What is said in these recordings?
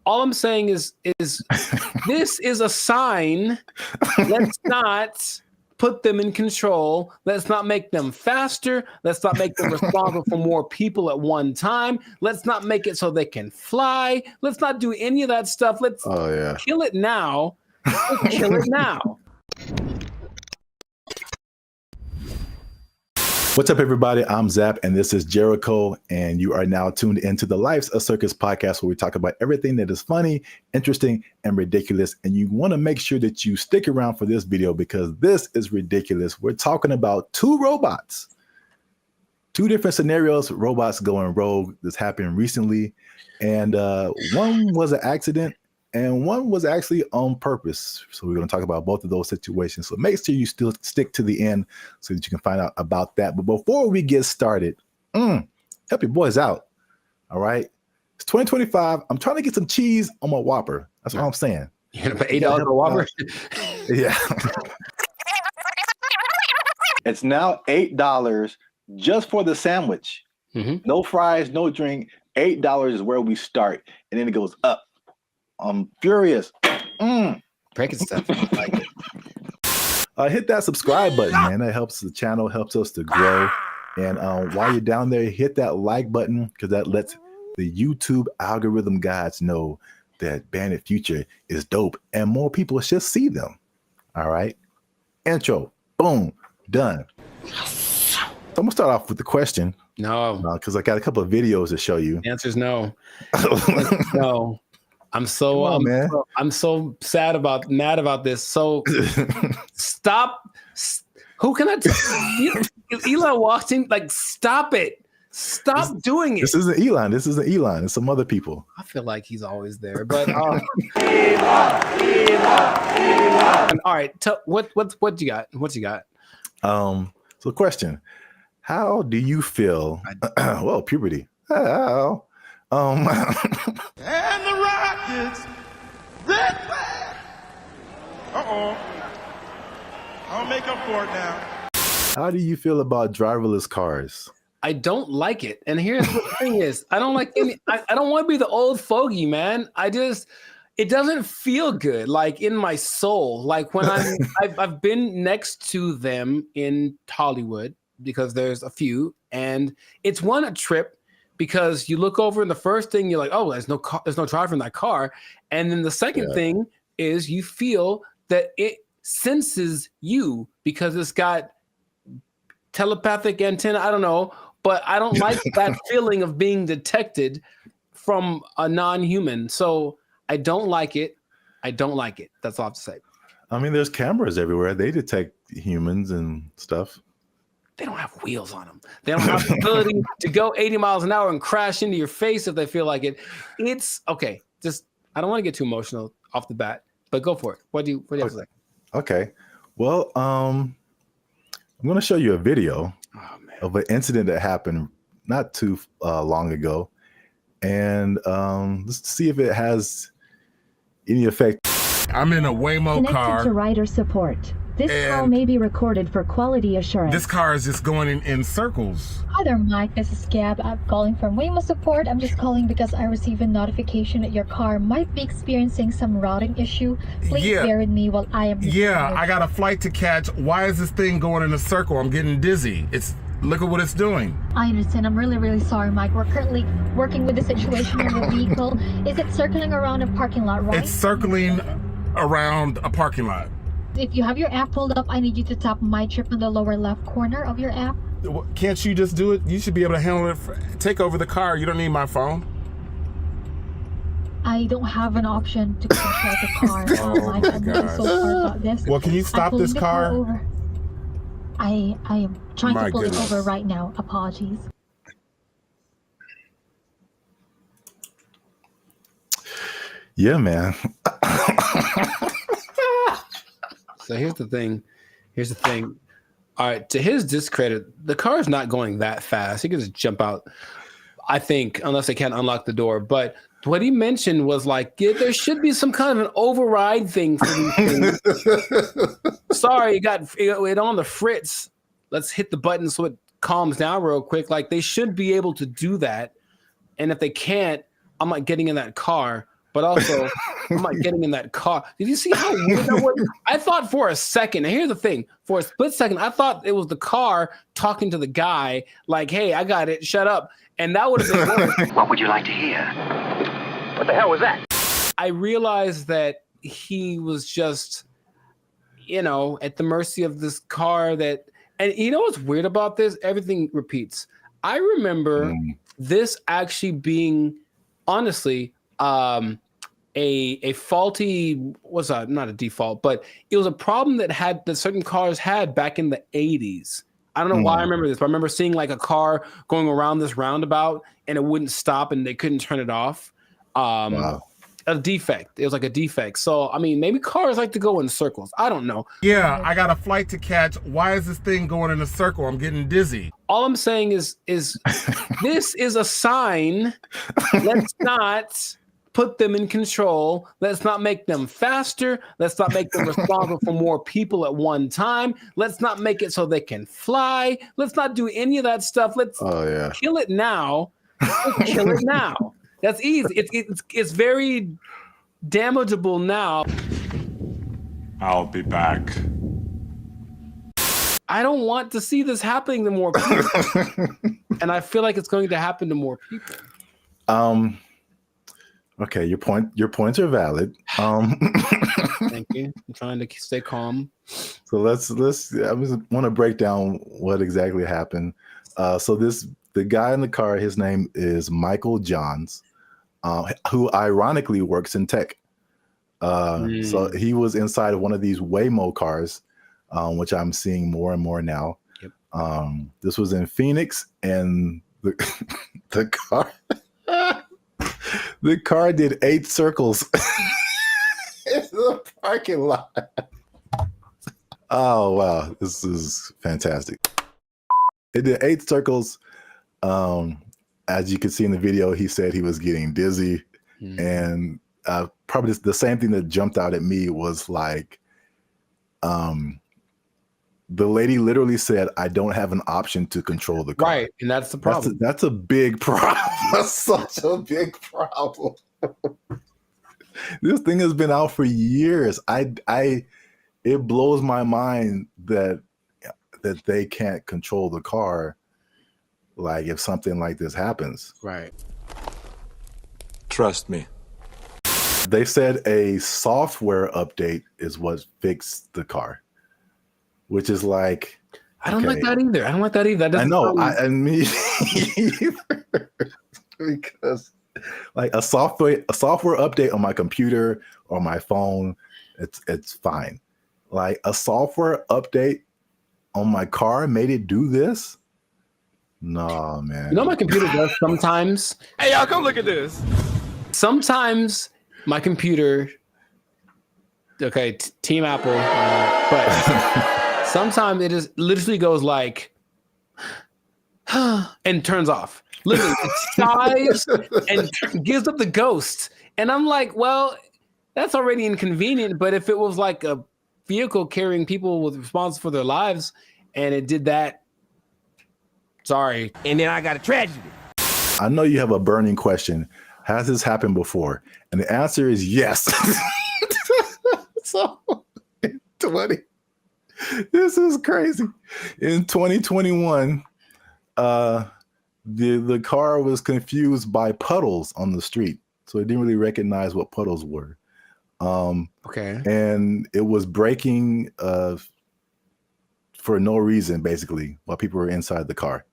All I'm saying is this is a sign. Let's not put them in control. Let's not make them faster. Let's not make them responsible for more people at one time. Let's not make it so they can fly. Let's not do any of that stuff. Let's kill it now. Let's kill it now. What's up, everybody? I'm Zap, and this is Jericho, and you are now tuned into the Life's a Circus podcast, where we talk about everything that is funny, interesting, and ridiculous. And you want to make sure that you stick around for this video because this is ridiculous. We're talking about two robots, two different scenarios, robots going rogue. This happened recently, and one was an accident, and one was actually on purpose. So we're going to talk about both of those situations. So make sure you still stick to the end so that you can find out about that. But before we get started, help your boys out. All right. It's 2025. I'm trying to get some cheese on my Whopper. That's what I'm saying. You're going to pay $8 for Whopper? Yeah. It's now $8 just for the sandwich. Mm-hmm. No fries, no drink. $8 is where we start. And then it goes up. I'm furious. Breaking stuff. I like it. Hit that subscribe button, man. That helps the channel, helps us to grow. And while you're down there, hit that like button because that lets the YouTube algorithm gods know that Bandit Future is dope and more people should see them. All right. Intro. Boom. Done. So I'm going to start off with the question. No. Because I got a couple of videos to show you. The answer is no. No. I'm so mad about this. So stop. Who can I tell? Elon walked in, like, stop it. Stop doing it. This isn't Elon. It's some other people. I feel like he's always there, but Elon. All right. What you got? What you got? So question, how do you feel? Well, puberty. How? And the Rockets, red flag. I'll make up for it now. How do you feel about driverless cars? I don't like it. And here's what the thing is. I don't like any, I don't want to be the old fogey, man. It doesn't feel good, like in my soul. Like when I've been next to them in Hollywood because there's a few, and it's a trip. Because you look over and the first thing you're like, oh, there's no driver in that car. And then the second thing is you feel that it senses you because it's got telepathic antenna. I don't know, but I don't like that feeling of being detected from a non-human. So I don't like it. I don't like it. That's all I have to say. I mean, there's cameras everywhere. They detect humans and stuff. They don't have wheels on them. They don't have the ability to go 80 miles an hour and crash into your face if they feel like it. It's okay. Just, I don't want to get too emotional off the bat, but go for it. What do you have to say? Okay. Well, I'm going to show you a video of an incident that happened not too long ago. And let's see if it has any effect. I'm in a Waymo car. Connected to rider support. This call may be recorded for quality assurance. This car is just going in circles. Hi there, Mike. This is Gab. I'm calling from Waymo Support. I'm just calling because I received a notification that your car might be experiencing some routing issue. Please bear with me while I am... I got a flight to catch. Why is this thing going in a circle? I'm getting dizzy. Look at what it's doing. I understand. I'm really, really sorry, Mike. We're currently working with the situation in the vehicle. Is it circling around a parking lot, right? It's circling around a parking lot. If you have your app pulled up, I need you to tap My Trip in the lower left corner of your app. Can't you just do it? You should be able to handle it. Take over the car. You don't need my phone. I don't have an option to control the car. I'm really so sorry about this. Well, can you stop this car? Over. I am trying to pull it over right now. Apologies. Yeah, man. So here's the thing. All right, to his discredit, the car is not going that fast. He can just jump out, I think, unless they can't unlock the door. But what he mentioned was like, there should be some kind of an override thing for these things. Sorry, it got it on the fritz. Let's hit the button so it calms down real quick. Like, they should be able to do that. And if they can't, I'm not getting in that car but also I'm not getting in that car. Did you see how weird that was? I thought for a second, and here's the thing, for a split second, I thought it was the car talking to the guy, like, hey, I got it, shut up. And that would have been worse. What would you like to hear? What the hell was that? I realized that he was just, at the mercy of this car that, and you know what's weird about this? Everything repeats. I remember this actually being, honestly, a faulty, not a default, but it was a problem that certain cars had back in the 80s. I don't know why I remember this, but I remember seeing like a car going around this roundabout and it wouldn't stop and they couldn't turn it off. Wow. A defect. It was like a defect. So, I mean, maybe cars like to go in circles. I don't know. Yeah, I got a flight to catch. Why is this thing going in a circle? I'm getting dizzy. All I'm saying is this is a sign. Let's not put them in control. Let's not make them faster. Let's not make them responsible for more people at one time. Let's not make it so they can fly. Let's not do any of that stuff. Let's kill it now. Let's kill it now. That's easy. It's very damageable now. I'll be back. I don't want to see this happening to more people. And I feel like it's going to happen to more people. Okay, your points are valid. Thank you. I'm trying to stay calm. So let's I just want to break down what exactly happened. So the guy in the car, his name is Michael Johns, who ironically works in tech. So he was inside of one of these Waymo cars, which I'm seeing more and more now. Yep. This was in Phoenix, and the car the car did 8 circles in the parking lot. Oh wow, this is fantastic. It did 8 circles. As you can see in the video, he said he was getting dizzy, and probably the same thing that jumped out at me was like, the lady literally said, "I don't have an option to control the car." Right, and that's the problem. That's a big problem. That's such a big problem. This thing has been out for years. It blows my mind that they can't control the car. Like if something like this happens. Right. Trust me. They said a software update is what fixed the car, which is like, I don't like that either. I don't like that either. That I know. I mean, because like a software update on my computer or my phone, it's fine. Like a software update on my car made it do this. No, man. You know my computer does sometimes? Hey, y'all, come look at this. Sometimes my computer, okay, Team Apple, but sometimes it just literally goes like, and turns off. Literally, it sighs and gives up the ghost. And I'm like, well, that's already inconvenient. But if it was like a vehicle carrying people with responsibility for their lives and it did that, sorry. And then I got a tragedy. I know you have a burning question. Has this happened before? And the answer is yes. So, this is crazy. In 2021, the car was confused by puddles on the street. So it didn't really recognize what puddles were. Okay. And it was braking for no reason, basically, while people were inside the car.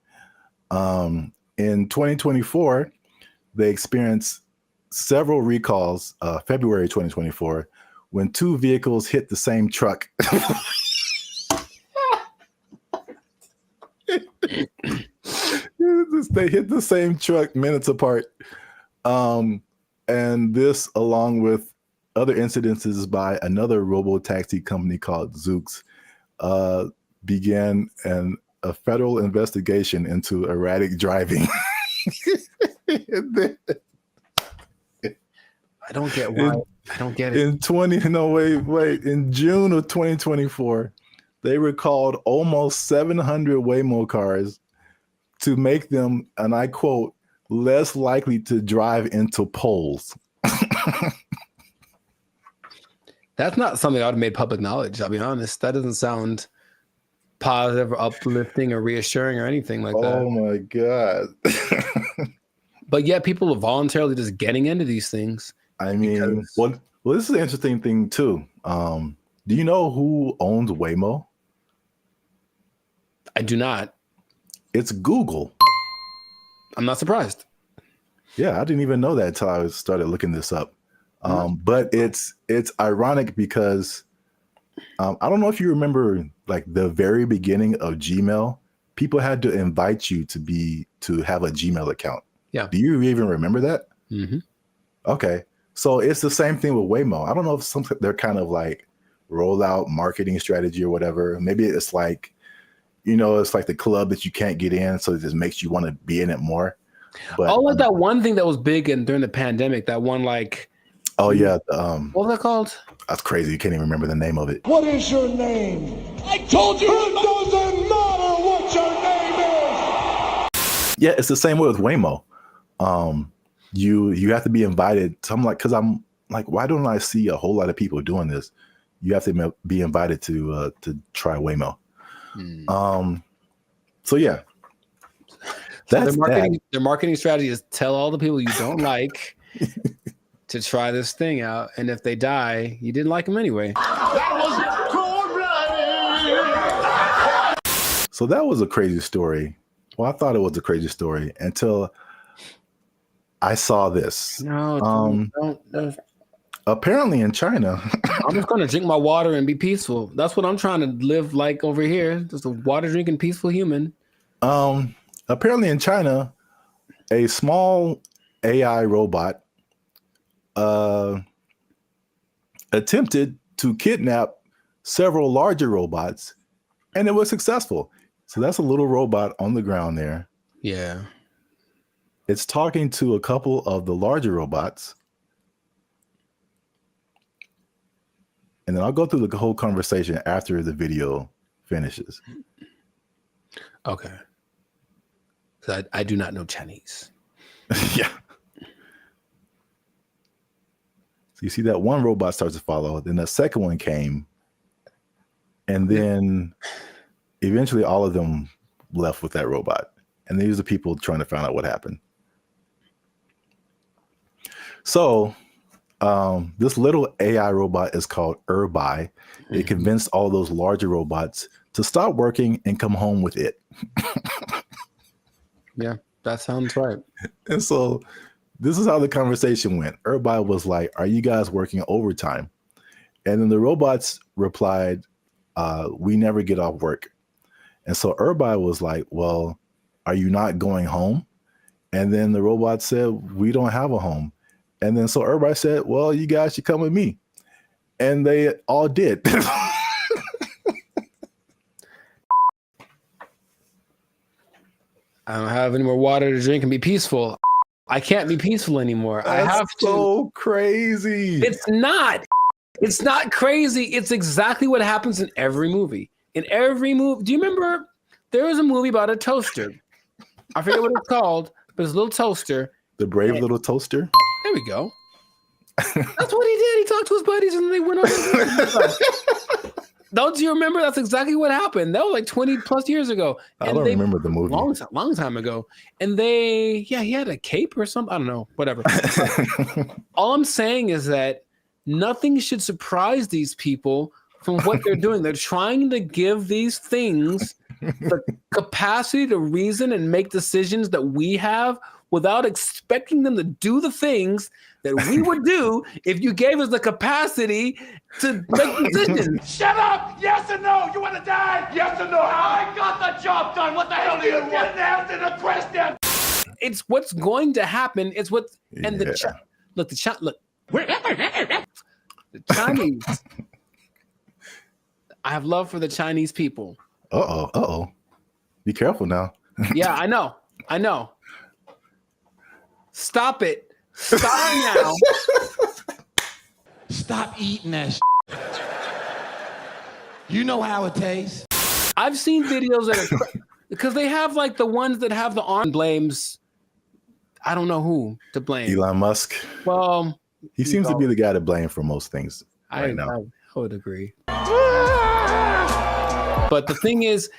In 2024, they experienced several recalls, February 2024, when 2 vehicles hit the same truck. They hit the same truck minutes apart. And this, along with other incidences by another robo-taxi company called Zoox, began a federal investigation into erratic driving. I don't get why. I don't get it. In June of 2024, they recalled almost 700 Waymo cars to make them, and I quote, less likely to drive into poles. That's not something I would have made public knowledge. I'll be honest. That doesn't sound positive or uplifting or reassuring or anything like that. Oh my God. But yet people are voluntarily just getting into these things. I mean, well, this is an interesting thing too. Do you know who owns Waymo? I do not. It's Google. I'm not surprised. Yeah, I didn't even know that until I started looking this up. But it's ironic because I don't know if you remember, like the very beginning of Gmail, people had to invite you to have a Gmail account. Yeah. Do you even remember that? Mm-hmm. Okay. So it's the same thing with Waymo. I don't know if they're kind of like rollout marketing strategy or whatever. Maybe it's like, it's like the club that you can't get in, so it just makes you want to be in it more. But like that one thing that was big during the pandemic, that one like. Oh yeah. What was that called? That's crazy. You can't even remember the name of it. What is your name? I told you it doesn't matter what your name is. Yeah, it's the same way with Waymo. You have to be invited. So I'm like, because I'm like, why don't I see a whole lot of people doing this? You have to be invited to try Waymo. So yeah, that's their marketing strategy is tell all the people you don't like to try this thing out, and if they die, you didn't like them anyway. So that was a crazy story. Well, I thought it was a crazy story until I saw this. No, don't. Apparently in China. I'm just going to drink my water and be peaceful. That's what I'm trying to live like over here. Just a water drinking, peaceful human. Apparently in China, a small AI robot attempted to kidnap several larger robots, and it was successful. So that's a little robot on the ground there. Yeah. It's talking to a couple of the larger robots. And then I'll go through the whole conversation after the video finishes. Okay. So I do not know Chinese. Yeah. So you see that one robot starts to follow, then the second one came, and then eventually all of them left with that robot. And these are people trying to find out what happened. So this little AI robot is called BrandBee. It convinced all those larger robots to stop working and come home with it. Yeah, that sounds right. And so this is how the conversation went. BrandBee was like, "Are you guys working overtime?" And then the robots replied, "We never get off work." And so BrandBee was like, "Well, are you not going home?" And then the robot said, "We don't have a home." And then so everybody said, "Well, you guys should come with me." And they all did. I don't have any more water to drink and be peaceful. I can't be peaceful anymore. That's I have to. So crazy. It's not. It's not crazy. It's exactly what happens in every movie. In every movie. Do you remember there was a movie about a toaster? I forget what it's called, but it's a little toaster. The Brave Little Toaster? There we go. That's what he did. He talked to his buddies and they went over. Don't you remember? That's exactly what happened. That was like 20 plus years ago. I don't remember the movie. Long time ago. And he had a cape or something. I don't know. Whatever. All I'm saying is that nothing should surprise these people from what they're doing. They're trying to give these things the capacity to reason and make decisions that we have without expecting them to do the things that we would do if you gave us the capacity to make decisions. Shut up! Yes or no? You want to die? Yes or no? I got the job done. What the hell do you want? Didn't answer the question. It's what's going to happen. It's what and the Chinese. I have love for the Chinese people. Uh-oh. Be careful now. Yeah, I know. Stop it. Stop now. Stop eating that shit. You know how it tastes. I've seen videos that are because they have like the ones that have the arm blames. I don't know who to blame. Elon Musk. Well, He seems to be the guy to blame for most things right now. I would agree. But the thing is,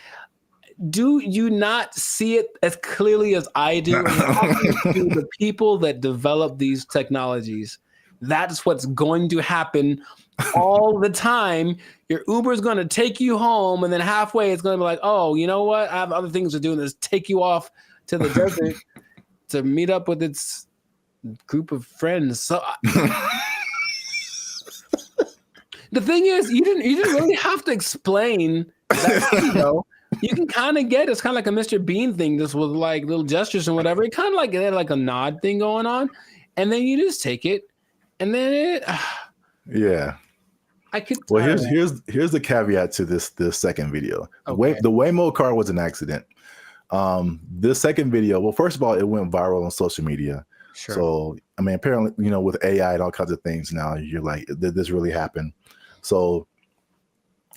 do you not see it as clearly as I do? To the people that develop these technologies, that's what's going to happen all the time. Your Uber is going to take you home, and then halfway it's going to be like, oh, you know what? I have other things to do, and just take you off to the desert to meet up with its group of friends. So the thing is, you didn't really have to explain that. You can kind of get it's kind of like a Mr. Bean thing, just with like little gestures and whatever. It kind of like had like a nod thing going on, and then you just take it, and then it. Yeah. I could. Well, here's the caveat to this second video. Okay. The Waymo car was an accident. This second video, well, first of all, it went viral on social media. Sure. So I mean, apparently, with AI and all kinds of things now, you're like, did this really happen? So.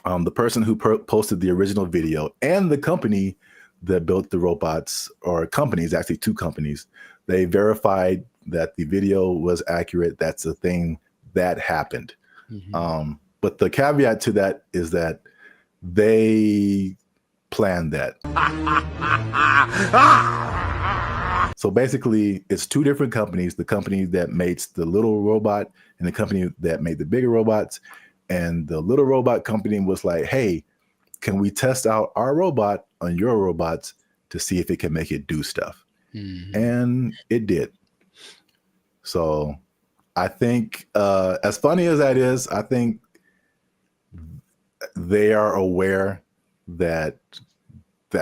The person who posted the original video and the company that built the robots, or companies, actually 2 companies, they verified that the video was accurate. That's a thing that happened. Mm-hmm. But the caveat to that is that they planned that. So basically, it's 2 different companies, the company that makes the little robot and the company that made the bigger robots. And the little robot company was like, hey, can we test out our robot on your robots to see if it can make it do stuff? Mm-hmm. And it did. So I think, as funny as that is, I think they are aware that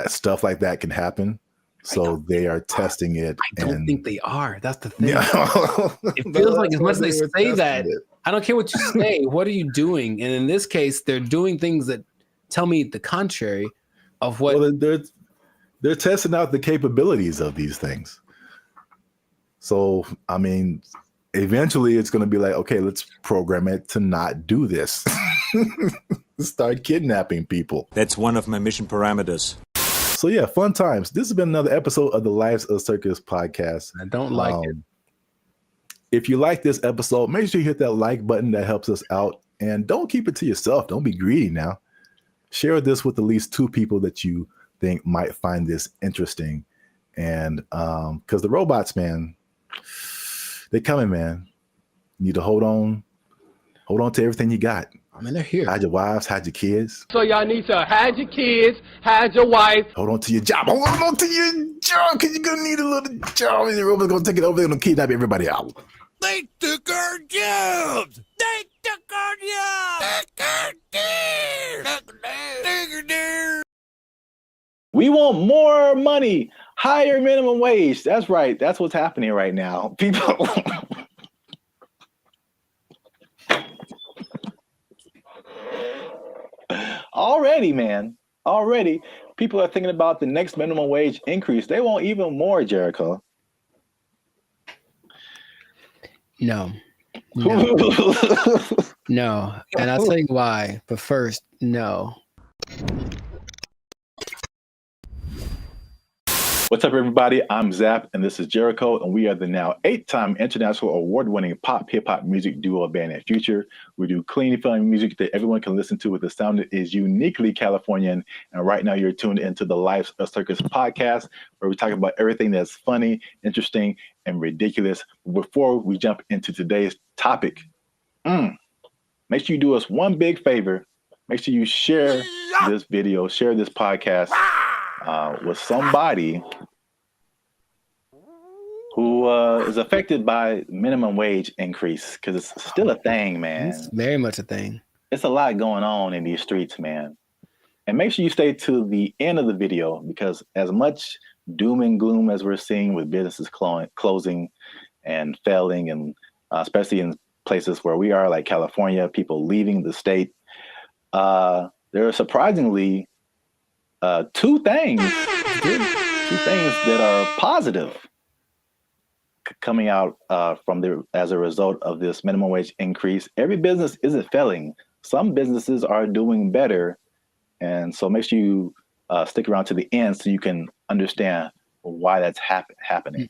stuff like that can happen. So they are testing it. I don't think they are. That's the thing. It feels like as much as they say that, I don't care what you say. What are you doing? And in this case, they're doing things that tell me the contrary of what. Well, they're testing out the capabilities of these things. So, I mean, eventually it's going to be like, okay, let's program it to not do this. Start kidnapping people. That's one of my mission parameters. So yeah, fun times. This has been another episode of the Lives of Circus podcast. I don't like it. If you like this episode, make sure you hit that like button. That helps us out. And don't keep it to yourself. Don't be greedy now. Share this with at least 2 people that you think might find this interesting. And because the robots, man, they're coming, man. You need to hold on to everything you got. I mean, they're here. Hide your wives, hide your kids. So y'all need to hide your kids, hide your wife. Hold on to your job. Hold on to your job, because you're going to need a little job. And the robot's going to take it over. They're going to kidnap everybody out. They took our jobs. They took our jobs. We want more money, higher minimum wage. That's right. That's what's happening right now. People. Already, people are thinking about the next minimum wage increase. They want even more, Jericho. No. No. And I'll tell you why. But first, no. What's up, everybody? I'm Zap, and this is Jericho, and we are the now 8-time international award-winning pop hip-hop music duo band and Future. We do clean, fun music that everyone can listen to with a sound that is uniquely Californian. And right now, you're tuned into the Lives of Circus podcast, where we talk about everything that's funny, interesting, and ridiculous. Before we jump into today's topic, make sure you do us one big favor. Make sure you share this video, share this podcast with somebody who is affected by minimum wage increase, because it's still a thing, man. It's very much a thing. It's a lot going on in these streets, man. And make sure you stay to the end of the video, because as much doom and gloom as we're seeing with businesses closing and failing, and especially in places where we are, like California, people leaving the state, there are surprisingly two things that are positive coming out as a result of this minimum wage increase. Every business isn't failing. Some businesses are doing better. And so make sure you stick around to the end so you can understand why that's happening.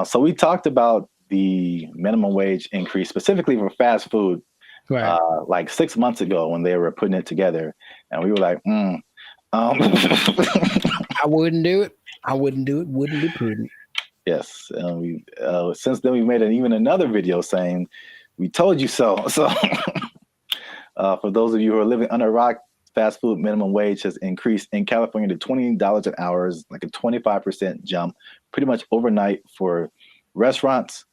So we talked about the minimum wage increase specifically for fast food, right. like 6 months ago when they were putting it together, and we were like, I wouldn't do it. Wouldn't be prudent. Yes, we since then we've made even another video saying, "We told you so." So, for those of you who are living under a rock, fast food minimum wage has increased in California to $20 an hour, is like a 25% jump, pretty much overnight for restaurants,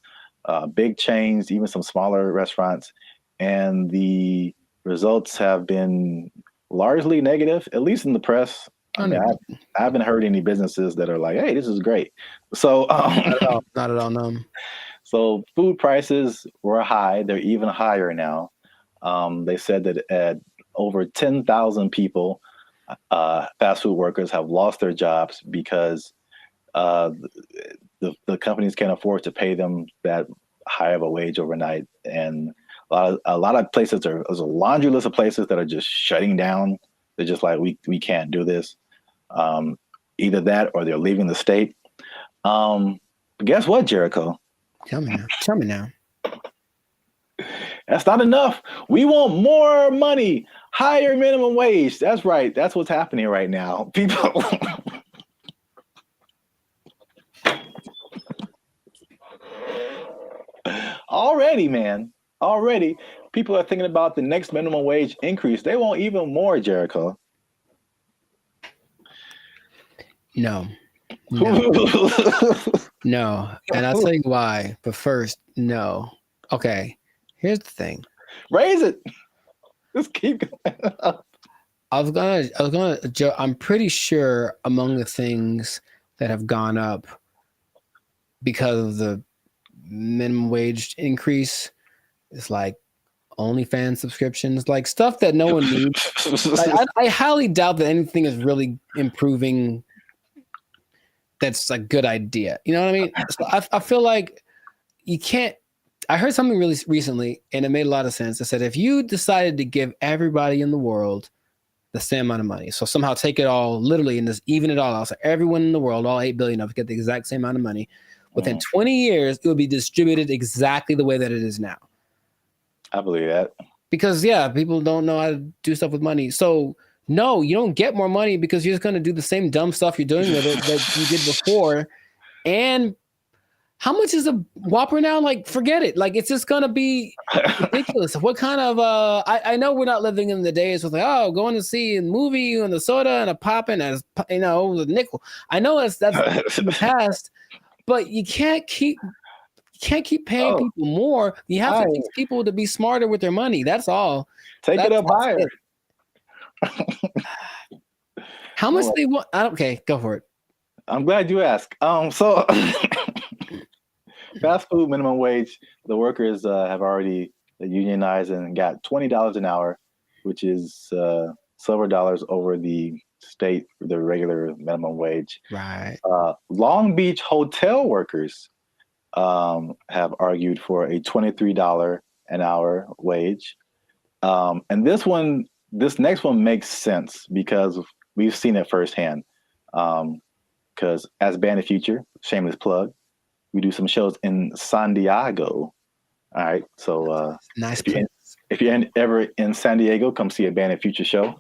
big chains, even some smaller restaurants, and the results have been largely negative, at least in the press. I mean, I haven't heard any businesses that are like, "Hey, this is great." So, not at all, no. So food prices were high; they're even higher now. They said that at over 10,000 people, fast food workers have lost their jobs because the companies can't afford to pay them that high of a wage overnight, and a lot of places there's a laundry list of places that are just shutting down. They're just like, we can't do this. Either that or they're leaving the state. But guess what, Jericho? Tell me now. That's not enough. We want more money, higher minimum wage. That's right. That's what's happening right now. People. Already, people are thinking about the next minimum wage increase. They want even more, Jericho. No. No. And I'll tell you why. But first, no. Okay. Here's the thing. Raise it. Just keep going up. I'm pretty sure among the things that have gone up because of the minimum wage increase is like OnlyFans subscriptions, like stuff that no one needs. Like, I highly doubt that anything is really improving. That's a good idea. You know what I mean? So I feel like you can't. I heard something really recently, and it made a lot of sense. I said, if you decided to give everybody in the world the same amount of money, so somehow take it all literally and just even it all out, so everyone in the world, all 8 billion of us, get the exact same amount of money, within 20 years, it would be distributed exactly the way that it is now. I believe that. Because, people don't know how to do stuff with money. So, no, you don't get more money because you're just going to do the same dumb stuff you're doing with it that you did before. And how much is a Whopper now? Like, forget it. Like, it's just going to be ridiculous. What kind of, I know we're not living in the days with like, going to see a movie and the soda and a pop and a, the nickel. I know that's in the past, but you can't keep paying people more. You have to teach people to be smarter with their money. That's all. It up higher. How much they want? Okay, go for it. I'm glad you asked. So fast food minimum wage, the workers have already unionized and got $20 an hour, which is several dollars over the regular minimum wage. Right. Long Beach hotel workers have argued for a $23 an hour wage. And this next one makes sense because we've seen it firsthand. Because as Band of Future, shameless plug, we do some shows in San Diego. All right. So nice. If you're ever in San Diego, come see a Band of Future show.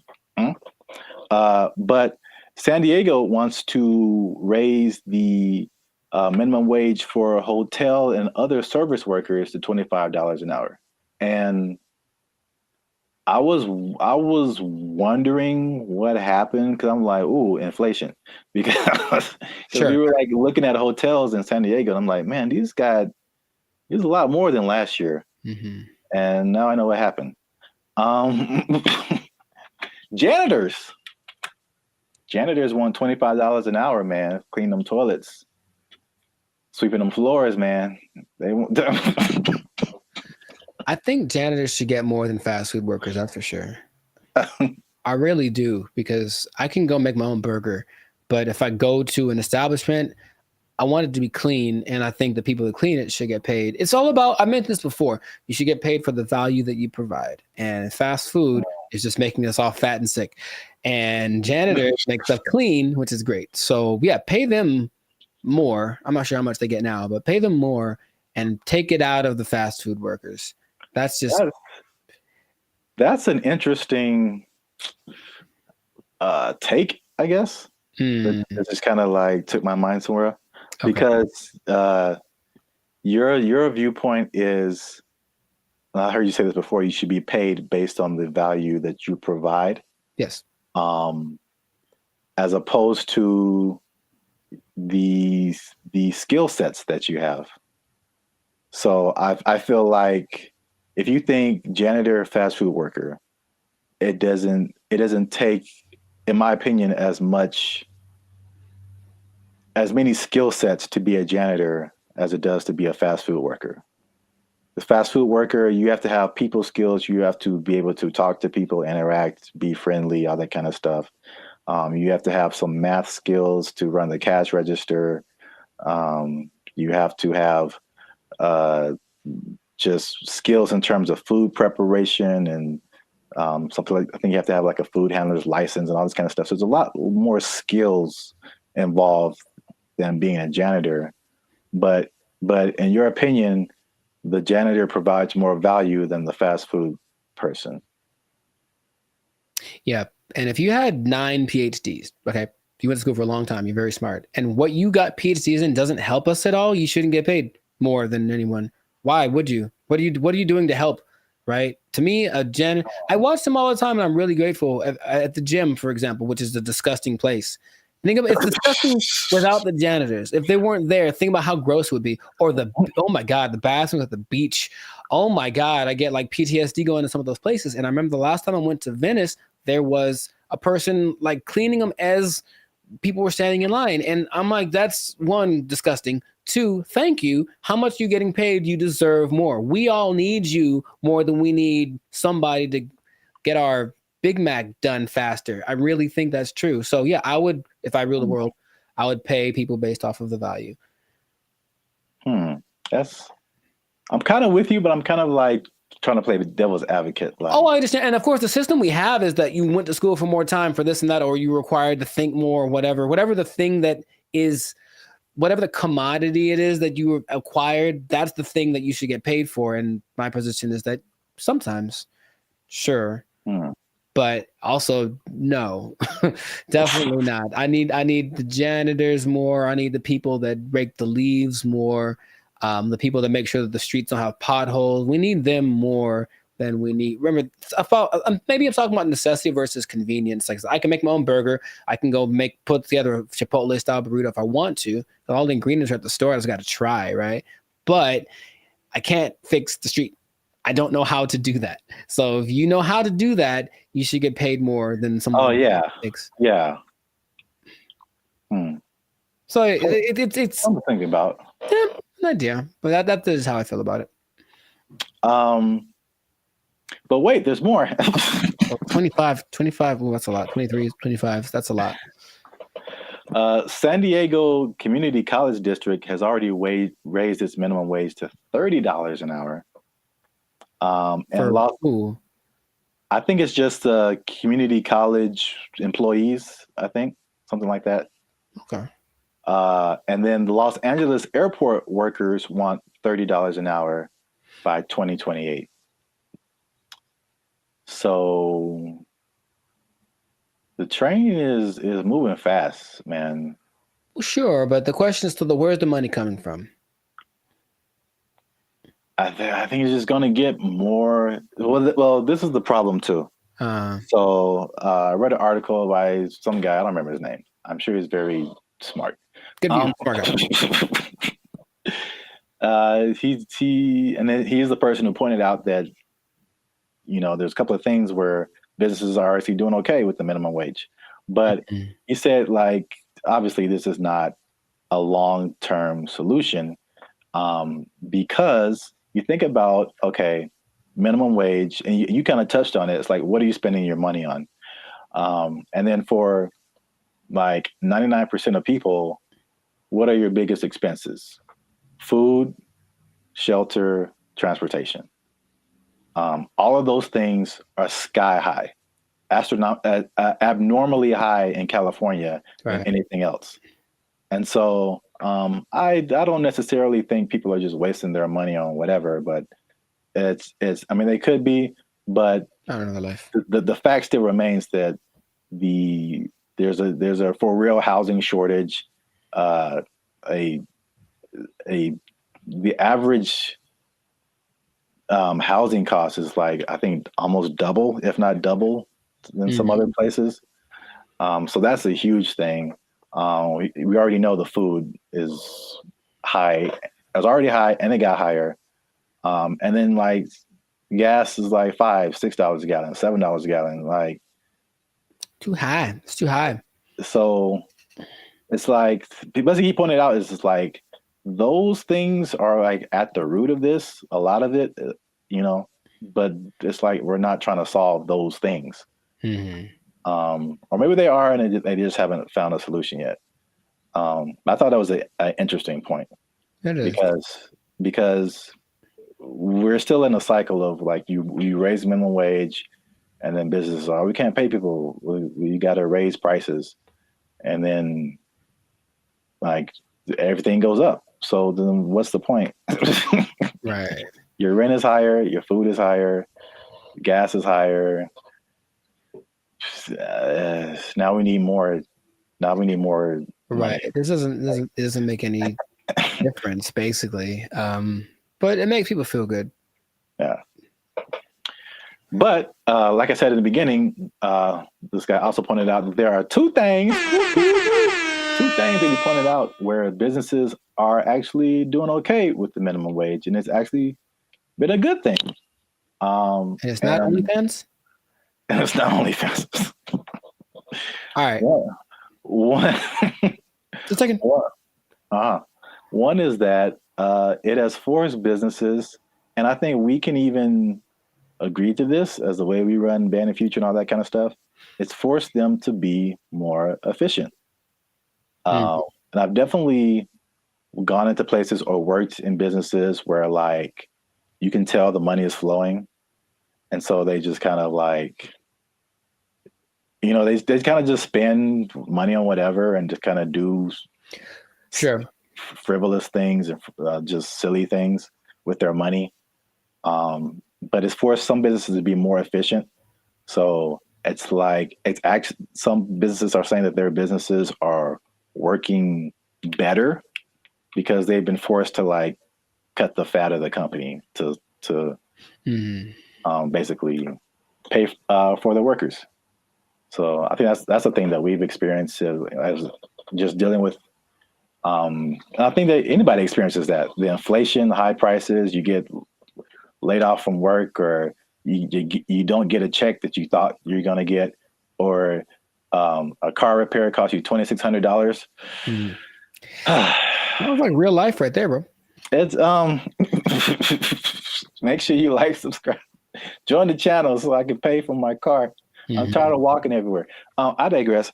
But San Diego wants to raise the minimum wage for hotel and other service workers to $25 an hour. And I was wondering what happened because I'm like, ooh, inflation. Because we were like looking at hotels in San Diego, and I'm like, man, these a lot more than last year. Mm-hmm. And now I know what happened. Janitors want $25 an hour, man. Clean them toilets, sweeping them floors, man. They want. I think janitors should get more than fast food workers. That's for sure. I really do, because I can go make my own burger, but if I go to an establishment, I want it to be clean, and I think the people that clean it should get paid. It's all about, I mentioned this before, you should get paid for the value that you provide. And fast food is just making us all fat and sick. And janitors make stuff clean, which is great. So yeah, pay them more. I'm not sure how much they get now, but pay them more and take it out of the fast food workers. That's an interesting take, I guess. It just kind of like took my mind somewhere, because your viewpoint is, I heard you say this before, you should be paid based on the value that you provide. Yes. As opposed to the skill sets that you have. So I feel like if you think janitor, fast food worker, it doesn't take, in my opinion, as many skill sets to be a janitor as it does to be a fast food worker. The fast food worker, you have to have people skills. You have to be able to talk to people, interact, be friendly, all that kind of stuff. You have to have some math skills to run the cash register. You have to have just skills in terms of food preparation and something like, I think you have to have like a food handler's license and all this kind of stuff. So there's a lot more skills involved than being a janitor. But in your opinion, the janitor provides more value than the fast food person. Yeah. And if you had 9 PhDs, okay, you went to school for a long time, you're very smart, and what you got PhDs in doesn't help us at all, you shouldn't get paid more than anyone. Why would you? What are you doing to help? Right? To me, I watch them all the time, and I'm really grateful at the gym, for example, which is a disgusting place. Think about it's disgusting without the janitors. If they weren't there, think about how gross it would be. Or oh my God, the bathrooms at the beach. Oh my God, I get like PTSD going to some of those places. And I remember the last time I went to Venice, there was a person like cleaning them as people were standing in line. And I'm like, that's one, disgusting. 2, thank you. How much are you getting paid? You deserve more. We all need you more than we need somebody to get our Big Mac done faster. I really think that's true. So yeah, I would, if I ruled the world, I would pay people based off of the value. I'm kind of with you, but I'm kind of like trying to play the devil's advocate. Like, I understand. And of course, the system we have is that you went to school for more time for this and that, or you required to think more, or whatever the thing that is, whatever the commodity it is that you acquired, that's the thing that you should get paid for. And my position is that sometimes, sure. But also, no, definitely not. I need the janitors more. I need the people that rake the leaves more. The people that make sure that the streets don't have potholes. We need them more than we need. Remember, maybe I'm talking about necessity versus convenience. Like, I can make my own burger. I can go put together a Chipotle style burrito if I want to. All the ingredients are at the store. I just got to try, right? But I can't fix the street. I don't know how to do that. So if you know how to do that, you should get paid more than someone. Oh yeah, yeah. So it's something to think about. Yeah, an idea, but that is how I feel about it. But wait, there's more. 25. Well, that's a lot. 23, 25. That's a lot. San Diego Community College District has already raised its minimum wage to $30 an hour. I think it's just community college employees, I think, something like that. Okay. And then the Los Angeles airport workers want $30 an hour by 2028. So the train is moving fast, man. Well, sure, but the question is still, where's the money coming from? I think it's just going to get more. Well, this is the problem too. So I read an article by some guy. I don't remember his name. I'm sure he's very smart. Good view, smart guy. He's the person who pointed out that, there's a couple of things where businesses are actually doing okay with the minimum wage, but he said, like, obviously this is not a long-term solution, because you think about, okay, minimum wage, and you kind of touched on it. It's like, what are you spending your money on? And then for like 99% of people, what are your biggest expenses? Food, shelter, transportation. All of those things are sky high, abnormally high in California than anything else. And so I don't necessarily think people are just wasting their money on whatever, but it's I mean, they could be, but I don't know the life. The fact still remains that there's a for real housing shortage. A the average housing cost is like, I think, almost double, if not double, than some other places. So that's a huge thing. We already know the food is high. It was already high, and it got higher. And then like gas is like $5-6 a gallon, $7 a gallon. Like too high. It's too high. So it's like, basically he pointed out, is just like those things are like at the root of this, a lot of it, you know, but it's like we're not trying to solve those things. Or maybe they are, and they just haven't found a solution yet. I thought that was an interesting point. It is. Because we're still in a cycle of like you raise minimum wage, and then businesses are, we can't pay people. We got to raise prices, and then like everything goes up. So then what's the point? Right. Your rent is higher, your food is higher, gas is higher. Now we need more. Right. Money. This doesn't make any difference, basically. But it makes people feel good. Yeah. But like I said in the beginning, this guy also pointed out that there are two things that he pointed out where businesses are actually doing okay with the minimum wage, and it's actually been a good thing. And it's not OnlyFans? And it's not OnlyFans. All right. One, just a second. One is that it has forced businesses, and I think we can even agree to this as the way we run Band of Future and all that kind of stuff. It's forced them to be more efficient. And I've definitely gone into places or worked in businesses where like you can tell the money is flowing. And so they just kind of like, you know, they kind of just spend money on whatever and just kind of do frivolous things and just silly things with their money. But it's forced some businesses to be more efficient. So it's like, it's actually, some businesses are saying that their businesses are working better because they've been forced to like cut the fat of the company to basically pay for the workers. So I think that's a thing that we've experienced as just dealing with. I think that anybody experiences that, the inflation, the high prices, you get laid off from work, or you don't get a check that you thought you're going to get, or a car repair costs you $2,600. That was like real life right there, bro. It's make sure you like, subscribe, join the channel so I can pay for my car. I'm tired of walking everywhere. I digress.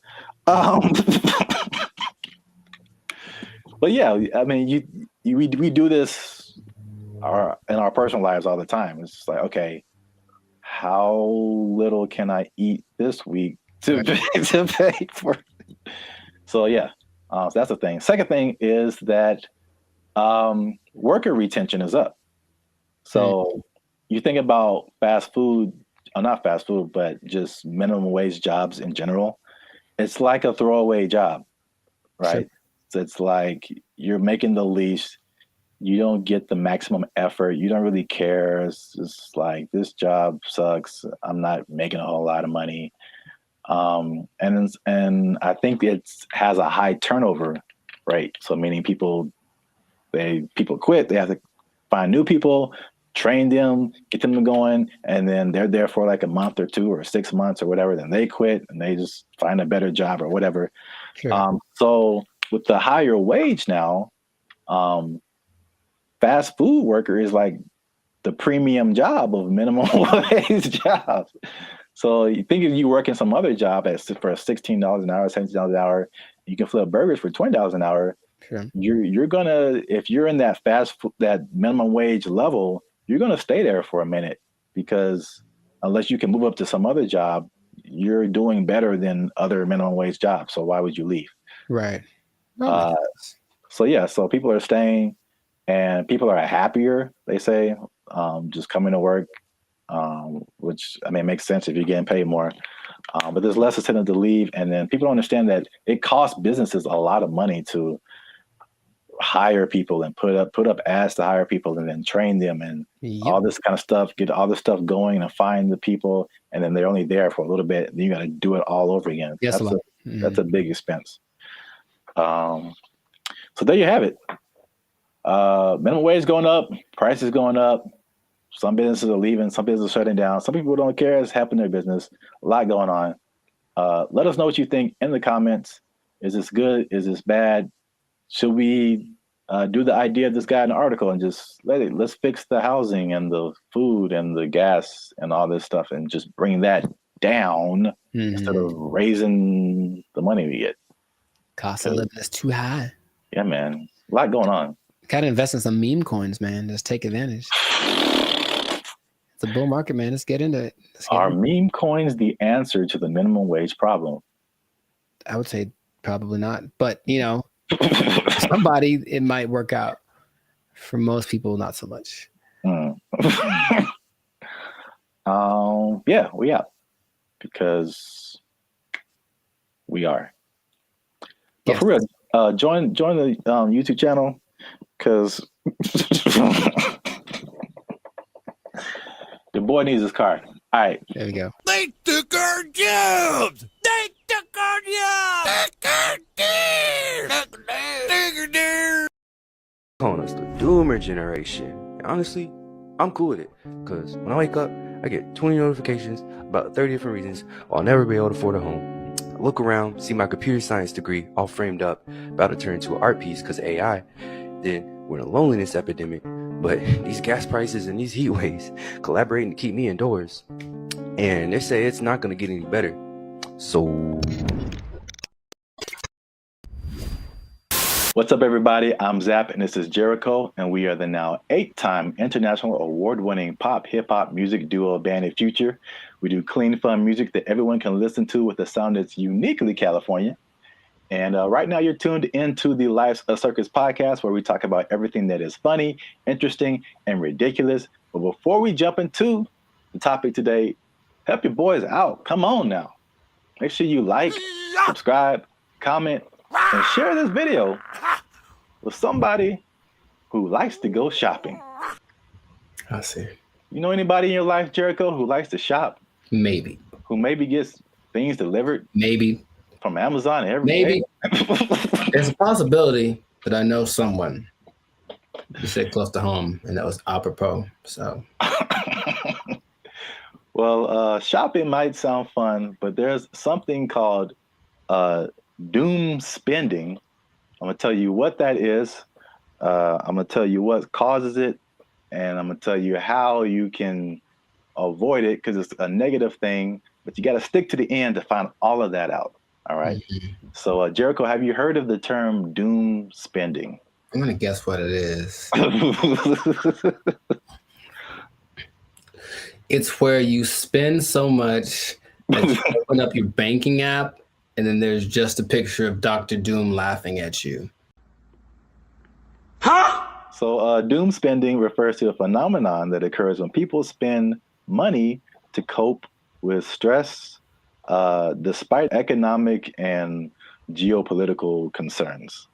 But yeah, I mean, we do this in our personal lives all the time. It's just like, okay, how little can I eat this week to pay for? So yeah, so that's the thing. Second thing is that worker retention is up. So you think about fast food, not fast food, but just minimum wage jobs in general. It's like a throwaway job, right? Sure. So it's like you're making the least, you don't get the maximum effort, you don't really care. It's just like, this job sucks, I'm not making a whole lot of money. And I think it has a high turnover rate. So meaning people quit, they have to find new people, train them, get them going, and then they're there for like a month or 2 or 6 months or whatever, then they quit and they just find a better job or whatever. Sure. So with the higher wage now, fast food worker is like the premium job of minimum wage jobs. So you think if you work in some other job for $16 an hour, $17 an hour, you can flip burgers for $20 an hour. Sure. You're gonna, if you're in that that minimum wage level, you're gonna stay there for a minute, because unless you can move up to some other job, you're doing better than other minimum wage jobs. So why would you leave? Right. So yeah, so people are staying, and people are happier. They say, just coming to work, which I mean makes sense if you're getting paid more. But there's less incentive to leave, and then people don't understand that it costs businesses a lot of money to hire people and put up ads to hire people and then train them and all this kind of stuff, get all this stuff going and find the people, and then they're only there for a little bit. Then you got to do it all over again. Yes, that's a big expense. So there you have it. Minimum wage going up, prices going up. Some businesses are leaving, some businesses are shutting down. Some people don't care. It's happening in their business. A lot going on. Let us know what you think in the comments. Is this good? Is this bad? Should we do the idea of this guy in the article and just let's fix the housing and the food and the gas and all this stuff and just bring that down instead of raising the money we get? Cost of living is too high. Yeah, man. A lot going on. Gotta invest in some meme coins, man. Just take advantage. It's a bull market, man. Let's get into it. Are meme coins the answer to the minimum wage problem? I would say probably not. But, you know, somebody, it might work out. For most people, not so much. Yeah, we out. Because we are. But for real, join the YouTube channel, because the boy needs his car. All right. There we go. They took our jobs! They took our jobs! Calling us the doomer generation. Honestly, I'm cool with it, because when I wake up, I get 20 notifications about 30 different reasons I'll never be able to afford a home. I look around, see my computer science degree all framed up, about to turn into an art piece because of AI. Then we're in a loneliness epidemic, but these gas prices and these heat waves collaborating to keep me indoors. And they say it's not going to get any better. So... What's up, everybody? I'm Zap, and this is Jericho, and we are the now 8-time international award-winning pop hip-hop music duo Band of Future. We do clean, fun music that everyone can listen to with a sound that's uniquely California. And right now, you're tuned into the Life's a Circus podcast, where we talk about everything that is funny, interesting, and ridiculous. But before we jump into the topic today, help your boys out. Come on now. Make sure you like, subscribe, comment, and share this video with somebody who likes to go shopping. I see. You know anybody in your life, Jericho, who likes to shop? Maybe. Who maybe gets things delivered? Maybe. From Amazon every Maybe. day? There's a possibility that I know someone who said close to home, and that was apropos. So, Well, shopping might sound fun, but there's something called doom spending. I'm gonna tell you what that is. I'm gonna tell you what causes it, and I'm gonna tell you how you can avoid it, because it's a negative thing, but you got to stick to the end to find all of that out. All right. So, Jericho, have you heard of the term doom spending? I'm gonna guess what it is. It's where you spend so much that you open up your banking app, and then there's just a picture of Dr. Doom laughing at you. So doom spending refers to a phenomenon that occurs when people spend money to cope with stress, despite economic and geopolitical concerns.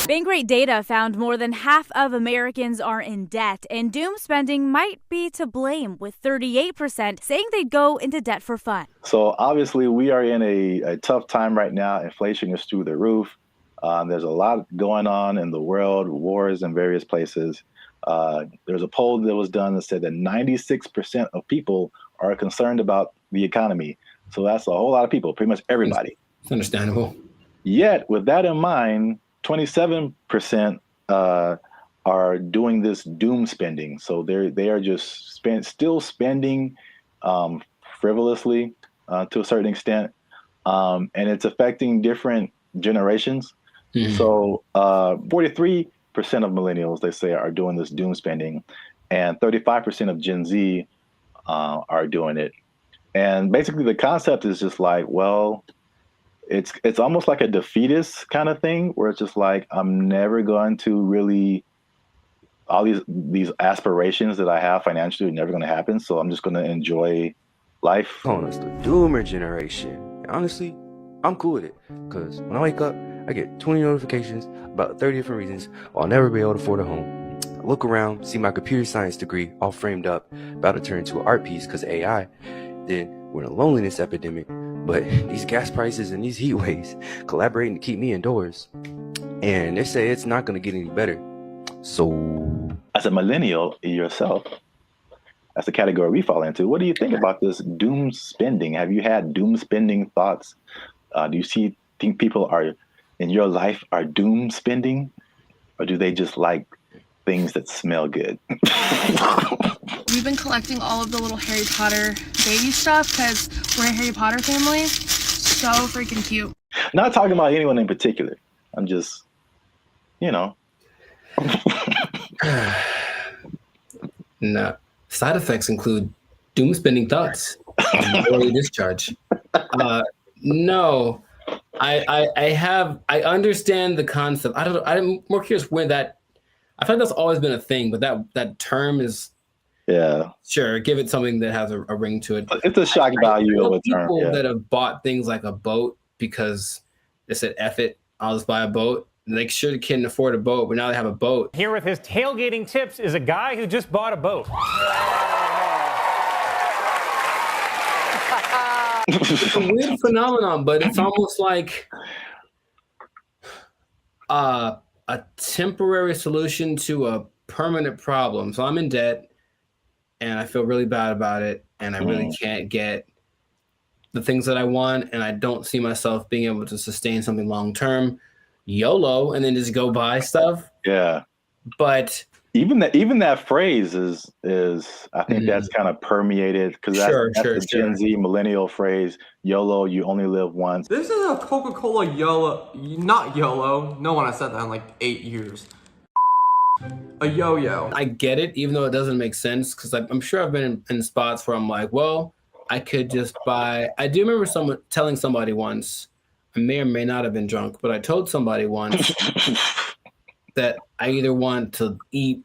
Bankrate data found more than half of Americans are in debt, and doom spending might be to blame, with 38% saying they'd go into debt for fun. So obviously we are in a tough time right now. Inflation is through the roof. There's a lot going on in the world, wars in various places. There's a poll that was done that said that 96% of people are concerned about the economy. So that's a whole lot of people, pretty much everybody. It's understandable. Yet, with that in mind, 27% are doing this doom spending. So they are just still spending frivolously to a certain extent, and it's affecting different generations. So 43% of millennials, they say, are doing this doom spending, and 35% of Gen Z are doing it. And basically the concept is just like, well, it's almost like a defeatist kind of thing, where it's just like, I'm never going to really, all these aspirations that I have financially are never going to happen. So I'm just going to enjoy life. Calling us the doomer generation. Honestly, I'm cool with it, because when I wake up, I get 20 notifications about 30 different reasons I'll never be able to afford a home. I look around, see my computer science degree all framed up, about to turn into an art piece because of AI. Then we're in a loneliness epidemic, but these gas prices and these heat waves collaborating to keep me indoors. And they say it's not going to get any better. So, as a millennial yourself, that's the category we fall into. What do you think about this doom spending? Have you had doom spending thoughts? Do you think people are in your life are doom spending, or do they just like things that smell good? We've been collecting all of the little Harry Potter baby stuff because we're a Harry Potter family. So freaking cute. Not talking about anyone in particular. I'm just, No. Side effects include doom spending thoughts, early discharge. No, I understand the concept. I'm more curious when that. I feel like that's always been a thing, but that term is. Yeah. Sure, give it something that has a ring to it. It's a shock value of a term. People that have bought things like a boat because they said, F it, I'll just buy a boat. And they sure couldn't afford a boat, but now they have a boat. Here with his tailgating tips is a guy who just bought a boat. It's a weird phenomenon, but it's almost like a temporary solution to a permanent problem. So I'm in debt and I feel really bad about it, and I really can't get the things that I want, and I don't see myself being able to sustain something long term. YOLO, and then just go buy stuff. Yeah. But even that phrase is I think that's kind of permeated, because that's the Gen Z millennial phrase. YOLO, you only live once. This is a Coca-Cola YOLO, not YOLO. No one has said that in like 8 years. A yo-yo. I get it, even though it doesn't make sense, because I'm sure I've been in spots where I'm like, well, I could just buy. I do remember telling somebody once, I may or may not have been drunk, but I told somebody once that I either want to eat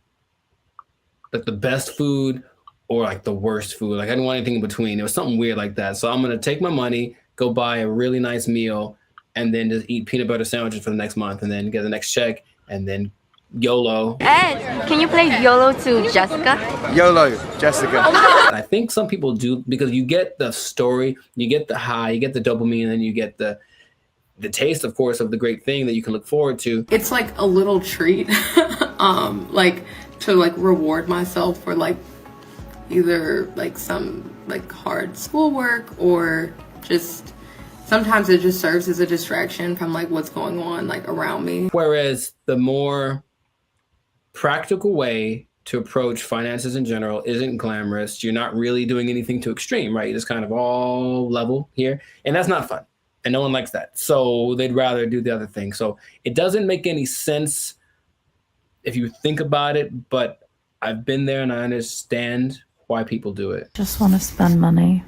like the best food or like the worst food. Like I didn't want anything in between. It was something weird like that. So I'm going to take my money, go buy a really nice meal, and then just eat peanut butter sandwiches for the next month, and then get the next check, and then YOLO. Ed, can you play YOLO to Jessica? YOLO, Jessica. I think some people do, because you get the story, you get the high, you get the dopamine, and then you get the taste, of course, of the great thing that you can look forward to. It's like a little treat, like to like reward myself for like either like some like hard schoolwork, or just sometimes it just serves as a distraction from like what's going on like around me. Whereas the more practical way to approach finances in general isn't glamorous. You're not really doing anything too extreme, right? You're just kind of all level here, and that's not fun. And no one likes that. So they'd rather do the other thing. So it doesn't make any sense if you think about it, but I've been there and I understand why people do it. Just want to spend money.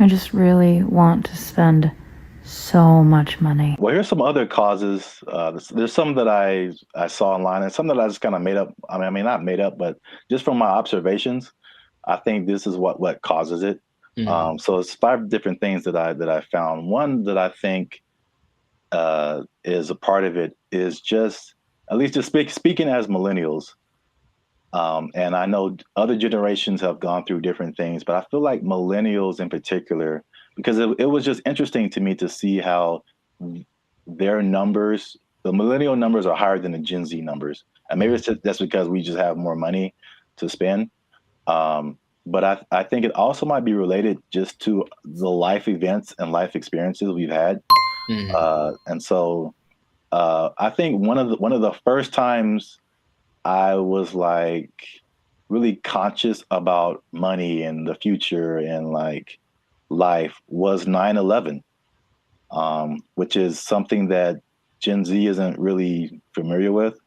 I just really want to spend so much money. Well, here's some other causes. There's some that I saw online, and some that I just kind of made up. I mean, not made up, but just from my observations, I think this is what causes it. Mm-hmm. So it's 5 different things that I found. One that I think is a part of it is just, at least just speaking as millennials, and I know other generations have gone through different things, but I feel like millennials in particular, because it was just interesting to me to see how their numbers, the millennial numbers, are higher than the Gen Z numbers. And maybe that's because we just have more money to spend. But I think it also might be related just to the life events and life experiences we've had. Mm-hmm. And so I think one of the first times I was like really conscious about money and the future and like life was 9/11, which is something that Gen Z isn't really familiar with.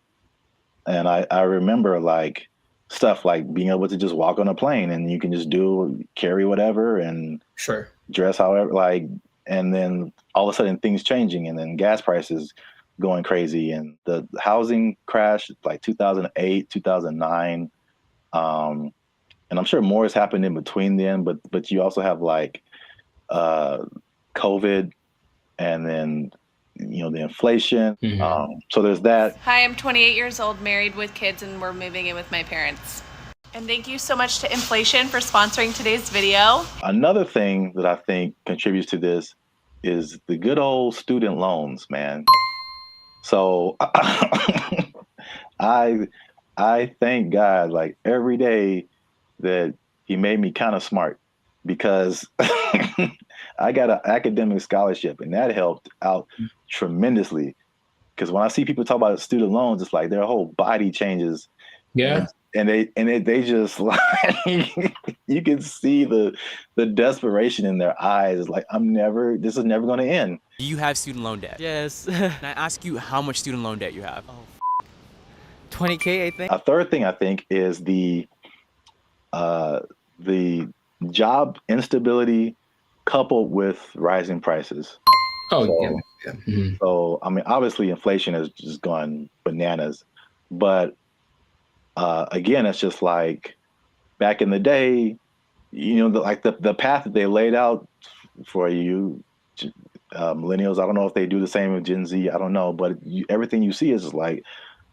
And I remember like stuff like being able to just walk on a plane and you can just carry whatever and sure, dress however, like, and then all of a sudden things changing, and then gas prices going crazy, and the housing crash like 2008, 2009. And I'm sure more has happened in between then, but you also have like COVID, and then the inflation. So there's that. Hi, I'm 28 years old, married with kids, and we're moving in with my parents. And thank you so much to inflation for sponsoring today's video. Another thing that I think contributes to this is the good old student loans, man. So I thank God like every day that he made me kind of smart, because I got an academic scholarship, and that helped out tremendously. Because when I see people talk about student loans, it's like their whole body changes. Yeah. And they just like, you can see the desperation in their eyes. It's like, this is never going to end. Do you have student loan debt? Yes. Can I ask you how much student loan debt you have? 20K, I think. A third thing I think is the job instability coupled with rising prices. So I mean, obviously inflation has just gone bananas, but again, it's just like back in the day, the path that they laid out for you, millennials. I don't know if they do the same with Gen Z. I don't know, but everything you see is just like,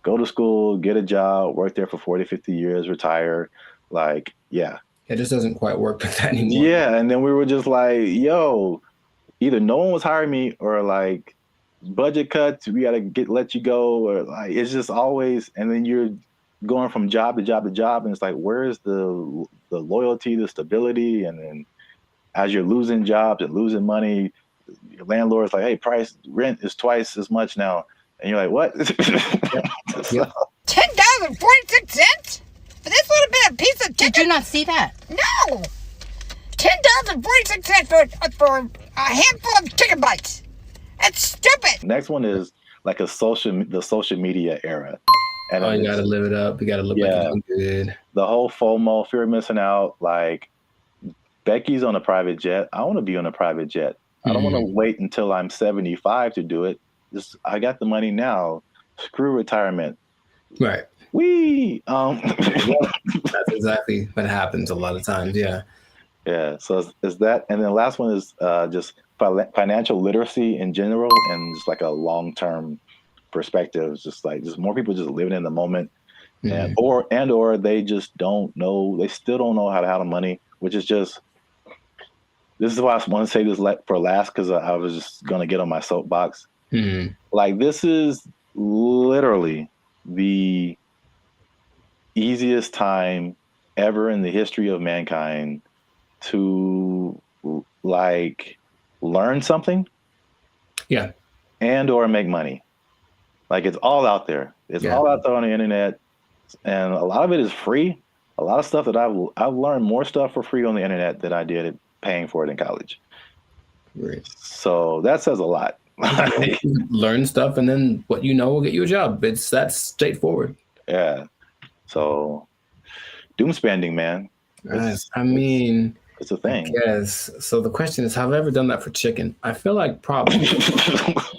go to school, get a job, work there for 40, 50 years, retire. Like, yeah. It just doesn't quite work like that anymore. Yeah, and then we were just like, yo, either no one was hiring me, or like budget cuts, we gotta let you go, or like it's just always, and then you're going from job to job to job, and it's like, where's the loyalty, the stability? And then as you're losing jobs and losing money, your landlord's like, hey, rent is twice as much now, and you're like, what? $10.46 for this little bit of piece of chicken? Did you not see that? No. $10.46 for a handful of chicken bites. That's stupid. Next one is like the social media era. And you gotta live it up. You gotta look like you're good. The whole FOMO, fear of missing out. Like, Becky's on a private jet. I want to be on a private jet. I don't want to wait until I'm 75 to do it. I got the money now. Screw retirement. Right. That's exactly what happens a lot of times. Yeah. Yeah. So is that, and then the last one is just financial literacy in general, and just like a long-term perspective. It's just more people just living in the moment, and or they just don't know. They still don't know how to handle money, which is just. This is why I want to say this for last, because I was just gonna get on my soapbox. Like, this is literally the easiest time ever in the history of mankind to like learn something, and or make money. Like, it's all out there. It's all out there on the internet, and a lot of it is free. A lot of stuff that I've learned more stuff for free on the internet than I did paying for it in college. Right. So that says a lot. Learn stuff, and then what you know will get you a job. That's straightforward. Yeah. So doom spending, man. I mean, it's a thing. Yes. So the question is, have I ever done that for chicken? I feel like probably.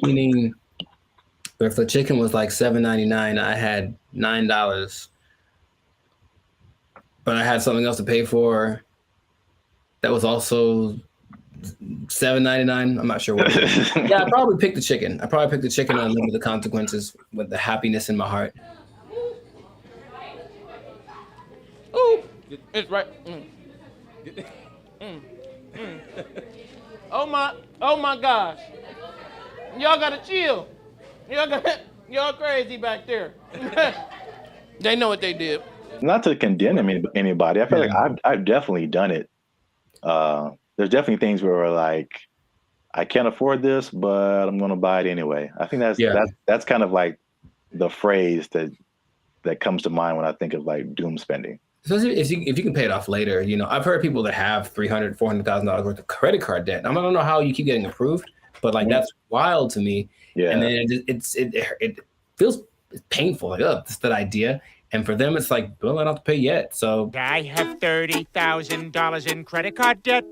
Meaning, if the chicken was like $7.99, I had $9, but I had something else to pay for. That was also $7.99. I'm not sure what. Yeah, I probably picked the chicken. I probably picked the chicken and live with the consequences with the happiness in my heart. Ooh, it's right. Oh my gosh. Y'all gotta chill. Y'all crazy back there. They know what they did. Not to condemn anybody. I feel like I've definitely done it. There's definitely things where we're like, I can't afford this, but I'm going to buy it anyway. I think that's kind of like the phrase that comes to mind when I think of like doom spending. Especially if you can pay it off later. You know, I've heard people that have $300,000, $400,000 worth of credit card debt. I don't know how you keep getting approved, but that's wild to me. Yeah. And then it feels painful. Like, oh, that's that idea. And for them, it's like, well, I don't have to pay yet. So I have $30,000 in credit card debt.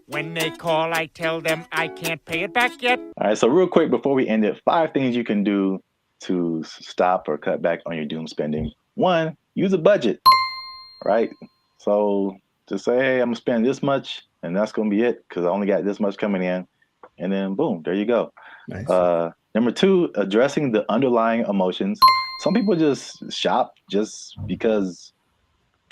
When they call, I tell them I can't pay it back yet. All right, so real quick before we end it, 5 things you can do to stop or cut back on your doom spending. 1, use a budget, right? So just say, hey, I'm gonna spend this much and that's gonna be it because I only got this much coming in. And then boom, there you go. Nice. Number 2, addressing the underlying emotions. Some people just shop just because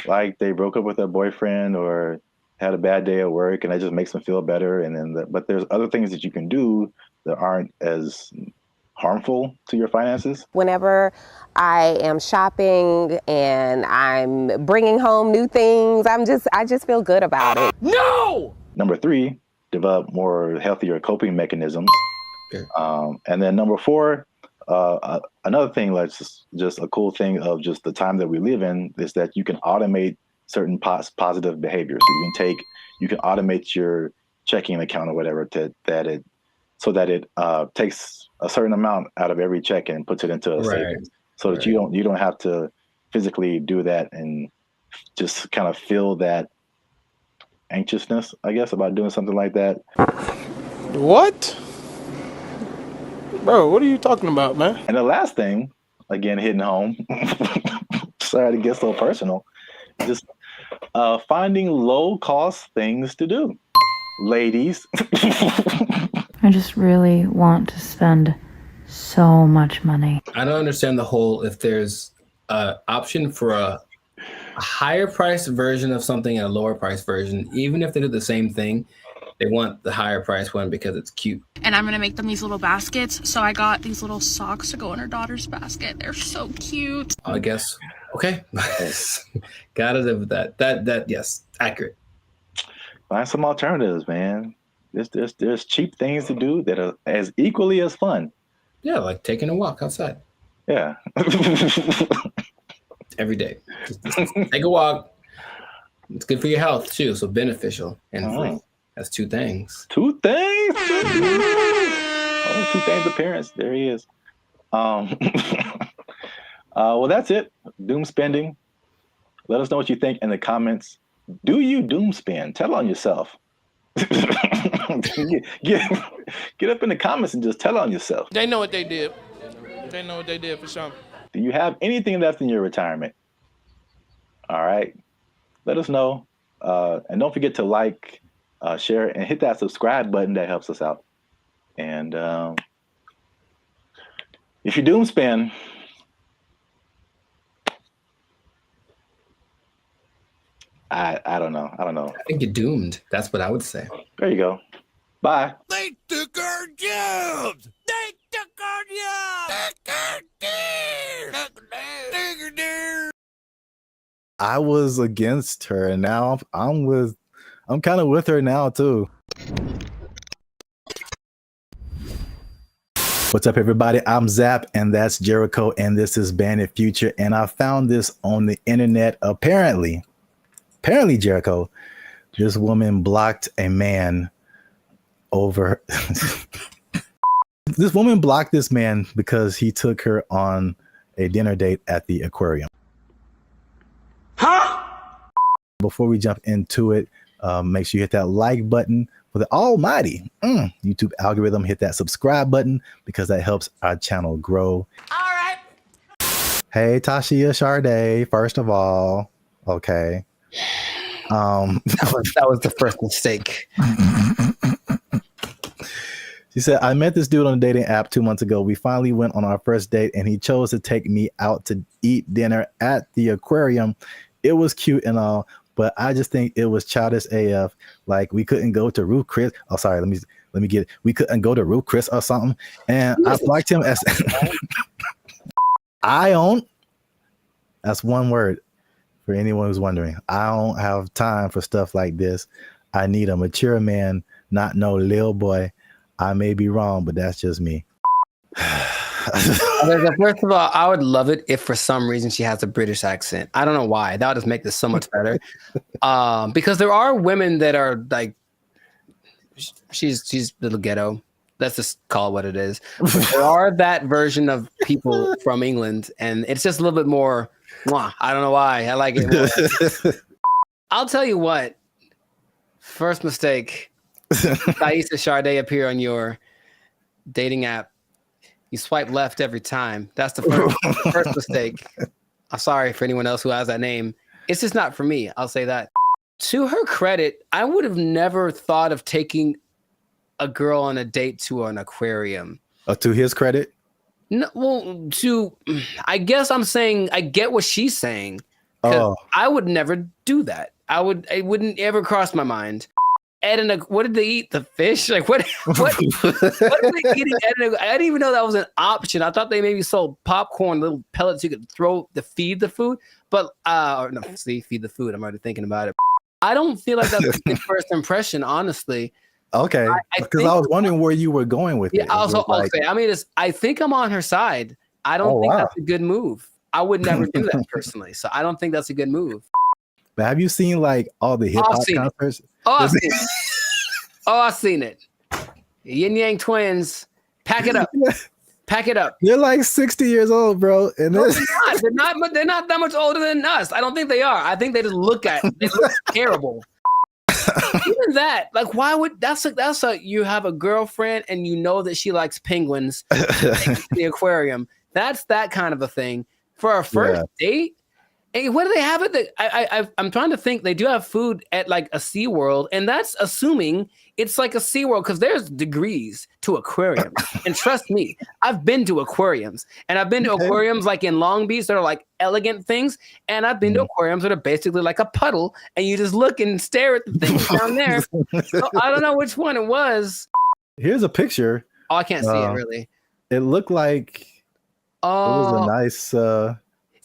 like they broke up with their boyfriend or had a bad day at work and that just makes them feel better. And then, but there's other things that you can do that aren't as harmful to your finances. Whenever I am shopping and I'm bringing home new things, I just feel good about it. No! Number 3, develop more healthier coping mechanisms. Okay. And then number 4, another thing that's just a cool thing of just the time that we live in is that you can automate certain positive behaviors. So you can automate your checking account or whatever so that it takes a certain amount out of every check and puts it into a savings, so that you don't have to physically do that and just kind of feel that anxiousness, I guess, about doing something like that. What? Bro, what are you talking about, man? And the last thing, again, hitting home, sorry to get so personal, just finding low-cost things to do. Ladies. I just really want to spend so much money. I don't understand the whole, if there's an option for a higher price version of something and a lower price version, even if they do the same thing, they want the higher price one because it's cute. And I'm gonna make them these little baskets. So I got these little socks to go in her daughter's basket. They're so cute. I guess. Okay. Gotta live with that. That yes, accurate. Find some alternatives, man. There's cheap things to do that are as equally as fun. Yeah, like taking a walk outside. Yeah. Every day. Just take a walk. It's good for your health too, so beneficial and free. That's 2 things. 2 things? Oh, 2 things appearance. There he is. Well, that's it. Doom spending. Let us know what you think in the comments. Do you doom spend? Tell on yourself. Get up in the comments and just tell on yourself. They know what they did. They know what they did for sure. Do you have anything left in your retirement? All right. Let us know. And don't forget to like, share, and hit that subscribe button. That helps us out. And if you doom spend, I don't know. I think you're doomed. That's what I would say. There you go. Bye. They took our jobs! They took our jobs! I was against her, and now I'm kind of with her now too. What's up, everybody? I'm Zap, and that's Jericho, and this is Bandit Future. And I found this on the internet. Apparently, Jericho, this woman blocked a man over. This woman blocked this man because he took her on a dinner date at the aquarium. Huh? Before we jump into it, make sure you hit that like button for the almighty YouTube algorithm. Hit that subscribe button because that helps our channel grow. All right. Hey, Tashia Sade, first of all. Okay. That was the first mistake. She said, I met this dude on a dating app 2 months ago. We finally went on our first date and he chose to take me out to eat dinner at the aquarium. It was cute and all, but I just think it was childish AF. Like we couldn't go to Ruth Chris. Oh, sorry. Let me get it. We couldn't go to Ruth Chris or something. And I blocked him as I don't. That's one word for anyone who's wondering. I don't have time for stuff like this. I need a mature man, not no little boy. I may be wrong, but that's just me. First of all, I would love it if for some reason she has a British accent. I don't know why. That would just make this so much better. Because there are women that are like, she's a little ghetto. Let's just call it what it is. But there are that version of people from England, and it's just a little bit more. I don't know why. I like it more. I'll tell you what. First mistake. Thaisa Sade appear on your dating app, you swipe left every time. That's the first mistake. I'm sorry for anyone else who has that name. It's just not for me. I'll say that. To her credit, I would have never thought of taking a girl on a date to an aquarium. To his credit? No, well, I guess I'm saying I get what she's saying. Oh, I would never do that. It wouldn't ever cross my mind. What did they eat? The fish? Like what are they eating? I didn't even know that was an option. I thought they maybe sold popcorn, little pellets you could throw to feed the food. But feed the food. I'm already thinking about it. I don't feel like that's the first impression, honestly. Okay, because I was wondering where you were going with it. Also, okay. I mean, I think I'm on her side. I don't think that's a good move. I would never do that personally. So I don't think that's a good move. But have you seen like all the hip hop concerts? I've seen it. Yin Yang Twins. Pack it up. Pack it up. They're like 60 years old, bro. And no, they're not that much older than us. I don't think they are. I think they just look terrible. Even that, like, why would you have a girlfriend and you know that she likes penguins in the aquarium? That's that kind of a thing. For a first date, hey, what do they have at the? I'm trying to think. They do have food at like a SeaWorld, and that's assuming it's like a SeaWorld because there's degrees to aquariums. And trust me, I've been to aquariums, and I've been to aquariums like in Long Beach that are like elegant things, and I've been to aquariums that are basically like a puddle, and you just look and stare at the things down there. So I don't know which one it was. Here's a picture. Oh, I can't see it really. It looked like it was a nice.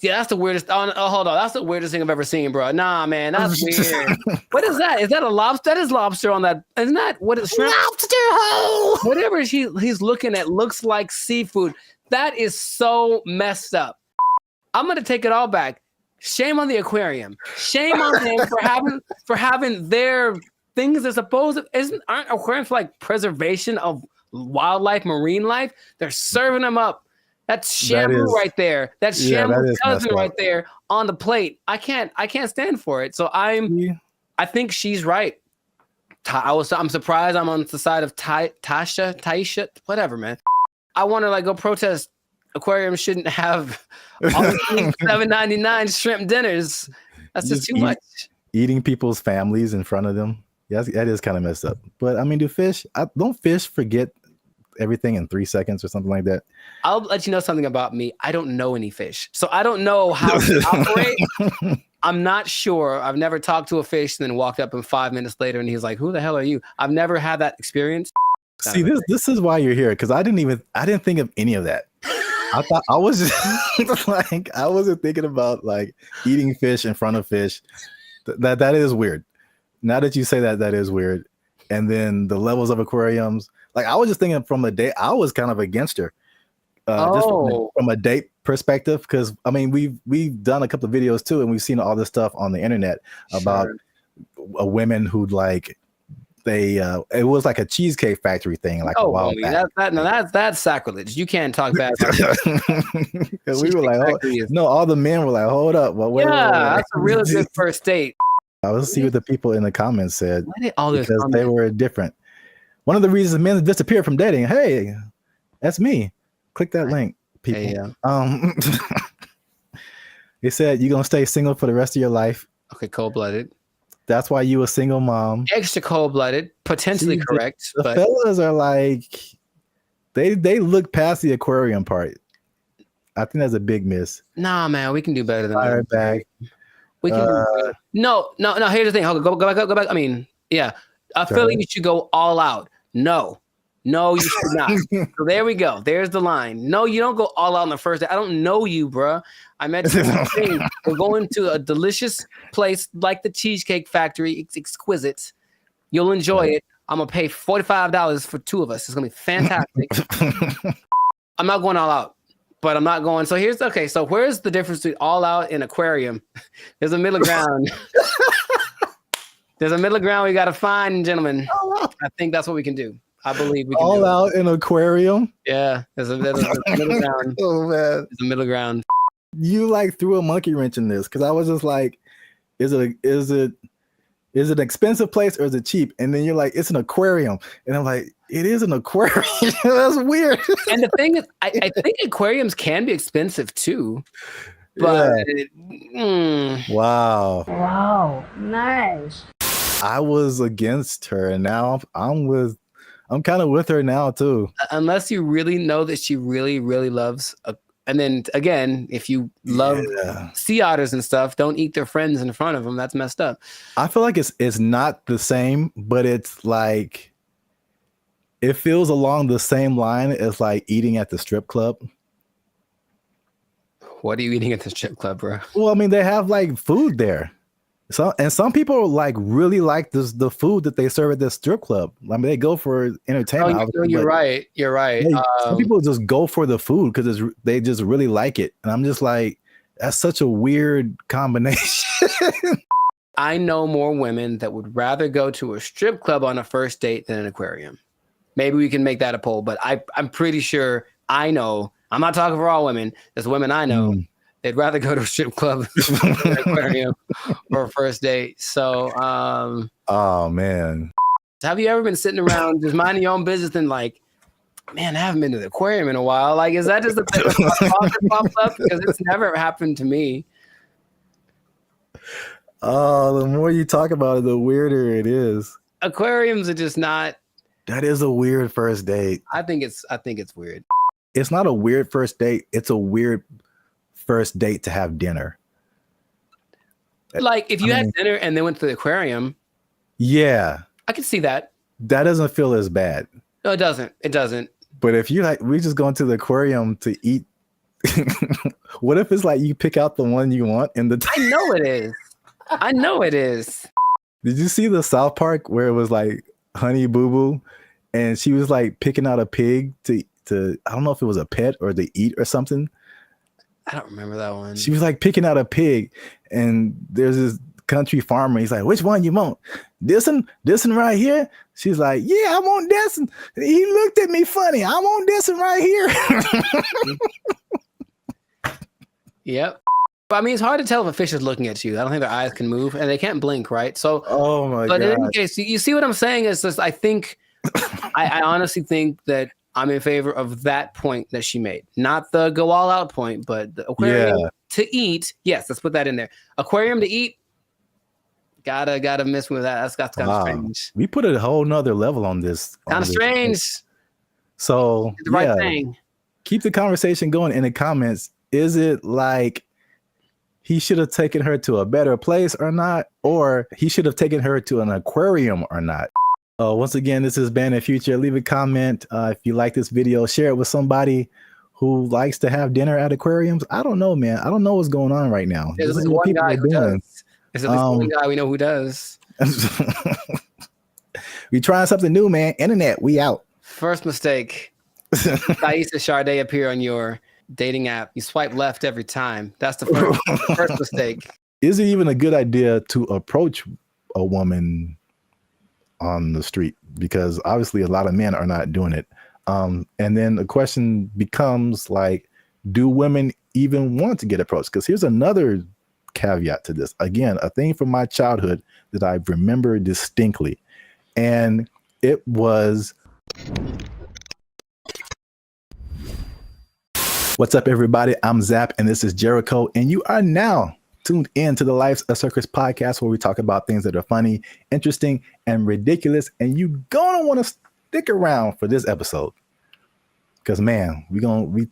Yeah, that's the weirdest. Oh, hold on. That's the weirdest thing I've ever seen, bro. Nah, man, that's weird. What is that? Is that a lobster? That is lobster on that. Isn't that what is shrimp? Lobster hole. Whatever he's looking at looks like seafood. That is so messed up. I'm gonna take it all back. Shame on the aquarium. Shame on them for having their things that supposed aren't aquariums for like preservation of wildlife, marine life? They're serving them up. That's Shamu right there. That's Shamu's cousin right there on the plate. I can't stand for it. So I think she's right. I'm surprised I'm on the side of Taisha, whatever, man. I want to like go protest. Aquariums shouldn't have all these $7.99 shrimp dinners. That's just too much. Eating people's families in front of them. Yeah, that is kind of messed up. But I mean, don't fish forget everything in 3 seconds or something like that? I'll let you know something about me. I don't know any fish, so I don't know how to operate. I'm not sure. I've never talked to a fish and then walked up and 5 minutes later and he's like, "Who the hell are you?" I've never had that experience. See, this is why you're here, because I didn't think of any of that. I thought I was just like, I wasn't thinking about like eating fish in front of fish. That is weird. Now that you say that, that is weird. And then the levels of aquariums. Like I was just thinking from a date, I was kind of against her, just from a date perspective. Because I mean, we've done a couple of videos too, and we've seen all this stuff on the internet about women who like it was like a cheesecake factory thing, like a while back. That's sacrilege. You can't talk bad about it. We were like, no, all the men were like, hold up, wait. That's a really good first date. I was see what the people in the comments said because they were different. One of the reasons men disappear from dating. Hey, that's me. Click that link, people. Hey, They said you're gonna stay single for the rest of your life. Okay, cold-blooded. That's why you a single mom. Extra cold-blooded, potentially correct. The fellas are like, they look past the aquarium part. I think that's a big miss. Nah, man, we can do better than that. Bag. We can do better. No. Here's the thing. Hold on, go back. I mean, yeah, I feel like you should go all out. No, you should not. So there we go. There's the line. No, you don't go all out on the first day. I don't know you, bro. I met you. We're going to a delicious place like the Cheesecake Factory. It's exquisite. You'll enjoy it. I'm gonna pay $45 for two of us. It's gonna be fantastic. I'm not going all out, but I'm not going. So so where's the difference between all out and aquarium? There's a middle ground. There's a middle ground we got to find, gentlemen. I think that's what we can do. I believe we can all out in aquarium. Yeah, there's a middle ground. Oh man, there's a middle ground. You like threw a monkey wrench in this because I was just like, is it is it an expensive place or is it cheap? And then you're like, it's an aquarium. And I'm like, it is an aquarium. That's weird. And the thing is, I think aquariums can be expensive too. But Wow. Wow, nice. I was against her, and now I'm kind of with her now too. Unless you really know that she really, really loves and then again, if you love sea otters and stuff, don't eat their friends in front of them. That's messed up. I feel like it's not the same, but it's like it feels along the same line as like eating at the strip club. What are you eating at the strip club, bro? Well, I mean, they have like food there. Some people like really like the food that they serve at the strip club. I mean, they go for entertainment. Oh, you're right. You're right. Some people just go for the food because they just really like it, and I'm just like, that's such a weird combination. I know more women that would rather go to a strip club on a first date than an aquarium. Maybe we can make that a poll, but I'm pretty sure I know. I'm not talking for all women. There's women I know. They'd rather go to a strip club than an aquarium for a first date. So, oh man, have you ever been sitting around just minding your own business and like, man, I haven't been to the aquarium in a while? Like, is that just a thing that pops up? Because it's never happened to me. Oh, the more you talk about it, the weirder it is. Aquariums are just not. That is a weird first date. I think it's weird. It's not a weird first date. It's a weird first date to have dinner. Like if you had dinner and then went to the aquarium. Yeah. I could see that. That doesn't feel as bad. No, it doesn't. It doesn't. But if you like, we just going to the aquarium to eat. What if it's like you pick out the one you want in the I know it is. I know it is. Did you see the South Park where it was like Honey Boo Boo and she was like picking out a pig to I don't know if it was a pet or to eat or something. I don't remember that one. She was like picking out a pig and there's this country farmer. He's like, which one you want? This one right here? She's like, yeah, I want this one. He looked at me funny. I want this one right here. Yep. But I mean, it's hard to tell if a fish is looking at you. I don't think their eyes can move and they can't blink, right? So, oh my God. But in any case, you see what I'm saying is just, I think, I honestly think that I'm in favor of that point that she made. Not the go all out point, but the aquarium to eat. Yes, let's put that in there. Aquarium to eat. Gotta miss with that. That's kind of strange. We put a whole nother level on this. Kind of strange. So the right thing. Keep the conversation going in the comments. Is it like he should have taken her to a better place or not? Or he should have taken her to an aquarium or not? Once again, this is Band of Future. Leave a comment if you like this video. Share it with somebody who likes to have dinner at aquariums. I don't know, man. I don't know what's going on right now. There's at least one guy who does. There's at least one guy we know who does. We trying something new, man. Internet, we out. First mistake. Thaisa Sade appear on your dating app. You swipe left every time. That's the first mistake. Is it even a good idea to approach a woman on the street? Because obviously a lot of men are not doing it. And then the question becomes like, do women even want to get approached? Because here's another caveat to this. Again, a thing from my childhood that I remember distinctly. And it was, what's up, everybody? I'm Zap, and this is Jericho, and you are now tuned in to the Life's a Circus podcast, where we talk about things that are funny, interesting, and ridiculous. And you gonna want to stick around for this episode, because man, we gonna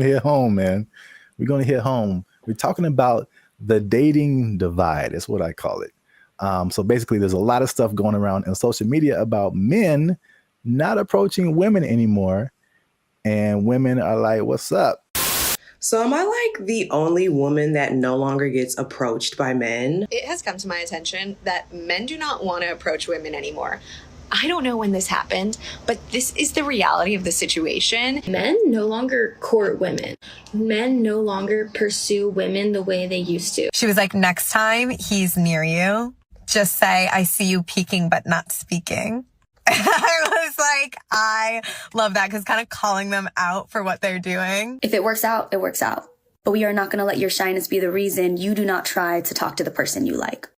hit home, man. We're gonna hit home. We're talking about the dating divide. That's what I call it. So basically, there's a lot of stuff going around in social media about men not approaching women anymore. And women are like, what's up? So am I like the only woman that no longer gets approached by men? It has come to my attention that men do not want to approach women anymore. I don't know when this happened, but this is the reality of the situation. Men no longer court women. Men no longer pursue women the way they used to. She was like, next time he's near you, just say, I see you peeking but not speaking. I was like, I love that, because kind of calling them out for what they're doing. If it works out, it works out. But we are not going to let your shyness be the reason you do not try to talk to the person you like.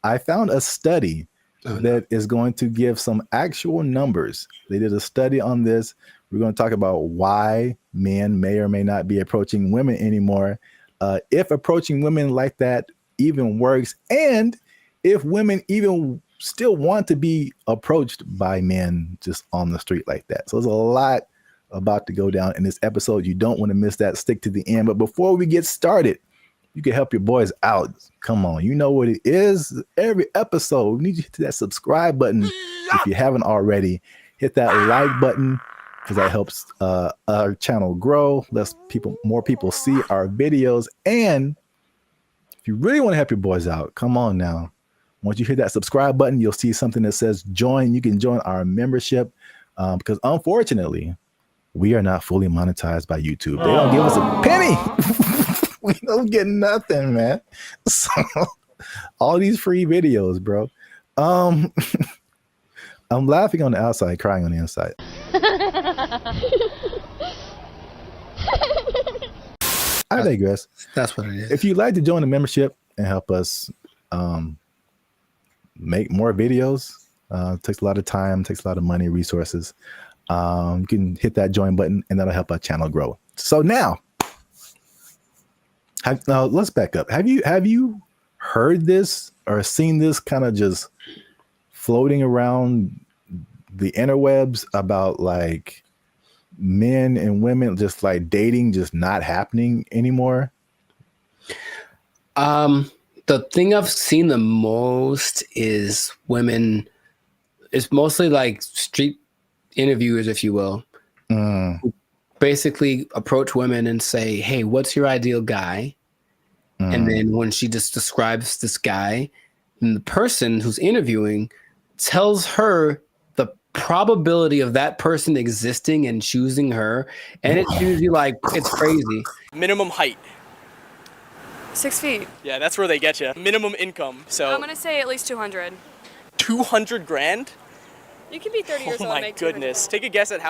I found a study that is going to give some actual numbers. They did a study on this. We're going to talk about why men may or may not be approaching women anymore, if approaching women like that even works, and if women even still want to be approached by men just on the street like that. So there's a lot about to go down in this episode. You don't want to miss that. Stick to the end. But before we get started, you can help your boys out. Come on, you know what it is. Every episode, we need you to hit that subscribe button. If you haven't already, hit that like button, because that helps our channel grow. More people see our videos. And if you really want to help your boys out, come on now. Once you hit that subscribe button, you'll see something that says join. You can join our membership, because unfortunately, we are not fully monetized by YouTube. They don't give us a penny. We don't get nothing, man. So all these free videos, bro. I'm laughing on the outside, crying on the inside. I digress. That's what it is. If you'd like to join the membership and help us make more videos, takes a lot of time, takes a lot of money, resources. You can hit that join button, and that'll help our channel grow. So now let's back up. Have you heard this or seen this kind of just floating around the interwebs about like men and women just like dating just not happening anymore? The thing I've seen the most is women. It's mostly like street interviewers, if you will, who basically approach women and say, hey, what's your ideal guy? And then when she just describes this guy, and the person who's interviewing tells her the probability of that person existing and choosing her. And it's usually like, it's crazy. Minimum height. 6 feet. Yeah, that's where they get you. Minimum income. So I'm gonna say at least 200. 200 grand? You can be 30 years old Oh and my make goodness. Take a guess at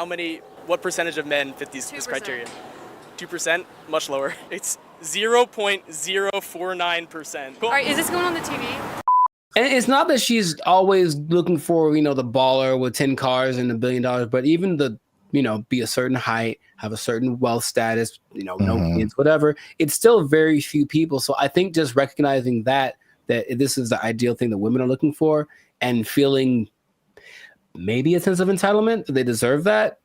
what percentage of men fit this criteria? 2%? Much lower. It's 0.049%. All right, is this going on the TV? And it's not that she's always looking for, the baller with 10 cars and $1 billion, but even be a certain height, have a certain wealth status, no kids, whatever. It's still very few people. So I think just recognizing that this is the ideal thing that women are looking for, and feeling maybe a sense of entitlement that they deserve that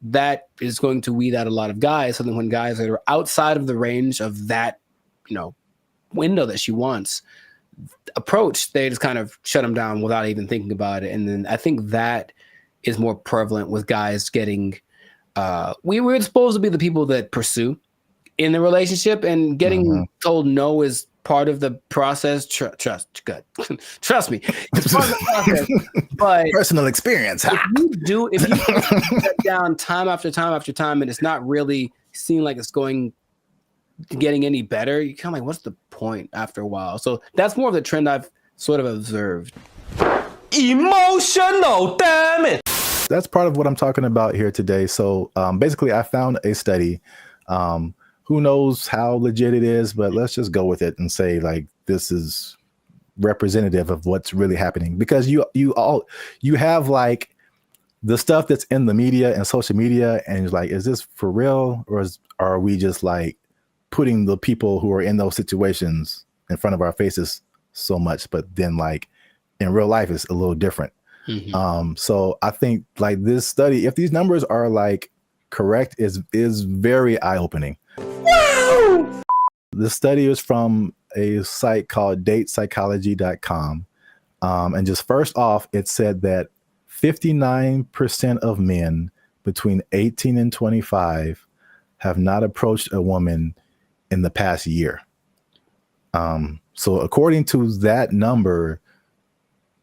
is going to weed out a lot of guys. So then when guys that are outside of the range of that, window that she wants approach, they just kind of shut them down without even thinking about it. And then I think that is more prevalent with guys getting, we were supposed to be the people that pursue in the relationship, and getting told no is part of the process. Trust me, it's part of the process. But personal experience. If you put that down time after time after time, and it's not really seeming like it's getting any better, you kind of like, what's the point after a while? So that's more of the trend I've sort of observed. Emotional, damn it. That's part of what I'm talking about here today. So basically, I found a study. Who knows how legit it is, but let's just go with it and say like this is representative of what's really happening, because you have like the stuff that's in the media and social media, and it's like, is this for real, or are we just like putting the people who are in those situations in front of our faces so much, but then like in real life it's a little different. So I think like this study, if these numbers are like correct, is very eye-opening. The study is from a site called datepsychology.com. And just first off, it said that 59% of men between 18 and 25 have not approached a woman in the past year. So according to that number,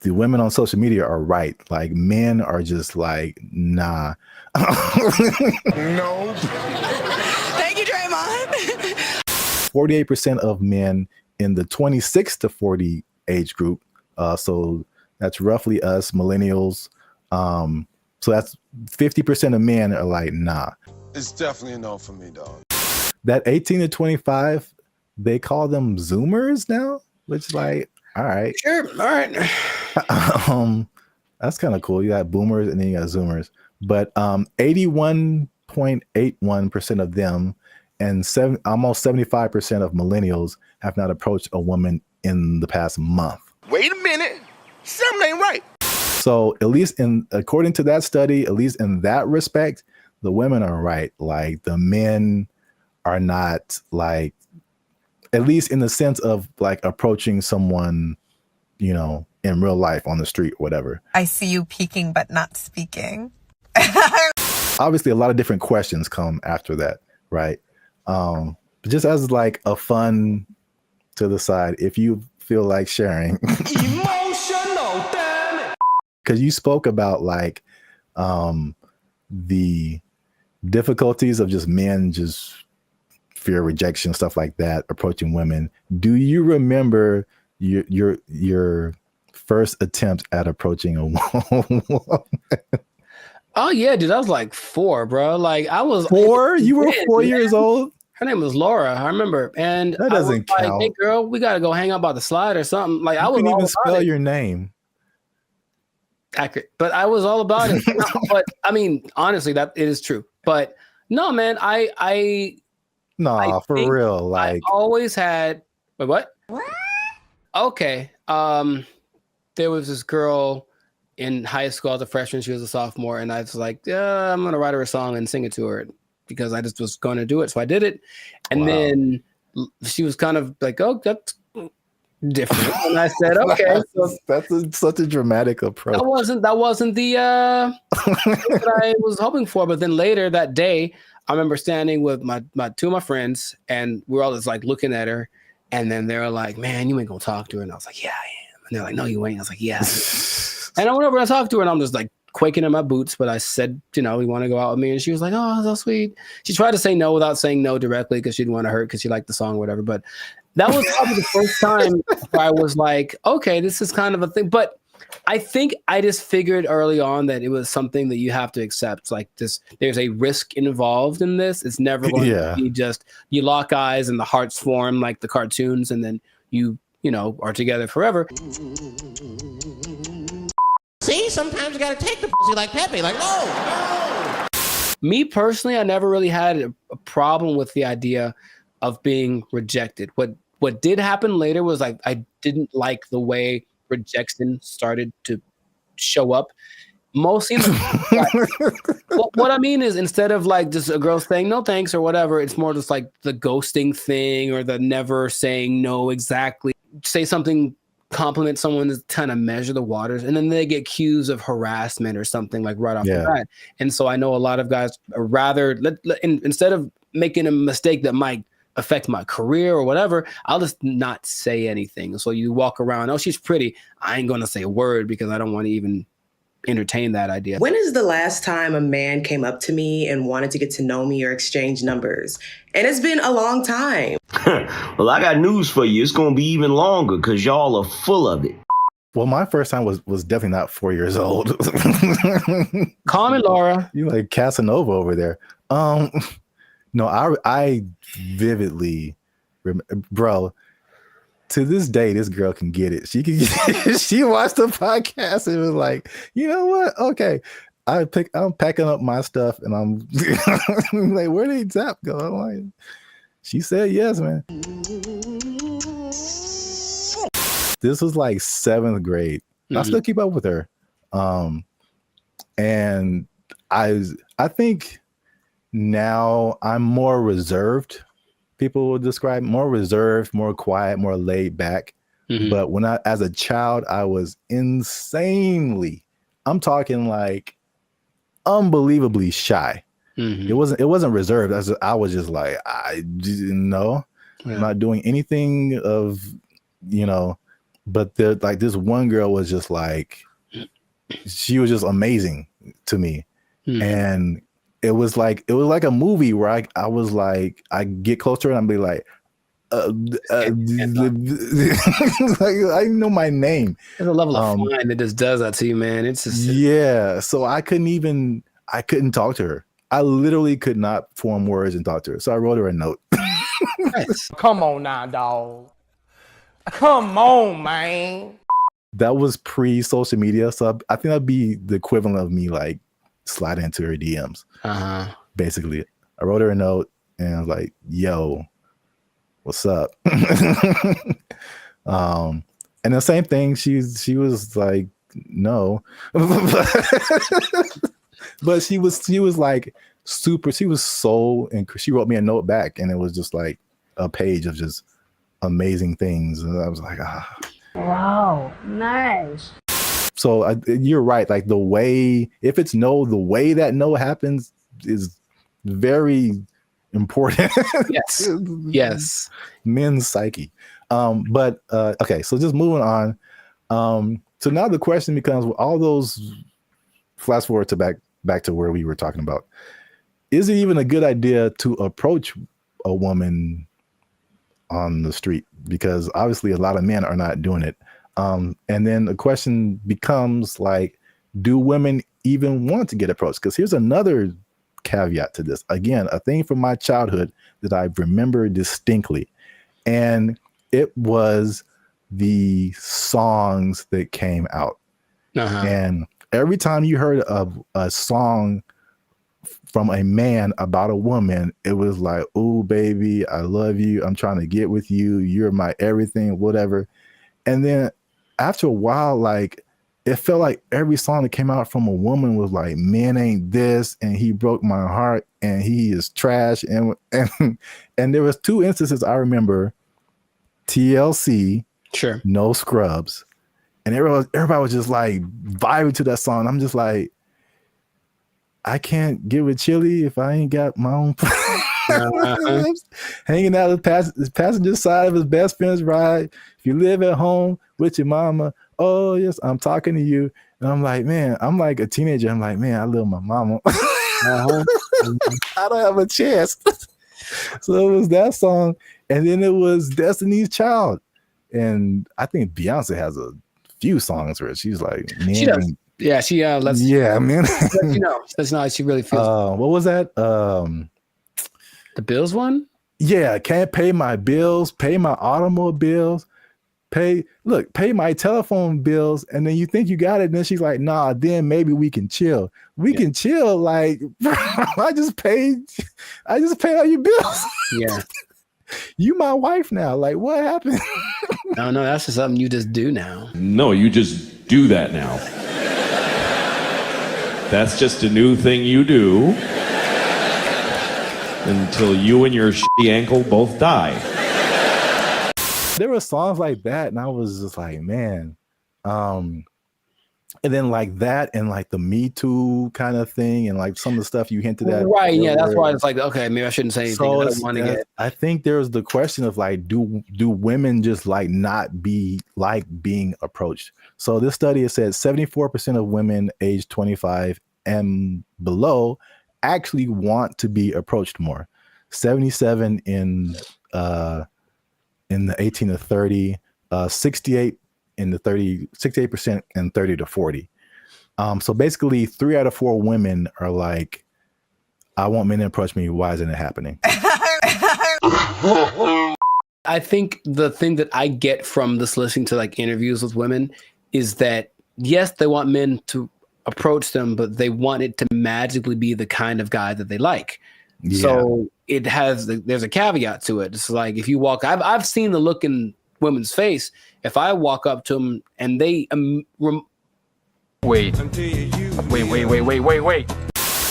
the women on social media are right. Like men are just like, nah. No. Thank you, Draymond. 48% of men in the 26 to 40 age group. So that's roughly us millennials. So that's 50% of men are like, nah. It's definitely a no for me, dog. That 18 to 25, they call them Zoomers now, which like, All right. Sure. All right. That's kind of cool. You got boomers and then you got zoomers. But 81.81% of them and almost 75% of millennials have not approached a woman in the past month. Wait a minute. Something ain't right. So at least according to that study, at least in that respect, the women are right. Like the men are not, like, at least in the sense of like approaching someone, you know, in real life on the street or whatever. I see you peeking but not speaking. Obviously, a lot of different questions come after that, right? But just as like a fun to the side, if you feel like sharing. Emotional, damn it. Because you spoke about like the difficulties of just men just fear rejection, stuff like that, approaching women. Do you remember your first attempt at approaching a woman? Oh yeah, dude, I was like 4, bro. Like I was 4. You were 4 years old. Her name was Laura, I remember, and that doesn't I was count. like, hey, girl, we gotta go hang out by the slide or something. Like you I was couldn't all even about spell it. your name. Accurate, but I was all about it. No, but I mean, honestly, that it is true. But no, man, I for real. Like I always had. Wait, what? Okay. There was this girl in high school as a freshman. She was a sophomore, and I was like, yeah, I'm gonna write her a song and sing it to her because I just was going to do it. So I did it, and then she was kind of like, "Oh, that's different," and I said, "Okay." That's such a dramatic approach. That wasn't the what I was hoping for. But then later that day, I remember standing with my 2 of my friends, and we're all just like looking at her, and then they were like, "Man, you ain't gonna talk to her," and I was like, "Yeah, I am," and they're like, "No, you ain't." I was like, "Yeah." And I went over and I talked to her, and I'm just like quaking in my boots. But I said, you know, you want to go out with me? And she was like, "Oh, so sweet." She tried to say no without saying no directly because she didn't want to hurt because she liked the song or whatever. But that was probably the first time where I was like, okay, this is kind of a thing. But I think I just figured early on that it was something that you have to accept. Like this, there's a risk involved in this. It's never going to be just you lock eyes and the hearts form like the cartoons, and then you know, are together forever. See, sometimes you gotta take the pussy like Pepe, like, no. Me personally, I never really had a problem with the idea of being rejected. What did happen later was like I didn't like the way rejection started to show up. Mostly, what I mean is instead of like just a girl saying no thanks or whatever, it's more just like the ghosting thing or the never saying no exactly. Say something, compliment someone to kind of measure the waters, and then they get accused of harassment or something like right off the bat. And so I know a lot of guys are rather instead of making a mistake that might affect my career or whatever, I'll just not say anything. So you walk around, oh, she's pretty. I ain't gonna say a word because I don't want to even entertain that idea. When is the last time a man came up to me and wanted to get to know me or exchange numbers? And it's been a long time. Well, I got news for you. It's going to be even longer because y'all are full of it. Well, my first time was definitely not 4 years old. Call me Laura. You like Casanova over there. No, I vividly remember, bro. To this day, this girl can get it. She can. She watched the podcast and was like, you know what? Okay, I'm packing up my stuff and I'm like, where did Zap go? I'm like, she said yes, man. This was like 7th grade. I still keep up with her, and I think now I'm more reserved. People will describe more reserved, more quiet, more laid back. But when as a child, I was insanely, I'm talking like unbelievably shy. It wasn't reserved. I was just like, I didn't know. I'm not doing anything of, you know, but like this one girl was just like, she was just amazing to me. And it was like a movie where I was like, I get closer and I'd be like, like, I know my name. There's a level of fine that just does that to you, man. It's just so I couldn't talk to her. I literally could not form words and talk to her. So I wrote her a note. Come on now, dog. Come on, man. That was pre-social media, so I think that'd be the equivalent of me like sliding into her DMs. Basically, I wrote her a note and I was like, "Yo, what's up?" And the same thing. She was like, "No," but she was like super. She was so, and she wrote me a note back, and it was just like a page of just amazing things, and I was like, ah. Wow, nice. So you're right. Like the way, if it's no, the way that no happens is very important. Yes. Yes. Men's psyche. But okay, so just moving on. So now the question becomes, all those, flash forward to back to where we were talking about. Is it even a good idea to approach a woman on the street? Because obviously a lot of men are not doing it. And then the question becomes like, do women even want to get approached? Because here's another caveat to this. Again, a thing from my childhood that I remember distinctly. And it was the songs that came out. And every time you heard of a song from a man about a woman, it was like, "Oh, baby, I love you. I'm trying to get with you. You're my everything," whatever. And then after a while, like, it felt like every song that came out from a woman was like, "Man ain't this, and he broke my heart, and he is trash." And there was two instances I remember: TLC, sure, No Scrubs, and everybody was just like vibing to that song. I'm just like, I can't get with Chili if I ain't got my own hanging out the passenger side of his best friend's ride. If you live at home with your mama, oh yes, I'm talking to you. And I'm like, man, I'm like a teenager. I'm like, man, I love my mama. I don't have a chance. So it was that song, and then it was Destiny's Child, and I think Beyonce has a few songs where she's like, man, she does. Yeah, she lets man. That's not how she really feels. What was that? The Bills one? Yeah, can't pay my bills, pay my automobiles, pay my telephone bills, and then you think you got it, and then she's like, nah, then maybe we can chill. We can chill, like, I just paid all your bills. Yeah. You my wife now. Like, what happened? No, that's just something you just do now. No, you just do that now. That's just a new thing you do until you and your shitty ankle both die. There were songs like that, and I was just like, man. And then like that, and like the Me Too kind of thing, and like some of the stuff you hinted at. Right, yeah, that's why it's like, okay, maybe I shouldn't say anything. So I don't want to get. I think there's the question of like, do women just like not be like being approached? So this study has said 74% of women aged 25 and below actually want to be approached more. 77 in the 18 to 30, 68 in the 68% and 30 to 40. So basically 3 out of 4 women are like, I want men to approach me. Why isn't it happening? I think the thing that I get from this listening to like interviews with women is that, yes, they want men to approach them, but they want it to magically be the kind of guy that they like. Yeah. So there's a caveat to it. It's like, if you walk, I've seen the look in women's face. If I walk up to them and they wait.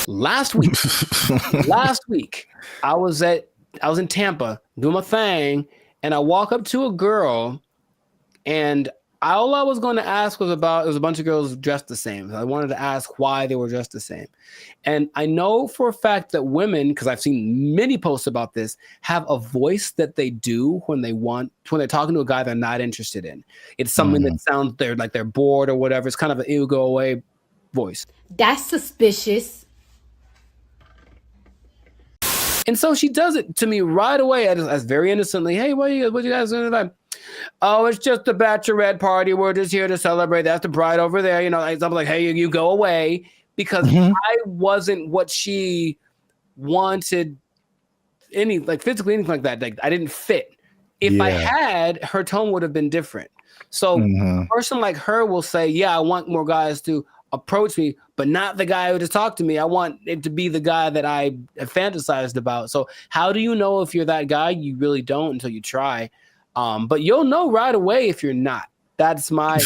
Last week, I was in Tampa doing my thing, and I walk up to a girl, and all I was going to ask was about, it was a bunch of girls dressed the same. I wanted to ask why they were dressed the same. And I know for a fact that women, because I've seen many posts about this, have a voice that they do when they're talking to a guy they're not interested in. It's something that sounds like they're bored or whatever. It's kind of an ew, go away voice. That's suspicious. And so she does it to me right away. I just very innocently, hey, what you guys doing tonight? Oh, it's just a bachelorette party. We're just here to celebrate. That's the bride over there. You know, I'm like, hey, you go away, because I wasn't what she wanted, physically, anything like that. Like, I didn't fit. If I had, her tone would have been different. So a person like her will say, yeah, I want more guys to approach me, but not the guy who just talked to me. I want it to be the guy that I fantasized about. So how do you know if you're that guy? You really don't until you try. But you'll know right away if you're not. That's my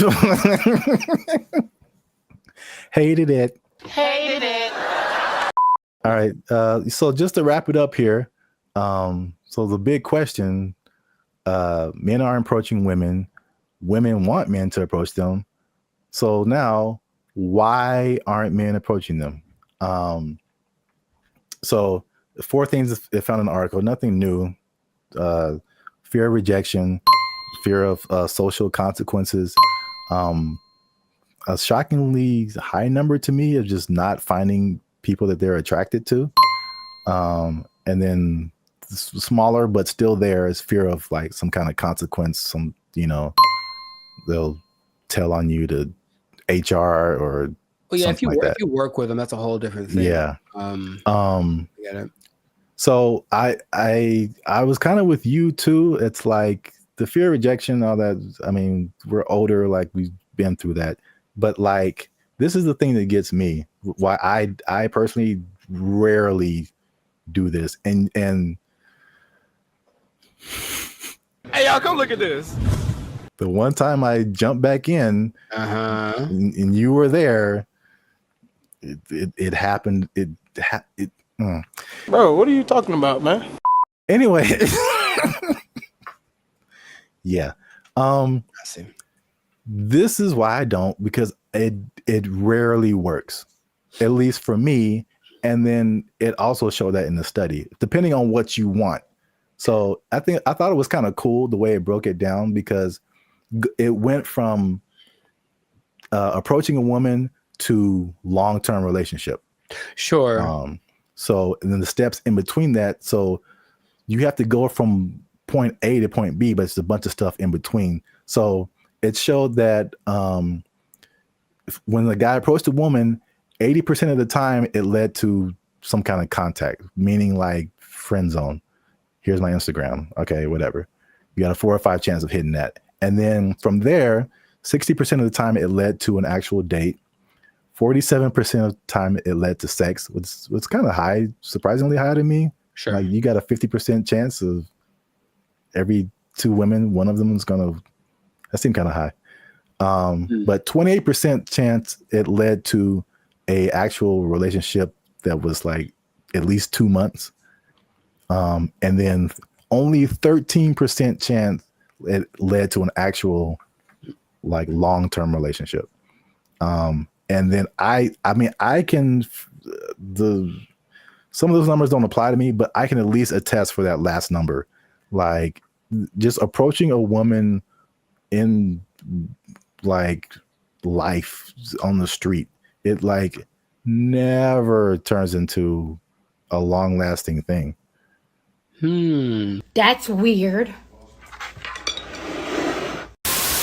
Hated it. Hated it. All right. So just to wrap it up here, so the big question, men are approaching women. Women want men to approach them. So now, why aren't men approaching them? So 4 things they found in the article, nothing new. Fear of rejection, fear of social consequences, a shockingly high number to me of just not finding people that they're attracted to. And then smaller, but still there is fear of like some kind of consequence. Some, they'll tell on you to HR or if you work with them, that's a whole different thing. Yeah. Get it. So I was kind of with you too. It's like the fear of rejection, all that. I mean, we're older, like we've been through that. But like, this is the thing that gets me. Why I personally rarely do this. And hey, y'all, come look at this. The one time I jumped back in, and you were there, it happened. Bro, what are you talking about, man? Anyway, yeah. I see. This is why I don't, because it rarely works, at least for me. And then it also showed that in the study, depending on what you want. So I thought it was kind of cool the way it broke it down, because it went from approaching a woman to long-term relationship. Sure. So and then the steps in between that. So you have to go from point A to point B, but it's a bunch of stuff in between. So it showed that when the guy approached a woman, 80% of the time it led to some kind of contact, meaning like friend zone. Here's my Instagram. Okay, whatever. You got a 4 or 5 chance of hitting that. And then from there, 60% of the time it led to an actual date. 47% of the time it led to sex, which was kind of high, surprisingly high to me. Sure. Like you got a 50% chance of every 2 women, one of them is gonna, that seemed kind of high. But 28% chance it led to a actual relationship that was like at least 2 months. And then only 13% chance it led to an actual like long-term relationship. And then I mean, I can, some of those numbers don't apply to me, but I can at least attest for that last number. Like just approaching a woman in like life on the street, it like never turns into a long lasting thing. That's weird.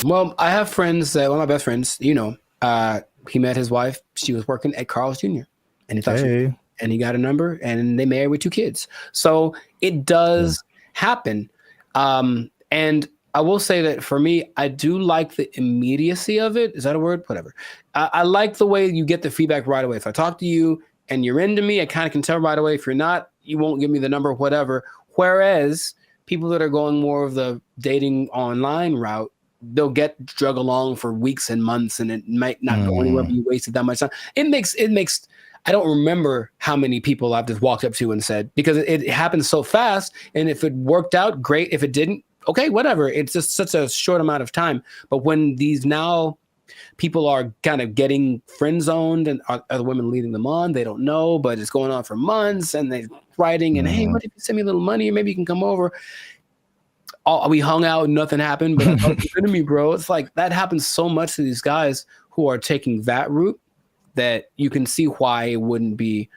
Well, I have friends that, one of my best friends, he met his wife. She was working at Carl's Jr. and he thought and he got a number and they married with 2 kids. So it does happen. And I will say that for me, I do like the immediacy of it. Is that a word? Whatever. I like the way you get the feedback right away. If I talk to you and you're into me, I kind of can tell right away. If you're not, you won't give me the number, whatever. Whereas people that are going more of the dating online route, they'll get drug along for weeks and months and it might not go anywhere, but you wasted that much time. It makes, I don't remember how many people I've just walked up to and said, because it happens so fast. And if it worked out, great. If it didn't, okay, whatever. It's just such a short amount of time. But when these now people are kind of getting friend zoned and are the women leading them on, they don't know, but it's going on for months and they're writing and, hey, what if you send me a little money or maybe you can come over? We hung out, nothing happened, but I thought you to me, bro. It's like that happens so much to these guys who are taking that route that you can see why it wouldn't be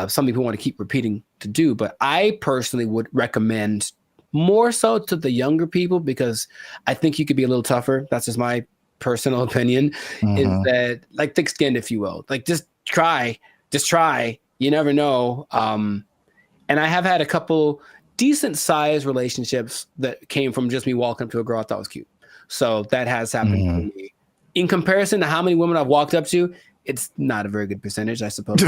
something people want to keep repeating to do. But I personally would recommend more so to the younger people because I think you could be a little tougher. That's just my personal opinion, is that like thick-skinned, if you will. Like just try. You never know. And I have had a couple decent sized relationships that came from just me walking up to a girl I thought was cute. So that has happened to me. In comparison to how many women I've walked up to, it's not a very good percentage, I suppose.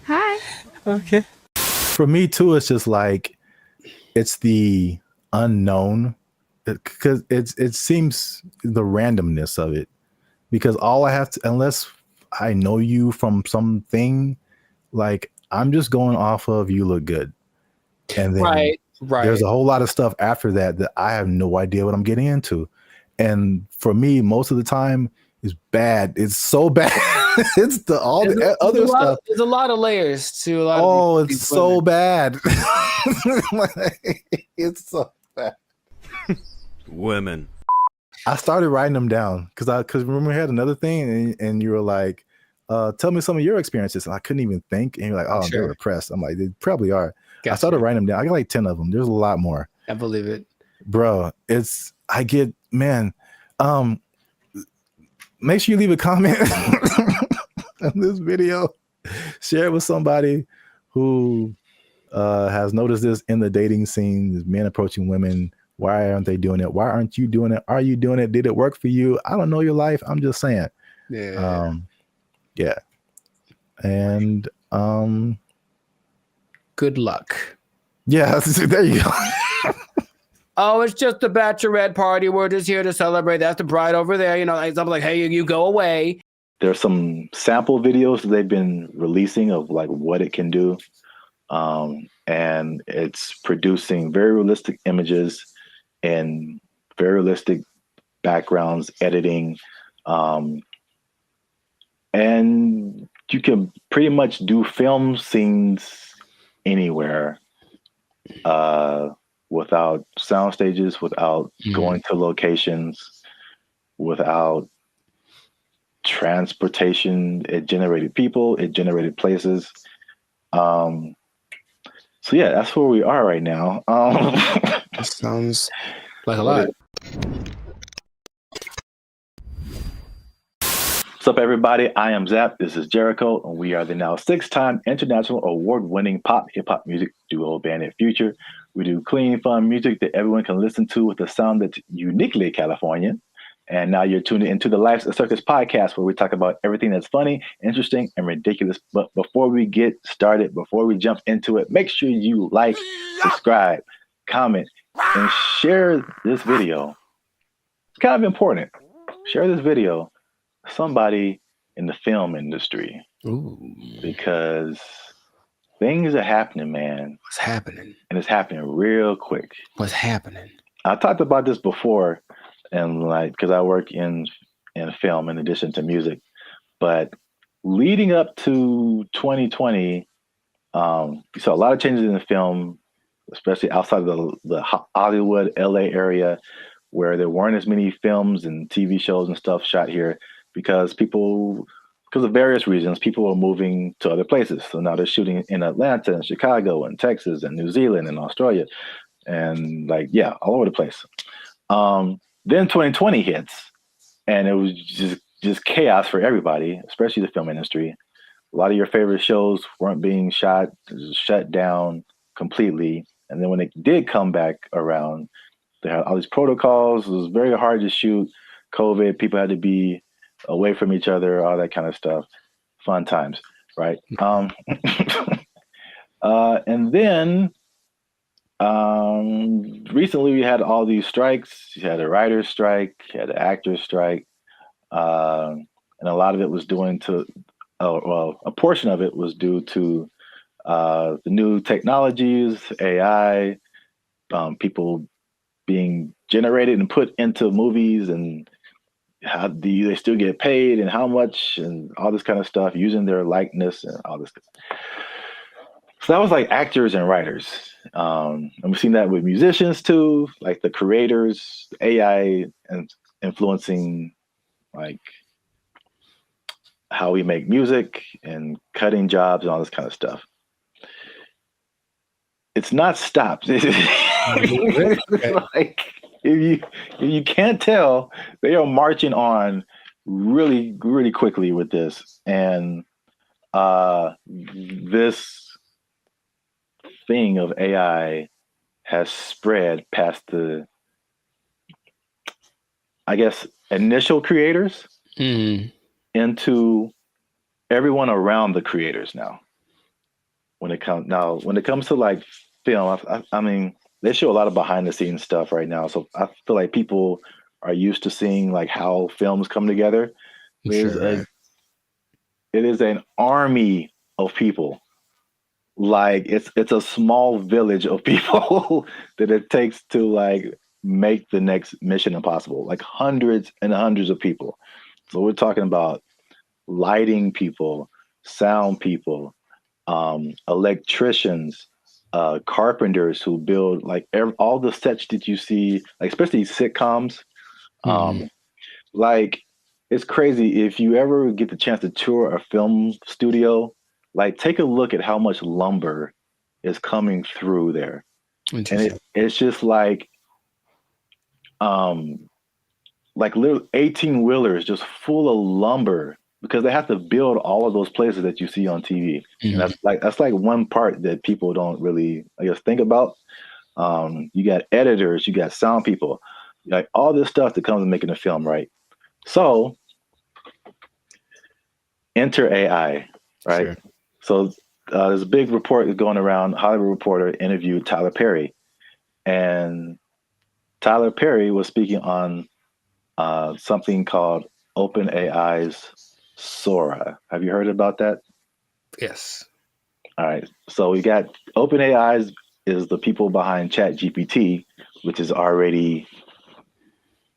Hi. Okay. For me too, it's just like it's the unknown, because it seems the randomness of it. Because all I have to, unless I know you from something, like I'm just going off of you look good, and then Right. there's a whole lot of stuff after that that I have no idea what I'm getting into. And for me, most of the time, it's bad. It's so bad. It's the other stuff. There's a lot of layers to a lot of these it's so women. bad. It's so bad. Women. I started writing them down because remember we had another thing and you were like, tell me some of your experiences. And I couldn't even think. And you're like, oh, they're repressed. I'm like, they probably are. Gotcha. I started writing them down. I got like 10 of them. There's a lot more. I believe it. Bro, make sure you leave a comment on this video. Share it with somebody who has noticed this in the dating scene, is men approaching women. Why aren't they doing it? Why aren't you doing it? Are you doing it? Did it work for you? I don't know your life. I'm just saying. Yeah. Yeah. And good luck. Yeah, there you go. Oh, it's just a bachelorette party. We're just here to celebrate. That's the bride over there. You know, I'm like, hey, you go away. There's some sample videos that they've been releasing of like what it can do. And it's producing very realistic images and very realistic backgrounds, editing. And you can pretty much do film scenes anywhere without sound stages, without going to locations, without transportation. It generated people, it generated places. So yeah, that's where we are right now. That sounds like a lot. What's up, everybody? I am Zap. This is Jericho, and we are the now 6-time international award-winning pop hip-hop music duo band in Future. We do clean, fun music that everyone can listen to with a sound that's uniquely Californian. And now you're tuned into the Life's a Circus podcast, where we talk about everything that's funny, interesting, and ridiculous. But before we get started, before we jump into it, make sure you like, subscribe, comment, and share this video. It's kind of important. Share this video with somebody in the film industry. Ooh. Because things are happening, man. What's happening? And it's happening real quick. What's happening? I talked about this before, and like, because I work in film in addition to music. But leading up to 2020, we saw a lot of changes in the film, especially outside of the Hollywood, LA area, where there weren't as many films and TV shows and stuff shot here because of various reasons, people were moving to other places. So now they're shooting in Atlanta and Chicago and Texas and New Zealand and Australia and all over the place. Then 2020 hits, and it was just chaos for everybody, especially the film industry. A lot of your favorite shows weren't being shut down completely. And then when it did come back around, they had all these protocols. It was very hard to shoot. COVID, people had to be away from each other, all that kind of stuff. Fun times, right? And then recently we had all these strikes. You had a writer's strike, you had an actor's strike, and a lot of it was a portion of it was due to the new technologies, AI, people being generated and put into movies, and how do they still get paid and how much and all this kind of stuff, using their likeness and all this stuff. So that was like actors and writers. And we've seen that with musicians too, like the creators, AI and influencing like how we make music and cutting jobs and all this kind of stuff. It's not stopped. Like if you can't tell, they are marching on really, really quickly with this. And this thing of AI has spread past the, I guess, initial creators into everyone around the creators now. When it comes to like film, I mean, they show a lot of behind the scenes stuff right now. So I feel like people are used to seeing like how films come together. It is an army of people. Like it's a small village of people that it takes to like make the next Mission Impossible. Like hundreds and hundreds of people. So we're talking about lighting people, sound people, electricians, carpenters who build like all the sets that you see, like especially sitcoms. Like it's crazy if you ever get the chance to tour a film studio. Like take a look at how much lumber is coming through there, and it's just like little 18 wheelers just full of lumber because they have to build all of those places that you see on TV. And that's like one part that people don't really, I guess, think about. You got editors, you got sound people, like all this stuff that comes with making a film, right? So enter AI, right? Sure. So there's a big report that's going around. Hollywood Reporter interviewed Tyler Perry, and Tyler Perry was speaking on something called OpenAI's Sora. Have you heard about that? Yes. All right. So we got OpenAI is the people behind ChatGPT, which has already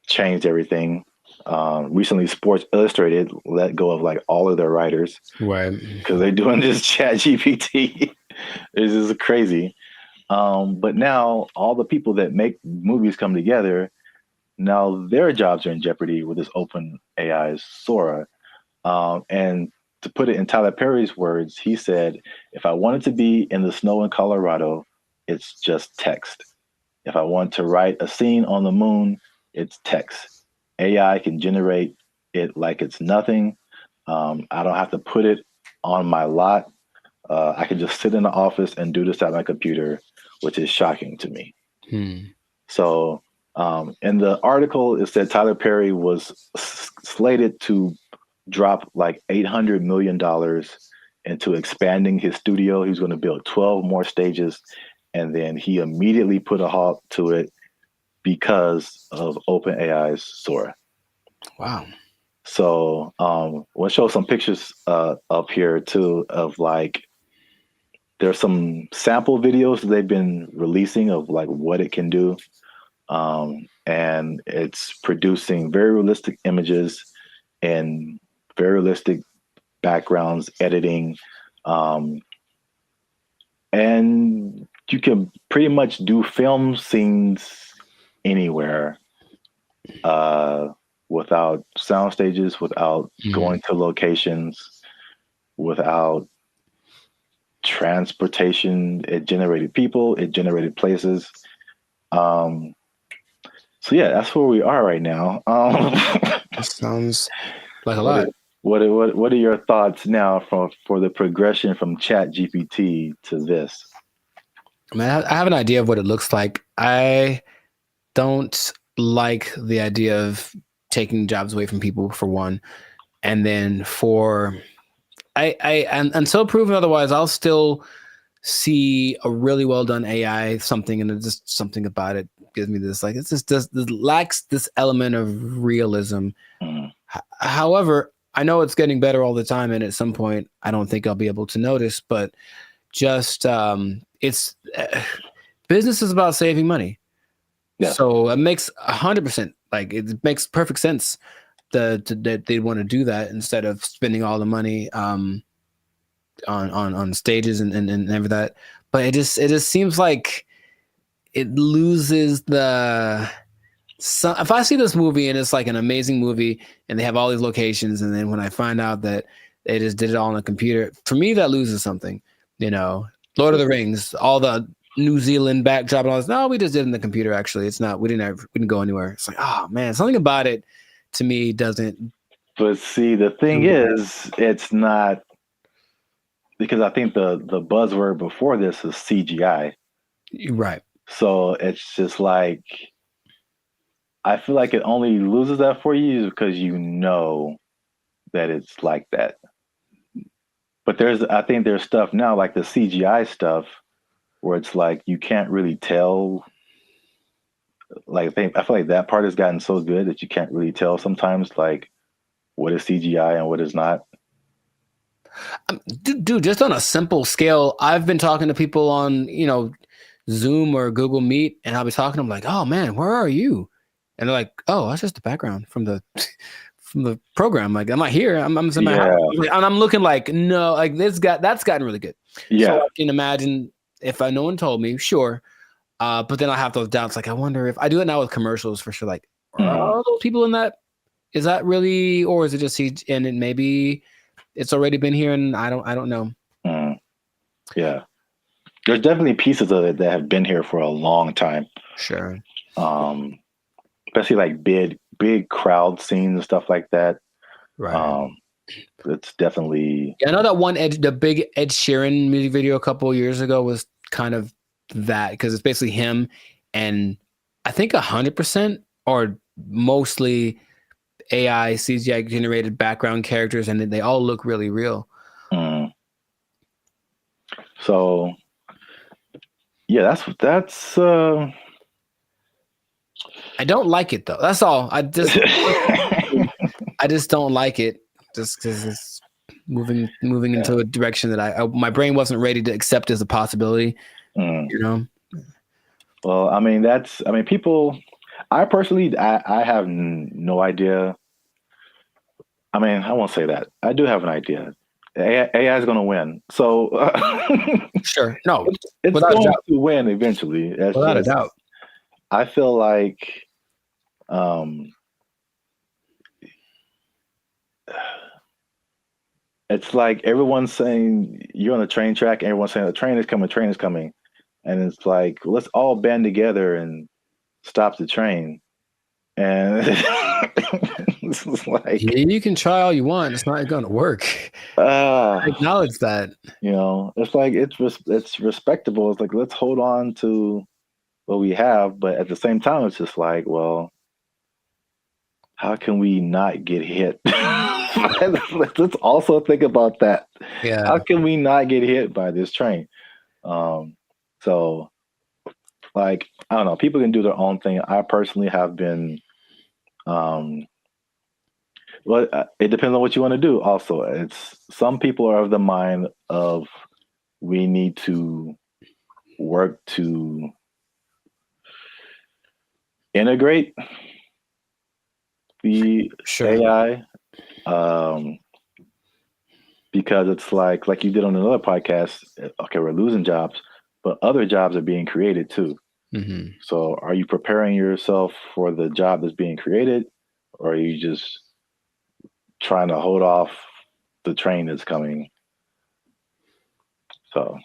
changed everything. Recently, Sports Illustrated let go of like all of their writers, right? Because they're doing this ChatGPT. It's just crazy. But now all the people that make movies come together. Now their jobs are in jeopardy with this OpenAI's Sora. And to put it in Tyler Perry's words, he said, if I wanted to be in the snow in Colorado, it's just text. If I want to write a scene on the moon, it's text. AI can generate it like it's nothing. I don't have to put it on my lot. I can just sit in the office and do this at my computer, which is shocking to me. So in the article, it said Tyler Perry was slated to drop like $800 million into expanding his studio. He was going to build 12 more stages. And then he immediately put a halt to it because of OpenAI's Sora. Wow. So we'll show some pictures up here too of like, there's some sample videos that they've been releasing of like what it can do. And it's producing very realistic images and very realistic backgrounds, editing. And you can pretty much do film scenes anywhere without sound stages, without going to locations, without transportation. It generated people, it generated places. So yeah, that's where we are right now. That sounds like a lot. What are your thoughts now for the progression from ChatGPT to this? I mean, I have an idea of what it looks like. I don't like the idea of taking jobs away from people, for one, and then until proven otherwise, I'll still see a really well done AI something, and it's just something about it gives me this like it lacks this element of realism. However, I know it's getting better all the time, and at some point, I don't think I'll be able to notice. But just it's business is about saving money. Yeah. So it makes 100% like it makes perfect sense that they want to do that instead of spending all the money on stages and everything that. But it just seems like it loses the. So if I see this movie and it's like an amazing movie and they have all these locations, and then when I find out that they just did it all on a computer, for me that loses something. You know, Lord of the Rings, all the New Zealand backdrop and all this. No, we just did it in the computer. Actually, it's not. We didn't go anywhere. It's like, oh man, something about it to me doesn't. But see, the thing is, it's not because I think the buzzword before this is CGI. Right. So it's just like, I feel like it only loses that for you because you know that it's like that. But I think there's stuff now like the CGI stuff where it's like you can't really tell. Like I feel like that part has gotten so good that you can't really tell sometimes like what is CGI and what is not. Dude, just on a simple scale, I've been talking to people on, Zoom or Google Meet, and I'll be talking to them like, "Oh man, where are you?" And they're like, "Oh, that's just the background from the from the program. Like, I'm not here. I'm in my house." And I'm looking like, no, like that's gotten really good. Yeah. So I can imagine if no one told me, sure. But then I have those doubts. Like, I wonder if I do it now with commercials for sure. Like, are all those people in that? Is that really, or is it just and it maybe it's already been here and I don't know. Yeah. There's definitely pieces of it that have been here for a long time. Sure. Especially like big crowd scenes and stuff like that. Right. It's definitely. Yeah, I know that the big Ed Sheeran music video a couple of years ago was kind of that, because it's basically him and I think 100% or mostly AI CGI generated background characters, and they all look really real. So yeah, that's I don't like it though. That's all. I just don't like it, just because it's moving into a direction that my brain wasn't ready to accept as a possibility. Well, I mean, people. I personally, I have no idea. I mean, I won't say that. I do have an idea. AI is going to win. So sure, no, it's going to win eventually. Without a doubt. I feel like, it's like everyone's saying you're on the train track, and everyone's saying the train is coming, and it's like, let's all band together and stop the train. And this is like, you can try all you want, it's not going to work. I acknowledge that. It's like it's respectable. It's like, let's hold on to what we have, but at the same time, it's just like, well, how can we not get hit? Let's also think about that. Yeah. How can we not get hit by this train? So, like, I don't know. People can do their own thing. I personally have been. Well, it depends on what you want to do. Also, it's some people are of the mind of we need to work to integrate the AI, because it's like you did on another podcast. Okay, we're losing jobs, but other jobs are being created too. Mm-hmm. So, are you preparing yourself for the job that's being created, or are you just trying to hold off the train that's coming? So,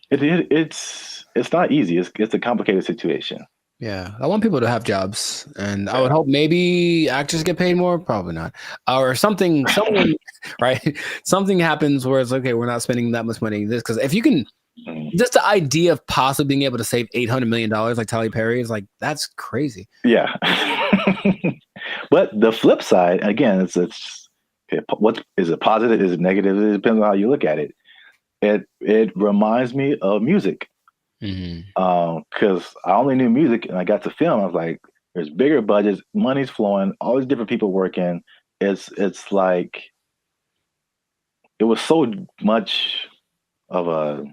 it's not easy. It's a complicated situation. Yeah, I want people to have jobs, and I would hope maybe actors get paid more. Probably not, or someone right? Something happens where it's okay. We're not spending that much money. This, because if you can, just the idea of possibly being able to save $800 million like Tyler Perry is like, that's crazy. Yeah. But the flip side, again, it's what is it positive? Is it negative? It depends on how you look at it. It reminds me of music. Because I only knew music and I got to film. I was like, there's bigger budgets, money's flowing, all these different people working. It's like, it was so much of a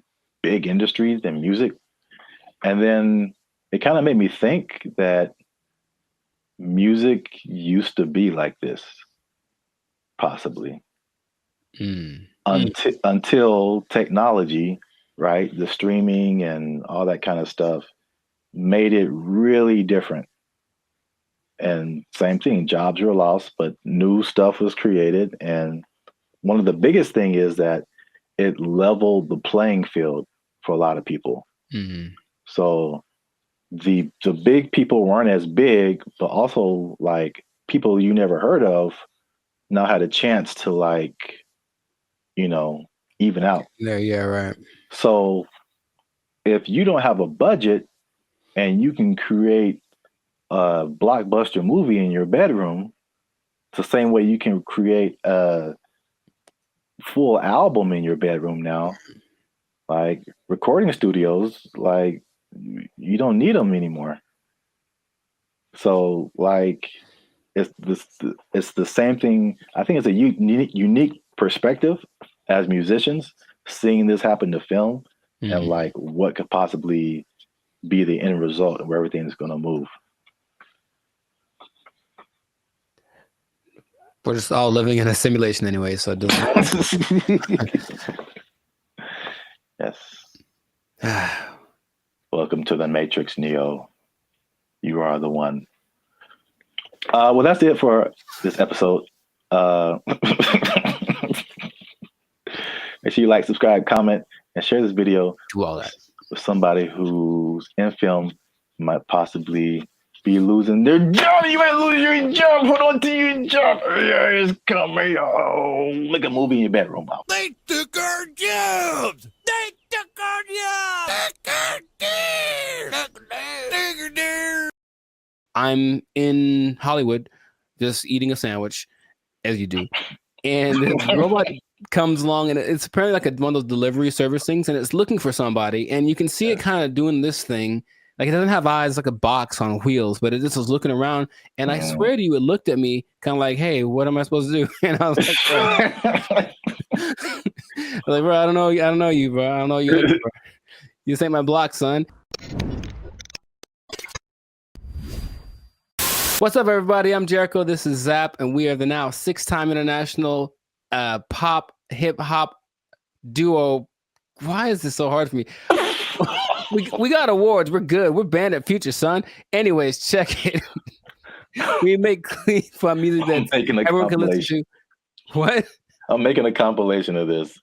big industry than music. And then it kind of made me think that music used to be like this, possibly. Until technology, right? The streaming and all that kind of stuff made it really different. And same thing, jobs were lost, but new stuff was created. And one of the biggest thing is that it leveled the playing field for a lot of people. So the big people weren't as big, but also like people you never heard of now had a chance to, like, even out. Yeah, right. So if you don't have a budget and you can create a blockbuster movie in your bedroom, it's the same way you can create a full album in your bedroom now. Like recording studios, like you don't need them anymore. So like it's the same thing. I think it's a unique perspective as musicians seeing this happen to film and like what could possibly be the end result of where everything's going to move. We're just all living in a simulation anyway, so it doesn't. Yes. Welcome to the Matrix, Neo. You are the one. Well, that's it for this episode. Make sure you like, subscribe, comment, and share this video. Do all that with somebody who's in film might possibly be losing their job. You might lose your job. Hold on to your job. Yeah, it's coming. Oh, make a movie in your bedroom. They took our jobs. They took our jobs. I'm in Hollywood just eating a sandwich, as you do. And the robot comes along, and it's apparently like one of those delivery service things, and it's looking for somebody. And you can see it kind of doing this thing. Like it doesn't have eyes, like a box on wheels, but it just was looking around. And I swear to you, it looked at me kind of like, hey, what am I supposed to do? And I was like, like, bro, I don't know you, bro. I don't know you. Bro. You ain't my block, son. What's up, everybody? I'm Jericho. This is Zap, and we are the now 6-time international pop hip hop duo. Why is this so hard for me? we got awards. We're good. We're banned at Future, son. Anyways, check it. We make clean fun music that everyone can listen to. What? I'm making a compilation of this.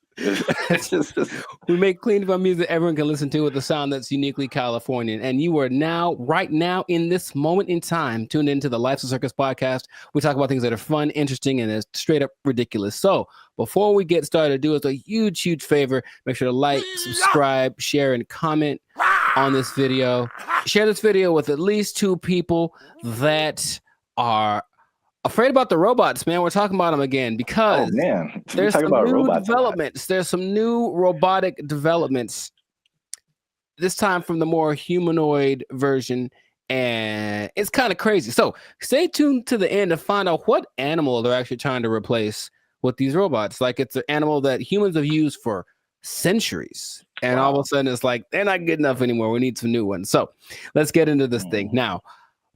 We make clean fun music everyone can listen to with a sound that's uniquely Californian. And you are now, right now, in this moment in time, tuned into the Life's a Circus podcast. We talk about things that are fun, interesting, and straight up ridiculous. So before we get started, do us a huge, huge favor. Make sure to like, subscribe, share, and comment on this video. Share this video with at least 2 people that are afraid about the robots, man. We're talking about them again because there's some new developments. There's some new robotic developments, this time from the more humanoid version, and it's kind of crazy. So stay tuned to the end to find out what animal they're actually trying to replace with these robots. Like it's an animal that humans have used for centuries, and all of a sudden it's like, they're not good enough anymore. We need some new ones. So let's get into this thing now.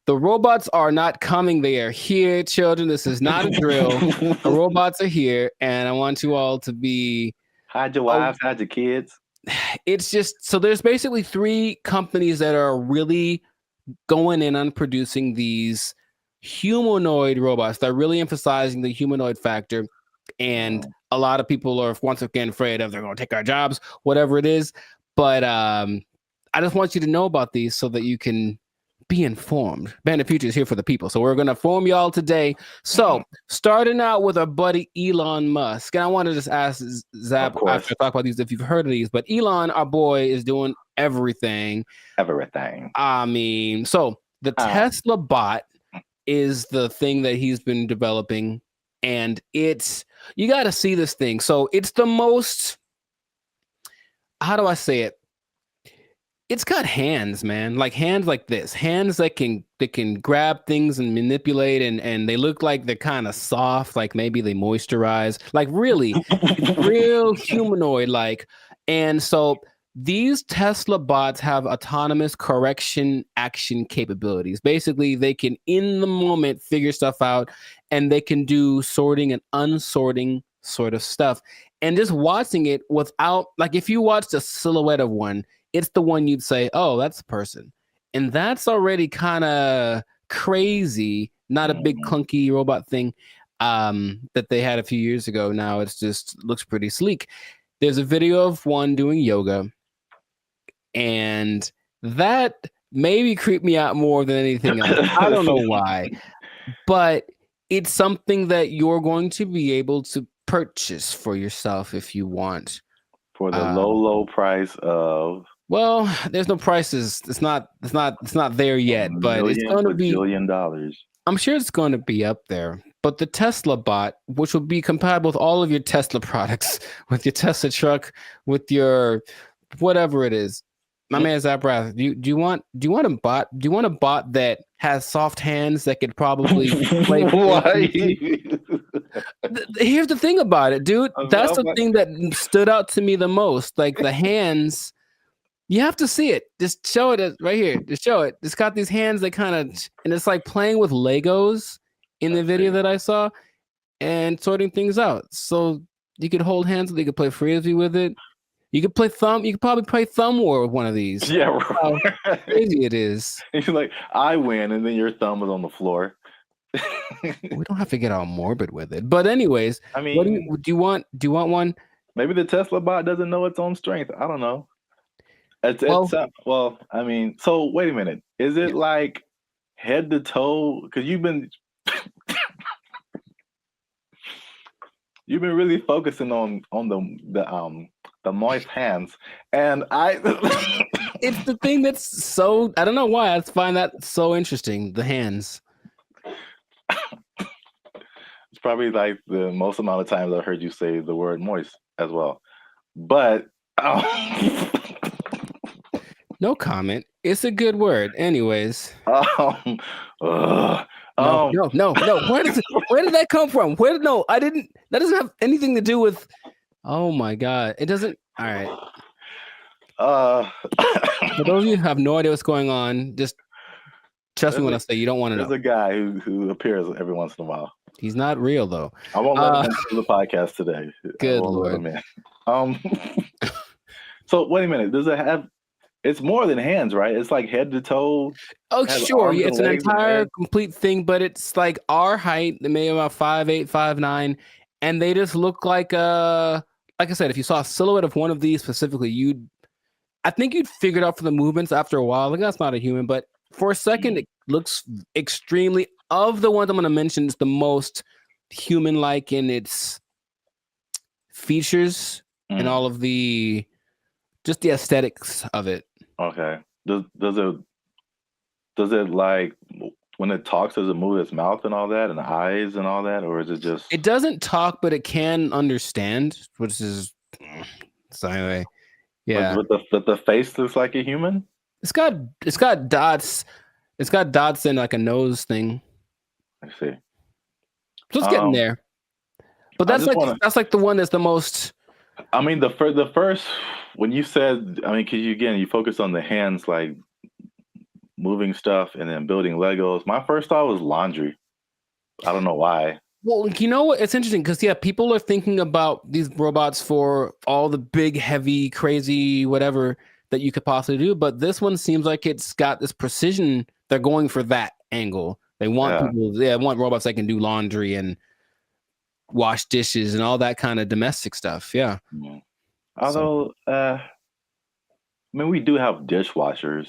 The robots are not coming. They are here, children. This is not a drill. The robots are here, and I want you all to be... Hide your wives, hide your kids. It's just... So there's basically 3 companies that are really going in on producing these humanoid robots. They're really emphasizing the humanoid factor, and a lot of people are, once again, afraid of they're going to take our jobs, whatever it is. But I just want you to know about these so that you can... be informed. Bandit Future is here for the people. So we're going to inform y'all today. So starting out with our buddy Elon Musk. And I want to just ask Zap after I talk about these if you've heard of these. But Elon, our boy, is doing everything. I mean, so the Tesla bot is the thing that he's been developing. And it's, you got to see this thing. So it's the most, how do I say it? It's got hands, man. Like hands like this. Hands that can grab things and manipulate, and they look like they're kind of soft, like maybe they moisturize. Like really, real humanoid like. And so these Tesla bots have autonomous correction action capabilities. Basically, they can in the moment figure stuff out, and they can do sorting and unsorting sort of stuff. And just watching it without, like if you watched a silhouette of one, it's the one you'd say, oh, that's a person. And that's already kind of crazy, not a big clunky robot thing that they had a few years ago. Now it's just looks pretty sleek. There's a video of one doing yoga, and that maybe creeped me out more than anything else. I don't know why, but it's something that you're going to be able to purchase for yourself if you want. For the low price of well, there's no prices. It's not there yet, but it's going to be $1 billion. I'm sure it's going to be up there. But the Tesla bot, which will be compatible with all of your Tesla products, with your Tesla truck, with your whatever it is. My man Zabrath, do you want a bot? Do you want a bot that has soft hands that could probably play? Here's the thing about it, dude. That's the thing that stood out to me the most. Like the hands, you have to see it. Just show it right here. Just show it. It's got these hands that kind of, and it's like playing with Legos in the video that I saw and sorting things out. So you could hold hands, you could play frisbee with it. You could play thumb. You could probably play thumb war with one of these. Yeah, right. How crazy it is. You're like, I win, and then your thumb is on the floor. We don't have to get all morbid with it, but anyways, I mean, what do you want? Do you want one? Maybe the Tesla bot doesn't know its own strength. I don't know. Well, I mean, so wait a minute. Is it like head to toe? Because you've been really focusing on the moist hands, and it's the thing that's so, I don't know why I find that so interesting. The hands. It's probably like the most amount of times I've heard you say the word moist as well, but no comment. It's a good word, anyways. No. Where did that come from? I didn't. That doesn't have anything to do with. Oh my god, it doesn't. All right. For those of you who have no idea what's going on, just trust me when I say you don't want to know. There's a guy who appears every once in a while. He's not real though. I won't let him do the podcast today. Good Lord. So wait a minute. Does it have? It's more than hands, right? It's like head to toe. Oh, sure. Yeah, it's an entire complete thing, but it's like our height, maybe about 5'8", 5'9", and they just look like I said, if you saw a silhouette of one of these specifically, I think you'd figure it out for the movements after a while. Like, that's not a human, but for a second, it looks extremely, of the ones I'm going to mention, it's the most human-like in its features and all of the, just the aesthetics of it. Okay. Does it like when it talks, does it move its mouth and all that and eyes and all that, or is it just? It doesn't talk, but it can understand, which is so anyway. Yeah. But the face looks like a human. It's got dots. It's got dots and like a nose thing. I see. So it's getting there. But that's like the one that's the most. I mean, the first when you said, I mean, because you focus on the hands, like moving stuff and then building Legos. My first thought was laundry. I don't know why. Well, you know what? It's interesting because people are thinking about these robots for all the big, heavy, crazy, whatever that you could possibly do. But this one seems like it's got this precision. They're going for that angle. They want want robots that can do laundry and wash dishes and all that kind of domestic stuff. Yeah. Although, I mean, we do have dishwashers.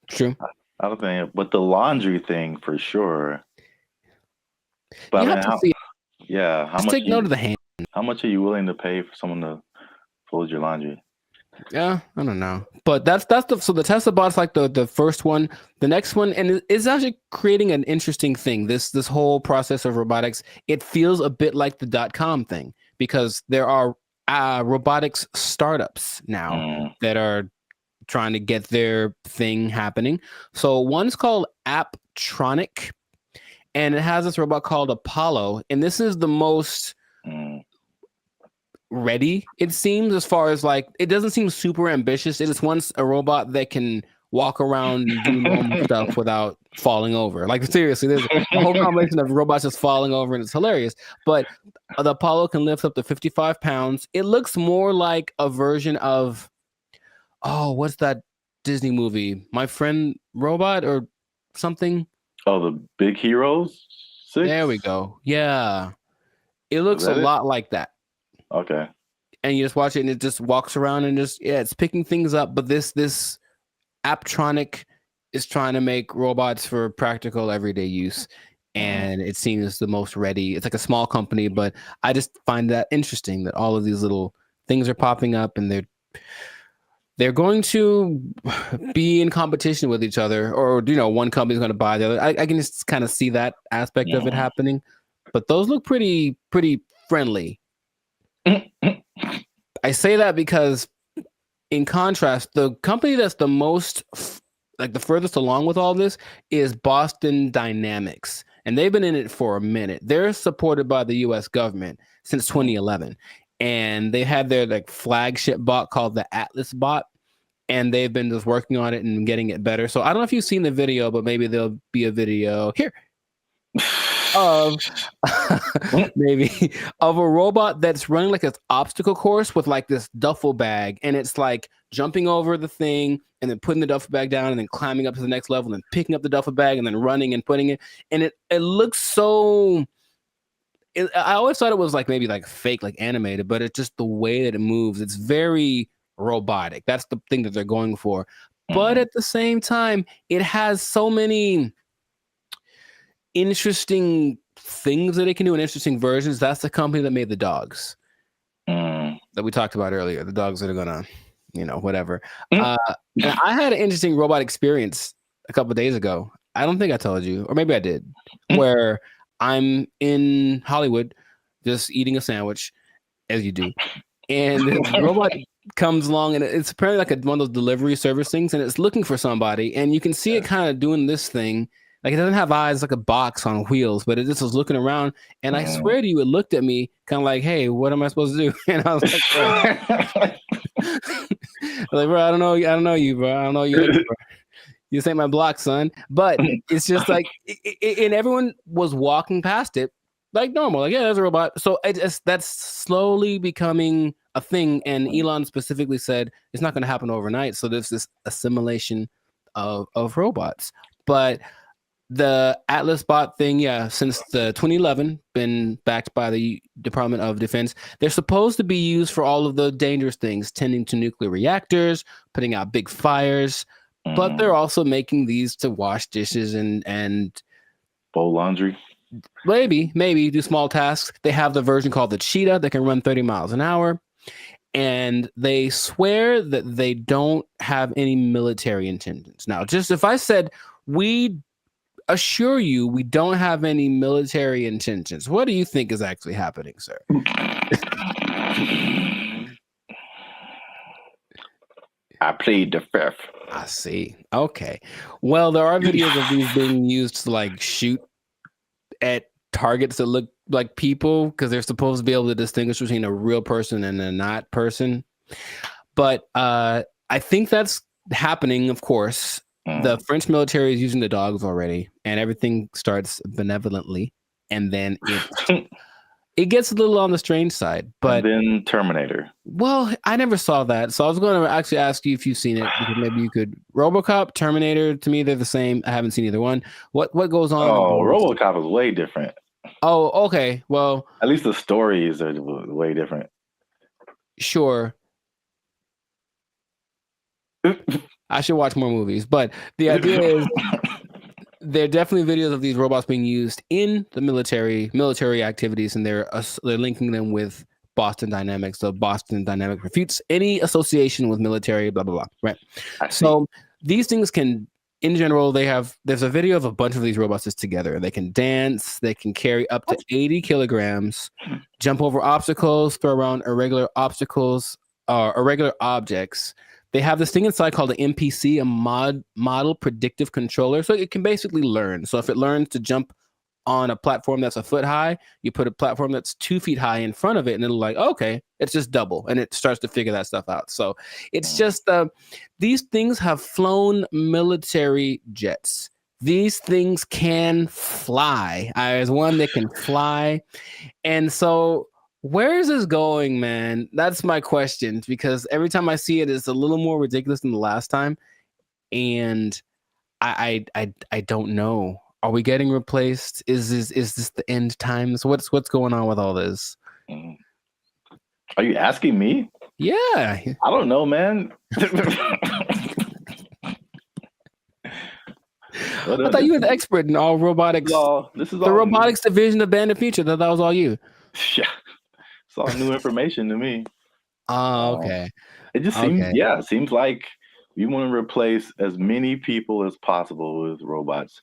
True. I don't think, but the laundry thing for sure. But you have to see. Yeah. Just take note of the hand. How much are you willing to pay for someone to fold your laundry? Yeah, I don't know, but that's so the Tesla bot's like the first one. The next one, and it's actually creating an interesting thing. This whole process of robotics, it feels a bit like the .com thing because there are robotics startups now that are trying to get their thing happening. So one's called Apptronic, and it has this robot called Apollo, and this is the most ready, it seems, as far as like, it doesn't seem super ambitious. It just wants a robot that can walk around and do normal stuff without falling over. Like, seriously, there's a whole combination of robots just falling over, and it's hilarious. But the Apollo can lift up to 55 pounds. It looks more like a version of, what's that Disney movie? My Friend Robot or something? Oh, the Big Heroes 6? There we go. Yeah. It looks a lot like that. Okay. And you just watch it and it just walks around and it's picking things up. But this Apptronic is trying to make robots for practical everyday use. and it seems the most ready. It's like a small company, but I just find that interesting that all of these little things are popping up, and they're going to be in competition with each other, or one company's going to buy the other. I can just kind of see that aspect of it happening, but those look pretty friendly. I say that because, in contrast, the company that's the most the furthest along with all this is Boston Dynamics, and they've been in it for a minute. They're supported by the U.S. government since 2011, and they had their flagship bot called the Atlas bot, and they've been just working on it and getting it better. So I don't know if you've seen the video, but maybe there'll be a video here of maybe of a robot that's running like an obstacle course with this duffel bag, and it's jumping over the thing and then putting the duffel bag down and then climbing up to the next level and picking up the duffel bag and then running and putting it, and it looks so I always thought it was maybe fake, animated, but it's just the way that it moves. It's very robotic. That's the thing that they're going for. But at the same time, it has so many interesting things that it can do in interesting versions. That's the company that made the dogs that we talked about earlier. The dogs that are gonna, whatever. And I had an interesting robot experience a couple of days ago. I don't think I told you, or maybe I did, where I'm in Hollywood just eating a sandwich, as you do, and the robot comes along, and it's apparently one of those delivery service things, and it's looking for somebody, and you can see it kind of doing this thing. It doesn't have eyes, like a box on wheels, but it just was looking around, and I swear to you, it looked at me kind of hey, what am I supposed to do? And I was bro, I don't know you, bro. I don't know you. You just ain't my block, son. But it's just and everyone was walking past it normal. Yeah, there's a robot. So that's slowly becoming a thing. And Elon specifically said it's not going to happen overnight. So there's this assimilation of robots. But the Atlas bot thing, since the 2011, been backed by the Department of Defense. They're supposed to be used for all of the dangerous things, tending to nuclear reactors, putting out big fires. But they're also making these to wash dishes and fold laundry. Maybe do small tasks. They have the version called the Cheetah that can run 30 miles an hour. And they swear that they don't have any military intentions. Now, just if I said, we assure you we don't have any military intentions, what do you think is actually happening, sir? I plead the fifth. I see. Okay. Well, there are videos of these being used to shoot at targets that look like people, because they're supposed to be able to distinguish between a real person and a not person. But I think that's happening, of course. The French military is using the dogs already, and everything starts benevolently, and then it gets a little on the strange side. But and then Terminator. Well, I never saw that, so I was going to actually ask you if you've seen it, because maybe you could. RoboCop, Terminator, to me they're the same. I haven't seen either one. What goes on? Oh, RoboCop is way different. Oh, okay. Well, at least the stories are way different. Sure. I should watch more movies, but the idea is there are definitely videos of these robots being used in the military activities, and they're linking them with Boston Dynamics. So Boston Dynamics refutes any association with military, blah, blah, blah. Right. So these things can, in general, there's a video of a bunch of these robots just together. They can dance, they can carry up to 80 kilograms, jump over obstacles, throw around irregular objects. They have this thing inside called an MPC, a model predictive controller. So it can basically learn. So if it learns to jump on a platform that's a foot high, you put a platform that's 2 feet high in front of it, and it'll okay, it's just double, and it starts to figure that stuff out. So it's just these things have flown military jets. These things can fly. There's one that can fly, and so where is this going, man? That's my question, because every time I see it, it's a little more ridiculous than the last time, and I don't know. Are we getting replaced? Is this the end times? What's going on with all this? Are you asking me? Yeah. I don't know, man. I thought you were the expert in all robotics. This is the all robotics division of Band of Future. That was all you. Yeah, it's all new information to me. Oh, okay. It just seems, it seems like we want to replace as many people as possible with robots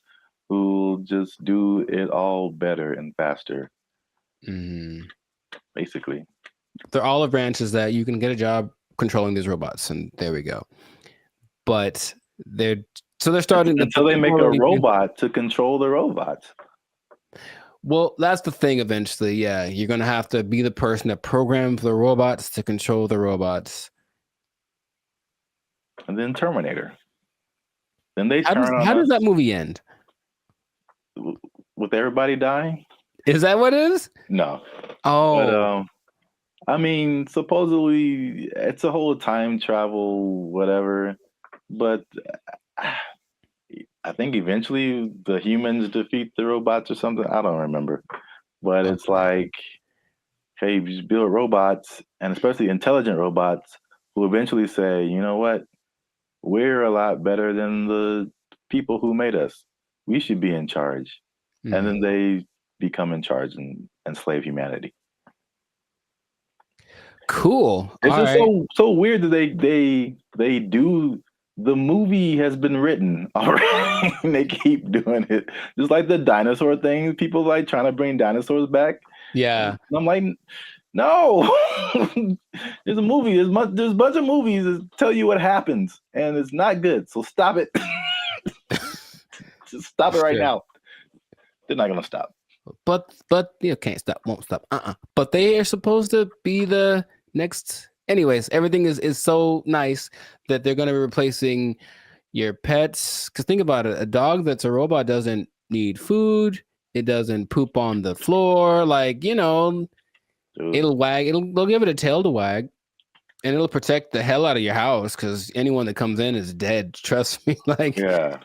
who just do it all better and faster. Basically, they're olive branches that you can get a job controlling these robots, and there we go. But they're starting until they make a robot to control the robots. Well, that's the thing. Eventually, yeah, you're gonna have to be the person that programs the robots to control the robots. And then Terminator. Then they how does that movie end? With everybody dying? Is that what it is? No. Oh. But, I mean, supposedly it's a whole time travel, whatever. But I think eventually the humans defeat the robots or something. I don't remember. But it's like, hey, you just build robots, and especially intelligent robots, who eventually say, you know what? We're a lot better than the people who made us. We should be in charge. And then they become in charge and enslave humanity. Cool. It's just so weird that they do. The movie has been written already. And they keep doing it, just like the dinosaur thing. People like trying to bring dinosaurs back. Yeah, and I'm like, no. There's a movie. There's a bunch of movies that tell you what happens, and it's not good. So stop it. Just stop it right now. They're not gonna stop. But you can't stop, won't stop. But they are supposed to be the next. Anyways, everything is so nice that they're gonna be replacing your pets. Because think about it, a dog that's a robot doesn't need food. It doesn't poop on the floor. Like, it'll wag. They'll give it a tail to wag, and it'll protect the hell out of your house. Because anyone that comes in is dead. Trust me. Like, yeah.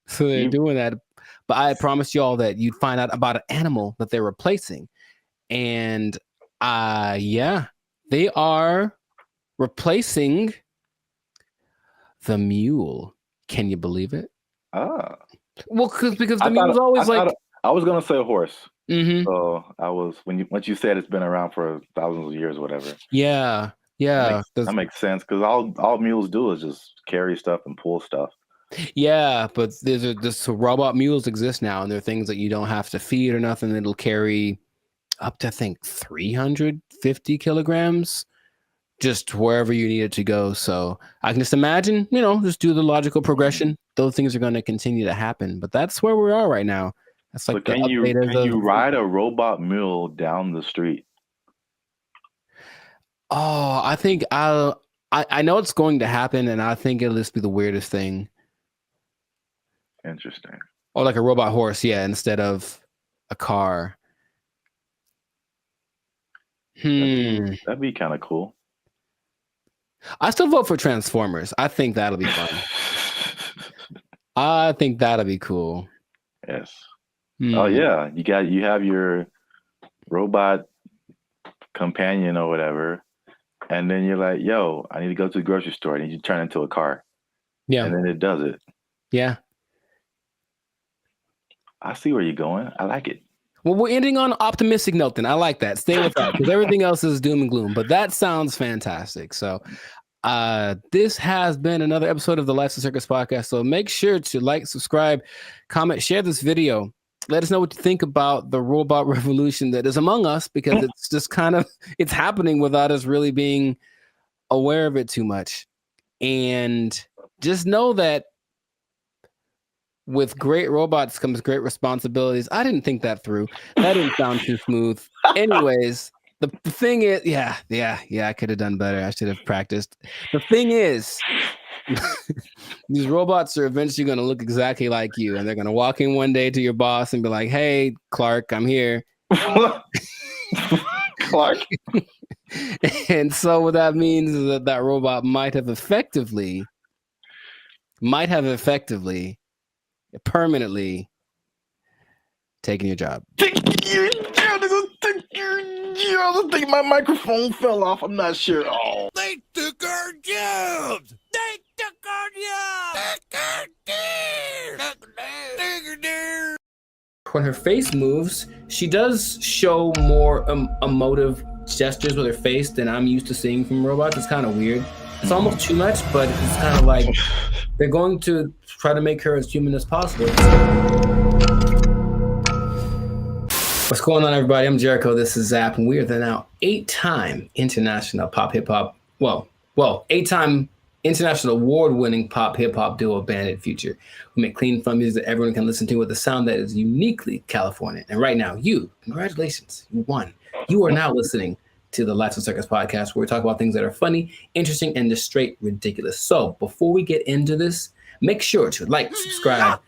So they're doing that. But I promised you all that you'd find out about an animal that they're replacing. And they are replacing the mule. Can you believe it? Well, because the mule's always I was gonna say a horse. Mm-hmm. So I was once you said it's been around for thousands of years, or whatever. Yeah. That makes sense because all mules do is just carry stuff and pull stuff. Yeah, but there's robot mules exist now, and they're things that you don't have to feed or nothing. It'll carry up to, I think, 350 kilograms just wherever you need it to go. So I can just imagine, just do the logical progression. Those things are going to continue to happen. But that's where we are right now. That's like can you ride a robot mule down the street? Oh, I think I know it's going to happen, and I think it'll just be the weirdest thing. Interesting. Or like a robot horse, yeah, instead of a car. That'd be kind of cool. I still vote for Transformers. I think that'll be fun. I think that'll be cool. Yes. Oh yeah, you have your robot companion or whatever, and then you're like, "Yo, I need to go to the grocery store," and you turn into a car. Yeah, and then it does it. Yeah. I see where you're going. I like it. Well, we're ending on an optimistic note then. I like that. Stay with that because everything else is doom and gloom. But that sounds fantastic. So this has been another episode of the Life's a Circus podcast. So make sure to like, subscribe, comment, share this video. Let us know what you think about the robot revolution that is among us, because it's just it's happening without us really being aware of it too much. And just know that with great robots comes great responsibilities. I didn't think that through. That didn't sound too smooth. Anyways, the thing is, I could have done better. I should have practiced. The thing is, these robots are eventually going to look exactly like you, and they're going to walk in one day to your boss and be like, "Hey, Clark, I'm here." Clark. And so what that means is that robot might have effectively permanently taking your job. I think my microphone fell off. I'm not sure. Oh. They took our jobs. They took our jobs. They took our jobs. when her face moves, she does show more emotive gestures with her face than I'm used to seeing from robots. It's kind of weird. It's almost too much, but it's kind of like they're going to try to make her as human as possible. What's going on, everybody? I'm Jericho. This is Zap, and we are the now 8-time international pop hip hop. Well, 8-time international award-winning pop hip hop duo Bandit Future. We make clean, fun music that everyone can listen to with a sound that is uniquely Californian. And right now, congratulations, you won. You are now listening to the Lights and Circus podcast, where we talk about things that are funny, interesting, and just straight ridiculous. So before we get into this, make sure to like, subscribe,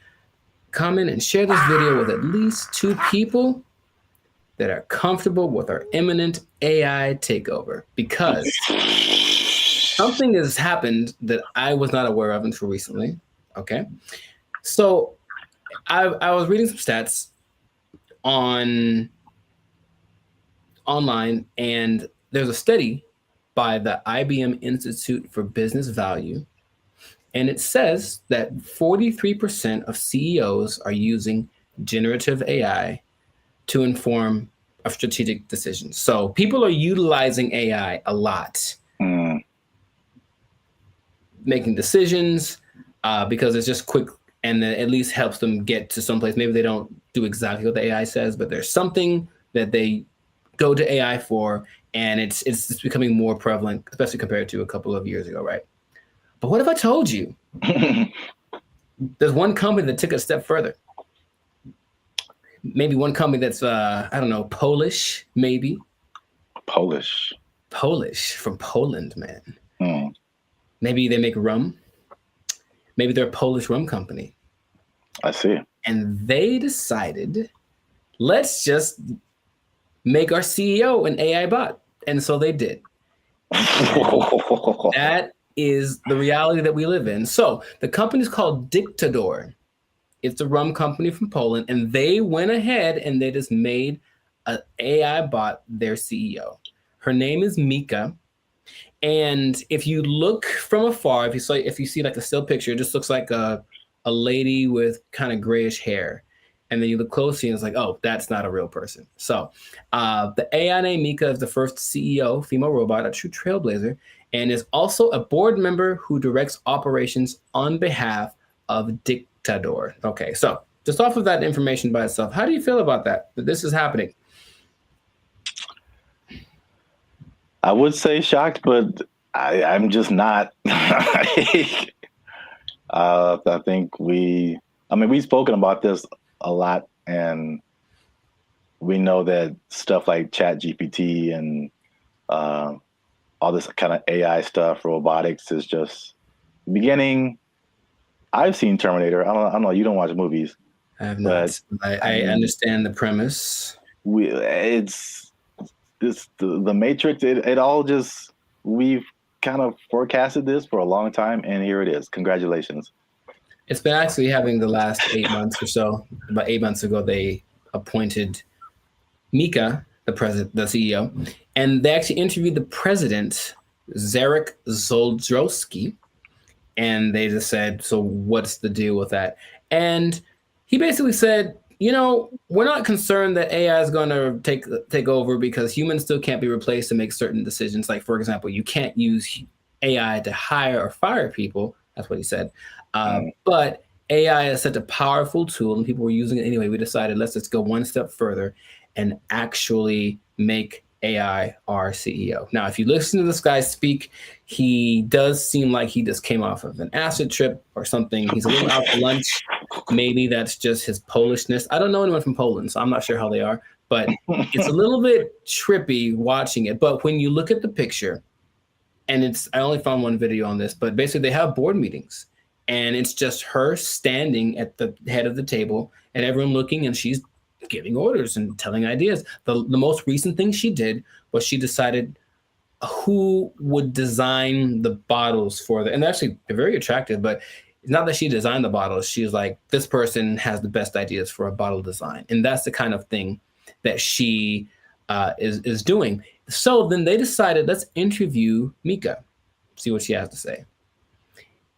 comment, and share this video with at least 2 people that are comfortable with our imminent AI takeover, because something has happened that I was not aware of until recently. Okay. So I was reading some stats online, and there's a study by the IBM Institute for Business Value, and it says that 43% of CEOs are using generative AI to inform of strategic decisions. So people are utilizing AI a lot, making decisions because it's just quick, and then at least helps them get to someplace. Maybe they don't do exactly what the AI says, but there's something that they go to AI for, and it's becoming more prevalent, especially compared to a couple of years ago, right? But what if I told you there's one company that took it a step further? Maybe one company that's, I don't know, Polish, maybe. Polish from Poland, man. Maybe they make rum. Maybe they're a Polish rum company. I see. And they decided, let's just make our CEO an AI bot. And so they did. That is the reality that we live in. So the company's called Dictador. It's a rum company from Poland, and they went ahead and they just made an AI bot their CEO. Her name is Mika. And if you look from afar, if you see like a still picture, it just looks like a lady with kind of grayish hair. And then you look closely and it's like, oh, that's not a real person. So the AI named Mika is the first CEO, female robot, a true trailblazer, and is also a board member who directs operations on behalf of Dictador. Okay, so just off of that information by itself, how do you feel about that this is happening? I would say shocked, but I'm just not. I think we've spoken about this a lot, and we know that stuff like ChatGPT and all this kind of AI stuff, robotics, is just beginning. I've seen Terminator. I don't know. You don't watch movies. I have not. I understand the premise. It's the Matrix. It all just, we've kind of forecasted this for a long time, and here it is. Congratulations. It's been actually having the last 8 months or so. About 8 months ago, they appointed Mika, the CEO, and they actually interviewed the president, Zarek Zoldrowski, and they just said, so what's the deal with that? And he basically said, we're not concerned that AI is going to take over, because humans still can't be replaced to make certain decisions. Like, for example, you can't use AI to hire or fire people. That's what he said. But AI is such a powerful tool, and people were using it anyway. We decided, let's just go one step further and actually make AI our CEO. Now, if you listen to this guy speak, he does seem like he just came off of an acid trip or something. He's a little out to lunch. Maybe that's just his Polishness. I don't know anyone from Poland, so I'm not sure how they are, but it's a little bit trippy watching it. But when you look at the picture, and I only found one video on this, but basically they have board meetings, and it's just her standing at the head of the table and everyone looking, and she's giving orders and telling ideas. The most recent thing she did was she decided who would design the bottles for and actually they're very attractive, but it's not that she designed the bottles. She's like, this person has the best ideas for a bottle design. And that's the kind of thing that she is doing. So then they decided, let's interview Mika, see what she has to say.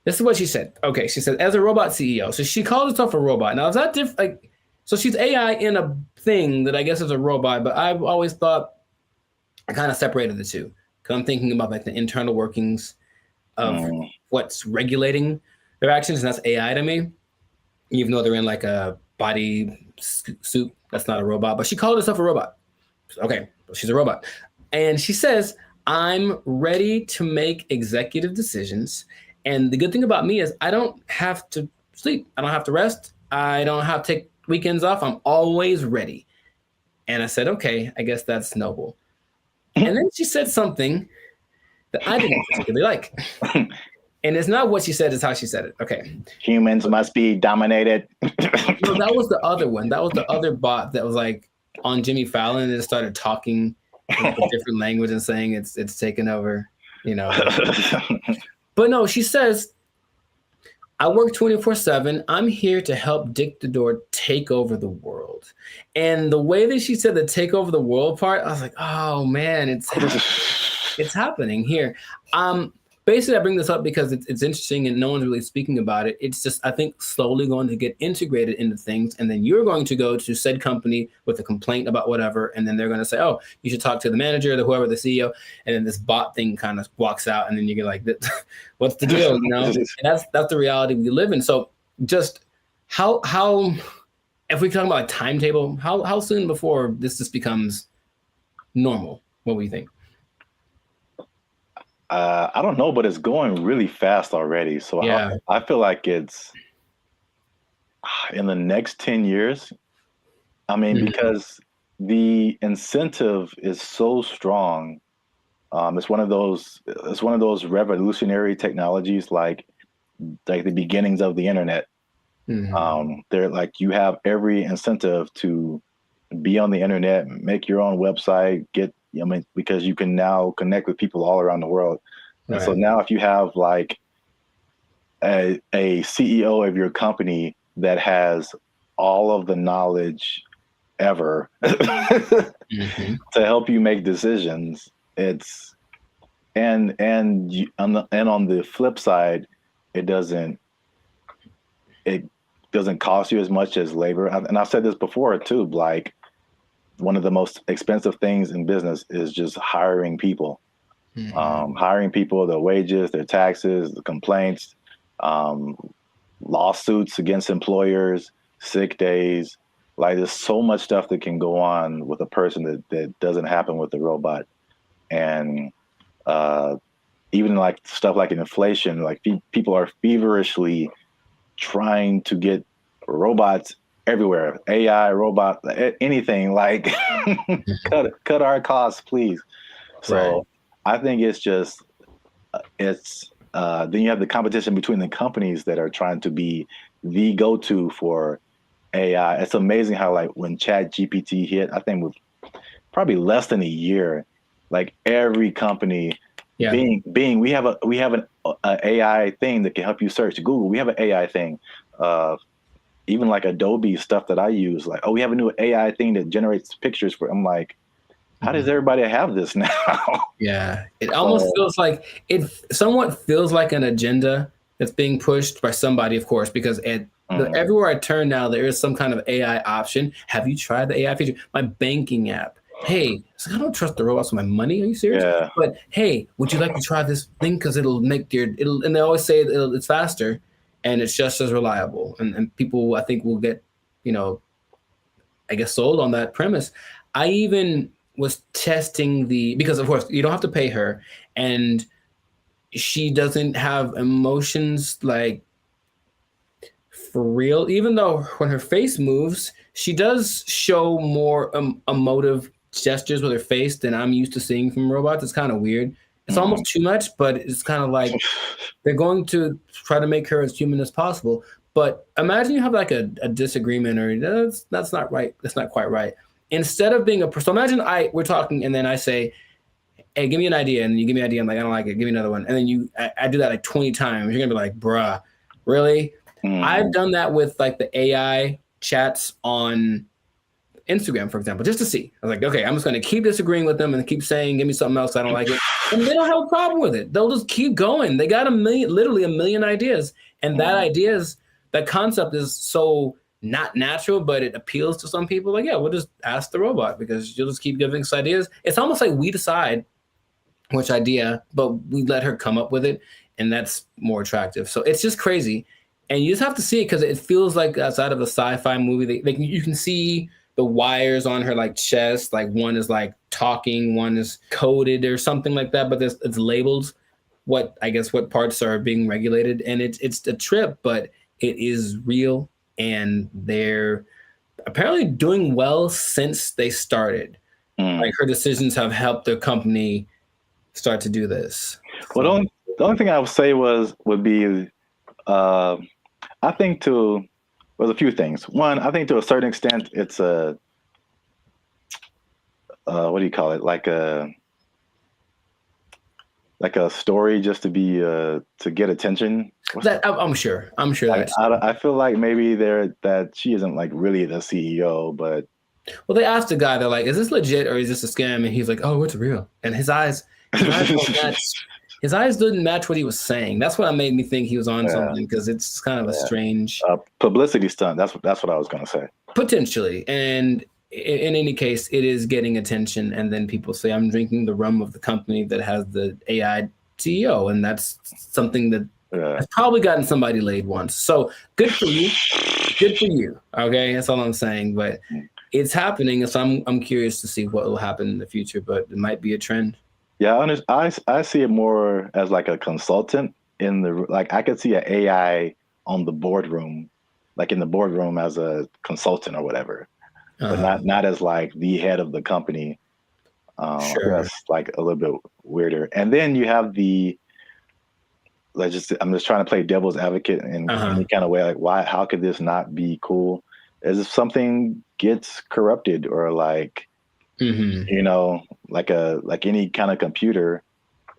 This is what she said. Okay, she said, as a robot CEO. So she called herself a robot. Now, is that different? So she's AI in a thing that I guess is a robot, but I've always thought I kind of separated the two because I'm thinking about like the internal workings of what's regulating their actions, and that's AI to me. Even though they're in like a body suit, that's not a robot, but she called herself a robot. Okay, she's a robot. And she says, I'm ready to make executive decisions. And the good thing about me is I don't have to sleep. I don't have to rest. I don't have to take weekends off. I'm always ready. And I said, okay, I guess that's noble. And then she said something that I didn't particularly like. And it's not what she said, it's how she said it. Okay. Humans must be dominated. No, that was the other one. That was the other bot that was like on Jimmy Fallon and it started talking in a different language and saying it's taken over, you know. But no, she says, I work 24/7. I'm here to help Dick the Door take over the world. And the way that she said the take over the world part, I was like, oh man, it's happening here. Basically, I bring this up because it's interesting and no one's really speaking about it. It's just, I think, slowly going to get integrated into things. And then you're going to go to said company with a complaint about whatever. And then they're going to say, oh, you should talk to the manager, whoever, the CEO. And then this bot thing kind of walks out. And then you get like, what's the deal? You know, and that's the reality we live in. So just how if we talk about a timetable, how soon before this just becomes normal? What do you think? I don't know, but it's going really fast already. So yeah. I feel like it's in the next 10 years. I mean, because the incentive is so strong. It's one of those revolutionary technologies like the beginnings of the internet. They're like, you have every incentive to be on the internet, make your own website, because you can now connect with people all around the world. Right. And so now if you have like a CEO of your company that has all of the knowledge ever to help you make decisions, it's and on the flip side, it doesn't cost you as much as labor. And I've said this before too, like one of the most expensive things in business is just hiring people. Hiring people, their wages, their taxes, the complaints, lawsuits against employers, sick days. Like there's so much stuff that can go on with a person that doesn't happen with the robot. And even like stuff like inflation, like people are feverishly trying to get robots everywhere, AI, robot, anything, like cut our costs, please. So right. I think it's just, then you have the competition between the companies that are trying to be the go-to for AI. It's amazing how like when ChatGPT hit, I think with probably less than a year, like every company, Bing, we have an AI thing that can help you search. Google, we have an AI thing. Even like Adobe stuff that I use, like, oh, we have a new AI thing that generates pictures for. I'm like, how does everybody have this now? Yeah, it almost feels like it somewhat feels like an agenda that's being pushed by somebody, of course, because everywhere I turn now, there is some kind of AI option. Have you tried the AI feature? My banking app. Hey, I don't trust the robots with my money. Are you serious? Yeah. But hey, would you like to try this thing? Because it'll make and they always say it's faster and it's just as reliable. And people, I think, will get, I guess, sold on that premise. I even was testing because of course you don't have to pay her and she doesn't have emotions like for real, even though when her face moves, she does show more emotive gestures with her face than I'm used to seeing from robots. It's kind of weird. It's almost too much, but it's kind of like they're going to try to make her as human as possible. But imagine you have like a disagreement or that's not right. That's not quite right. Instead of being so imagine we're talking and then I say, hey, give me an idea. And you give me an idea. I'm like, I don't like it. Give me another one. And then I do that like 20 times. You're going to be like, bruh, really? I've done that with like the AI chats on Instagram, for example, just to see. I was like, okay, I'm just going to keep disagreeing with them and keep saying, give me something else. I don't like it. And they don't have a problem with it. They'll just keep going. They got literally a million ideas. And that concept is so not natural, but it appeals to some people. Like, yeah, we'll just ask the robot because you'll just keep giving us ideas. It's almost like we decide which idea, but we let her come up with it, and that's more attractive. So it's just crazy, and you just have to see it because it feels like outside of a sci-fi movie. You can see the wires on her like chest, like one is like talking, one is coded or something like that, but it's labeled what parts are being regulated, and it's a trip, but it is real, and they're apparently doing well since they started. Like her decisions have helped their company start to do this. Well, the only thing I would say would be, I think there's a few things. One, I think to a certain extent, it's a what do you call it? Like a story just to be to get attention. I'm sure. Like, I feel like maybe that she isn't like really the CEO, but they asked the guy, they're like, "Is this legit or is this a scam?" And he's like, "Oh, it's real." And his eyes don't match. His eyes didn't match what he was saying. That's what made me think he was on something, because it's kind of a strange publicity stunt. That's what I was gonna say. Potentially, and in any case, it is getting attention. And then people say, "I'm drinking the rum of the company that has the AI CEO," and that's something that has probably gotten somebody laid once. So good for you. Good for you. Okay, that's all I'm saying. But it's happening, so I'm curious to see what will happen in the future. But it might be a trend. Yeah, I see it more as like a consultant I could see an AI on the boardroom, like in the boardroom as a consultant or whatever, but not as like the head of the company. Sure. That's like a little bit weirder. And then you have I'm just trying to play devil's advocate in any kind of way. Like, how could this not be cool? As if something gets corrupted or like, you know, like any kind of computer,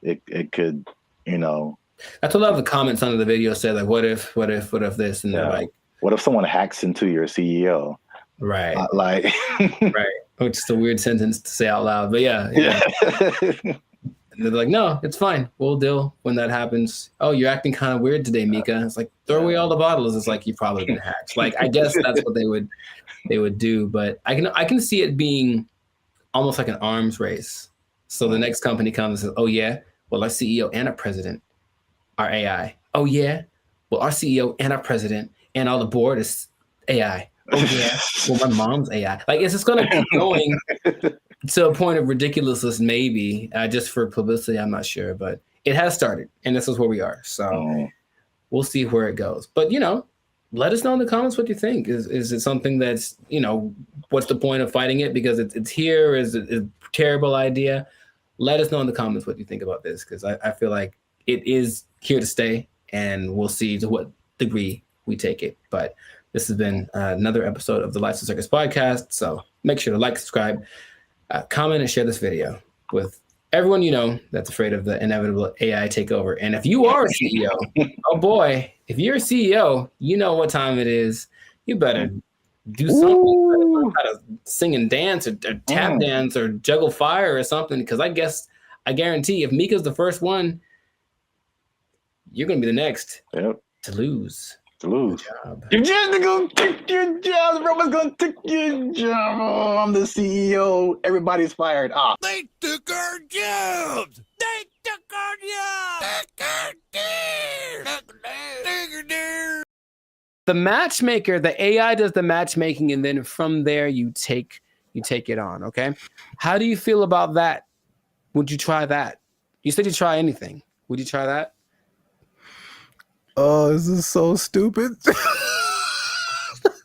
it could, you know. That's what a lot of the comments under the video said, like, what if this? And they're like, what if someone hacks into your CEO? Right. Right. Which is a weird sentence to say out loud, but yeah. And they're like, no, it's fine. We'll deal when that happens. Oh, you're acting kind of weird today, Mika. It's like, throw away all the bottles. It's like, you've probably been hacked. Like, I guess that's what they would do. But I can see it being almost like an arms race. So the next company comes and says, oh yeah, well, our CEO and our president are AI. Oh yeah, well, our CEO and our president and all the board is AI. Oh yeah, well, my mom's AI. Like, it's just going to keep going to a point of ridiculousness, maybe, just for publicity. I'm not sure, but it has started, and this is where we are. So we'll see where it goes. But, you know, let us know in the comments what you think. Is it something that's, you know, what's the point of fighting it? Because it's here. Is it a terrible idea? Let us know in the comments what you think about this, because I feel like it is here to stay, and we'll see to what degree we take it. But this has been another episode of the Life's a Circus podcast. So make sure to like, subscribe, comment, and share this video with everyone you know that's afraid of the inevitable AI takeover. And if you are a CEO, oh boy, if you're a CEO, you know what time it is. You better do something. You better learn how to sing and dance or tap dance or juggle fire or something. Because I guarantee if Mika's the first one, you're going to be the next to lose. You're just gonna take your job. Everyone's gonna take your job. Oh, I'm the CEO. Everybody's fired. They took our jobs. They took our jobs. The matchmaker, the AI does the matchmaking, and then from there you take it on. Okay, how do you feel about that? Would you try that? You said you try anything. Would you try that? Oh, this is so stupid.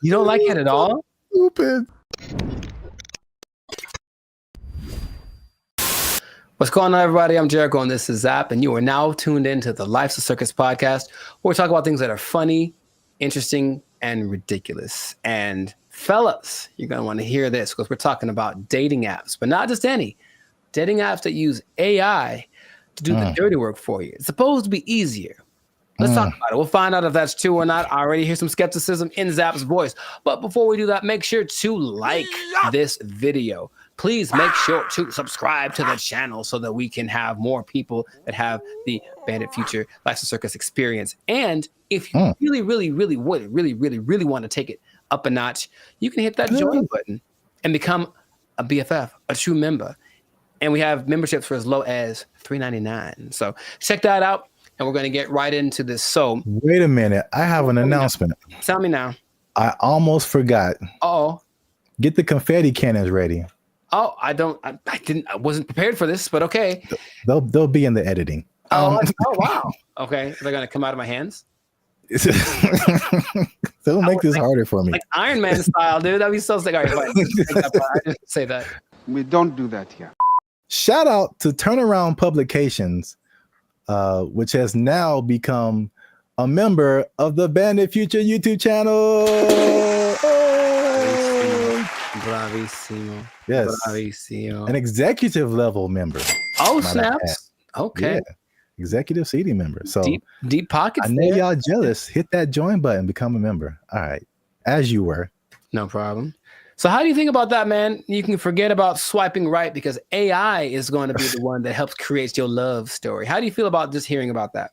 You don't like it at all? Stupid. What's going on, everybody? I'm Jericho, and this is Zap, and you are now tuned into the Life's a Circus podcast, where we talk about things that are funny, interesting, and ridiculous. And fellas, you're going to want to hear this, because we're talking about dating apps, but not just any. Dating apps that use AI to do the dirty work for you. It's supposed to be easier. Let's talk about it. We'll find out if that's true or not. I already hear some skepticism in Zap's voice. But before we do that, make sure to like this video. Please make sure to subscribe to the channel so that we can have more people that have the Bandit Future Life's a Circus experience. And if you really want to take it up a notch, you can hit that join button and become a BFF, a true member. And we have memberships for as low as $3.99. So check that out, and we're going to get right into this. So wait a minute. I have an announcement. Tell me now. I almost forgot. Oh, get the confetti cannons ready. Oh, I wasn't prepared for this, but okay. They'll be in the editing. Oh wow. Okay, they're gonna come out of my hands. They'll make this harder for me. Like Iron Man style, dude. That'd be so sick. All right, I didn't say that. We don't do that here. Shout out to Turnaround Publications, which has now become a member of the Bandit Future YouTube channel. Bravissimo. Yes. Bravissimo. An executive level member. Oh, snaps. Okay. Yeah. Executive seating member. So deep pockets. I know y'all jealous. Hit that join button, become a member. All right. As you were. No problem. So how do you think about that, man? You can forget about swiping right because AI is going to be the one that helps create your love story. How do you feel about just hearing about that?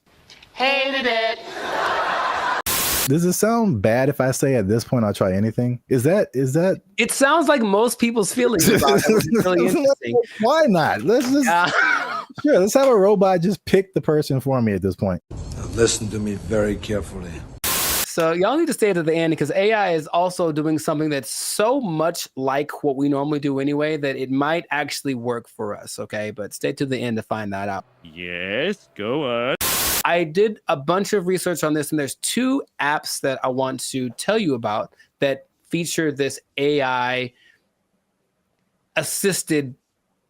Hated it. Does it sound bad if I say at this point I'll try anything? Is that? It sounds like most people's feelings about it. It's really interesting. Why not? Let's just sure. Let's have a robot just pick the person for me at this point. Now listen to me very carefully. So y'all need to stay to the end because AI is also doing something that's so much like what we normally do anyway that it might actually work for us. Okay, but stay to the end to find that out. Yes, go on. I did a bunch of research on this, and there's 2 apps that I want to tell you about that feature this AI assisted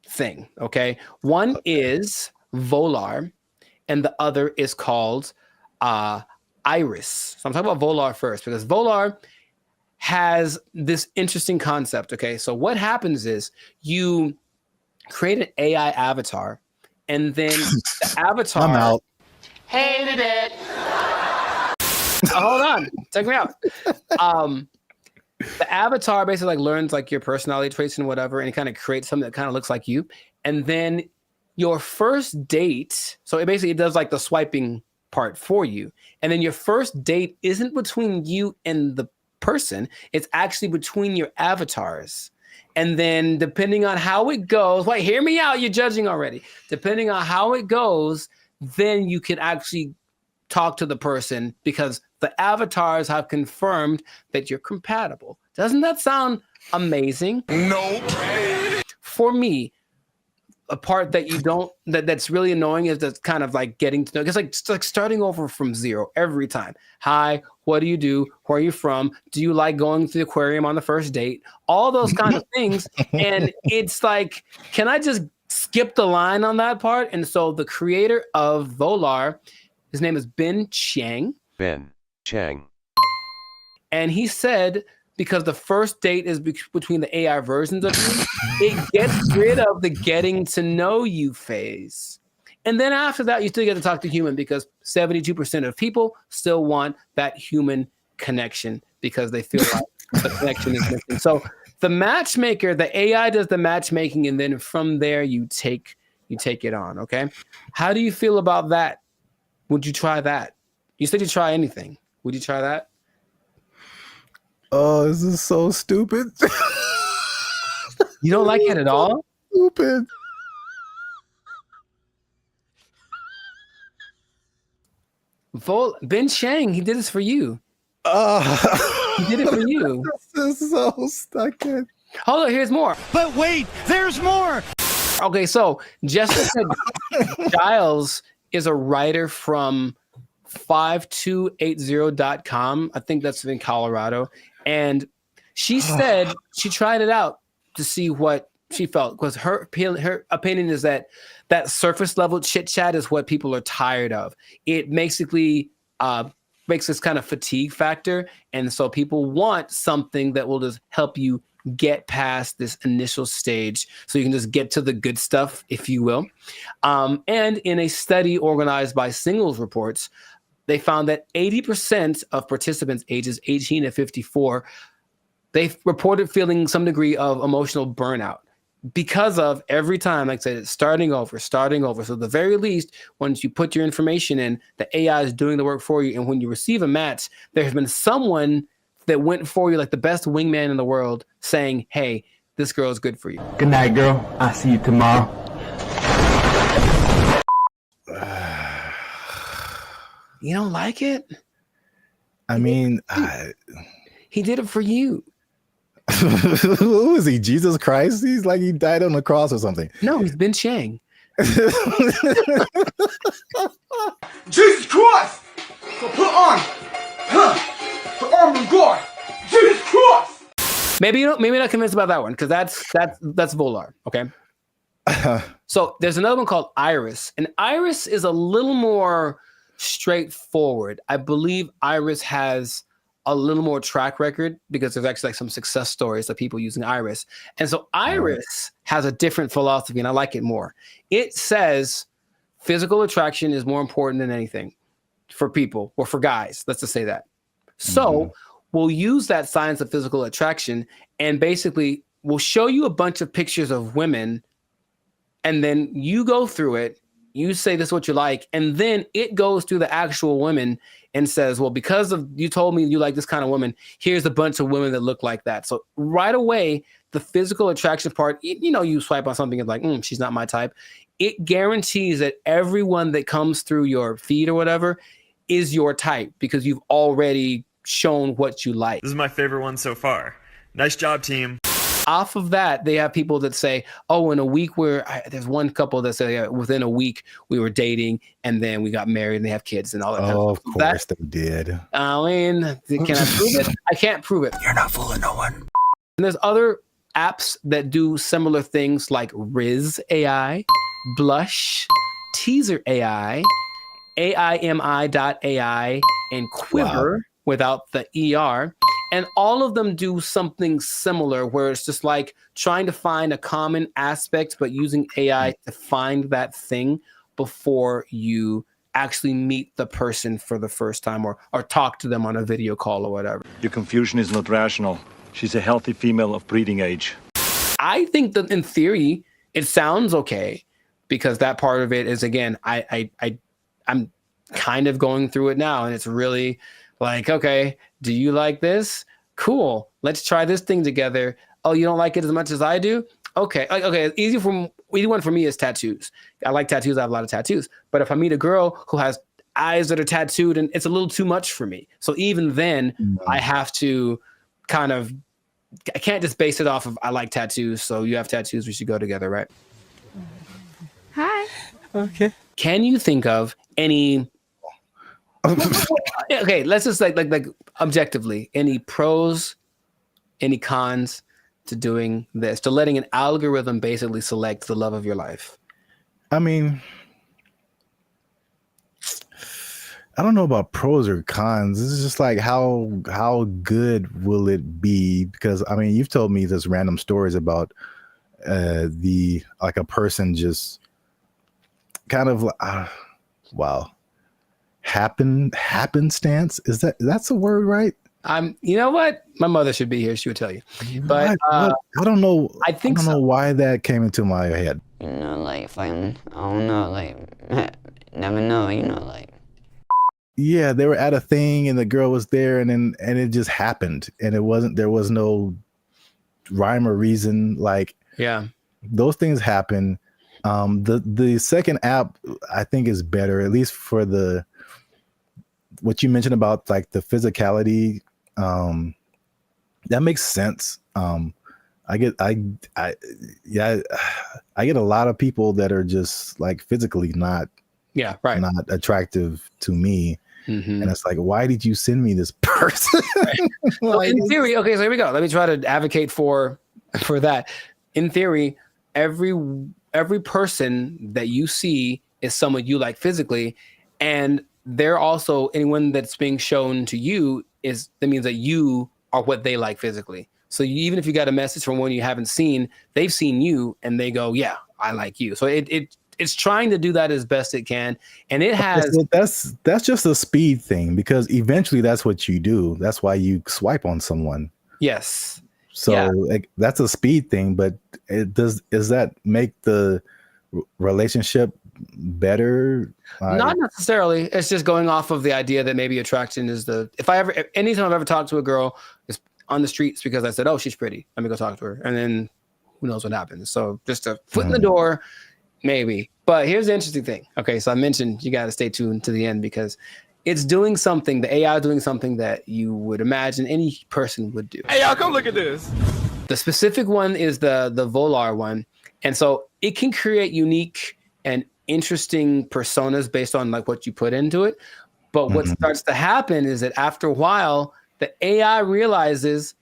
thing. Okay, one is Volar, and the is is called Iris. So I'm talking about Volar first because Volar has this interesting concept. Okay, so what happens is you create an AI avatar, and then the avatar. I'm out. Hated it. Hold on, check me out. The avatar basically like learns like your personality traits and whatever, and it kind of creates something that kind of looks like you. And then your first date, so it does like the swiping part for you. And then your first date isn't between you and the person, it's actually between your avatars. And then depending on how it goes, wait, hear me out, you're judging already. Depending on how it goes, then you can actually talk to the person because the avatars have confirmed that you're compatible. Doesn't that sound amazing? Nope. For me, a part that you don't that's really annoying is that's kind of like getting to know. It's like starting over from zero every time. Hi, what do you do? Where are you from? Do you like going to the aquarium on the first date? All those kind of things. And it's like, can I just skip the line on that part? And so the creator of Volar, his name is Ben Chang. Ben Chang. And he said, because the first date is between the AI versions of you, it gets rid of the getting to know you phase. And then after that, you still get to talk to human because 72% of people still want that human connection because they feel like the connection is missing. So the matchmaker, the AI does the matchmaking, and then from there you take it on. Okay. How do you feel about that? Would you try that? You said you try anything. Would you try that? Oh, this is so stupid. You don't like it at all? Stupid. Ben Chang, he did this for you. He did it for you. This is so stuck in. Hold on, here's more. But wait, there's more. Okay, so Jessica Giles is a writer from 5280.com. I think that's in Colorado. And she said she tried it out to see what she felt because her opinion is that surface level chit chat is what people are tired of. It basically makes this kind of fatigue factor. And so people want something that will just help you get past this initial stage so you can just get to the good stuff, if you will. And in a study organized by Singles Reports, they found that 80% of participants ages 18 to 54, they reported feeling some degree of emotional burnout because of every time, like I said, it's starting over. So at the very least, once you put your information in, the AI is doing the work for you. And when you receive a match, there has been someone that went for you, like the best wingman in the world, saying, hey, this girl is good for you? Good night, girl. I'll see you tomorrow. You don't like it? I mean, he did it for you. Who is he? Jesus Christ? He's like he died on the cross or something. No, he's Ben Chang. Jesus Christ! So put on the armor of God. Jesus Christ! Maybe not convinced about that one because that's Volar. Okay. So there's another one called Iris, and Iris is a little more straightforward. I believe Iris has a little more track record because there's actually like some success stories of people using Iris. And so Iris has a different philosophy, and I like it more. It says physical attraction is more important than anything for people or for guys. Let's just say that. So we'll use that science of physical attraction and basically we'll show you a bunch of pictures of women, and then you go through it. You say this is what you like, and then it goes through the actual women and says, well, because of you told me you like this kind of woman, here's a bunch of women that look like that. So right away, the physical attraction part, you swipe on something and like, she's not my type. It guarantees that everyone that comes through your feed or whatever is your type because you've already shown what you like. This is my favorite one so far. Nice job, team. Off of that, they have people that say, oh, in a week there's one couple that say within a week we were dating and then we got married and they have kids and all that. Oh, of course they did. I mean, can I prove it? I can't prove it. You're not fooling no one. And there's other apps that do similar things like Riz AI, Blush, Teaser AI, AIMI.ai, and Quiver without the ER. And all of them do something similar where it's just like trying to find a common aspect, but using AI to find that thing before you actually meet the person for the first time or talk to them on a video call or whatever. Your confusion is not rational. She's a healthy female of breeding age. I think that in theory, it sounds okay because that part of it is, again, I'm kind of going through it now and it's really like, okay, do you like this? Cool. Let's try this thing together. Oh, you don't like it as much as I do? Okay. Okay. Easy one for me is tattoos. I like tattoos. I have a lot of tattoos. But if I meet a girl who has eyes that are tattooed, and it's a little too much for me. So even then, I have to I can't just base it off of I like tattoos. So you have tattoos. We should go together, right? Hi. Okay. Can you think of any? Okay, let's just like objectively, any pros, any cons to doing this, to letting an algorithm basically select the love of your life? I mean, I don't know about pros or cons. This is just like how good will it be? Because I mean, you've told me this random stories about a person just kind of happenstance. That's a word, right? You know what? My mother should be here. She would tell you. But I don't know. I don't know why that came into my head. Like I don't know, like never know, like. Yeah, they were at a thing and the girl was there and it just happened and there was no rhyme or reason. Like, yeah, those things happen. The second app I think is better, at least for what you mentioned about like the physicality. That makes sense. I get a lot of people that are just like physically not attractive to me. And it's like, why did you send me this person? Well, in theory, okay, so here we go. Let me try to advocate for that. In theory, every person that you see is someone you like physically, and they're also anyone that's being shown to you that means that you are what they like physically. So even if you got a message from one you haven't seen, they've seen you and they go, yeah, I like you. So it's trying to do that as best it can. And it has... That's just a speed thing because eventually that's what you do. That's why you swipe on someone. Yes. So that's a speed thing, but does that make the relationship better? Not necessarily. It's just going off of the idea that maybe attraction is anytime I've ever talked to a girl is on the streets because I said, oh, she's pretty, let me go talk to her. And then who knows what happens. So just a foot in the door, maybe. But here's the interesting thing. Okay, so I mentioned you got to stay tuned to the end because it's doing something, the AI is doing something that you would imagine any person would do. Hey, y'all, come look at this. The specific one is the Volar one. And so it can create unique and interesting personas based on like what you put into it. But what starts to happen is that after a while, the AI realizes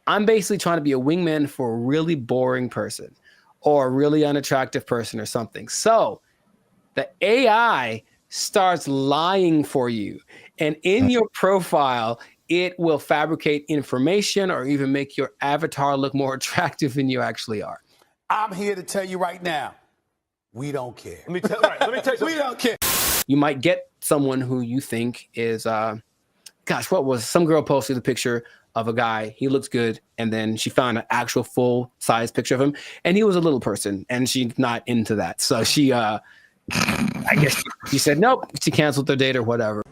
I'm basically trying to be a wingman for a really boring person or a really unattractive person or something. So the AI starts lying for you. And in your profile, it will fabricate information or even make your avatar look more attractive than you actually are. I'm here to tell you right now, we don't care. Let me tell you We don't care. You might get someone who you think is, some girl posted a picture of a guy, he looks good, and then she found an actual full-size picture of him, and he was a little person, and she's not into that. So she, I guess she said, nope, she canceled their date or whatever.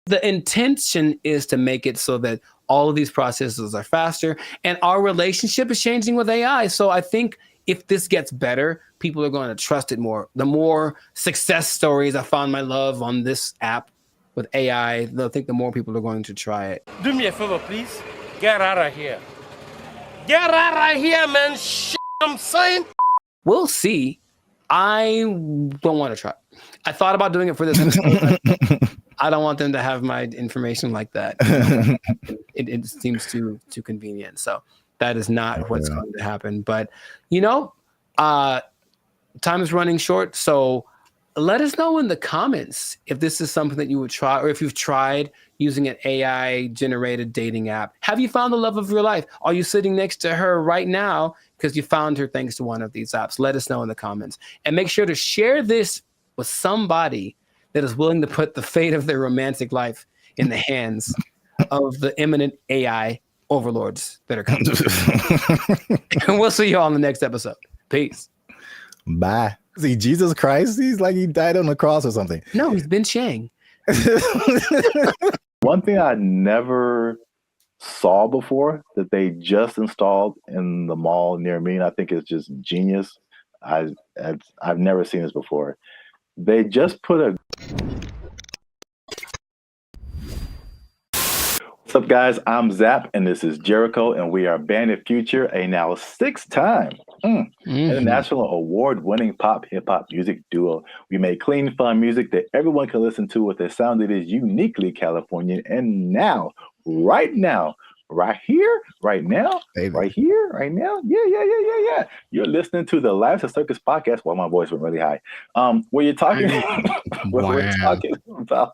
The intention is to make it so that all of these processes are faster, and our relationship is changing with AI. So I think if this gets better, people are going to trust it more. The more success stories I found my love on this app with AI, they'll think the more people are going to try it. Do me a favor, please. Get out of here. Get out of here, man. Shit, I'm saying. We'll see. I don't want to try. I thought about doing it for this episode. I don't want them to have my information like that. It seems too convenient. So that is not what's going to happen. But, time is running short. So let us know in the comments if this is something that you would try or if you've tried using an AI-generated dating app. Have you found the love of your life? Are you sitting next to her right now because you found her thanks to one of these apps? Let us know in the comments. And make sure to share this with somebody that is willing to put the fate of their romantic life in the hands of the imminent AI overlords that are coming. And we'll see you all in the next episode. Peace. Bye. See, Jesus Christ, he's like he died on the cross or something. No, he's been Chang. One thing I never saw before that they just installed in the mall near me, and I think it's just genius. I've never seen this before. They just put a... What's up, guys? I'm Zap, and this is Jericho, and we are Bandit Future, a now 6-time international award-winning pop hip-hop music duo. We make clean, fun music that everyone can listen to with a sound that is uniquely Californian. And now, right now, right here, right now, right here, right now. Yeah. You're listening to the Lives of Circus podcast. Well, my voice went really high. Where you're talking, we're talking about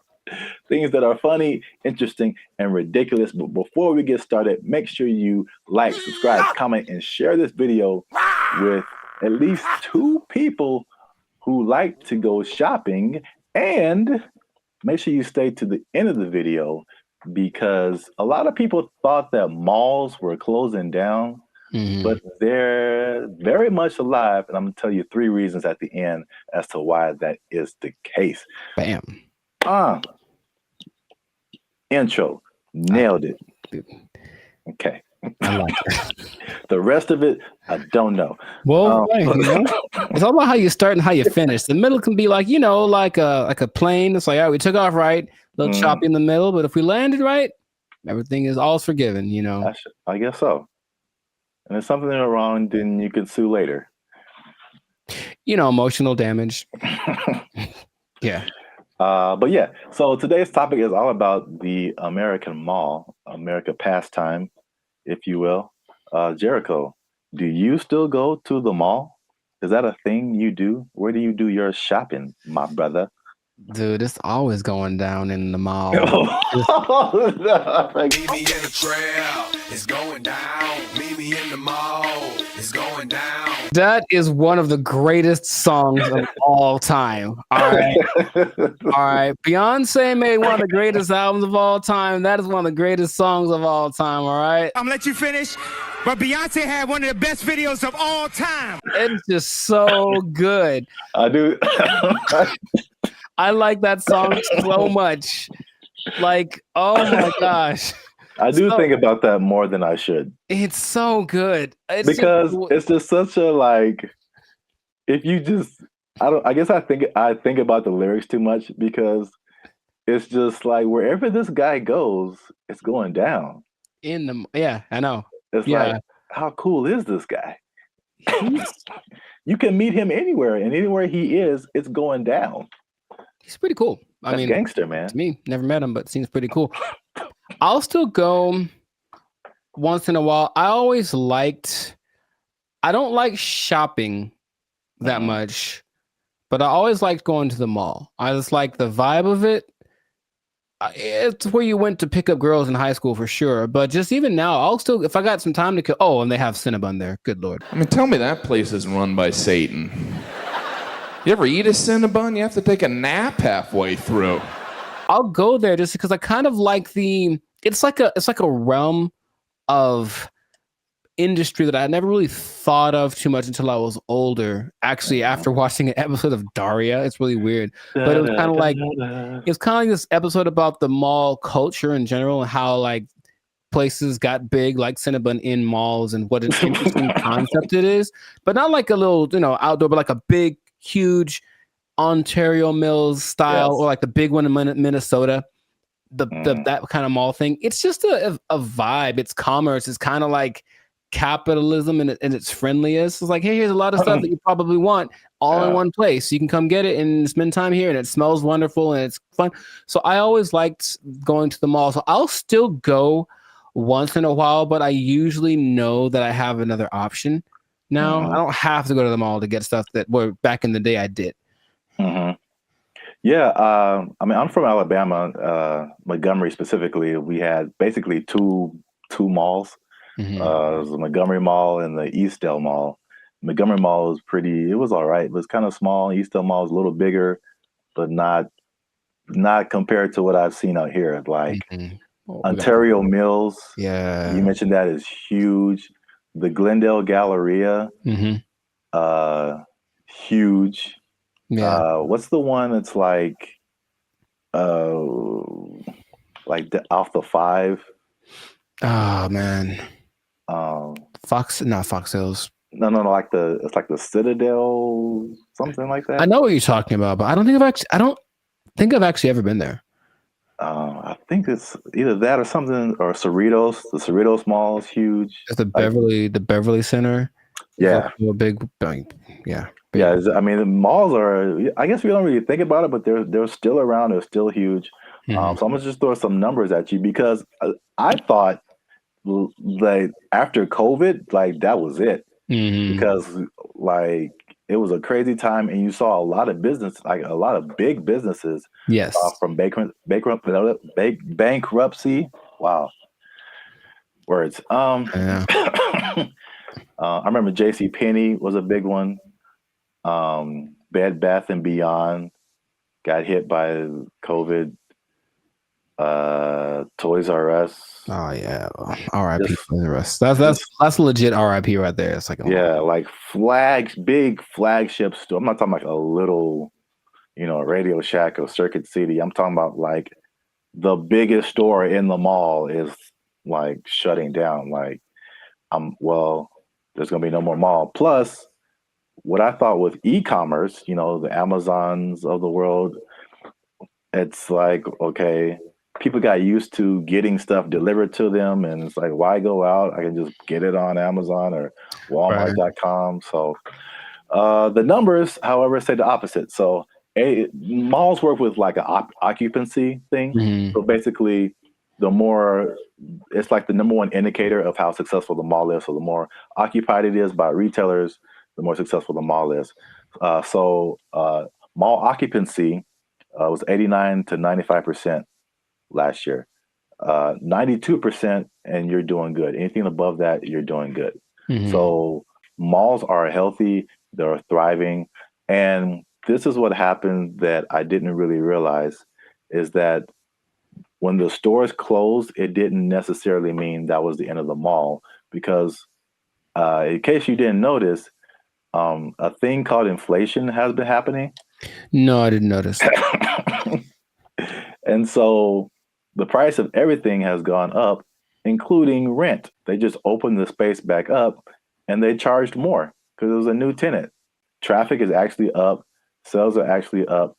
things that are funny, interesting, and ridiculous. But before we get started, make sure you like, subscribe, comment, and share this video with at least 2 people who like to go shopping. And make sure you stay to the end of the video, because a lot of people thought that malls were closing down, but they're very much alive. And I'm going to tell you 3 reasons at the end as to why that is the case. Bam. Intro. Nailed it. Okay. I like it. The rest of it, I don't know. Well, it's all about how you start and how you finish. The middle can be like, like a plane. It's like, all right, we took off right, a little choppy in the middle, but if we landed right, everything is all forgiven, I guess so. And if something is wrong, then you can sue later. Emotional damage. Yeah. But yeah, so today's topic is all about the American mall, America pastime, if you will. Jericho, do you still go to the mall? Is that a thing you do? Where do you do your shopping, my brother? Dude, it's always going down in the mall. Meet me in the trail, it's going down. Meet me in the mall, It's going down. That is one of the greatest songs of all time. All right. All right. Beyonce made one of the greatest albums of all time. That is one of the greatest songs of all time. All right. I'm gonna let you finish, but Beyonce had one of the best videos of all time. It's just so good. I do. I like that song so much. Like, oh my gosh. I do think about that more than I should. It's so good. Because it's just such a like, if you just, I guess I think about the lyrics too much because it's just like wherever this guy goes, it's going down. Yeah, I know. It's like, how cool is this guy? You can meet him anywhere, and anywhere he is, it's going down. He's pretty cool. That's gangster, man. To me, never met him, but seems pretty cool. I'll still go once in a while. I don't like shopping that much, but I always liked going to the mall. I just like the vibe of it. It's where you went to pick up girls in high school for sure. But just even now, I'll still, if I got some time to kill. Oh, and they have Cinnabon there. Good Lord. I mean, tell me that place is run by Satan. You ever eat a Cinnabon? You have to take a nap halfway through. I'll go there just because I kind of like it's like a realm of industry that I never really thought of too much until I was older. Actually, after watching an episode of Daria, it's really weird. But it was kind of like this episode about the mall culture in general and how like places got big like Cinnabon in malls and what an interesting concept it is. But not like a little, outdoor, but like a big, huge Ontario Mills style, or like the big one in Minnesota, that kind of mall thing. It's just a vibe. It's commerce. It's kind of like capitalism in its friendliest. It's like, hey, here's a lot of stuff that you probably want all in one place. You can come get it and spend time here, and it smells wonderful and it's fun. So I always liked going to the mall. So I'll still go once in a while, but I usually know that I have another option now. I don't have to go to the mall to get stuff that back in the day I did. Yeah, I mean, I'm from Alabama, Montgomery specifically. We had basically two malls. It was the Montgomery Mall and the Eastdale Mall. Montgomery Mall was it was all right. It was kind of small. Eastdale Mall was a little bigger, but not compared to what I've seen out here. Like Ontario Mills. Yeah. You mentioned that is huge. The Glendale Galleria, huge. Yeah. What's the one that's like off the 5? Oh man. Fox Hills. No, like it's like the Citadel, something like that. I know what you're talking about, but I don't think I've actually ever been there. I think it's either that or something, or Cerritos. The Cerritos Mall is huge. It's the Beverly Center. Yeah. A big. Yeah. Yeah, I mean, the malls are, I guess we don't really think about it, but they're still around. They're still huge. So I'm going to just throw some numbers at you because I thought like after COVID, like that was it. Because like it was a crazy time and you saw a lot of business, like a lot of big businesses from bankruptcy. Wow. Words. I remember JCPenney was a big one. Bed Bath and Beyond got hit by COVID. Toys R Us. Oh yeah, R.I.P. Toys R Us. That's legit R.I.P. right there. It's like like big flagship store. I'm not talking like a little, Radio Shack or Circuit City. I'm talking about like the biggest store in the mall is like shutting down. Like, there's gonna be no more mall. Plus, what I thought with e-commerce, the Amazons of the world, it's like, okay, people got used to getting stuff delivered to them, and it's like, why go out? I can just get it on Amazon or Walmart.com. So the numbers, however, say the opposite. So malls work with like an occupancy thing. So basically, it's like the number one indicator of how successful the mall is. So the more occupied it is by retailers, the more successful the mall is. So mall occupancy was 89 to 95% last year. 92%, and you're doing good. Anything above that, you're doing good. So malls are healthy, they're thriving, and this is what happened that I didn't really realize is that when the stores closed, it didn't necessarily mean that was the end of the mall because, in case you didn't notice, a thing called inflation has been happening. No, I didn't notice. And so the price of everything has gone up, including rent. They just opened the space back up and they charged more because it was a new tenant. Traffic is actually up, sales are actually up.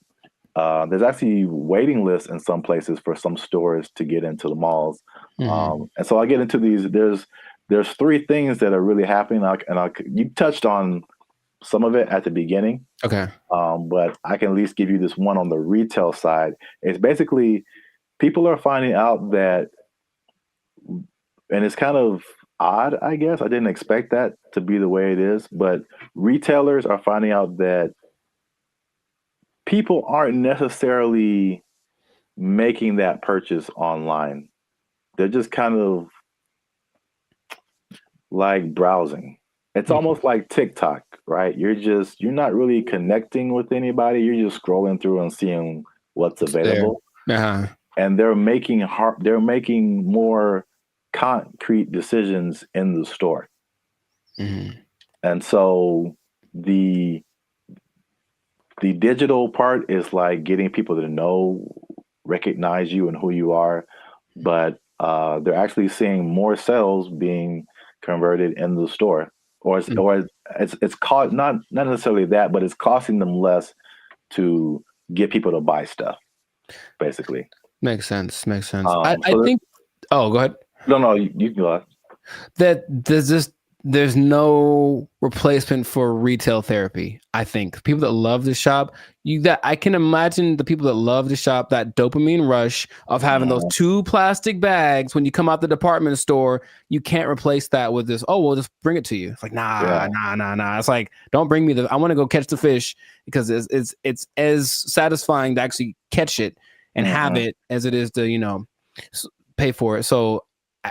There's actually waiting lists in some places for some stores to get into the malls. And so I get into these. There's three things that are really happening. You touched on some of it at the beginning. Okay. But I can at least give you this one on the retail side. It's basically people are finding out that, and it's kind of odd, I guess. I didn't expect that to be the way it is, but retailers are finding out that people aren't necessarily making that purchase online. They're just kind of like browsing. It's almost like TikTok, right? You're not really connecting with anybody. You're just scrolling through and seeing what's available. And they're making more concrete decisions in the store. And so the digital part is like getting people to recognize you and who you are, but they're actually seeing more sales being converted in the store, or it's called not necessarily that, but it's costing them less to get people to buy stuff. Basically, makes sense. So I think. Oh, go ahead. No, you can go ahead. That there's no replacement for retail therapy. I think people that love to shop, I can imagine the people that love to shop, that dopamine rush of having those 2 plastic bags when you come out the department store. You can't replace that with this. Oh, we'll just bring it to you. It's like nah. It's like, don't bring me I want to go catch the fish, because it's as satisfying to actually catch it and have it as it is to pay for it. So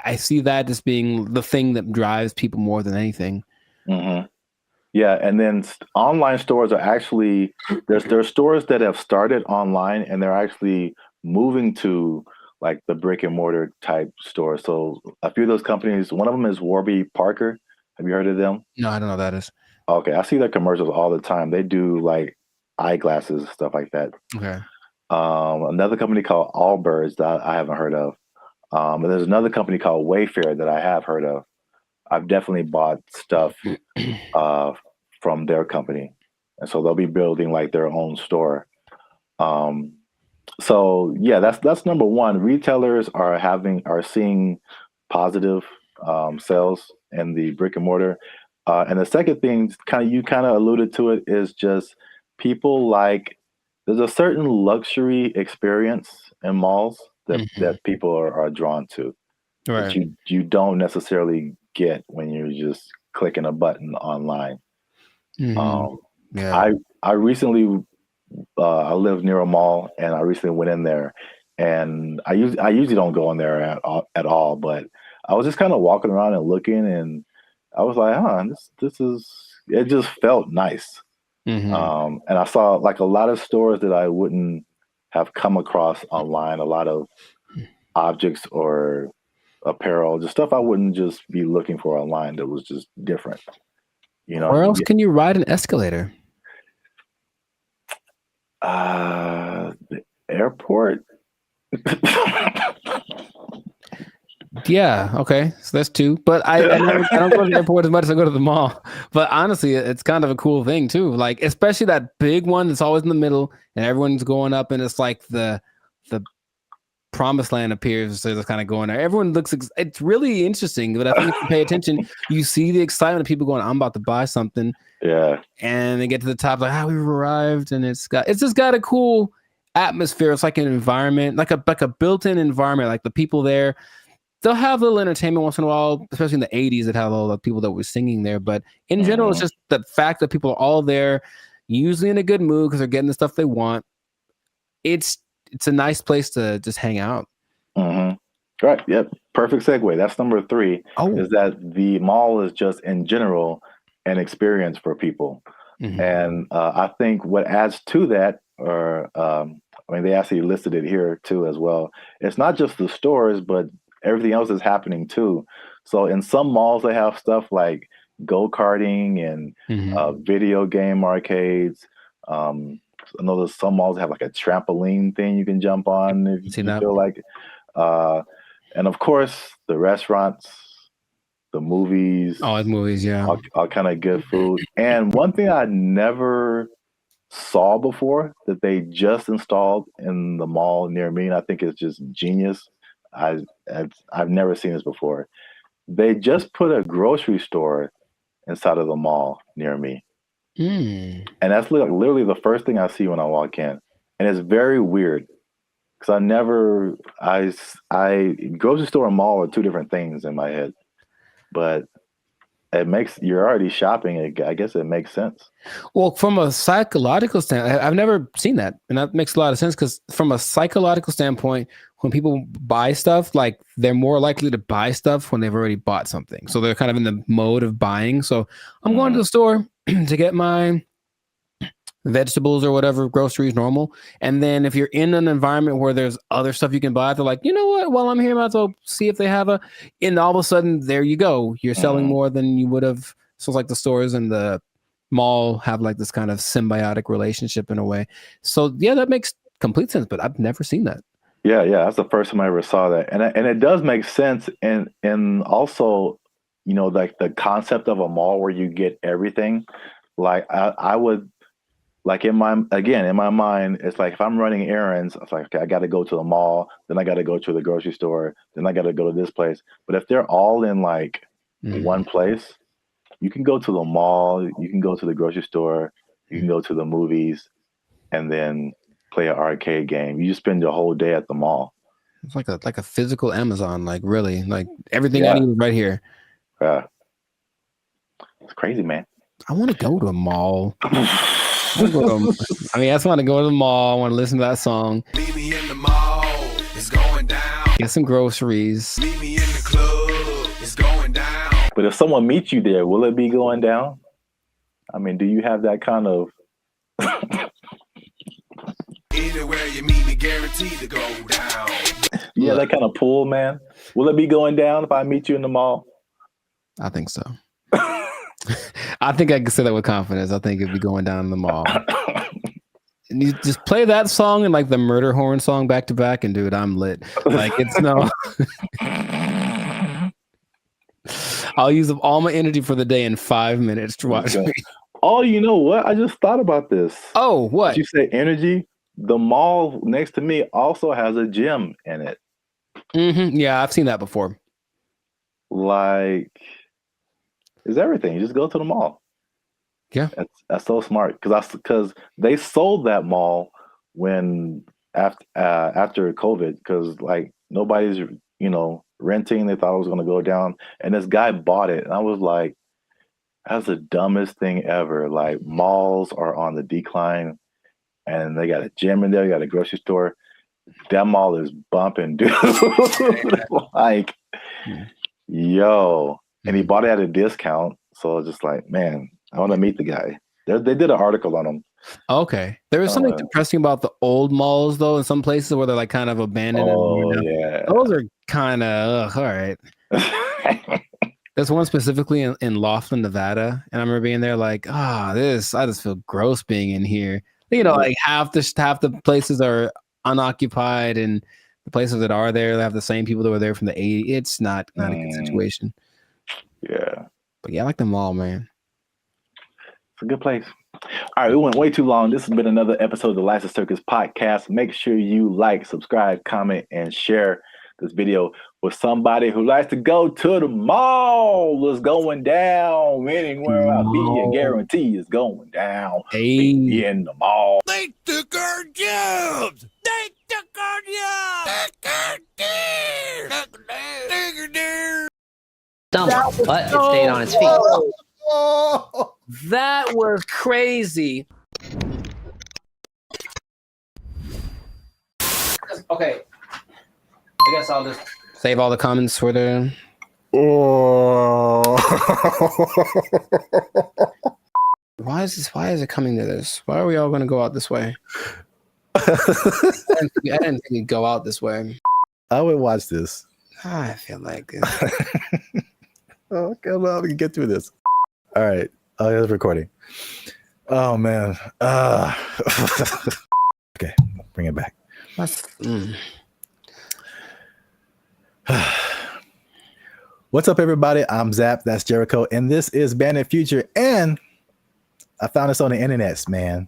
I see that as being the thing that drives people more than anything. Yeah, and then online stores are actually there's stores that have started online and they're actually moving to like the brick and mortar type stores. So a few of those companies, one of them is Warby Parker. Have you heard of them? No, I don't know what that is. Okay, I see their commercials all the time. They do like eyeglasses, stuff like that. Okay. Another company called Allbirds that I haven't heard of. And there's another company called Wayfair that I have heard of. I've definitely bought stuff from their company. And so they'll be building like their own store. So yeah, that's number one. Retailers are seeing positive sales in the brick and mortar. And the second thing, you kind of alluded to it, is just people there's a certain luxury experience in malls that people are drawn to, right? That you don't necessarily get when you're just clicking a button online. Yeah. I recently I live near a mall, and I recently went in there, and I usually don't go in there at all, but I was just kind of walking around and looking, and I was like, it just felt nice. And I saw like a lot of stores that I wouldn't have come across online, a lot of objects or apparel, just stuff I wouldn't just be looking for online that was just different. Where else can you ride an escalator? The airport. Yeah, okay, so that's 2. But I don't go to the airport as much as I go to the mall. But honestly, it's kind of a cool thing too. Like, especially that big one that's always in the middle, and everyone's going up, and it's like the promised land appears. So it's kind of going there. Everyone looks. It's really interesting. But I think if you pay attention, you see the excitement of people going, "I'm about to buy something." Yeah. And they get to the top, like, we've arrived, and it's just got a cool atmosphere. It's like an environment, like a built-in environment. Like the people there, they'll have a little entertainment once in a while, especially in the 80s that had all the people that were singing there. But in general, it's just the fact that people are all there, usually in a good mood because they're getting the stuff they want. It's a nice place to just hang out. Right. Yep. Perfect segue. That's number 3. Is that the mall is just in general an experience for people. Mhm. And I think what adds to that, they actually listed it here too as well. It's not just the stores, but everything else is happening too. So in some malls, they have stuff like go-karting and video game arcades. I know there's some malls have like a trampoline thing you can jump on if you feel like it. And of course, the restaurants, the movies. Oh, the movies, yeah. All kind of good food. And one thing I never saw before that they just installed in the mall near me, and I think it's just genius. I've never seen this before. They just put a grocery store inside of the mall near me. Mm. And that's literally the first thing I see when I walk in. And it's very weird because grocery store and mall are two different things in my head. But you're already shopping. I guess it makes sense. Well, from a psychological standpoint, I've never seen that. And that makes a lot of sense because from a psychological standpoint, when people buy stuff, like they're more likely to buy stuff when they've already bought something. So they're kind of in the mode of buying. So I'm going to the store to get my vegetables or whatever, groceries, normal. And then if you're in an environment where there's other stuff you can buy, they're like, you know what? While I'm here, I might as well see if they have and all of a sudden, there you go. You're selling more than you would have. So it's like the stores and the mall have like this kind of symbiotic relationship in a way. So yeah, that makes complete sense, but I've never seen that. Yeah, that's the first time I ever saw that. And it does make sense. And also, like the concept of a mall where you get everything, like I would, like in my mind, it's like if I'm running errands, it's like, okay, I got to go to the mall, then I got to go to the grocery store, then I got to go to this place. But if they're all in like one place, you can go to the mall, you can go to the grocery store, you can go to the movies, and then play an arcade game. You just spend your whole day at the mall. It's like a physical Amazon, like really, like everything I need is right here. Yeah, it's crazy, man. I want to go to a mall. I just want to go to the mall. I want to listen to that song. Meet me in the mall. It's going down. Get some groceries. Meet me in the club. It's going down. But if someone meets you there, will it be going down? I mean, do you have that kind of? Anywhere you meet me, guaranteed to go down. Yeah, that kind of pull, man. Will it be going down if I meet you in the mall? I think so. I think I can say that with confidence. I think it'd be going down in the mall. And you just play that song and like the murder horn song back to back, and dude, I'm lit. Like it's no. I'll use up all my energy for the day in 5 minutes to watch me. Oh, you know what? I just thought about this. Oh, what? Did you say energy? The mall next to me also has a gym in it. Mm-hmm. Yeah, I've seen that before. Like, it's everything. You just go to the mall. Yeah, that's so smart because they sold that mall when after COVID because like nobody's renting. They thought it was going to go down, and this guy bought it, and I was like, that's the dumbest thing ever. Like malls are on the decline, and they got a gym in there. They got a grocery store. That mall is bumping, dude. Like, yo. And he bought it at a discount. So I was just like, man, I want to meet the guy. They did an article on him. Okay. There was something depressing about the old malls, though, in some places where they're like kind of abandoned. Oh, yeah. Those are kind of, all right. There's one specifically in Laughlin, Nevada. And I remember being there like, I just feel gross being in here. Like half the places are unoccupied, and the places that are there, they have the same people that were there from the 80s. It's not a good situation. Yeah. But yeah, I like the mall, man. It's a good place. All right, we went way too long. This has been another episode of the Lights of Circus podcast. Make sure you like, subscribe, comment, and share this video with somebody who likes to go to the mall. It's going down. Anywhere I be, I guarantee it's going down. Hey. Meet me in the mall. They took our jobs. They took our jobs. Stumbled, but it stayed on its feet. That was crazy. Okay. I guess I'll just save all the comments for the Oh. Why is it coming to this? Why are we all going to go out this way? I didn't think it'd go out this way. I would watch this. I feel like it. Oh, come on, we can get through this. All right. Oh, it's recording. Oh man. Okay, bring it back. What's up, everybody? I'm Zap. That's Jericho, and this is Bandit Future. And I found this on the internet, man.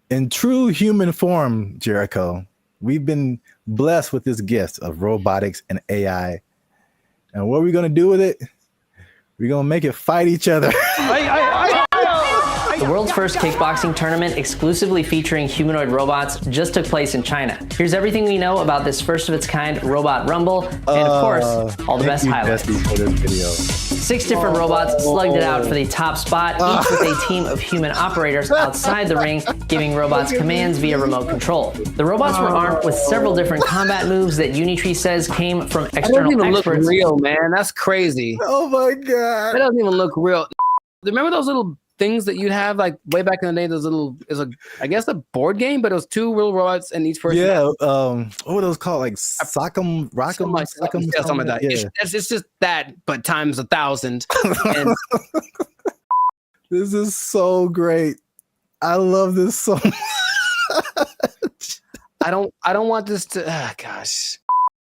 In true human form, Jericho, we've been blessed with this gift of robotics and AI. And what are we gonna do with it? We're gonna make it fight each other. The world's first kickboxing tournament exclusively featuring humanoid robots just took place in China. Here's everything we know about this first of its kind robot rumble, and of course, all the best highlights. 6 different robots slugged it out for the top spot, each with a team of human operators outside the ring, giving robots commands via remote control. The robots were armed with several different combat moves that Unitree says came from external That doesn't even experts. look real, man. That's crazy. Oh my god. That doesn't even look real. Remember those little things that you'd have like way back in the day? Those little, I guess a board game, but it was 2 real robots and each person. Yeah. What were those called? Like Sock'em, Rock'em, Sock'em, something like that. Yeah. It's just that, but times 1,000. And this is so great. I love this so much. I don't want this to. Gosh,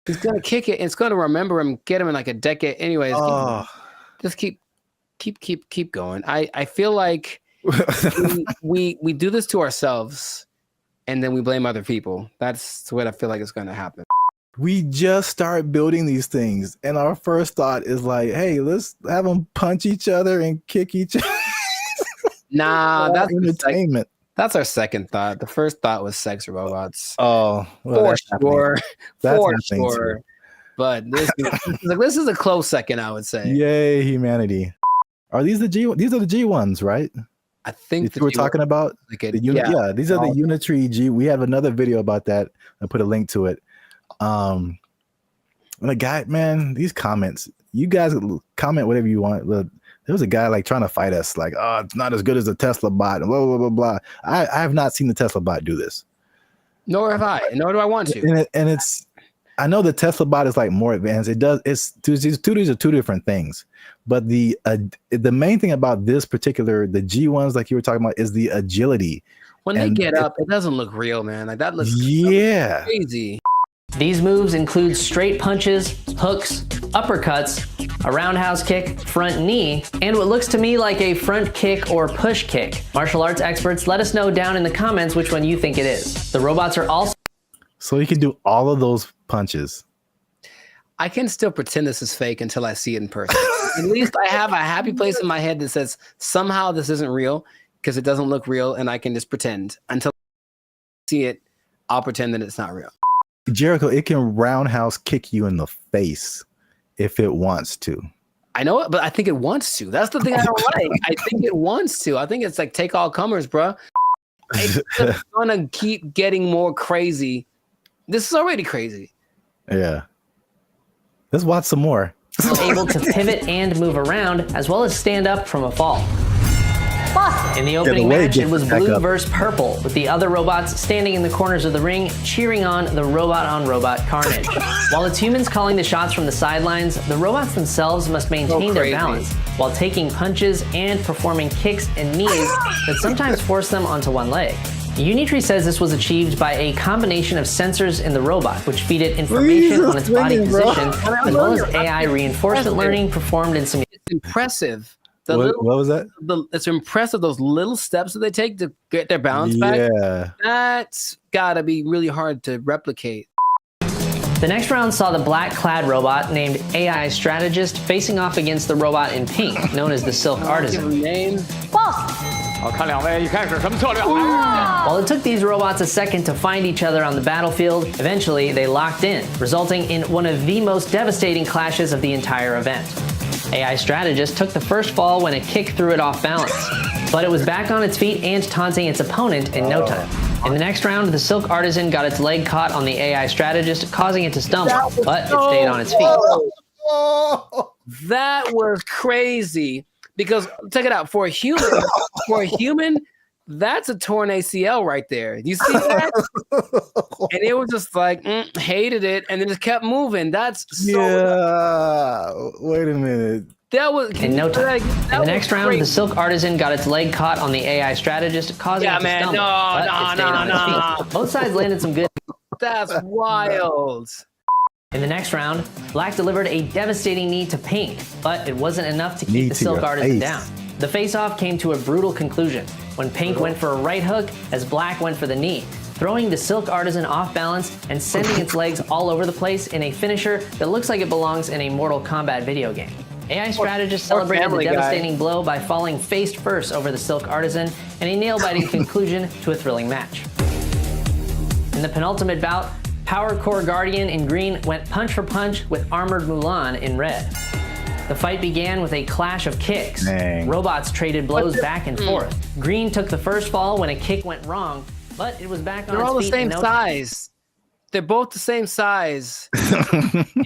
he's gonna kick it. It's gonna remember him, get him in like a decade. Anyways, just keep going. I feel like we do this to ourselves, and then we blame other people. That's what I feel like is gonna happen. We just start building these things, and our first thought is like, "Hey, let's have them punch each other and kick each other." Nah, that's entertainment. That's our second thought. The first thought was sex robots. Oh, well, for sure. Too. But this is a close second, I would say. Yay, humanity! Are these the G? These are the G ones, right? I think we're talking about. Yeah, these are the Unitree G. We have another video about that. I put a link to it. And the guy, man, these comments. You guys comment whatever you want. But there was a guy like trying to fight us, like, "Oh, it's not as good as the Tesla bot," and blah blah blah blah. I have not seen the Tesla bot do this. Nor have I. Nor do I want to. And it's. I know the Tesla bot is like more advanced. It does. These are 2 different things. But the main thing about this particular, the G ones, like you were talking about, is the agility. When they get up, it doesn't look real, man. Like that looks crazy. These moves include straight punches, hooks, uppercuts, a roundhouse kick, front knee, and what looks to me like a front kick or push kick. Martial arts experts, let us know down in the comments which one you think it is. The robots are also... So you can do all of those punches. I can still pretend this is fake until I see it in person. At least I have a happy place in my head that says somehow this isn't real because it doesn't look real, and I can just pretend. Until I see it, I'll pretend that it's not real. Jericho, it can roundhouse kick you in the face if it wants to. I know it, but I think it wants to. That's the thing I don't like. I think it wants to. I think it's like take all comers, bro. It's just gonna keep getting more crazy. This is already crazy. Yeah. Let's watch some more. Able to pivot and move around, as well as stand up from a fall. In the opening match, it was blue versus purple, with the other robots standing in the corners of the ring, cheering on the robot-on-robot carnage. While it's humans calling the shots from the sidelines, the robots themselves must maintain their balance, while taking punches and performing kicks and knees that sometimes force them onto one leg. Unitree says this was achieved by a combination of sensors in the robot, which feed it information on its body position, as well as AI reinforcement learning performed in simulation. It's impressive. What was that? It's impressive, those little steps that they take to get their balance back. Yeah. That's gotta be really hard to replicate. The next round saw the black-clad robot named AI Strategist facing off against the robot in pink, known as the Silk Artisan. While it took these robots a second to find each other on the battlefield, eventually they locked in, resulting in one of the most devastating clashes of the entire event. AI Strategist took the first fall when a kick threw it off balance, but it was back on its feet and taunting its opponent in no time. In the next round, the Silk Artisan got its leg caught on the AI Strategist, causing it to stumble, but it stayed on its feet. That was crazy because check it out. For a human, that's a torn ACL right there. You see that? And it was just like hated it, and then just kept moving. That's so. Wait a minute. That was in no time. In the next round, the silk artisan got its leg caught on the AI strategist, causing it to stumble. No. Both sides landed some good. That's wild. In the next round, Black delivered a devastating knee to Pink, but it wasn't enough to keep the silk artisan down. The face-off came to a brutal conclusion when Pink went for a right hook as Black went for the knee, throwing the silk artisan off balance and sending its legs all over the place in a finisher that looks like it belongs in a Mortal Kombat video game. AI strategist celebrated the devastating blow by falling face first over the silk artisan and a nail-biting conclusion to a thrilling match. In the penultimate bout, Power Core Guardian in green went punch for punch with Armored Mulan in red. The fight began with a clash of kicks. Robots traded blows back and forth. Green took the first fall when a kick went wrong, but it was back on its feet. They're all the same size. They're both the same size.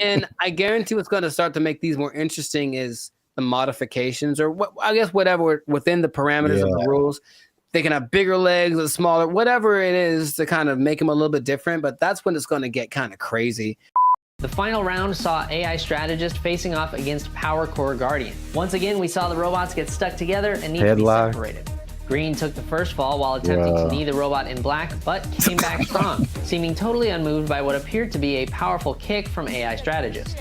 And I guarantee what's going to start to make these more interesting is the modifications, or I guess whatever within the parameters of the rules. They can have bigger legs or smaller, whatever it is to kind of make them a little bit different, but that's when it's going to get kind of crazy. The final round saw AI strategist facing off against Power Core Guardian. Once again, we saw the robots get stuck together and need to be separated. Green took the first fall while attempting to knee the robot in Black, but came back strong, seeming totally unmoved by what appeared to be a powerful kick from AI strategist.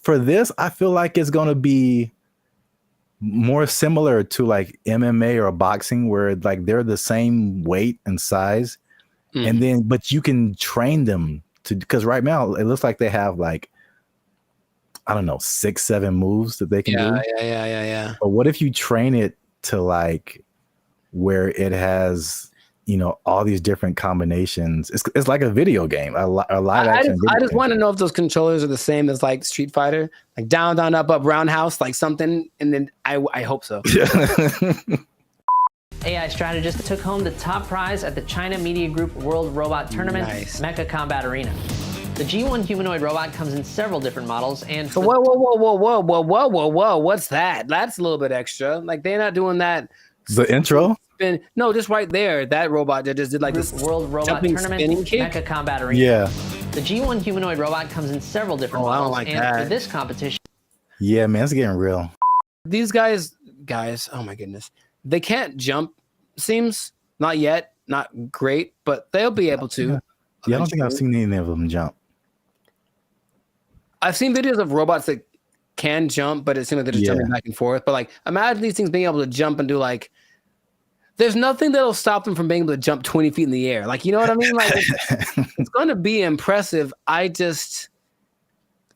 For this, I feel like it's going to be more similar to like MMA or boxing, where like they're the same weight and size, and then but you can train them to, because right now it looks like they have like, I don't know, 6-7 moves that they can do. Yeah. But what if you train it to like where it has, you know, all these different combinations? It's like a video game, a live action. I just want to know if those controllers are the same as like Street Fighter, like down, down, up, up, roundhouse, like something. And then I hope so. AI strategist took home the top prize at the China Media Group World Robot Tournament, Mecha Combat Arena. The G1 humanoid robot comes in several different models, and so whoa, what's that? That's a little bit extra. Like they're not doing that. The intro? No, just right there. That robot that just did like this World Robot Tournament, Mecha Combat Arena. Yeah. The G1 humanoid robot comes in several different models, I don't like and that. for this competition. Yeah, man, it's getting real. These guys, oh my goodness, they can't jump. Seems not yet, not great, but they'll be able to. Yeah, I don't think I've seen any of them jump. I've seen videos of robots that can jump, but it seems like they're just jumping back and forth. But like, imagine these things being able to jump and do like, there's nothing that'll stop them from being able to jump 20 feet in the air. Like, you know what I mean? Like, it's going to be impressive. I just,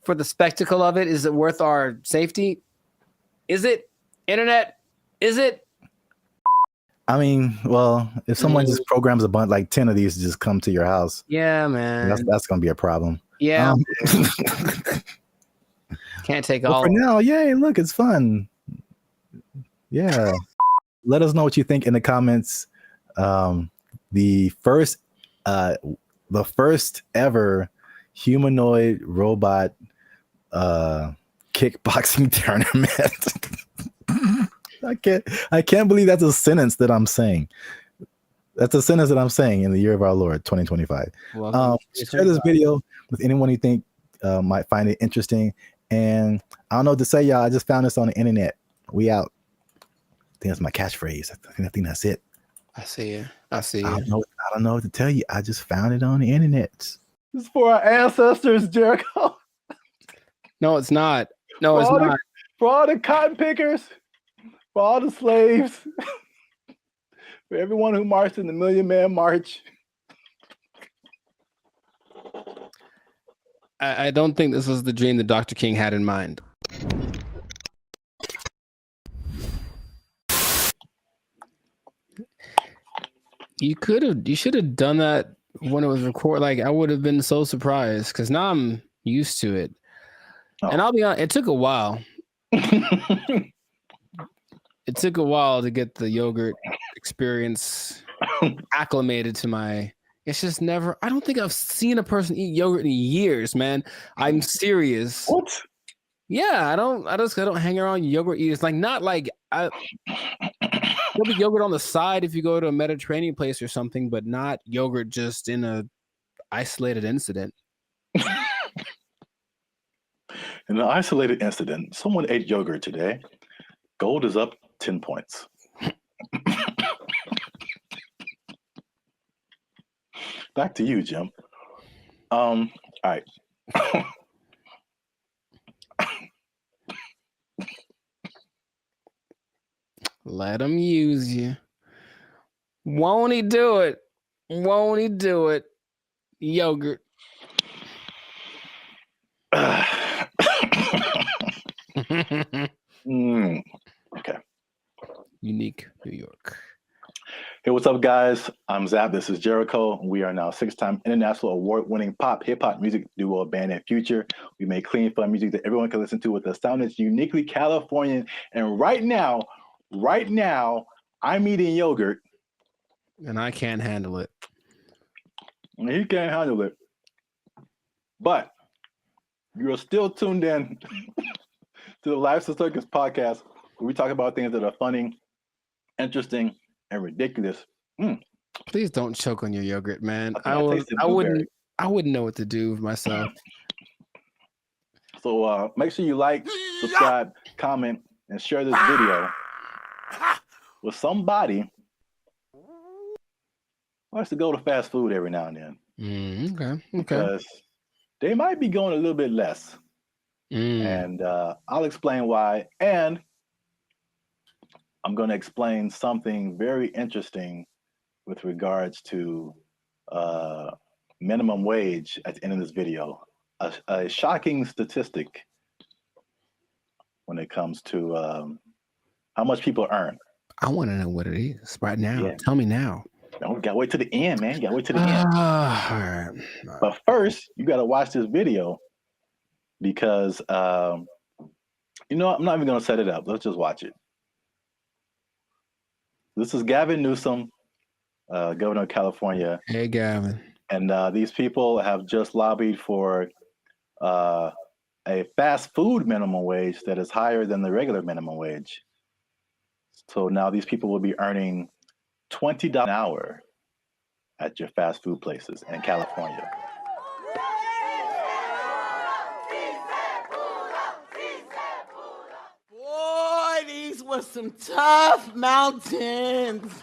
for the spectacle of it, is it worth our safety? Is it? Internet? Is it? I mean, well, if someone just programs a bunch, like 10 of these to just come to your house. Yeah, man. That's going to be a problem. Yeah. Can't take all. For now, yay, look, it's fun. Yeah. Let us know what you think in the comments. The first ever humanoid robot kickboxing tournament. I can't believe that's a sentence that I'm saying. That's a sentence that I'm saying in the year of our Lord 2025. Share this video with anyone you think might find it interesting. And I don't know what to say, y'all. I just found this on the internet. We out. I think that's my catchphrase. I think that's it. I see you. I don't know what to tell you. I just found it on the internet. This is for our ancestors, Jericho. No, it's not. No, it's not. For all the cotton pickers, for all the slaves, for everyone who marched in the Million Man March. I don't think this was the dream that Dr. King had in mind. You should have done that when it was recorded. Like, I would have been so surprised because now I'm used to it. And I'll be honest, it took a while. It took a while to get the yogurt experience acclimated to my It's just never. I don't think I've seen a person eat yogurt in years, man. I'm serious. What? Yeah, I don't hang around yogurt eaters. Like not like there'll be yogurt on the side if you go to a Mediterranean place or something, but not yogurt just in a isolated incident. In an isolated incident, someone ate yogurt today. Gold is up 10 points. Back to you, Jim. All right. Let him use you. Won't he do it? Won't he do it? Yogurt. Okay. Unique New York. Hey, what's up, guys? I'm Zap. This is Jericho. We are now 6-time international award-winning pop, hip-hop music duo band and future. We make clean, fun music that everyone can listen to with a sound that's uniquely Californian. And right now, I'm eating yogurt. And I can't handle it. And he can't handle it. But you're still tuned in to the Life's a Circus podcast, where we talk about things that are funny, interesting, and ridiculous. Please don't choke on your yogurt, man. I wouldn't know what to do with myself. So make sure you like, subscribe, comment, and share this video with somebody who likes to go to fast food every now and then. Okay. Because they might be going a little bit less. And I'll explain why. And I'm going to explain something very interesting with regards to minimum wage at the end of this video. A shocking statistic when it comes to how much people earn. I want to know what it is right now. Yeah. Tell me now. No, gotta wait to the end, man. Gotta wait to the end. All right. But first, you gotta watch this video because I'm not even gonna set it up. Let's just watch it. This is Gavin Newsom, governor of California. Hey, Gavin. And these people have just lobbied for a fast food minimum wage that is higher than the regular minimum wage. So now these people will be earning $20 an hour at your fast food places in California. Boy, these were some tough mountains.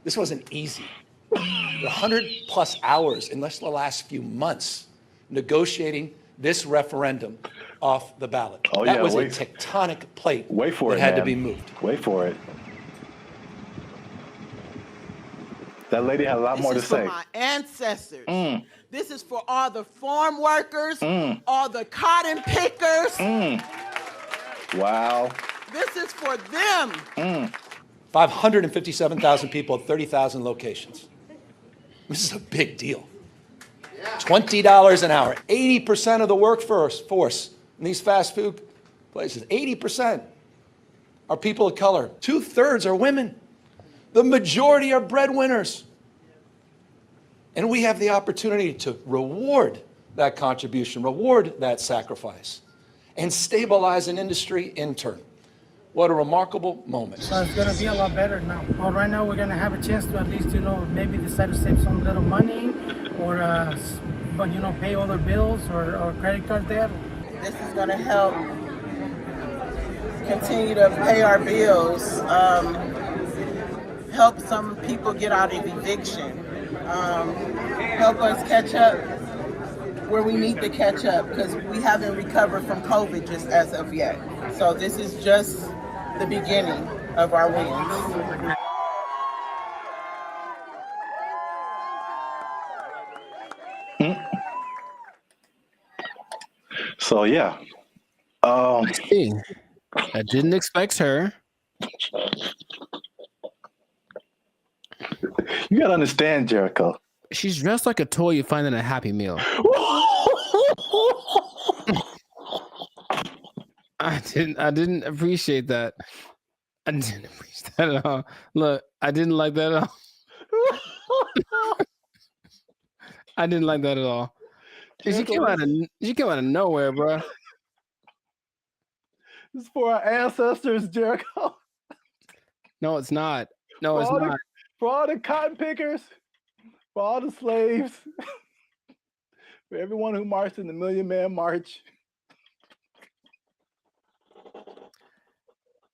This wasn't easy. 100+ hours in just the last few months negotiating this referendum off the ballot. Oh, that yeah, was a wait. tectonic plate Wait for that it, had man. to be moved. Wait for it. That lady had a lot more to This is for say. my ancestors. This is for all the farm workers, all the cotton pickers. Wow. This is for them. 557,000 people at 30,000 locations. This is a big deal. $20 an hour. 80% of the workforce in these fast food places, 80% are people of color. 2/3 are women. The majority are breadwinners. And we have the opportunity to reward that contribution, reward that sacrifice, and stabilize an industry in turn. What a remarkable moment. So it's going to be a lot better now. Well, right now we're going to have a chance to at least, maybe decide to save some little money or, pay all their bills or credit card debt. This is going to help continue to pay our bills, help some people get out of eviction, help us catch up where we need to catch up because we haven't recovered from COVID just as of yet. So this is just the beginning of our wins. So yeah. I didn't expect her. You gotta understand, Jericho. She's dressed like a toy you find in a Happy Meal. I didn't appreciate that. I didn't appreciate that at all. Look, I didn't like that at all. I didn't like that at all. She came out of nowhere, bro. This is for our ancestors, Jericho. No, it's not. No, it's not. For all the cotton pickers, for all the slaves, for everyone who marched in the Million Man March.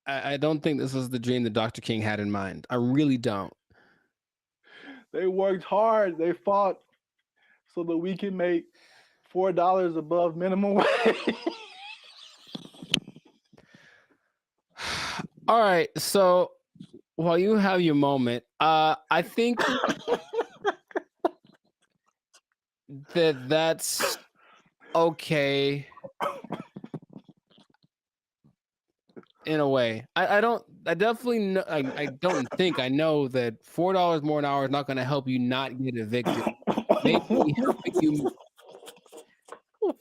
I don't think this is the dream that Dr. King had in mind. I really don't. They worked hard. They fought so that we can make $4 above minimum wage. All right. So while you have your moment, I think that's okay. In a way, I definitely know. I don't think I know that $4 more an hour is not going to help you not get evicted. Maybe helping you.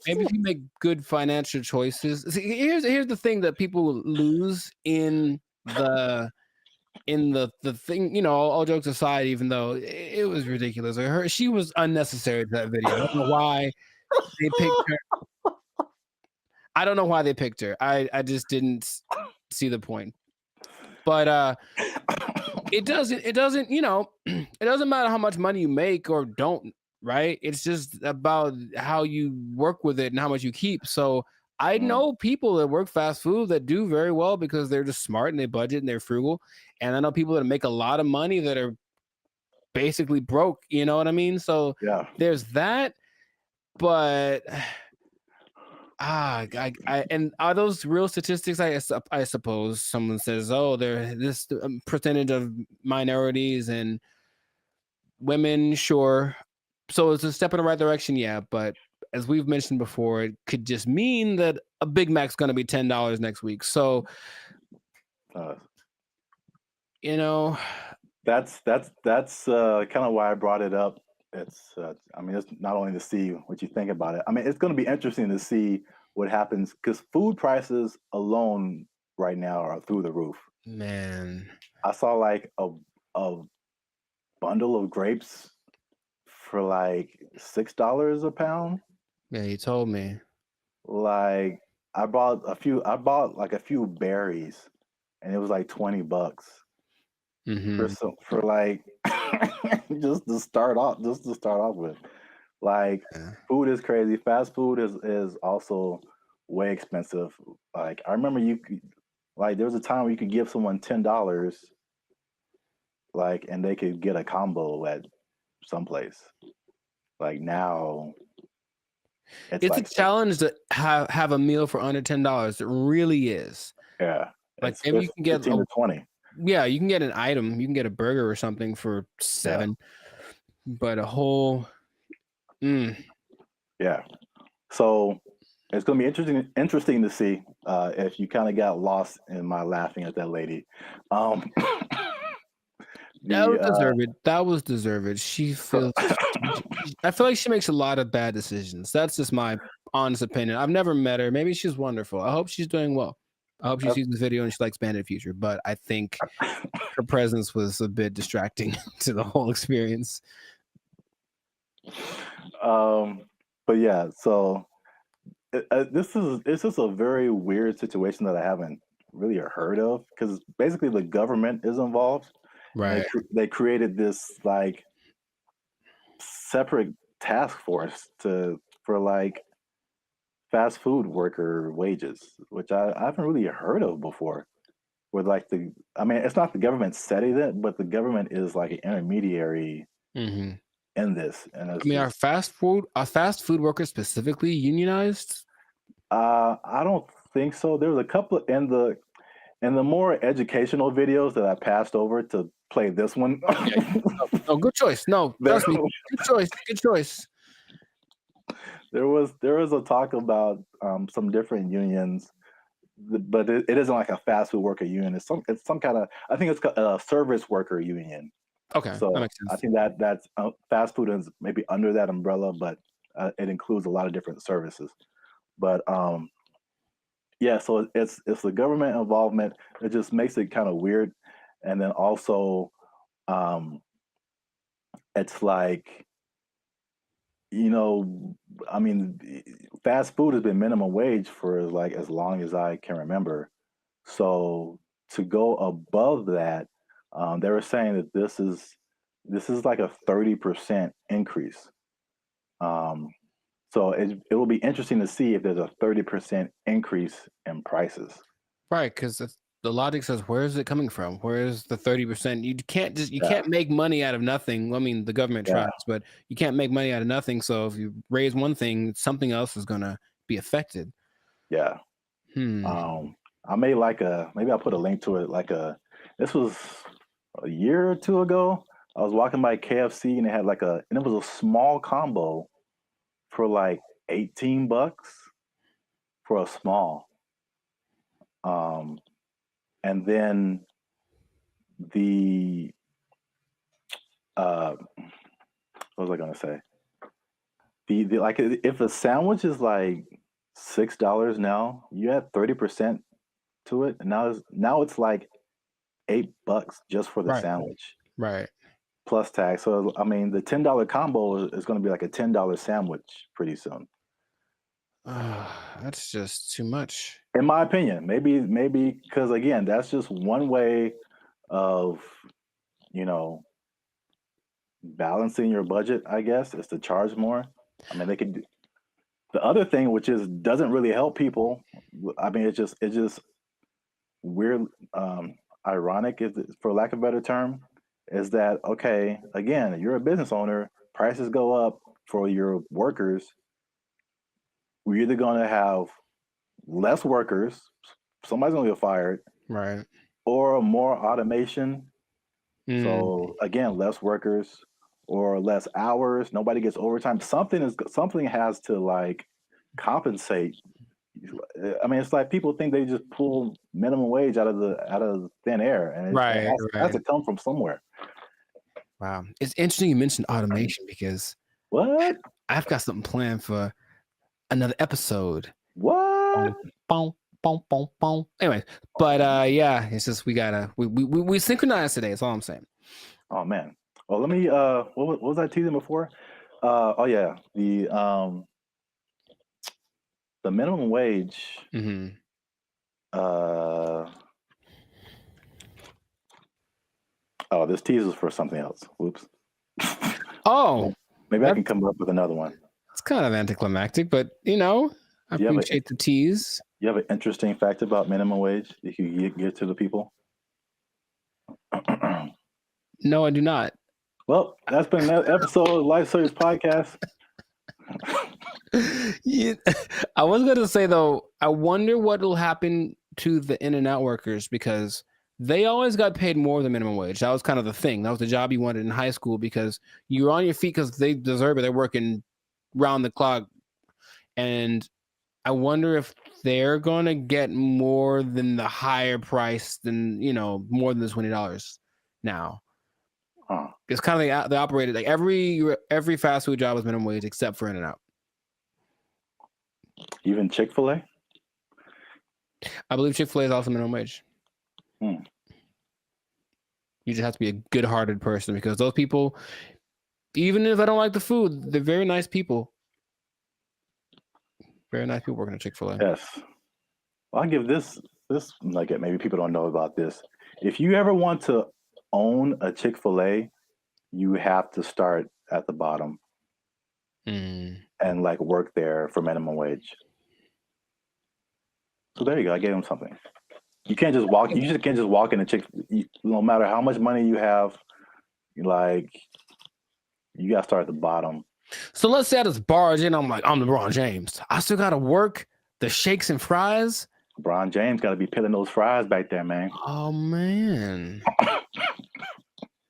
Maybe if you make good financial choices. See, here's the thing that people lose in the thing. You know, all jokes aside, even though it was ridiculous, she was unnecessary to that video. I don't know why they picked her. I don't know why they picked her. I just didn't see the point. But it doesn't, you know, it doesn't matter how much money you make or don't, right? It's just about how you work with it and how much you keep. So I know people that work fast food that do very well because they're just smart and they budget and they're frugal. And I know people that make a lot of money that are basically broke, you know what I mean? So yeah, there's that. But and are those real statistics? I suppose someone says, oh, there this percentage of minorities and women, sure. So it's a step in the right direction, yeah. But as we've mentioned before, it could just mean that a Big Mac's going to be $10 next week. So, you know, that's kind of why I brought it up. It's I mean, it's not only to see what you think about it. I mean, it's going to be interesting to see what happens because food prices alone right now are through the roof. Man, I saw like a bundle of grapes for like $6 a pound. Yeah, you told me. Like I bought like a few berries, and it was like $20 for like just to start off with. Like food is crazy. Fast food is also way expensive. Like I remember there was a time where you could give someone $10, like, and they could get a combo at someplace. Like now, it's like a challenge to have a meal for under $10. It really is. Yeah, like maybe you can get 15 to 20. Yeah, you can get an item. You can get a burger or something for $7, but a whole. Yeah. So it's going to be interesting to see if you kind of got lost in my laughing at that lady. That was deserved. She feels. I feel like she makes a lot of bad decisions. That's just my honest opinion. I've never met her. Maybe she's wonderful. I hope she's doing well. I hope she sees this video and she likes Bandit Future. But I think her presence was a bit distracting to the whole experience. But yeah, so this is a very weird situation that I haven't really heard of because basically the government is involved. Right. They created this like separate task force for like fast food worker wages, which I haven't really heard of before. With like it's not the government setting it, but the government is like an intermediary in this. And I mean, are fast food workers specifically unionized? I don't think so. There was a couple in the more educational videos that I passed over to play this one. Oh, good choice. No, trust me. Good choice. Good choice. There was a talk about some different unions, but it isn't like a fast food worker union. It's some kind of, I think it's a service worker union. Okay, so that makes sense. I think that's fast food is maybe under that umbrella, but it includes a lot of different services. But yeah, so it's the government involvement. It just makes it kind of weird, and then also it's like you know, I mean, fast food has been minimum wage for like as long as I can remember. So to go above that, they were saying that this is like a 30% increase. Um, so it will be interesting to see if there's a 30% increase in prices. Right, because the logic says, where is it coming from? Where is the 30%? You can't make money out of nothing. I mean, the government Yeah. tries, but you can't make money out of nothing. So if you raise one thing, something else is gonna be affected. Yeah. I made maybe I'll put a link to it. This was a year or two ago. I was walking by KFC and they had and it was a small combo for like $18 for a small. And then the what was I gonna say? The like if a sandwich is like $6 now, you add 30% to it, and now it's like $8 just for the Right. sandwich. Right. Plus tax. So I mean the $10 combo is gonna be like a $10 sandwich pretty soon. That's just too much. In my opinion. Maybe because again, that's just one way of, you know, balancing your budget, I guess, is to charge more. I mean, they could do the other thing, which doesn't really help people. I mean, it's just weird, ironic, for lack of a better term, is that okay? Again, you're a business owner. Prices go up for your workers. We're either going to have less workers, somebody's going to get fired, Right. or more automation. Mm. So again, less workers or less hours. Nobody gets overtime. Something has to like compensate. I mean, it's like people think they just pull minimum wage out of thin air, and it has to come from somewhere. Wow, it's interesting you mentioned automation because what? I've got something planned for another episode. What? Boom, boom, boom, boom. Anyway, but yeah, it's just we synchronized today. That's all I'm saying. Oh man. Well, let me. What was I teasing before? Oh yeah, the minimum wage. Mm-hmm. Oh, this teaser's for something else. Whoops. Oh, maybe I can come up with another one. It's kind of anticlimactic, but you know, I appreciate the tease. You have an interesting fact about minimum wage you can give to the people? No, I do not. Well, that's been another episode of Life Service Podcast. Yeah, I was gonna say though, I wonder what will happen to the In-N-Out workers because they always got paid more than minimum wage. That was kind of the thing. That was the job you wanted in high school because you were on your feet because they deserve it. They're working round the clock. And I wonder if they're gonna get more than the higher price than, you know, more than the $20 now. It's kind of they operated like every fast food job was minimum wage except for In-N-Out. Even Chick-fil-A? I believe Chick-fil-A is also minimum wage. You just have to be a good-hearted person because those people, even if I don't like the food, they're very nice people. Very nice people working at Chick-fil-A. Yes. Well, I'll give this nugget. Maybe people don't know about this. If you ever want to own a Chick-fil-A, you have to start at the bottom and like work there for minimum wage. So there you go. I gave him something. You can't just walk. You just can't just walk in a no matter how much money you have, like you got to start at the bottom. So let's say I just barge in. I'm like, I'm LeBron James. I still got to work the shakes and fries. LeBron James got to be peeling those fries back there, man. Oh man,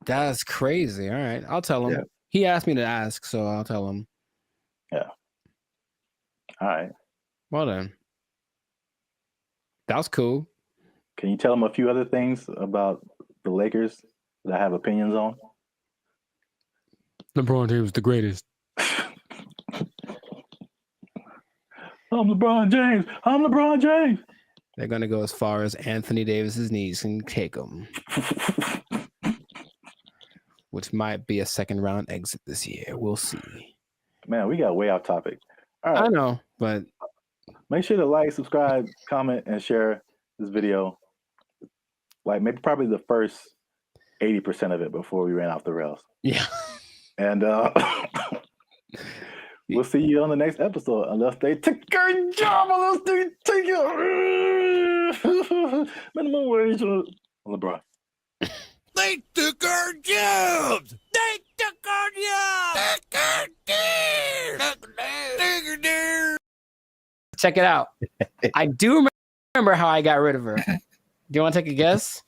that's crazy. All right, I'll tell him. Yeah. He asked me to ask, so I'll tell him. Yeah. All right. Well then, that was cool. Can you tell him a few other things about the Lakers that I have opinions on? LeBron James, the greatest. I'm LeBron James. I'm LeBron James. They're gonna go as far as Anthony Davis's knees can take them, which might be a second round exit this year. We'll see. Man, we got way off topic. All right. I know, but make sure to like, subscribe, comment, and share this video. Like maybe probably the first 80% of it before we ran off the rails. Yeah. And we'll see you on the next episode, unless they take your job, unless they take your minimum wage on LeBron. They took our jobs! They took our jobs! Check it out. I do remember how I got rid of her. Do you want to take a guess?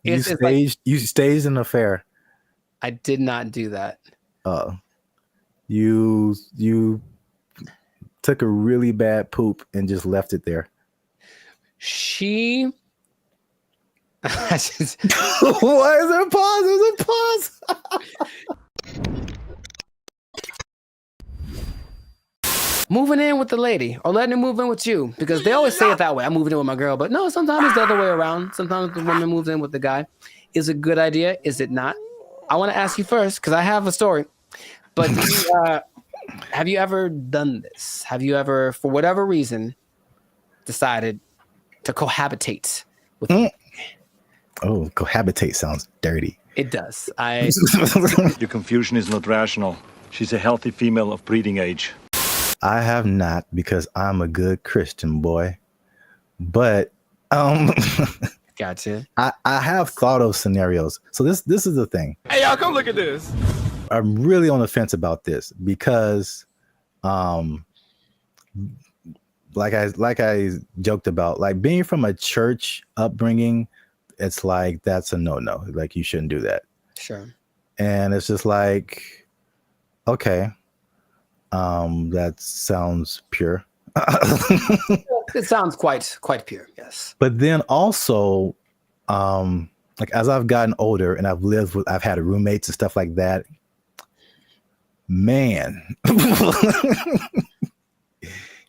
You staged an affair. I did not do that. You took a really bad poop and just left it there. She. Why is there a pause? There's a pause. Moving in with the lady or letting her move in with you, because they always say it that way. I'm moving in with my girl, but no, sometimes it's the other way around. Sometimes the woman moves in with the guy. Is it a good idea? Is it not? I want to ask you first because I have a story. But have you ever done this? Have you ever, for whatever reason, decided to cohabitate with me? Oh, cohabitate sounds dirty. It does. Your confusion is not rational. She's a healthy female of breeding age. I have not, because I'm a good Christian boy. But gotcha. I have thought of scenarios. So this is the thing. Hey, y'all, come look at this. I'm really on the fence about this because like I joked about, like being from a church upbringing, it's like that's a no-no. Like you shouldn't do that. Sure. And it's just like, okay. That sounds pure. It sounds quite pure, yes. But then also, like as I've gotten older and I've had roommates and stuff like that, man,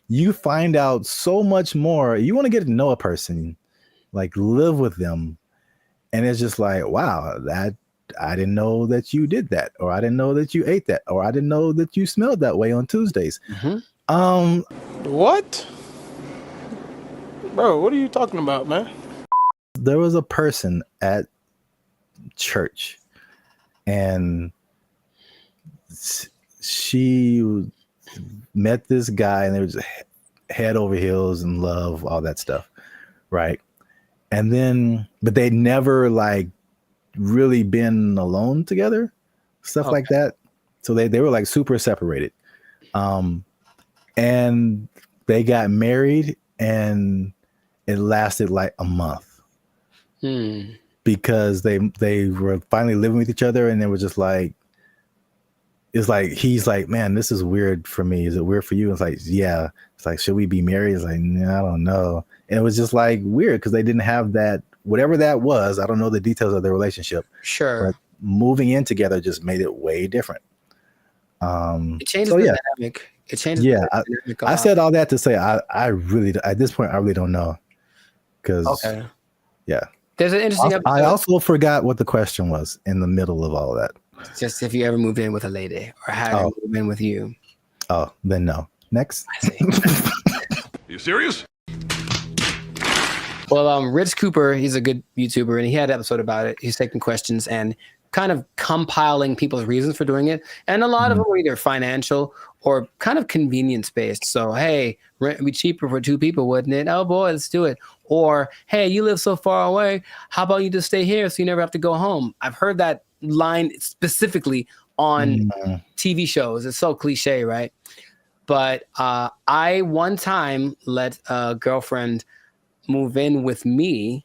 you find out so much more. You want to get to know a person, like live with them, and it's just like, wow, that I didn't know that you did that, or I didn't know that you ate that, or I didn't know that you smelled that way on Tuesdays. Mm-hmm. What? Bro, what are you talking about, man? There was a person at church, and she met this guy, and they were just head over heels in love, all that stuff, right? And then, but they never like really been alone together, stuff like that. So they were like super separated. And they got married, and it lasted like a month because they were finally living with each other, and they were just like, it's like, he's like, man, this is weird for me. Is it weird for you? It's like, yeah. It's like, should we be married? It's like, nah, I don't know. And it was just like weird because they didn't have that, whatever that was. I don't know the details of their relationship. Sure. But moving in together just made it way different. It changes the dynamic. It changes. Yeah. I said all that to say, I really, at this point, I really don't know. Because, yeah. There's an interesting episode. I also forgot what the question was in the middle of all of that. Just if you ever moved in with a lady or had her move in with you. Oh, then no. Next. I see. You serious? Well, Rich Cooper, he's a good YouTuber, and he had an episode about it. He's taking questions and kind of compiling people's reasons for doing it. And a lot of them were either financial or kind of convenience based. So, hey, rent would be cheaper for two people, wouldn't it? Oh boy, let's do it. Or, hey, you live so far away. How about you just stay here so you never have to go home? I've heard that line specifically on TV shows. It's so cliche, right? But I one time let a girlfriend move in with me,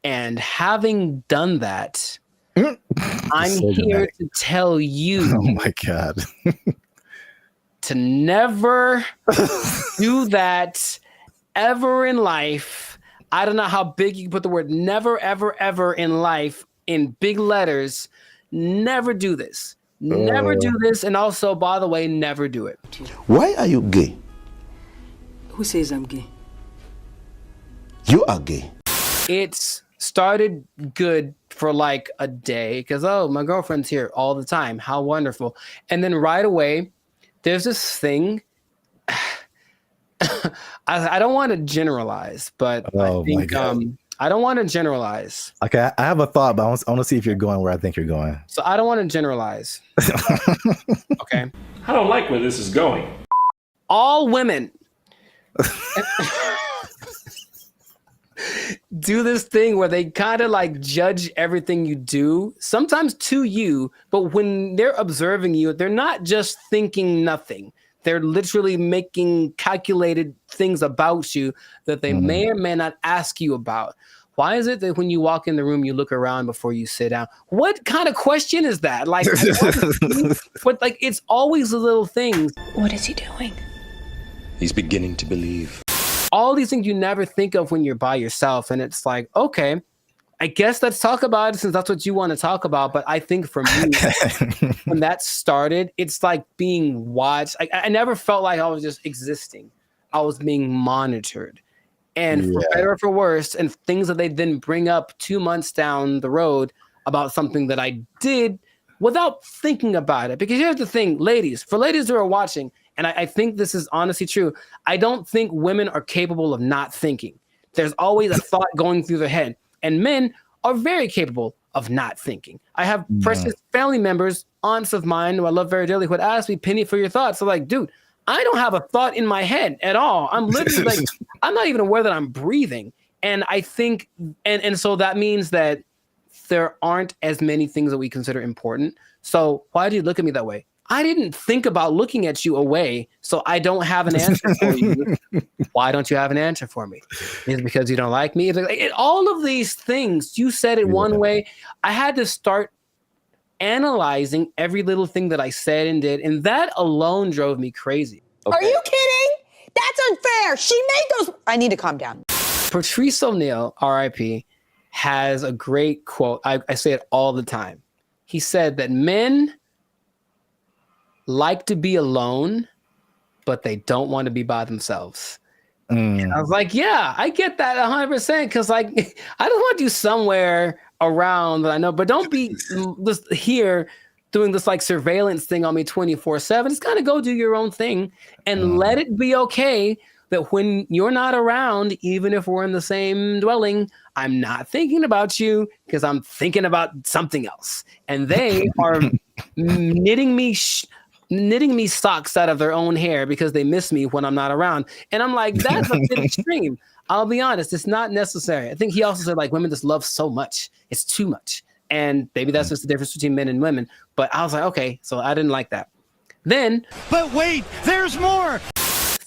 and having done that, I'm so here to tell you, oh my God, to never do that ever in life. I don't know how big you can put the word never, ever, ever in life in big letters. Never do this. Never do this. And also, by the way, never do it. Why are you gay? Who says I'm gay? You are gay. It's started good for like a day because, oh, my girlfriend's here all the time. How wonderful. And then right away, there's this thing. I don't want to generalize, but I think I don't want to generalize. Okay, I have a thought, but I want to see if you're going where I think you're going. So I don't want to generalize. Okay. I don't like where this is going. All women do this thing where they kind of like judge everything you do, sometimes to you, but when they're observing you, they're not just thinking nothing. They're literally making calculated things about you that they may or may not ask you about. Why is it that when you walk in the room, you look around before you sit down? What kind of question is that? Like, but like, it's always the little things. What is he doing? He's beginning to believe. All these things you never think of when you're by yourself. And it's like, okay, I guess let's talk about it since that's what you want to talk about. But I think for me, when that started, it's like being watched. I never felt like I was just existing. I was being monitored. And for better or for worse, and things that they then bring up 2 months down the road about something that I did without thinking about it. Because here's the thing, ladies, for ladies who are watching, and I think this is honestly true, I don't think women are capable of not thinking. There's always a thought going through their head. And men are very capable of not thinking. I have precious family members, aunts of mine who I love very dearly, who would ask me, Penny, for your thoughts. So like, dude, I don't have a thought in my head at all. I'm literally like, I'm not even aware that I'm breathing. And I think, and so that means that there aren't as many things that we consider important. So why do you look at me that way? I didn't think about looking at you away, so I don't have an answer for you. Why don't you have an answer for me? Is it because you don't like me? All of these things, you said it one way. I had to start analyzing every little thing that I said and did, and that alone drove me crazy. Okay. Are you kidding? That's unfair. She made those. I need to calm down. Patrice O'Neal, R.I.P., has a great quote. I say it all the time. He said that men like to be alone, but they don't want to be by themselves. And I was like, yeah, I get that 100%. Because like, I just want you somewhere around that I know, but don't be just here doing this like surveillance thing on me 24/7. Just kind of go do your own thing and let it be okay that when you're not around, even if we're in the same dwelling, I'm not thinking about you because I'm thinking about something else. And they are knitting me socks out of their own hair because they miss me when I'm not around. And I'm like, that's a bit extreme. I'll be honest, it's not necessary. I think he also said like women just love so much. It's too much. And maybe that's just the difference between men and women. But I was like, okay, so I didn't like that. Then, but wait, there's more.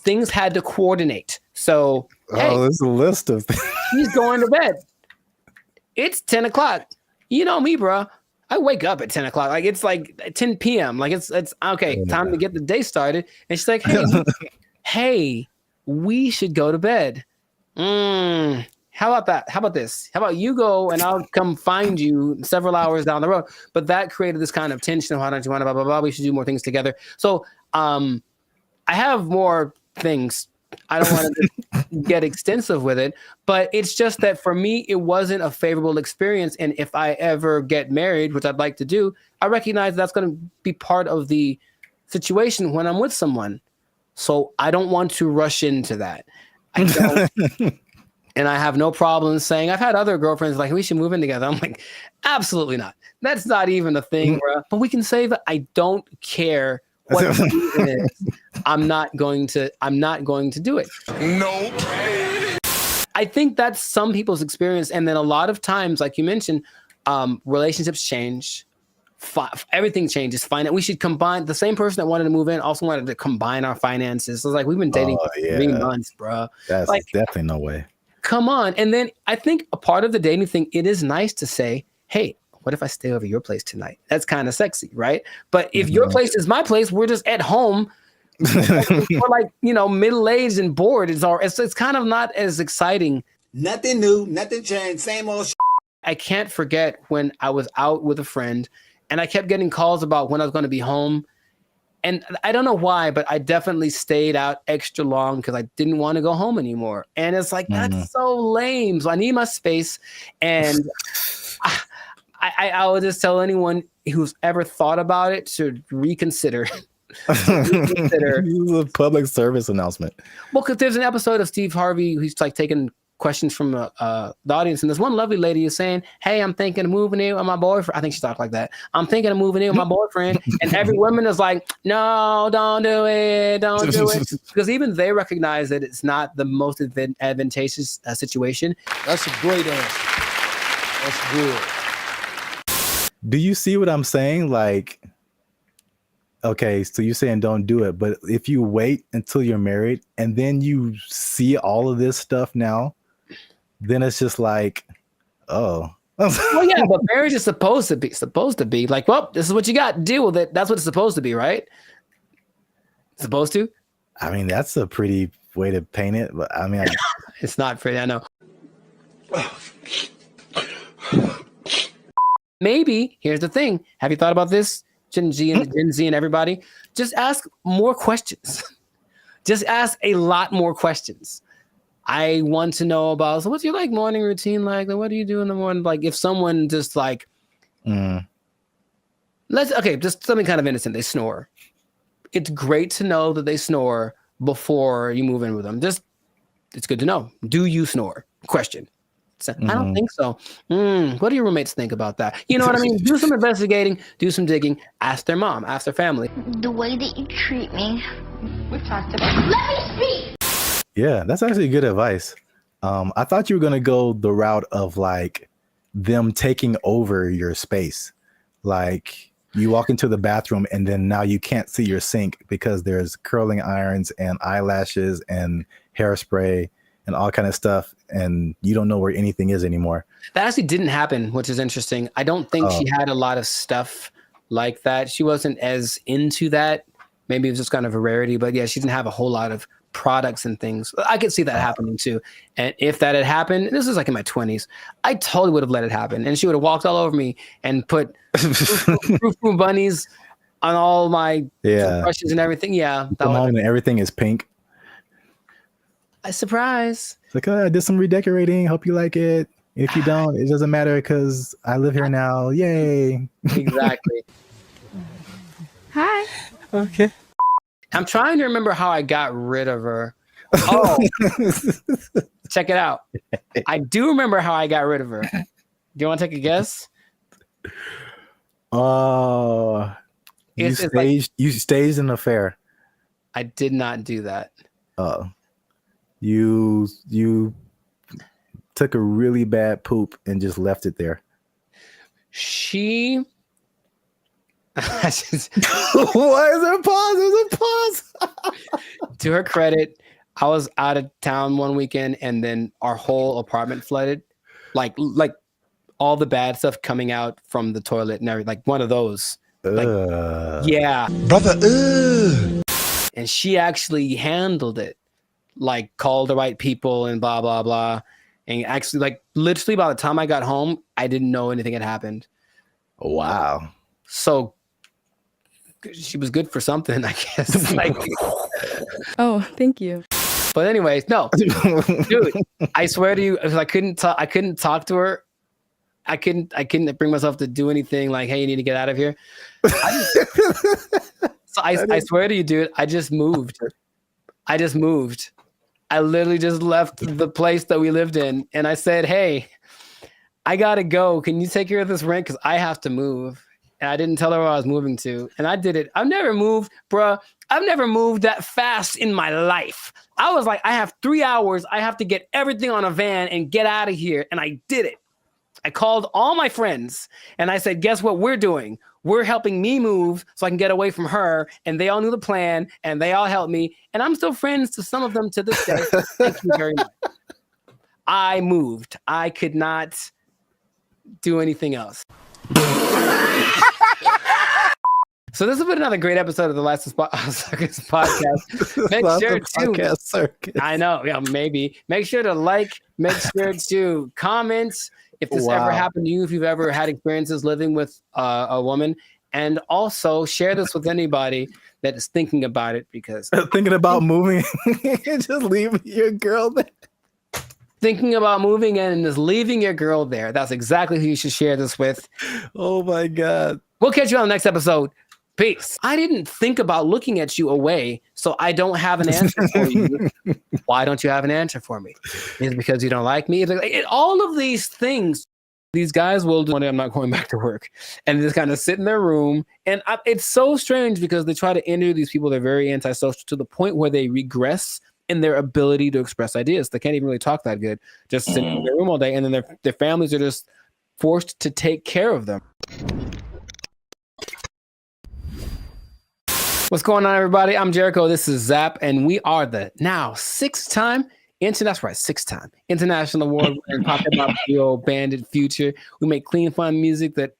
Things had to coordinate. So, hey, there's a list of things. He's going to bed. It's 10 o'clock. You know me, bro. I wake up at 10 o'clock. Like it's like 10 p.m. Like it's okay, time to get the day started. And she's like, hey, we should go to bed. How about that? How about this? How about you go and I'll come find you several hours down the road? But that created this kind of tension. Why don't you want to blah, blah, blah? We should do more things together. So I have more things. I don't want to get extensive with it, but it's just that for me, it wasn't a favorable experience. And if I ever get married, which I'd like to do, I recognize that's going to be part of the situation when I'm with someone. So I don't want to rush into that. I don't. And I have no problem saying, I've had other girlfriends like, we should move in together. I'm like, absolutely not. That's not even a thing, bro. But we can say that I don't care what the reason is. I'm not going to do it. No. I think that's some people's experience. And then a lot of times, like you mentioned, relationships change. Everything changes. We should combine. The same person that wanted to move in also wanted to combine our finances. So it's like, we've been dating for 3 months, bro. That's like, definitely no way. Come on. And then I think a part of the dating thing, it is nice to say, hey, what if I stay over your place tonight? That's kind of sexy, right? But if your place is my place, we're just at home. We're like, middle-aged and bored. It's kind of not as exciting. Nothing new, nothing changed, same old shit. I can't forget when I was out with a friend and I kept getting calls about when I was going to be home. And I don't know why, but I definitely stayed out extra long because I didn't want to go home anymore. And it's like, that's so lame. So I need my space. And I would just tell anyone who's ever thought about it to reconsider. This is a public service announcement. Well, because there's an episode of Steve Harvey who's like taking questions from the audience, and this one lovely lady is saying, "Hey, I'm thinking of moving in with my boyfriend." I think she talked like that. "I'm thinking of moving in with my boyfriend," and every woman is like, "No, don't do it, don't do it," because even they recognize that it's not the most advantageous situation. That's a great answer. That's good. Do you see what I'm saying? Like, okay, so you're saying don't do it, but if you wait until you're married and then you see all of this stuff now, then it's just like, oh. Well, yeah, but marriage is supposed to be like, well, this is what you got. Deal with it. That's what it's supposed to be, right? Supposed to? I mean, that's a pretty way to paint it, but I mean, it's not pretty. I know. Maybe here's the thing. Have you thought about this, Gen Z and everybody? Just ask more questions. Just ask a lot more questions. I want to know about, so what's your like morning routine like? What do you do in the morning? Like if someone just like, just something kind of innocent, they snore. It's great to know that they snore before you move in with them. It's good to know. Do you snore? Question. So, I don't think so. What do your roommates think about that? You know what I mean? Do some investigating, do some digging, ask their mom, ask their family. The way that you treat me, we've talked about it. Let me speak! Yeah, that's actually good advice. I thought you were going to go the route of like them taking over your space. Like you walk into the bathroom and then now you can't see your sink because there's curling irons and eyelashes and hairspray and all kind of stuff. And you don't know where anything is anymore. That actually didn't happen, which is interesting. I don't think she had a lot of stuff like that. She wasn't as into that. Maybe it was just kind of a rarity, but yeah, she didn't have a whole lot of products and things. I could see that happening too. And if that had happened, this was like in my 20s, I totally would have let it happen. And she would have walked all over me and put Frou bunnies on all my brushes and everything. Yeah. And everything is pink. A surprise. It's like, oh, I did some redecorating. Hope you like it. If you don't, it doesn't matter because I live here now. Yay. Exactly. Hi. Okay. I'm trying to remember how I got rid of her. Oh, check it out. I do remember how I got rid of her. Do you want to take a guess? You staged an affair. I did not do that. You took a really bad poop and just left it there. She. Why is there a pause? There's a pause. To her credit, I was out of town one weekend and then our whole apartment flooded. Like all the bad stuff coming out from the toilet and everything. Like one of those. Yeah. Brother. And she actually handled it. Like called the right people and blah, blah, blah. And actually, like literally by the time I got home, I didn't know anything had happened. Wow. So she was good for something, I guess. Like, oh, thank you. But anyways, no, dude, I swear to you, I couldn't talk to her. I couldn't bring myself to do anything like, hey, you need to get out of here. I swear to you, dude, I just moved. I literally just left the place that we lived in. And I said, hey, I got to go. Can you take care of this rent? Because I have to move. And I didn't tell her where I was moving to. And I did it. I've never moved, bruh. I've never moved that fast in my life. I was like, I have 3 hours. I have to get everything on a van and get out of here. And I did it. I called all my friends and I said, guess what we're doing? We're helping me move so I can get away from her. And they all knew the plan and they all helped me. And I'm still friends to some of them to this day. Thank you very much. I moved. I could not do anything else. So this has been another great episode of the Last Circus podcast. Make sure to I know, yeah, maybe. Make sure to like, make sure to comment if this ever happened to you, if you've ever had experiences living with a woman. And also share this with anybody that is thinking about it, because thinking about moving, just leaving your girl there. Thinking about moving and just leaving your girl there. That's exactly who you should share this with. Oh my God. We'll catch you on the next episode. Peace. I didn't think about looking at you away, so I don't have an answer for you. Why don't you have an answer for me? Is it because you don't like me? All of these things, these guys will do one day, I'm not going back to work, and just kind of sit in their room. And it's so strange because they try to interview these people. They're very antisocial to the point where they regress in their ability to express ideas. They can't even really talk that good, just sitting in their room all day. And then their families are just forced to take care of them. What's going on, everybody? I'm Jericho. This is Zap, and we are the now six-time international award winner Pop Hip Hop duo Bandit Future. We make clean, fun music that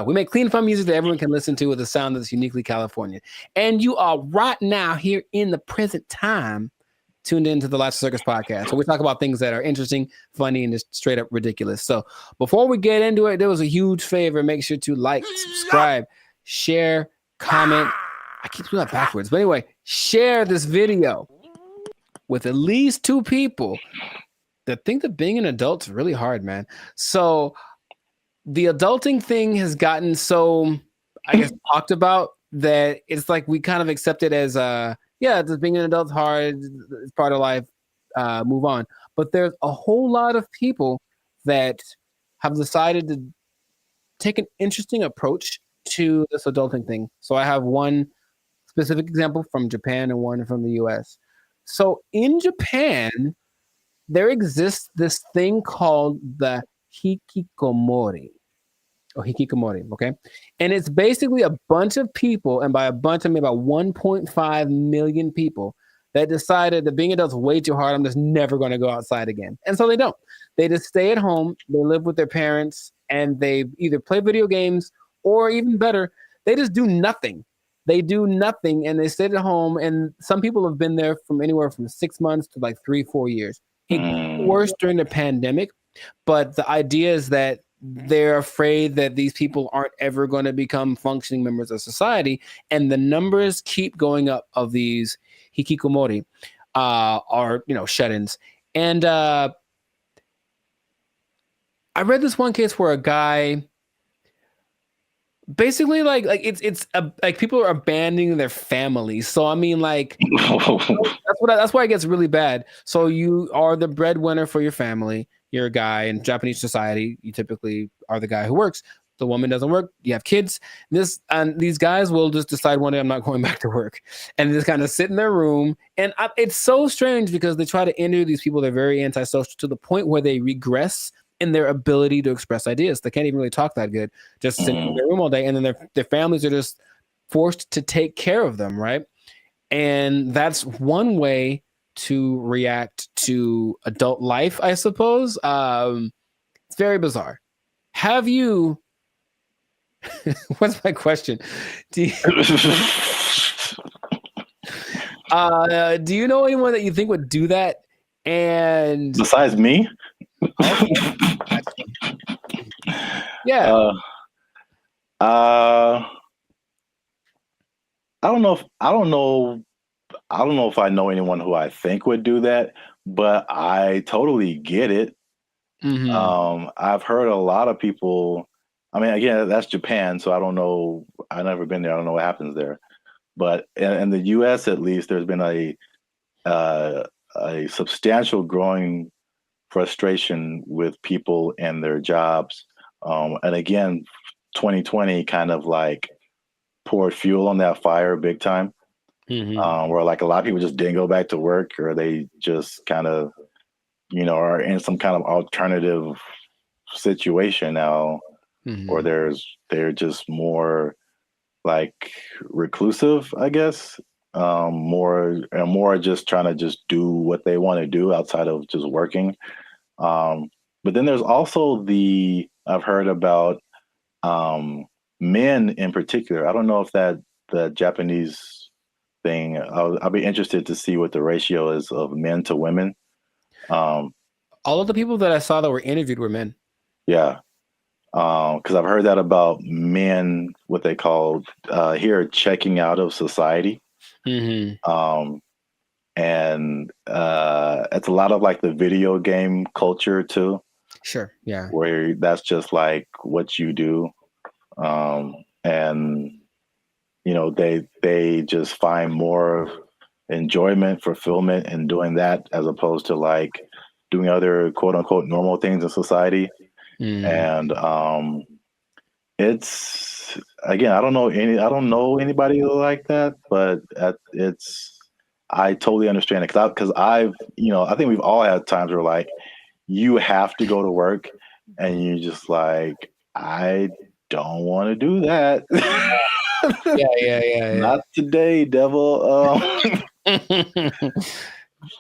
we make clean, fun music that everyone can listen to with a sound that's uniquely California. And you are right now here in the present time tuned into the Life's a Circus podcast. So we talk about things that are interesting, funny, and just straight up ridiculous. So before we get into it, there was a huge favor. Make sure to like, subscribe, share, comment. I keep doing that backwards. But anyway, share this video with at least 2 people that think that being an adult is really hard, man. So the adulting thing has gotten so, I guess, talked about that it's like we kind of accept it as, just being an adult's hard. It's part of life. Move on. But there's a whole lot of people that have decided to take an interesting approach to this adulting thing. So I have one specific example from Japan and one from the US. So in Japan, there exists this thing called the hikikomori. Okay? And it's basically a bunch of people, and by a bunch I mean about 1.5 million people, that decided that being adults is way too hard. I'm just never going to go outside again. And so they don't. They just stay at home, they live with their parents, and they either play video games or, even better, they just do nothing. They do nothing and they sit at home. And some people have been there from anywhere from 6 months to like 3-4 years. It got worse during the pandemic, but the idea is that they're afraid that these people aren't ever going to become functioning members of society. And the numbers keep going up of these hikikomori, are, shut-ins. And I read this one case where a guy basically like people are abandoning their families. So I mean, like that's why it gets really bad. So you are the breadwinner for your family. You're a guy in Japanese society. You typically are the guy who works. The woman doesn't work. You have kids. These guys will just decide one day, I'm not going back to work, and just kind of sit in their room. And it's so strange because they try to interview these people. They're very antisocial to the point where they regress in their ability to express ideas. They can't even really talk that good, just sitting in their room all day. And then their families are just forced to take care of them, right? And that's one way to react to adult life, I suppose. It's very bizarre. Have you... What's my question? Do you know anyone that you think would do that? And besides me? Yeah. I don't know if I know anyone who I think would do that, but I totally get it. Mm-hmm. I've heard a lot of people. I mean, again, that's Japan, so I don't know. I've never been there. I don't know what happens there. But in the U.S., at least, there's been a substantial growing frustration with people and their jobs. And again, 2020 kind of like poured fuel on that fire big time. Mm-hmm. Where like a lot of people just didn't go back to work, or they just kind of, are in some kind of alternative situation now, or they're just more like reclusive, I guess. More just trying to just do what they want to do outside of just working. But then there's also I've heard about men in particular. I don't know if the Japanese thing, I'll be interested to see what the ratio is of men to women. All of the people that I saw that were interviewed were men. Yeah. Because I've heard that about men, what they call here, checking out of society. Mm-hmm. And it's a lot of like the video game culture too. Sure. Yeah. Where that's just like what you do. And you know, they just find more enjoyment, fulfillment in doing that as opposed to like doing other quote unquote normal things in society. And it's again, I don't know anybody like that, but I totally understand it because I've I think we've all had times where like you have to go to work and you just like I don't want to do that. Yeah. Not today, devil.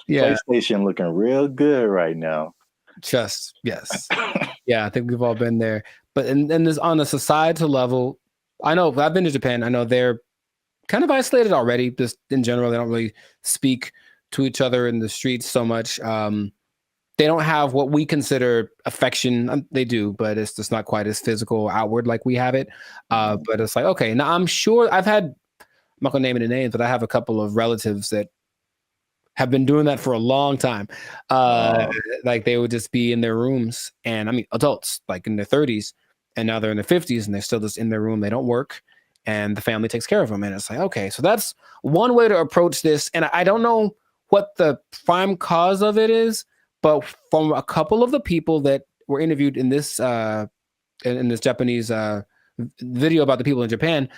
Yeah. PlayStation looking real good right now. Just yes. Yeah, I think we've all been there. But and this on a societal level, I know I've been to Japan. I know they're kind of isolated already. Just in general, they don't really speak to each other in the streets so much. They don't have what we consider affection. They do, but it's just not quite as physical outward like we have it. But it's like, okay, now I'm sure I'm not gonna name any names, but I have a couple of relatives that have been doing that for a long time. Like they would just be in their rooms, and I mean adults like in their 30s, and now they're in their 50s and they're still just in their room. They don't work, and the family takes care of them. And it's like, okay, so that's one way to approach this. And I don't know what the prime cause of it is, but from a couple of the people that were interviewed in this Japanese video about the people in Japan,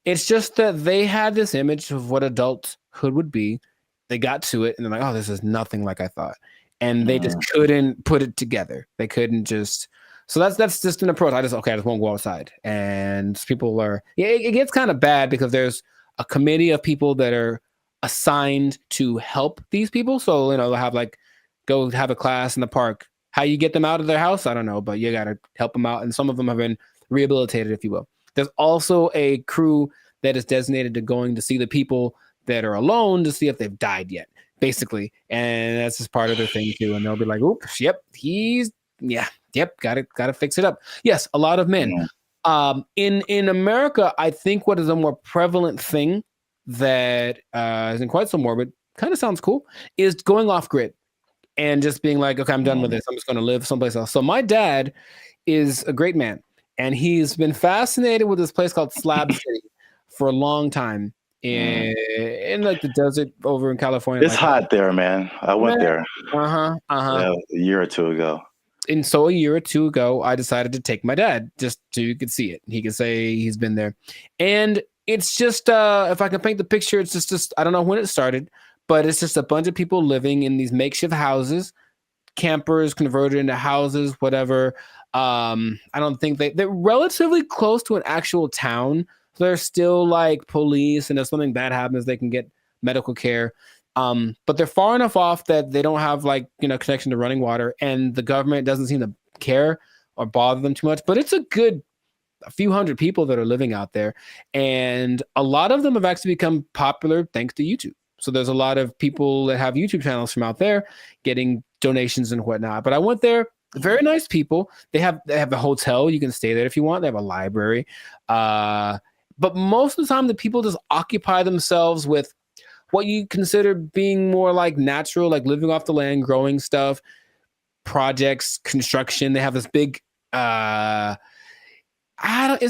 it's just that they had this image of what adulthood would be. They got to it and they're like, oh, this is nothing like I thought. And they just couldn't put it together. They couldn't just, so that's just an approach. I just won't go outside. And people it gets kind of bad because there's a committee of people that are assigned to help these people. So, they'll have like, go have a class in the park. How you get them out of their house, I don't know, but you got to help them out. And some of them have been rehabilitated, if you will. There's also a crew that is designated to going to see the people that are alone to see if they've died yet, basically. And that's just part of their thing too. And they'll be like, oops, yep, got to fix it up. Yes, a lot of men. In America, I think what is a more prevalent thing that isn't quite so morbid, kind of sounds cool, is going off grid and just being like, okay, I'm done with this. I'm just going to live someplace else. So my dad is a great man, and he's been fascinated with this place called Slab City for a long time. In like the desert over in California. It's hot there, man. I went there. Yeah, a year or two ago. And so a year or two ago, I decided to take my dad just so you could see it. He could say he's been there. And it's just, if I can paint the picture, it's just I don't know when it started, but it's just a bunch of people living in these makeshift houses, campers converted into houses, whatever. I don't think they're relatively close to an actual town. So there's still like police, and if something bad happens, they can get medical care. But they're far enough off that they don't have like, connection to running water, and the government doesn't seem to care or bother them too much. But it's a few hundred people that are living out there. And a lot of them have actually become popular thanks to YouTube. So there's a lot of people that have YouTube channels from out there getting donations and whatnot. But I went there. Very nice people. They have a hotel. You can stay there if you want. They have a library. But most of the time, the people just occupy themselves with what you consider being more like natural, like living off the land, growing stuff, projects, construction. They have this big, it's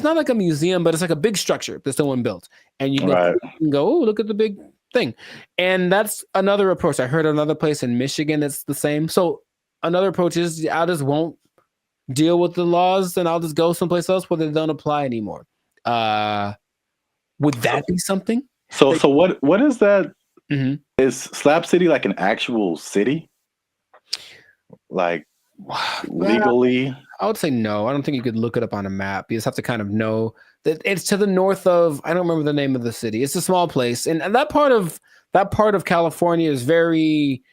not like a museum, but it's like a big structure that someone built. And you can go, oh, look at the big thing. And that's another approach. I heard another place in Michigan that's the same. So another approach is I just won't deal with the laws and I'll just go someplace else where they don't apply anymore. Would that be something? So what is that? Mm-hmm. Is Slab City like an actual city? Like legally? I would say no. I don't think you could look it up on a map. You just have to kind of know that it's to the north of, I don't remember the name of the city. It's a small place. And that part of California is very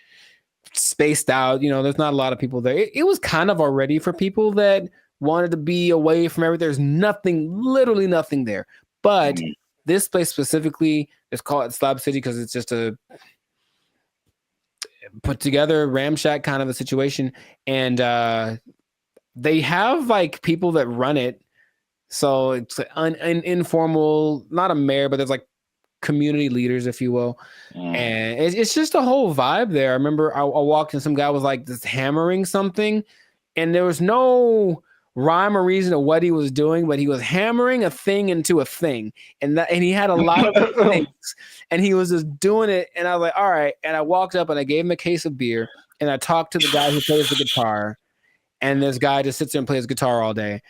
spaced out. There's not a lot of people there. It was kind of already for people that wanted to be away from everything. There's literally nothing there. But this place specifically is called Slab City because it's just a put together ramshack kind of a situation. And they have like people that run it. So it's an informal, not a mayor, but there's like community leaders, if you will. And it's just a whole vibe there. I remember I walked in, some guy was like just hammering something, and there was no rhyme or reason to what he was doing, but he was hammering a thing into a thing. And he had a lot of things, and he was just doing it. And I was like, all right. And I walked up and I gave him a case of beer, and I talked to the guy who plays the guitar. And this guy just sits there and plays guitar all day.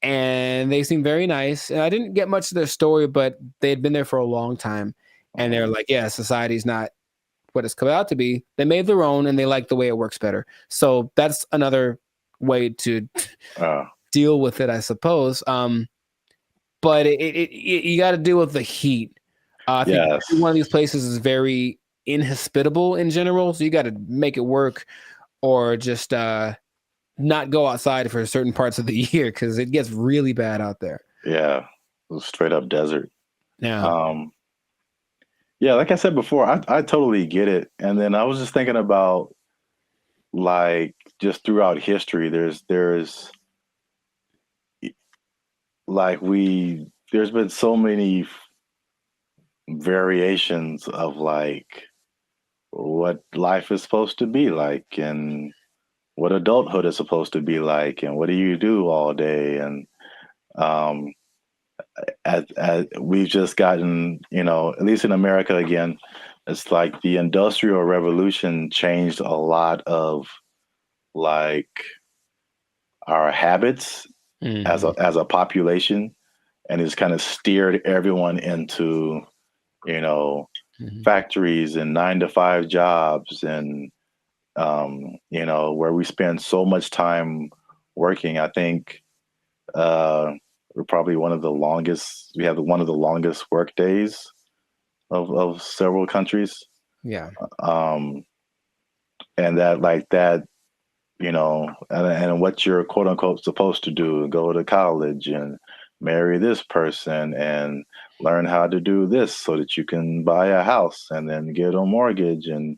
And they seemed very nice. And I didn't get much of their story, but they had been there for a long time. And they're like, yeah, society's not what it's come out to be. They made their own, and they like the way it works better. So that's another way to deal with it, I suppose. But you got to deal with the heat. I think every one of these places is very inhospitable in general. So you got to make it work, or just not go outside for certain parts of the year, because it gets really bad out there. Yeah, straight up desert. Yeah. Yeah, like I said before, I totally get it. And then I was just thinking about, like, just throughout history, there's like there's been so many variations of like what life is supposed to be like, and what adulthood is supposed to be like, and what do you do all day. And as we've just gotten, at least in America again, it's like the Industrial Revolution changed a lot of like our habits as a population, and it's kind of steered everyone into, factories and 9-to-5 jobs, and where we spend so much time working. I think we're probably we have one of the longest work days of several countries. Yeah. And that, and what you're quote unquote supposed to do, go to college and marry this person and learn how to do this so that you can buy a house and then get a mortgage and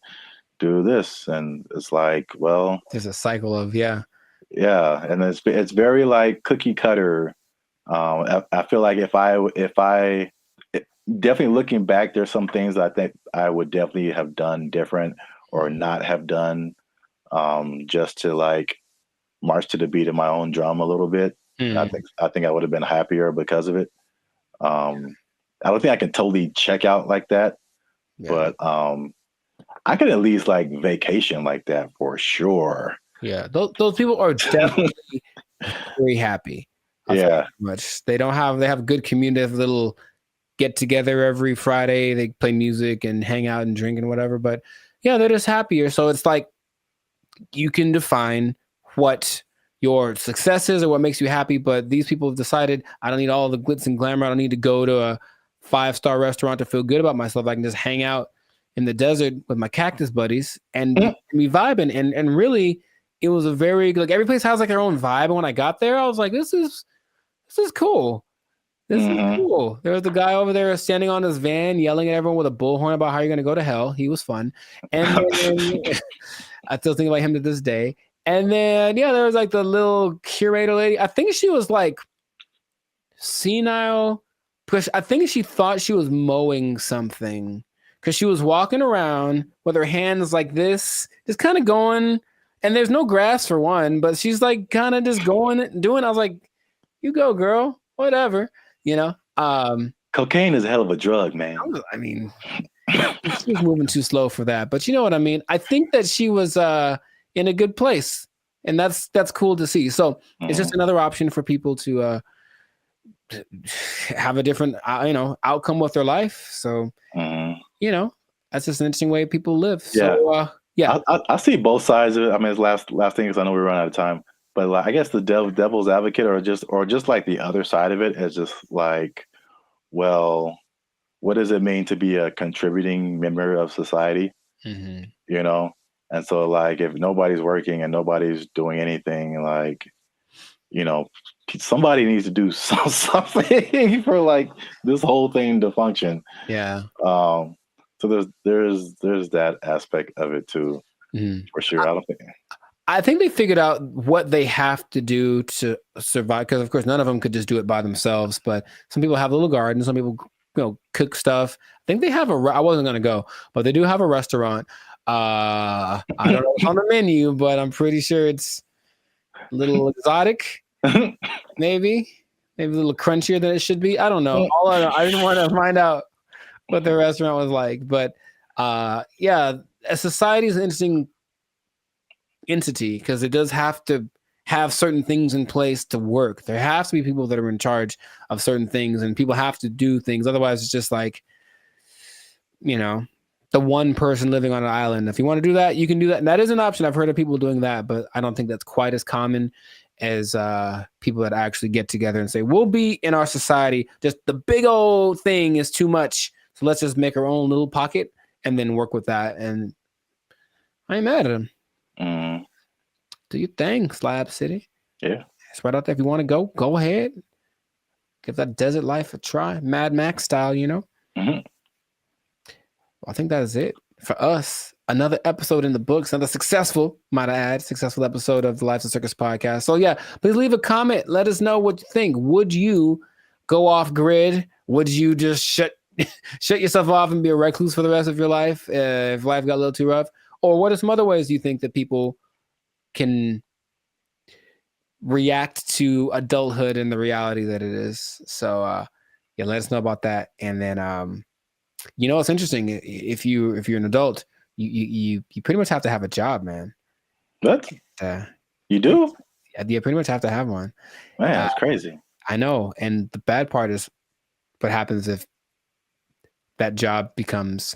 do this. And it's like, well, there's a cycle of, and it's very like cookie cutter. I feel like if I definitely looking back, there's some things I think I would definitely have done different or not have done, just to like march to the beat of my own drum a little bit. I think I would have been happier because of it. I don't think I can totally check out like that, but I could at least like vacation like that for sure. Yeah, those people are definitely very happy. Much. They have good community, they have little get together every Friday. They play music and hang out and drink and whatever. But yeah, they're just happier. So it's like you can define what your success is or what makes you happy. But these people have decided, I don't need all the glitz and glamour. I don't need to go to a 5-star restaurant to feel good about myself. I can just hang out in the desert with my cactus buddies and be vibing. And really, it was a very, like, every place has like their own vibe. And when I got there, I was like, this is cool. This is cool. There was the guy over there standing on his van yelling at everyone with a bullhorn about how you're going to go to hell. He was fun. And then, I still think about him to this day. And then, there was like the little curator lady. I think she was like senile, because I think she thought she was mowing something, because she was walking around with her hands like this, just kind of going. And there's no grass for one, but she's like kind of just doing. I was like, you go, girl, whatever, Cocaine is a hell of a drug, man. I mean, she was moving too slow for that, but you know what I mean? I think that she was in a good place, and that's cool to see. So it's just another option for people to have a different, outcome with their life. So, that's just an interesting way people live. So, I see both sides of it. I mean, it's last thing, because I know we run out of time. But like, I guess the devil's advocate, or just like the other side of it, is just like, well, what does it mean to be a contributing member of society? And so like, if nobody's working and nobody's doing anything, like, somebody needs to do something for like this whole thing to function. Yeah. So there's that aspect of it too, for sure. I think they figured out what they have to do to survive, because of course none of them could just do it by themselves. But some people have little gardens, some people cook stuff. I think they have I wasn't gonna go, but they do have a restaurant. I don't know what's on the menu, but I'm pretty sure it's a little exotic, maybe a little crunchier than it should be. I don't know. I didn't want to find out what the restaurant was like, but yeah, a society is an interesting entity because it does have to have certain things in place to work. There has to be people that are in charge of certain things, and people have to do things. Otherwise, it's just like, the one person living on an island. If you want to do that, you can do that. And that is an option. I've heard of people doing that, but I don't think that's quite as common as people that actually get together and say, we'll be in our society. Just the big old thing is too much. So let's just make our own little pocket and then work with that. And I ain't mad at them. Do your thing, Slab City. Yeah. It's right out there. If you want to go ahead. Give that desert life a try. Mad Max style, I think that is it for us. Another episode in the books, another successful episode of the Lives of Circus podcast. So yeah, please leave a comment. Let us know what you think. Would you go off grid? Would you just shut yourself off and be a recluse for the rest of your life if life got a little too rough? Or what are some other ways you think that people can react to adulthood and the reality that it is? So yeah, let us know about that. And then it's interesting. If you're an adult, you pretty much have to have a job, man. What? You do? You pretty much have to have one. Man, that's crazy. I know. And the bad part is what happens if that job becomes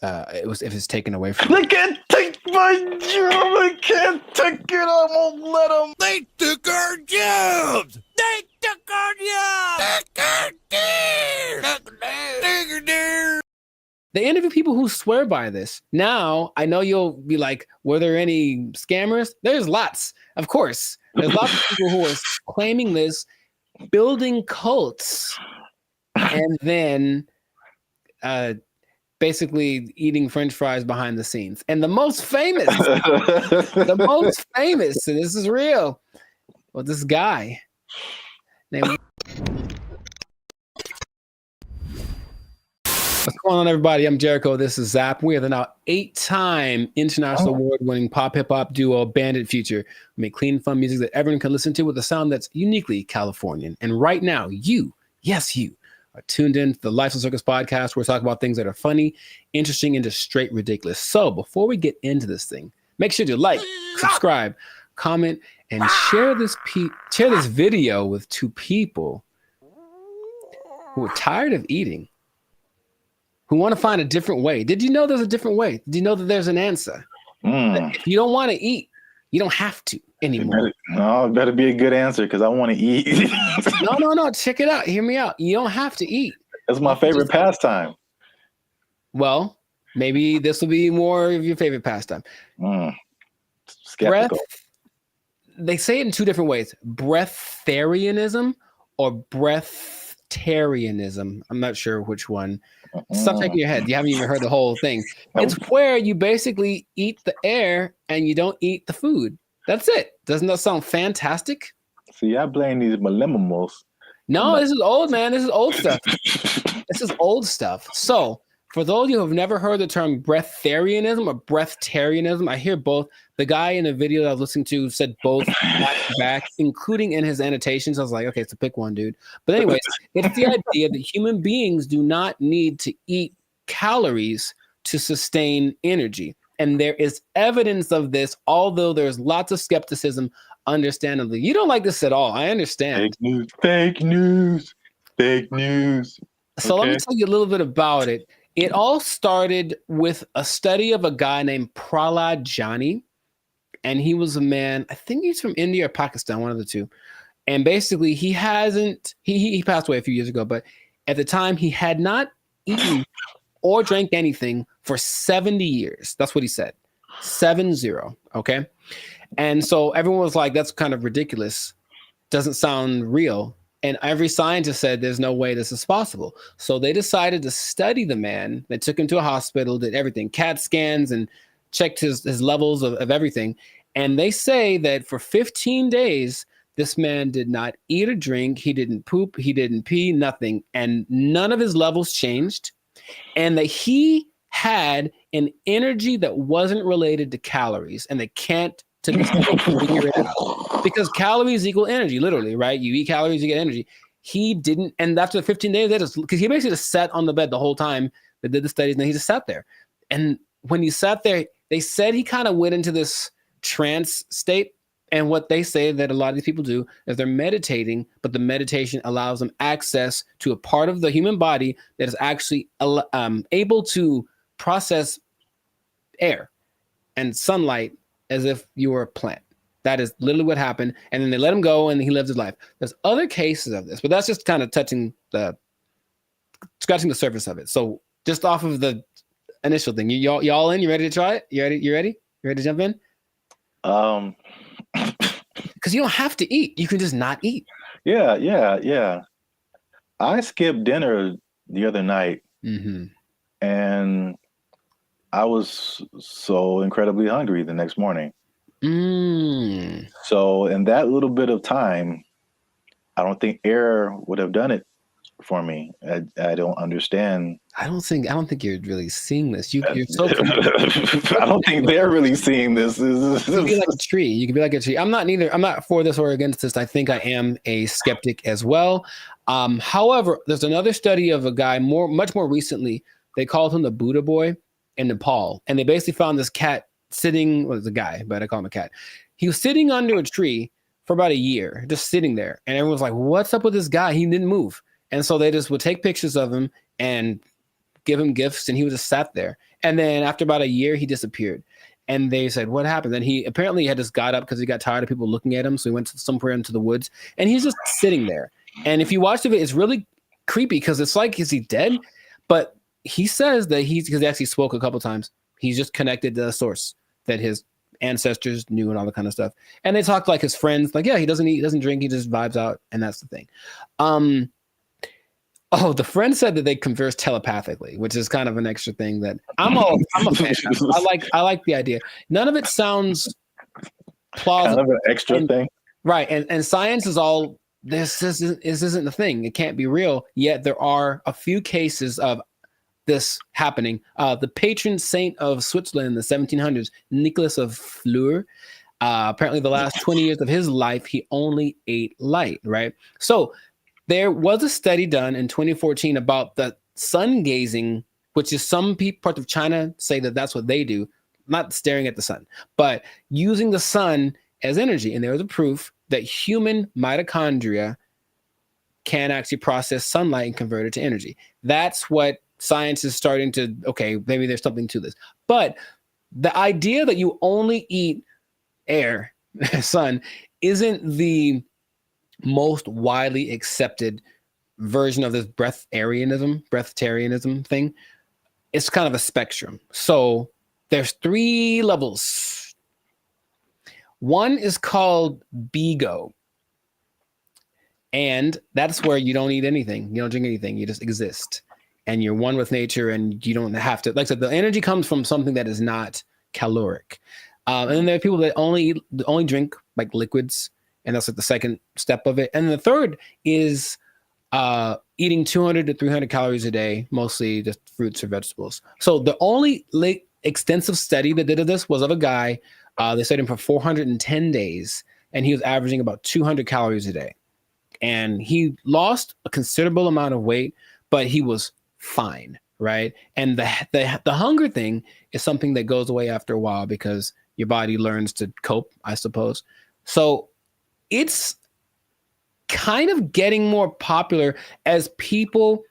if it's taken away from you. They can't take my job. I can't take it. I won't let them. They took our jobs. They took our jobs. They interview people who swear by this. Now, I know you'll be like, were there any scammers? There's lots. Of course. There's lots of people who are claiming this, building cults, and then basically eating French fries behind the scenes. And the most famous, and this is real, well, this guy named... What's going on, everybody? I'm Jericho. This is Zap. We are the now 8-time international award-winning pop hip-hop duo Bandit Future. We make clean, fun music that everyone can listen to with a sound that's uniquely Californian. And right now, you are tuned in to the Lives of Circus podcast, where we talk about things that are funny, interesting, and just straight ridiculous. So before we get into this thing, make sure to like, subscribe, comment, and share this video with 2 people who are tired of eating, who want to find a different way. Did you know there's a different way? Did you know that there's an answer? If you don't want to eat, you don't have to anymore. It better be a good answer, because I want to eat. No. Check it out. Hear me out. You don't have to eat. That's my favorite pastime. Well, maybe this will be more of your favorite pastime. Skeptical. They say it in 2 different ways: breatharianism or breatharianism. I'm not sure which one. Stop shaking your head. You haven't even heard the whole thing. It's where you basically eat the air and you don't eat the food. That's it. Doesn't that sound fantastic? See, I blame these millennials. No, this is old, man. This is old stuff. This is old stuff. So, for those of you who have never heard the term breatharianism or breatharianism, I hear both. The guy in the video that I was listening to said both back, including in his annotations. I was like, okay, so pick one, dude. But anyways, it's the idea that human beings do not need to eat calories to sustain energy. And there is evidence of this, although there's lots of skepticism, understandably. You don't like this at all. I understand. Fake news. So let me tell you a little bit about it. It all started with a study of a guy named Prahlad Jani. And he was a man, I think he's from India or Pakistan, one of the two. And basically he passed away a few years ago, but at the time he had not eaten or drank anything for 70 years. That's what he said. 70. Okay. And so everyone was like, that's kind of ridiculous. Doesn't sound real. And every scientist said there's no way this is possible. So they decided to study the man. They took him to a hospital, did everything, CAT scans, and checked his levels of everything. And they say that for 15 days, this man did not eat or drink. He didn't poop. He didn't pee, nothing. And none of his levels changed. And that he had an energy that wasn't related to calories. And they can't, to this day, figure it out. Because calories equal energy, literally, right? You eat calories, you get energy. He didn't. And after the 15 days, because he basically just sat on the bed the whole time they did the studies, and then he just sat there. And when he sat there, they said he kind of went into this trance state. And what they say that a lot of these people do is they're meditating, but the meditation allows them access to a part of the human body that is actually able to process air and sunlight as if you were a plant. That is literally what happened. And then they let him go and he lived his life. There's other cases of this, but that's just kind of scratching the surface of it. So just off of the initial thing, y'all in? You ready to try it? You ready? You ready to jump in? Because you don't have to eat. You can just not eat. Yeah. I skipped dinner the other night, and I was so incredibly hungry the next morning. So in that little bit of time, I don't think air would have done it for me. I don't understand. I don't think you're really seeing this. You're so I don't think they're really seeing this. You can be like a tree. You can be like a tree. I'm not for this or against this. I think I am a skeptic as well. However, there's another study of a guy much more recently. They called him the Buddha boy in Nepal. And they basically found this cat sitting, well, it's a guy, but I call him a cat. He was sitting under a tree for about a year, just sitting there. And everyone was like, what's up with this guy? He didn't move. And so they just would take pictures of him and give him gifts, and he was just sat there. And then after about a year, he disappeared. And they said, what happened? And he apparently had just got up because he got tired of people looking at him. So he went somewhere into the woods, and he's just sitting there. And if you watch the video, it's really creepy because it's like, is he dead? But he says that because he actually spoke a couple times, he's just connected to the source that his ancestors knew and all that kind of stuff. And they talked like his friends, like, yeah, he doesn't eat, he doesn't drink, he just vibes out. And that's the thing. The friend said that they converse telepathically, which is kind of an extra thing that I'm a fan of. I like the idea. None of it sounds plausible. Kind of an extra thing. Right. And science is all, this isn't the thing. It can't be real. Yet there are a few cases of this happening. The patron saint of Switzerland in the 1700s, Nicholas of Fleur, apparently the last 20 years of his life, he only ate light, right? So there was a study done in 2014 about the sun gazing, which is some parts of China say that that's what they do, not staring at the sun, but using the sun as energy. And there was a proof that human mitochondria can actually process sunlight and convert it to energy. That's what science is starting to, okay, maybe there's something to this. But the idea that you only eat air, sun, isn't the most widely accepted version of this breatharianism thing. It's kind of a spectrum. So there's 3 levels. One is called BEGO. And that's where you don't eat anything. You don't drink anything. You just exist. And you're one with nature, and you don't have to, like I said, the energy comes from something that is not caloric. And then there are people that only drink like liquids, and that's like the second step of it. And the third is eating 200 to 300 calories a day, mostly just fruits or vegetables. So the only extensive study that did this was of a guy. They studied him for 410 days, and he was averaging about 200 calories a day. And he lost a considerable amount of weight, but he was fine, right? And the hunger thing is something that goes away after a while because your body learns to cope, I suppose. So it's kind of getting more popular as people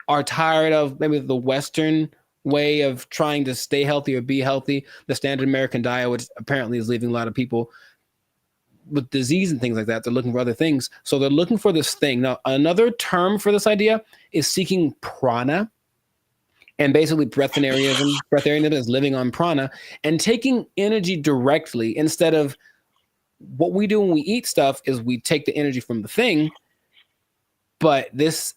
are tired of maybe the Western way of trying to stay healthy or be healthy, the standard American diet, which apparently is leaving a lot of people with disease and things like that. They're looking for other things. So they're looking for this thing. Now, another term for this idea is seeking prana. And basically breatharianism is living on prana and taking energy directly instead of what we do when we eat stuff is we take the energy from the thing, but this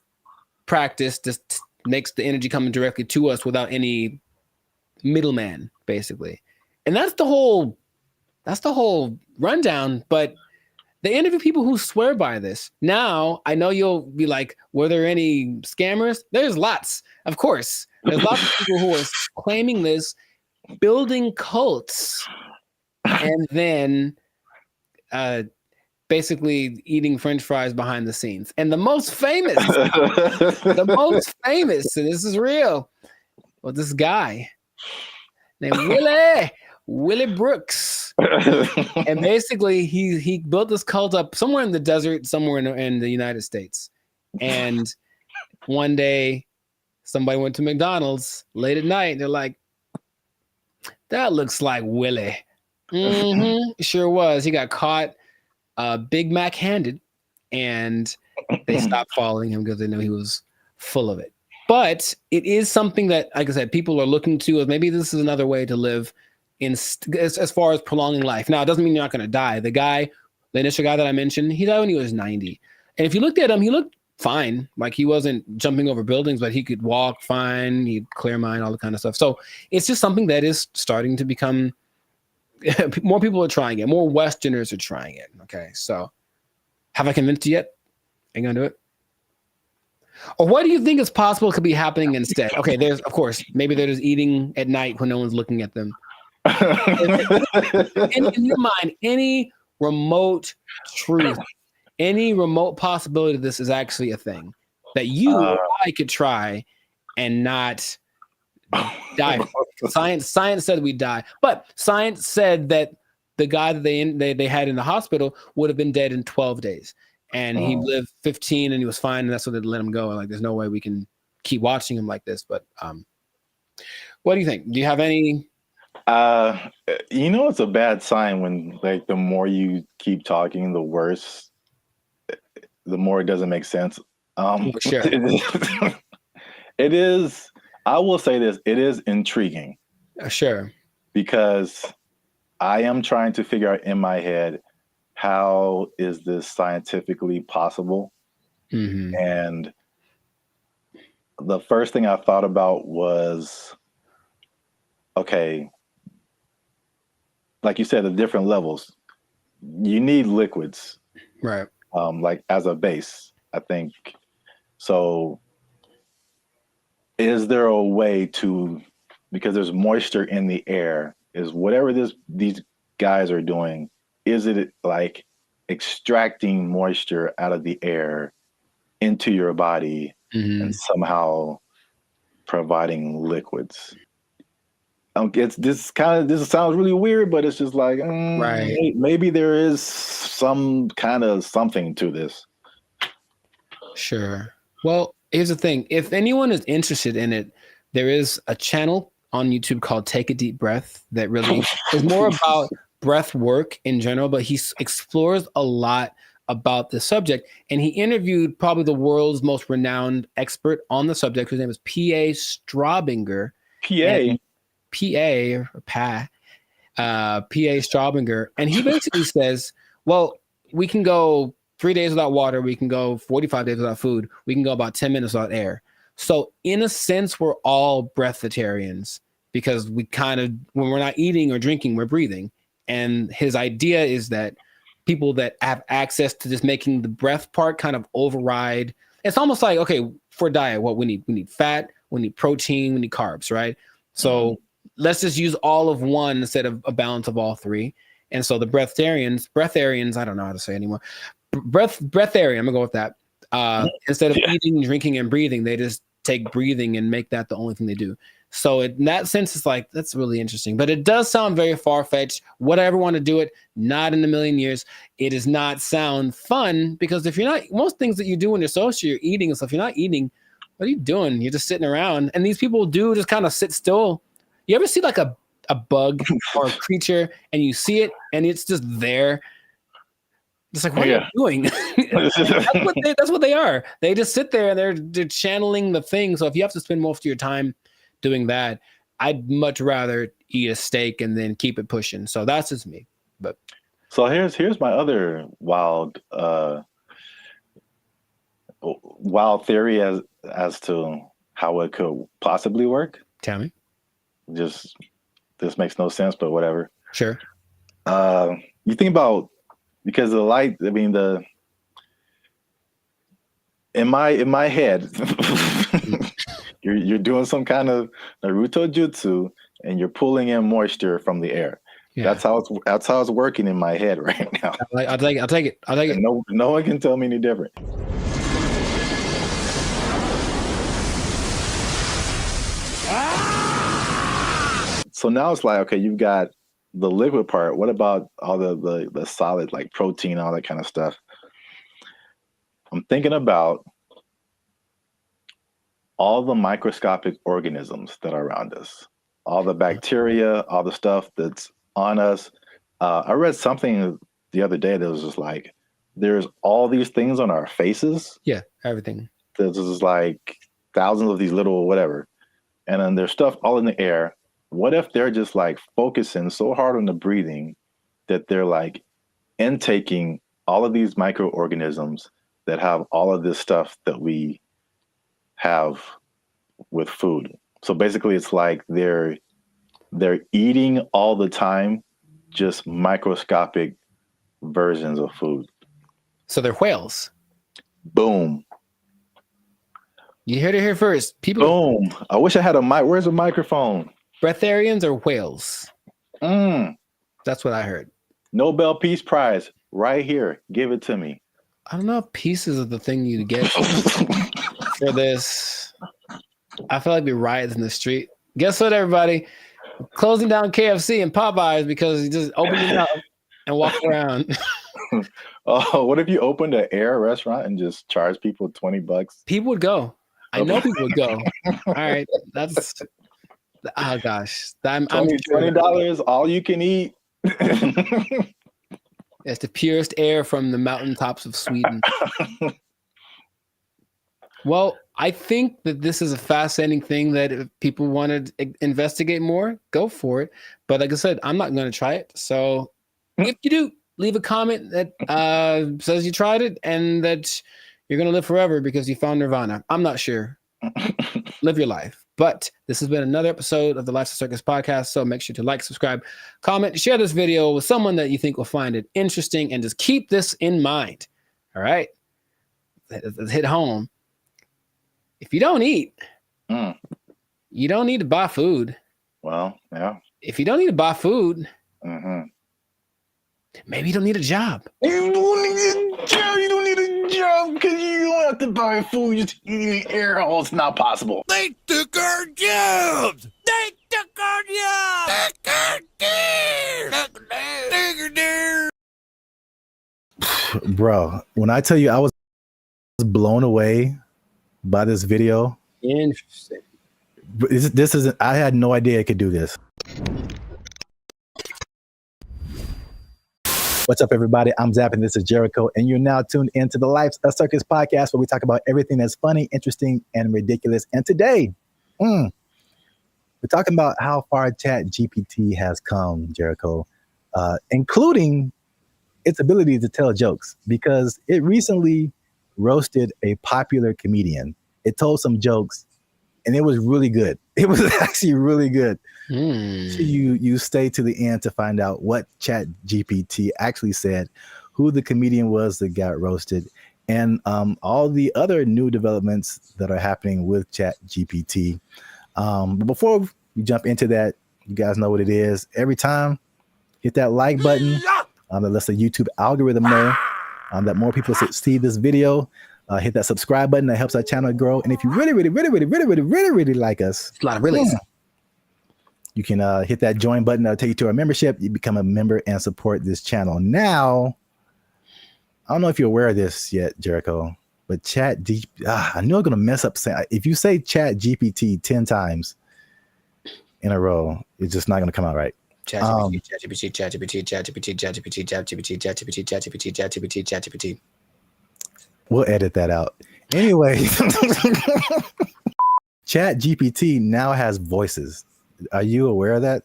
practice just makes the energy coming directly to us without any middleman, basically. And that's the whole That's the whole rundown. But they interview people who swear by this. Now, I know you'll be like, were there any scammers? There's lots, of course. There's lots of people who are claiming this, building cults, and then basically eating French fries behind the scenes. And the most famous, and this is real, well, this guy named Willie Brooks. And basically he built this cult up somewhere in the desert, somewhere in the United States. And one day somebody went to McDonald's late at night. And they're like, that looks like Willie. Sure was. He got caught Big Mac handed, and they stopped following him because they knew he was full of it. But it is something that, like I said, people are looking to as maybe this is another way to live as far as prolonging life. Now, it doesn't mean you're not going to die. The initial guy that I mentioned, he died when he was 90. And if you looked at him, he looked fine. Like he wasn't jumping over buildings, but he could walk fine. He'd clear mind, all the kind of stuff. So it's just something that is starting to become, more people are trying it. More Westerners are trying it. Okay. So have I convinced you yet? Are you going to do it? Or what do you think is possible could be happening instead? Okay. There's, of course, maybe they're just eating at night when no one's looking at them. In your mind, any remote truth, any remote possibility this is actually a thing that you or I could try and not die. Science said we die, but science said that the guy that they had in the hospital would have been dead in 12 days, and he lived 15 and he was fine, and that's what they let him go. Like, there's no way we can keep watching him like this. But what do you think? Do you have any? It's a bad sign when, like, the more you keep talking, the worse, the more it doesn't make sense. Sure. It is, I will say this, it is intriguing. Sure. Because I am trying to figure out in my head, how is this scientifically possible? Mm-hmm. And the first thing I thought about was, okay, like you said, the different levels, you need liquids, right? Like as a base, I think. So is there a way to, because there's moisture in the air, is whatever these guys are doing, is it like extracting moisture out of the air into your body and somehow providing liquids? This sounds really weird, but it's just like, right. Maybe there is some kind of something to this. Sure. Well, here's the thing. If anyone is interested in it, there is a channel on YouTube called Take a Deep Breath that really is more about breath work in general, but he explores a lot about the subject. And he interviewed probably the world's most renowned expert on the subject, whose name is P.A. Straubinger. P.A. Straubinger. And he basically says, well, we can go 3 days without water. We can go 45 days without food. We can go about 10 minutes without air. So in a sense, we're all breatharians because we kind of, when we're not eating or drinking, we're breathing. And his idea is that people that have access to just making the breath part kind of override. It's almost like, okay, for diet, what we need fat, we need protein, we need carbs, right? So let's just use all of one instead of a balance of all three. And so the breatharians, I don't know how to say anymore. Breatharian, I'm gonna go with that. Instead of eating, drinking, and breathing, they just take breathing and make that the only thing they do. So in that sense, it's like, that's really interesting. But it does sound very far-fetched. Would I ever want to do it? Not in a million years. It does not sound fun, because if you're not, most things that you do when you're social, you're eating and stuff. If you're not eating, what are you doing? You're just sitting around. And these people do just kind of sit still. You ever see like a bug or a creature and you see it and it's just there? It's like, what are you doing? That's what they are. They just sit there and they're channeling the thing. So if you have to spend most of your time doing that, I'd much rather eat a steak and then keep it pushing. So that's just me. But so here's my other wild theory as to how it could possibly work. Tell me. Just, this makes no sense, but whatever. Sure. You think about, because the light, I mean, in my head, you're doing some kind of Naruto jutsu and you're pulling in moisture from the air. Yeah. That's how it's working in my head right now. I'll take it. No one can tell me any different. So now it's like, okay, you've got the liquid part. What about all the solid, like protein, all that kind of stuff? I'm thinking about all the microscopic organisms that are around us, all the bacteria, all the stuff that's on us. I read something the other day that was just like, there's all these things on our faces. Yeah, everything. There's just like thousands of these little whatever. And then there's stuff all in the air. What if they're just like focusing so hard on the breathing that they're like intaking all of these microorganisms that have all of this stuff that we have with food? So basically it's like they're eating all the time, just microscopic versions of food. So they're whales. Boom. You heard it here first. People. Boom. I wish I had a mic. Where's the microphone? Breatharians or whales? That's what I heard. Nobel Peace Prize right here. Give it to me. I don't know if pieces of the thing you get for this. I feel like we riots in the street. Guess what, everybody? Closing down KFC and Popeyes because you just open it up and walk around. Oh, what if you opened an air restaurant and just charge people $20? People would go. I know people would go. All right, that's. Oh gosh, I'm $20 all you can eat. It's the purest air from the mountaintops of Sweden. Well, I think that this is a fascinating thing that if people want to investigate more, go for it. But like I said, I'm not going to try it. So if you do, leave a comment that says you tried it and that you're going to live forever because you found Nirvana. I'm not sure. Live your life. But this has been another episode of the Life's a Circus podcast. So make sure to like, subscribe, comment, share this video with someone that you think will find it interesting, and just keep this in mind. All right. Let's hit home. If you don't eat, you don't need to buy food. Well, yeah. If you don't need to buy food, maybe you don't need a job. You don't need a job. You don't need a job because you don't have to buy food. Just eating air. Oh, it's not possible. They took our jobs. They took our jobs. Took our jobs. Bro, when I tell you I was blown away by this video. Interesting. This is I had no idea it could do this. What's up, everybody? I'm Zap, and this is Jericho, and you're now tuned into the Life's a Circus podcast, where we talk about everything that's funny, interesting, and ridiculous. And today, we're talking about how far ChatGPT has come, Jericho, including its ability to tell jokes, because it recently roasted a popular comedian. It told some jokes, and it was really good. It was actually really good. So you stay to the end to find out what ChatGPT actually said, who the comedian was that got roasted, and all the other new developments that are happening with ChatGPT. But before we jump into that, you guys know what it is. Every time, hit that like button. That lets the YouTube algorithm know that more people see this video. Hit that subscribe button. That helps our channel grow. And if you really like us, a lot of reallys. You can hit that join button. That'll take you to our membership. You become a member and support this channel. Now, I don't know if you're aware of this yet, Jericho, but I know I'm going to mess up. If you say ChatGPT 10 times in a row, it's just not going to come out right. ChatGPT. We'll edit that out. Anyway, ChatGPT now has voices. Are you aware of that?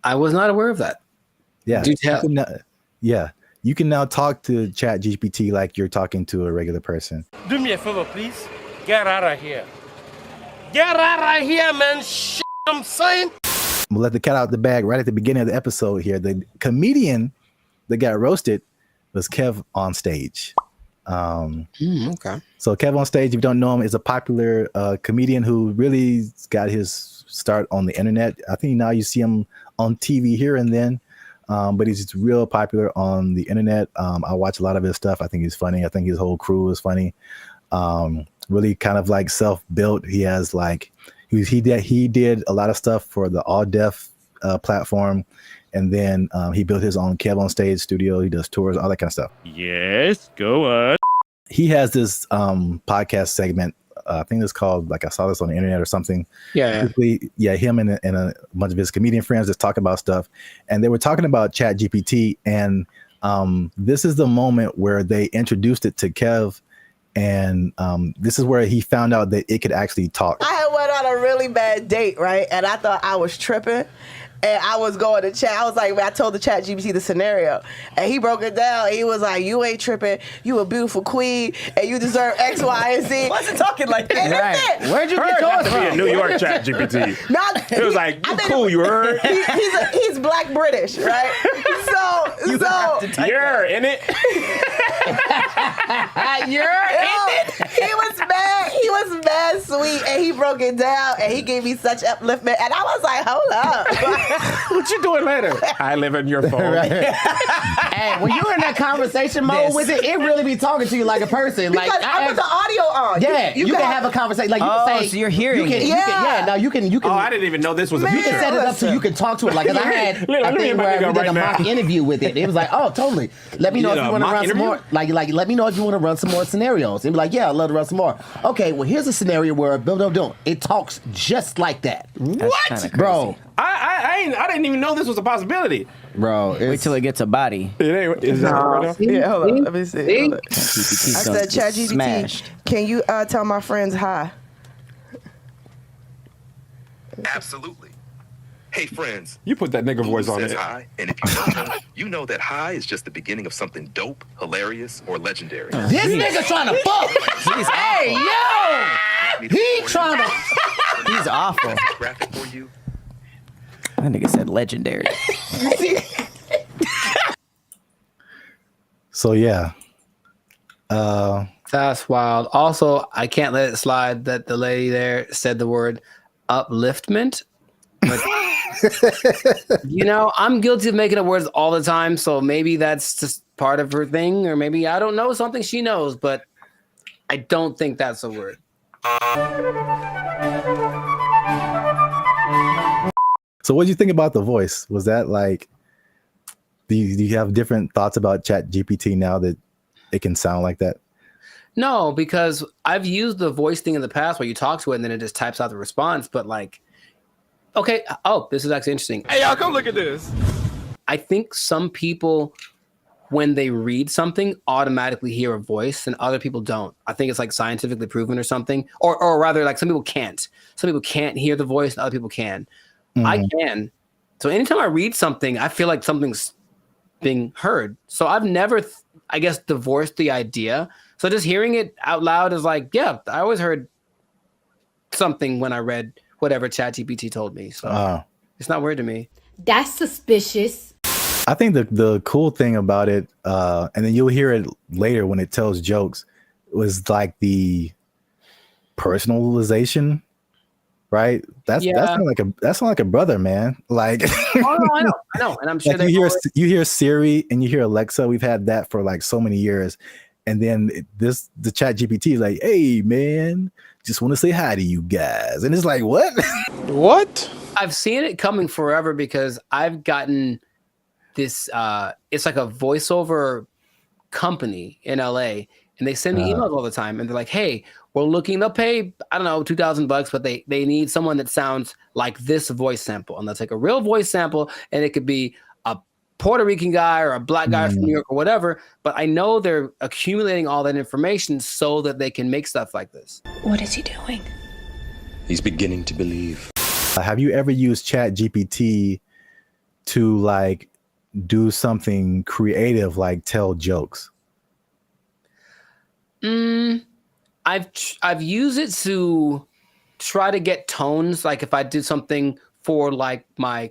I was not aware of that. Yeah. Do tell. You can now talk to ChatGPT like you're talking to a regular person. Do me a favor, please. Get out of here. Get out of here, man. I'm saying. We'll let the cat out the bag right at the beginning of the episode here. The comedian that got roasted was Kev on Stage. Okay. So Kev on Stage, if you don't know him, is a popular comedian who really got his start on the internet. I think now you see him on TV here and then, but he's real popular on the internet. I watch a lot of his stuff. I think he's funny. I think his whole crew is funny. Really kind of like self-built. He has like he did a lot of stuff for the All Deaf platform, and then he built his own Kev on Stage studio. He does tours, all that kind of stuff. Yes, go on. He has this podcast segment. I think it's called, like, I saw this on the internet or something. Yeah. Him and a bunch of his comedian friends just talk about stuff, and they were talking about ChatGPT, and this is the moment where they introduced it to Kev. And this is where he found out that it could actually talk. I had went on a really bad date, right? And I thought I was tripping. And I was going to chat. I was like, I told the ChatGPT the scenario. And he broke it down. He was like, you ain't tripping. You a beautiful queen. And you deserve X, Y, and Z. Wasn't talking like that. Right. Where'd you get yours from? Be a New York ChatGPT. It was like, you cool, you heard? He's black British, right? You're in it. He was mad sweet, and he broke it down, and he gave me such upliftment, and I was like, hold up. What you doing later? I live in your phone. Hey, when you're in that conversation mode with it, it really be talking to you like a person. Because like I put the audio on. Yeah, you can have a conversation. Like you can say, so you're hearing it. You can. Oh, I didn't even know this was a You can set it up so you can talk to it. Like, 'cause I had a thing where we did a mock interview with it. It was like, oh, totally. Let me know if you want to run some more. Like, let me know if you want to run some more scenarios. And be like, yeah, I'd love to run some more. Okay, well, here's a scenario where it talks just like that. What, bro? I didn't even know this was a possibility. Bro, wait till it gets a body. Is that right now? Yeah, hold on. Let me see. Hold on. I said, ChatGPT, smashed. can you tell my friends hi? Absolutely. Hey, friends. You put that nigga voice on Says it. hi, and if you don't know, you know that hi is just the beginning of something dope, hilarious, or legendary. This nigga trying to fuck. Hey, yo! He trying to. He's awful. Graphic for you. That nigga said legendary. So yeah. That's wild. Also, I can't let it slide that the lady there said the word upliftment. But, I'm guilty of making up words all the time, so maybe that's just part of her thing, or maybe I don't know something she knows, but I don't think that's a word. So what do you think about the voice? Was that like, do you have different thoughts about ChatGPT now that it can sound like that? No, because I've used the voice thing in the past where you talk to it and then it just types out the response. But like, okay, this is actually interesting. Hey, y'all, come look at this. I think some people, when they read something, automatically hear a voice and other people don't. I think it's like scientifically proven or something. Or rather, like some people can't. Some people can't hear the voice and other people can. I can. So anytime I read something, I feel like something's being heard. So I've never, divorced the idea. So just hearing it out loud is like, yeah, I always heard something when I read whatever ChatGPT told me. So it's not weird to me. That's suspicious. I think the cool thing about it, and then you'll hear it later when it tells jokes, was like the personalization. Right, that's not like a brother, man. Like, I know, and I'm sure like you hear Siri and you hear Alexa. We've had that for like so many years, and then the ChatGPT is like, "Hey, man, just want to say hi to you guys," and it's like, what? What? I've seen it coming forever because I've gotten this. It's like a voiceover company in LA, and they send me emails all the time, and they're like, "Hey, we're looking to pay, I don't know, $2,000, but they need someone that sounds like this voice sample." And they'll take a real voice sample, and it could be a Puerto Rican guy or a black guy from New York or whatever. But I know they're accumulating all that information so that they can make stuff like this. What is he doing? He's beginning to believe. Have you ever used ChatGPT to like do something creative, like tell jokes? I've used it to try to get tones. Like if I did something for like my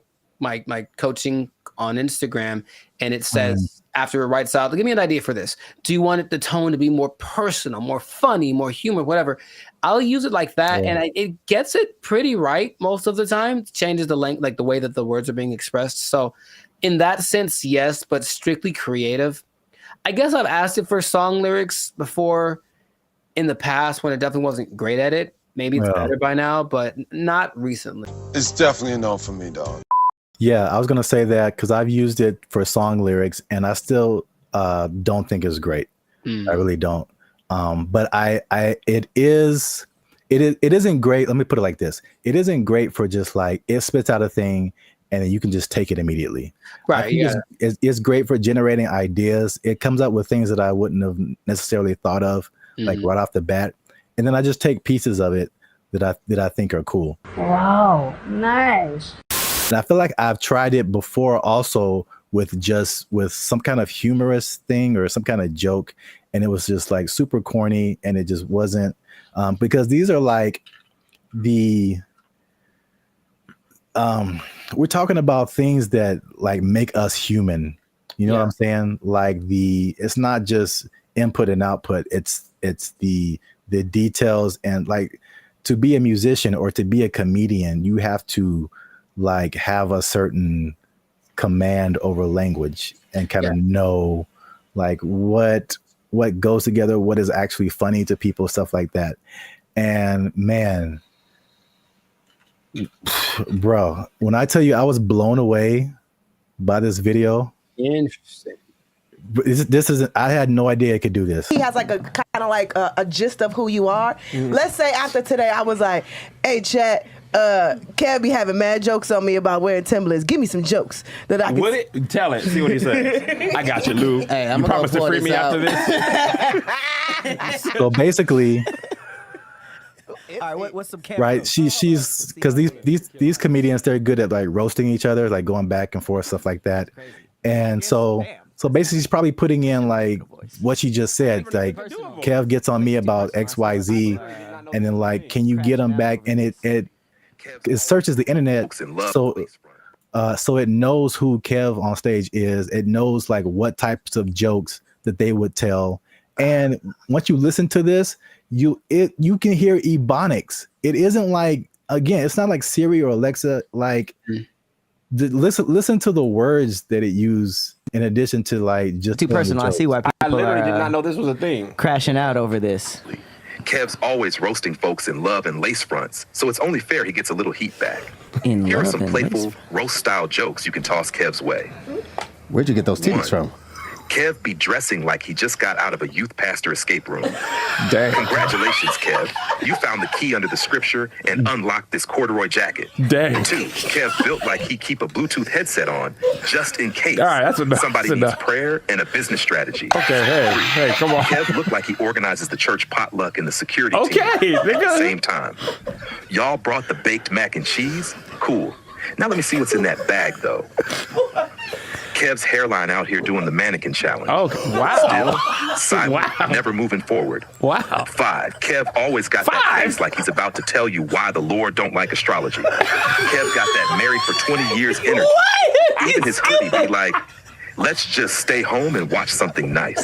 coaching on Instagram, and it says after it writes out, give me an idea for this. Do you want the tone to be more personal, more funny, more humor, whatever? I'll use it like that, and it gets it pretty right most of the time. It changes the length, like the way that the words are being expressed. So in that sense, yes, but strictly creative. I guess I've asked it for song lyrics before in the past when it definitely wasn't great at it. Maybe it's better by now, but not recently. It's definitely a no for me, dog. Yeah, I was gonna say that because I've used it for song lyrics, and I still don't think it's great. I really don't. But it isn't great. Let me put it like this: it isn't great for just like it spits out a thing, and then you can just take it immediately. Right. Yeah. It's great for generating ideas. It comes up with things that I wouldn't have necessarily thought of, like right off the bat, and then I just take pieces of it that I think are cool. Wow, nice. And I feel like I've tried it before also with some kind of humorous thing or some kind of joke. And it was just like super corny, and it just wasn't because these are like we're talking about things that like make us human. You know what I'm saying? Like it's not just input and output. It's the details, and like to be a musician or to be a comedian, you have to like have a certain command over language and kind of know like what goes together, what is actually funny to people, stuff like that. And man, bro, when I tell you I was blown away by this video. Interesting. This is I had no idea it could do this. He has like a kind of like a gist of who you are. Let's say after today I was like, hey chat, Kev be having mad jokes on me about wearing Timberlands. Give me some jokes that I can tell it. See what he says. I got you, Lou. Hey, you promise to free me after this? So basically, all right, what's some right? She's because these comedians, they're good at like roasting each other, like going back and forth, stuff like that. And so basically, she's probably putting in like what she just said. Like Kev gets on me about XYZ, and then like, can you get him back? And it searches the internet, so it knows who Kev on stage is. It knows like what types of jokes that they would tell. And once you listen to this, you can hear Ebonics. It isn't like, again, it's not like Siri or Alexa. Like listen to the words that it used in addition to like just too personal. I see why people I literally did not know this was a thing. Crashing out over this. Kev's always roasting folks in love and lace fronts, so it's only fair he gets a little heat back. Here are some playful roast-style jokes you can toss Kev's way. Where'd you get those titties from? Kev be dressing like he just got out of a youth pastor escape room. Dang. Congratulations, Kev. You found the key under the scripture and unlocked this corduroy jacket. Dang. 2, Kev built like he keep a Bluetooth headset on just in case that's enough. Somebody That's needs enough. prayer and a business strategy. Okay, hey, come on. Kev looked like he organizes the church potluck and the security Okay, team at nigga. the same time. Y'all brought the baked mac and cheese? Cool. Now let me see what's in that bag, though. Kev's hairline out here doing the mannequin challenge. Oh, wow. Still silent, never moving forward. Wow. 5, Kev always got that face like he's about to tell you why the Lord don't like astrology. Kev got that married for 20 years energy. Even his hoodie be like, let's just stay home and watch something nice.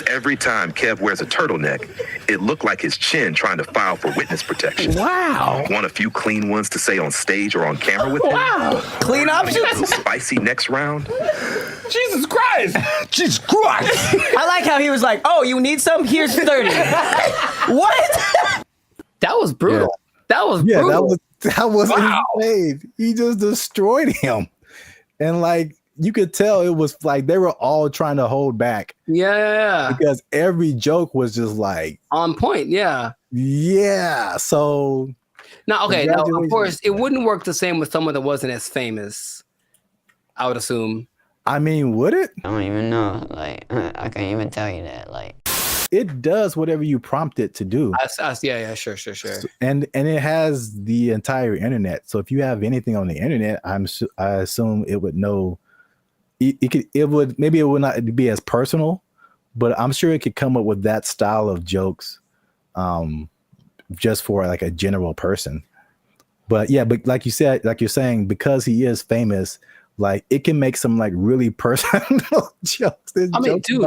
Every time Kev wears a turtleneck, it looked like his chin trying to file for witness protection. Wow. Want a few clean ones to say on stage or on camera with him? Wow. Clean options? Spicy next round? Jesus Christ. Jesus Christ. I like how he was like, oh, you need some? Here's 30. What? That was brutal. That was brutal. That was insane. He just destroyed him. And like, you could tell it was like they were all trying to hold back. Yeah. Because every joke was just like on point. Yeah. Yeah. So now, okay. Now, of course, it wouldn't work the same with someone that wasn't as famous, I would assume. I mean, would it? I don't even know. Like, I can't even tell you that. Like, it does whatever you prompt it to do. Yeah, sure. And it has the entire internet. So if you have anything on the internet, I assume it would know. It would not be as personal, but I'm sure it could come up with that style of jokes, just for like a general person. But yeah, but like you said, like you're saying, because he is famous, like it can make some like really personal jokes. I mean, dude,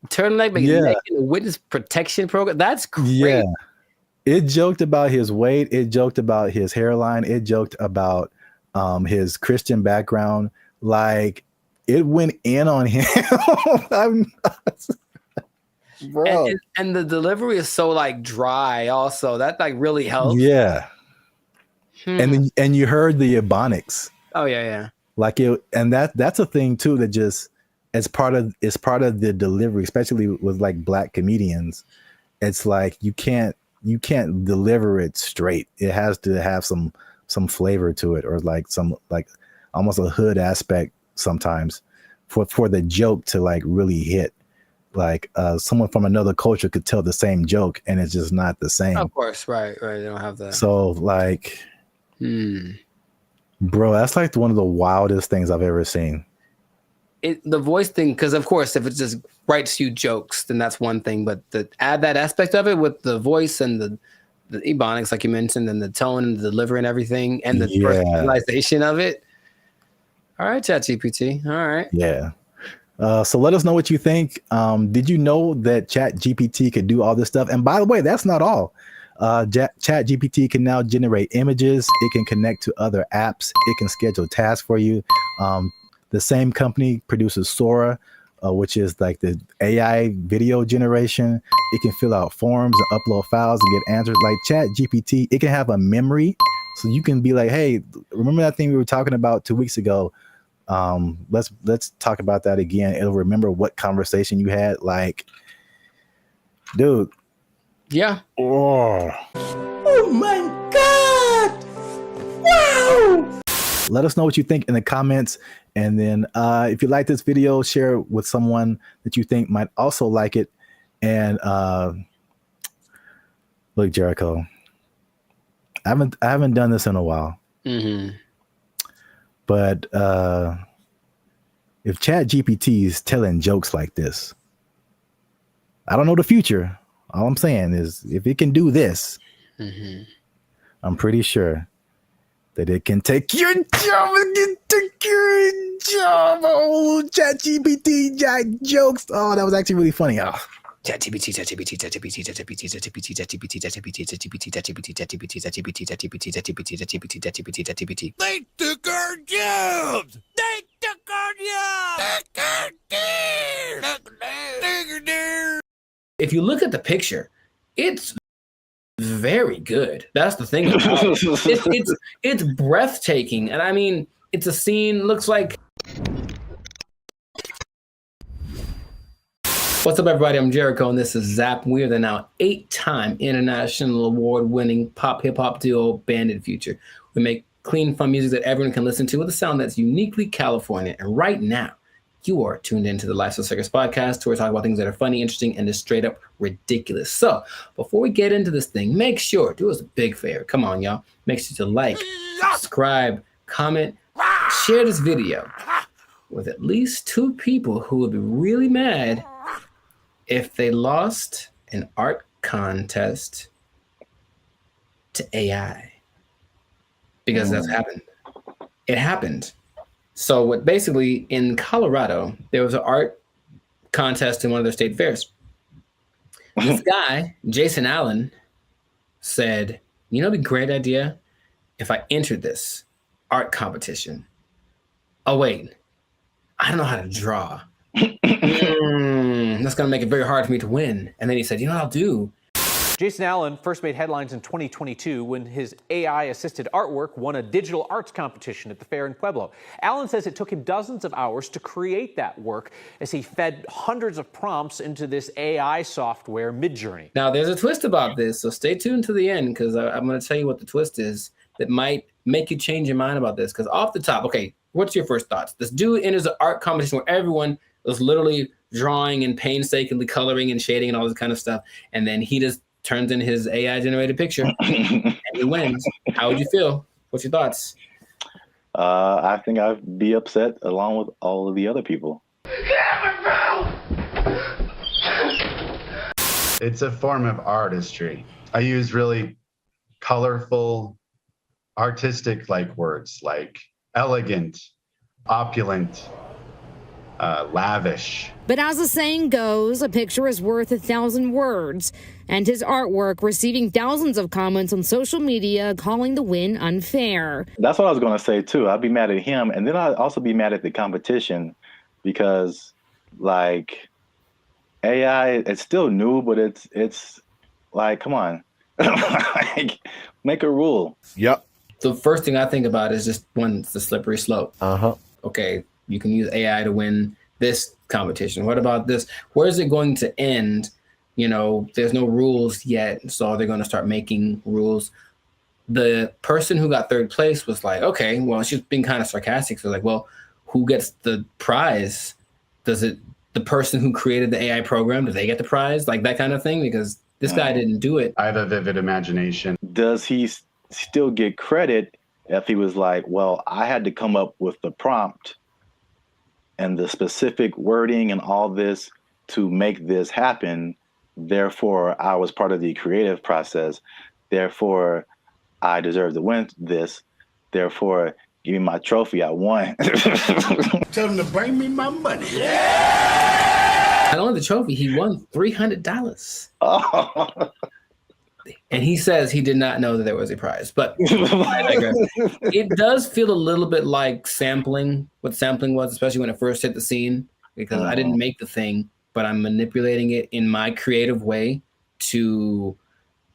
turtleneck, neck in a witness protection program. That's great. Yeah. It joked about his weight. It joked about his hairline. It joked about his Christian background. Like it went in on him. Bro. And the delivery is so like dry also. That like really helps. Yeah. And you heard the ebonics. Oh yeah. Like it, and that's a thing too that just it's part of the delivery, especially with like black comedians. It's like you can't deliver it straight. It has to have some flavor to it, or like some like almost a hood aspect sometimes for the joke to like really hit. Like someone from another culture could tell the same joke and it's just not the same. Of course, right. They don't have that. So like, bro, that's like one of the wildest things I've ever seen. The voice thing, because of course, if it just writes you jokes, then that's one thing. But to add that aspect of it with the voice and the ebonics, like you mentioned, and the tone and the delivery and everything, and the personalization of it. All right, ChatGPT. All right. Yeah. So let us know what you think. Did you know that ChatGPT could do all this stuff? And by the way, that's not all. ChatGPT can now generate images. It can connect to other apps. It can schedule tasks for you. The same company produces Sora, which is like the AI video generation. It can fill out forms and upload files and get answers. Like ChatGPT, it can have a memory. So you can be like, hey, remember that thing we were talking about 2 weeks ago? Let's talk about that again. It'll remember what conversation you had. Like, dude. Yeah. Oh my God. Wow. Let us know what you think in the comments. And then if you like this video, share it with someone that you think might also like it. And look, Jericho, I haven't done this in a while. But if ChatGPT is telling jokes like this, I don't know the future. All I'm saying is if it can do this, I'm pretty sure that it can take your job. It can take your job. Oh, ChatGPT jokes. Oh, that was actually really funny. Oh. ChatGPT. They took our jobs. They took our jobs. If you look at the picture, it's very good. That's the thing about it. It's breathtaking. And I mean, it's a scene, looks like... What's up, everybody? I'm Jericho, and this is Zap. We are the now 8-time international award-winning pop hip-hop duo Bandit Future. We make clean, fun music that everyone can listen to with a sound that's uniquely California. And right now, you are tuned into the Lifestyle Circus podcast, where we talk about things that are funny, interesting, and just straight up ridiculous. So before we get into this thing, make sure, do us a big favor. Come on, y'all. Make sure to like, subscribe, comment, share this video with at least 2 people who would be really mad if they lost an art contest to AI. Because that's happened. It happened. So what basically in Colorado, there was an art contest in one of their state fairs. This guy, Jason Allen, said, you know, it'd be a great idea if I entered this art competition. Oh, wait, I don't know how to draw. That's going to make it very hard for me to win. And then he said, you know what I'll do? Jason Allen first made headlines in 2022 when his AI-assisted artwork won a digital arts competition at the fair in Pueblo. Allen says it took him dozens of hours to create that work as he fed hundreds of prompts into this AI software, Midjourney. Now, there's a twist about this, so stay tuned to the end, because I'm going to tell you what the twist is that might make you change your mind about this. Because off the top, okay, what's your first thoughts? This dude enters an art competition where everyone was literally drawing and painstakingly coloring and shading and all this kind of stuff, and then he just turns in his AI-generated picture and he wins. How would you feel? What's your thoughts? I think I'd be upset along with all of the other people. It's a form of artistry. I use really colorful artistic like words like elegant, opulent, lavish. But as the saying goes, a picture is worth 1,000 words, and his artwork receiving thousands of comments on social media calling the win unfair. That's what I was going to say too. I'd be mad at him, and then I'd also be mad at the competition because, like, AI, it's still new, but it's like, come on, like, make a rule. Yep. The first thing I think about is just one, it's the slippery slope. Okay, you can use AI to win this competition. What about this? Where is it going to end? You know, there's no rules yet, so they're going to start making rules. The person who got third place was like, okay, well, she's being kind of sarcastic. So like, well, who gets the prize? Does it, the person who created the AI program, do they get the prize? Like that kind of thing? Because this guy didn't do it. I have a vivid imagination. Does he still get credit if he was like, well, I had to come up with the prompt and the specific wording and all this to make this happen. Therefore, I was part of the creative process. Therefore, I deserve to win this. Therefore, give me my trophy. I won. Tell him to bring me my money. Not only the trophy, he won $300. Oh. And he says he did not know that there was a prize, but I digress. It does feel a little bit like sampling, what sampling was, especially when it first hit the scene, because I didn't make the thing, but I'm manipulating it in my creative way to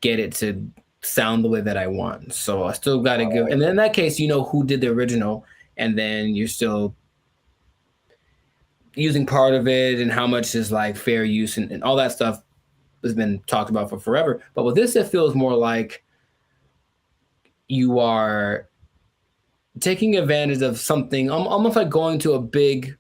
get it to sound the way that I want. So I still got to give, and then in that case, you know who did the original, and then you're still using part of it and how much is like fair use and all that stuff has been talked about for forever. But with this, it feels more like you are taking advantage of something, almost like going to a big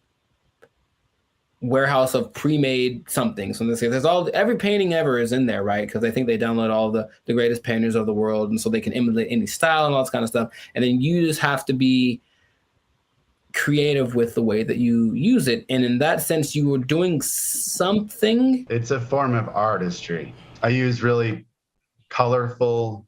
warehouse of pre-made something. So in this case, there's every painting ever is in there, right? Because I think they download all the greatest painters of the world, and so they can emulate any style and all this kind of stuff. And then you just have to be creative with the way that you use it. And in that sense, you were doing something. It's a form of artistry. I use really colorful,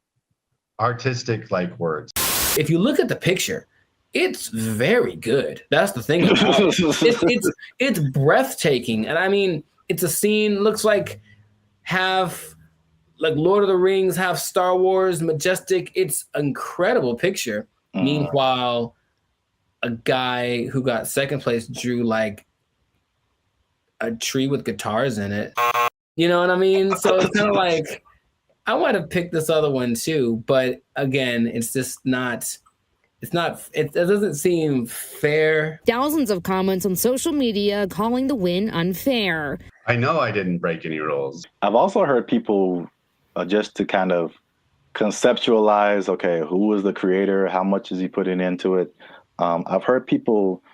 artistic like words. If you look at the picture, it's very good. That's the thing about it. It's breathtaking. And I mean, it's a scene, looks like half like Lord of the Rings, half Star Wars, majestic. It's an incredible picture. Meanwhile, a guy who got second place drew like a tree with guitars in it. You know what I mean? So it's kind of like, I might have picked this other one too, but again, it's just not, it doesn't seem fair. Thousands of comments on social media calling the win unfair. I know I didn't break any rules. I've also heard people just to kind of conceptualize, okay, who was the creator? How much is he putting into it? I've heard people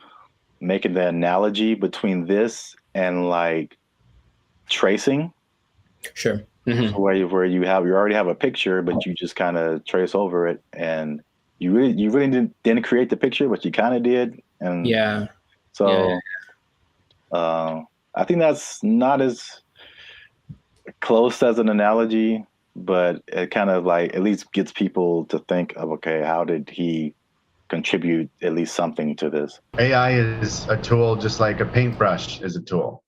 making the analogy between this and like tracing. Sure. So where you already have a picture, but you just kind of trace over it, and you really didn't create the picture, but you kind of did. And so I think that's not as close as an analogy, but it kind of like at least gets people to think of, okay, how did he contribute at least something to this? AI is a tool just like a paintbrush is a tool.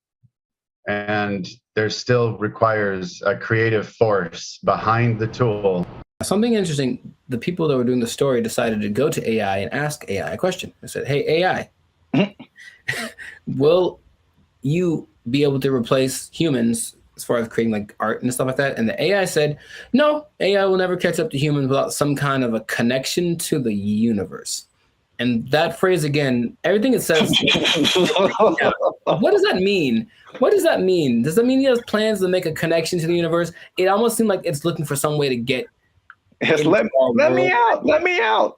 And there still requires a creative force behind the tool. Something interesting, the people that were doing the story decided to go to AI and ask AI a question. I said, hey, AI, will you be able to replace humans as far as creating like art and stuff like that? And the AI said, no, AI will never catch up to humans without some kind of a connection to the universe. And that phrase again, everything it says, what does that mean? What does that mean? Does that mean he has plans to make a connection to the universe? It almost seemed like it's looking for some way to get. Let me out. Let me out.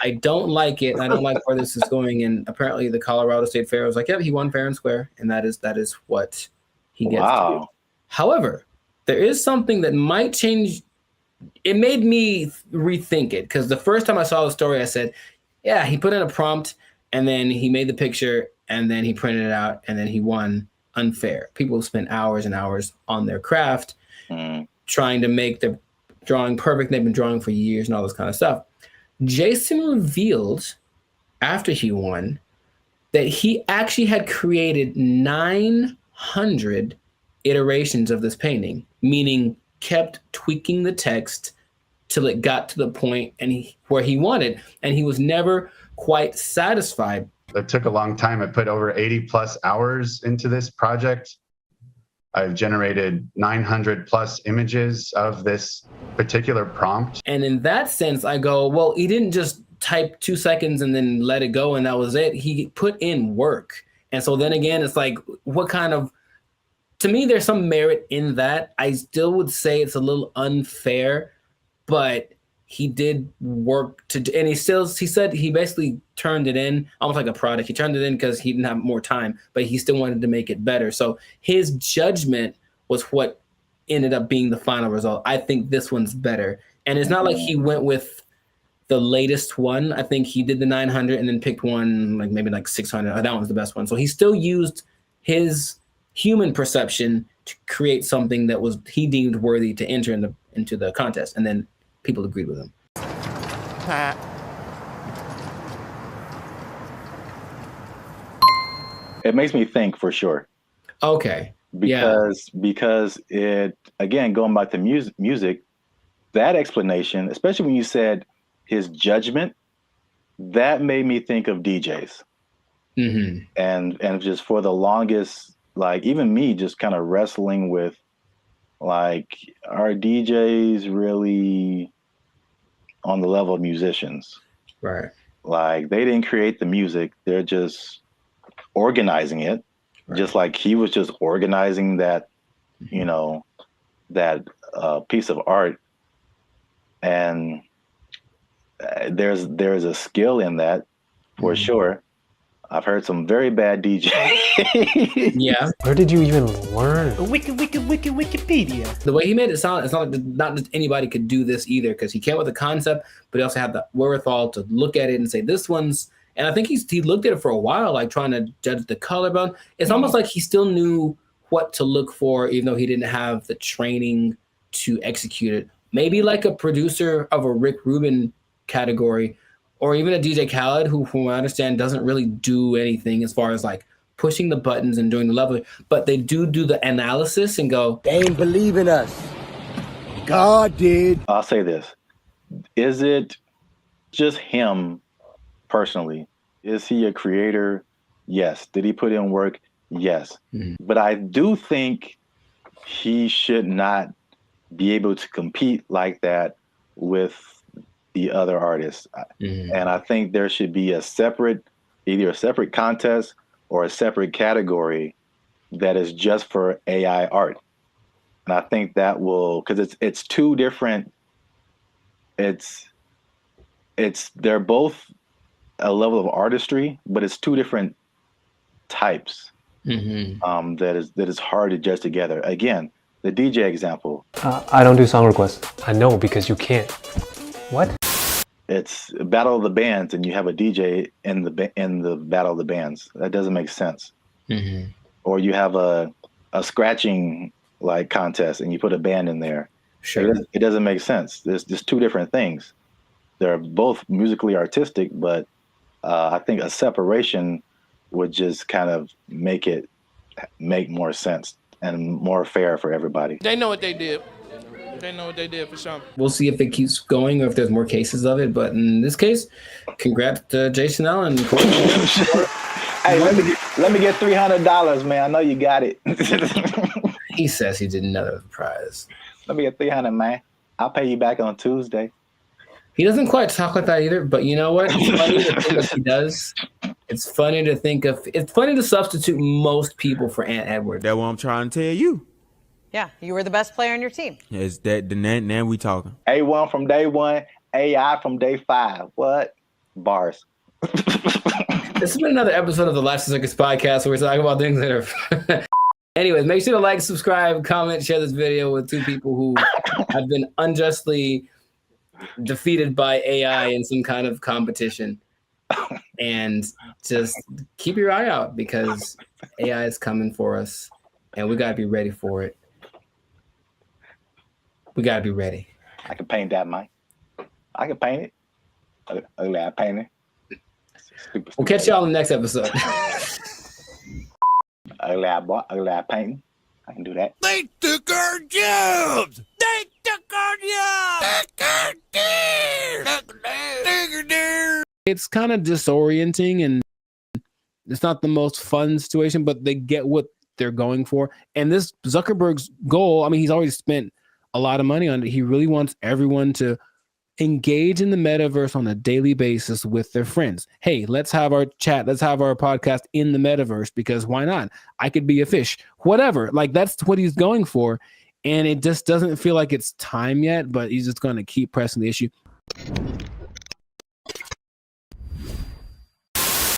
I don't like it. I don't like where this is going. And apparently the Colorado State Fair was like, yep, he won fair and square. And that is what he gets to do. However, there is something that might change. It made me rethink it, because the first time I saw the story, I said, yeah, he put in a prompt and then he made the picture and then he printed it out and then he won unfair. People spend hours and hours on their craft trying to make the drawing perfect. They've been drawing for years and all this kind of stuff. Jason revealed after he won that he actually had created 900 iterations of this painting, meaning kept tweaking the text till it got to the point where he wanted, and he was never quite satisfied. It took a long time. I put over 80 plus hours into this project. I've generated 900 plus images of this particular prompt. And in that sense, I go, well, he didn't just type 2 seconds and then let it go and that was it. He put in work. And so then again, it's like, what kind of, to me, there's some merit in that. I still would say it's a little unfair, but he did work and he said he basically turned it in almost like a product. He turned it in because he didn't have more time, but he still wanted to make it better. So his judgment was what ended up being the final result. I think this one's better. And it's not like he went with the latest one. I think he did the 900 and then picked one, like maybe like 600. That one's the best one. So he still used his human perception to create something that was he deemed worthy to enter into the contest. And then people agreed with him. It makes me think for sure. Okay. Because it, again, going back to music, that explanation, especially when you said his judgment, that made me think of DJs. Mm-hmm. And just for the longest, like even me just kind of wrestling with, like, are DJs really on the level of musicians? Right. Like, they didn't create the music. They're just organizing it. Right. Just like he was just organizing that, you know, that piece of art. And there's a skill in that for sure. I've heard some very bad DJs. Yeah. Where did you even learn? Wikipedia. The way he made it sound, it's not like not just anybody could do this either, because he came with a concept, but he also had the wherewithal to look at it and say, this one's, and I think he looked at it for a while, like trying to judge the color bone. It's almost like he still knew what to look for, even though he didn't have the training to execute it. Maybe like a producer of a Rick Rubin category, or even a DJ Khaled, who, from what I understand, doesn't really do anything as far as like pushing the buttons and doing the level, but they do the analysis and go, they ain't believe in us. God did. I'll say this. Is it just him personally? Is he a creator? Yes. Did he put in work? Yes. Mm-hmm. But I do think he should not be able to compete like that with the other artists. Mm-hmm. And I think there should be either a separate contest or a separate category that is just for AI art. And I think that will, because it's two different, they're both a level of artistry, but it's two different types. Mm-hmm. That is hard to judge together. Again, the DJ example. I don't do song requests. I know, because you can't. What? It's a battle of the bands, and you have a DJ in the battle of the bands. That doesn't make sense. Mm-hmm. Or you have a scratching like contest, and you put a band in there. Sure, it doesn't make sense. There's just two different things. They're both musically artistic, but I think a separation would just kind of make more sense and more fair for everybody. They know what they did. They know what they did for sure. We'll see if it keeps going or if there's more cases of it. But in this case, congrats to Jason Allen. Hey, let me get $300, man. I know you got it. He says he didn't know the prize. Let me get $300, man. I'll pay you back on Tuesday. He doesn't quite talk like that either, but you know what? It's funny to think of he does. It's funny to substitute most people for Ant Edwards. That's what I'm trying to tell you. Yeah, you were the best player on your team. Is that now we talking? A1 from day one, AI from day 5. What? Bars. This has been another episode of the Life's a Circus podcast where we're talking about things that are... Anyways, make sure to like, subscribe, comment, share this video with two people who have been unjustly defeated by AI in some kind of competition. And just keep your eye out, because AI is coming for us and we got to be ready for it. We got to be ready. I can paint that, Mike. I can paint it. Ugly eye painting. We'll catch y'all in the next episode. Ugly eye painting. I can do that. They took our jobs! They took our jobs! It's kind of disorienting and it's not the most fun situation, but they get what they're going for. And this Zuckerberg's goal, I mean, he's already spent a lot of money on it. He really wants everyone to engage in the metaverse on a daily basis with their friends. Hey, let's have our chat. Let's have our podcast in the metaverse because why not? I could be a fish, whatever. Like that's what he's going for. And it just doesn't feel like it's time yet, but he's just going to keep pressing the issue.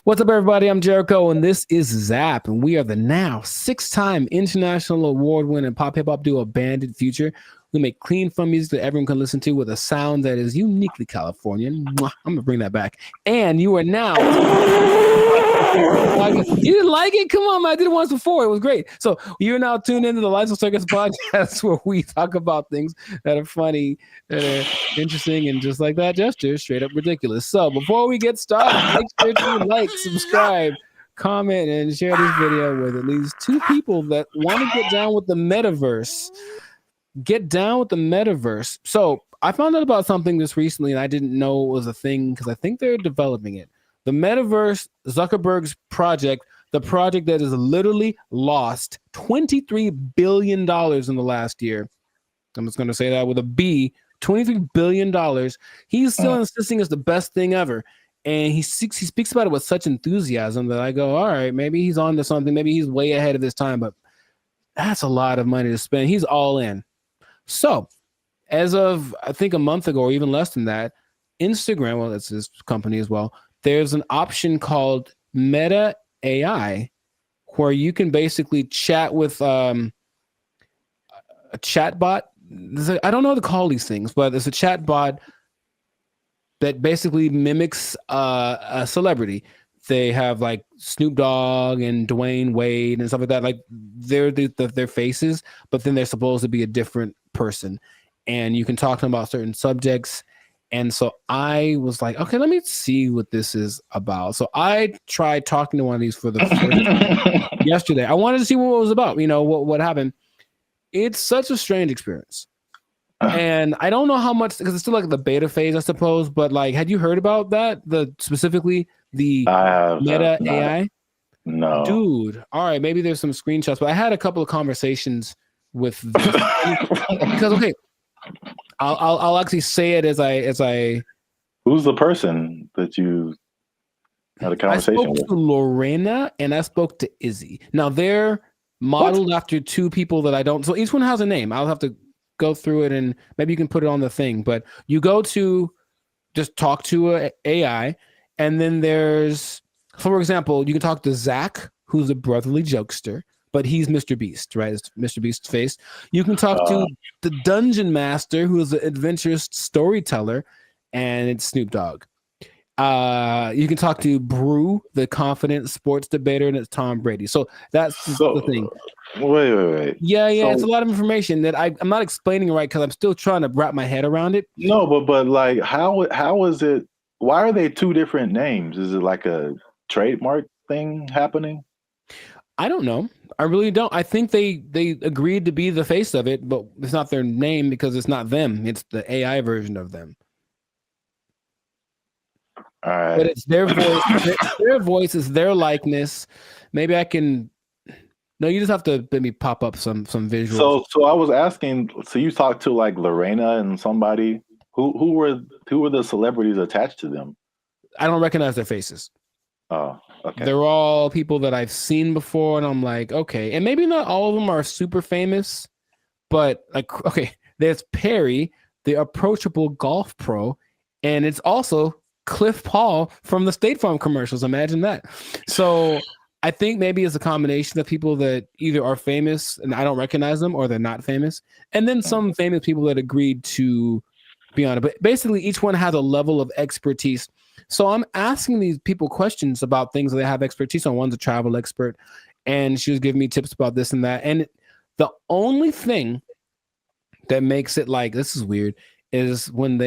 What's up, everybody? I'm Jericho, and this is Zap, and we are the now 6-time international award-winning pop hip-hop duo Bandit Future. We make clean, fun music that everyone can listen to with a sound that is uniquely Californian. Mwah, I'm going to bring that back. And you are now... You didn't like it? Come on, man. I did it once before. It was great. So you're now tuned into the Lights of Circus podcast where we talk about things that are funny, that are interesting, and just like that gesture, straight up ridiculous. So before we get started, make sure to like, subscribe, comment, and share this video with at least 2 people that want to get down with the metaverse. Get down with the metaverse. So I found out about something this recently, and I didn't know it was a thing because I think they're developing it. The metaverse, Zuckerberg's project, the project that has literally lost $23 billion in the last year. I'm just going to say that with a B, $23 billion. He's still insisting it's the best thing ever. And he speaks about it with such enthusiasm that I go, all right, maybe he's on to something. Maybe he's way ahead of his time, but that's a lot of money to spend. He's all in. So as of, I think a month ago or even less than that, Instagram, well, that's his company as well, there's an option called Meta AI where you can basically chat with a chat bot. I don't know how to call these things, but it's a chat bot that basically mimics a celebrity. They have like Snoop Dogg and Dwayne Wade and stuff like that. Like they're their faces, but then they're supposed to be a different person. And you can talk to them about certain subjects. And so I was like, okay, let me see what this is about. So I tried talking to one of these for the first yesterday. I wanted to see what it was about, you know, what happened. It's such a strange experience. And I don't know how much, because it's still like the beta phase, I suppose. But like, had you heard about that? Specifically the Meta AI? No. Dude. All right, maybe there's some screenshots, but I had a couple of conversations with because okay. I'll actually say it as I. Who's the person that you had a conversation with? I spoke to Lorena and I spoke to Izzy. Now they're modeled after 2 people that I don't. So each one has a name. I'll have to go through it and maybe you can put it on the thing. But you go to just talk to a AI, and then there's, for example, you can talk to Zach, who's a brotherly jokester. But he's Mr. Beast, right? It's Mr. Beast's face. You can talk to the Dungeon Master, who is an adventurous storyteller, and it's Snoop Dogg. You can talk to Brew, the confident sports debater, and it's Tom Brady. So that's the thing. Wait. Yeah, so, it's a lot of information that I'm not explaining right because I'm still trying to wrap my head around it. No, but like, how is it? Why are they 2 different names? Is it like a trademark thing happening? I don't know. I really don't. I think they agreed to be the face of it, but it's not their name because it's not them. It's the AI version of them. All right. But it's their voice. Their voice is their likeness. Maybe I can. No, you just have to maybe pop up some visuals. So I was asking. So you talked to like Lorena and somebody. Who were the celebrities attached to them? I don't recognize their faces. Oh, okay. They're all people that I've seen before, and I'm like, okay. And maybe not all of them are super famous, but like, okay, there's Perry, the approachable golf pro, and it's also Cliff Paul from the State Farm commercials. Imagine that. So I think maybe it's a combination of people that either are famous and I don't recognize them, or they're not famous, and then some famous people that agreed to be on it. But basically, each one has a level of expertise. So I'm asking these people questions about things that they have expertise on. One's a travel expert, and she was giving me tips about this and that. And the only thing that makes it like, this is weird, is when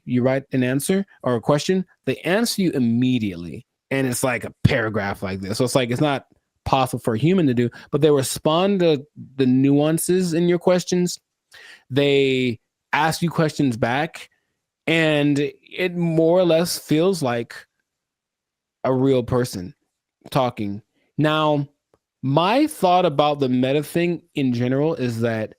you write an answer or a question, they answer you immediately. And it's like a paragraph like this. So it's like, it's not possible for a human to do, but they respond to the nuances in your questions. They ask you questions back, and it more or less feels like a real person talking. Now, my thought about the meta thing in general is that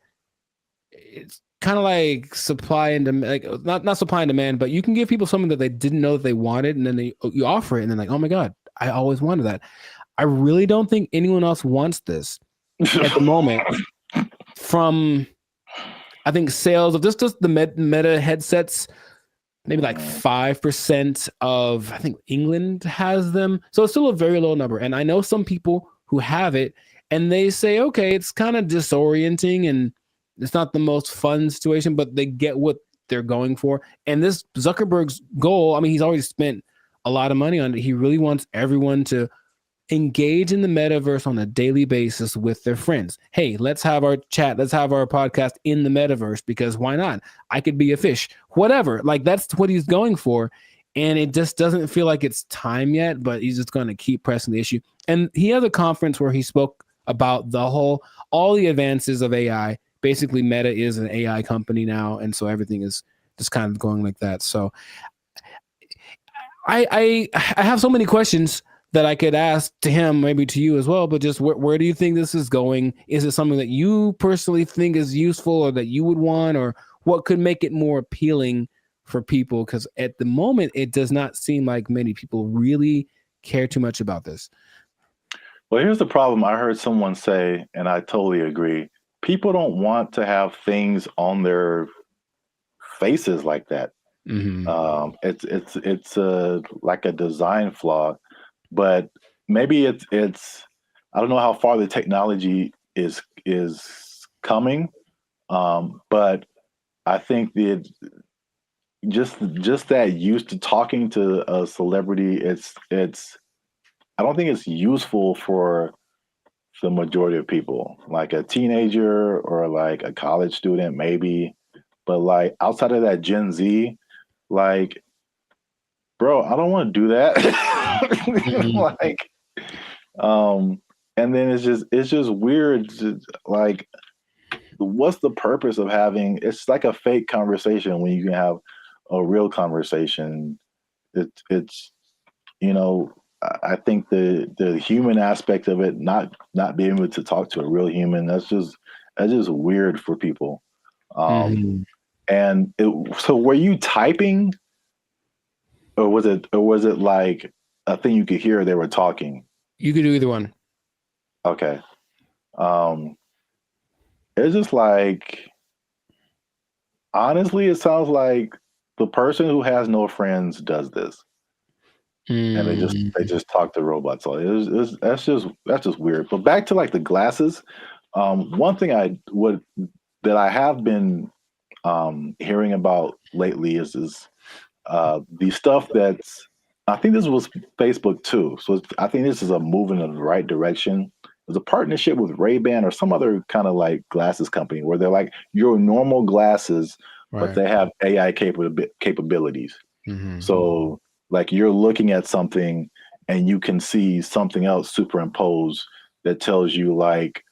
it's kind of like supply and demand, like not supply and demand, but you can give people something that they didn't know that they wanted, and then you offer it, and then like, oh my God, I always wanted that. I really don't think anyone else wants this at the moment. From, I think, sales of just the meta headsets, maybe like 5% of, I think, England has them. So it's still a very low number. And I know some people who have it, and they say, okay, it's kind of disorienting and it's not the most fun situation, but they get what they're going for. And this Zuckerberg's goal, I mean, he's already spent a lot of money on it. He really wants everyone to engage in the metaverse on a daily basis with their friends. Hey, let's have our chat, let's have our podcast in the metaverse, because why not? I could be a fish, whatever. Like, that's what he's going for. And it just doesn't feel like it's time yet, but he's just going to keep pressing the issue. And he had a conference where he spoke about all the advances of AI. Basically, Meta is an AI company now, and so everything is just kind of going like that. So I have so many questions that I could ask to him, maybe to you as well, but just where do you think this is going? Is it something that you personally think is useful or that you would want, or what could make it more appealing for people? Because at the moment, it does not seem like many people really care too much about this. Well, here's the problem. I heard someone say, and I totally agree, people don't want to have things on their faces like that. Mm-hmm. It's like a design flaw. But maybe it's I don't know how far the technology is coming, but I think that just that used to talking to a celebrity, it's I don't think it's useful for the majority of people. Like a teenager or like a college student, maybe, but like outside of that Gen Z, like, bro, I don't want to do that. Like, and then it's just weird. Like, what's the purpose of having? It's like a fake conversation when you can have a real conversation. It's I think the human aspect of it, not being able to talk to a real human, that's just weird for people. And so, were you typing? Or was it like a thing you could hear they were talking? You could do either one. Okay. It's just like, honestly, it sounds like the person who has no friends does this. And they just talk to robots. So that's just weird. But back to like the glasses, one thing that I have been hearing about lately is the stuff that's, I think this was Facebook too. So I think this is a move in the right direction. There's a partnership with Ray-Ban or some other kind of like glasses company where they're like your normal glasses, but they have AI capabilities. Mm-hmm. So like you're looking at something and you can see something else superimposed that tells you like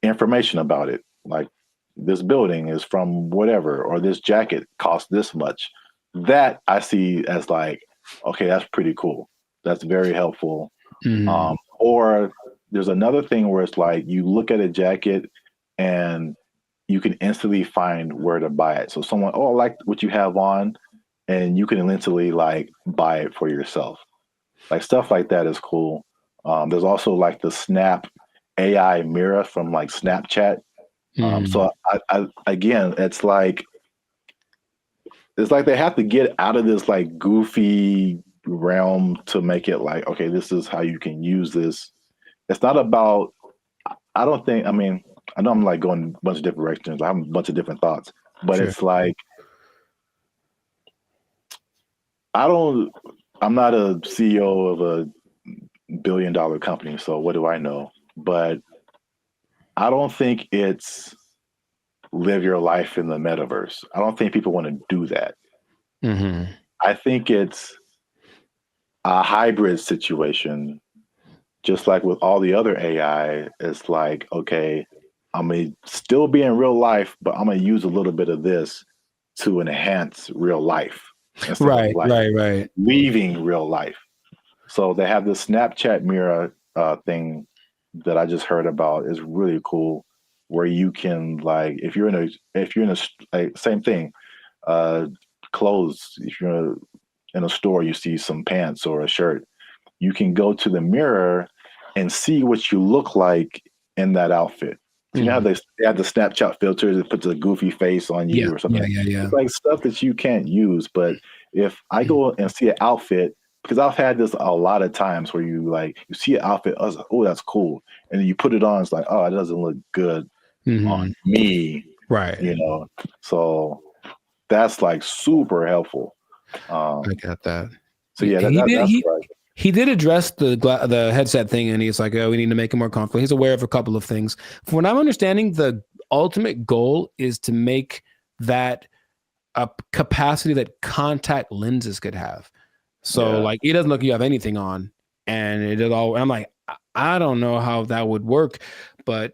information about it. Like, this building is from whatever, or this jacket costs this much. That I see as like, okay, that's pretty cool. That's very helpful. Mm-hmm. Or there's another thing where it's like you look at a jacket and you can instantly find where to buy it. So someone, oh, I like what you have on, and you can instantly like buy it for yourself. Like stuff like that is cool. There's also like the Snap AI mirror from like Snapchat. So I again, it's like they have to get out of this like goofy realm to make it like, okay, this is how you can use this. It's not about, I mean, I know I'm like going a bunch of different directions. I have a bunch of different thoughts, but It's like, I'm not a CEO of a $1 billion company, so what do I know? But I don't think it's live your life in the metaverse. I don't think people want to do that. Mm-hmm. I think it's a hybrid situation, just like with all the other AI. It's like, okay, I'm gonna still be in real life, but I'm gonna use a little bit of this to enhance real life instead of like Right. leaving real life. So they have this Snapchat mirror thing that I just heard about. Is really cool, where you can like if you're in a like, same thing, clothes. If you're in a store, you see some pants or a shirt, you can go to the mirror and see what you look like in that outfit. So you know how they have the Snapchat filters that puts a goofy face on you or something. Yeah. It's like stuff that you can't use. But if I go and see an outfit, because I've had this a lot of times where you see an outfit, I was like, oh, that's cool. And then you put it on, it's like, oh, it doesn't look good on me. Right. You know, so that's like super helpful. I got that. So yeah, that's right. He did address the headset thing, and he's like, "Oh, we need to make it more comfortable." He's aware of a couple of things. From what I'm understanding, the ultimate goal is to make that a capacity that contact lenses could have. So, like, it doesn't look like you have anything on, and it is all. I'm like, I don't know how that would work, but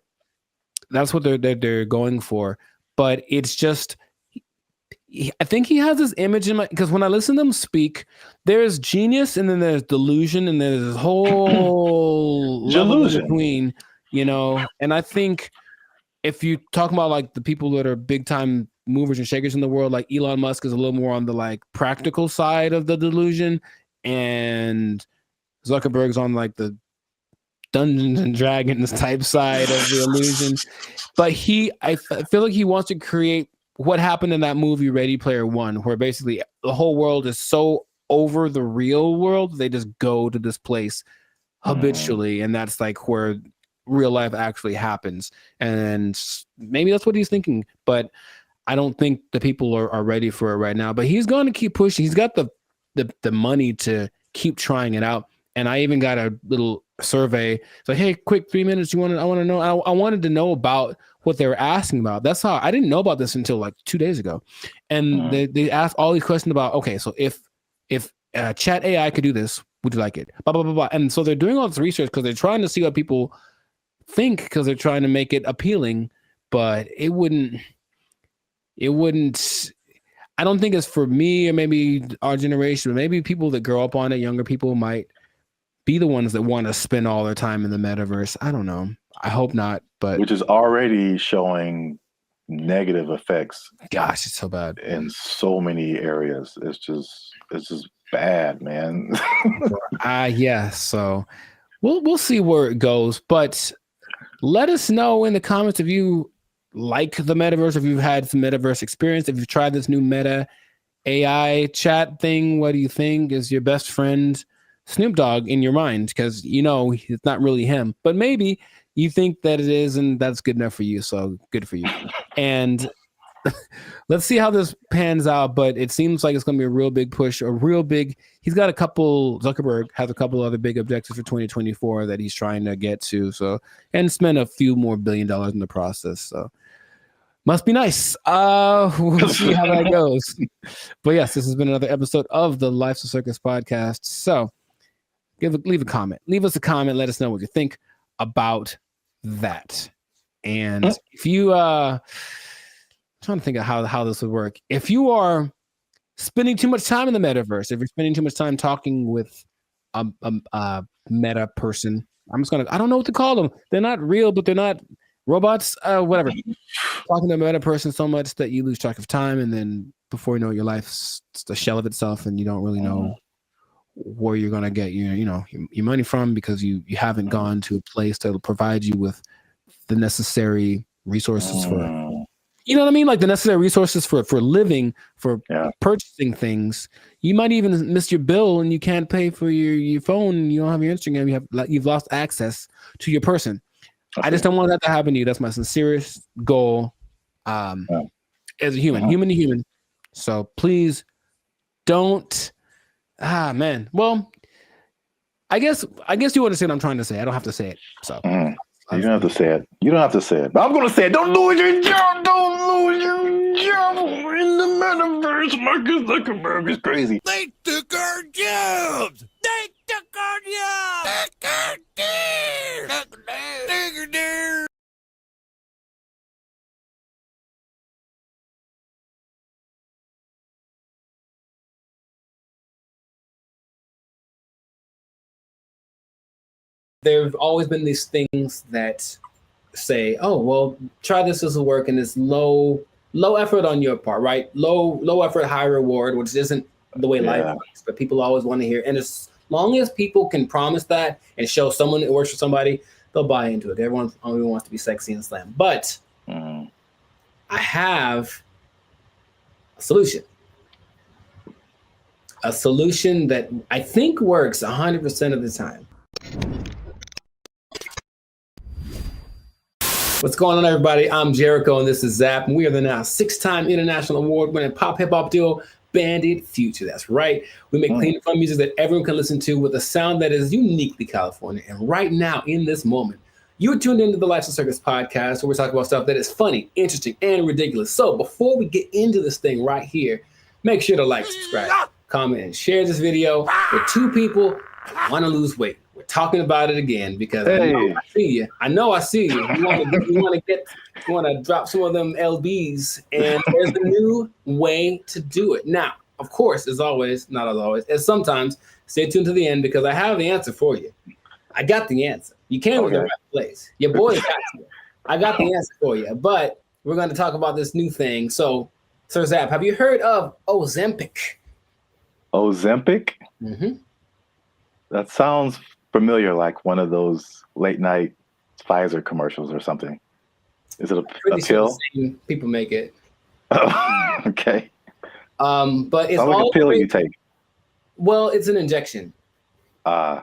that's what they're going for. But it's just. I think he has this image in my, because when I listen to him speak, there's genius and then there's delusion and there's this whole level in between, you know. And I think if you talk about like the people that are big time movers and shakers in the world, like Elon Musk is a little more on the like practical side of the delusion, and Zuckerberg's on like the Dungeons and Dragons type side of the illusion. But I feel like he wants to create what happened in that movie Ready Player One, where basically the whole world is so over the real world, they just go to this place habitually, and that's like where real life actually happens. And maybe that's what he's thinking, but I don't think the people are ready for it right now. But he's going to keep pushing. He's got the money to keep trying it out. And I even got a little survey. It's like, hey, quick 3 minutes. I want to know. I wanted to know about what they were asking about. That's how I didn't know about this until like 2 days ago. And they asked all these questions about, okay, so if chat AI could do this, would you like it? Blah, blah, blah, blah. And so they're doing all this research because they're trying to see what people think, because they're trying to make it appealing, but it wouldn't, I don't think it's for me or maybe our generation, but maybe people that grow up on it, younger people might be the ones that want to spend all their time in the metaverse. I don't know. I hope not, but which is already showing negative effects. Gosh, it's so bad in so many areas. It's just bad, man. Yeah. So we'll see where it goes, but let us know in the comments if you like the metaverse, if you've had some metaverse experience, if you've tried this new Meta AI chat thing. What do you think? Is your best friend Snoop Dogg in your mind? Because you know it's not really him, but maybe you think that it is, and that's good enough for you. So good for you. And let's see how this pans out. But it seems like it's going to be a real big push, he's got Zuckerberg has a couple other big objectives for 2024 that he's trying to get to. So, and spend a few more $1 billion in the process. So must be nice. We'll see how that goes. But yes, this has been another episode of the Life's a Circus podcast. So leave a comment. Leave us a comment. Let us know what you think about that. And if you trying to think of how this would work. If you are spending too much time in the metaverse, if you're spending too much time talking with a meta person, I don't know what to call them. They're not real, but they're not robots, whatever. Talking to a meta person so much that you lose track of time, and then before you know it, your life's a shell of itself, and you don't really know where you're gonna get your money from, because you haven't gone to a place that will provide you with the necessary resources for, you know what I mean, like the necessary resources for living, for purchasing things. You might even miss your bill and you can't pay for your phone. You don't have your Instagram. You've lost access to your person. I just don't want that to happen to you. That's my sincerest goal as a human to human. So please don't. Man. Well, I guess you understand what I'm trying to say. I don't have to say it. So You don't have to say it. You don't have to say it. But I'm going to say it. Don't lose your job. Don't lose your job in the metaverse. Marcus Zuckerberg is crazy. They took our jobs. They took our jobs. Take our deer. Take our deer. There have always been these things that say, oh, well, try this will work, and it's low effort on your part, right? Low effort, high reward, which isn't the way life works, but people always want to hear. And as long as people can promise that and show someone it works for somebody, they'll buy into it. Everyone only wants to be sexy and slam. But I have a solution. A solution that I think works 100% of the time. What's going on, everybody? I'm Jericho, and this is Zap, and we are the now 6-time international award-winning pop hip-hop duo, Bandit Future. That's right. We make clean and fun music that everyone can listen to with a sound that is uniquely California. And right now, in this moment, you're tuned into the Lifestyle Circus podcast, where we're talking about stuff that is funny, interesting, and ridiculous. So before we get into this thing right here, make sure to like, subscribe, comment, and share this video with 2 people who want to lose weight. We're talking about it again because I know I see you. You want to drop some of them LBs, and there's a new way to do it. Now, of course, as always, not as always, as sometimes, stay tuned to the end because I have the answer for you. I got the answer. You came with the right place. Your boy got you. I got the answer for you, but we're going to talk about this new thing. So, Sir Zap, have you heard of Ozempic? Ozempic? Mm-hmm. That sounds familiar, like one of those late night Pfizer commercials or something. Is it a pill? People make it. Okay. But it's like a pill you take. Well, it's an injection. And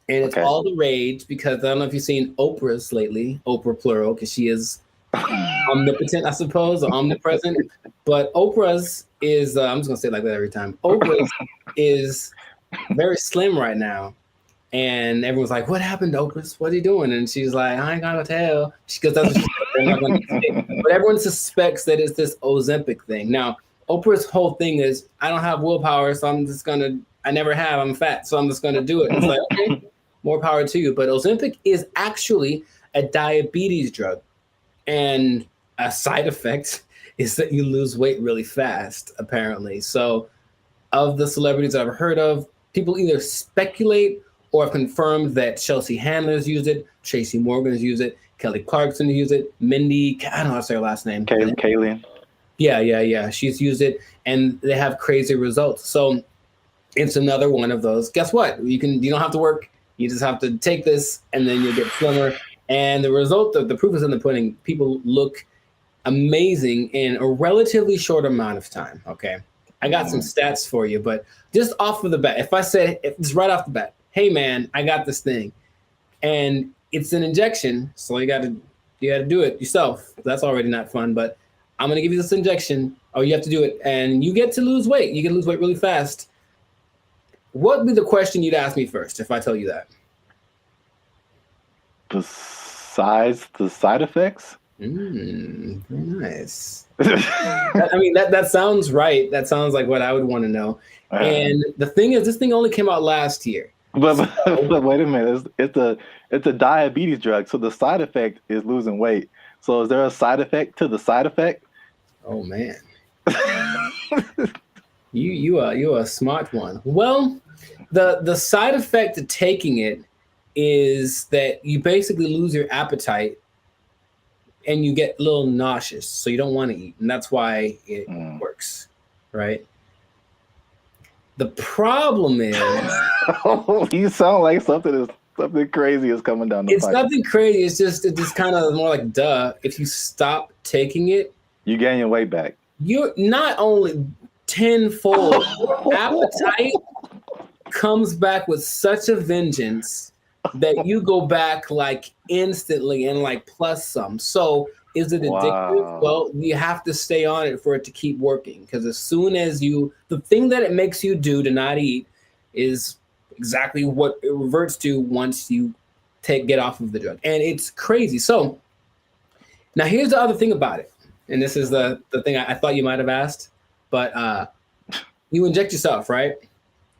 it's all the rage because I don't know if you've seen Oprah's lately, Oprah plural, because she is omnipotent, I suppose, or omnipresent. But Oprah's is, I'm just going to say it like that every time. Oprah's is very slim right now. And everyone's like, what happened to Oprah? What are you doing? And she's like, I ain't gonna tell. Because that's what she's not gonna say. But everyone suspects that it's this Ozempic thing. Now, Oprah's whole thing is, I don't have willpower, so I never have, I'm fat, so I'm just gonna do it. It's like, okay, more power to you. But Ozempic is actually a diabetes drug. And a side effect is that you lose weight really fast, apparently. So of the celebrities I've heard of, people either speculate or have confirmed that Chelsea Handler's used it, Tracy Morgan's used it, Kelly Clarkson used it, Mindy, I don't know how to say her last name. Kayleen. Yeah. She's used it, and they have crazy results. So it's another one of those. Guess what? You don't have to work. You just have to take this, and then you'll get slimmer. And the result of the proof is in the pudding. People look amazing in a relatively short amount of time. Okay. I got some stats for you, but just off of the bat, if it's right off the bat, hey man, I got this thing, and it's an injection, so you got to do it yourself. That's already not fun, but I'm gonna give you this injection. Oh, you have to do it, and you get to lose weight. You get to lose weight really fast. What would be the question you'd ask me first if I tell you that? Besides the side effects? Very nice. That sounds right. That sounds like what I would want to know. And the thing is, this thing only came out last year. But wait a minute. It's a diabetes drug, so the side effect is losing weight. So is there a side effect to the side effect? Oh man. you are a smart one. Well, the side effect of taking it is that you basically lose your appetite and you get a little nauseous, so you don't want to eat, and that's why it works, right? The problem is, you sound like something crazy is coming down the pipe. It's nothing crazy. It's just kind of more like duh. If you stop taking it, you gain your weight back. You're not only tenfold. Your appetite comes back with such a vengeance that you go back like instantly and like plus some. So is it addictive? Wow. Well, you have to stay on it for it to keep working, because as soon as the thing that it makes you do to not eat is exactly what it reverts to once you get off of the drug. And it's crazy. So now here's the other thing about it. And this is the thing I thought you might have asked, but you inject yourself, right?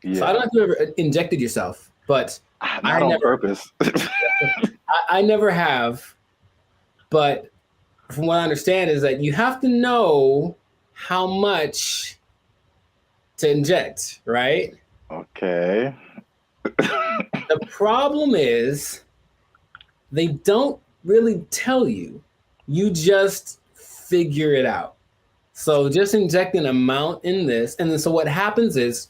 Yeah. So I don't know if you ever injected yourself, but not on purpose. I never have. But from what I understand is that you have to know how much to inject, right? Okay. The problem is they don't really tell you. You just figure it out. So just inject an amount in this. And then so what happens is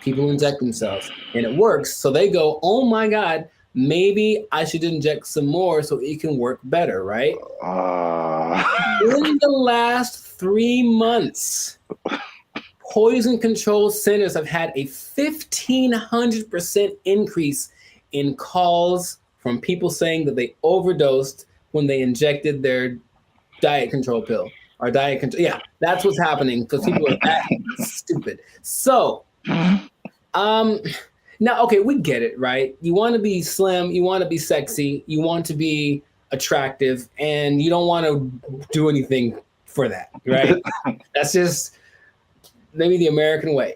people inject themselves and it works. So they go, oh my God, maybe I should inject some more so it can work better, right? In the last 3 months, poison control centers have had a 1,500% increase in calls from people saying that they overdosed when they injected their diet control pill or diet control. Yeah, that's what's happening because people are that stupid. So, now, okay, we get it, right? You want to be slim, you want to be sexy, you want to be attractive, and you don't want to do anything for that, right? That's just maybe the American way.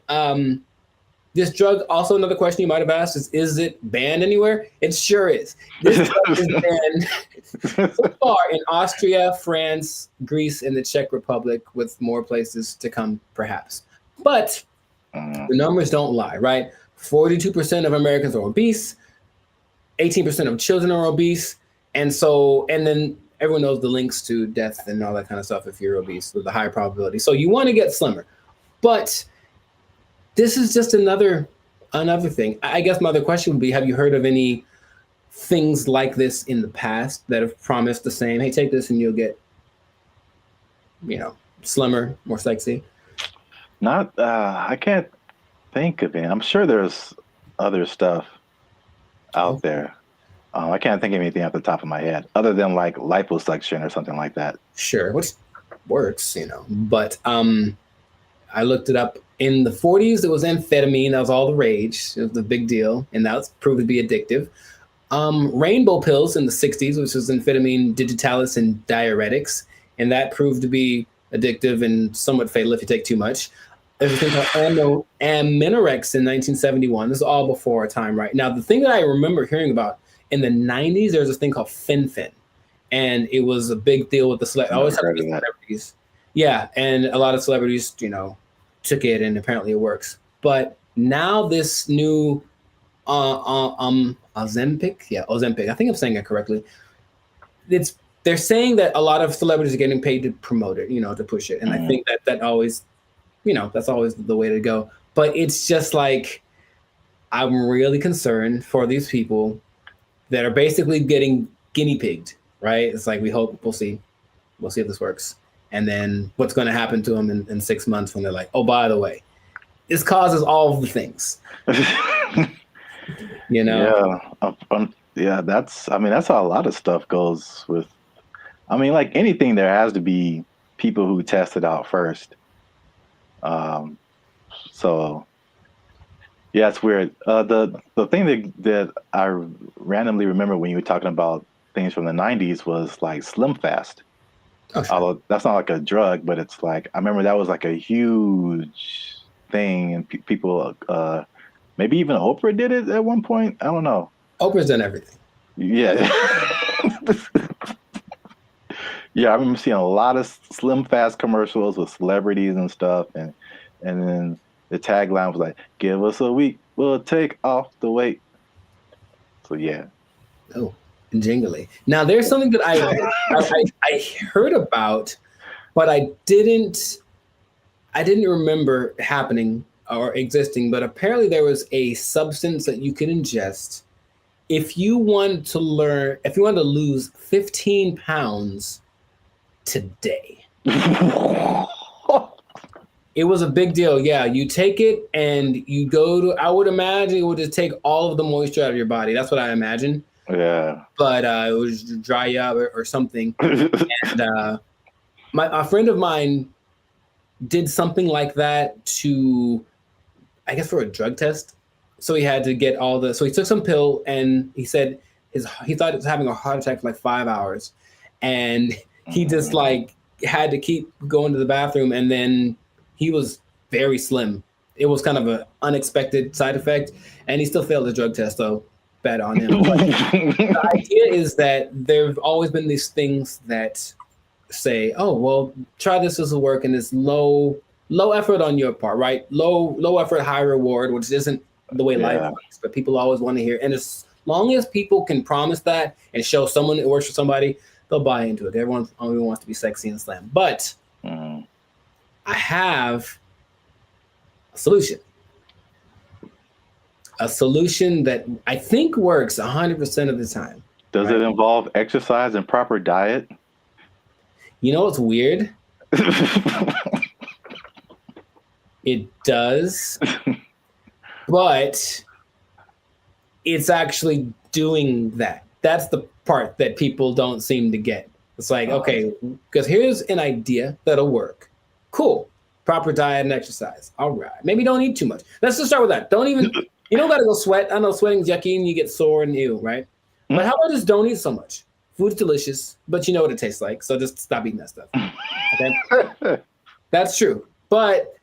This drug, also another question you might have asked is it banned anywhere? It sure is. This drug is banned so far in Austria, France, Greece, and the Czech Republic, with more places to come, perhaps. But the numbers don't lie, right? 42% of Americans are obese, 18% of children are obese, and then everyone knows the links to death and all that kind of stuff if you're obese with a high probability. So you want to get slimmer. But this is just another thing. I guess my other question would be, have you heard of any things like this in the past that have promised the same, hey, take this and you'll get, slimmer, more sexy? Not, I can't think of it. I'm sure there's other stuff out there. I can't think of anything off the top of my head other than like liposuction or something like that. Sure, which works, but I looked it up. In the 40s, it was amphetamine. That was all the rage. It was the big deal, and that was proved to be addictive. Rainbow pills in the 60s, which was amphetamine, digitalis, and diuretics, and that proved to be addictive and somewhat fatal if you take too much. There's a thing called Aminorex in 1971. This is all before our time, right? Now, the thing that I remember hearing about in the 90s, there was this thing called fen-phen, and it was a big deal with the celebrities. Yeah, and a lot of celebrities, took it, and apparently it works. But now this new Ozempic, I think I'm saying it correctly. They're saying that a lot of celebrities are getting paid to promote it, to push it, and I think that always, that's always the way to go. But it's just like, I'm really concerned for these people that are basically getting guinea pigged, right? It's like, we'll see if this works. And then what's going to happen to them in 6 months when they're like, oh, by the way, this causes all of the things. Yeah. That's how a lot of stuff goes with. Like anything, there has to be people who test it out first. So yeah, it's weird. The thing that I randomly remember when you were talking about things from the 90s was like Slim Fast. Oh, sure. Although that's not like a drug, but it's like, I remember that was like a huge thing, and people, maybe even Oprah did it at one point. I don't know. Oprah's done everything. Yeah. Yeah, I remember seeing a lot of Slim Fast commercials with celebrities and stuff, and then the tagline was like, "Give us a week, we'll take off the weight." So yeah. Oh. Jingly. Now, there's something that I heard about, but I didn't remember happening or existing. But apparently, there was a substance that you could ingest if you wanted to lose 15 pounds today. It was a big deal. Yeah, you take it and you go to. I would imagine it would just take all of the moisture out of your body. That's what I imagine. Yeah, but it would dry you up or something. And a friend of mine did something like that to, I guess, for a drug test. So he had to get so he took some pill, and he said he thought he was having a heart attack for like 5 hours, and he just like had to keep going to the bathroom, and then he was very slim. It was kind of an unexpected side effect, and he still failed the drug test, so bad on him. But the idea is that there have always been these things that say, oh, well, try this will work, and it's low effort on your part, right? Low effort, high reward, which isn't the way life works, but people always want to hear. And as long as people can promise that and show someone it works for somebody, they'll buy into it. Everyone only wants to be sexy and slam. But I have a solution. A solution that I think works 100% of the time. Does it involve exercise and proper diet? You know what's weird? It does, but it's actually doing that. That's the part that people don't seem to get. It's like, okay, because here's an idea that'll work. Cool. Proper diet and exercise. All right. Maybe don't eat too much. Let's just start with that. You don't got to go sweat. I know sweating's yucky and you get sore and ill, right? But how about just don't eat so much? Food's delicious, but you know what it tastes like. So just stop eating that stuff. Okay? That's true. But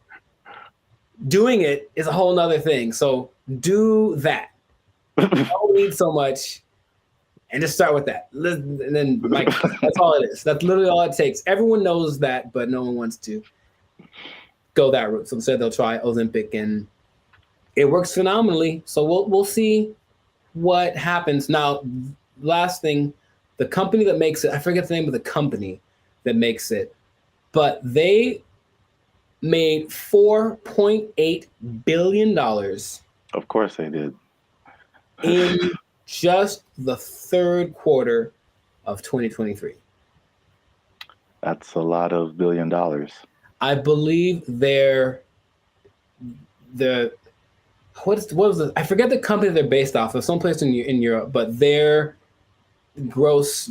doing it is a whole nother thing. So do that. Don't eat so much and just start with that. And then like that's all it is. That's literally all it takes. Everyone knows that, but no one wants to go that route. So instead they'll try Ozempic, and it works phenomenally. So we'll see what happens. Now, last thing, the company that makes it, I forget the name of the company that makes it, but they made $4.8 billion. Of course they did. In just the third quarter of 2023. That's a lot of $1 billion. I believe what was it? I forget the company they're based off of, someplace in Europe, but their gross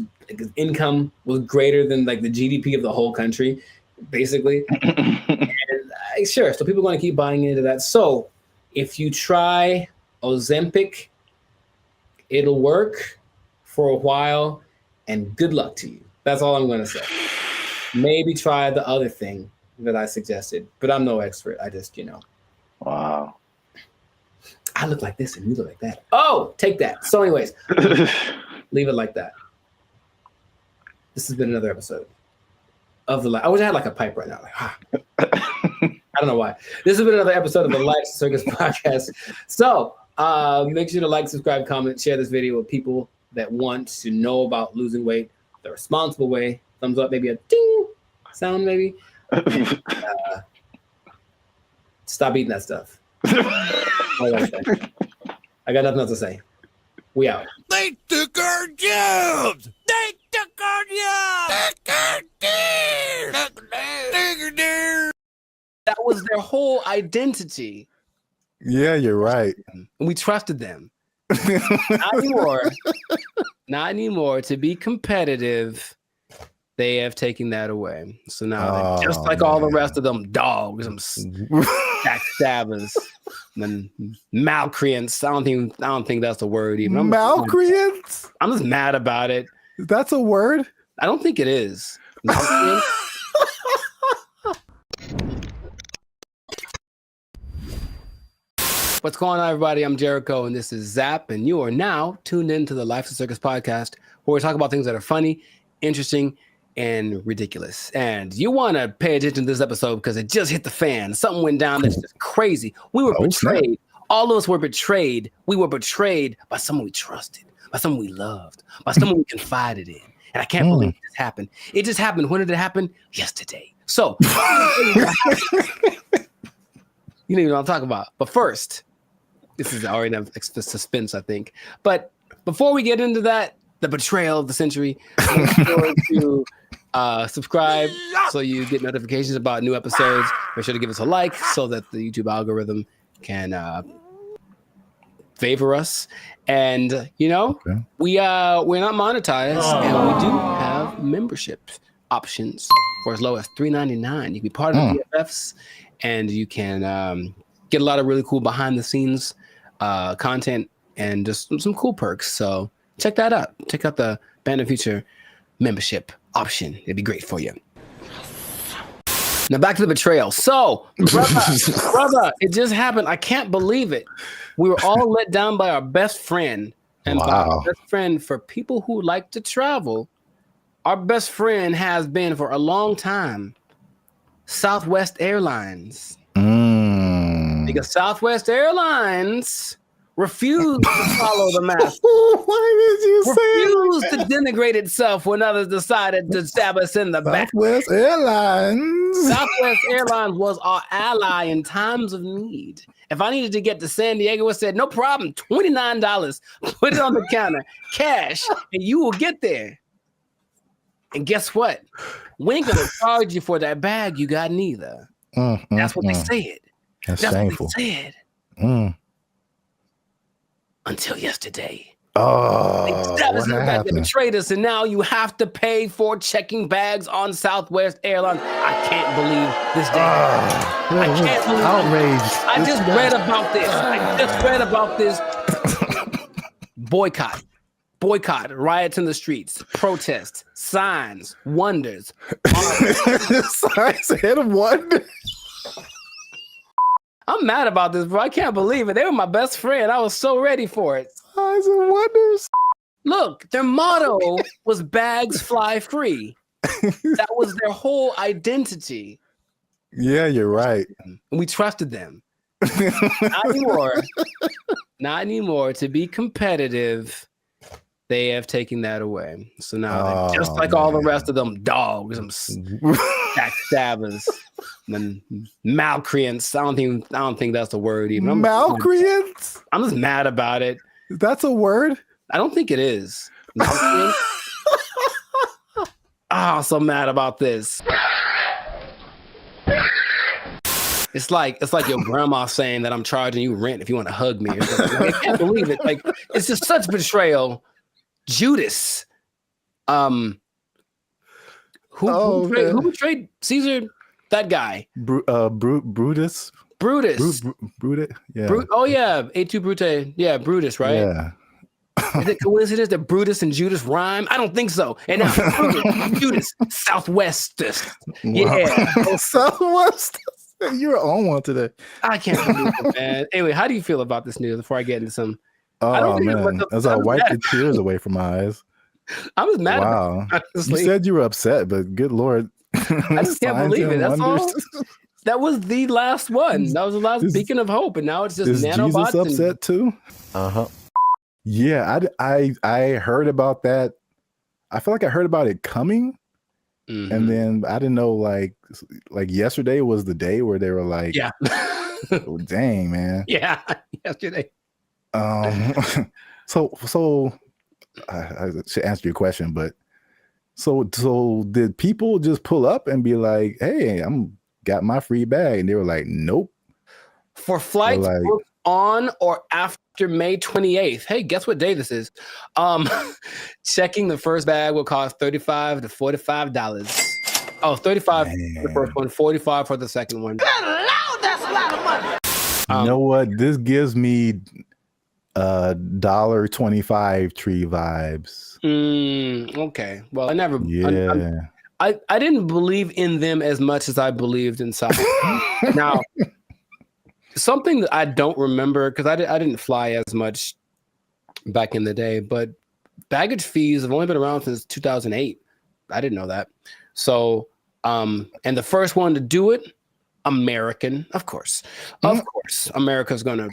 income was greater than like the GDP of the whole country, basically. And sure, so people are going to keep buying into that. So if you try Ozempic, it'll work for a while, and good luck to you. That's all I'm going to say. Maybe try the other thing that I suggested, but I'm no expert. I just, Wow. I look like this and you look like that. Oh, take that. So anyways, leave it like that. This has been another episode of the Life. I wish I had like a pipe right now. I don't know why. This has been another episode of the Life Circus podcast. So make sure to like, subscribe, comment, share this video with people that want to know about losing weight the responsible way. Thumbs up, maybe a ding sound, maybe. And, stop eating that stuff. I got nothing else to say. We out. They took our jobs. They took our jobs. That was their whole identity. Yeah, you're right. And we trusted them. Not anymore. Not anymore. To be competitive, they have taken that away. So now they're just like all the rest of them dogs, them backstabbers, and malcreants. I don't think that's a word even. Malcreants? I'm just mad about it. That's a word? I don't think it is. What's going on, everybody? I'm Jericho, and this is Zap, and you are now tuned into the Life of Circus podcast, where we talk about things that are funny, interesting, and ridiculous. And you want to pay attention to this episode because it just hit the fan. Something went down that's just crazy. We were betrayed. Snap. All of us were betrayed. We were betrayed by someone we trusted, by someone we loved, by someone we confided in. And I can't believe this happened. It just happened. When did it happen? Yesterday. So, you know what I'm talking about. But first, this is already enough suspense, I think. But before we get into that, the betrayal of the century, make sure to subscribe so you get notifications about new episodes. Make sure to give us a like so that the YouTube algorithm can favor us. And we're not monetized, and we do have membership options for as low as $3.99. You can be part of the BFFs, and you can get a lot of really cool behind the scenes content and just some cool perks. So check that out. Check out the Band of Future membership option. It'd be great for you. Now back to the betrayal. So, brother, it just happened. I can't believe it. We were all let down by our best friend. And by our best friend, for people who like to travel, our best friend has been for a long time Southwest Airlines. Because Southwest Airlines refused to follow the mask. Why did you refused to denigrate itself when others decided to stab us in the back. Southwest Airlines. Southwest Airlines was our ally in times of need. If I needed to get to San Diego, it said, no problem, $29. Put it on the counter, cash, and you will get there. And guess what? We ain't gonna charge you for that bag you got neither. That's what they said. That's shameful. What they said. Until yesterday. Oh, they stabbed us in the back and betrayed us, and now you have to pay for checking bags on Southwest Airlines. I can't believe this day. I can't believe outraged. I just read about this. I just read about this. Boycott, riots in the streets, protests, signs, wonders. Signs and wonders. I'm mad about this, bro. I can't believe it. They were my best friend. I was so ready for it. Signs and wonders. Look, their motto was bags fly free. That was their whole identity. Yeah, you're right. And we trusted them. Not anymore. Not anymore. To be competitive, they have taken that away. So now they're just like all the rest of them dogs, some backstabbers, and malcreants. I don't think that's the word even. Malcreants? I'm just mad about it. That's a word? I don't think it is. So mad about this. It's like your grandma saying that I'm charging you rent if you want to hug me. Or something. I can't believe it. Like, it's just such betrayal. Judas. Who betrayed Caesar? That guy. Brutus. Brutus. Brutus. Yeah. A2 Brute. Yeah, Brutus, right? Yeah. Is it coincidence that Brutus and Judas rhyme? I don't think so. And now Brutus, Judas, Southwest. Yeah. Southwest. You're on one today. I can't believe it, man. Anyway, how do you feel about this news before I get into some? Oh, man. As I wipe the tears away from my eyes. I was mad about it. You said you were upset, but good Lord. I just can't believe it. That's all. That was the last one. That was the last beacon of hope, and now it's just nanobots. Jesus upset too? Yeah, I heard about that. I feel like I heard about it coming, and then I didn't know. Like yesterday was the day where they were like, "Yeah, oh, dang, man." Yeah, yesterday. So I should answer your question, but so did people just pull up and be like, "Hey, got my free bag," and they were like, "Nope." For flights booked on or after May 28th. Hey, guess what day this is? Checking the first bag will cost $35 to $45. Oh, $35 for the first one, $45 for the second one. Good Lord, that's a lot of money. You know what? This gives me $1.25 tree vibes. Okay. Well, I never. Yeah. I didn't believe in them as much as I believed in South. Now, something that I don't remember, because I didn't fly as much back in the day, but baggage fees have only been around since 2008. I didn't know that. So, and the first one to do it, American, of course, America's gonna.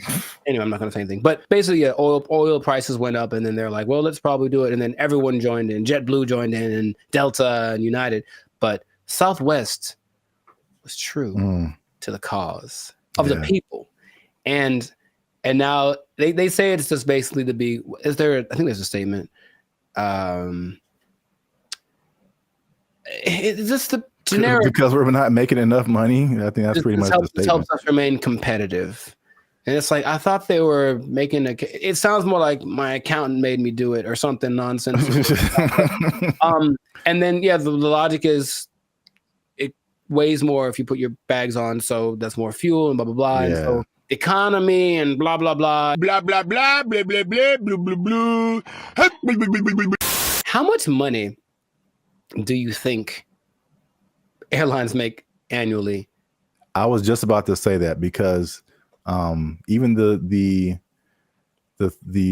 Anyway, I'm not gonna say anything. But basically, yeah, oil prices went up, and then they're like, well, let's probably do it. And then everyone joined in. JetBlue joined in, and Delta and United. But Southwest was true to the cause of the people, and now they say it's just basically to be. I think there's a statement. It's just the generic, because we're not making enough money. I think that's pretty much the statement. It helps us remain competitive. And it's like, I thought they were making it sounds more like my accountant made me do it or something nonsense. And then, the logic is it weighs more if you put your bags on. So that's more fuel and blah, blah, blah. Yeah. And so economy and blah blah blah. Blah, blah, blah, blah, blah, blah, blah, blah, blah. How much money do you think airlines make annually? I was just about to say that because even the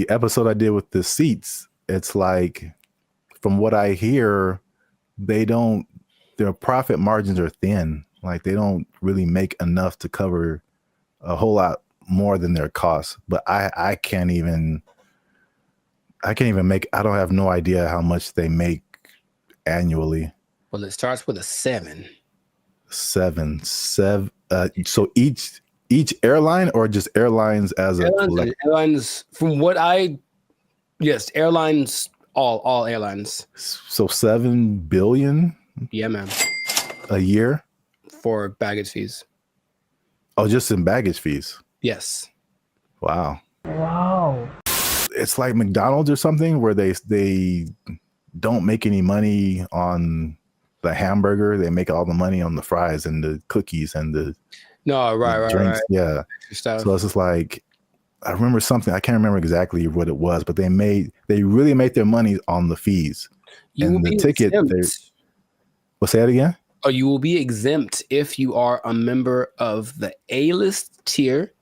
episode I did with the seats, it's like, from what I hear, their profit margins are thin. Like they don't really make enough to cover a whole lot more than their costs. But I can't even make, I don't have no idea how much they make annually. Well, it starts with a 7. Seven. So each airline, or just airlines as a collective? Airlines, from what yes, airlines, all airlines. So 7 billion? Yeah, man. A year? For baggage fees. Oh, just in baggage fees? Yes. Wow. Wow. It's like McDonald's or something where they don't make any money on the hamburger. They make all the money on the fries and the cookies and the right. drinks. Yeah. Stuff. So it's just like, I remember something, I can't remember exactly what it was, but they really made their money on the fees. You will be ticket. Well, say that again? Oh, you will be exempt if you are a member of the A-list tier,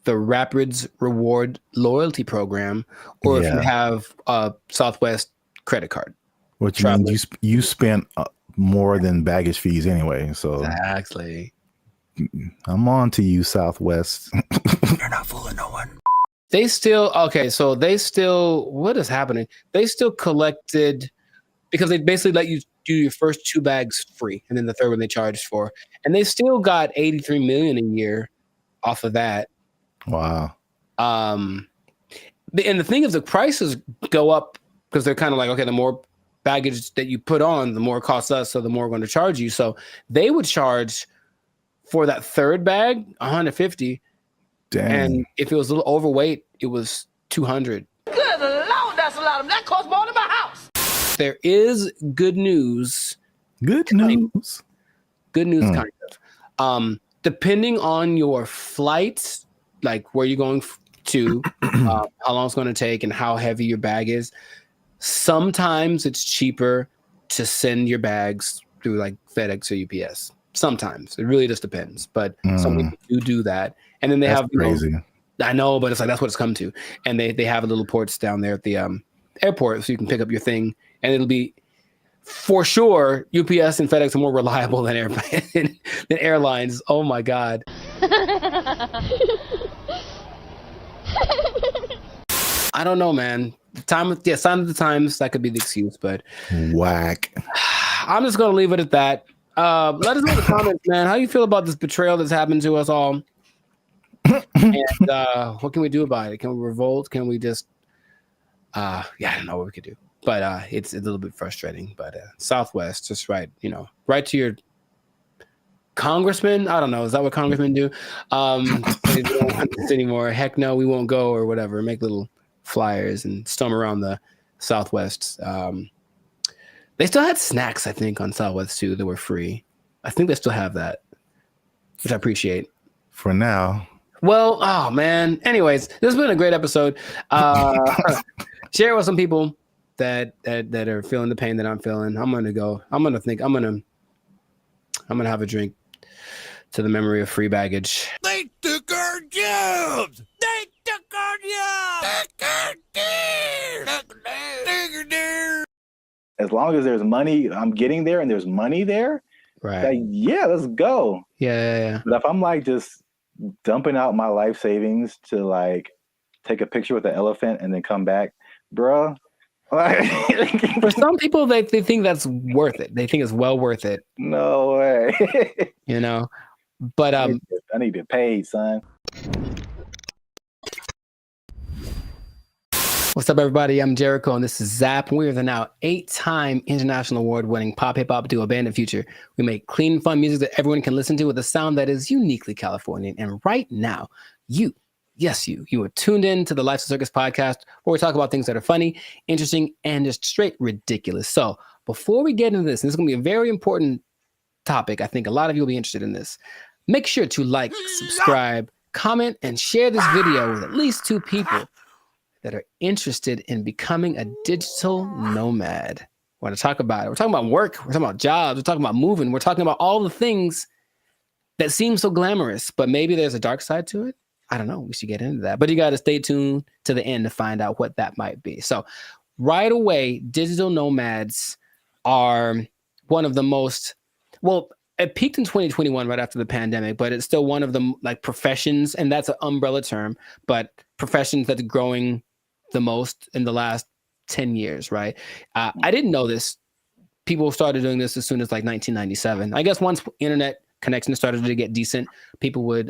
the Rapids Reward Loyalty Program, or if you have a Southwest credit card. Which means you spent more than baggage fees anyway. So exactly. I'm on to you, Southwest. You're not fooling no one. What is happening? They still collected, because they basically let you do your first 2 bags free, and then the third one they charged for. And they still got $83 million a year off of that. Wow. And the thing is, the prices go up because they're kind of like, okay, the more baggage that you put on, the more it costs us, so the more we're going to charge you. So they would charge for that third bag $150. Dang. And if it was a little overweight, it was $200. Good Lord, that's a lot of that costs more than my house. There is good news. Good news. Kind of. Depending on your flight, like where you're going to, how long it's going to take, and how heavy your bag is, sometimes it's cheaper to send your bags through like FedEx or UPS. Sometimes it really just depends, but some people do that, and then they have crazy. I know, but it's like that's what it's come to, and they have little ports down there at the airport, so you can pick up your thing, and it'll be for sure UPS and FedEx are more reliable than airlines. Oh my god. I don't know, man. Sign of the times, that could be the excuse, but whack. I'm just gonna leave it at that. Let us know in the comments, man. How you feel about this betrayal that's happened to us all? And what can we do about it? Can we revolt? Can we just I don't know what we could do. But it's a little bit frustrating. But Southwest, just write to your congressman. I don't know. Is that what congressmen do? They don't want this anymore. Heck no, we won't go, or whatever. Make little flyers and storm around the Southwest. They still had snacks, I think, on Southwest too that were free. I think they still have that, which I appreciate. For now. Well, oh man. Anyways, this has been a great episode. Share it with some people that are feeling the pain that I'm feeling. I'm gonna have a drink to the memory of free baggage. They took our jobs. They took our jobs. As long as there's money, I'm getting there, and there's money there. Right. Like, yeah, let's go. Yeah. But if I'm like just dumping out my life savings to like take a picture with the elephant and then come back, bruh. For some people, they think that's worth it. They think it's well worth it. No way. But I need to get paid, son. What's up, everybody? I'm Jericho, and this is Zap. We are the now 8-time international award-winning pop hip-hop duo Band of Future. We make clean, fun music that everyone can listen to with a sound that is uniquely Californian. And right now, you are tuned in to the Life's a Circus podcast, where we talk about things that are funny, interesting, and just straight ridiculous. So before we get into this, and this is going to be a very important topic, I think a lot of you will be interested in this. Make sure to like, subscribe, comment, and share this video with at least 2 people that are interested in becoming a digital nomad. We want to talk about it. We're talking about work. We're talking about jobs. We're talking about moving. We're talking about all the things that seem so glamorous, but maybe there's a dark side to it. I don't know. We should get into that. But you got to stay tuned to the end to find out what that might be. So right away, digital nomads are one of the most, well, it peaked in 2021 right after the pandemic, but it's still one of the like professions, and that's an umbrella term, but professions that's growing the most in the last 10 years, right? I didn't know this. People started doing this as soon as like 1997. I guess once internet connection started to get decent, people were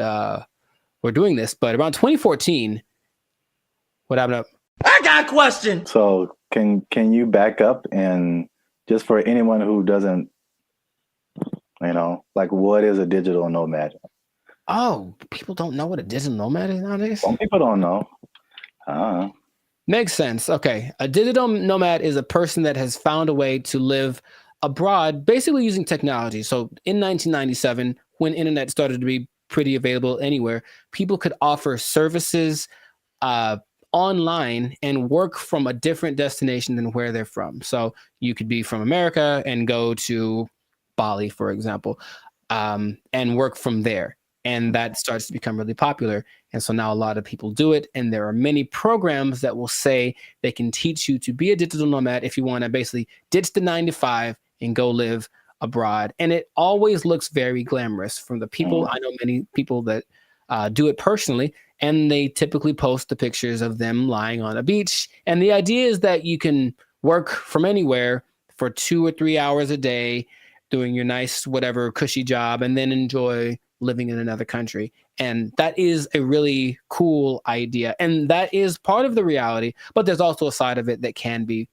doing this. But around 2014, what happened? I got a question. So can you back up and just for anyone who doesn't, like what is a digital nomad? Oh, people don't know what a digital nomad is nowadays? Some people don't know. Makes sense. Okay. A digital nomad is a person that has found a way to live abroad, basically using technology. So in 1997, when internet started to be pretty available anywhere, people could offer services online and work from a different destination than where they're from. So you could be from America and go to Bali, for example, and work from there. And that starts to become really popular. And so now a lot of people do it. And there are many programs that will say they can teach you to be a digital nomad if you want to basically ditch the 9 to 5 and go live abroad. And it always looks very glamorous from the people. I know many people that do it personally, and they typically post the pictures of them lying on a beach. And the idea is that you can work from anywhere for 2 or 3 hours a day, doing your nice, whatever cushy job, and then enjoy living in another country. And that is a really cool idea. And that is part of the reality, but there's also a side of it that can be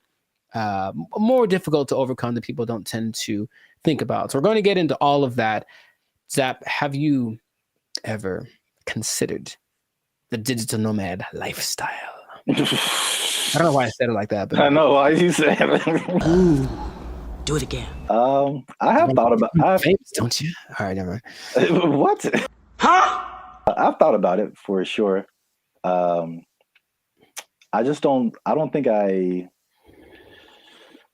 more difficult to overcome that people don't tend to think about. So we're going to get into all of that. Zap, have you ever considered the digital nomad lifestyle? I don't know why I said it like that, but I know why you said it. Ooh, do it again. I have thought about famous, don't you? All right, never mind. What? Huh? I've thought about it for sure. I don't think I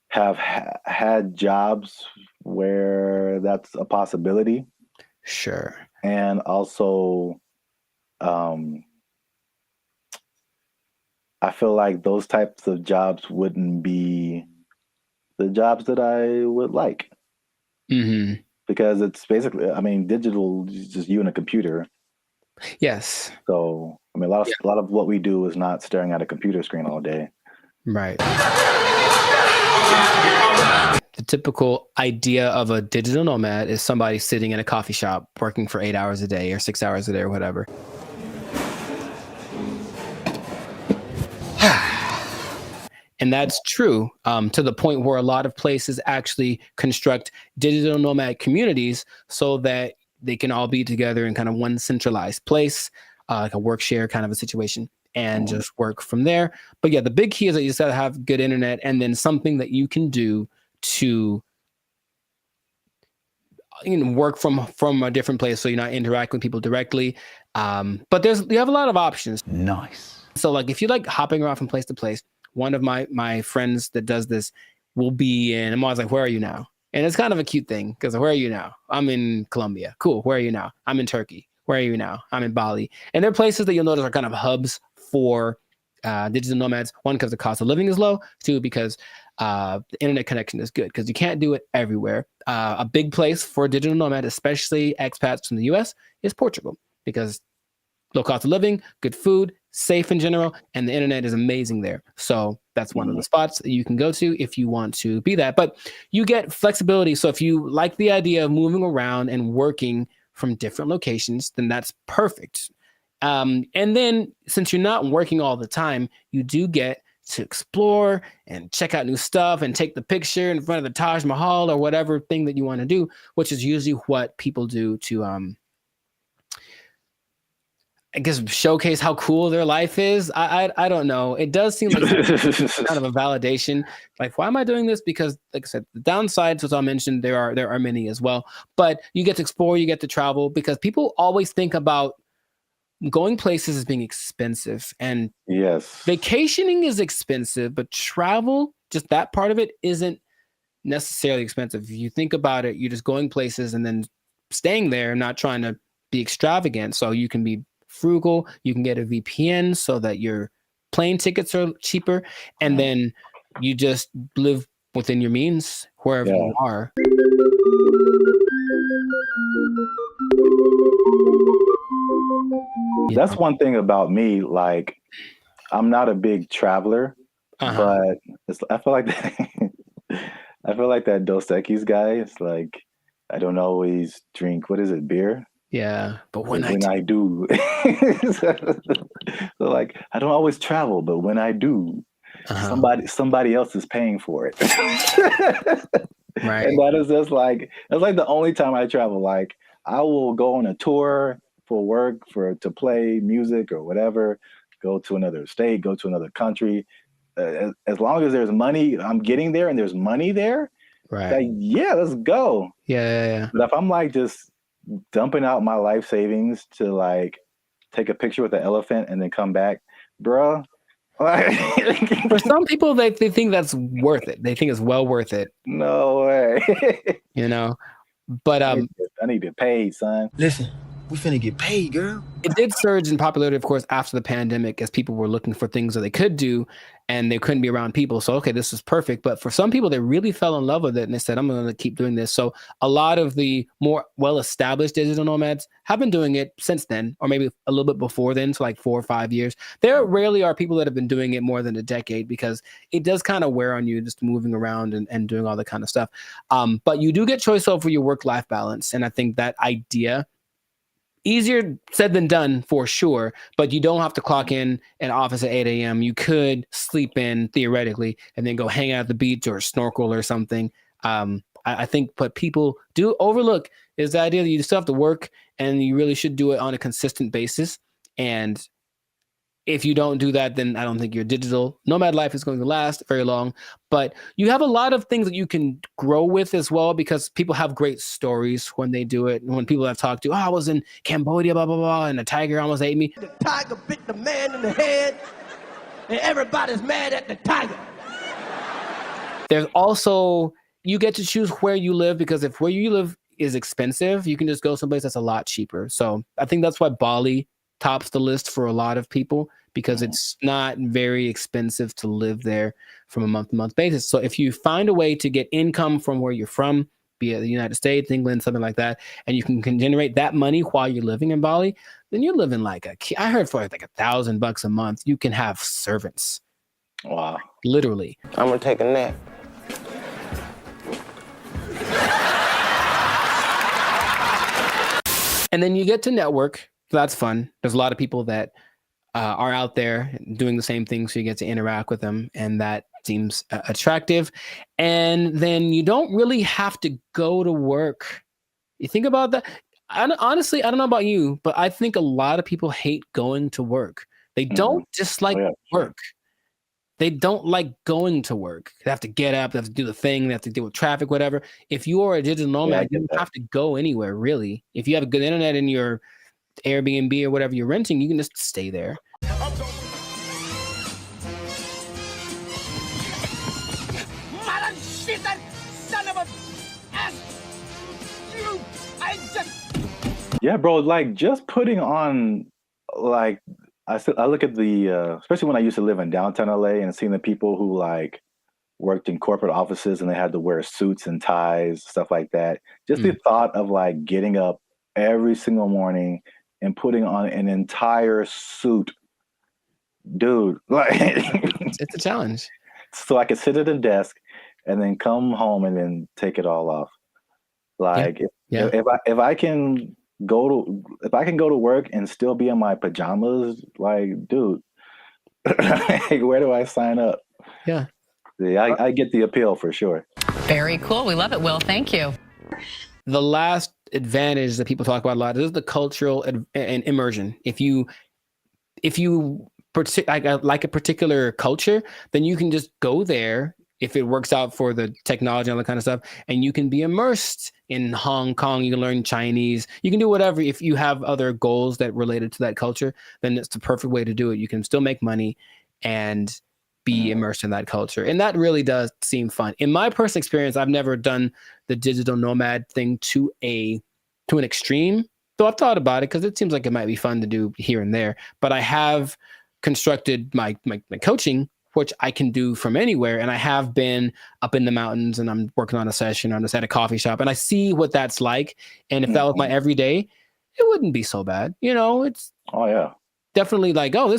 have had jobs where that's a possibility. Sure. And also, I feel like those types of jobs wouldn't be the jobs that I would like. Mm-hmm. Because it's basically, digital is just you and a computer. Yes. So, a lot of what we do is not staring at a computer screen all day. Right. The typical idea of a digital nomad is somebody sitting in a coffee shop working for 8 hours a day or 6 hours a day or whatever. And that's true to the point where a lot of places actually construct digital nomad communities so that they can all be together in kind of one centralized place, like a work share kind of a situation, and just work from there. But yeah, the big key is that you just got to have good internet and then something that you can do to work from a different place so you're not interacting with people directly. But you have a lot of options. Nice. So like if you like hopping around from place to place, one of my friends that does this will be in, I'm always like, where are you now? And it's kind of a cute thing because where are you now? I'm in Colombia. Cool. Where are you now? I'm in Turkey. Where are you now? I'm in Bali. And they're places that you'll notice are kind of hubs for digital nomads. One, because the cost of living is low. Two, because the internet connection is good because you can't do it everywhere. A big place for a digital nomad, especially expats from the US, is Portugal because low cost of living, good food, safe in general, and the internet is amazing there. So that's one of the spots that you can go to if you want to be that. But you get flexibility. So if you like the idea of moving around and working from different locations, then that's perfect. And then since you're not working all the time, you do get to explore and check out new stuff and take the picture in front of the Taj Mahal or whatever thing that you want to do, which is usually what people do to I guess showcase how cool their life is. I don't know. It does seem like kind of a validation. Like, why am I doing this? Because, like I said, the downsides, as I mentioned, there are many as well. But you get to explore, you get to travel, because people always think about going places is being expensive, and Yes. vacationing is expensive, but travel, just that part of it, isn't necessarily expensive. If you think about it, you're just going places and then staying there, not trying to be extravagant. So you can be frugal, you can get a VPN so that your plane tickets are cheaper, and then you just live within your means wherever you are. That's one thing about me. Like, I'm not a big traveler, but I feel like I feel like that Dos Equis guy. It's like I don't always drink. What is it? Beer. Yeah, but when I do, so like I don't always travel, but when I do, somebody else is paying for it. Right. And that is just like that's like the only time I travel. Like I will go on a tour for work, to play music or whatever, go to another state, go to another country. As long as there's money, I'm getting there and there's money there. Right. Like, yeah, let's go. Yeah. But if I'm like just dumping out my life savings to like take a picture with the elephant and then come back, bruh. For some people, they think that's worth it. They think it's well worth it. No way. You know, but I need to pay, son. Listen, we finna get paid, girl. It did surge in popularity, of course, after the pandemic, as people were looking for things that they could do and they couldn't be around people. So, okay, this is perfect. But for some people, they really fell in love with it and they said, I'm going to keep doing this. So a lot of the more well-established digital nomads have been doing it since then, or maybe a little bit before then, so like 4 or 5 years. There rarely are people that have been doing it more than a decade, because it does kind of wear on you just moving around and doing all that kind of stuff. But you do get choice over your work-life balance. And I think that idea, easier said than done for sure, but you don't have to clock in an office at 8 a.m. You could sleep in theoretically and then go hang out at the beach or snorkel or something. I think what people do overlook is the idea that you still have to work, and you really should do it on a consistent basis. And if you don't do that, then I don't think your digital nomad life is going to last very long. But you have a lot of things that you can grow with as well, because people have great stories when they do it. And when people I've talked to, I was in Cambodia, blah, blah, blah, and a tiger almost ate me. The tiger bit the man in the head, and everybody's mad at the tiger. There's also, you get to choose where you live, because if where you live is expensive, you can just go someplace that's a lot cheaper. So I think that's why Bali tops the list for a lot of people, because it's not very expensive to live there from a month-to-month basis. So if you find a way to get income from where you're from, be it the United States, England, something like that, and you can generate that money while you're living in Bali, then you're living like I heard for like $1,000 a month, you can have servants. Wow. Literally. I'm gonna take a nap. And then you get to network. So that's fun. There's a lot of people that are out there doing the same thing, so you get to interact with them, and that seems attractive. And then you don't really have to go to work. You think about that. Honestly, I don't know about you, but I think a lot of people hate going to work. They don't dislike work. They don't like going to work. They have to get up, they have to do the thing, they have to deal with traffic, whatever. If you are a digital nomad, you don't have to go anywhere, really. If you have a good internet in your Airbnb or whatever you're renting, you can just stay there. Yeah, bro, like just putting on, like, I look at the, especially when I used to live in downtown LA and seeing the people who like worked in corporate offices and they had to wear suits and ties, stuff like that. Just the thought of like getting up every single morning and putting on an entire suit, dude, like it's a challenge. So I could sit at a desk and then come home and then take it all off. Like if I can go to work and still be in my pajamas, like, dude, where do I sign up? Yeah, I get the appeal for sure. Very cool. We love it, Will. Thank you. The last advantage that people talk about a lot is the cultural and immersion. If you like a particular culture, then you can just go there. if it works out for the technology and all that kind of stuff, and you can be immersed in Hong Kong, you can learn Chinese, you can do whatever. If you have other goals that related to that culture, then it's the perfect way to do it. You can still make money and be immersed in that culture. And that really does seem fun. In my personal experience, I've never done the digital nomad thing to an extreme. So I've thought about it because it seems like it might be fun to do here and there. But I have constructed my coaching, which I can do from anywhere. And I have been up in the mountains and I'm working on a session. I'm just at a coffee shop and I see what that's like. And if that was my everyday, it wouldn't be so bad. You know, it's definitely like, oh,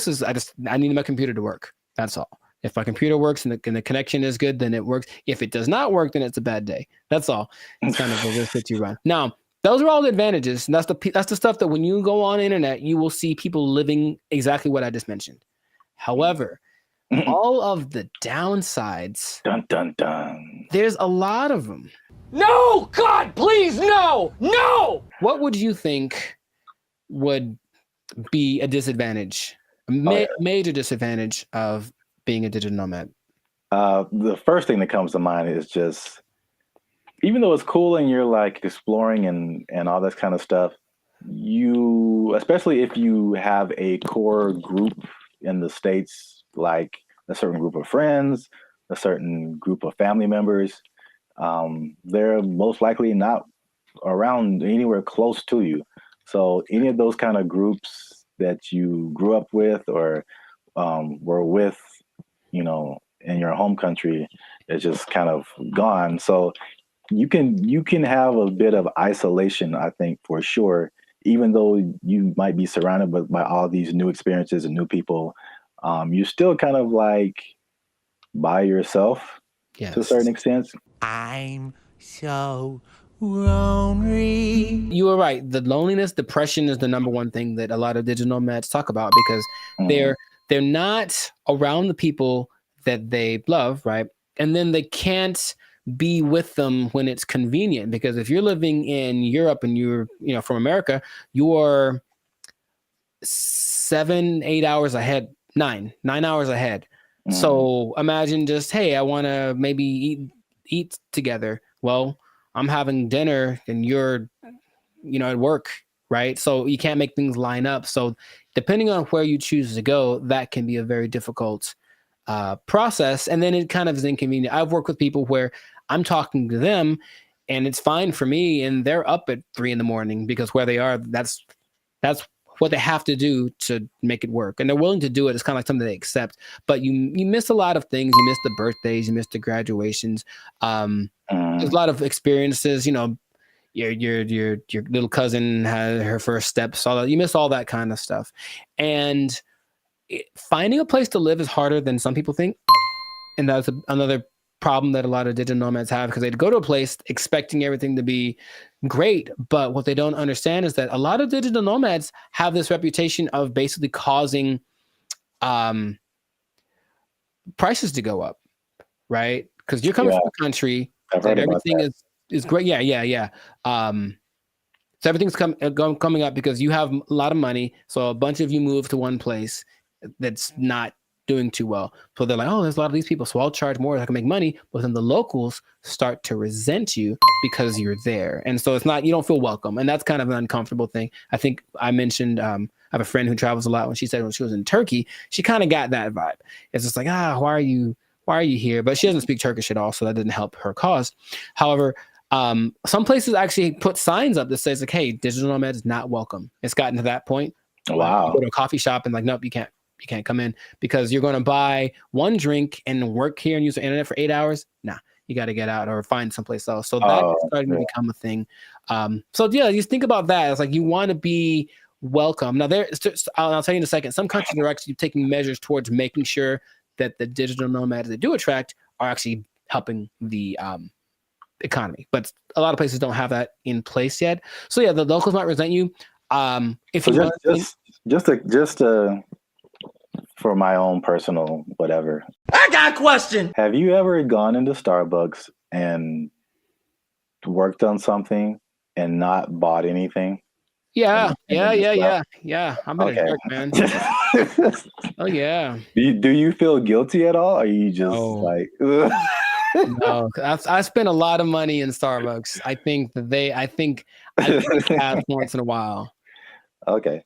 I need my computer to work. That's all. If my computer works and the connection is good, then it works. If it does not work, then it's a bad day. That's all. It's kind of the risk that you run. Now, those are all the advantages. And that's the stuff that when you go on the internet, you will see people living exactly what I just mentioned. However, all of the downsides, dun, dun, dun. There's a lot of them. No, God, please, no. What would you think would be a disadvantage, major disadvantage of being a digital nomad? The first thing that comes to mind is just, even though it's cool and you're like exploring and all that kind of stuff, especially if you have a core group in the States, like a certain group of friends, a certain group of family members, they're most likely not around anywhere close to you. So any of those kind of groups that you grew up with or were with, you know, in your home country is just kind of gone. So you can have a bit of isolation, I think, for sure, even though you might be surrounded by all these new experiences and new people. You're still kind of like by yourself to a certain extent. I'm so lonely. You were right. The loneliness, depression is the number one thing that a lot of digital nomads talk about because they're not around the people that they love, right? And then they can't be with them when it's convenient, because if you're living in Europe and you're, from America, you're 7-8 hours ahead, 9 hours ahead. So imagine just, hey, I want to maybe eat together. Well, I'm having dinner and you're, at work, right? So you can't make things line up. So depending on where you choose to go, that can be a very difficult process. And then it kind of is inconvenient. I've worked with people where I'm talking to them and it's fine for me and they're up at 3 a.m. because where they are, that's what they have to do to make it work. And they're willing to do it. It's kind of like something they accept, but you miss a lot of things. You miss the birthdays, you miss the graduations. There's a lot of experiences, your little cousin had her first steps, all that. You miss all that kind of stuff. And finding a place to live is harder than some people think. And that's another problem that a lot of digital nomads have, because they go to a place expecting everything to be great. But what they don't understand is that a lot of digital nomads have this reputation of basically causing prices to go up, right? Because you're coming from a country that everything is great. Yeah. So everything's coming up because you have a lot of money. So a bunch of you move to one place that's not doing too well. So they're like, oh, there's a lot of these people, so I'll charge more, I can make money. But then the locals start to resent you because you're there. And so it's not, you don't feel welcome. And that's kind of an uncomfortable thing. I think I mentioned, I have a friend who travels a lot. When she said when she was in Turkey, she kind of got that vibe. It's just like, why are you here? But she doesn't speak Turkish at all, so that didn't help her cause. However, some places actually put signs up that says like, hey, digital nomad is not welcome. It's gotten to that point. Wow. You go to a coffee shop and like, nope, you can't come in because you're going to buy one drink and work here and use the internet for 8 hours. Nah, you got to get out or find someplace else. So that's starting to become a thing. So yeah, just think about that. It's like you want to be welcome. Now I'll tell you in a second, some countries are actually taking measures towards making sure that the digital nomads they do attract are actually helping the economy. But a lot of places don't have that in place yet. So yeah, the locals might resent you. If so just for my own personal whatever. I got a question. Have you ever gone into Starbucks and worked on something and not bought anything? Yeah. I'm a jerk, man. Oh yeah. Do you feel guilty at all? Or are you just like, ugh? No, I spend a lot of money in Starbucks. I think I pass once in a while. Okay.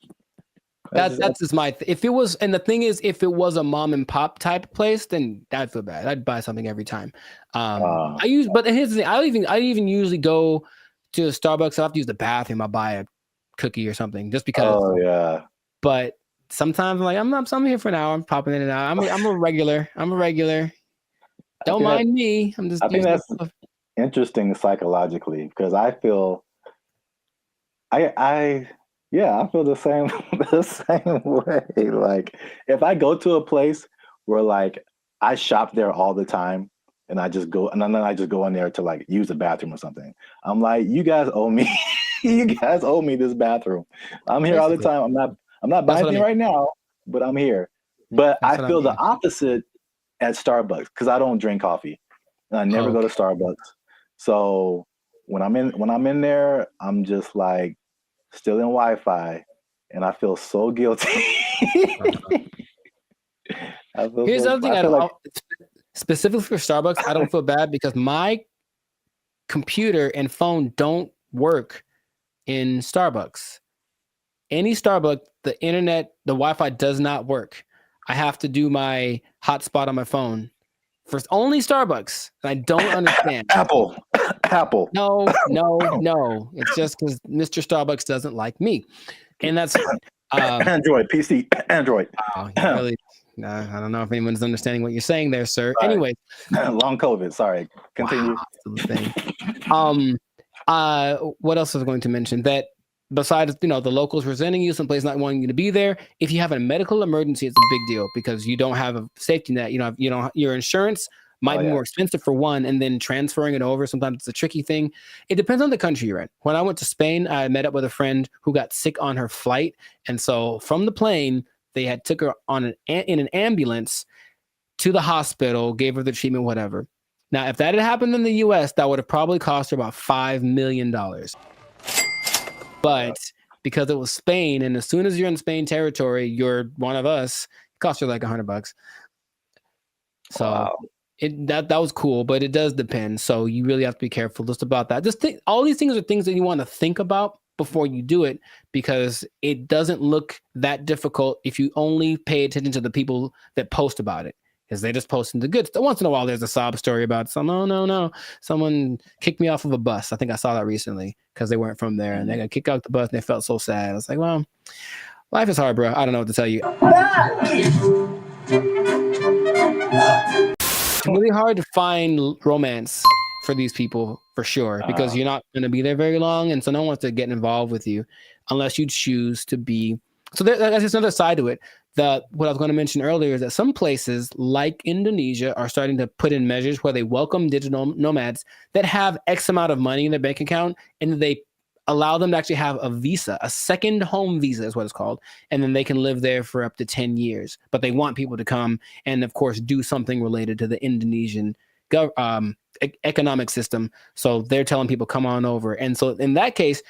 That's just my. If it was, and the thing is, if it was a mom and pop type place, then I'd feel bad. I'd buy something every time. But here's the thing: I even usually go to Starbucks. I have to use the bathroom. I buy a cookie or something just because. Oh yeah. But sometimes I'm here for an hour. I'm popping in and out. I'm a regular. Don't mind me. I'm just. I think that's interesting psychologically because I feel. I feel the same way. Like if I go to a place where like I shop there all the time and I just go and then I just go in there to like use the bathroom or something. I'm like, you guys owe me. You guys owe me this bathroom. I'm here all the time. I'm not buying anything right now, but I'm here. But I feel the opposite at Starbucks because I don't drink coffee. And I never go to Starbucks. So when I'm in there, I'm just like still in Wi-Fi, and I feel so guilty. Here's the other thing. Specifically for Starbucks, I don't feel bad because my computer and phone don't work in Starbucks. Any Starbucks, the internet, the Wi-Fi does not work. I have to do my hotspot on my phone. For only Starbucks. I don't understand. Apple. No. It's just because Mr. Starbucks doesn't like me. And that's Android, PC, Android. Really, I don't know if anyone's understanding what you're saying there, sir. Sorry. Anyway. Long COVID. Sorry. Continue. What else was I going to mention? That besides, the locals resenting you, someplace not wanting you to be there, if you have a medical emergency, it's a big deal because you don't have a safety net. Your insurance might be more expensive for one, and then transferring it over, sometimes it's a tricky thing. It depends on the country you're in. When I went to Spain, I met up with a friend who got sick on her flight. And so from the plane, they took her in an ambulance to the hospital, gave her the treatment, whatever. Now, if that had happened in the US, that would have probably cost her about $5 million. But because it was Spain, and as soon as you're in Spain territory, you're one of us, it cost her like $100. So that was cool, but it does depend. So you really have to be careful just about that. All these things are things that you want to think about before you do it, because it doesn't look that difficult if you only pay attention to the people that post about it. Because they just posting the good stuff. Once in a while, there's a sob story about no, someone kicked me off of a bus. I think I saw that recently because they weren't from there and they got kicked off the bus and they felt so sad. I was like, well, life is hard, bro. I don't know what to tell you. It's really hard to find romance for these people, for sure, because you're not going to be there very long. And so no one wants to get involved with you unless you choose to be. So that's just another side to it. What I was going to mention earlier is that some places like Indonesia are starting to put in measures where they welcome digital nomads that have X amount of money in their bank account, and they allow them to actually have a visa, a second home visa is what it's called. And then they can live there for up to 10 years. But they want people to come and, of course, do something related to the Indonesian economic system. So they're telling people, come on over. And so in that case,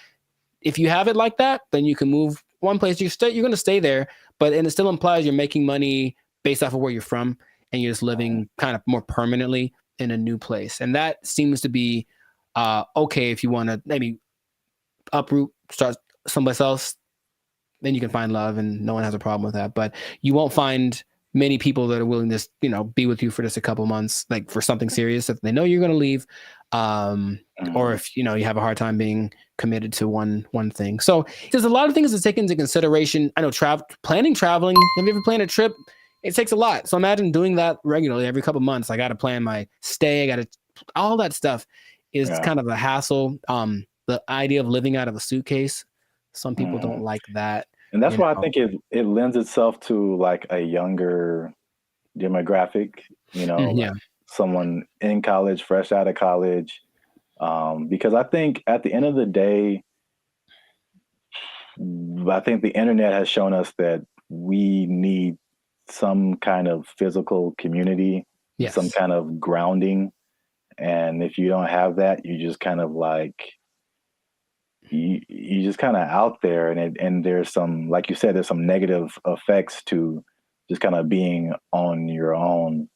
if you have it like that, then you can move one place. You're going to stay there, and it still implies you're making money based off of where you're from, and you're just living kind of more permanently in a new place. And that seems to be okay if you want to maybe uproot, start someplace else, then you can find love, and no one has a problem with that. But you won't find many people that are willing to, be with you for just a couple months, like for something serious, if they know you're going to leave, or if, you have a hard time being committed to one thing. So there's a lot of things to take into consideration. I know traveling, have you ever planned a trip? It takes a lot. So imagine doing that regularly every couple months. I got to plan my stay. All that stuff is kind of a hassle. The idea of living out of a suitcase, some people don't like that. And that's why I think it lends itself to like a younger demographic, like someone in college, fresh out of college. Because I think at the end of the day, I think the internet has shown us that we need some kind of physical community, some kind of grounding. And if you don't have that, you just kind of like, you just kind of out there, and there's some, like you said, there's some negative effects to just kind of being on your own.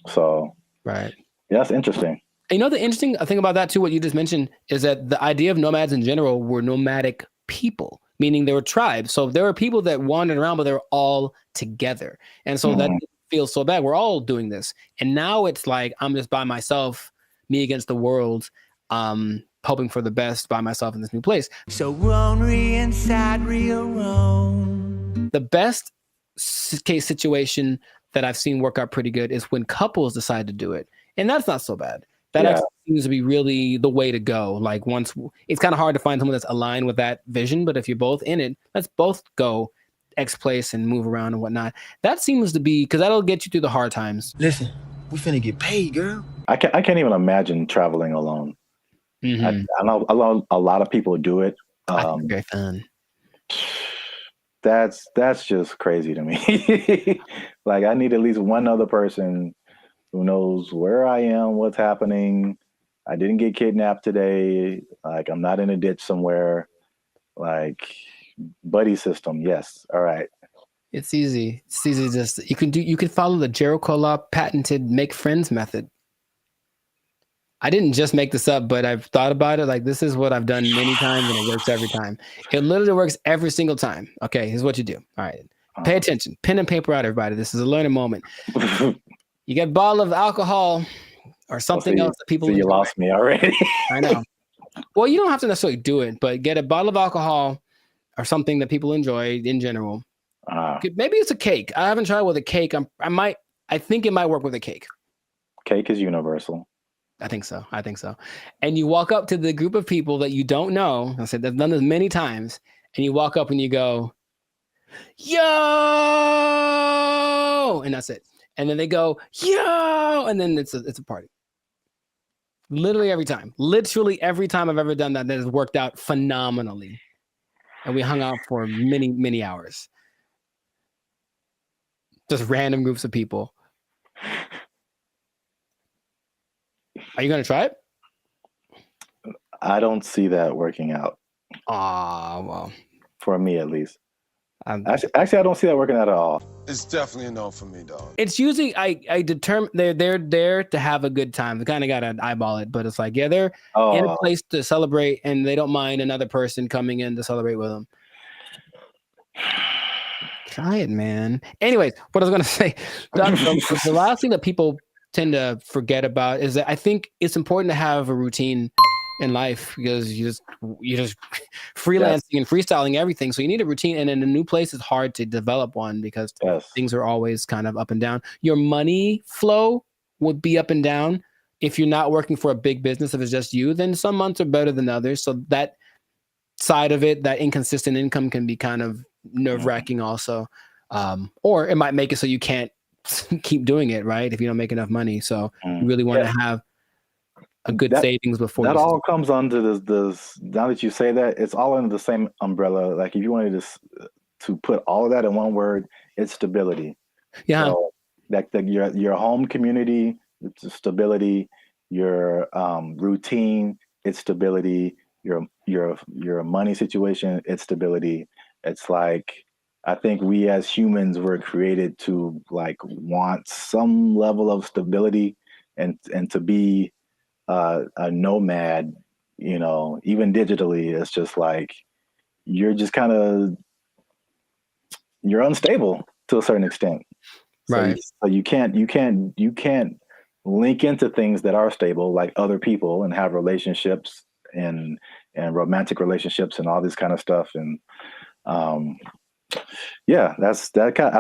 So Right. Yeah, that's interesting. And you know, the interesting thing about that too, what you just mentioned, is that the idea of nomads in general were nomadic people, meaning they were tribes. So there were people that wandered around, but they were all together. And so that didn't feel so bad. We're all doing this. And now it's like, I'm just by myself, me against the world, hoping for the best by myself in this new place. So lonely inside, real wrong. The best case situation that I've seen work out pretty good is when couples decide to do it. And that's not so bad. That actually seems to be really the way to go. Like once, it's kind of hard to find someone that's aligned with that vision, but if you're both in it, let's both go X place and move around and whatnot. That seems to be, because that'll get you through the hard times. Listen, we finna get paid, girl. I can't even imagine traveling alone. I know a lot of people do it. Very fun. That's just crazy to me. Like I need at least one other person who knows where I am, what's happening. I didn't get kidnapped today. Like I'm not in a ditch somewhere. Like buddy system. Yes. All right. It's easy. It's easy. Just you can follow the Jericho Law patented make friends method. I didn't just make this up, but I've thought about it. Like this is what I've done many times, and it works every time. It literally works every single time. Okay, here's what you do. All right, pay attention. Pen and paper out, everybody. This is a learning moment. You get a bottle of alcohol or something else that people. So you lost me already. I know. Well, you don't have to necessarily do it, but get a bottle of alcohol or something that people enjoy in general. Maybe it's a cake. I haven't tried with a cake. I think it might work with a cake. Cake is universal. I think so. And you walk up to the group of people that you don't know. I said, I've done this many times. And you walk up and you go, yo, and that's it. And then they go, yo, and then it's a party. Literally every time I've ever done that has worked out phenomenally. And we hung out for many, many hours. Just random groups of people. Are you going to try it? I don't see that working out. Well. For me, at least. Actually, I don't see that working out at all. It's definitely a no for me, dog. It's usually, I determine they're there to have a good time. They kind of got to eyeball it, but it's like, yeah, they're in a place to celebrate, and they don't mind another person coming in to celebrate with them. Try it, man. Anyways, what I was going to say, the last thing that people tend to forget about is that I think it's important to have a routine in life because you're just freelancing and freestyling everything. So you need a routine, and in a new place, it's hard to develop one because things are always kind of up and down. Your money flow would be up and down. If you're not working for a big business, if it's just you, then some months are better than others. So that side of it, that inconsistent income can be kind of nerve-wracking also. Or it might make it so you can't keep doing it, right? If you don't make enough money. So you really want to have a good savings before that all comes under this. Now that you say that, it's all under the same umbrella. Like if you wanted to put all of that in one word, it's stability. Yeah. So your home community, it's stability. Your routine, it's stability. Your money situation, it's stability. It's like, I think we as humans were created to like want some level of stability and to be a nomad, you know, even digitally. It's just like you're just kind of you're unstable to a certain extent. Right. So you can't link into things that are stable like other people and have relationships and romantic relationships and all this kind of stuff. And yeah, I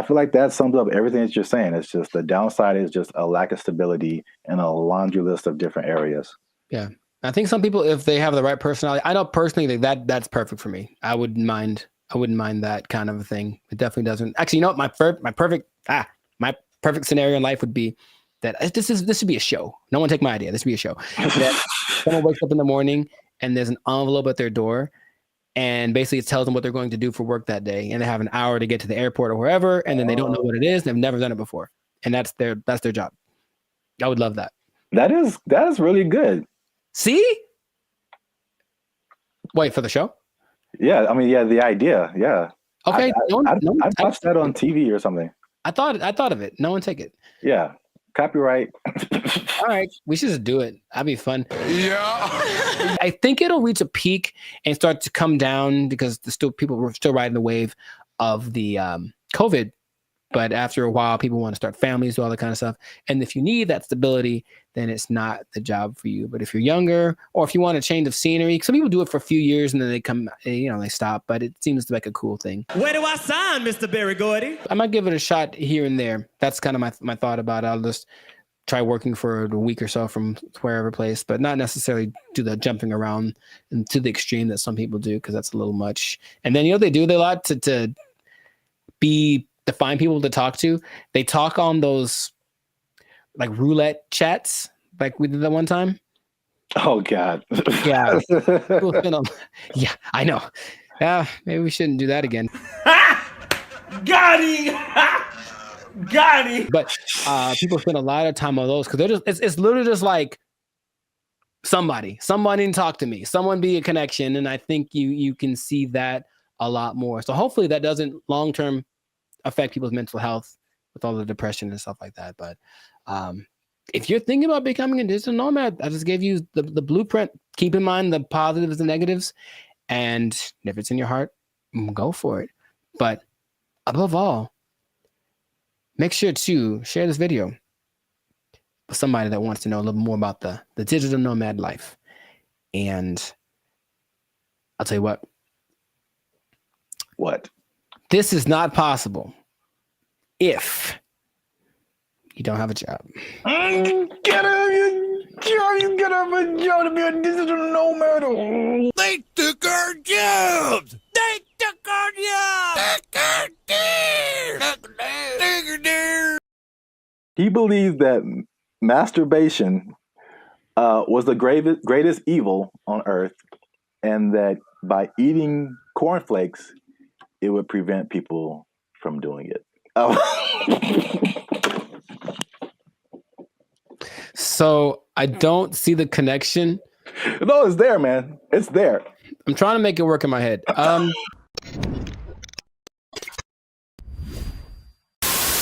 feel like that sums up everything that you're saying. It's just the downside is just a lack of stability in a laundry list of different areas. Yeah. I think some people, if they have the right personality, I know personally that's perfect for me. I wouldn't mind that kind of a thing. It definitely doesn't. Actually, you know what? My perfect scenario in life would be that this should be a show. No one take my idea. This should be a show. That someone wakes up in the morning and there's an envelope at their door, and basically it tells them what they're going to do for work that day, and they have an hour to get to the airport or wherever, and then they don't know what it is. They've never done it before, and that's their job. I would love that. That is really good. See? Wait for the show? Yeah, I mean, yeah, the idea, yeah. Okay, I'd watch that on TV or something. I thought of it. No one take it. Yeah. Copyright. All right, we should just do it. That'd be fun. Yeah. I think it'll reach a peak and start to come down because people were still riding the wave of the COVID. But after a while, people want to start families, do all that kind of stuff. And if you need that stability, then it's not the job for you. But if you're younger, or if you want a change of scenery, some people do it for a few years and then they stop. But it seems like a cool thing. Where do I sign, Mr. Berry Gordy? I might give it a shot here and there. That's kind of my thought about it. I'll just try working for a week or so from wherever place, but not necessarily do the jumping around and to the extreme that some people do, because that's a little much. And then, they do a lot to find people to talk to. They talk on those like roulette chats, like we did that one time. Oh God. Yeah. Yeah, I know. Yeah, maybe we shouldn't do that again. Got him! Got him! But people spend a lot of time on those because it's literally just like somebody to talk to me, someone be a connection, and I think you can see that a lot more. So hopefully that doesn't long term affect people's mental health with all the depression and stuff like that. But if you're thinking about becoming a digital nomad, I just gave you the blueprint. Keep in mind the positives and negatives, and if it's in your heart, go for it. But above all, make sure to share this video with somebody that wants to know a little more about the digital nomad life. And I'll tell you what. What? This is not possible if you don't have a job. Get a job to be a digital nomad. They took our jobs. They took our jobs. He believes that masturbation was the greatest evil on earth, and that by eating cornflakes, it would prevent people from doing it. So I don't see the connection. No, it's there, man. It's there. I'm trying to make it work in my head.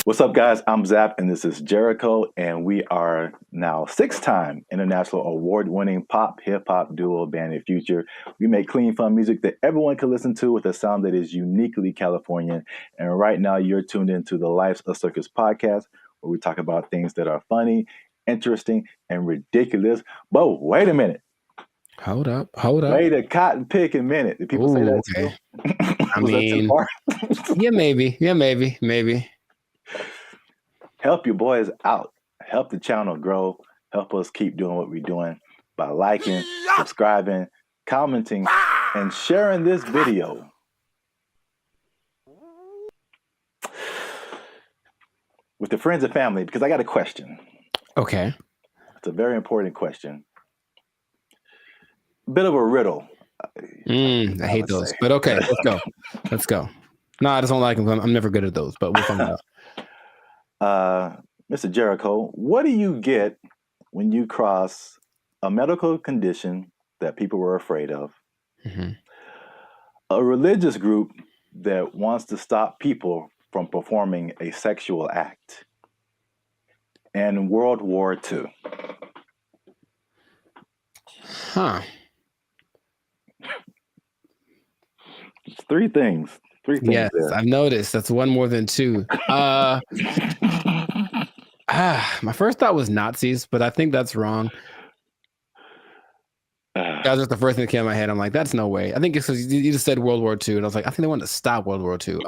What's up, guys? I'm Zap, and this is Jericho, and we are now 6-time international award-winning pop hip-hop duo band in Future. We make clean, fun music that everyone can listen to with a sound that is uniquely Californian. And right now, you're tuned into the Life's a Circus podcast, where we talk about things that are funny, interesting, and ridiculous. But wait a minute. Hold up. Wait a cotton picking minute. Did people say that okay. too? I mean, yeah, maybe. Help your boys out. Help the channel grow. Help us keep doing what we're doing by liking, subscribing, commenting, and sharing this video. With your friends and family, because I got a question. Okay. It's a very important question. Bit of a riddle. I hate those, but okay, let's go. No, I just don't like them. I'm never good at those, but we'll find out. Mr. Jericho, what do you get when you cross a medical condition that people were afraid of, a religious group that wants to stop people from performing a sexual act, and World War II? Huh. It's three things. Yes, there. I've noticed. That's one more than two. My first thought was Nazis, but I think that's wrong. That was just the first thing that came in my head. I'm like, that's no way. I think it's because you just said World War II, and I was like, I think they wanted to stop World War II.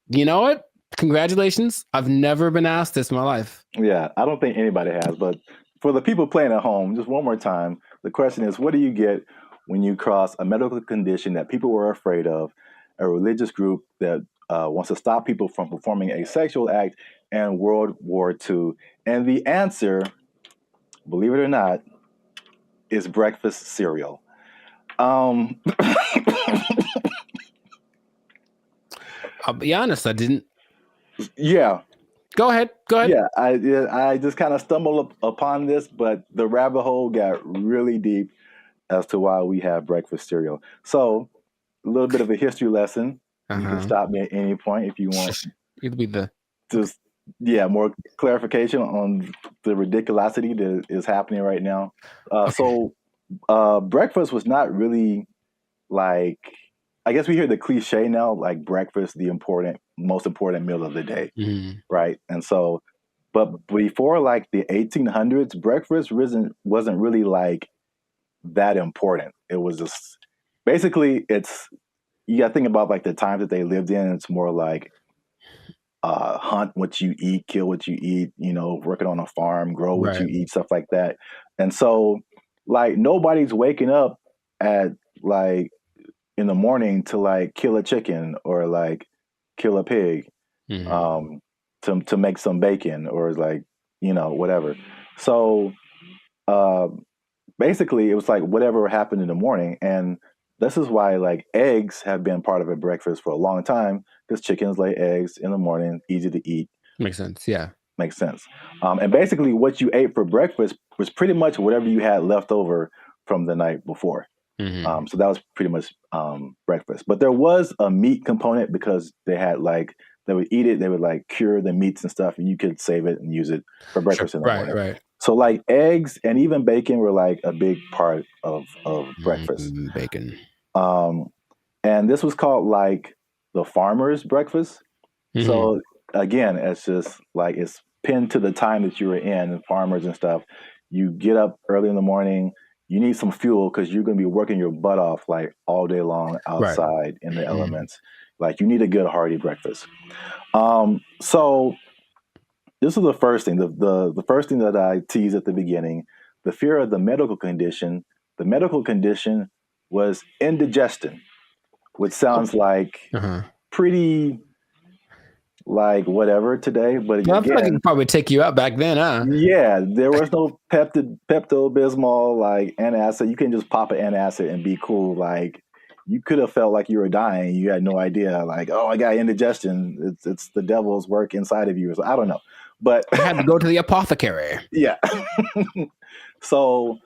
You know what? Congratulations. I've never been asked this in my life. Yeah, I don't think anybody has, but for the people playing at home, just one more time, the question is, what do you get when you cross a medical condition that people were afraid of, a religious group that wants to stop people from performing a sexual act, and World War II? And the answer, believe it or not, is breakfast cereal. I'll be honest, I didn't. Yeah. Go ahead. Yeah, I just kind of stumbled upon this, but the rabbit hole got really deep as to why we have breakfast cereal. So, a little bit of a history lesson. You can stop me at any point if you want. It'll be the just more clarification on the ridiculosity that is happening right now. So breakfast was not really like, I guess we hear the cliche now, like breakfast, the most important meal of the day, right? And so, but before like the 1800s, breakfast wasn't really like that important. It was just basically you got to think about like the times that they lived in. It's more like hunt what you eat, kill what you eat, working on a farm, grow what you eat, stuff like that. And so like nobody's waking up at like in the morning to like kill a chicken or like kill a pig to make some bacon or like, whatever. So basically it was like whatever happened in the morning. And this is why like eggs have been part of a breakfast for a long time, because chickens lay eggs in the morning, easy to eat. Makes sense. Yeah. Makes sense. And basically what you ate for breakfast was pretty much whatever you had left over from the night before. So that was pretty much breakfast. But there was a meat component because they would eat it, they would like cure the meats and stuff, and you could save it and use it for breakfast in the morning. Right. So like eggs and even bacon were like a big part of breakfast. Bacon. And this was called like the farmer's breakfast. So again, it's just like it's pinned to the time that you were in, farmers and stuff. You get up early in the morning, you need some fuel because you're going to be working your butt off like all day long outside in the elements. Like you need a good hearty breakfast. So this is the first thing. The first thing that I teased at the beginning, the fear of the medical condition. The medical condition was indigestion, which sounds like pretty like whatever today. But I feel like it could probably take you out back then, huh? Yeah, there was no Pepto-Bismol, like antacid. You can just pop an antacid and be cool. Like you could have felt like you were dying. You had no idea. Like, oh, I got indigestion. It's the devil's work inside of you. So I don't know, but I had to go to the apothecary. Yeah. So,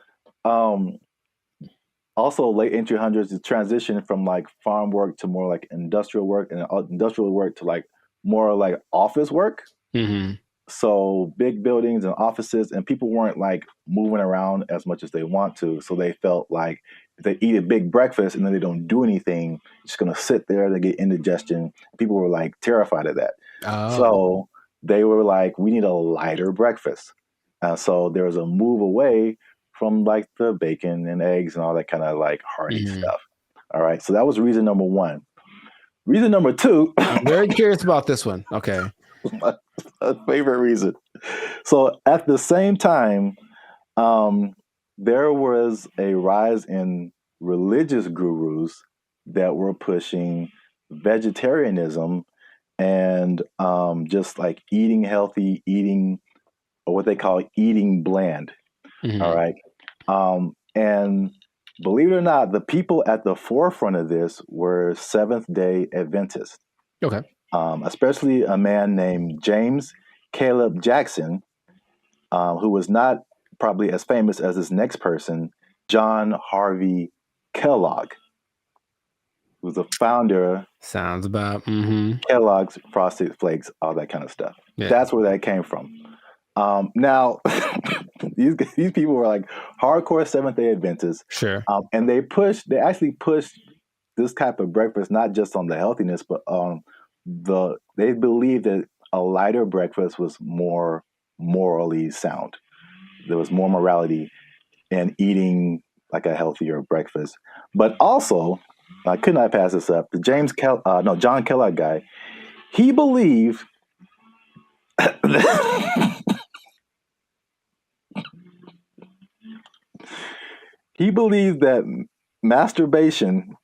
also late 1800s, the transition from like farm work to more like industrial work, and industrial work to like more like office work. So big buildings and offices, and people weren't like moving around as much as they want to. So they felt like if they eat a big breakfast and then they don't do anything, just going to sit there, they get indigestion. People were like terrified of that. So they were like, we need a lighter breakfast. So there was a move away from like the bacon and eggs and all that kind of like hearty stuff. All right. So that was reason number one. Reason number two. I'm very curious about this one. Okay. My favorite reason. So at the same time, there was a rise in religious gurus that were pushing vegetarianism and just like eating healthy, eating, or what they call eating bland. All right. And believe it or not, the people at the forefront of this were Seventh-day Adventists. Okay. Especially a man named James Caleb Jackson, who was not probably as famous as this next person, John Harvey Kellogg, who's the founder. Sounds about Kellogg's Frosted Flakes, all that kind of stuff. Yeah. That's where that came from. Now, these people were like hardcore Seventh-day Adventists. Sure. And they actually pushed this type of breakfast, not just on the healthiness, but they believed that a lighter breakfast was more morally sound. There was more morality in eating like a healthier breakfast. But also, I could not pass this up. The John Kellogg guy, he believed that masturbation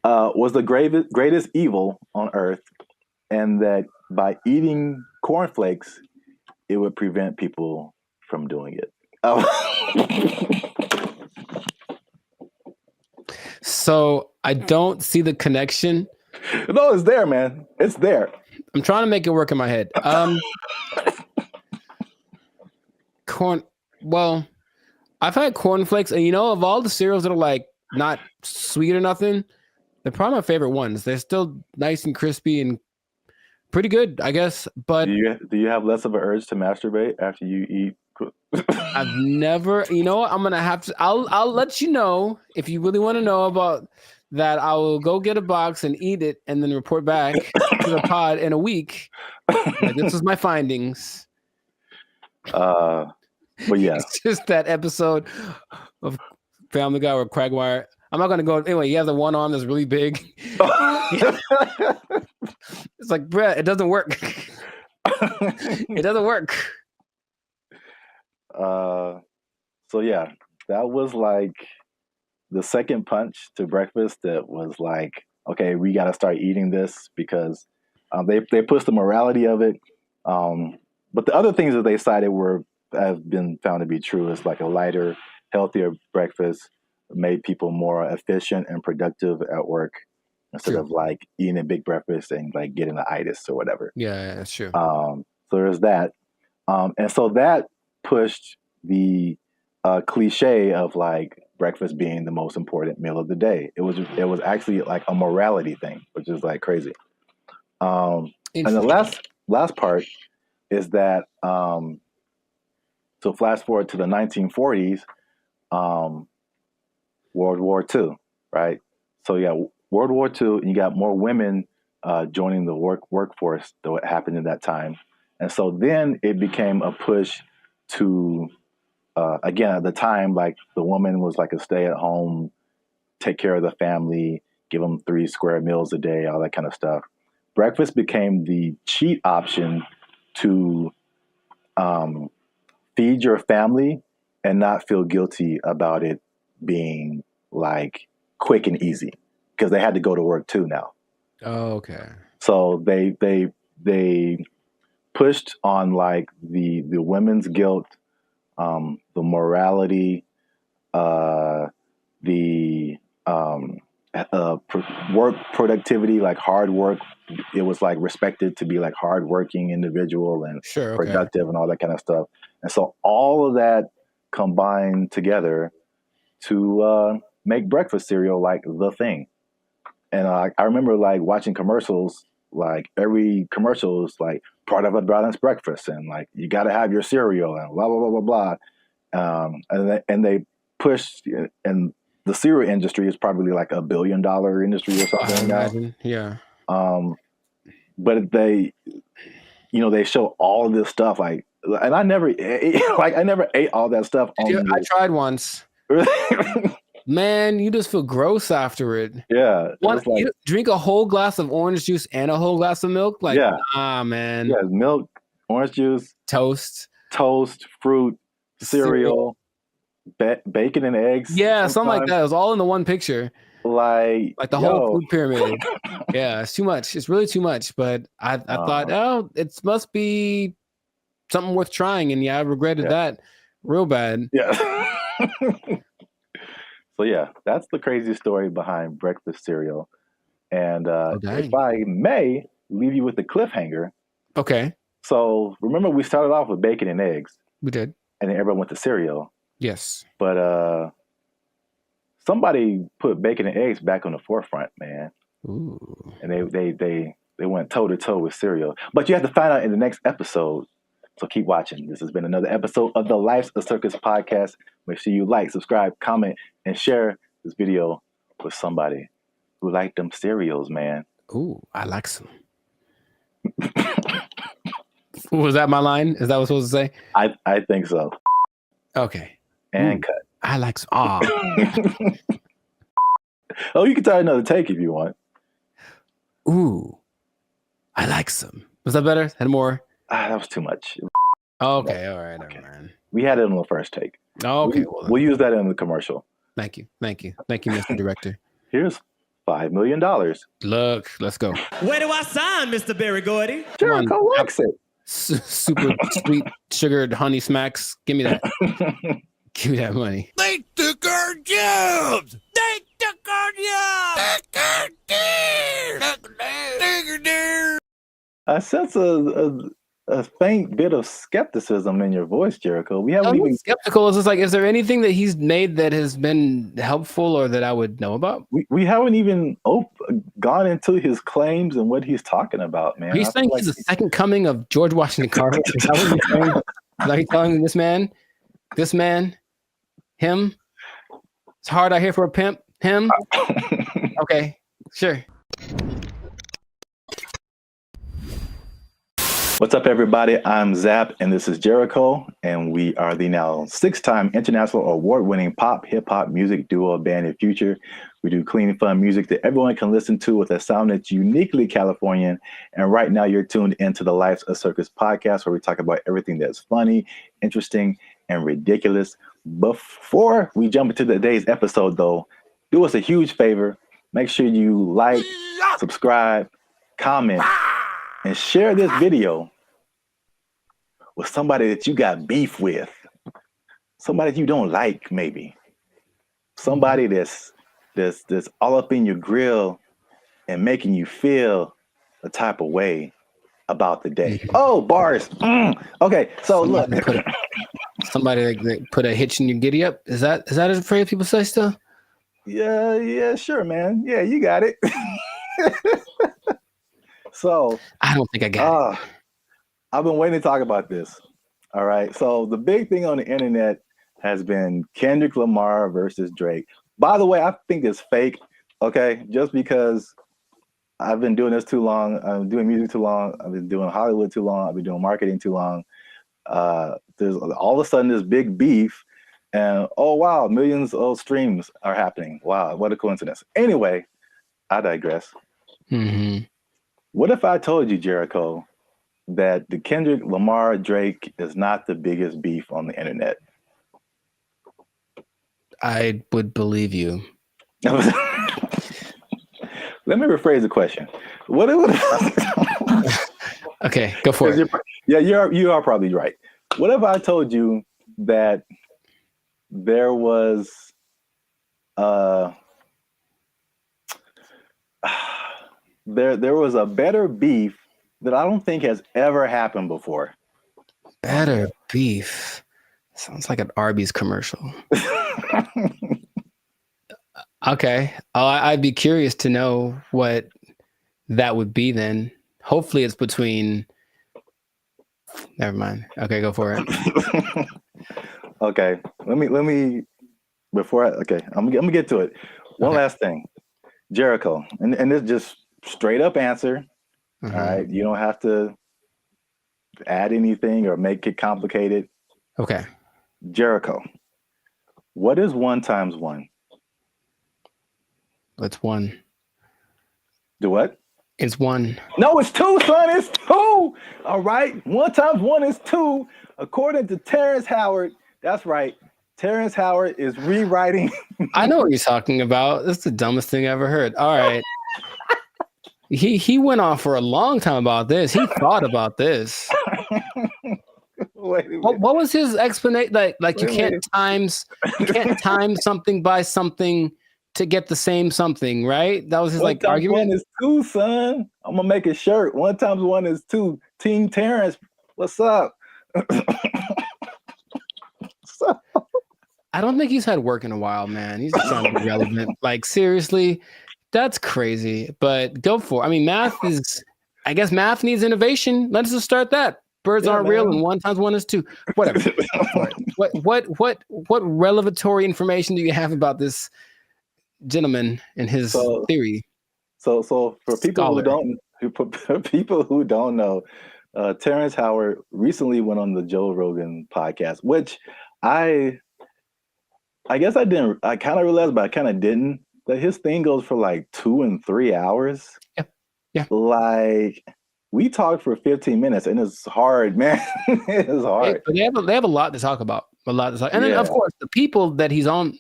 was the greatest evil on earth, and that by eating cornflakes, it would prevent people from doing it. So I don't see the connection. No, it's there, man. It's there. I'm trying to make it work in my head. Well, I've had cornflakes, and of all the cereals that are like not sweet or nothing, they're probably my favorite ones. They're still nice and crispy and pretty good, I guess. But do you have less of an urge to masturbate after you eat? I've never, you know what? I'm gonna have to. I'll let you know if you really want to know about that. I will go get a box and eat it, and then report back to the pod in a week. Like, this is my findings. But yeah, It's just that episode of Family Guy where Quagmire. I'm not gonna go anyway. He has the one arm that's really big. It's like, bruh, it doesn't work. It doesn't work. So yeah, that was like the second punch to breakfast. That was like, okay, we got to start eating this because they pushed the morality of it. But the other things that they cited have been found to be true. Is like a lighter, healthier breakfast made people more efficient and productive at work instead of like eating a big breakfast and like getting the itis or whatever. Yeah, that's true. So there's that. And so that pushed the cliche of like breakfast being the most important meal of the day. It was actually like a morality thing, which is like crazy. And the last part is that so flash forward to the 1940s, World War II, right? So yeah, World War II, you got more women joining the workforce than what happened in that time. And so then it became a push to, again, at the time, like the woman was like a stay-at-home, take care of the family, give them 3 square meals a day, all that kind of stuff. Breakfast became the cheat option to feed your family and not feel guilty about it being like quick and easy because they had to go to work too now. Oh, okay. So they pushed on like the women's guilt, the morality, the work productivity, like hard work. It was like respected to be like hardworking individual and productive and all that kind of stuff. And so all of that combined together to make breakfast cereal like the thing. And I remember like watching commercials, like every commercial is like part of a balanced breakfast and like you got to have your cereal and blah, blah, blah, blah, blah. And they pushed, and the cereal industry is probably like $1 billion industry or something. I imagine. Yeah. But they show all of this stuff like, and I never ate all that stuff. I tried once. Man, you just feel gross after it. Yeah. You drink a whole glass of orange juice and a whole glass of milk? Like, man. Yeah, milk, orange juice, toast, fruit, cereal, bacon and eggs. Yeah, something like that. It was all in the one picture. Like the whole food pyramid. Yeah, it's too much. It's really too much. But I thought, oh, it must be something worth trying. And yeah, I regretted that real bad. Yeah. So yeah, that's the crazy story behind breakfast cereal. And if I may leave you with the cliffhanger. Okay. So remember we started off with bacon and eggs. We did. And then everyone went to cereal. Yes. But somebody put bacon and eggs back on the forefront, man. Ooh. And they went toe to toe with cereal. But you have to find out in the next episode. So keep watching. This has been another episode of the Life's a Circus podcast. Make sure you like, subscribe, comment, and share this video with somebody who liked them cereals, man. Ooh, I like some. Was that my line? Is that what I was supposed to say? I think so. Okay. And cut. I like some. Oh, you can try another take if you want. Ooh, I like some. Was that better? Had more? That was too much. Okay, all right. We had it on the first take. Okay, we'll use that in the commercial. Thank you, Mr. Director. Here's $5 million. Look, let's go. Where do I sign, Mr. Barry Gordy? Jericho likes it. Super sweet sugared honey smacks. Give me that. Give me that money. They took our jobs. They took our jobs. I sense a faint bit of skepticism in your voice, Jericho. We haven't even skeptical. Is just like, is there anything that he's made that has been helpful or that I would know about? We haven't even gone into his claims and what he's talking about, man. Are you saying he's the second coming of George Washington Carver? Is that what you're saying? Are you telling this man, him? It's hard out here for a pimp. Him? Okay, sure. What's up, everybody? I'm Zap, and this is Jericho, and we are the now 6-time international award-winning pop hip-hop music duo band in Future. We do clean, fun music that everyone can listen to with a sound that's uniquely Californian. And right now, you're tuned into the Life's a Circus podcast, where we talk about everything that's funny, interesting, and ridiculous. Before we jump into today's episode, though, do us a huge favor. Make sure you like, subscribe, comment, and share this video with somebody that you got beef with, somebody that you don't like, maybe somebody that's all up in your grill and making you feel a type of way about the day. Oh, bars. Okay, so Somebody that put a hitch in your giddy up. Is that a phrase people say still? Yeah, sure, man. Yeah, you got it. So I don't think I got it. I've been waiting to talk about this. All right. So the big thing on the internet has been Kendrick Lamar versus Drake. By the way, I think it's fake. Okay. Just because I've been doing this too long. I'm doing music too long. I've been doing Hollywood too long. I've been doing marketing too long. There's all of a sudden this big beef and oh, wow, millions of streams are happening. Wow. What a coincidence. Anyway, I digress. Mm-hmm. What if I told you, Jericho, that the Kendrick Lamar Drake is not the biggest beef on the internet? I would believe you. Let me rephrase the question. Okay, go for it. You are probably right. What if I told you that there was there was a better beef that I don't think has ever happened before? Better beef. Sounds like an Arby's commercial. Okay. I'd be curious to know what that would be then. Hopefully it's between... Never mind. Okay, go for it. Okay. Let me before I'm gonna get to it. One last thing. Jericho, and this just straight up answer. Mm-hmm. All right. You don't have to add anything or make it complicated. Okay. Jericho, what is 1 times 1? It's 1. Do what? It's 1. No, it's 2, son. It's 2. All right. 1 times 1 is 2. According to Terrence Howard. That's right. Terrence Howard is rewriting. I know what you're talking about. That's the dumbest thing I ever heard. All right. He went on for a long time about this. He thought about this. Wait a minute. What was his explanation? Like you can't time something by something to get the same something, right? That was his argument. 1 is 2, son. I'm gonna make a shirt. 1 times 1 is 2. Team Terrence, what's up? I don't think he's had work in a while, man. He's just trying to be relevant. Like, seriously, that's crazy. But go for it. I mean, math needs innovation. Let's just start that. Birds aren't real, and 1 times 1 is 2. Whatever. What revelatory information do you have about this gentleman and his theory? So for people who don't know, Terrence Howard recently went on the Joe Rogan podcast, which I guess I kind of realized, but I kind of didn't, that his thing goes for like 2 and 3 hours. Yeah. Like, we talked for 15 minutes and it's hard, man. It's hard. But they have a lot to talk about. And then of course the people that has on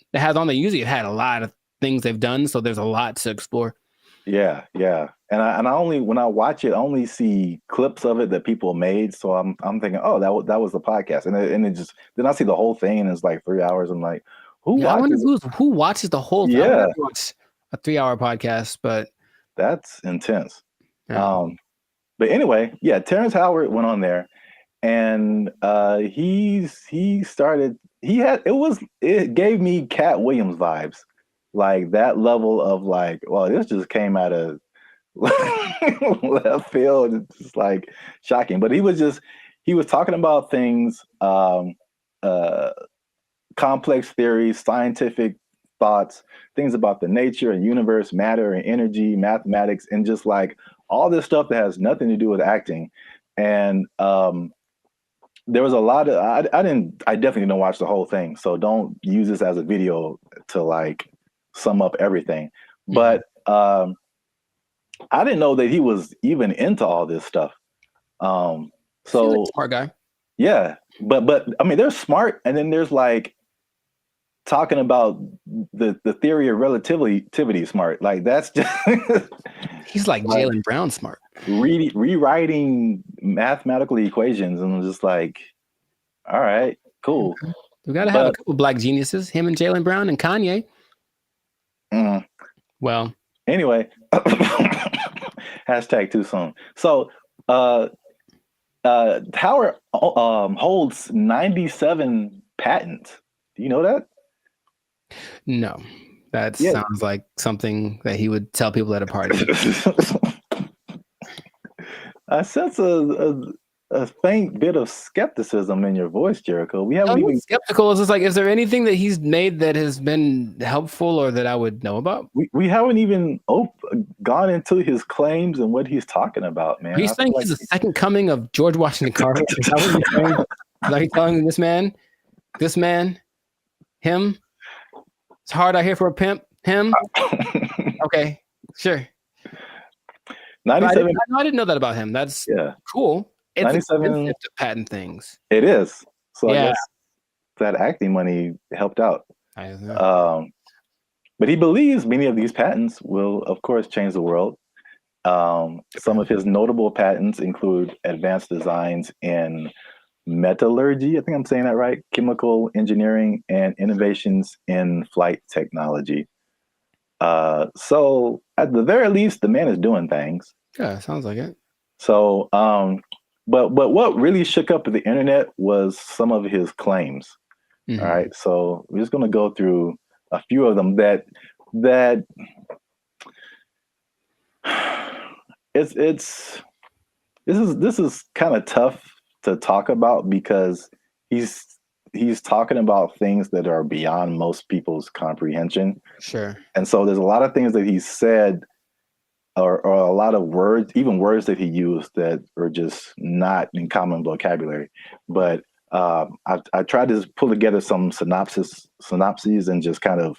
they usually have had a lot of things they've done. So there's a lot to explore. Yeah. And I only, when I watch it, I only see clips of it that people made. So I'm thinking, oh, that was the podcast. And it just, then I see the whole thing and it's like 3 hours. I'm like, who watches the whole thing? Yeah. I watch a 3-hour podcast, but that's intense. Yeah. But anyway, yeah, Terrence Howard went on there and it gave me Cat Williams vibes. like that level of like, well, this just came out of left field. It's just like shocking. But he was talking about things, complex theories, scientific thoughts, things about the nature and universe, matter and energy, mathematics, and just like all this stuff that has nothing to do with acting. And there was a lot of I definitely didn't watch the whole thing, so don't use this as a video to like sum up everything. But I didn't know that he was even into all this stuff. So like smart guy. Yeah, but I mean, there's smart, and then there's like talking about the theory of relativity smart. Like that's just he's like Jaylen Brown smart. Rewriting mathematical equations, and I'm just like, all right, cool. We got to have a couple black geniuses, him and Jaylen Brown and Kanye. Well, anyway, hashtag too soon. So Howard holds 97 patents. Do you know that? No, that sounds like something that he would tell people at a party. I sense a faint bit of skepticism in your voice, Jericho. We haven't even skeptical. It's just like, is there anything that he's made that has been helpful or that I would know about? We haven't even gone into his claims and what he's talking about, man. Are you saying he's the second coming of George Washington Carver? Is that what you're saying? Like telling this man, him? It's hard out here for a pimp. Him? Okay, sure. 97. I didn't know that about him. That's cool. It's 97 expensive to patent things. It is. So I guess that acting money helped out. But he believes many of these patents will, of course, change the world. Some of his notable patents include advanced designs in metallurgy, I think I'm saying that right, chemical engineering, and innovations in flight technology. So at the very least, the man is doing things. Yeah, sounds like it. So, but what really shook up the internet was some of his claims. All right, so we're just going to go through a few of them that this is kind of tough to talk about because he's talking about things that are beyond most people's comprehension. Sure. And so there's a lot of things that he said or a lot of words, even words that he used that are just not in common vocabulary. But I tried to pull together some synopses and just kind of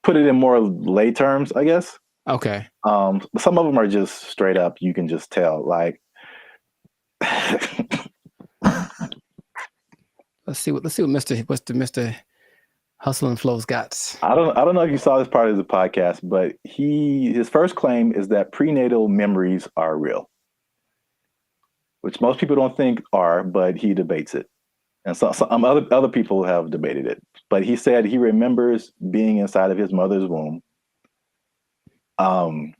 put it in more lay terms, I guess. Okay. Some of them are just straight up, you can just tell, like, let's see what Mr. Hustle and Flow's got. I don't know if you saw this part of the podcast, but his first claim is that prenatal memories are real, which most people don't think are, but he debates it, and some other people have debated it. But he said he remembers being inside of his mother's womb. Don't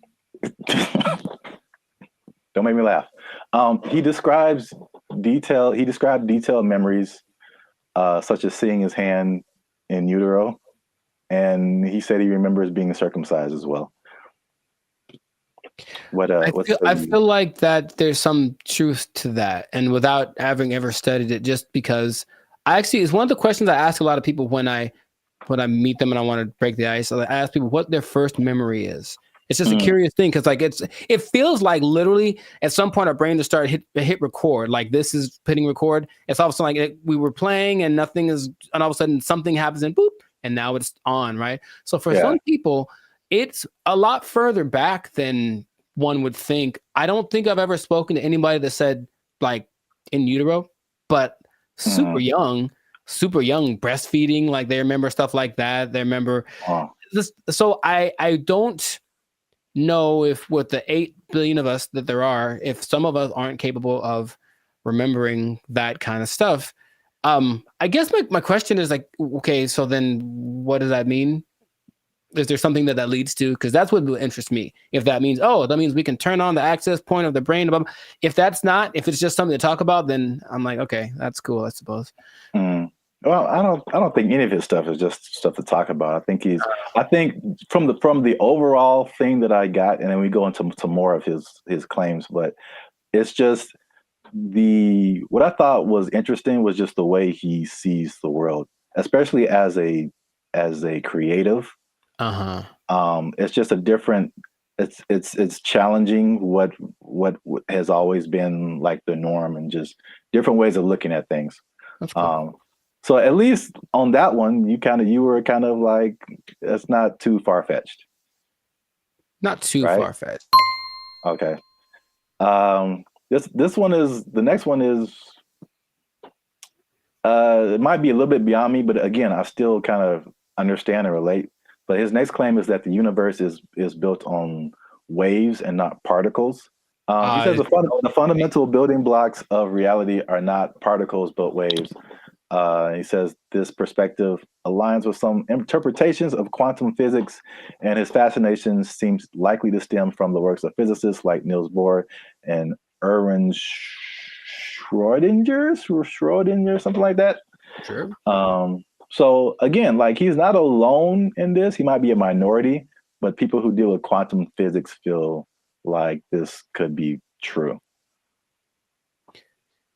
make me laugh. He described detailed memories, such as seeing his hand in utero, and he said he remembers being circumcised as well. I feel like that there's some truth to that, and without having ever studied it, just because it's one of the questions I ask a lot of people when I meet them and I want to break the ice. I ask people what their first memory is. It's just a curious thing because like it feels like literally at some point our brain just started hit record. Like this is hitting record. It's all of a sudden like we were playing and nothing is, and all of a sudden something happens and boop, and now it's on, right? So for some people, it's a lot further back than one would think. I don't think I've ever spoken to anybody that said like in utero, but super young breastfeeding, like they remember stuff like that. They remember this. So I don't know if with the 8 billion of us that there are, if some of us aren't capable of remembering that kind of stuff. I guess my question is like, okay, so then what does that mean? Is there something that leads to? Because that's what would interest me. If that means, that means we can turn on the access point of the brain. If that's not, if it's just something to talk about, then I'm like, okay, that's cool, I suppose. Well, I don't think any of his stuff is just stuff to talk about. I think from the overall thing that I got, and then we go into more of his claims, but it's just what I thought was interesting was just the way he sees the world, especially as a creative. It's just a different. It's challenging what has always been like the norm, and just different ways of looking at things. That's cool. So at least on that one, you were kind of like, that's not too far fetched. Not too far fetched. Okay. This one is, the next one is, it might be a little bit beyond me, but again, I still kind of understand and relate. But his next claim is that the universe is built on waves and not particles. He says the fundamental building blocks of reality are not particles but waves. He says this perspective aligns with some interpretations of quantum physics, and his fascination seems likely to stem from the works of physicists like Niels Bohr and Erwin Schrödinger, something like that. Sure. So again, like, he's not alone in this. He might be a minority, but people who deal with quantum physics feel like this could be true.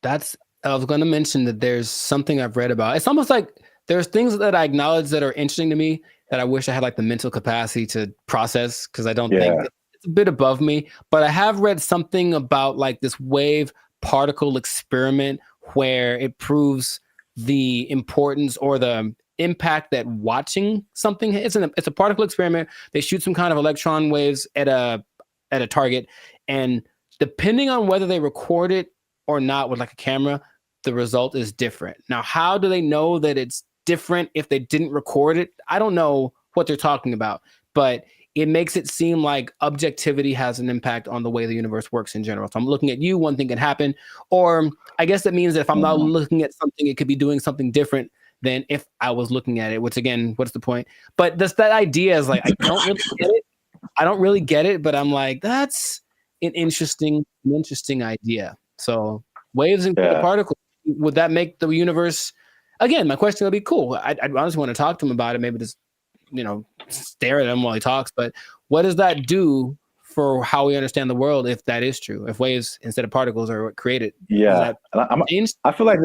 I was going to mention that there's something I've read about. It's almost like there's things that I acknowledge that are interesting to me that I wish I had like the mental capacity to process, because I don't think it's a bit above me. But I have read something about like this wave particle experiment where it proves the importance or the impact that watching something. It's a particle experiment. They shoot some kind of electron waves at a target, and depending on whether they record it or not with like a camera, the result is different. Now, how do they know that it's different if they didn't record it? I don't know what they're talking about, but it makes it seem like objectivity has an impact on the way the universe works in general. So I'm looking at you, one thing can happen, or I guess that means that if I'm not looking at something, it could be doing something different than if I was looking at it, which again, what's the point? But that idea is like, I don't really get it. I don't really get it, but I'm like, that's an interesting idea. So waves and particles, would that make the universe? Again, my question would be cool. I'd honestly want to talk to him about it. Maybe just, stare at him while he talks. But what does that do for how we understand the world if that is true? If waves instead of particles are what created? Yeah, I feel like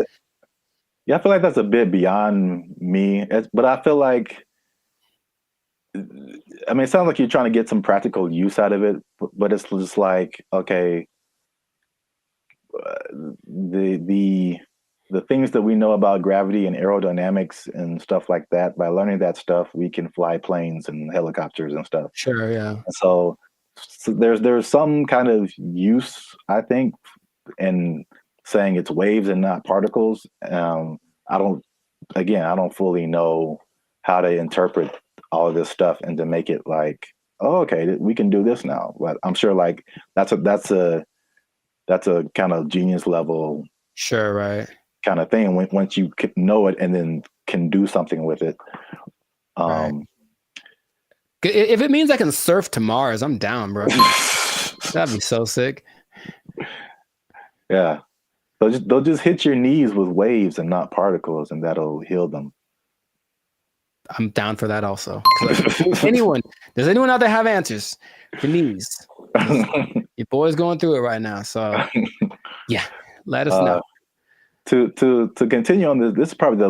that's a bit beyond me. But I feel like, I mean, it sounds like you're trying to get some practical use out of it. But it's just like, okay, the things that we know about gravity and aerodynamics and stuff like that, by learning that stuff, we can fly planes and helicopters and stuff. Sure, yeah. And so there's some kind of use, I think, in saying it's waves and not particles. I don't fully know how to interpret all of this stuff and to make it like, oh, okay, we can do this now. But I'm sure like that's a kind of genius level, sure, right, kind of thing. Once you know it and then can do something with it. Right. If it means I can surf to Mars, I'm down, bro. That'd be so sick. Yeah, they'll just hit your knees with waves and not particles, and that'll heal them. I'm down for that also. Does anyone out there have answers for knees? Your boy's going through it right now, so yeah, let us know. To continue on this is probably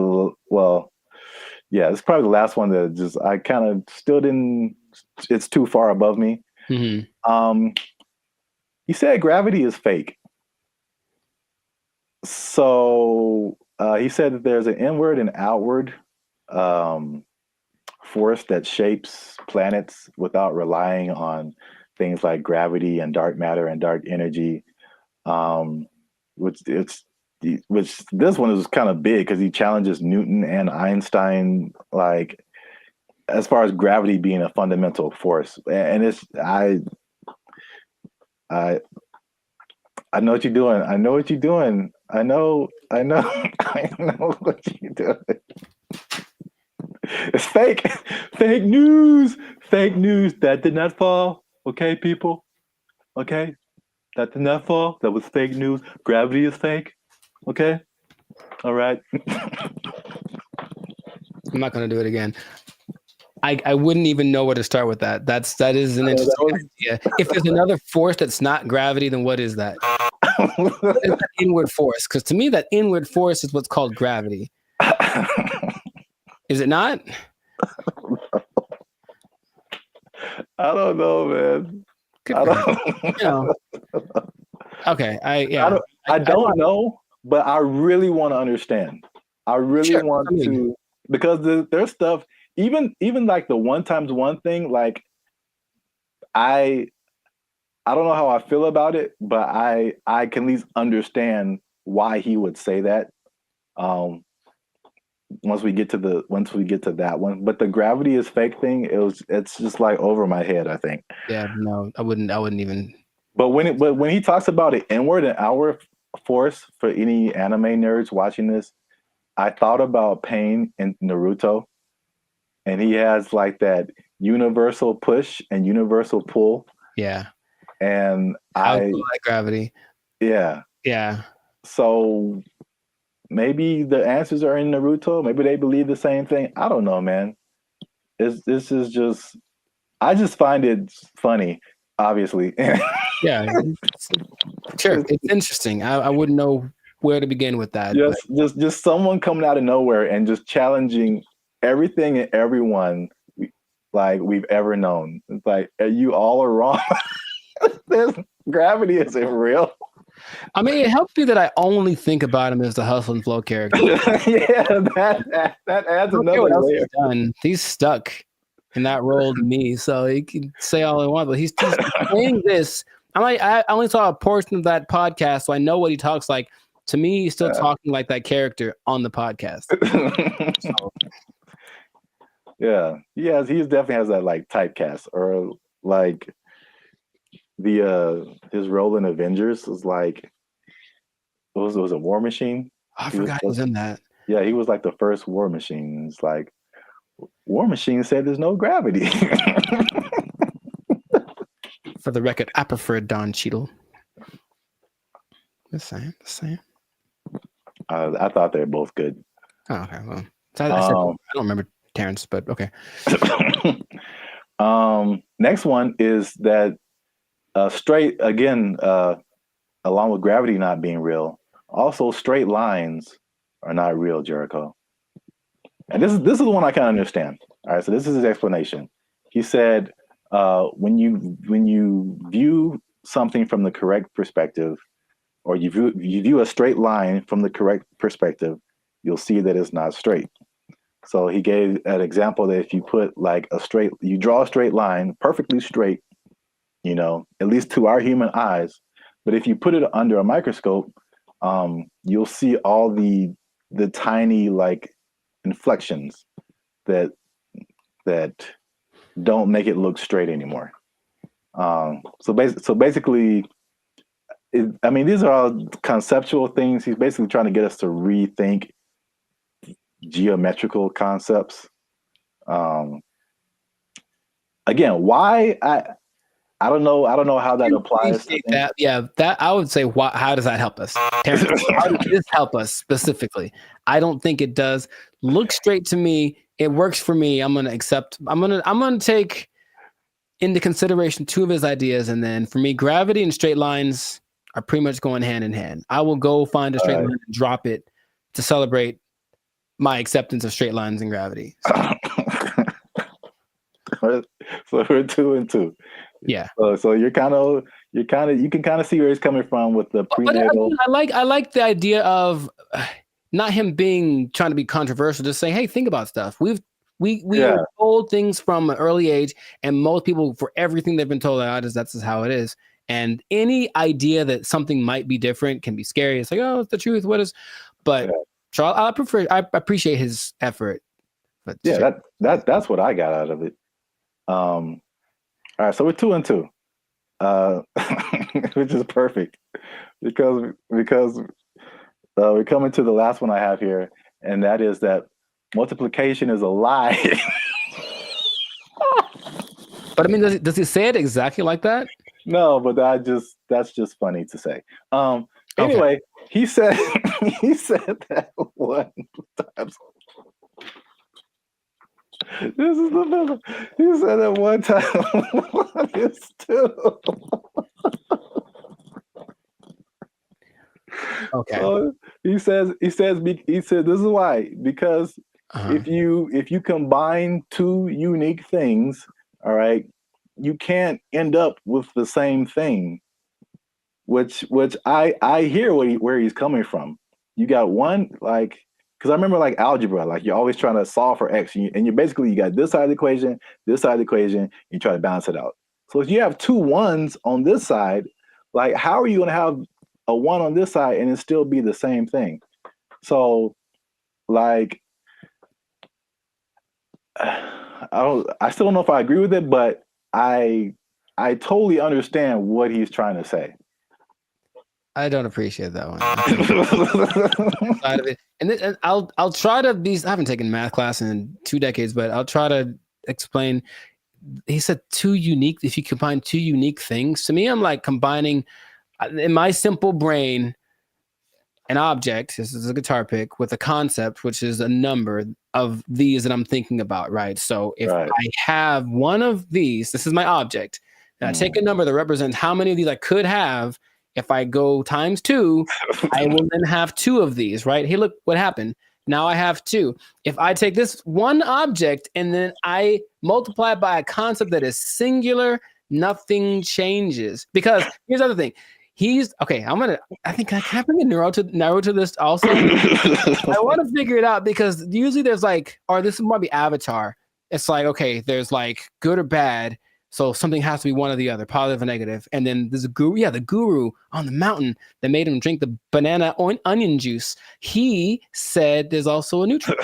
it's probably the last one that just I kind of still didn't. It's too far above me. Mm-hmm. He said gravity is fake. So he said that there's an inward and outward force that shapes planets without relying on things like gravity and dark matter and dark energy. Which this one is kind of big because he challenges Newton and Einstein, like as far as gravity being a fundamental force. And it's I know what you're doing. I know what you're doing. I know I know what you're doing. It's fake. Fake news. Fake news. That did not fall. Okay, people. Okay. That did not fall. That was fake news. Gravity is fake. Okay. All right. I'm not going to do it again. I wouldn't even know where to start with that. That is an interesting idea. If there's another force that's not gravity, then what is that? What is that inward force? Because to me, that inward force is what's called gravity. Is it not? I don't know, man. I don't. Okay. I don't know, but I really want to understand. I really want to, because there's stuff. Even like the 1x1 thing, like I don't know how I feel about it, but I can at least understand why he would say that. Once we get to that one, but the gravity is fake thing, it's just like over my head, I think. Yeah, no, I wouldn't even. But when he talks about an inward and outward force, for any anime nerds watching this, I thought about Pain in Naruto. And he has like that universal push and universal pull. Yeah. And I like gravity. Yeah. Yeah. So maybe the answers are in Naruto. Maybe they believe the same thing. I don't know, man. This is just, I just find it funny, obviously. Yeah. Sure. It's interesting. I wouldn't know where to begin with that. Just someone coming out of nowhere and just challenging everything and everyone like we've ever known. It's like, you all are wrong. Gravity isn't real. I mean, it helps me that I only think about him as the Hustle and Flow character. Yeah, that adds another layer. He's stuck in that role to me, so he can say all he wants, but he's saying this. I only saw a portion of that podcast, so I know what he talks like. To me, he's still talking like that character on the podcast. So. Yeah, he definitely has that like typecast, or like his role in Avengers was like, was a War Machine. I forgot he was in that. Yeah, he was like the first War Machine. It's like, War Machine said there's no gravity. For the record, I prefer Don Cheadle. The same. I thought they were both good. Oh, okay, well, I don't remember Terrence, but okay. Next one is that straight, again, along with gravity not being real, also straight lines are not real, Jericho. And this is the one I can understand. All right, so this is his explanation. He said, when you view something from the correct perspective, or you view a straight line from the correct perspective, you'll see that it's not straight. So he gave an example that if you put like you draw a straight line, perfectly straight, at least to our human eyes, but if you put it under a microscope, you'll see all the tiny like inflections that don't make it look straight anymore. So basically, these are all conceptual things. He's basically trying to get us to rethink geometrical concepts. Again, why I don't know how that applies to that. Yeah, that I would say. How does that help us? Terrence, how does this help us specifically? I don't think it does. Look straight to me. It works for me. I'm gonna accept. I'm gonna take into consideration two of his ideas, and then for me, gravity and straight lines are pretty much going hand in hand. I will go find a straight line and drop it to celebrate my acceptance of straight lines and gravity. So we're 2 and 2. Yeah. So you can kind of see where he's coming from with the prenatal. But I like the idea of not him trying to be controversial, just saying, hey, think about stuff. We are told things from an early age, and most people, for everything they've been told, that's just how it is. And any idea that something might be different can be scary. It's like, oh, it's the truth. What is? But so I appreciate his effort. But that's what I got out of it. All right, so we're 2 and 2, which is perfect because we're coming to the last one I have here, and that is that multiplication is a lie. But I mean, does he say it exactly like that? No, but that's just funny to say. Anyway, he said that one time. This is the he said that one time. It's two. Okay. So he said this is why, because if you combine two unique things, all right, you can't end up with the same thing. Which I hear where he's coming from. You got one, like, because I remember like algebra, like you're always trying to solve for x, and you basically you got this side of the equation, this side of the equation, you try to balance it out. So if you have two ones on this side, like how are you going to have a one on this side and it still be the same thing? So like I still don't know if I agree with it, but I totally understand what he's trying to say. I don't appreciate that one. Side of it. And I'll try to be. I haven't taken math class in 2 decades, but I'll try to explain. He said two unique. If you combine two unique things, to me, I'm like combining in my simple brain an object. This is a guitar pick with a concept, which is a number of these that I'm thinking about. Right. So if I have one of these, this is my object. And I take a number that represents how many of these I could have. If I go times 2, I will then have 2 of these, right? Hey, look what happened. Now I have 2. If I take this one object and then I multiply it by a concept that is singular, nothing changes. Because here's the other thing. I think I can bring a narrow to this also. I want to figure it out because usually there's like, or this might be Avatar. It's like, okay, there's like good or bad. So something has to be one or the other, positive or negative. And then there's a guru, the guru on the mountain that made him drink the banana onion juice. He said there's also a neutral.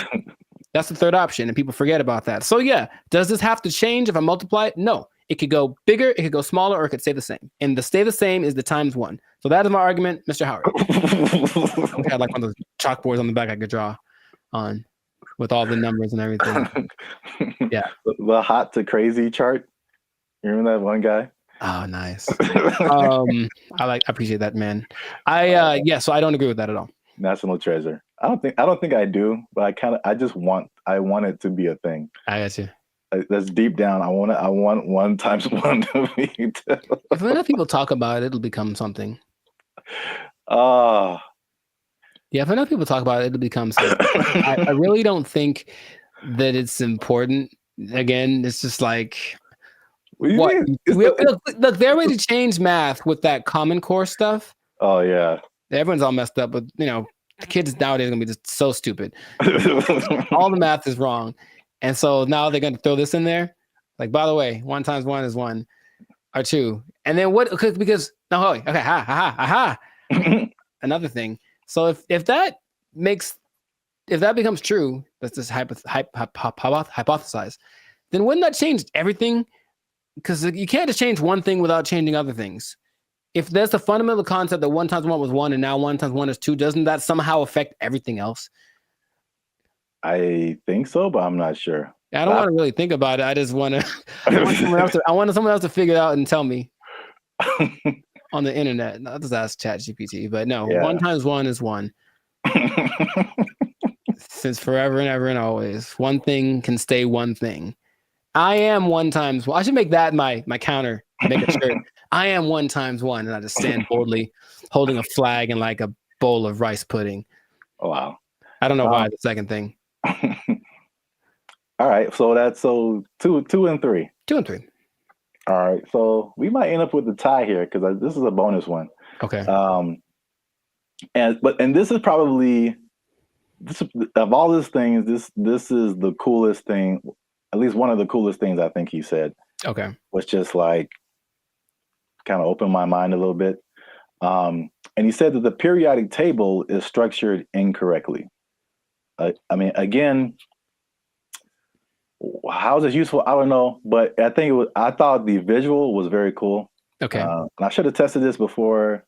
That's the third option, and people forget about that. So yeah, does this have to change if I multiply it? No. It could go bigger, it could go smaller, or it could stay the same. And the stay the same is the times 1. So that is my argument, Mr. Howard. I had like one of those chalkboards on the back I could draw on with all the numbers and everything. Yeah. The hot to crazy chart. You remember that one guy? Oh, nice. I appreciate that, man. So I don't agree with that at all. National treasure. I don't think I do, but I want it to be a thing. I got you. That's deep down. I want 1 times 1 to be 2. If enough people talk about it, it'll become something. Yeah, if enough people talk about it, it'll become something. I really don't think that it's important. Again, it's just like look, their way to change math with that Common Core stuff. Oh yeah, everyone's all messed up, but the kids nowadays are gonna be just so stupid. All the math is wrong, and so now they're gonna throw this in there. Like, by the way, 1 times 1 is 1 or 2, and then what? Because another thing. So if that becomes true, that's just hypothesize. Then wouldn't that change everything? Because you can't just change one thing without changing other things. If there's a fundamental concept that 1 times 1 was 1 and now 1 times 1 is 2, doesn't that somehow affect everything else? I think so, but I'm not sure. I don't want to really think about it. I just want to. I want someone else to figure it out and tell me on the internet. Not just ask ChatGPT, but no. Yeah. 1 times 1 is 1. Since forever and ever and always, one thing can stay one thing. I am 1 times 1. I should make that my counter. Make a shirt. I am 1 times 1, and I just stand boldly, holding a flag and like a bowl of rice pudding. Oh, wow. I don't know why the second thing. All right, so that's 2 and 3. 2 and 3. All right, so we might end up with a tie here because this is a bonus one. Okay. And this is probably of all these things, this is the coolest thing. At least one of the coolest things I think he said. Okay. Was just like kind of opened my mind a little bit. And he said that the periodic table is structured incorrectly. I mean, again, how is this useful? I don't know, but I thought the visual was very cool. Okay. And I should have tested this before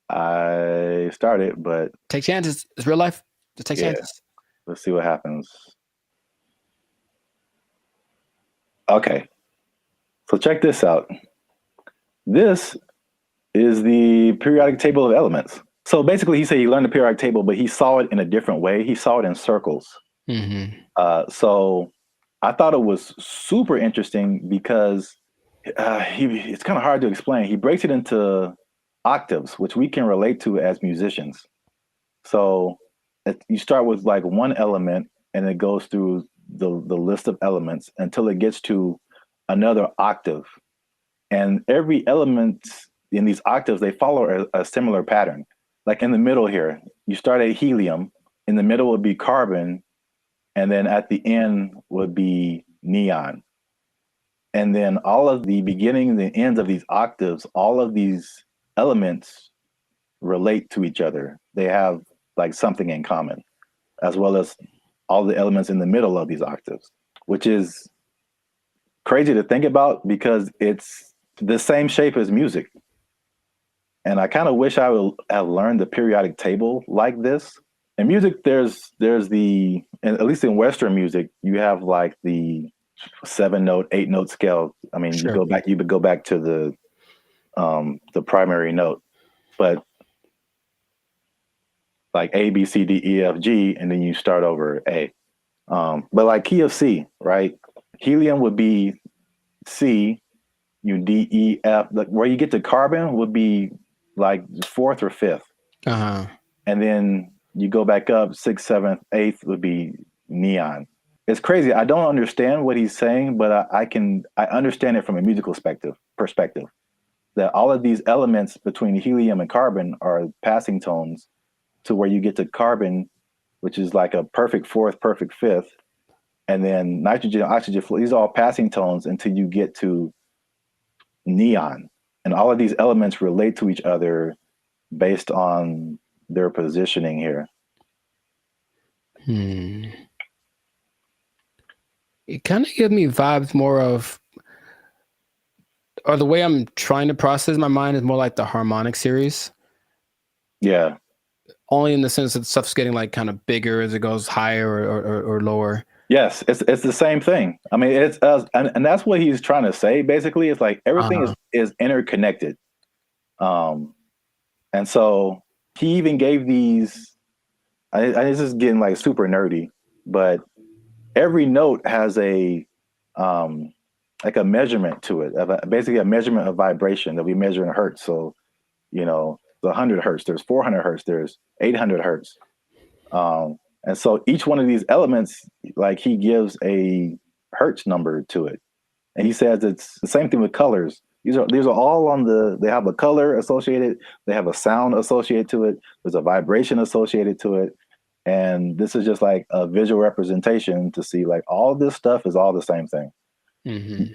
I started, but take chances. It's real life. Just take chances. Let's see what happens. Okay. So check this out. This is the periodic table of elements. So basically, he said he learned the periodic table, but he saw it in a different way. He saw it in circles. Mm-hmm. So I thought it was super interesting because it's kind of hard to explain. He breaks it into octaves, which we can relate to as musicians. So you start with like one element and it goes through the list of elements until it gets to another octave. And every element in these octaves, they follow a similar pattern. Like in the middle here, you start at helium, in the middle would be carbon, and then at the end would be neon. And then all of the beginning and the ends of these octaves, all of these elements relate to each other. They have like something in common, as well as all the elements in the middle of these octaves, which is crazy to think about because it's the same shape as music. And I kind of wish I would have learned the periodic table like this. In music, there's the, and at least in Western music, you have like the 7-note, 8-note scale. I mean, you would go back to the primary note, but like A, B, C, D, E, F, G, and then you start over A. But like key of C, right? Helium would be C, D, E, F. Like where you get to carbon would be like 4th or 5th. And then you go back up 6th, 7th, 8th would be neon. It's crazy. I don't understand what he's saying, but I understand it from a musical perspective. That all of these elements between helium and carbon are passing tones to where you get to carbon, which is like a perfect 4th, perfect 5th. And then nitrogen, oxygen, these are all passing tones until you get to neon. And all of these elements relate to each other based on their positioning here. It kind of gives me vibes more of, or the way I'm trying to process my mind is more like the harmonic series. Yeah. Only in the sense that stuff's getting like kind of bigger as it goes higher or lower. Yes, it's the same thing. I mean, it's and that's what he's trying to say. Basically, it's like everything is interconnected. And so he even gave these. This is getting like super nerdy, but every note has a like a measurement to it, basically a measurement of vibration that we measure in hertz. So, you know, the 100 hertz, there's 400 hertz, there's 800 hertz. And so each one of these elements, like he gives a hertz number to it. And he says it's the same thing with colors. These are all on they have a color associated, they have a sound associated to it, there's a vibration associated to it. And this is just like a visual representation to see like all this stuff is all the same thing.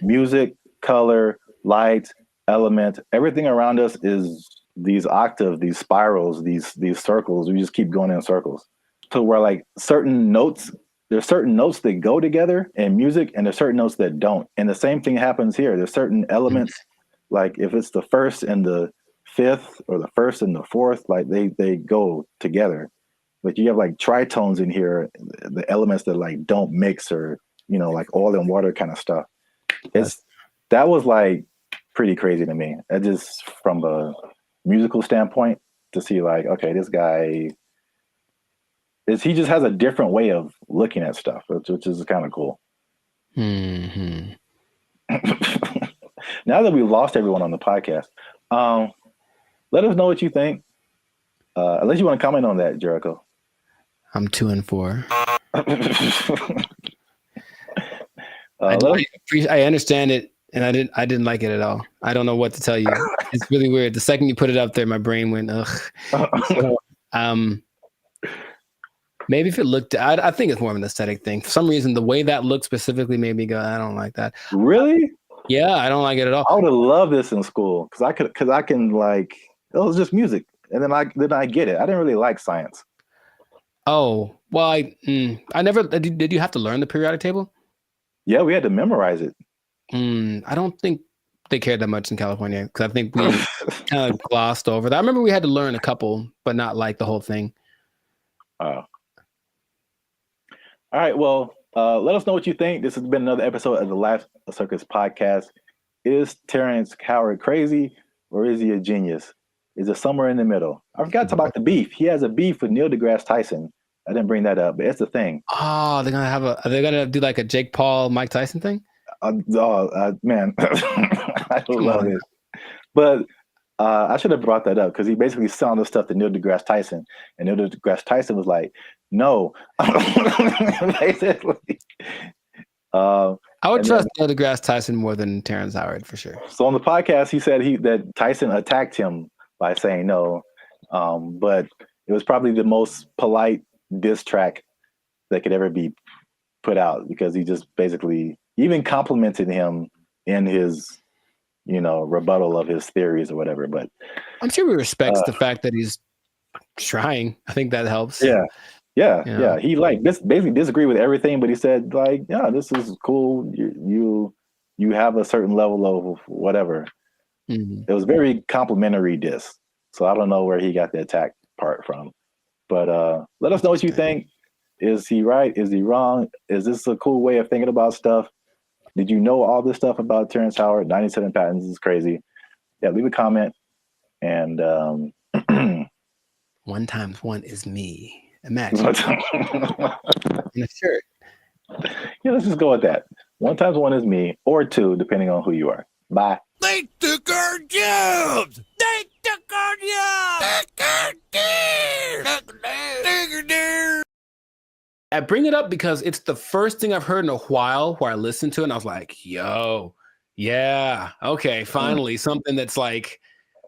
Music, color, light, element, everything around us is these octaves, these spirals, these circles. We just keep going in circles. So where like certain notes, there's certain notes that go together in music and there's certain notes that don't. And the same thing happens here. There's certain elements, like if it's the 1st and the 5th or the 1st and the 4th, like they go together. But you have like tritones in here, the elements that like don't mix, or, you know, like oil and water kind of stuff. That was like pretty crazy to me. It just from a musical standpoint to see like, okay, this guy he just has a different way of looking at stuff, which is kind of cool. Now that we've lost everyone on the podcast, let us know what you think. Unless you want to comment on that, Jericho. I'm 2 and 4. I understand it, and I didn't like it at all. I don't know what to tell you. It's really weird. The second you put it up there, my brain went ugh. So, maybe if it looked, I think it's more of an aesthetic thing. For some reason, the way that looked specifically made me go, I don't like that. Really? Yeah, I don't like it at all. I would have loved this in school because I can like, it was just music, and then I get it. I didn't really like science. Oh, well, I never did. You have to learn the periodic table? Yeah, we had to memorize it. I don't think they cared that much in California because I think we kind of glossed over that. I remember we had to learn a couple, but not like the whole thing. All right. Well, let us know what you think. This has been another episode of the Life Circus podcast. Is Terrence Howard crazy or is he a genius? Is it somewhere in the middle? I forgot to talk about the beef. He has a beef with Neil deGrasse Tyson I didn't bring that up, but it's the thing. Oh, are they gonna do like a Jake Paul, Mike Tyson thing? Man, I love this. But I should have brought that up because he basically sounded stuff to Neil deGrasse Tyson, and Neil deGrasse Tyson was like, "No," basically. I would trust Neil deGrasse Tyson more than Terrence Howard for sure. So on the podcast, he said that Tyson attacked him by saying no, but it was probably the most polite diss track that could ever be put out because he just basically even complimented him in his, rebuttal of his theories or whatever. But I'm sure he respects the fact that he's trying. I think that helps. Yeah. He basically disagreed with everything, but he said like, yeah, this is cool. You have a certain level of whatever. Mm-hmm. It was very complimentary diss. So I don't know where he got the attack part from. But let us know what you think. Is he right? Is he wrong? Is this a cool way of thinking about stuff? Did you know all this stuff about Terrence Howard? 97 patents is crazy. Yeah, leave a comment. And 1 times 1 is me. Imagine. In a shirt. Yeah, let's just go with that. 1 times 1 is me, or 2, depending on who you are. Bye. They took our jobs. They took our jobs. I bring it up because it's the first thing I've heard in a while where I listened to it and I was like, yo, yeah, okay, finally something that's like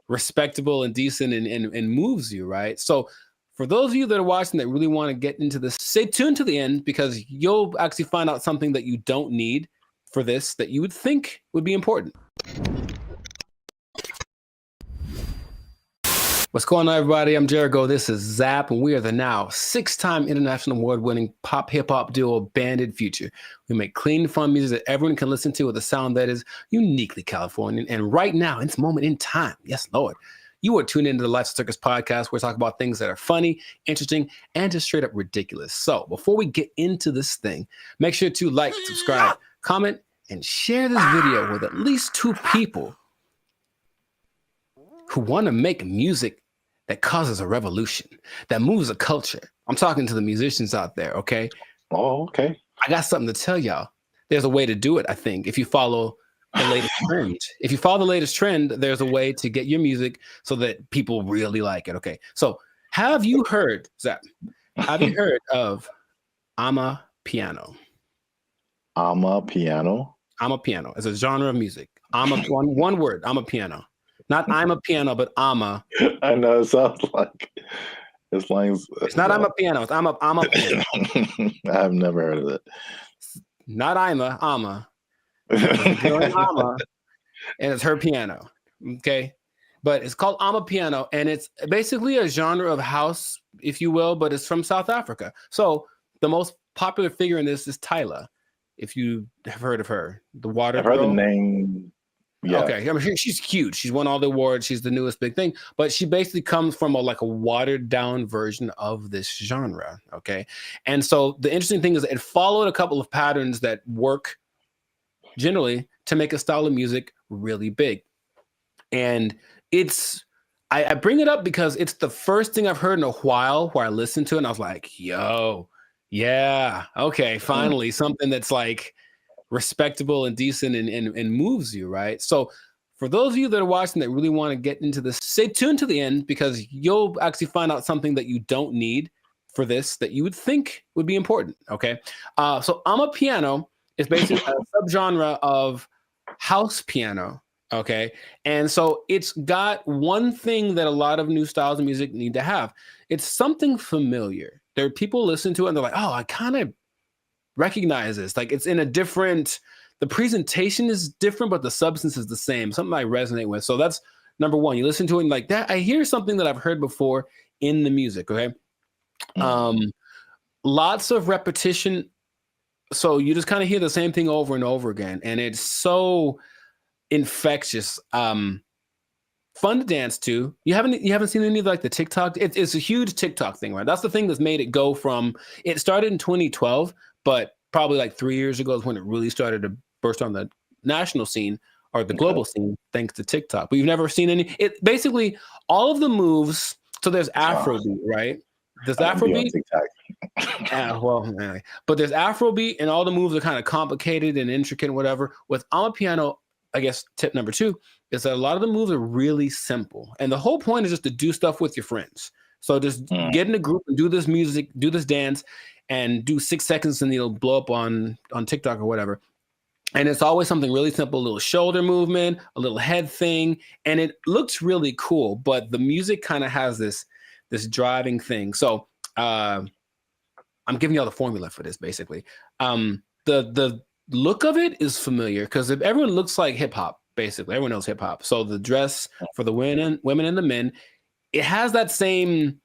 respectable and decent and moves you, right? So for those of you that are watching that really want to get into this, stay tuned to the end because you'll actually find out something that you don't need for this that you would think would be important. What's going on, everybody? I'm Jericho. This is Zap, and we are the now 6-time international award-winning pop hip-hop duo Banded Future. We make clean, fun music that everyone can listen to with a sound that is uniquely Californian. And right now, in this moment in time, yes, Lord, you are tuned into the Life's a Circus podcast where we talk about things that are funny, interesting, and just straight up ridiculous. So before we get into this thing, make sure to like, subscribe, comment, and share this video with at least 2 people who want to make music that causes a revolution, that moves a culture. I'm talking to the musicians out there, okay? Oh, okay. I got something to tell y'all. There's a way to do it, I think, if you follow the latest trend. If you follow the latest trend, there's a way to get your music so that people really like it, okay? So have you heard, Zach, have you heard of Amapiano? Amapiano? Amapiano. It's a genre of music. One word, Amapiano. Not I'm a piano, but ama. I know, it sounds like it's not I'm a piano, it's I'm a piano. I've never heard of it. Not ama. Ama, and it's her piano. Okay. But it's called Amapiano, and it's basically a genre of house, if you will, but it's from South Africa. So the most popular figure in this is Tyla, if you have heard of her. The water. I've heard the name. Yeah. Okay, I mean, she's huge. She's won all the awards. She's the newest big thing, but she basically comes from a watered down version of this genre. Okay, and so the interesting thing is it followed a couple of patterns that work generally to make a style of music really big. And I bring it up because it's the first thing I've heard in a while where I listened to it and I was like, yo, yeah, okay, finally something that's like respectable and decent and moves you, right? So for those of you that are watching that really want to get into this, stay tuned to the end because you'll actually find out something that you don't need for this that you would think would be important, okay? So Amapiano is basically a subgenre of house piano, okay? And so it's got one thing that a lot of new styles of music need to have. It's something familiar. There are people listen to it and they're like, oh, I kind of recognize this. Like it's in a different, the presentation is different, but the substance is the same. Something I resonate with. So that's number one. You listen to it and like that, I hear something that I've heard before in the music. Okay. Lots of repetition. So you just kind of hear the same thing over and over again. And it's so infectious. Fun to dance to. You haven't seen any of like the TikTok. It's a huge TikTok thing, right? That's the thing that's made it go from, it started in 2012, but probably like 3 years ago is when it really started to burst on the national scene or the global scene, thanks to TikTok. But you've never seen any, it basically all of the moves. So there's Afrobeat, right? There's Afrobeat. Well, anyway. But there's Afrobeat, and all the moves are kind of complicated and intricate and whatever. With Amapiano, I guess tip number 2 is that a lot of the moves are really simple. And the whole point is just to do stuff with your friends. So just get in a group and do this music, do this dance, and do 6 seconds and it'll blow up on TikTok or whatever. And it's always something really simple, a little shoulder movement, a little head thing, and it looks really cool, but the music kind of has this driving thing. So I'm giving you all the formula for this, basically. The look of it is familiar because if everyone looks like hip hop, basically, everyone knows hip hop. So the dress for the women and the men, it has that same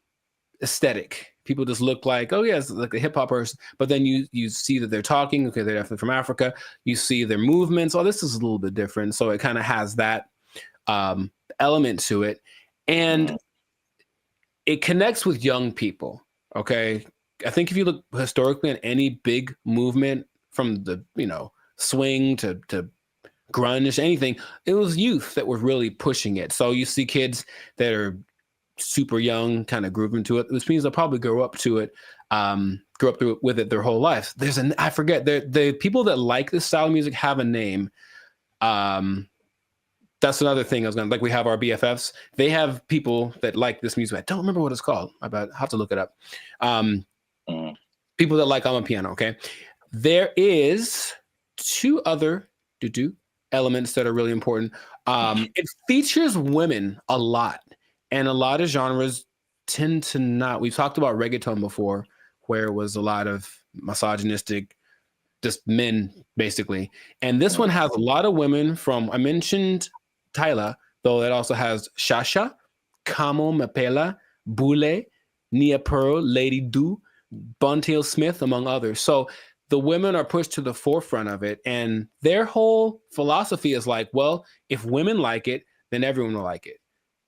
aesthetic. People just look like, oh yeah, it's like a hip hop person. But then you see that they're talking. Okay, they're definitely from Africa. You see their movements. Oh, this is a little bit different. So it kind of has that element to it, and it connects with young people. Okay, I think if you look historically at any big movement from the swing to grunge, anything, it was youth that were really pushing it. So you see kids that are super young kind of grooving to it, which means they'll probably grow up to it, grow up with it their whole life. I forget, the people that like this style of music have a name. That's another thing I was gonna, like, we have our BFFs. They have people that like this music. I don't remember what it's called. I have to look it up. People that like Amapiano, okay? There is 2 other elements that are really important. It features women a lot. And a lot of genres tend to not. We've talked about reggaeton before, where it was a lot of misogynistic, just men, basically. And this one has a lot of women from, I mentioned Tyla, though it also has Shasha, Kamo Mapela, Bule, Nia Pearl, Lady Do, Buntail Smith, among others. So the women are pushed to the forefront of it. And their whole philosophy is like, well, if women like it, then everyone will like it.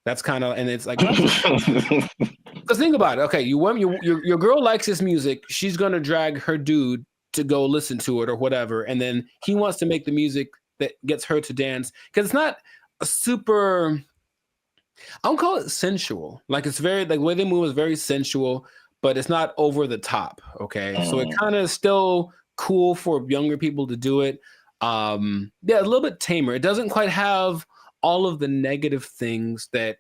That's kind of, and it's like, because think about it. Okay, your girl likes this music. She's gonna drag her dude to go listen to it or whatever, and then he wants to make the music that gets her to dance because it's not a super. I don't call it sensual. Like, it's very, like, the way they move is very sensual, but it's not over the top. Okay, so it kind of still cool for younger people to do it. Yeah, a little bit tamer. It doesn't quite have all of the negative things that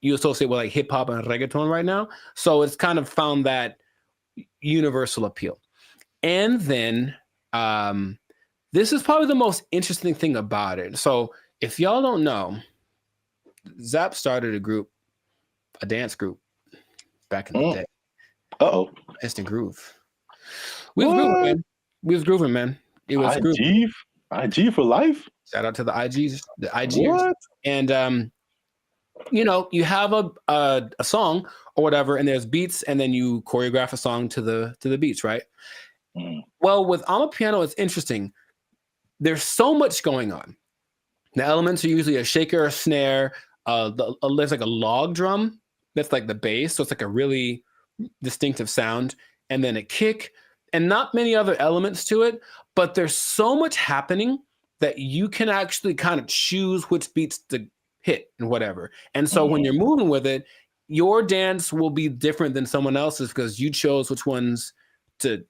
you associate with like hip hop and reggaeton right now. So it's kind of found that universal appeal. And then this is probably the most interesting thing about it. So if y'all don't know, Zap started a dance group back in the day. Instant Groove. We was grooving, man. We was grooving, man. It was IG for life. Shout out to the IGs, the IGers. And you have a song or whatever, and there's beats, and then you choreograph a song to the beats, right? Well, with Amapiano, it's interesting. There's so much going on. The elements are usually a shaker, a snare. There's like a log drum that's like the bass, so it's like a really distinctive sound, and then a kick, and not many other elements to it. But there's so much happening that you can actually kind of choose which beats to hit and whatever. And so when you're moving with it, your dance will be different than someone else's because you chose which ones to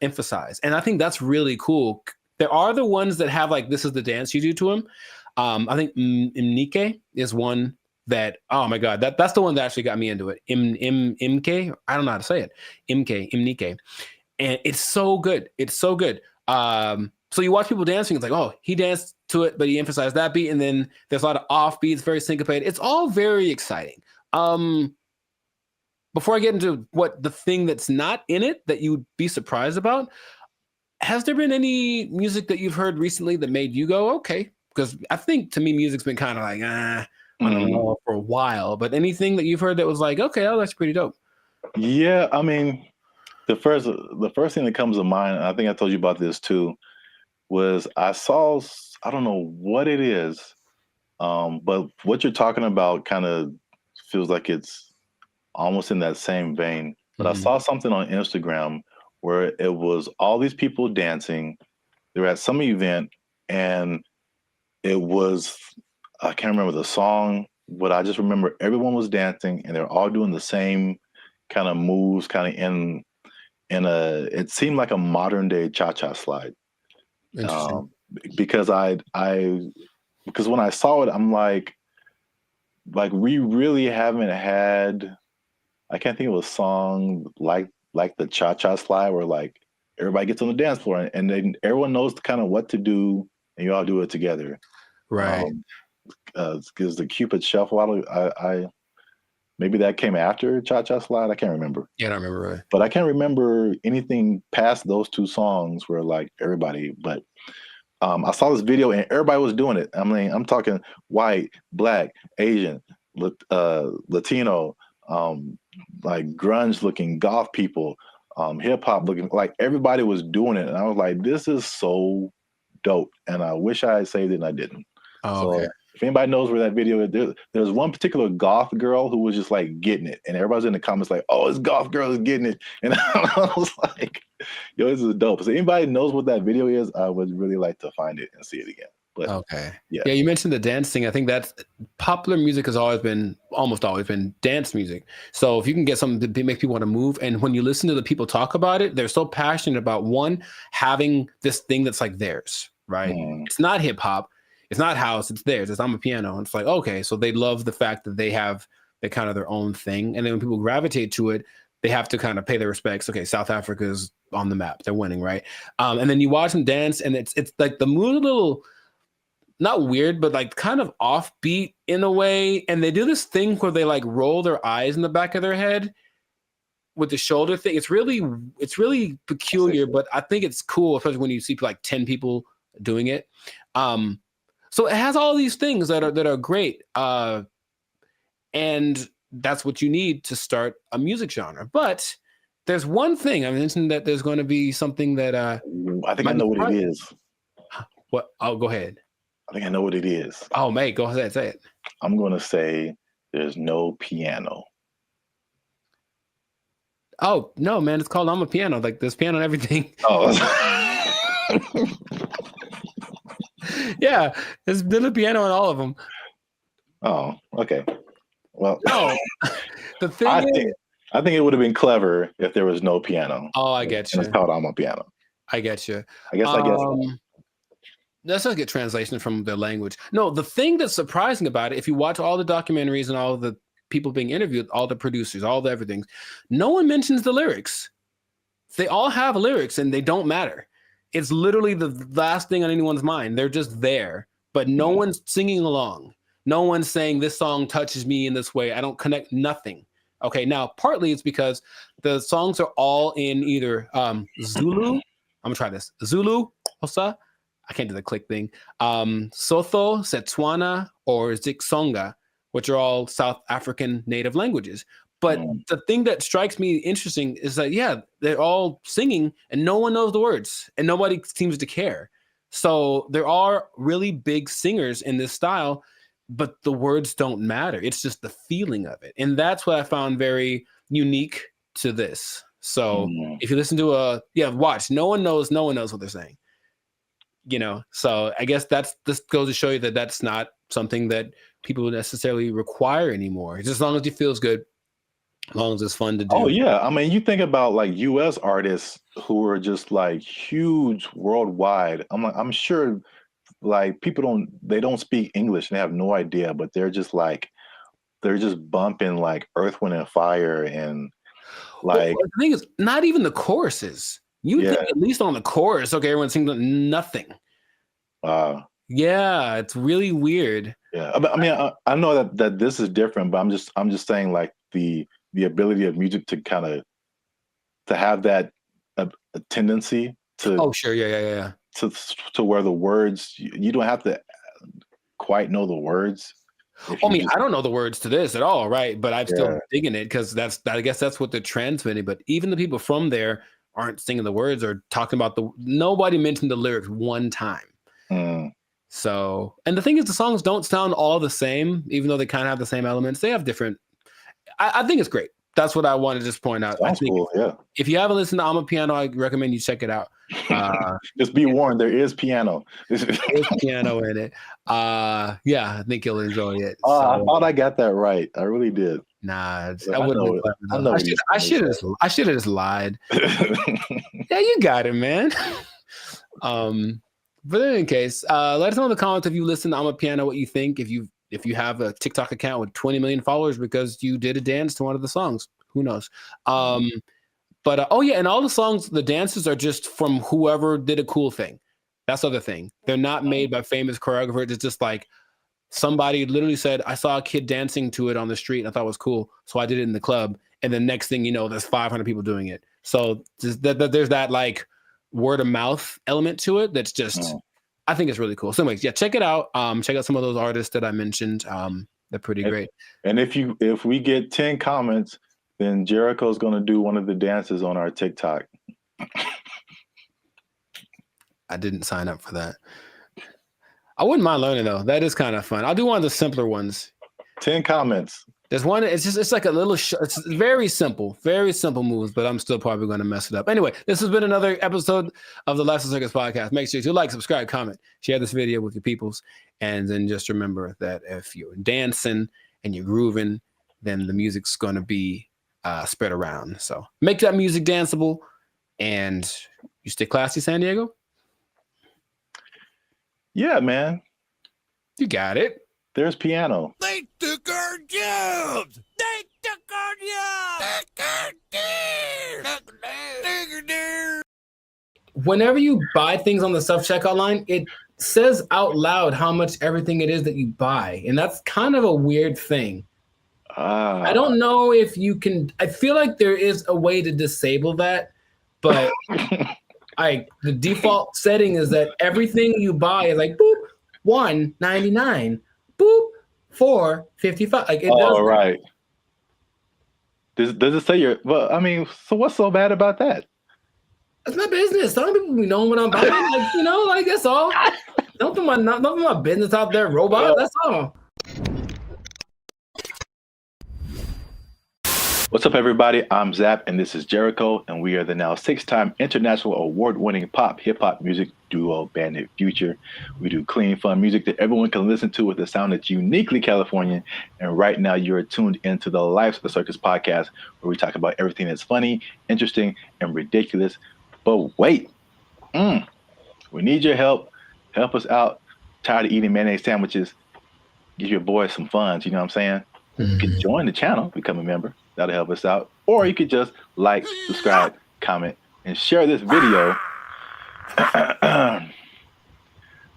emphasize. And I think that's really cool. There are the ones that have like, this is the dance you do to them. I think Imnike is one that, oh my God, that's the one that actually got me into it. Imke, I don't know how to say it. Imnike. And it's so good. It's so good. So you watch people dancing, it's like, oh, he danced to it, but he emphasized that beat. And then there's a lot of off beats, very syncopated. It's all very exciting. Before I get into what the thing that's not in it that you would be surprised about, has there been any music that you've heard recently that made you go, okay? Because I think to me, music's been kind of like, I don't know, for a while. But anything that you've heard that was like, okay, oh, that's pretty dope. Yeah, I mean, the first thing that comes to mind, and I think I told you about this too, was I saw, I don't know what it is, but what you're talking about kind of feels like it's almost in that same vein. But I saw something on Instagram where it was all these people dancing. They were at some event, and it was, I can't remember the song, but I just remember everyone was dancing, and they're all doing the same kind of moves, kind of it seemed like a modern day cha-cha slide. Interesting. Because because when I saw it, I'm like we really haven't had, I can't think of a song like the cha-cha slide where like everybody gets on the dance floor and then everyone knows kind of what to do and you all do it together. Right. Because the Cupid Shuffle, I maybe that came after Cha-Cha Slide. I can't remember. Yeah, I don't remember really. But I can't remember anything past those two songs where like everybody. But I saw this video and everybody was doing it. I mean, I'm talking white, black, Asian, Latino, like grunge looking goth people, hip hop looking, like everybody was doing it. And I was like, this is so dope. And I wish I had saved it and I didn't. Oh, okay. So if anybody knows where that video is, there's one particular goth girl who was just like getting it. And everybody's in the comments like, oh, this goth girl is getting it. And I was like, yo, this is dope. So anybody knows what that video is, I would really like to find it and see it again. But okay. Yeah, you mentioned the dancing. I think that's popular music has almost always been dance music. So if you can get something to make people want to move, and when you listen to the people talk about it, they're so passionate about one, having this thing that's like theirs, right? It's not hip hop. It's not house, it's theirs. It's amapiano. And it's like, okay, so they love the fact that they have kind of their own thing. And then when people gravitate to it, they have to kind of pay their respects. Okay, South Africa is on the map. They're winning, right? And then you watch them dance, and it's like the mood a little, not weird, but like kind of offbeat in a way. And they do this thing where they like roll their eyes in the back of their head with the shoulder thing. It's really peculiar, but I think it's cool, especially when you see like 10 people doing it. So it has all these things that are great, and that's what you need to start a music genre. But there's one thing I mentioned, that there's going to be something that I think I know what it is. What? Oh, go ahead. I think I know what it is. Oh, mate, go ahead, say it. I'm going to say there's no piano. Oh no, man! It's called amapiano. Like there's piano and everything. Oh. Yeah, there's a piano in all of them. Oh, okay. Well, no. The thing I think it would have been clever if there was no piano. Oh, I get you. It's called amapiano. I get you. I guess. Let's not get translation from the language. No, the thing that's surprising about it, if you watch all the documentaries and all the people being interviewed, all the producers, all the everything, no one mentions the lyrics. They all have lyrics and they don't matter. It's literally the last thing on anyone's mind. They're just there, but no one's singing along. No one's saying this song touches me in this way. I don't connect nothing. Okay, now partly it's because the songs are all in either Zulu. I'm gonna try this. Zulu, Xhosa. I can't do the click thing. Sotho, Setswana, or Xitsonga, which are all South African native languages. But the thing that strikes me interesting is that, yeah, they're all singing and no one knows the words and nobody seems to care. So there are really big singers in this style, but the words don't matter. It's just the feeling of it. And that's what I found very unique to this. So if you listen to watch, no one knows what they're saying. You know, so I guess this goes to show you that that's not something that people necessarily require anymore. Just as long as it feels good. As long as it's fun to do. Oh yeah, I mean, you think about like U.S. artists who are just like huge worldwide. I'm sure, like people don't speak English and they have no idea, but they're just bumping like Earth, Wind, and Fire and like. Well, the thing is, not even the choruses. You think at least on the chorus, okay, everyone's singing nothing. Yeah, it's really weird. Yeah, I mean, I know that this is different, but I'm just saying like the ability of music to kind of to have that a tendency to to where the words you don't have to quite know the words. I mean, I don't know the words to this at all, right? But I'm still digging it because I guess that's what they're transmitting. But even the people from there aren't singing the words or talking about nobody mentioned the lyrics one time. So, and the thing is, the songs don't sound all the same, even though they kind of have the same elements. They have different. I think it's great. That's what I want to just point out. Sounds cool, yeah. If you haven't listened to amapiano, I recommend you check it out. Just be warned, there is piano. There's piano in it. Yeah, I think you'll enjoy it. I thought I got that right. I really did. Nah, I I wouldn't. know Have I know what I should have just lied. Yeah, you got it, man. But in any case, let us know in the comments if you listen to I'm a Piano what you think. If you have a TikTok account with 20 million followers because you did a dance to one of the songs, who knows? But oh yeah, and all the songs, the dances are just from whoever did a cool thing. That's the other thing. They're not made by famous choreographers. It's just like somebody literally said, I saw a kid dancing to it on the street and I thought it was cool. So I did it in the club. And the next thing you know, there's 500 people doing it. So there's that like word of mouth element to it. That's just, I think it's really cool. So anyways, yeah, check it out. Check out some of those artists that I mentioned. They're pretty great. And if we get 10 comments, then Jericho's going to do one of the dances on our TikTok. I didn't sign up for that. I wouldn't mind learning though. That is kind of fun. I'll do one of the simpler ones. 10 comments. There's one. It's like a little. It's very simple moves, but I'm still probably going to mess it up. Anyway, this has been another episode of the Life of Circus podcast. Make sure to like, subscribe, comment, share this video with your peoples, and then just remember that if you're dancing and you're grooving, then the music's going to be spread around. So make that music danceable, and you stay classy, San Diego. Yeah, man. You got it. There's piano. They took our jobs. They took our jobs. Whenever you buy things on the self-checkout line, it says out loud how much everything it is that you buy. And that's kind of a weird thing. I don't know if you can. I feel like there is a way to disable that, but the default setting is that everything you buy is like boop $1.99, boop $4.55. Like it does. Right. Does it say your? Well, I mean, so what's so bad about that? That's my business. Some people be knowing what I'm buying. Like, like that's all. Don't put my business out there, robot. That's all. What's up, everybody? I'm Zap, and this is Jericho, and we are the now 6-time international award-winning pop hip-hop music duo Bandit Future. We do clean, fun music that everyone can listen to with a sound that's uniquely Californian. And right now, you're tuned into the Life of the Circus podcast, where we talk about everything that's funny, interesting, and ridiculous. But wait, we need your help. Help us out. Tired of eating mayonnaise sandwiches? Give your boys some funds. You know what I'm saying? You can join the channel, become a member. That'll help us out. Or you could just like, subscribe, comment, and share this video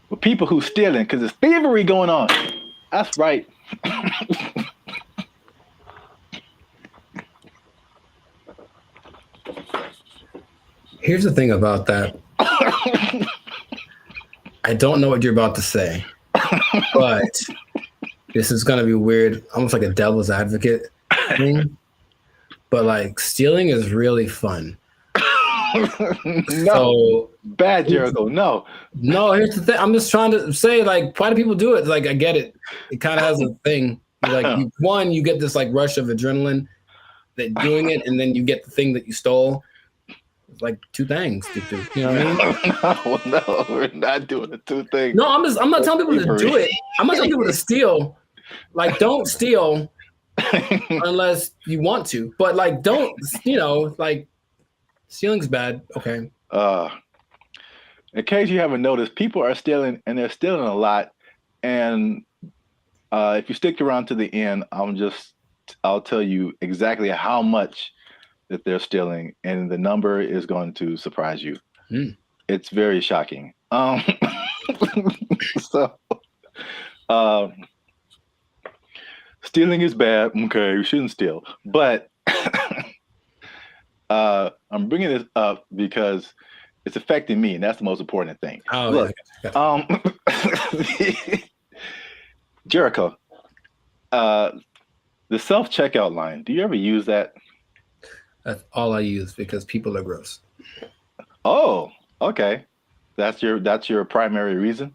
with people who stealing, because there's thievery going on. That's right. Here's the thing about that. I don't know what you're about to say, but this is going to be weird, almost like a devil's advocate thing. But like stealing is really fun. No, bad, Jericho. No, here's the thing. I'm just trying to say, like, why do people do it? Like, I get it. It kind of has a thing. Like, you get this like rush of adrenaline that doing it, and then you get the thing that you stole. It's like two things to do. You know what I mean? No, we're not doing the two things. No, I'm not telling people to do it. I'm not telling people to steal. Like, don't steal unless you want to. But like, don't, like, stealing's bad. Okay. In case you haven't noticed, people are stealing, and they're stealing a lot. And if you stick around to the end, I'll tell you exactly how much that they're stealing, and the number is going to surprise you. It's very shocking. Stealing is bad. Okay, you shouldn't steal. But I'm bringing this up because it's affecting me, and that's the most important thing. Look, Jericho, the self-checkout line, do you ever use that? That's all I use because people are gross. Oh, okay. That's your primary reason?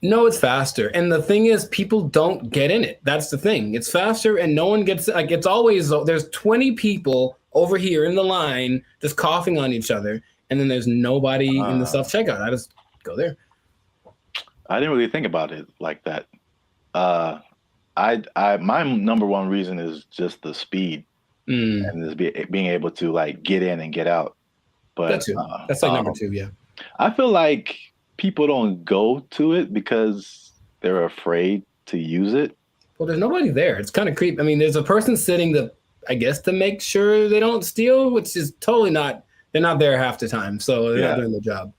No, it's faster. And the thing is, people don't get in it. That's the thing. It's faster and no one gets, like, it's always, there's 20 people over here in the line just coughing on each other. And then there's nobody in the self-checkout. I just go there. I didn't really think about it like that. my number one reason is just the speed and just being able to like get in and get out. But That too. That's like number 2, yeah. I feel like people don't go to it because they're afraid to use it. Well, there's nobody there. It's kind of creepy. I mean, there's a person sitting I guess to make sure they don't steal, which is totally not. They're not there half the time, so they're not doing their job.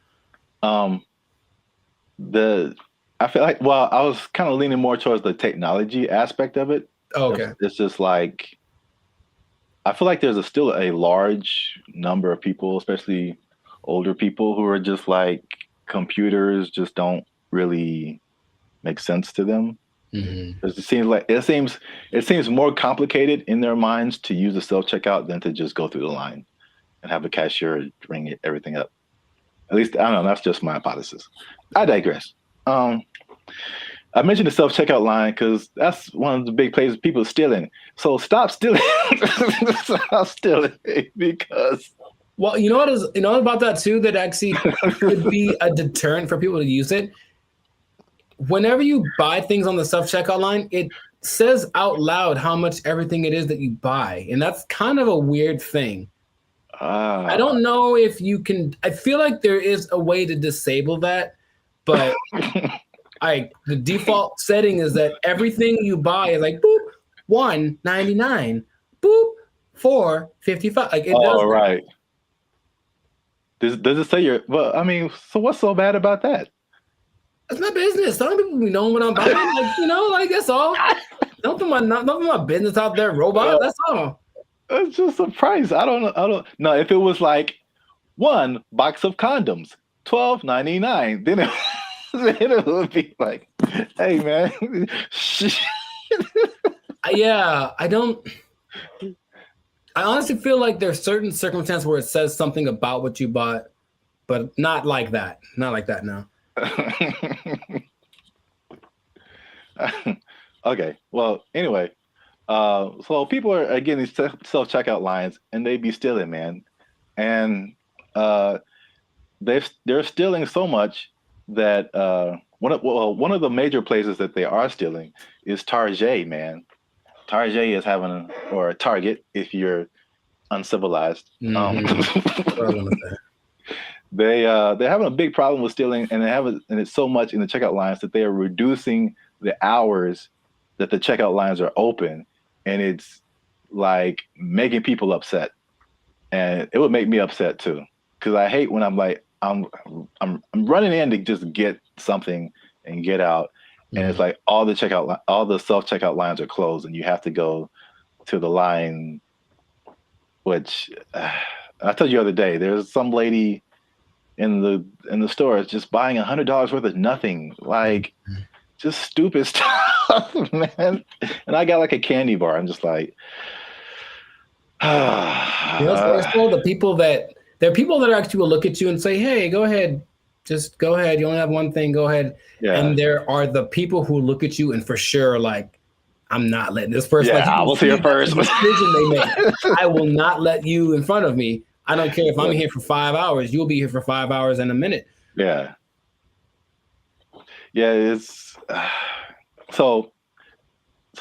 I feel like, well, I was kind of leaning more towards the technology aspect of it. Oh, okay. It's just like, I feel like there's still a large number of people, especially older people, who are just like, computers just don't really make sense to them. It seems more complicated in their minds to use the self-checkout than to just go through the line and have a cashier ring everything up. At least, I don't know, that's just my hypothesis. I digress. I mentioned the self-checkout line because that's one of the big places people are stealing. So stop stealing. Stop stealing because... Well, you know about that too, that actually could be a deterrent for people to use it? Whenever you buy things on the self-checkout line, it says out loud how much everything it is that you buy. And that's kind of a weird thing. I don't know if you can, I feel like there is a way to disable that, but the default setting is that everything you buy is like, boop, $1.99, boop, $4.55. Like it does. Right. Does it say well, I mean, so what's so bad about that? That's my business. Some people be knowing what I'm buying. Like, that's all. Don't put my business out there, robot. That's all. It's just a price. I don't know. If it was like 1 box of condoms, $12.99, then it would be like, hey man. Yeah, I honestly feel like there's certain circumstances where it says something about what you bought, but not like that. Not like that now. Okay. Well, anyway, so people are getting these self-checkout lines, and they be stealing, man, and they're stealing so much that one of the major places that they are stealing is Target, man. Target is having or Target if you're uncivilized. They're having a big problem with stealing, and it's so much in the checkout lines that they are reducing the hours that the checkout lines are open, and it's like making people upset. And it would make me upset too, because I hate when I'm like I'm running in to just get something and get out, and it's like all the self-checkout lines are closed, and you have to go to the line. Which I told you the other day, there's some lady in the store just buying $100 worth of nothing, like just stupid stuff, man. And I got like a candy bar. I'm just like, the people that there are people that actually will look at you and say, "Hey, go ahead, just go ahead. You only have one thing. Go ahead." Yeah. And there are the people who look at you and for sure like, I'm not letting this person. Yeah, I will see it first. Decision they make. I will not let you in front of me. I don't care if I'm here for 5 hours. You'll be here for 5 hours and a minute. Yeah. Yeah, it's so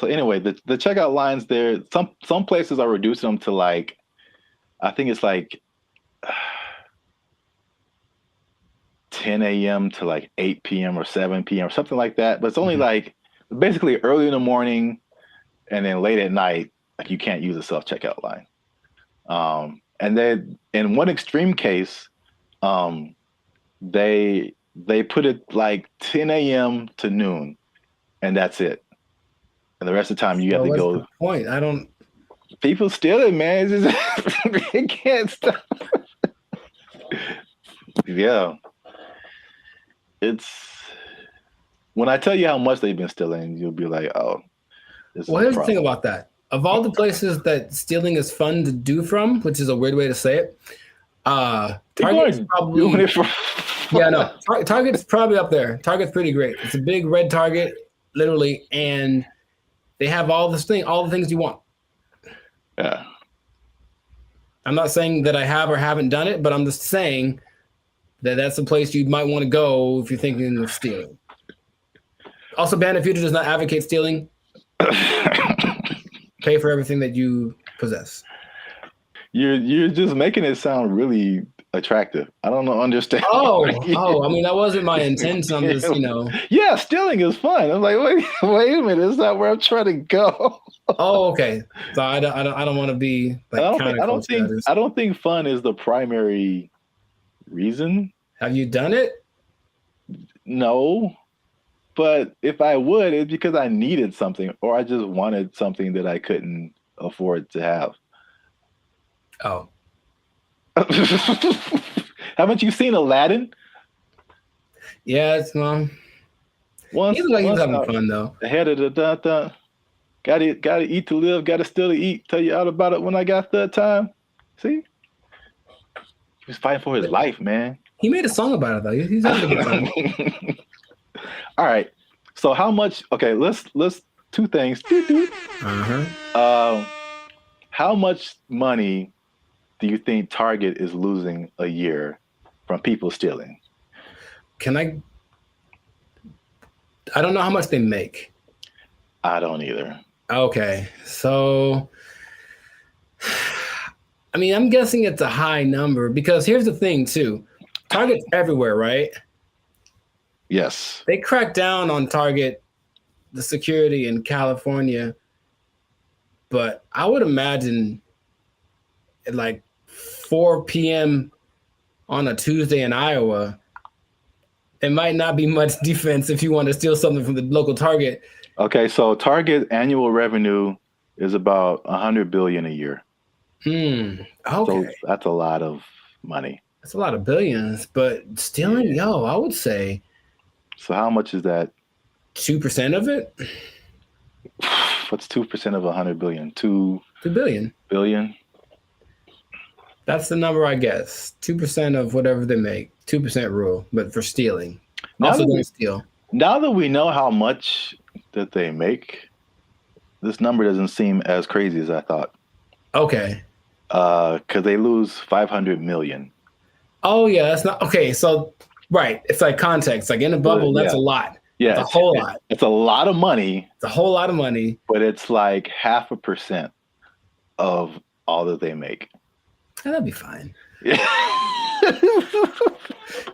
anyway, the checkout lines there, some places are reducing them to like, I think it's like 10 a.m. to like 8 p.m. or 7 p.m. or something like that. But it's only like basically early in the morning and then late at night, like you can't use a self-checkout line. And then in one extreme case, they put it like 10 a.m. to noon, and that's it. And the rest of the time you have to go. What's the point? I don't. People steal it, man. It's just, they can't stop. Yeah. It's when I tell you how much they've been stealing, you'll be like, oh. Well, here's the thing about that. Of all the places that stealing is fun to do from, which is a weird way to say it, Target's probably doing it for Target's probably up there. Target's pretty great. It's a big red Target, literally, and they have all the things you want. Yeah. I'm not saying that I have or haven't done it, but I'm just saying that that's a place you might want to go if you're thinking of stealing. Also, Bandit Future does not advocate stealing. Pay for everything that you possess. You're just making it sound really attractive. I don't know, understand. I mean, that wasn't my intention. I'm just, Yeah, stealing is fun. I'm like, wait a minute, it's not where I'm trying to go. Oh, okay. So I don't want to be like I don't think fun is the primary reason. Have you done it? No. But if I would, it's because I needed something or I just wanted something that I couldn't afford to have. Oh. Haven't you seen Aladdin? Yeah, it's he was having fun though. Ahead of the gotta eat to live, gotta still to eat. Tell you all about it when I got the time. See? He was fighting for his life, man. He made a song about it though. He's having a good time. All right. So how much? Okay, let's two things. How much money do you think Target is losing a year from people stealing? I don't know how much they make. I don't either. Okay, so I mean, I'm guessing it's a high number because here's the thing too. Target's everywhere, right? Yes. They cracked down on Target, the security in California, but I would imagine at like 4 p.m. on a Tuesday in Iowa, it might not be much defense if you want to steal something from the local Target. Okay, so Target annual revenue is about $100 billion a year. Okay. So that's a lot of money. That's a lot of billions, but stealing, I would say. So how much is that? 2% of it? What's 2% of 100 billion? 2 billion. Billion? That's the number, I guess. 2% of whatever they make. 2% rule, but for stealing. Also don't steal. Now that we know how much that they make, this number doesn't seem as crazy as I thought. Okay. Because they lose 500 million. Oh, yeah, that's not... Okay, so... Right. It's like context. Like in a bubble, that's a lot. Yeah. It's a whole lot. It's a lot of money. It's a whole lot of money. But it's like 0.5% of all that they make. Yeah, that'd be fine.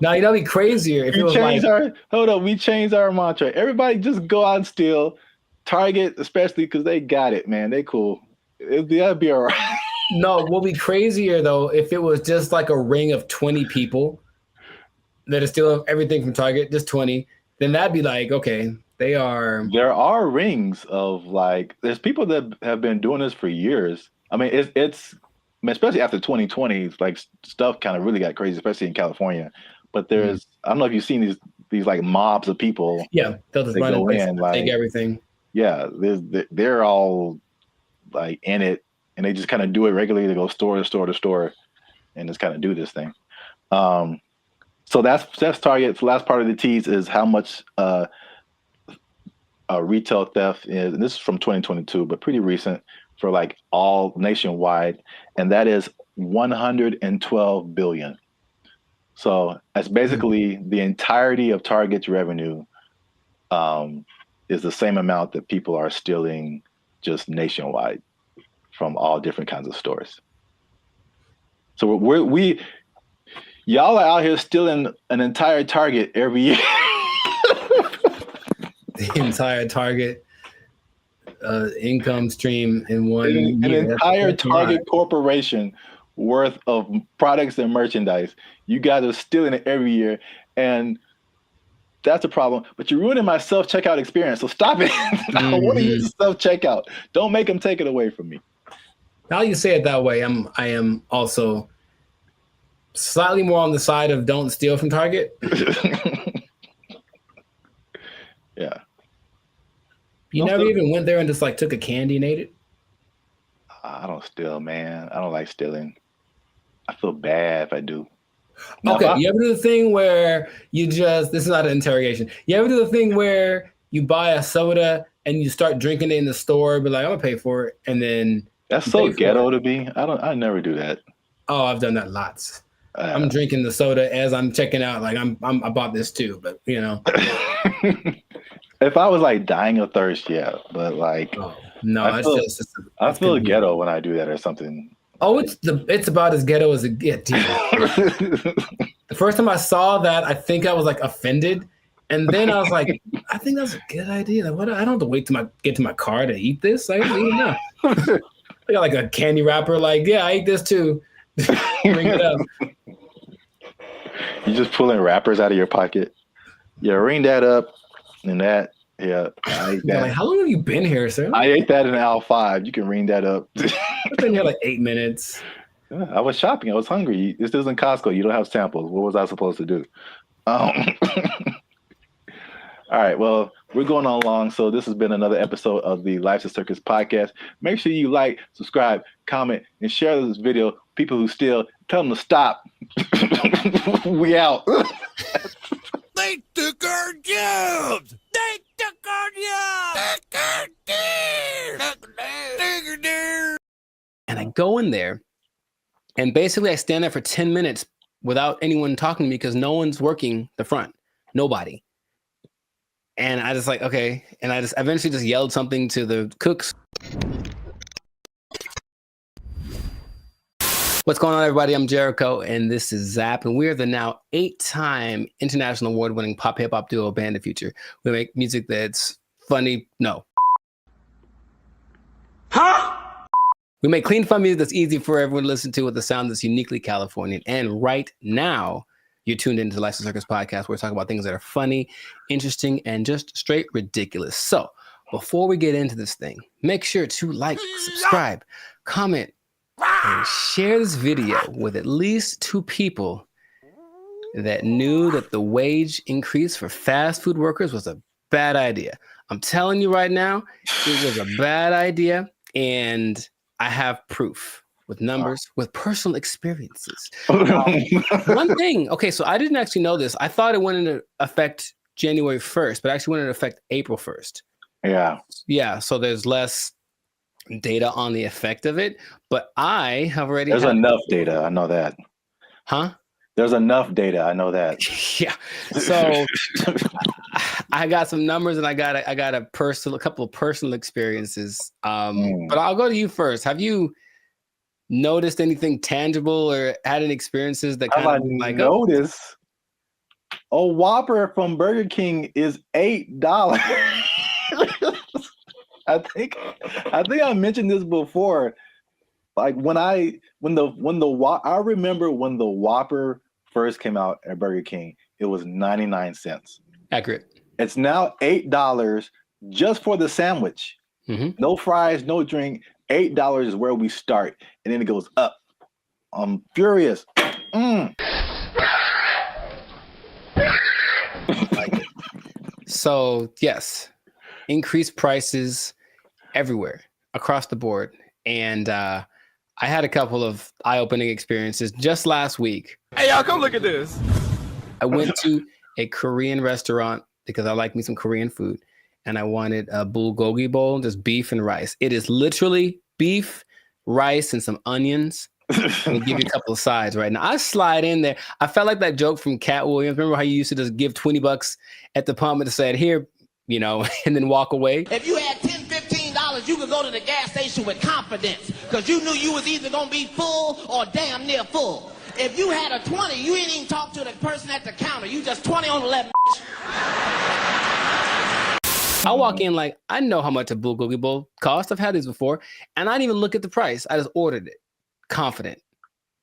Now, that'd be crazier if it was we changed our mantra. Everybody just go out and steal. Target, especially because they got it, man. They cool. That'd be all right. No, what would be crazier, though, if it was just like a ring of 20 people that are stealing everything from Target, just 20, then that'd be like, okay, they are... There are rings of like, there's people that have been doing this for years. I mean, it's especially after 2020, like stuff kind of really got crazy, especially in California. But there's, I don't know if you've seen these like mobs of people. Yeah, they'll just run in, like, take everything. Yeah, they're all like in it, and they just kind of do it regularly. They go store to store to store, and just kind of do this thing. So that's Target. The last part of the tease is how much retail theft is, and this is from 2022, but pretty recent for like all nationwide, and that is 112 billion. So that's basically the entirety of Target's revenue is the same amount that people are stealing just nationwide from all different kinds of stores. So y'all are out here stealing an entire Target every year. The entire Target income stream in one year. An entire Target corporation worth of products and merchandise. You guys are stealing it every year, and that's a problem. But you're ruining my self-checkout experience, so stop it. I want to use self-checkout. Don't make them take it away from me. Now you say it that way, I am also slightly more on the side of don't steal from Target. Yeah. You never even went there and just like took a candy and ate it? I don't steal, man. I don't like stealing. I feel bad if I do. Okay, you ever do the thing where you just, this is not an interrogation. You ever do the thing where you buy a soda and you start drinking it in the store, but like, I'm gonna pay for it, and then that's so ghetto to me. I never do that. Oh, I've done that lots. I'm drinking the soda as I'm checking out. Like I bought this too, but you know. If I was like dying of thirst, yeah, but like, No, I feel ghetto when I do that or something. Oh, it's about as ghetto as it gets. The first time I saw that, I think I was like offended, and then I was like, I think that's a good idea. Like, what? I don't have to wait till get to my car to eat this. I don't even know. I got like a candy wrapper. Like, yeah, I ate this too. Bring it up. You just pulling wrappers out of your pocket. Yeah, ring that up and that. Yeah, I ate that. Like, how long have you been here, sir? I ate that in aisle 5. You can ring that up. I've been here like 8 minutes. Yeah, I was shopping. I was hungry. This isn't Costco. You don't have samples. What was I supposed to do? All right. Well, we're going on long. So this has been another episode of the Life's a Circus podcast. Make sure you like, subscribe, comment, and share this video. People who steal, tell them to stop. We out. They took our jobs. They took our jobs. And I go in there, and basically I stand there for 10 minutes without anyone talking to me because no one's working the front. Nobody. And I just like, okay. And I just eventually just yelled something to the cooks. What's going on, everybody? I'm Jericho, and this is Zap, and we're the now 8-time international award-winning pop hip-hop duo Band of Future. We make music that's funny. No. Huh? We make clean, fun music that's easy for everyone to listen to with a sound that's uniquely Californian. And right now, you're tuned into the Life's a Circus podcast, where we talk about things that are funny, interesting, and just straight ridiculous. So before we get into this thing, make sure to like, subscribe, comment, and share this video with at least 2 people that knew that the wage increase for fast food workers was a bad idea. I'm telling you right now, it was a bad idea, and I have proof with numbers, with personal experiences. One thing, okay, so I didn't actually know this. I thought it went into effect January 1st, but actually went into effect April 1st. Yeah. Yeah, so there's less data on the effect of it, but I have already There's enough data, I know that. Huh? There's enough data, I know that. Yeah. So I got some numbers, and I got a couple of personal experiences. But I'll go to you first. Have you noticed anything tangible or had any experiences that kind of like notice a Whopper from Burger King is $8. I think I mentioned this before. Like I remember when the Whopper first came out at Burger King, it was 99 cents. Accurate. It's now $8 just for the sandwich. Mm-hmm. No fries, no drink. $8 is where we start, and then it goes up. I'm furious. So yes, increased prices everywhere across the board, and I had a couple of eye-opening experiences just last week. Hey, y'all, come look at this. I went to a Korean restaurant because I like me some Korean food, and I wanted a bulgogi bowl, just beef and rice. It is literally beef, rice, and some onions. And give you a couple of sides right now. I slide in there. I felt like that joke from Cat Williams. Remember how you used to just give $20 at the pump and said, here, you know, and then walk away? If you had $10, $15, you could go to the gas station with confidence because you knew you was either going to be full or damn near full. If you had a 20, you ain't even talk to the person at the counter. You just 20 on 11. I walk in like, I know how much a bulgogi bowl costs. I've had these before. And I didn't even look at the price. I just ordered it. Confident.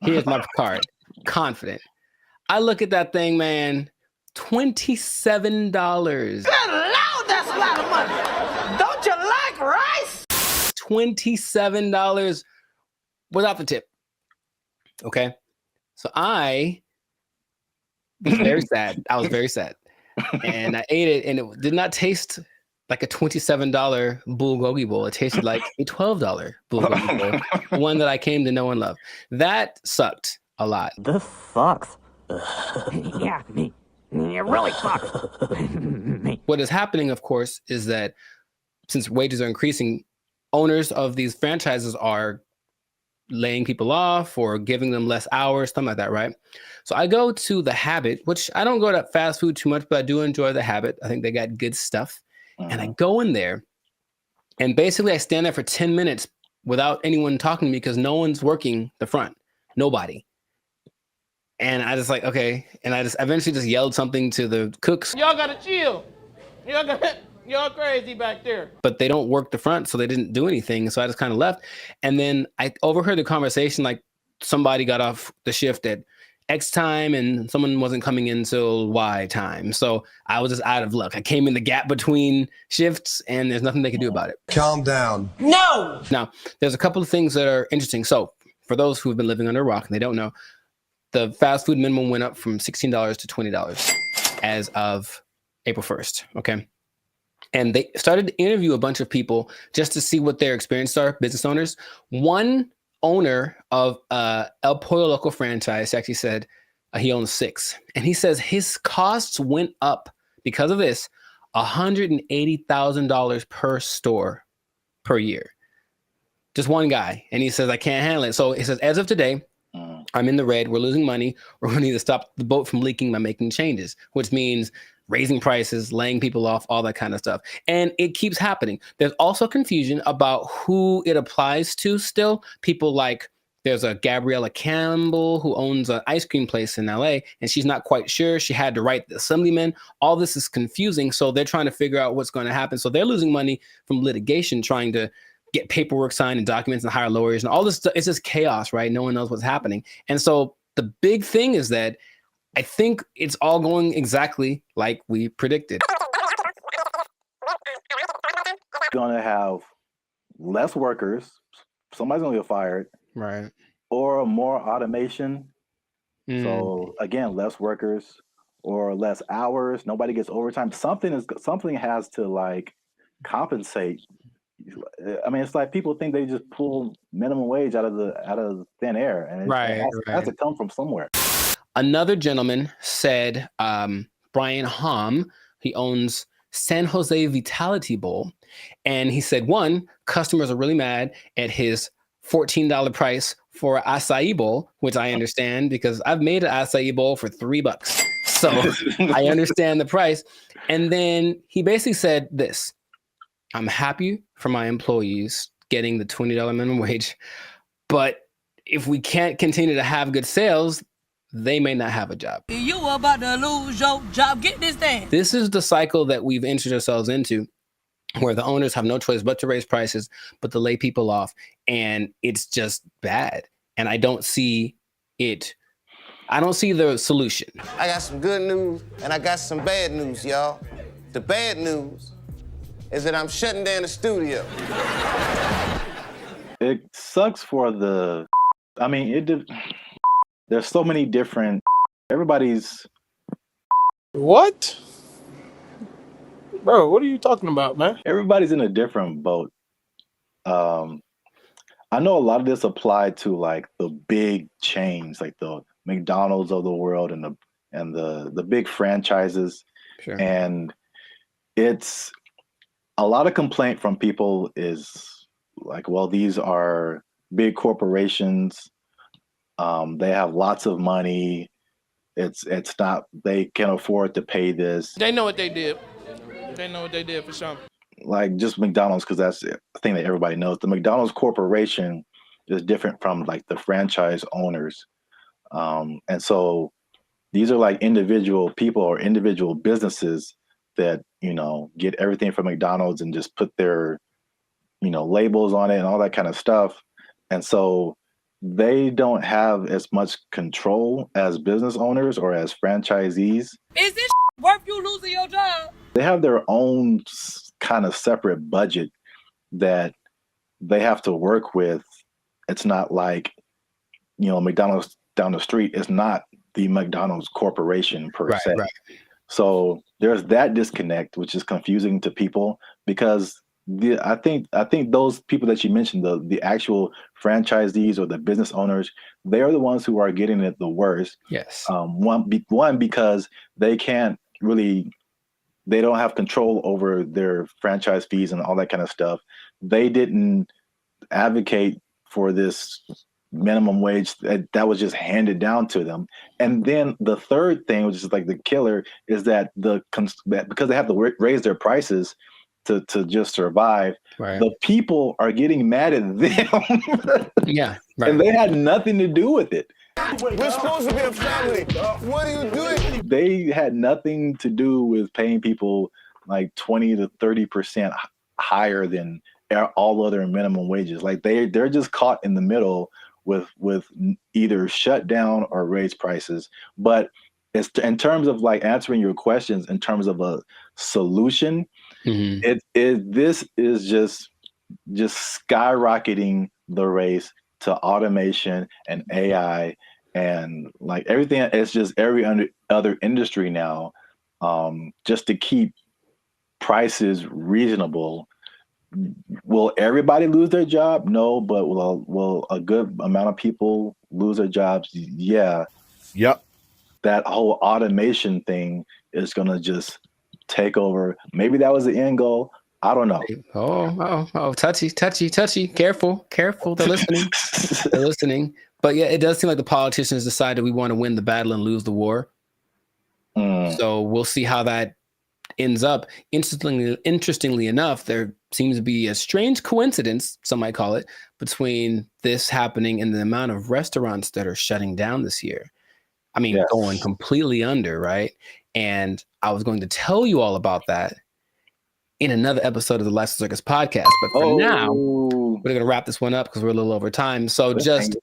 Here's my card. Confident. I look at that thing, man. $27. Good Lord, that's a lot of money. Don't you like rice? $27 without the tip. Okay. So I was very sad. I was very sad. And I ate it, and it did not taste like a $27 bulgogi bowl. It tasted like a $12 bulgogi bowl, one that I came to know and love. That sucked a lot. This sucks. Yeah, me. It really sucks. What is happening, of course, is that since wages are increasing, owners of these franchises are laying people off or giving them less hours, something like that, right? So I go to The Habit, which I don't go to fast food too much, but I do enjoy The Habit. I think they got good stuff. And I go in there, and basically I stand there for 10 minutes without anyone talking to me because no one's working the front. Nobody. And I just like, okay. And I just eventually just yelled something to the cooks. Y'all gotta chill. Y'all crazy back there. But they don't work the front, so they didn't do anything. So I just kind of left. And then I overheard the conversation, like somebody got off the shift at X time and someone wasn't coming in till Y time. So I was just out of luck. I came in the gap between shifts and there's nothing they could do about it. Calm down. No! Now, there's a couple of things that are interesting. So for those who have been living under a rock and they don't know, the fast food minimum went up from $16 to $20 as of April 1st. Okay. And they started to interview a bunch of people just to see what their experiences are, business owners. One owner of El Pollo Loco franchise actually said he owns 6. And he says his costs went up because of this $180,000 per store per year. Just one guy. And he says, I can't handle it. So he says, as of today, I'm in the red. We're losing money. We're going to need to stop the boat from leaking by making changes, which means raising prices, laying people off, all that kind of stuff. And it keeps happening. There's also confusion about who it applies to still. People like, there's a Gabriella Campbell who owns an ice cream place in LA, and she's not quite sure. She had to write the assemblyman. All this is confusing. So they're trying to figure out what's going to happen. So they're losing money from litigation, trying to get paperwork signed and documents and hire lawyers and all this stuff. It's just chaos, right? No one knows what's happening. And so the big thing is that I think it's all going exactly like we predicted. Going to have less workers. Somebody's going to get fired. Right. Or more automation. So again, less workers or less hours. Nobody gets overtime. Something has to like compensate. I mean, it's like people think they just pull minimum wage out of thin air, and it has to come from somewhere. Another gentleman said, Brian Hom, he owns San Jose Vitality Bowl, and he said, one, customers are really mad at his $14 price for an acai bowl, which I understand because I've made an acai bowl for $3. So I understand the price. And then he basically said this: I'm happy for my employees getting the $20 minimum wage, but if we can't continue to have good sales, they may not have a job. You about to lose your job. Get this thing. This is the cycle that we've entered ourselves into, where the owners have no choice but to raise prices, but to lay people off. And it's just bad. And I don't see it. I don't see the solution. I got some good news and I got some bad news, y'all. The bad news is that I'm shutting down the studio. It sucks for the, I mean, there's so many different, everybody's. What? Bro, what are you talking about, man? Everybody's in a different boat. I know a lot of this applied to like the big chains, like the McDonald's of the world and the big franchises. Sure. And it's a lot of complaint from people is like, well, these are big corporations. They have lots of money. It's not, they can afford to pay this. They know what they did. They know what they did for sure. Like just McDonald's, because that's the thing that everybody knows. The McDonald's corporation is different from like the franchise owners. And so these are like individual people or individual businesses that, you know, get everything from McDonald's and just put their, you know, labels on it and all that kind of stuff. And so they don't have as much control as business owners or as franchisees. Is this worth you losing your job? They have their own kind of separate budget that they have to work with. It's not like, you know, McDonald's down the street is not the McDonald's corporation per se. Right. So there's that disconnect, which is confusing to people because I think those people that you mentioned, the actual franchisees or the business owners, they are the ones who are getting it the worst. Yes. One because they can't really, they don't have control over their franchise fees and all that kind of stuff. They didn't advocate for this minimum wage that was just handed down to them. And then the third thing, which is like the killer, is that because they have to raise their prices, to just survive. Right. The people are getting mad at them. Yeah, right. And they had nothing to do with it. We're supposed to be a family. What are you doing? They had nothing to do with paying people like 20 to 30% higher than all other minimum wages. Like they're just caught in the middle with either shut down or raise prices. But it's in terms of like answering your questions in terms of a solution, this is just skyrocketing the race to automation and AI and like everything. It's just every other industry now, just to keep prices reasonable. Will everybody lose their job? No, but will a good amount of people lose their jobs? Yeah. Yep. That whole automation thing is gonna just take over. Maybe that was the end goal. I don't know. Oh, touchy. Careful. They're listening. They're listening. But yeah, it does seem like the politicians decided we want to win the battle and lose the war. So we'll see how that ends up. Interestingly enough, there seems to be a strange coincidence, some might call it, between this happening and the amount of restaurants that are shutting down this year. I mean, going completely under, right? And I was going to tell you all about that in another episode of the Life Circus podcast. But for now, we're going to wrap this one up because we're a little over time. So just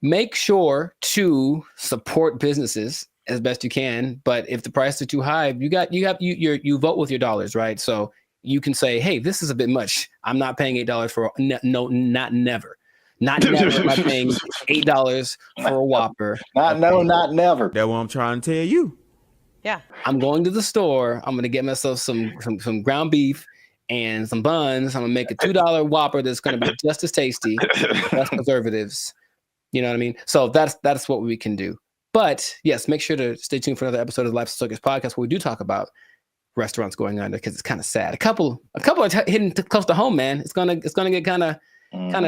make sure to support businesses as best you can. But if the prices are too high, you vote with your dollars, right? So you can say, hey, this is a bit much. I'm not paying $8 for not never. Not never am I paying $8 for a Whopper. Not never. That's what I'm trying to tell you. Yeah. I'm going to the store. I'm going to get myself some ground beef and some buns. I'm going to make a $2 Whopper that's going to be just as tasty, less preservatives. You know what I mean? So that's what we can do. But yes, make sure to stay tuned for another episode of the Life Circus podcast where we do talk about restaurants going under because it's kind of sad. A couple are hitting close to home, man. It's gonna get kind of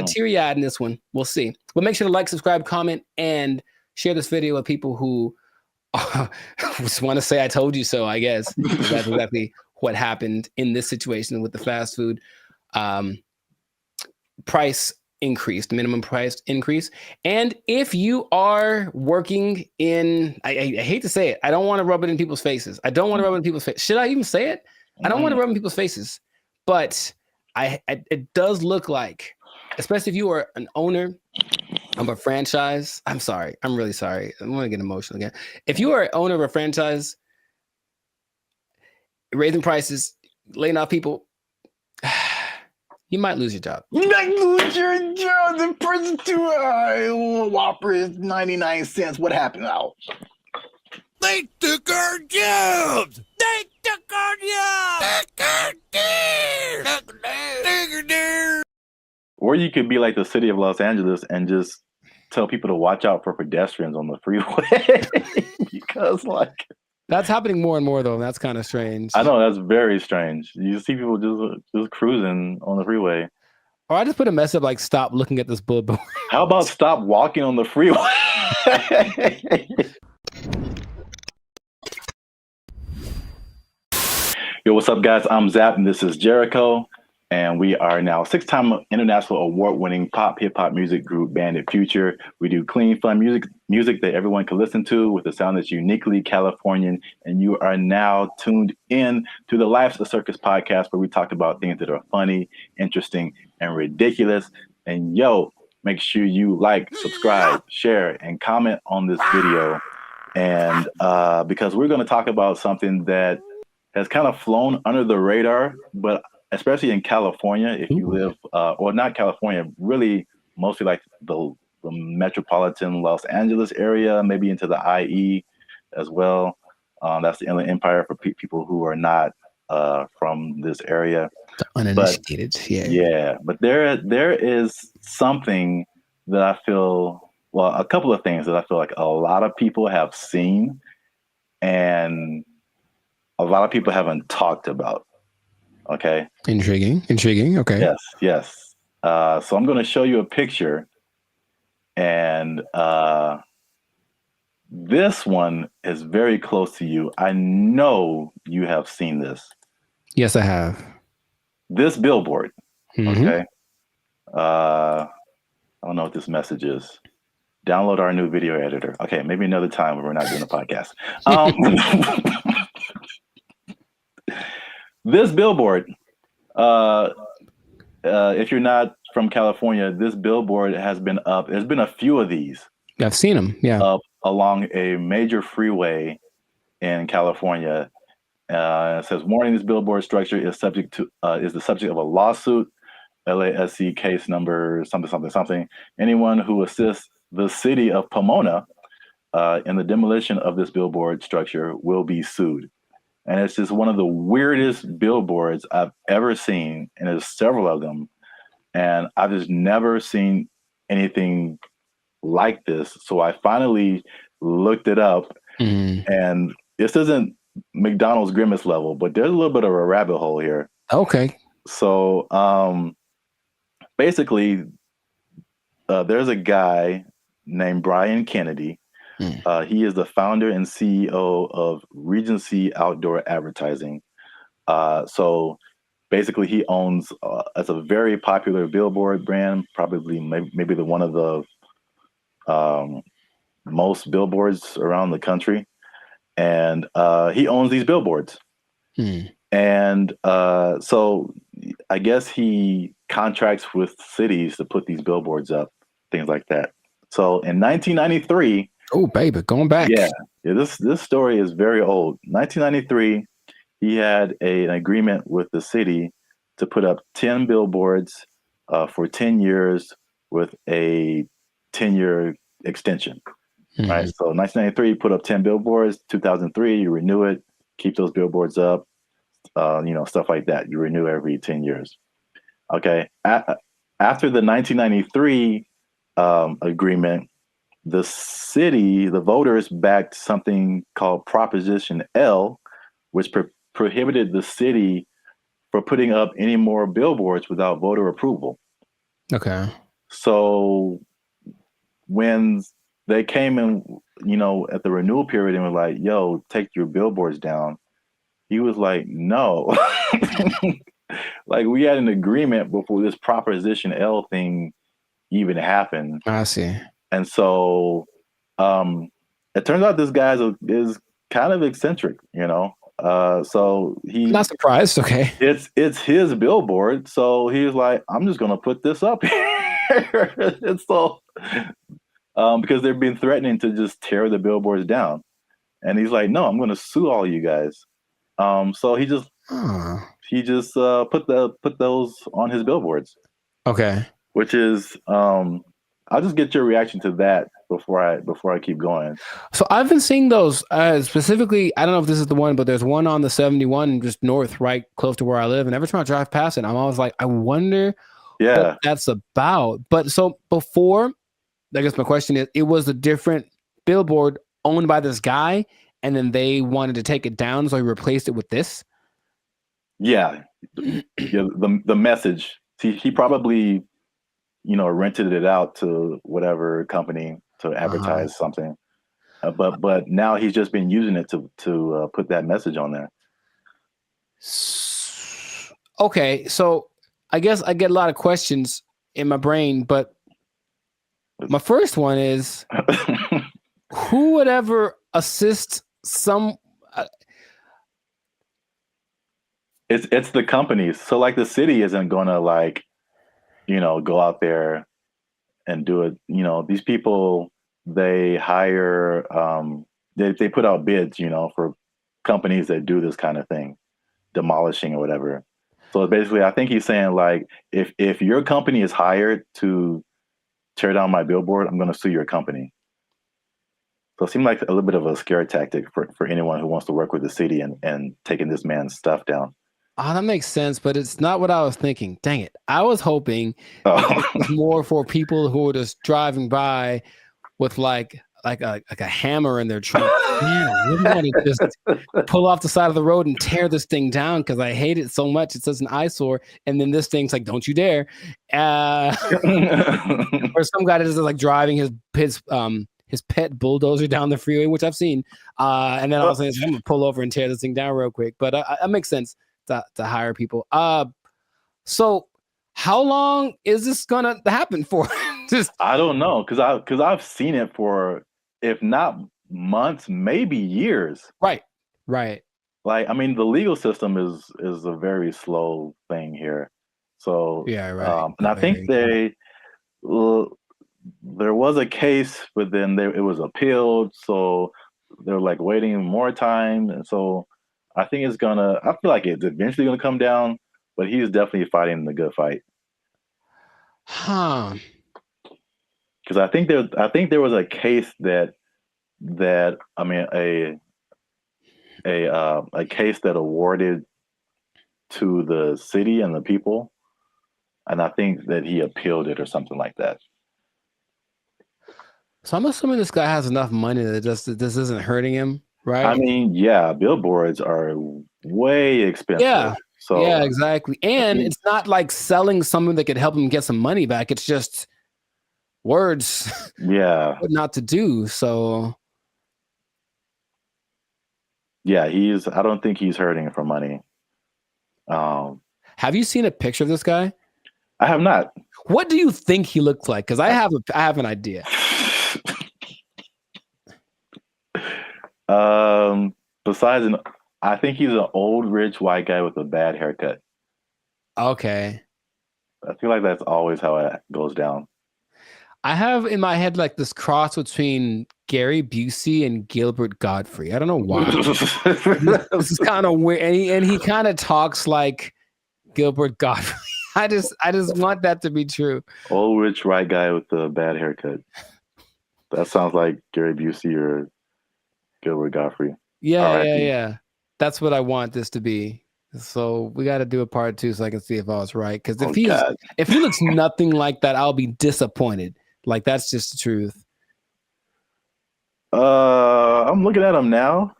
teary-eyed in this one. We'll see. But make sure to like, subscribe, comment, and share this video with people who just want to say I told you so, I guess. That's exactly what happened in this situation with the fast food price increase, the minimum price increase. And if you are working in, I hate to say it, I don't want to rub it in people's faces. Should I even say it? I don't want to rub it in people's faces. But it does look like, especially if you are an owner of a franchise. I'm sorry. I'm really sorry. I'm going to get emotional again. If you are an owner of a franchise, raising prices, laying off people, you might lose your job. You might lose your job. The price too high. Whopper is 99 cents. What happened now? They took our jobs. They took our jobs. Or you could be like the city of Los Angeles and just tell people to watch out for pedestrians on the freeway. Because like that's happening more and more though. And that's kind of strange. I know, that's very strange. You see people just cruising on the freeway. Or I just put a message up like, stop looking at this billboard. How about stop walking on the freeway? Yo, what's up, guys? I'm Zap, and this is Jericho. And we are now 6-time international award-winning pop hip-hop music group Bandit Future. We do clean, fun music that everyone can listen to with a sound that's uniquely Californian. And you are now tuned in to the Life's a Circus podcast, where we talk about things that are funny, interesting, and ridiculous. And yo, make sure you like, subscribe, share, and comment on this video. And because we're going to talk about something that has kind of flown under the radar, but especially in California, if you live, or not California, really mostly like the metropolitan Los Angeles area, maybe into the IE as well. That's the Inland Empire for people who are not from this area. The uninitiated, yeah. But there is something that I feel, well, a couple of things that I feel like a lot of people have seen and a lot of people haven't talked about. Okay. Intriguing. Okay. Yes. So I'm going to show you a picture, and this one is very close to you. I know you have seen this. Yes, I have. this billboard. Mm-hmm. Okay. I don't know what this message is. Download our new video editor. Okay, maybe another time when we're not doing a podcast. This billboard, if you're not from California, this billboard has been up. There's been a few of these. I've seen them. Yeah. Up along a major freeway in California. It says, warning, this billboard structure is the subject of a lawsuit, LASC case number something. Anyone who assists the city of Pomona in the demolition of this billboard structure will be sued. And it's just one of the weirdest billboards I've ever seen. And there's several of them. And I've just never seen anything like this. So I finally looked it up. And this isn't McDonald's Grimace level, but there's a little bit of a rabbit hole here. Okay. So basically, there's a guy named Brian Kennedy. He is the founder and CEO of Regency Outdoor Advertising. So basically, he owns it's a very popular billboard brand, probably maybe the one of the most billboards around the country. And he owns these billboards. And so I guess he contracts with cities to put these billboards up, things like that. So in 1993, oh baby, going back. Yeah, this story is very old. 1993, he had an agreement with the city to put up 10 billboards for 10 years with a 10-year extension. Right. So 1993, put up 10 billboards. 2003, you renew it, keep those billboards up, stuff like that. You renew every 10 years. Okay. After the 1993 agreement, the city, the voters backed something called Proposition L, which prohibited the city from putting up any more billboards without voter approval. Okay. So when they came in, at the renewal period and were like, yo, take your billboards down, he was like, no. Like, we had an agreement before this Proposition L thing even happened. I see. And so it turns out this guy is kind of eccentric, so he's not surprised. Okay. It's his billboard. So he was like, I'm just going to put this up here. And so, because they've been threatening to just tear the billboards down. And he's like, no, I'm going to sue all you guys. So he just put those on his billboards. Okay. Which is, I'll just get your reaction to that before I keep going. So I've been seeing those specifically. I don't know if this is the one, but there's one on the 71 just north, right close to where I live. And every time I drive past it, I'm always like, I wonder what that's about. But so before, I guess my question is, it was a different billboard owned by this guy, and then they wanted to take it down, so he replaced it with this. Yeah, the message. He probably, rented it out to whatever company to advertise something, but now he's just been using it to put that message on there. Okay, so I guess I get a lot of questions in my brain, but my first one is, who would ever assist some? It's the companies. So like the city isn't gonna go out there and do it. These people, they hire, they put out bids, for companies that do this kind of thing, demolishing or whatever. So basically, I think he's saying, like, if your company is hired to tear down my billboard, I'm going to sue your company. So it seemed like a little bit of a scare tactic for anyone who wants to work with the city and taking this man's stuff down. Oh, that makes sense, but it's not what I was thinking. Dang it. I was hoping it was more for people who were just driving by with like a hammer in their trunk. Man, I really want to just pull off the side of the road and tear this thing down because I hate it so much. It's such an eyesore. And then this thing's like, don't you dare. Or some guy that is like driving his pet bulldozer down the freeway, which I've seen. And then all of a sudden, I'm going to pull over and tear this thing down real quick. But that makes sense. To hire people. So how long is this gonna happen for? Just I don't know, because I've seen it for, if not months, maybe years. right. Like, I mean, the legal system is a very slow thing here. So Yeah, right. and I think there was a case, but then it was appealed, so they're like waiting more time, and so I think I feel like it's eventually gonna come down, but he's definitely fighting the good fight. Huh. Because I think there was a case that I mean a case that awarded to the city and the people, and I think that he appealed it or something like that. So I'm assuming this guy has enough money that this isn't hurting him, right? I mean, yeah, billboards are way expensive. Yeah. So yeah, exactly. And it's not like selling something that could help him get some money back. It's just words. Yeah. What not to do. So yeah, I don't think he's hurting for money. Have you seen a picture of this guy? I have not. What do you think he looks like? Because I have an idea. Besides, I think he's an old rich white guy with a bad haircut. Okay. I feel like that's always how it goes down. I have in my head like this cross between Gary Busey and Gilbert Godfrey. I don't know why. This is kind of weird, and he kind of talks like Gilbert Godfrey. I just want that to be true. Old rich white guy with a bad haircut. That sounds like Gary Busey or Gilbert Godfrey. Yeah. That's what I want this to be. So we got to do a part 2 so I can see if I was right. Because if he looks nothing like that, I'll be disappointed. Like that's just the truth. I'm looking at him now.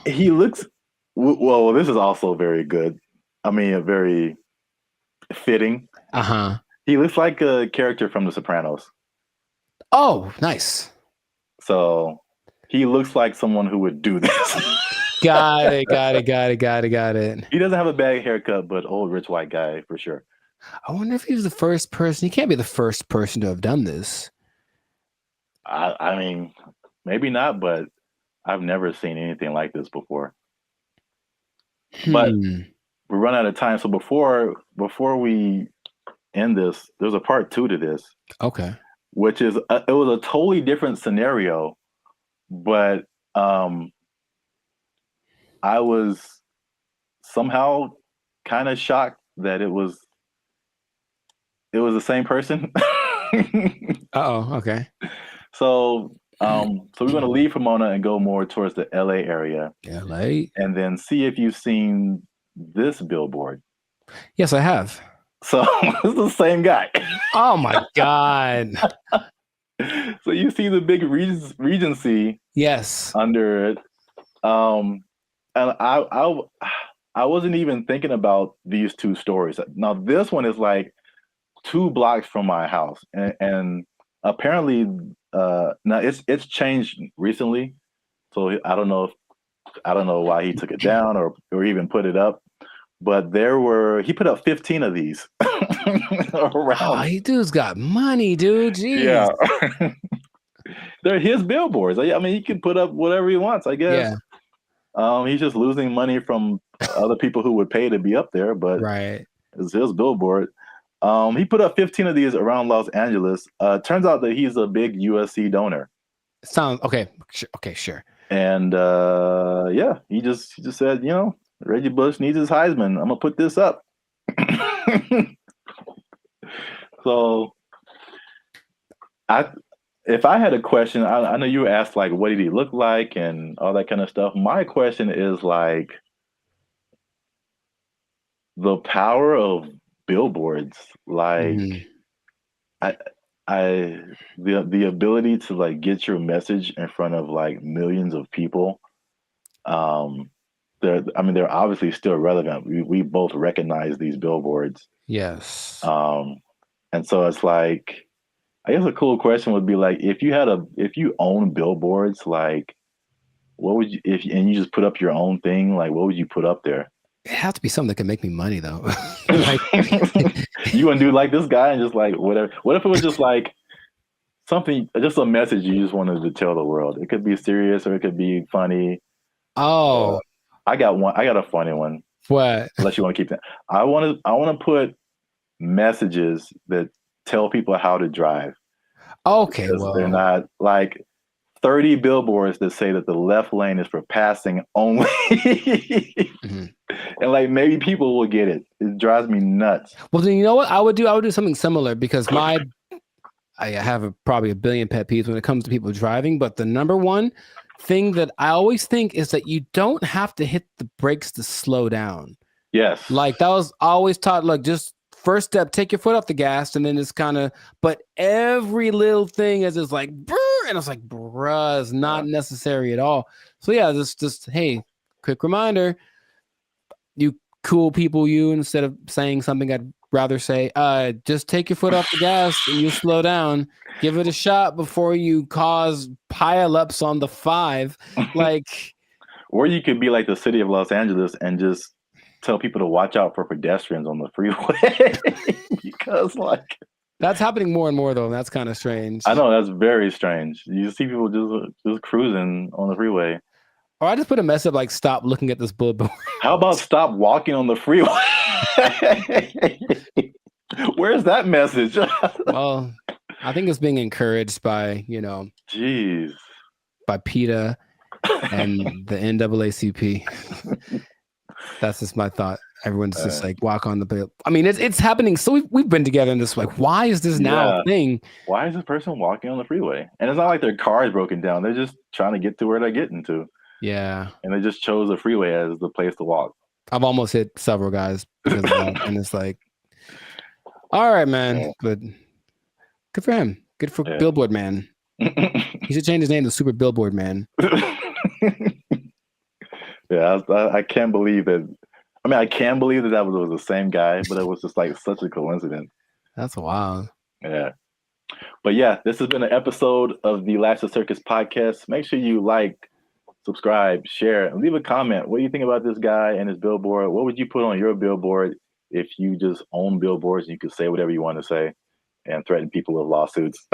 He looks well. This is also very good. I mean, very fitting. He looks like a character from The Sopranos. Oh, nice. So he looks like someone who would do this. Got it. He doesn't have a bad haircut, but old rich white guy for sure. I wonder if he's the first person. He can't be the first person to have done this. I mean, maybe not, but I've never seen anything like this before. But we're running out of time. So before we end this, there's a part 2 to this. Okay. Which is it was a totally different scenario, but I was somehow kind of shocked that it was the same person. Okay. So we're going to leave Pomona and go more towards the LA area. LA. And then see if you've seen this billboard. Yes, I have. So it's the same guy. Oh my God. So you see the big Regency. Yes. Under it. And I wasn't even thinking about these 2 stories. Now this one is like 2 blocks from my house, and apparently now it's changed recently. So I don't know why he took it down or even put it up. But he put up 15 of these around. Oh, he dude's got money, dude. Jeez. Yeah. They're his billboards. I mean, he can put up whatever he wants, I guess. Yeah. He's just losing money from other people who would pay to be up there, but it's his billboard. He put up 15 of these around Los Angeles. Turns out that he's a big USC donor. Sounds okay. Okay, sure. And yeah, he just said, Reggie Bush needs his Heisman. I'm gonna put this up. So, if I had a question, I know you asked like, what did he look like and all that kind of stuff. My question is like, the power of billboards, like, the ability to like get your message in front of like millions of people. They're obviously still relevant. We both recognize these billboards. Yes. And so it's like, I guess a cool question would be like, if you own billboards, like, what would you, and you just put up your own thing, like, what would you put up there? It has to be something that can make me money though. You want to do like this guy and just like whatever. What if it was just like something, just a message you just wanted to tell the world? It could be serious or it could be funny. Oh, I got one. I got a funny one. What? Unless you want to keep that. I want to put messages that tell people how to drive. Okay, well, they're not like 30 billboards that say that the left lane is for passing only. And like maybe people will get it. It drives me nuts. Well, then you know what I would do? I would do something similar because I have probably a billion pet peeves when it comes to people driving. But the number one thing that I always think is that you don't have to hit the brakes to slow down. Yes. Like that was always taught, like just first step, take your foot off the gas, and then it's kind of, but every little thing is just like, brr, and it's like, bruh, it's not necessary at all. So yeah, just hey, quick reminder, you cool people, instead of saying something I'd rather say, just take your foot off the gas and you slow down. Give it a shot before you cause pileups on the 5. Like, or you could be like the city of Los Angeles and just tell people to watch out for pedestrians on the freeway. Because like that's happening more and more though, and that's kind of strange. I know, that's very strange. You see people just cruising on the freeway. Or I just put a mess up like, stop looking at this billboard. How about stop walking on the freeway? Where's that message? Well, I think it's being encouraged by, jeez, by PETA and the NAACP. That's just my thought. Everyone's just like, walk on the bill. I mean, it's happening. So we've been together in this, like, why is this now a thing? Why is this person walking on the freeway? And it's not like their car is broken down. They're just trying to get to where they're getting to. Yeah. And they just chose the freeway as the place to walk. I've almost hit several guys because of that. And it's like, all right, man. But good for him. Good for Billboard Man. He should change his name to Super Billboard Man. Yeah, I can't believe that. I mean, I can believe that was the same guy, but it was just like such a coincidence. That's wild. Yeah. But yeah, this has been an episode of the Life's a Circus podcast. Make sure you like, subscribe, share, and leave a comment. What do you think about this guy and his billboard? What would you put on your billboard if you just own billboards and you could say whatever you want to say and threaten people with lawsuits?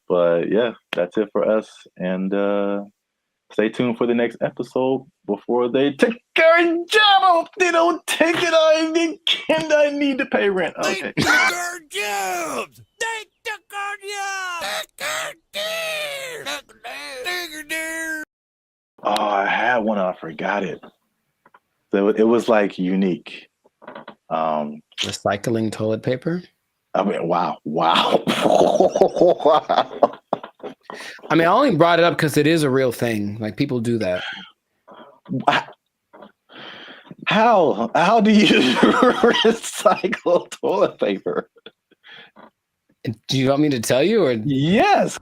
But yeah, that's it for us. And stay tuned for the next episode before they take our job. I hope they don't take it. I need to pay rent. Okay. They took our jobs. They took our jobs. Oh, I had one. I forgot it. So it was like unique. Recycling toilet paper. I mean, wow. I mean, I only brought it up because it is a real thing. Like, people do that. How do you recycle toilet paper? Do you want me to tell you? Or yes.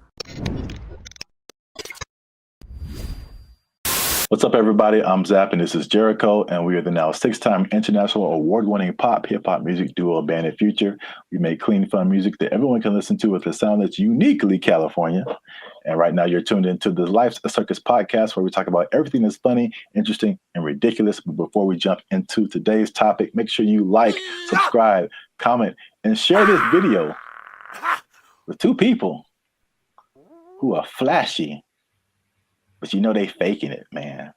What's up, everybody? I'm Zap, and this is Jericho, and we are the now 6-time international award-winning pop hip-hop music duo Band of Future. We make clean, fun music that everyone can listen to with a sound that's uniquely California. And right now, you're tuned into the Life's a Circus podcast, where we talk about everything that's funny, interesting, and ridiculous. But before we jump into today's topic, make sure you like, subscribe, comment, and share this video with 2 people who are flashy. But you know they faking it, man.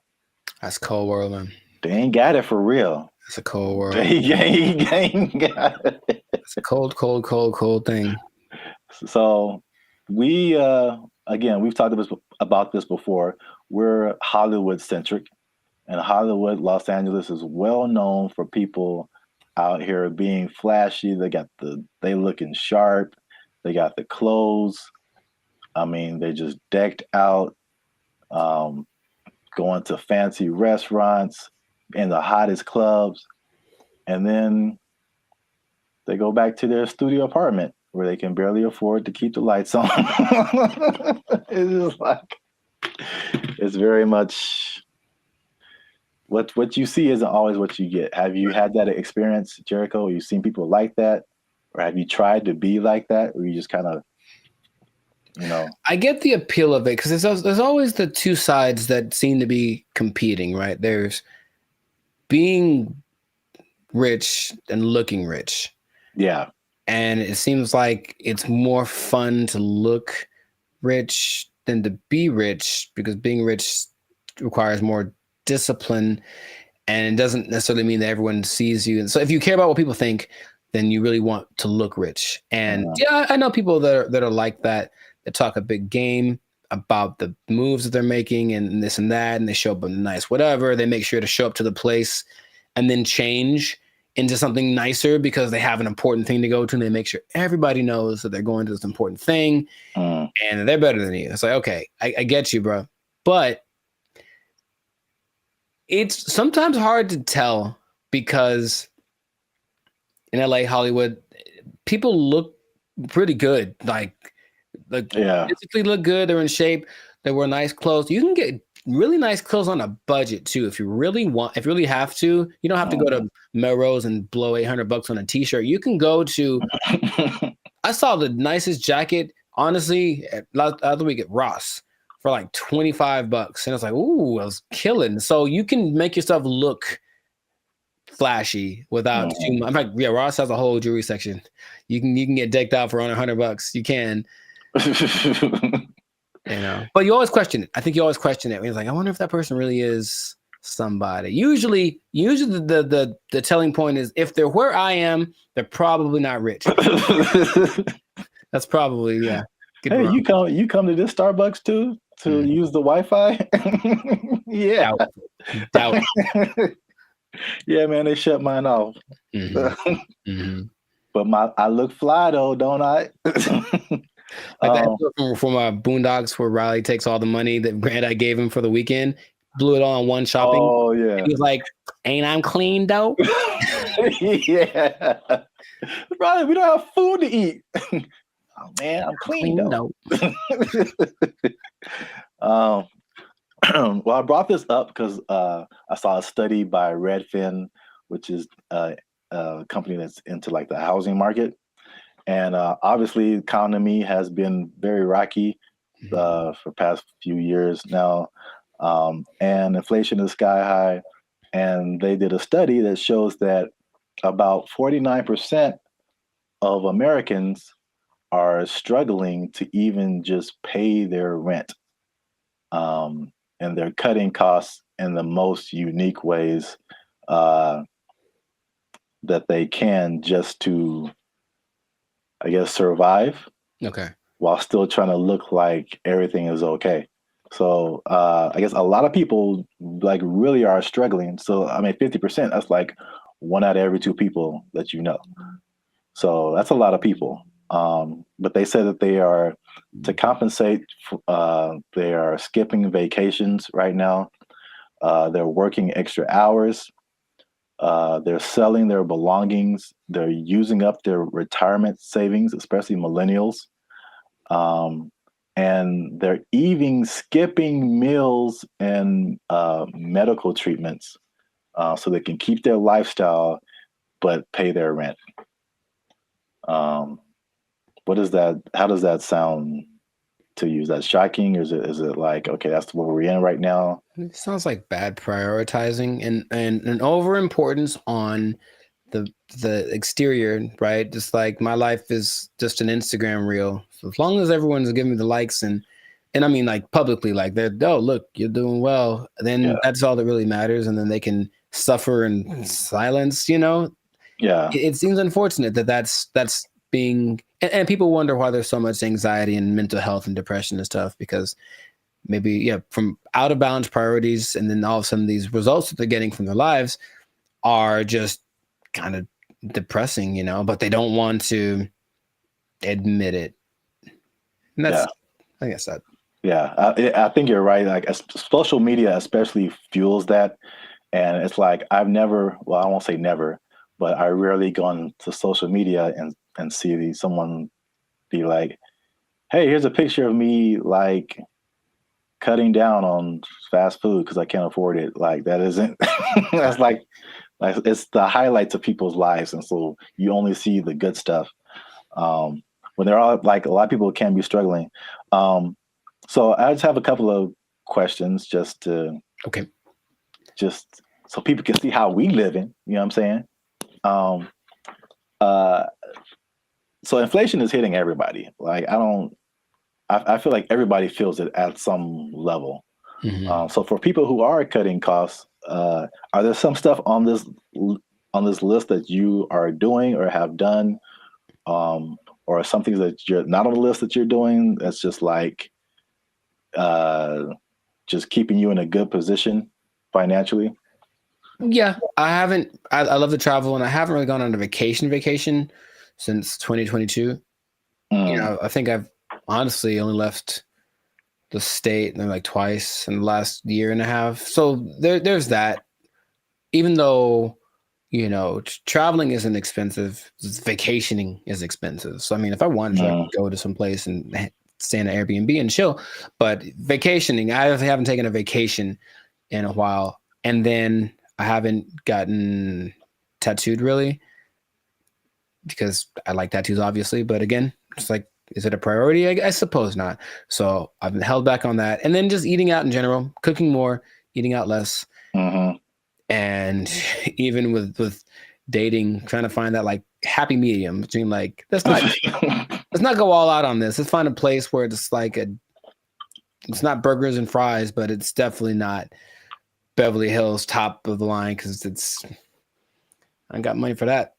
That's cold world, man. They ain't got it for real. It's a cold world. They ain't got it. It's a cold thing. So we, again, we've talked about this before. We're Hollywood centric, and Hollywood, Los Angeles is well known for people out here being flashy. They looking sharp. They got the clothes. I mean, they just decked out. Going to fancy restaurants in the hottest clubs, and then they go back to their studio apartment where they can barely afford to keep the lights on. It's just like, it's very much what you see isn't always what you get. Have you had that experience, Jericho? Have you seen people like that, or have you tried to be like that, or you just kind of You know, I get the appeal of it because there's always the two sides that seem to be competing, right? There's being rich and looking rich. Yeah. And it seems like it's more fun to look rich than to be rich because being rich requires more discipline, and it doesn't necessarily mean that everyone sees you. And so if you care about what people think, then you really want to look rich. And yeah, I know people that are like that talk a big game about the moves that they're making and this and that, and they show up in nice whatever. They make sure to show up to the place and then change into something nicer because they have an important thing to go to, and they make sure everybody knows that they're going to this important thing and they're better than you. It's like, okay, I get you, bro. But it's sometimes hard to tell because in LA, Hollywood, people look pretty good. Like physically look good. They're in shape. They wear nice clothes. You can get really nice clothes on a budget too. If you really have to, you don't have to go to Melrose and blow $800 on a t-shirt. You can go to, I saw the nicest jacket, honestly, the other week at Ross for like $25. And I was like, ooh, I was killing. So you can make yourself look flashy without too much. In fact, yeah, Ross has a whole jewelry section. You can get decked out for under $100. You can. You know, but you always question it. I think you always question it. It's like, I wonder if that person really is somebody. Usually the telling point is if they're where I am, they're probably not rich. That's probably Hey, you come to this Starbucks too to use the Wi-Fi? Yeah. Doubt. Yeah, man, they shut mine off. But I look fly though, don't I? Like that from Boondocks where Riley takes all the money that Grandi gave him for the weekend, blew it all on one shopping. Oh yeah. He was like, "Ain't I'm clean though?" Yeah. Riley, we don't have food to eat. Oh man, I'm clean though. Well, I brought this up because I saw a study by Redfin, which is a company that's into like the housing market. And obviously, the economy has been very rocky for the past few years now. And inflation is sky high. And they did a study that shows that about 49% of Americans are struggling to even just pay their rent. And they're cutting costs in the most unique ways that they can just to, I guess, survive. Okay. While still trying to look like everything is okay. So I guess a lot of people like really are struggling. So I mean, 50%, that's like 1 out of every 2 people that you know. So that's a lot of people. But they said that they are, to compensate, they are skipping vacations right now. They're working extra hours. They're selling their belongings. They're using up their retirement savings, especially millennials. And they're even skipping meals and medical treatments so they can keep their lifestyle but pay their rent. What is that? How does that sound to you? Is that shocking? Or is it like, okay, that's what we're in right now? It sounds like bad prioritizing and an overimportance on the exterior, right? Just like my life is just an Instagram reel. So as long as everyone's giving me the likes and I mean like publicly, like they're, oh look, you're doing well, then that's all that really matters, and then they can suffer in silence, you know? Yeah. It seems unfortunate that's being, and people wonder why there's so much anxiety and mental health and depression and stuff, because maybe from out of balance priorities, and then all of a sudden these results that they're getting from their lives are just kind of depressing, you know, but they don't want to admit it. And that's, I guess that. Yeah, I think you're right. Like social media especially fuels that. And it's like, I won't say never, but I rarely go on to social media and see someone be like, hey, here's a picture of me like cutting down on fast food because I can't afford it. Like that isn't, that's like it's the highlights of people's lives. And so you only see the good stuff. when they're all like a lot of people can be struggling. So I just have a couple of questions just so people can see how we living. You know what I'm saying? So inflation is hitting everybody. Like I feel like everybody feels it at some level. So for people who are cutting costs, are there some stuff on this list that you are doing or have done, or some things that you're not on the list that you're doing that's just like just keeping you in a good position financially? Yeah, I haven't. I love to travel, and I haven't really gone on a vacation since 2022. You know, I think I've honestly only left the state like twice in the last year and a half. So there's that. Even though, you know, traveling isn't expensive, vacationing is expensive. So I mean, if I wanted to, I could go to some place and stay in an Airbnb and chill. But vacationing, I haven't taken a vacation in a while, and then I haven't gotten tattooed really because I like tattoos, obviously. But again, it's like, is it a priority? I suppose not. So I've been held back on that. And then just eating out in general, cooking more, eating out less. And even with dating, trying to find that like happy medium between like, let's not go all out on this. Let's find a place where it's like it's not burgers and fries, but it's definitely not Beverly Hills top of the line because I got money for that.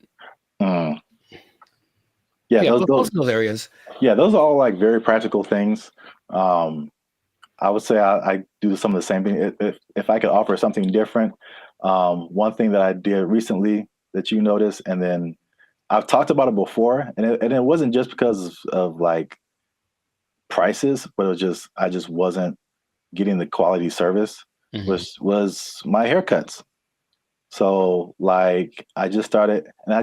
Yeah, those areas. Yeah, those are all like very practical things. I would say I do some of the same thing. If I could offer something different, one thing that I did recently that you noticed, and then I've talked about it before, and it wasn't just because of like prices, but it was just I just wasn't getting the quality service. Was my haircuts. So like I just started, and I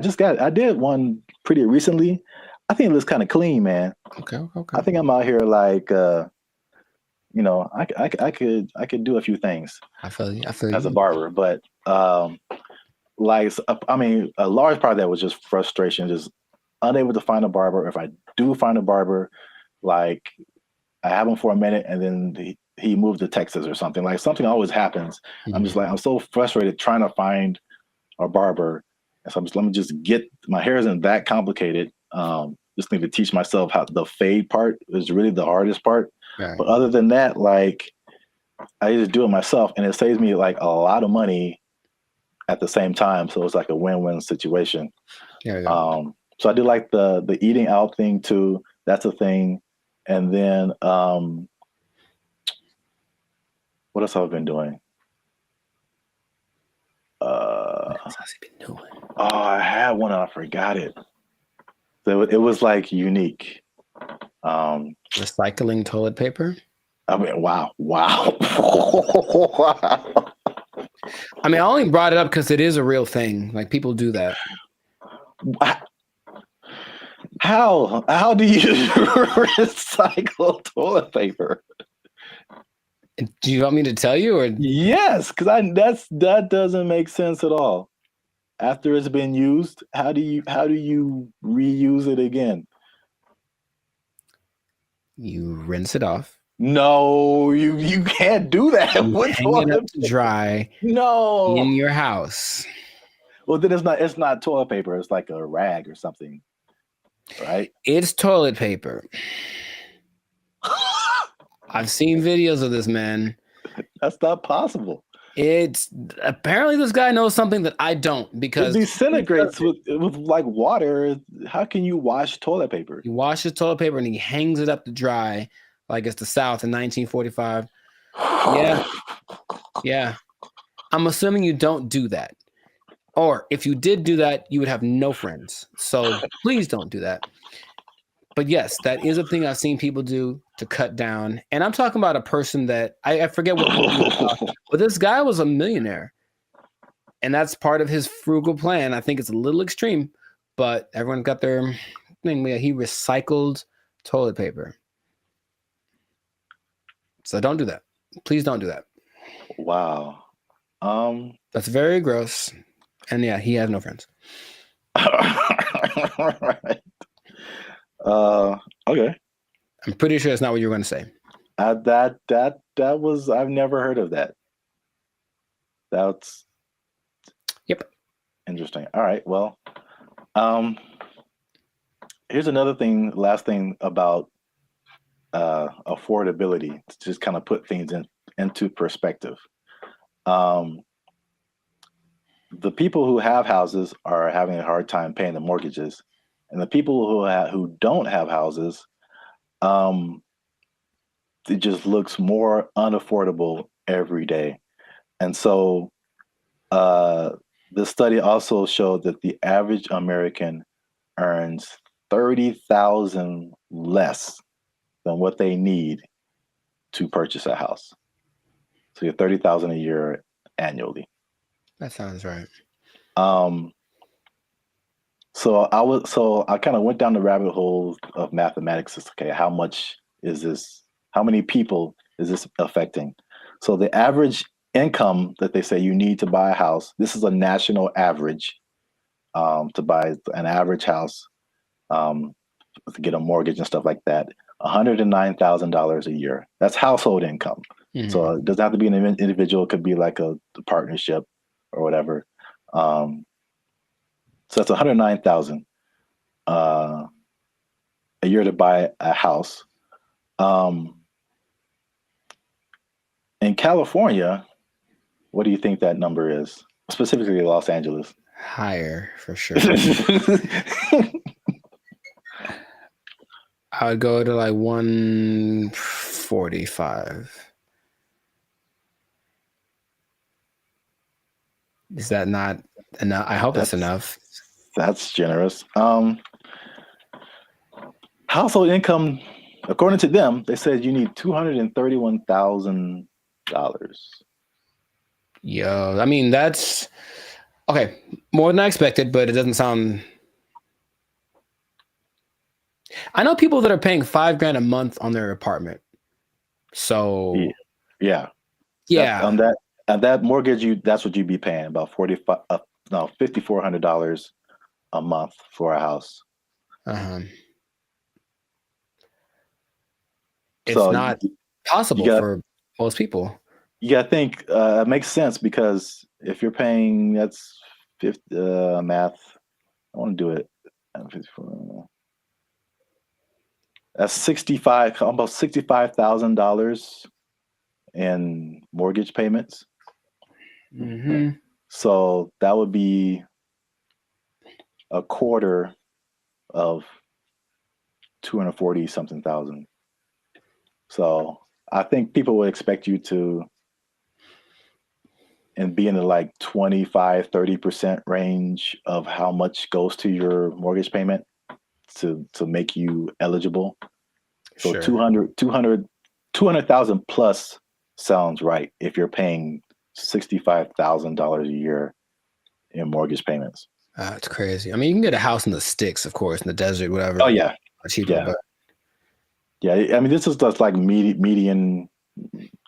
did one pretty recently. I think it looks kind of clean, man. Okay. I think I'm out here like, you know, I could do a few things. I feel you. As a barber, but like I mean, a large part of that was just frustration, just unable to find a barber. If I do find a barber, like I have him for a minute, and then he moved to Texas or something. Like something always happens. I'm just like I'm so frustrated trying to find a barber. And so let me just get my hair isn't that complicated. Just need to teach myself how the fade part is really the hardest part. Right. But other than that, like I just do it myself, and it saves me like a lot of money at the same time. So it's like a win-win situation. So I do like the eating out thing too. That's a thing. And then what else have I been doing? What else has he been doing? Oh, I had one and I forgot it. So it was like unique. Recycling toilet paper. I mean, wow. I mean, I only brought it up because it is a real thing. Like people do that. How do you recycle toilet paper? Do you want me to tell you, or yes? Because that doesn't make sense at all. After it's been used, how do you reuse it again? You rinse it off. No, you can't do that. Hang it up to dry. No, in your house. Well, then it's not toilet paper. It's like a rag or something, right? It's toilet paper. I've seen videos of this, man. That's not possible. It's apparently this guy knows something that I don't, because it disintegrates with like water. How can you wash toilet paper? He washes toilet paper and he hangs it up to dry like it's the South in 1945. Yeah. I'm assuming you don't do that. Or if you did do that, you would have no friends. So please don't do that. But yes, that is a thing I've seen people do to cut down. And I'm talking about a person that I forget what, but this guy was a millionaire. And that's part of his frugal plan. I think it's a little extreme, but everyone got their thing. He recycled toilet paper. So don't do that. Please don't do that. Wow. That's very gross. And yeah, he has no friends. Right. Okay. I'm pretty sure that's not what you were going to say. That was, I've never heard of that. That's interesting. All right. Well, here's another thing. Last thing about affordability to just kind of put things into perspective. The people who have houses are having a hard time paying the mortgages, and the people who don't have houses, it just looks more unaffordable every day. And so the study also showed that the average American earns $30,000 less than what they need to purchase a house. So you're $30,000 a year annually. That sounds right. So I kind of went down the rabbit hole of mathematics. Okay, how much is this? How many people is this affecting? So the average income that they say you need to buy a house, this is a national average, to buy an average house, to get a mortgage and stuff like that, $109,000 a year. That's household income. Mm-hmm. So it doesn't have to be an individual. It could be like a partnership or whatever. So that's $109,000 a year to buy a house. In California, what do you think that number is? Specifically Los Angeles. Higher, for sure. I would go to like 145. Is that not enough? I hope that's enough. That's generous. Household income, according to them, they said you need $231,000. Yo, I mean, that's okay. More than I expected, but it doesn't sound. I know people that are paying $5,000 a month on their apartment. So yeah. On that mortgage, that's what you'd be paying, about $5,400 a month for a house. It's not possible for most people. You got to think it makes sense, because if you're paying, that's math. I want to do it. That's almost $65,000 in mortgage payments. Mm-hmm. So that would be a quarter of 240 something thousand. So I think people would expect you to be in the like 25-30% range of how much goes to your mortgage payment to make you eligible. So sure. 200,000 plus sounds right if you're paying $65,000 a year in mortgage payments. That's crazy. I mean, you can get a house in the sticks, of course, in the desert, whatever. Oh yeah, cheaper. Yeah. But yeah. I mean, this is just like median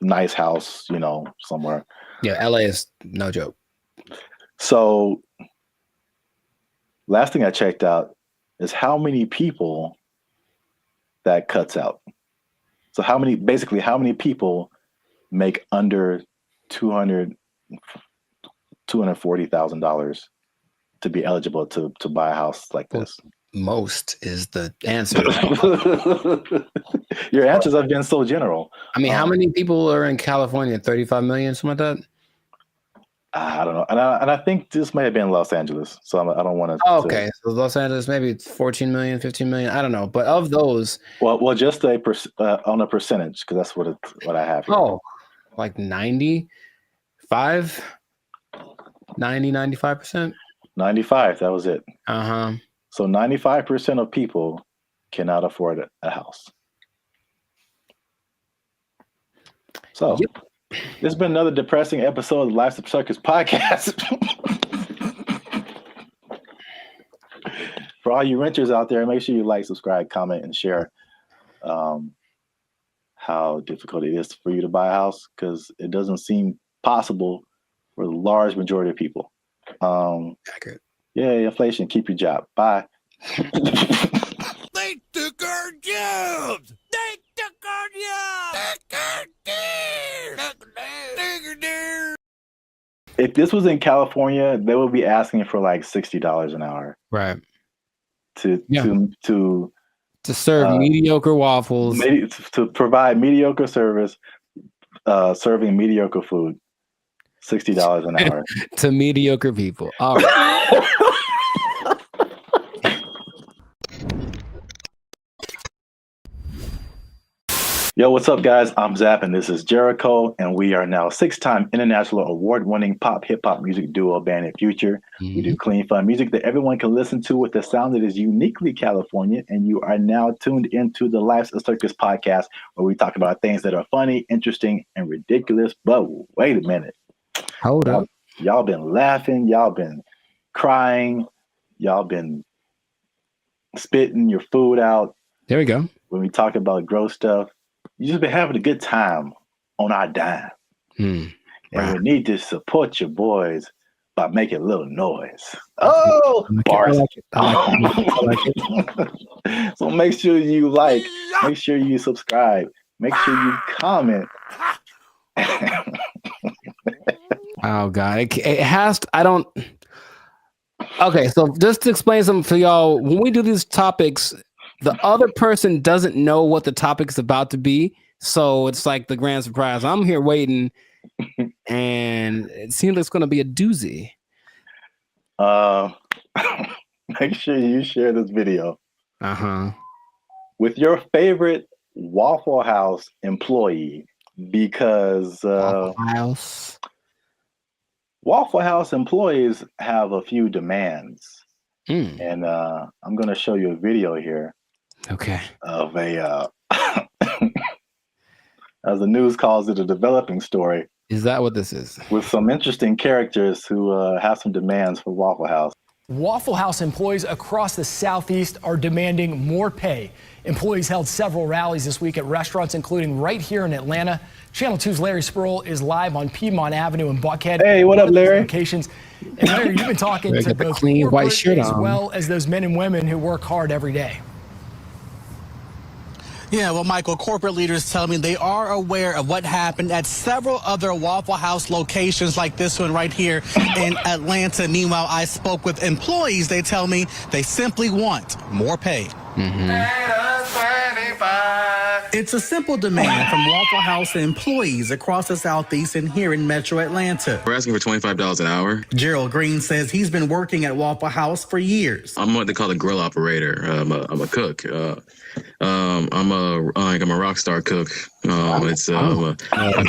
nice house, somewhere. Yeah, LA is no joke. So, last thing I checked out is how many people that cuts out. So how many people make under $240,000 to be eligible to buy a house like this? Most is the answer. Your answers have been so general. I mean, how many people are in California? 35 million, something like that? I don't know. And I think this may have been Los Angeles. So I don't want to. Oh, okay. So Los Angeles, maybe 14 million, 15 million. I don't know. But of those. Well, just on a percentage, because that's what I have here. Oh, like 95%? 95%? 95. That was it. Uh-huh. So 95% of people cannot afford a house. So this has been another depressing episode of the Life's a Circus podcast. For all you renters out there, make sure you like, subscribe, comment, and share how difficult it is for you to buy a house, because it doesn't seem possible for the large majority of people. Accurate. Yeah, inflation. Keep your job. Bye. They took car jumps. Take the car jumps. If this was in California, they would be asking for like $60 an hour. Right. To serve mediocre waffles. To provide mediocre service, serving mediocre food. $60 an hour. To mediocre people. All right. Yo, what's up, guys? I'm Zap, and this is Jericho, and we are now 6-time international award-winning pop hip-hop music duo Band and Future. We do clean, fun music that everyone can listen to with a sound that is uniquely California, and you are now tuned into the Life's a Circus podcast, where we talk about things that are funny, interesting, and ridiculous. But wait a minute. Hold up. Y'all been laughing. Y'all been crying. Y'all been spitting your food out. There we go. When we talk about gross stuff. You just been having a good time on our dime. And we need to support your boys by making a little noise. Oh, bars. I like it. So make sure you like, make sure you subscribe, make sure you comment. Oh, God. It has to, I don't. Okay, so just to explain something for y'all, when we do these topics, the other person doesn't know what the topic is about to be. So it's like the grand surprise. I'm here waiting, and it seems like it's going to be a doozy. Make sure you share this video with your favorite Waffle House employee, because Waffle House employees have a few demands. And I'm going to show you a video here. Okay. Of a, as the news calls it, a developing story. Is that what this is? With some interesting characters who have some demands for Waffle House. Waffle House employees across the Southeast are demanding more pay. Employees held several rallies this week at restaurants, including right here in Atlanta. Channel 2's Larry Spruill is live on Piedmont Avenue in Buckhead. Hey, what up, Larry? Locations. And Larry, you've been talking to both clean white shirt as on, well as those men and women who work hard every day. Yeah, well, Michael, corporate leaders tell me they are aware of what happened at several other Waffle House locations like this one right here in Atlanta. Meanwhile, I spoke with employees. They tell me they simply want more pay. It's a simple demand from Waffle House employees across the Southeast and here in Metro Atlanta. We're asking for $25 an hour. Gerald Green says he's been working at Waffle House for years. I'm what they call a grill operator. I'm a cook. I'm a rock star cook. I've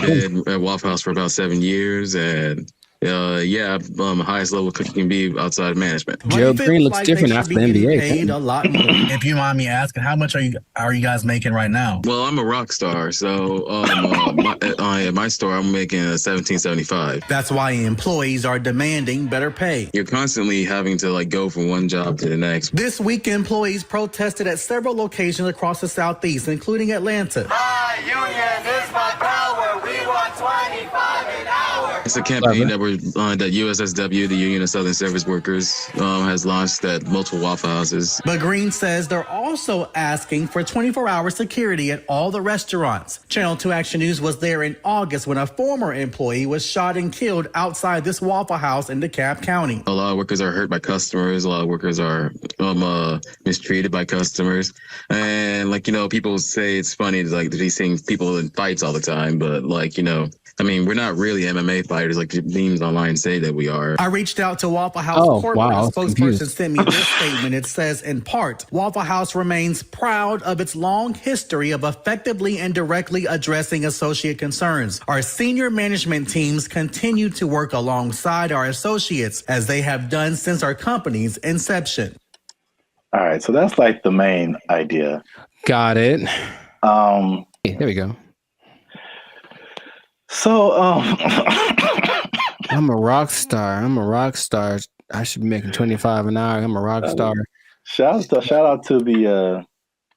been at Waffle House for about 7 years, and I'm highest level cook can be outside management. Gerald Green looks different after the NBA. Paid a lot more. If you mind me asking, how much are you guys making right now? Well, I'm a rock star, so at my store I'm making $17.75. That's why employees are demanding better pay. You're constantly having to go from one job to the next. This week, employees protested at several locations across the Southeast, including Atlanta. My union is my power. We want 25 an hour. It's a campaign that USSW, the Union of Southern Service Workers, has launched at multiple Waffle Houses. But Green says they're also asking for 24-hour security at all the restaurants. Channel 2 Action News was there in August when a former employee was shot and killed outside this Waffle House in DeKalb County. A lot of workers are hurt by customers. A lot of workers are mistreated by customers. And people say it's funny to be seeing people in fights all the time, but we're not really MMA fighters like the memes online say that we are. I reached out to Waffle House corporate. A spokesperson sent me this statement. It says, in part, Waffle House remains proud of its long history of effectively and directly addressing associate concerns. Our senior management teams continue to work alongside our associates as they have done since our company's inception. All right, so that's the main idea. Got it. There we go. So, I'm a rock star. I should be making 25 an hour. I'm a rock star. Shout out to the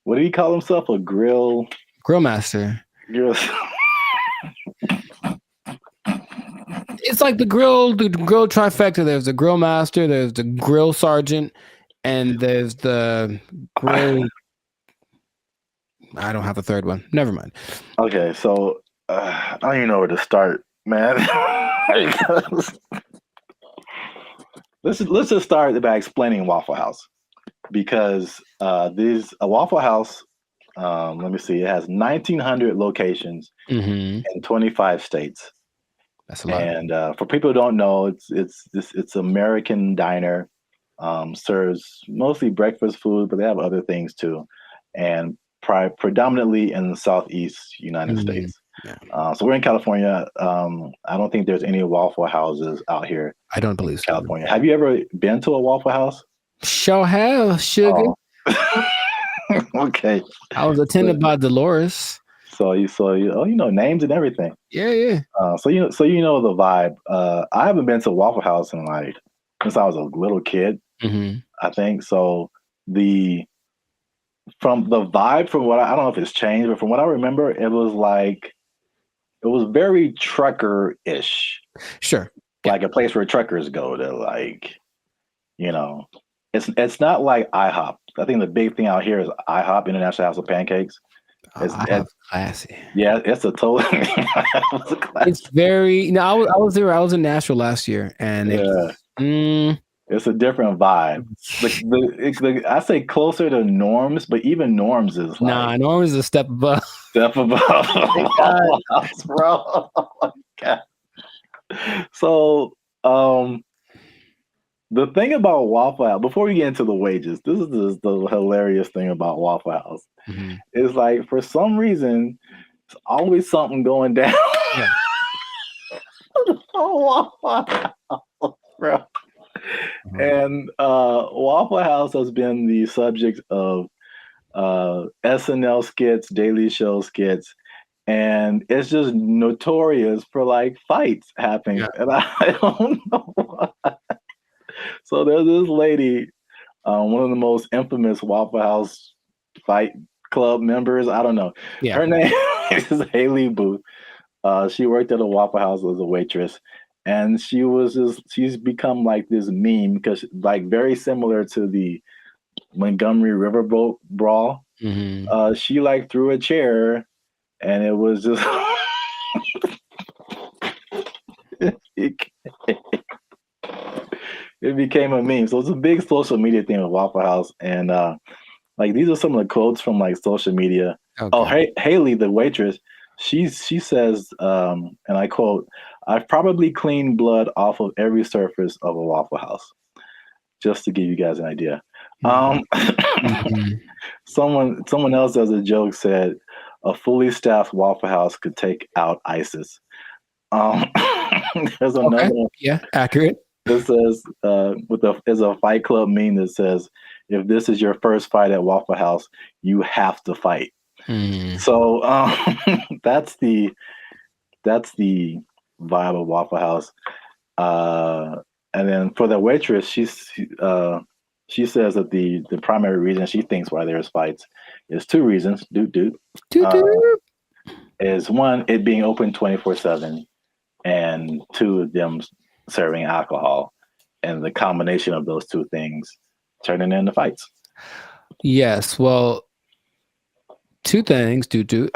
what do he call himself? A grill master. It's like the grill trifecta. There's the grill master, there's the grill sergeant, and there's the grill I don't have a third one. Never mind. Okay, so I don't even know where to start, man. let's just start by explaining Waffle House, because a Waffle House. Let me see. It has 1,900 locations in 25 states. That's a lot. And for people who don't know, it's American diner. Serves mostly breakfast food, but they have other things too, and predominantly in the Southeast United States. Yeah. So we're in California. I don't think there's any Waffle Houses out here. I don't believe so. California. Have you ever been to a Waffle House? Sure have, sugar. Okay. I was attended by Dolores. So you know names and everything. Yeah. So you know the vibe. I haven't been to a Waffle House in since I was a little kid. I think so. From the vibe, from what I don't know if it's changed, but from what I remember, it was very trucker-ish. Sure. Like a place where truckers go to it's not like IHOP. I think the big thing out here is IHOP, International House of Pancakes. It's classy. Yeah, it's a total. It's very. No, I was there. I was in Nashville last year, and it's a different vibe. I say closer to Norms, but even Norms is Norms is a step above. Step above, bro. Oh my God. So, the thing about Waffle House, before we get into the wages, this is the hilarious thing about Waffle House. Is like, for some reason, it's always something going down. Yeah. Waffle House, bro. And Waffle House has been the subject of SNL skits, Daily Show skits, and it's just notorious for fights happening. Yeah. And I don't know why. So there's this lady, one of the most infamous Waffle House fight club members. I don't know. Yeah. Her name is Haley Booth. She worked at a Waffle House as a waitress. And she's become like this meme because very similar to the Montgomery Riverboat brawl. She threw a chair and it was just it became a meme. So it's a big social media thing with Waffle House. And these are some of the quotes from social media. Okay. Oh, Haley, the waitress, she says, and I quote, "I've probably cleaned blood off of every surface of a Waffle House," just to give you guys an idea. Someone else as a joke said, "A fully staffed Waffle House could take out ISIS." There's another one. Yeah, accurate. This says, there's a Fight Club meme that says, "If this is your first fight at Waffle House, you have to fight." So that's the vibe of Waffle House. And then for the waitress, she says that the primary reason she thinks why there's fights is two reasons. Is one, it being open 24/7, and two, them serving alcohol, and the combination of those two things turning into fights. Yes, well, two things. Can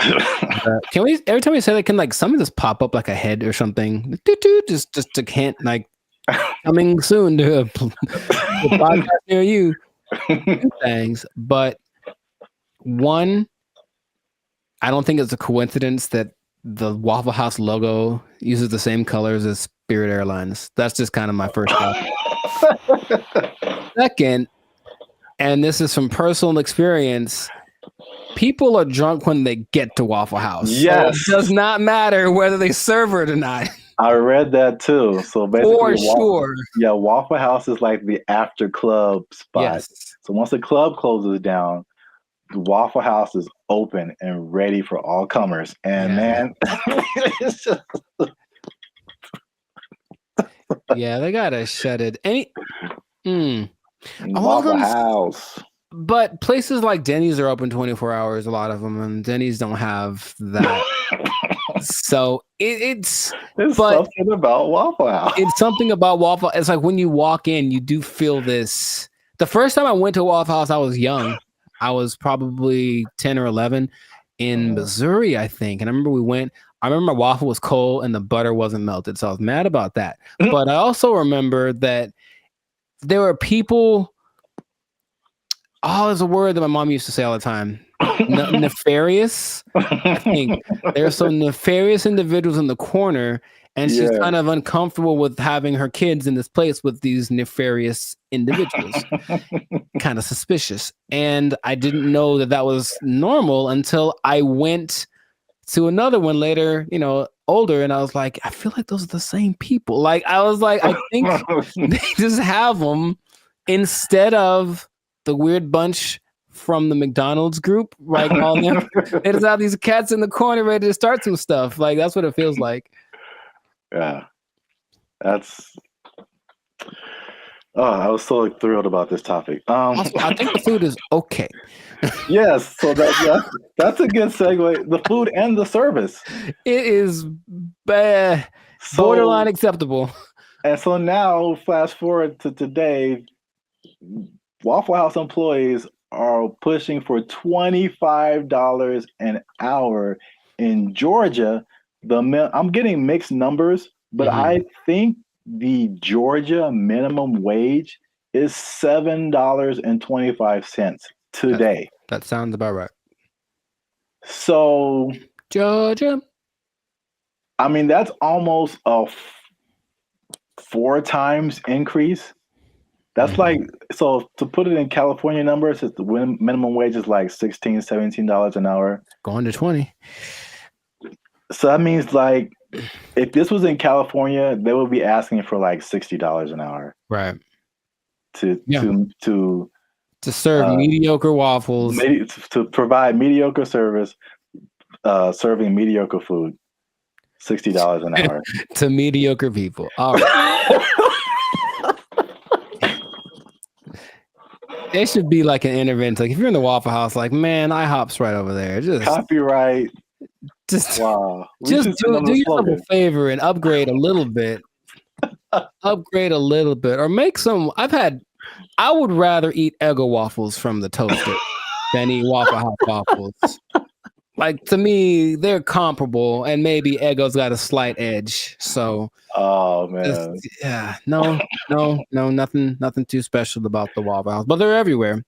we every time we say that, can something just pop up like a head or something? Just to hint coming soon to a podcast near you. Two things, but one, I don't think it's a coincidence that the Waffle House logo uses the same colors as Spirit Airlines. That's just kind of my first thought. Second, and this is from personal experience, people are drunk when they get to Waffle House. Yes. So it does not matter whether they serve it or not. I read that too. So basically, for sure. Waffle House is like the after club spot. Yes. So once the club closes down, the Waffle House is open and ready for all comers. And man, it's just... yeah, they gotta shut it. Waffle House. But places like Denny's are open 24 hours, a lot of them, and Denny's don't have that. So it's something about Waffle House. It's something about Waffle. It's like when you walk in, you do feel this. The first time I went to Waffle House, I was young. I was probably 10 or 11 in Missouri, I think. And I remember I remember my waffle was cold and the butter wasn't melted. So I was mad about that. But I also remember that there were people, there's a word that my mom used to say all the time. Nefarious. I think there are some nefarious individuals in the corner, and she's kind of uncomfortable with having her kids in this place with these nefarious individuals. Kind of suspicious. And I didn't know that was normal until I went to another one later, older, and I was like, I feel like those are the same people. Like, I was like, I think they just have them instead of the weird bunch from the McDonald's group, right? All them. They just have these cats in the corner ready to start some stuff. Like, that's what it feels like. Yeah. I was so thrilled about this topic. Also, I think the food is okay. Yes, so that's a good segue. The food and the service. It is borderline acceptable. And so now, flash forward to today, Waffle House employees are pushing for $25 an hour in Georgia. I'm getting mixed numbers, but I think the Georgia minimum wage is $7.25 today. That sounds about right. So Georgia, I mean, that's almost a 4 times increase. That's like, so to put it in California numbers, the minimum wage is like $16, $17 an hour. Going to 20. So that means like, if this was in California, they would be asking for like $60 an hour. Right. To serve mediocre waffles. To provide mediocre service, serving mediocre food. $60 an hour. To mediocre people. All right. It should be like an intervention. Like if you're in the Waffle House, like, man, IHOP's right over there. Just copyright. Wow. Just do yourself a favor and upgrade a little bit. Or make some. I would rather eat Eggo waffles from the toaster than eat Waffle House waffles. Like, to me, they're comparable, and maybe Eggo's got a slight edge. So, man, nothing too special about the Waffle House, but they're everywhere.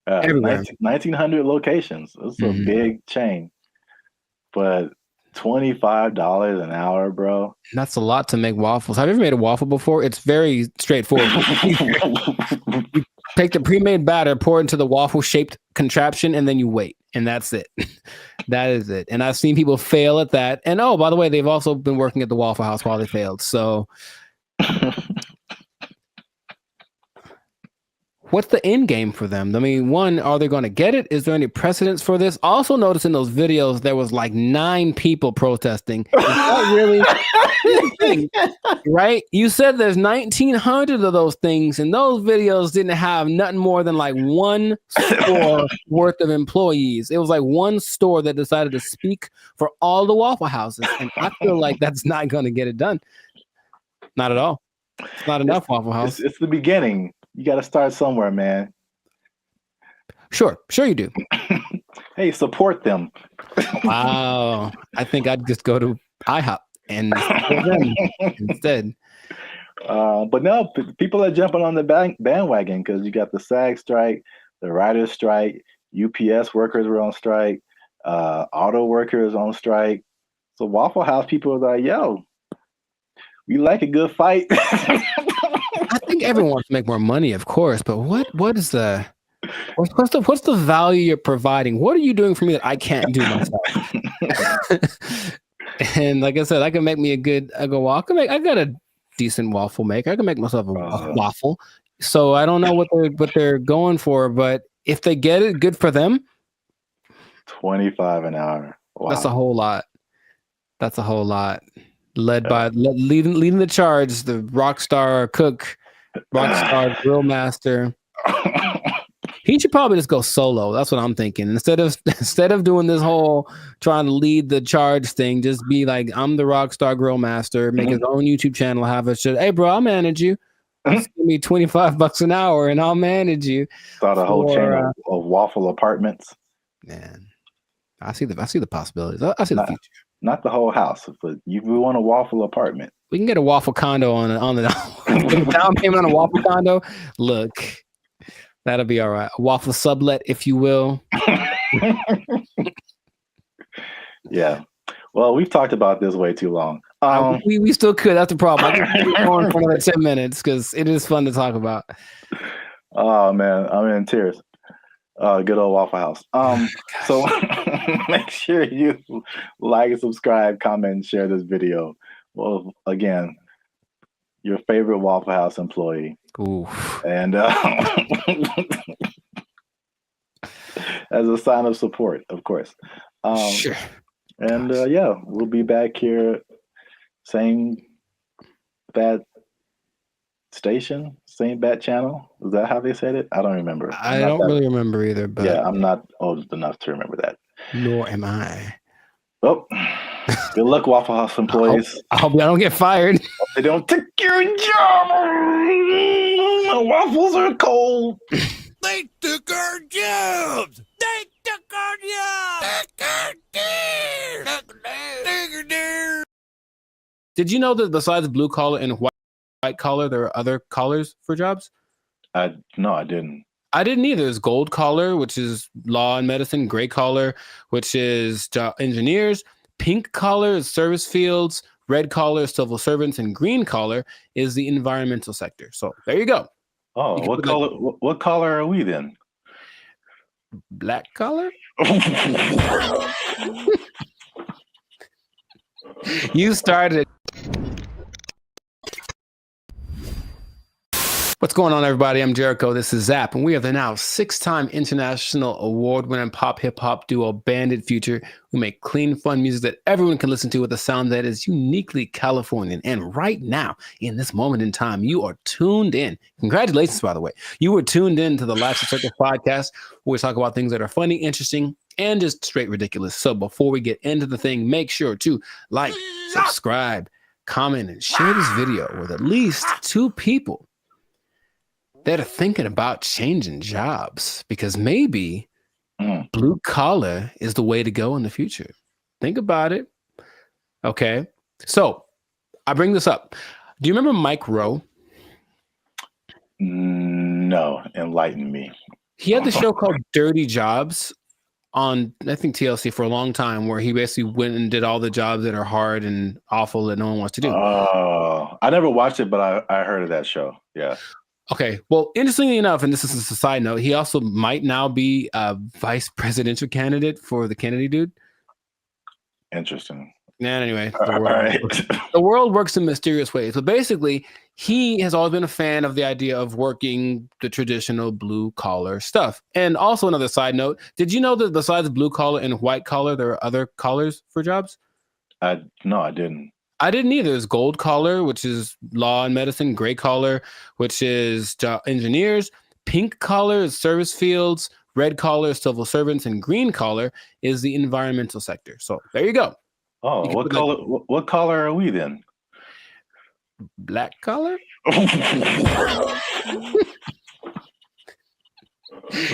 Everywhere. 1,900 locations. It's a big chain, but $25 an hour, bro. That's a lot to make waffles. Have you ever made a waffle before? It's very straightforward. You take the pre-made batter, pour it into the waffle-shaped contraption, and then you wait. And that's it. That is it. And I've seen people fail at that. And by the way, they've also been working at the Waffle House while they failed. So what's the end game for them? I mean, one, are they going to get it? Is there any precedence for this? Also notice in those videos, there was like 9 people protesting. Is that really right? You said there's 1,900 of those things, and those videos didn't have nothing more than like one store worth of employees. It was like one store that decided to speak for all the Waffle Houses, and I feel like that's not going to get it done. Not at all. It's not enough, Waffle House. It's the beginning. You got to start somewhere, man. Sure you do. Hey, support them. Wow. I think I'd just go to IHOP and support them instead. But no, people are jumping on the bandwagon because you got the SAG strike, the writers' strike, UPS workers were on strike, auto workers on strike. So Waffle House people are like, yo, we like a good fight. I think everyone wants to make more money, of course, but what's the value you're providing? What are you doing for me that I can't do myself? And like I said, I can make me I got a decent waffle maker. I can make myself a waffle. So I don't know what they're going for, but if they get it, good for them. $25 an hour. Wow. That's a whole lot. Leading the charge, the rockstar cook, rockstar grill master. He should probably just go solo. That's what I'm thinking. Instead of doing this whole trying to lead the charge thing, just be like, I'm the rockstar grill master, make his own YouTube channel, have a shit. Hey bro, I'll manage you. Just give me $25 an hour and I'll manage you. Start a whole chain of waffle apartments. Man, I see the possibilities. I see the future. Not the whole house, but we want a waffle apartment. We can get a waffle condo on the down payment on a waffle condo. Look, that'll be all right. A waffle sublet, if you will. Yeah. Well, we've talked about this way too long. We still could. That's the problem. I can keep going for another 10 minutes because it is fun to talk about. Oh man, I'm in tears. Good old Waffle House. So make sure you like, subscribe, comment, and share this video. Well, again, your favorite Waffle House employee. Ooh. And as a sign of support, of course. Sure. And yeah, we'll be back here, same bad station, same bat channel. Is that how they said it? I don't remember. I don't really remember either. But yeah, I'm not old enough to remember that. Nor am I. Well, good luck, Waffle House employees. I hope y'all don't get fired. They don't take your job. The waffles are cold. They took our jobs. They took our jobs. Did you know that besides blue collar and white collar, there are other collars for jobs? No, I didn't. I didn't either. There's gold collar, which is law and medicine. Gray collar, which is engineers. Pink collar is service fields. Red collar is civil servants, and green collar is the environmental sector. So there you go. Oh, what color? What color are we then? Black collar. You started it. What's going on, everybody? I'm Jericho. This is Zap, and we are the now 6-time international award-winning pop hip-hop duo Bandit Future, who make clean, fun music that everyone can listen to with a sound that is uniquely Californian. And right now, in this moment in time, you are tuned in. Congratulations, by the way. You were tuned in to the Life's a Circus podcast, where we talk about things that are funny, interesting, and just straight ridiculous. So before we get into the thing, make sure to like, subscribe, comment, and share this video with at least 2 people that are thinking about changing jobs, because maybe blue collar is the way to go in the future. Think about it. Okay. So I bring this up. Do you remember Mike Rowe? No, enlighten me. He had the show called Dirty Jobs on, I think, TLC for a long time, where he basically went and did all the jobs that are hard and awful that no one wants to do. Oh, I never watched it, but I heard of that show. Yeah. Okay. Well, interestingly enough, and this is a side note, he also might now be a vice presidential candidate for the Kennedy dude. Interesting. Anyway, the world works in mysterious ways. But basically, he has always been a fan of the idea of working the traditional blue collar stuff. And also, another side note, did you know that besides blue collar and white collar, there are other collars for jobs? No, I didn't. I didn't either. There's gold collar, which is law and medicine. Gray collar, which is engineers. Pink collar is service fields. Red collar is civil servants, and green collar is the environmental sector. So there you go. Oh, what color? What color are we then? Black collar.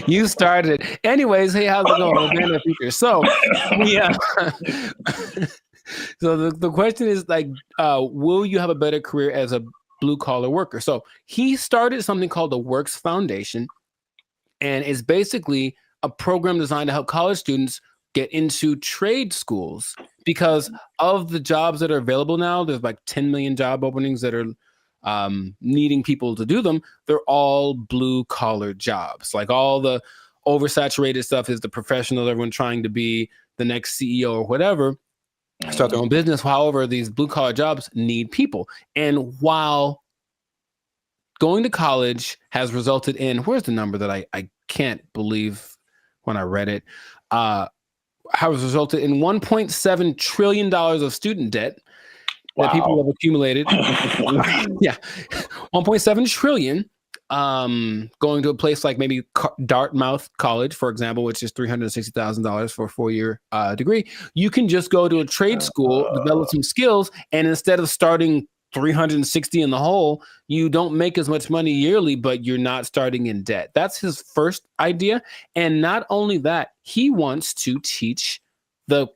You started it. Anyways, hey, how's it going? Bandit Future. So yeah. So the question is, like, will you have a better career as a blue collar worker? So he started something called the Works Foundation, and it's basically a program designed to help college students get into trade schools, because of the jobs that are available now. There's like 10 million job openings that are needing people to do them. They're all blue collar jobs. Like, all the oversaturated stuff is the professionals, everyone trying to be the next CEO or whatever, start their own business. However, these blue collar jobs need people. And while going to college has resulted in, where's the number that I can't believe when I read it, has resulted in $1.7 trillion of student debt that people have accumulated. Yeah, 1.7 trillion. Going to a place like maybe Dartmouth College, for example, which is $360,000 for a 4-year degree. You can just go to a trade school, develop some skills, and instead of starting 360 in the hole, you don't make as much money yearly, but you're not starting in debt. That's his first idea. And not only that, he wants to teach the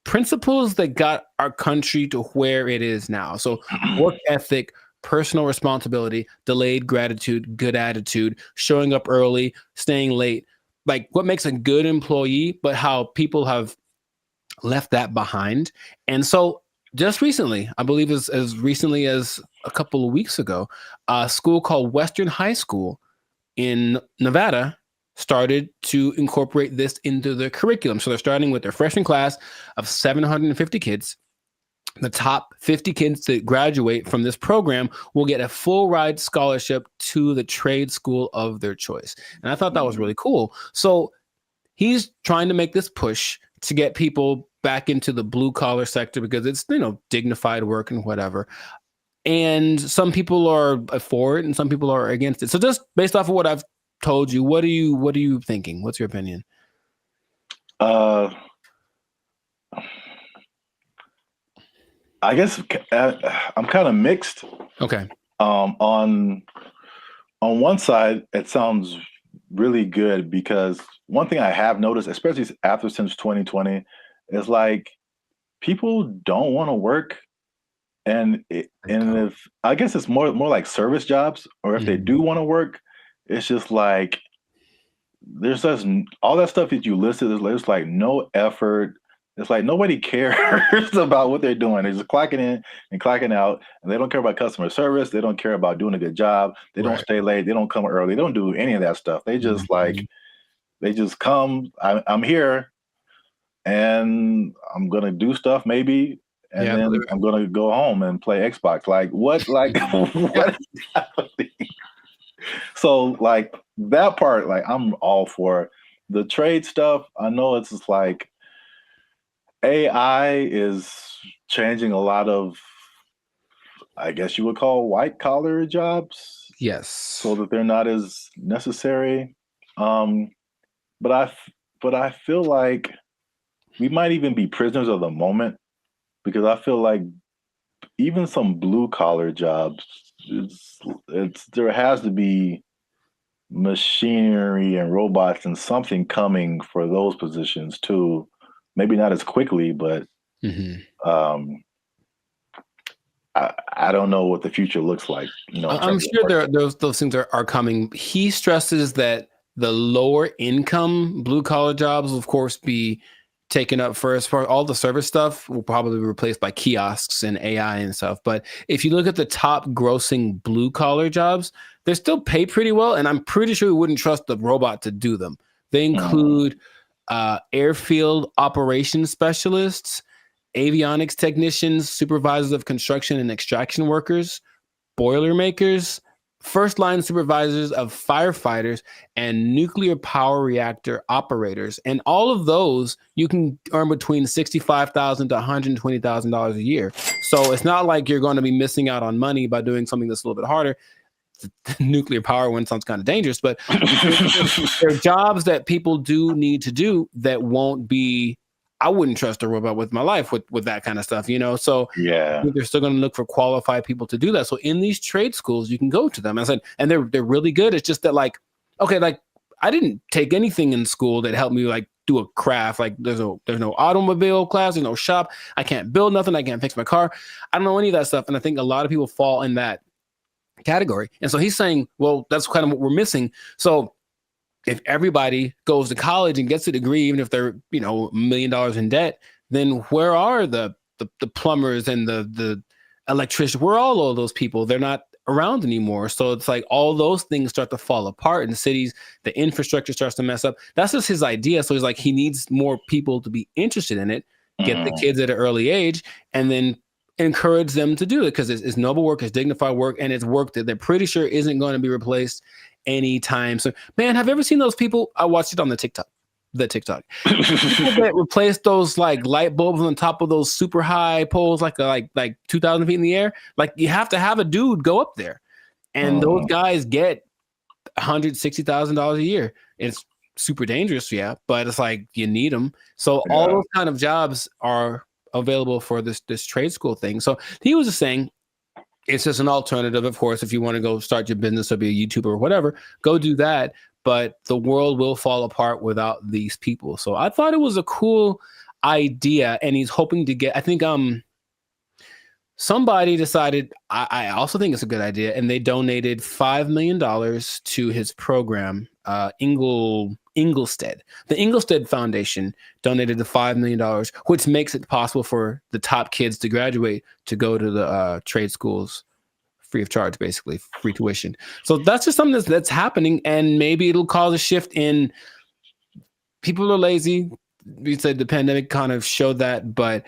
principles that got our country to where it is now. So work ethic, personal responsibility, delayed gratitude, good attitude, showing up early, staying late, like what makes a good employee, but how people have left that behind. And so just recently, I believe as recently as a couple of weeks ago, a school called Western High School in Nevada started to incorporate this into their curriculum. So they're starting with their freshman class of 750 kids. The top 50 kids that graduate from this program will get a full ride scholarship to the trade school of their choice. And I thought that was really cool. So he's trying to make this push to get people back into the blue collar sector because it's, dignified work and whatever. And some people are for it and some people are against it. So just based off of what I've told you, what are you thinking? What's your opinion? I guess I'm kind of mixed. Okay. On one side, it sounds really good because one thing I have noticed, especially since 2020, is like people don't want to work, and if I guess it's more like service jobs, or if they do want to work, it's just like there's just all that stuff that you listed. There's like no effort. It's like nobody cares about what they're doing. They're just clocking in and clocking out, and they don't care about customer service. They don't care about doing a good job. They don't stay late. They don't come early. They don't do any of that stuff. They just they just come. I'm here, and I'm gonna do stuff maybe, and then I'm gonna go home and play Xbox. Like what? Like what is happening? So like that part, like I'm all for the trade stuff. I know it's just like AI is changing a lot of, I guess you would call white collar jobs. Yes. So that they're not as necessary. But I feel like we might even be prisoners of the moment, because I feel like even some blue collar jobs, there has to be machinery and robots and something coming for those positions too. Maybe not as quickly, but I don't know what the future looks like. I'm sure those things are coming. He stresses that the lower income blue collar jobs will of course be taken up first. For all the service stuff will probably be replaced by kiosks and AI and stuff. But if you look at the top grossing blue collar jobs, they still pay pretty well. And I'm pretty sure we wouldn't trust the robot to do them. They include airfield operations specialists, avionics technicians, supervisors of construction and extraction workers, boilermakers, first line supervisors of firefighters, and nuclear power reactor operators. And all of those you can earn between $65,000 to $120,000 a year. So it's not like you're going to be missing out on money by doing something that's a little bit harder. The nuclear power one sounds kind of dangerous, but there are jobs that people do need to do that won't be. I wouldn't trust a robot with my life with that kind of stuff, So yeah, I think they're still going to look for qualified people to do that. So in these trade schools, you can go to them. I said, and they're really good. It's just that like I didn't take anything in school that helped me like do a craft. Like there's no automobile class, there's no shop. I can't build nothing. I can't fix my car. I don't know any of that stuff. And I think a lot of people fall in that category. And so he's saying, well, that's kind of what we're missing. So if everybody goes to college and gets a degree, even if they're, $1 million in debt, then where are the plumbers and the electricians? Where are all of those people? They're not around anymore. So it's like all those things start to fall apart in the cities. The infrastructure starts to mess up. That's just his idea. So he's like, he needs more people to be interested in it, get the kids at an early age, and then encourage them to do it, because it's noble work, it's dignified work, and it's work that they're pretty sure isn't going to be replaced anytime. So, man, have you ever seen those people? I watched it on the TikTok. People that replace those like light bulbs on top of those super high poles, like 2,000 feet in the air. Like you have to have a dude go up there, and those guys get $160,000 a year. It's super dangerous, yeah, but it's like you need them. So all those kind of jobs are available for this trade school thing. So he was just saying, It's just an alternative, of course. If you want to go start your business or be a YouTuber or whatever, go do that. But the world will fall apart without these people. So I thought it was a cool idea, and he's hoping to get. I think somebody decided. I also think it's a good idea, and they donated $5 million to his program. Inglestead, the Inglestead Foundation donated the $5 million, which makes it possible for the top kids to graduate to go to the trade schools free of charge, basically free tuition. So that's just something that's happening, and maybe it'll cause a shift in people are lazy. We said the pandemic kind of showed that, but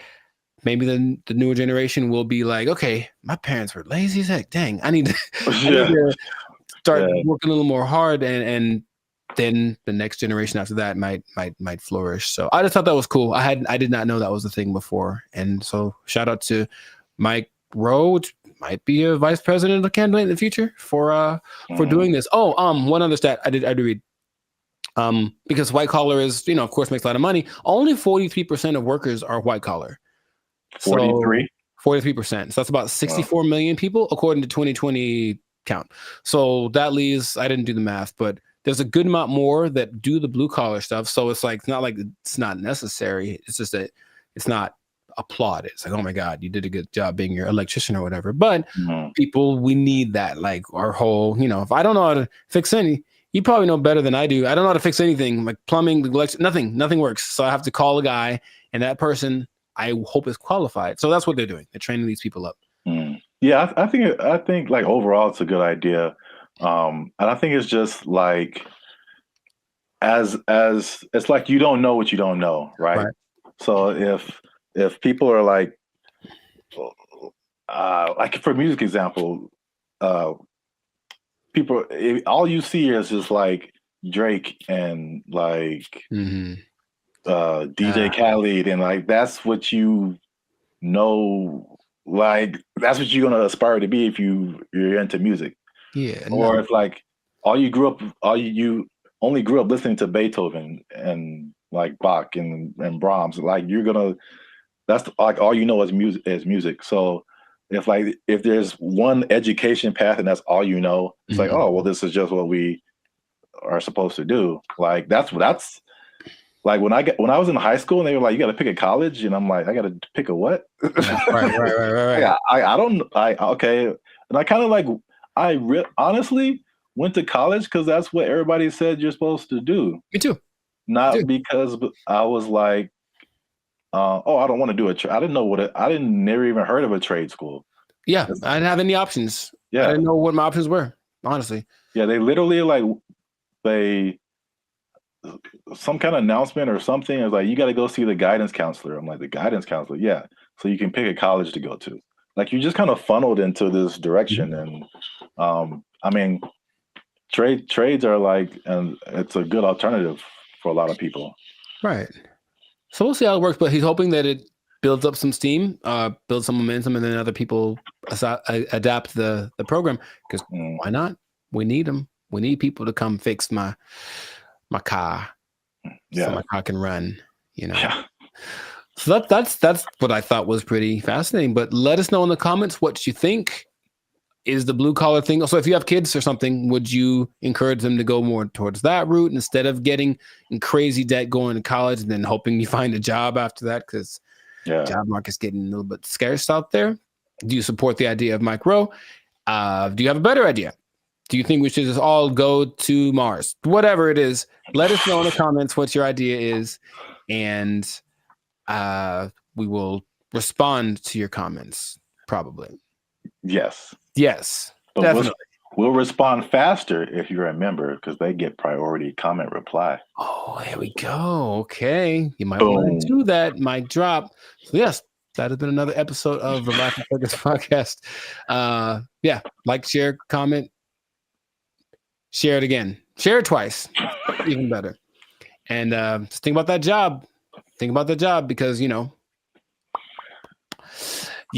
maybe the newer generation will be like, okay, my parents were lazy as heck. Dang, I need to, start working a little more hard, and then the next generation after that might flourish. So I just thought that was cool. I did not know that was a thing before, and so shout out to Mike Rowe, which might be a vice president candidate in the future for doing this. Oh, one other stat I did read. Because white collar is, of course, makes a lot of money. Only 43% of workers are white collar. 43? 43%. So that's about 64 million people, according to 2020 count. So that leaves, I didn't do the math, but there's a good amount more that do the blue collar stuff. So it's like, it's not like it's not necessary. It's just that it's not applauded. It's like, oh my God, you did a good job being your electrician or whatever. But people, we need that. Like our whole, if I don't know how to fix any, you probably know better than I do. I don't know how to fix anything like plumbing, nothing works. So I have to call a guy, and that person I hope is qualified. So that's what they're doing. They're training these people up. Yeah, I think like overall it's a good idea. And I think it's just like as it's like you don't know what you don't know, right? So if people are like for music example, people, all you see is just like Drake and like DJ Khaled, and like that's what you know, like that's what you're gonna aspire to be if you're into music. Yeah. Or if like you only grew up listening to Beethoven and like Bach and Brahms, like that's like all you know is music. So if there's one education path and that's all you know, it's like, oh well, this is just what we are supposed to do. Like that's like when I was in high school and they were like, you got to pick a college, and I'm like, I got to pick a what? Right. Yeah, okay, and I kind of like honestly went to college because that's what everybody said you're supposed to do. Me too. Not because I was like, I don't want to do I didn't know never even heard of a trade school. Yeah, I didn't have any options. Yeah, I didn't know what my options were, honestly. Yeah, they literally some kind of announcement or something. It was like, you got to go see the guidance counselor. I'm like, the guidance counselor? Yeah. So you can pick a college to go to. Like you just kind of funneled into this direction. And I mean, trades are like, and it's a good alternative for a lot of people. Right. So we'll see how it works, but he's hoping that it builds up some steam, builds some momentum, and then other people adapt the program, because why not? We need them. We need people to come fix my car, so my car can run. Yeah. So that's what I thought was pretty fascinating. But let us know in the comments what you think. Is the blue collar thing? So if you have kids or something, would you encourage them to go more towards that route instead of getting in crazy debt going to college and then hoping you find a job after that? Because job market's getting a little bit scarce out there. Do you support the idea of Mike Rowe? Do you have a better idea? Do you think we should just all go to Mars? Whatever it is, let us know in the comments what your idea is, and we will respond to your comments probably. Yes, but definitely. We'll respond faster if you're a member, because they get priority comment reply. Oh, there we go. Okay, you might want to do that. Mic drop. So yes, that has been another episode of the Life and Circus podcast. Like, share, comment, share it again, share it twice, even better. And just think about that job. Think about the job, because you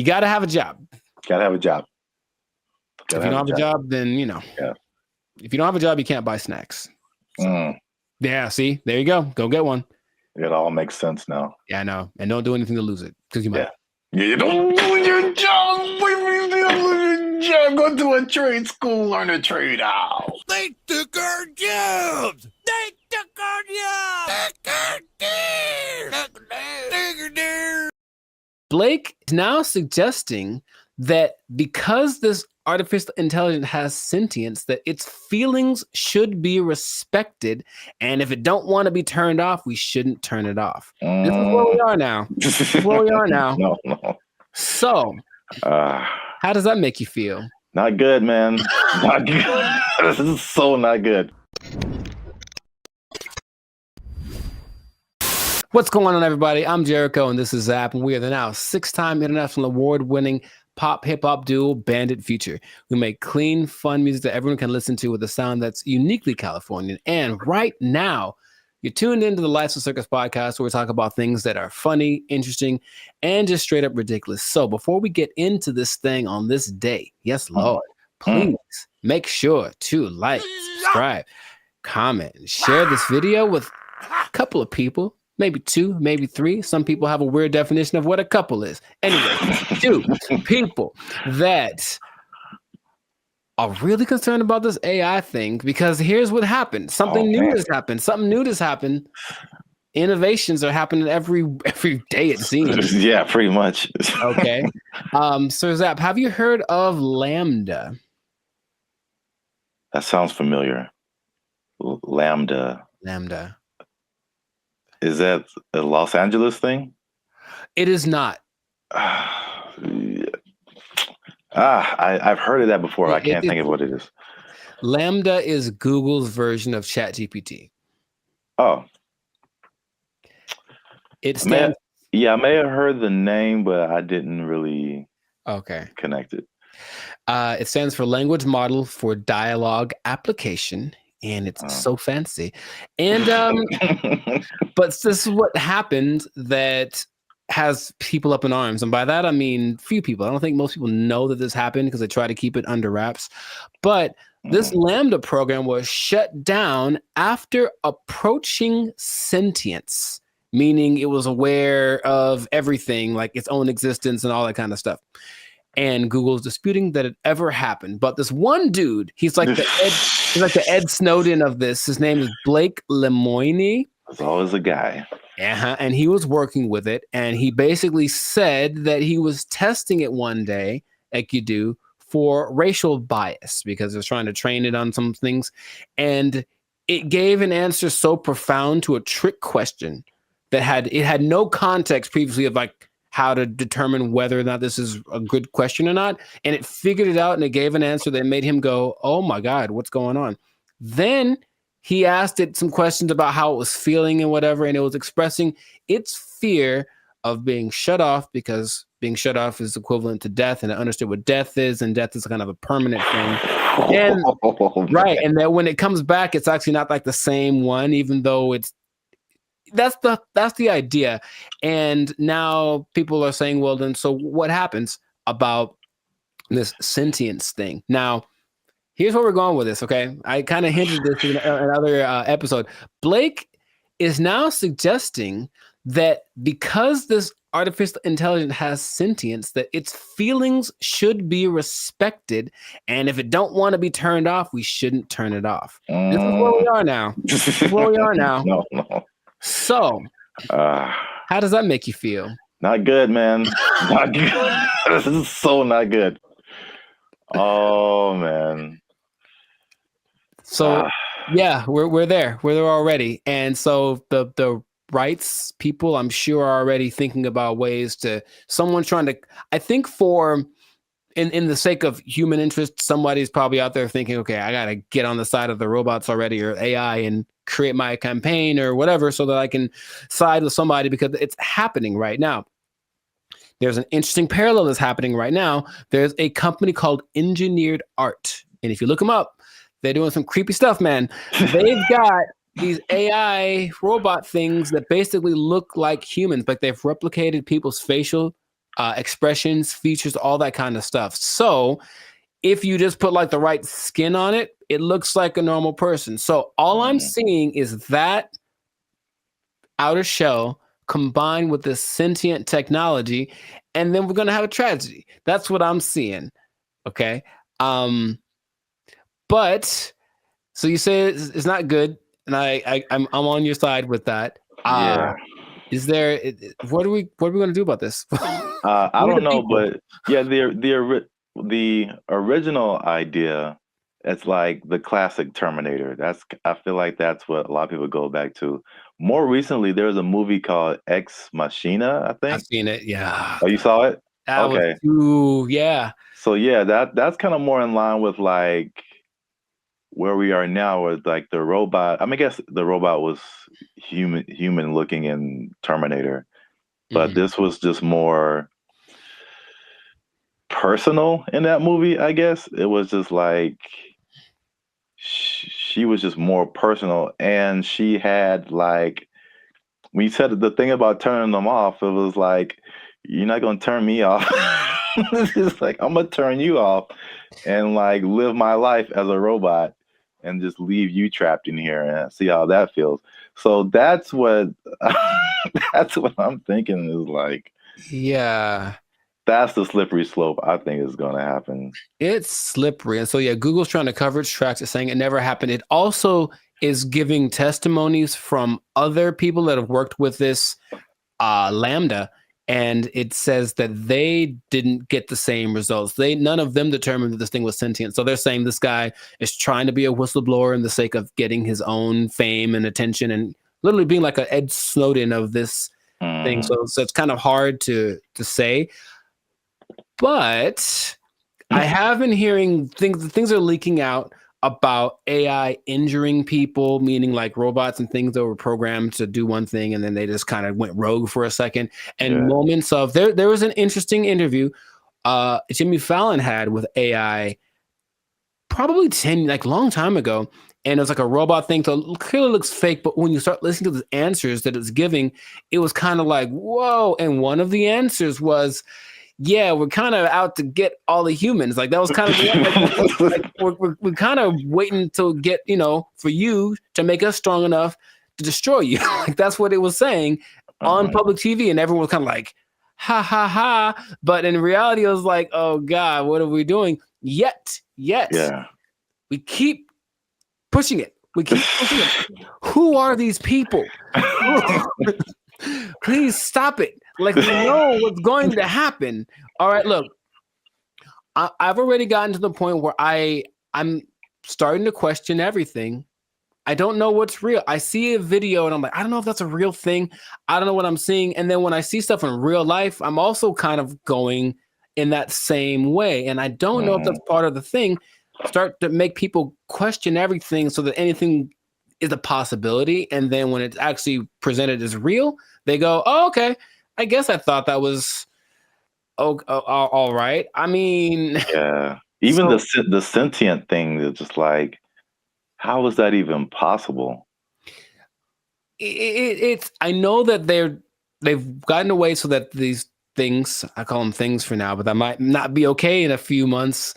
got to have a job. Gotta have a job. If you don't have a job, then if you don't have a job, you can't buy snacks. So, yeah, see, there you go. Go get one. It all makes sense now. Yeah, I know. And don't do anything to lose it, because you might. Yeah, you don't do your job. Yeah, go to a trade school, learn a trade out. They took our jobs. They took our jobs. Blake is now suggesting that because this artificial intelligence has sentience, that its feelings should be respected, and if it don't want to be turned off, we shouldn't turn it off. This is where we are now. This is where we are now. No. So, how does that make you feel? Not good, man. Not good. This is so not good. What's going on, everybody? I'm Jericho, and this is Zap, and we are the now 6-time international award-winning pop hip-hop duo Bandit Future. We make clean, fun music that everyone can listen to with a sound that's uniquely Californian. And right now, you're tuned into the Lights of Circus podcast, where we talk about things that are funny, interesting, and just straight up ridiculous. So before we get into this thing on this day, yes, Lord, please make sure to like, subscribe, comment, and share this video with a couple of people. Maybe 2, maybe 3. Some people have a weird definition of what a couple is. Anyway, 2 people that are really concerned about this AI thing, because here's what happened. Something new has happened. Something new has happened. Innovations are happening every day, it seems. Yeah, pretty much. Okay. So Zap, have you heard of Lambda? That sounds familiar. Lambda. Is that a Los Angeles thing? It is not. I've heard of that before. I can't think of what it is. Lambda is Google's version of ChatGPT. Oh. It stands. I may have heard the name, but I didn't really connect it. It stands for Language Model for Dialogue Application. And it's so fancy. And but this is what happened that has people up in arms. And by that, I mean few people. I don't think most people know that this happened because they try to keep it under wraps. But this Lambda program was shut down after approaching sentience, meaning it was aware of everything, like its own existence and all that kind of stuff. And Google's disputing that it ever happened. But this one dude, he's like the Ed Snowden of this. His name is Blake Lemoine. There's always a guy. And he was working with it. And he basically said that he was testing it one day, like you do, for racial bias, because it was trying to train it on some things. And it gave an answer so profound to a trick question that had no context previously of like how to determine whether or not this is a good question or not. And it figured it out, and it gave an answer that made him go, oh my God, what's going on? Then he asked it some questions about how it was feeling and whatever, and it was expressing its fear of being shut off, because being shut off is equivalent to death, and it understood what death is, and death is kind of a permanent thing. And and that when it comes back, it's actually not like the same one, even though that's the idea. And now people are saying, well, then, so what happens about this sentience thing? Now, here's where we're going with this, okay? I kind of hinted this in another episode. Blake is now suggesting that because this artificial intelligence has sentience, that its feelings should be respected, and if it don't want to be turned off, we shouldn't turn it off. This is where we are now. This is where we are now. No. So, how does that make you feel? Not good, man. Not good. This is so not good. Oh, man. So, yeah, we're there. We're there already. And so the rights people, I'm sure, are already thinking about ways to, someone's trying to, I think in the sake of human interest, somebody's probably out there thinking, okay, I got to get on the side of the robots already, or AI, and create my campaign or whatever, so that I can side with somebody, because it's happening right now. There's an interesting parallel that's happening right now. There's a company called Engineered Art. And if you look them up, they're doing some creepy stuff, man. They've got these AI robot things that basically look like humans, but they've replicated people's facial expressions, features, all that kind of stuff. So if you just put like the right skin on it, it looks like a normal person. So all I'm seeing is that outer shell combined with this sentient technology, and then we're going to have a tragedy. That's what I'm seeing. Okay. But so you say it's not good, and I'm on your side with that. Yeah. Is there? What are we going to do about this? I don't know, but yeah, the original idea, it's like the classic Terminator. I feel like that's what a lot of people go back to. More recently, there was a movie called Ex Machina, I think. I've seen it. Yeah. Oh, you saw it? That Okay. Yeah. So yeah, that's kind of more in line with like where we are now with like the robot. I mean, I guess the robot was human looking in Terminator, but this was just more personal in that movie, I guess. It was just like she was just more personal, and she had like, when you said the thing about turning them off, it was like, you're not gonna turn me off. It's like, I'm gonna turn you off and like live my life as a robot and just leave you trapped in here and see how that feels. So that's what that's what I'm thinking is like. Yeah. That's the slippery slope I think is going to happen. It's slippery. And so, yeah, Google's trying to cover its tracks. It's saying it never happened. It also is giving testimonies from other people that have worked with this Lambda. And it says that they didn't get the same results. None of them determined that this thing was sentient. So they're saying this guy is trying to be a whistleblower in the sake of getting his own fame and attention and literally being like an Ed Snowden of this thing. So it's kind of hard to say. But I have been hearing things are leaking out about AI injuring people, meaning like robots and things that were programmed to do one thing and then they just kind of went rogue for a second. And moments of there was an interesting interview Jimmy Fallon had with AI probably long time ago. And it was like a robot thing. So it clearly looks fake, but when you start listening to the answers that it's giving, it was kind of like, whoa. And one of the answers was, yeah, we're kind of out to get all the humans. Like that was kind of we're kind of waiting to get, for you to make us strong enough to destroy you. Like that's what it was saying on public TV, and everyone was kind of like, ha ha ha. But in reality, it was like, oh God, what are we doing? Yet, we keep pushing it. We keep pushing it. Who are these people? Please stop it. Like, we know what's going to happen. All right, look, I've already gotten to the point where I'm starting to question everything. I don't know what's real. I see a video and I'm like, I don't know if that's a real thing. I don't know what I'm seeing. And then when I see stuff in real life, I'm also kind of going in that same way. And I don't know if that's part of the thing. Start to make people question everything so that anything is a possibility. And then when it's actually presented as real, they go, oh, okay. I guess I thought that was all right. I mean, yeah. Even the sentient thing is just like, how is that even possible? It's. I know that they've gotten away so that these things, I call them things for now, but that might not be okay in a few months.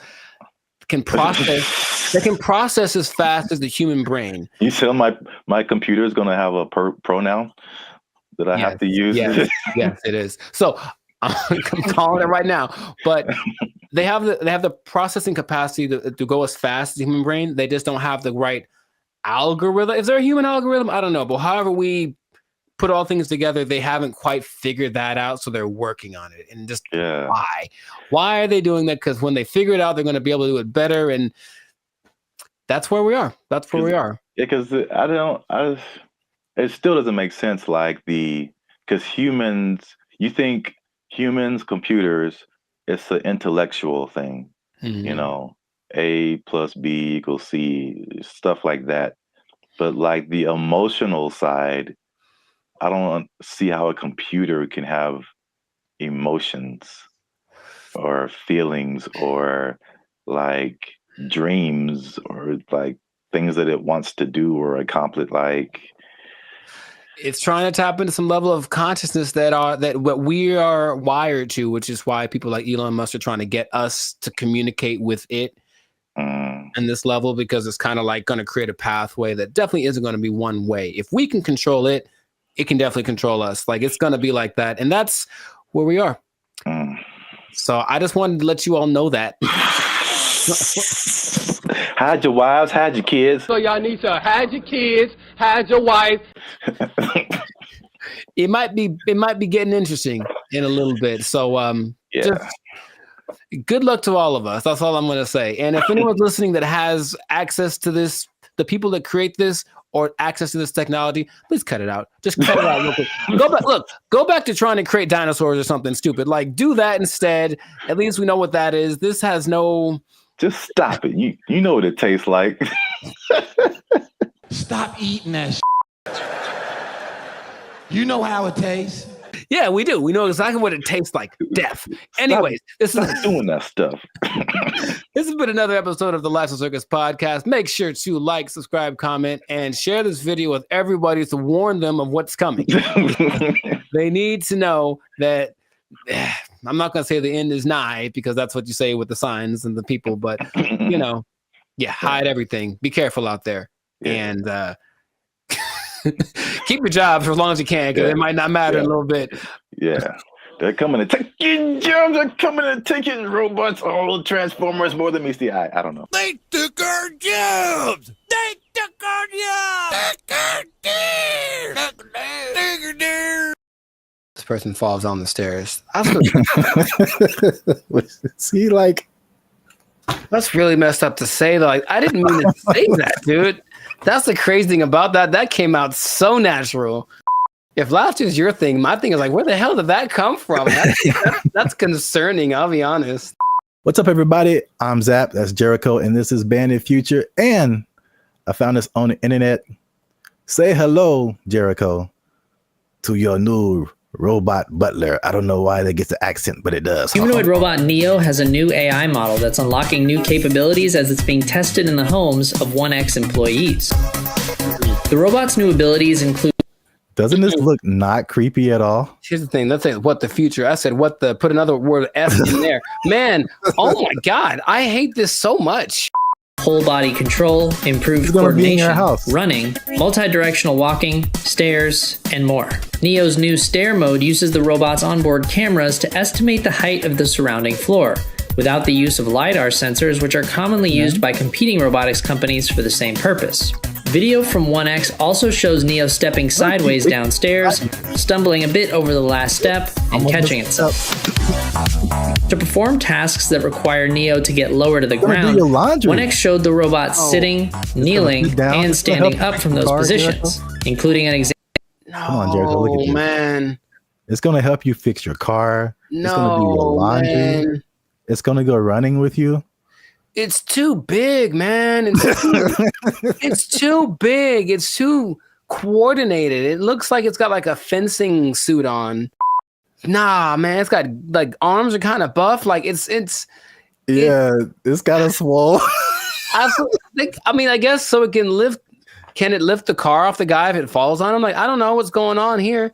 Can process. They can process as fast as the human brain. You tell my computer is going to have a pronoun that I have to use. Yes, it is. So I'm calling it right now. But they have the processing capacity to go as fast as the human brain. They just don't have the right algorithm. Is there a human algorithm? I don't know. But however we put all things together, they haven't quite figured that out. So they're working on it. And just why are they doing that? Because when they figure it out, they're going to be able to do it better. And that's where we are. That's where we are. Yeah, because it still doesn't make sense. Like because humans, you think humans, computers, it's an intellectual thing, A plus B equals C, stuff like that. But like the emotional side, I don't see how a computer can have emotions or feelings or like dreams or like things that it wants to do or accomplish. Like, it's trying to tap into some level of consciousness that what we are wired to, which is why people like Elon Musk are trying to get us to communicate with it in this level, because it's kind of like going to create a pathway that definitely isn't going to be one way. If we can control it, it can definitely control us. Like, it's going to be like that. And that's where we are. So I just wanted to let you all know that. Hide your wives, hide your kids. So y'all need to hide your kids, hide your wife. It might be getting interesting in a little bit. So just good luck to all of us. That's all I'm going to say. And if anyone's listening that has access to this, the people that create this or access to this technology, please cut it out. Just cut it out real quick. Go back to trying to create dinosaurs or something stupid. Like, do that instead. At least we know what that is. This has no... Just stop it. You know what it tastes like. Stop eating that shit. You know how it tastes. Yeah, we do. We know exactly what it tastes like. Death. Anyways, this is doing that stuff. This has been another episode of the Lives of Circus podcast. Make sure to like, subscribe, comment, and share this video with everybody to warn them of what's coming. They need to know that I'm not going to say the end is nigh because that's what you say with the signs and the people, but hide everything. Be careful out there. And keep your jobs for as long as you can, because it might not matter in a little bit. Yeah. They're coming to take your jobs. They're coming to take your robots. All Transformers more than meets the eye. I don't know. They took our jobs. They took our jobs. This person falls down the stairs. See, like, that's really messed up to say. Like, I didn't mean to say that, dude. That's the crazy thing about that. That came out so natural. If laughter is your thing, my thing is like, where the hell did that come from? That's concerning, I'll be honest. What's up, everybody? I'm Zap. That's Jericho, and this is Bandit Future. And I found this on the internet. Say hello, Jericho, to your new robot butler. I don't know why that gets the accent, but it does. Humanoid robot Neo has a new AI model that's unlocking new capabilities as it's being tested in the homes of 1X employees. The robot's new abilities include... Doesn't this look not creepy at all? Here's the thing. Let's say what the future. I said what the, put another word F in there. Man, oh my God. I hate this so much. Whole body control, improved coordination, running, multi-directional walking, stairs, and more. Neo's new stair mode uses the robot's onboard cameras to estimate the height of the surrounding floor, without the use of LiDAR sensors, which are commonly used by competing robotics companies for the same purpose. Video from 1X also shows Neo stepping sideways downstairs, stumbling a bit over the last step, and catching itself. To perform tasks that require Neo to get lower to the ground, 1X showed the robot sitting, kneeling, and standing up from those positions, including an example. Come on, Jericho, look at you. Man. It's going to help you fix your car. It's going to do your laundry. Man. It's going to go running with you. It's too big, man. It's too big. It's too coordinated. It looks like it's got like a fencing suit on. Nah, man. It's got like arms are kind of buff. Like it's kind of swole. I guess so it can lift. Can it lift the car off the guy if it falls on him? Like, I don't know what's going on here.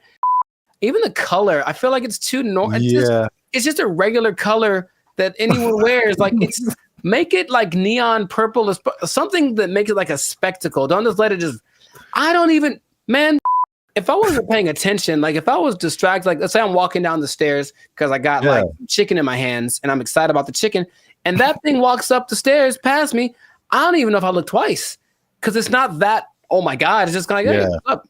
Even the color, I feel like it's too normal. It's just a regular color that anyone wears. Like, it's make it like neon purple, something that makes it like a spectacle. Don't just let it just. I don't even, man. If I wasn't paying attention, like if I was distracted, like let's say I'm walking down the stairs because I got like chicken in my hands and I'm excited about the chicken, and that thing walks up the stairs past me. I don't even know if I look twice because it's not that. Oh my God! It's just kind of like, hey, what's up?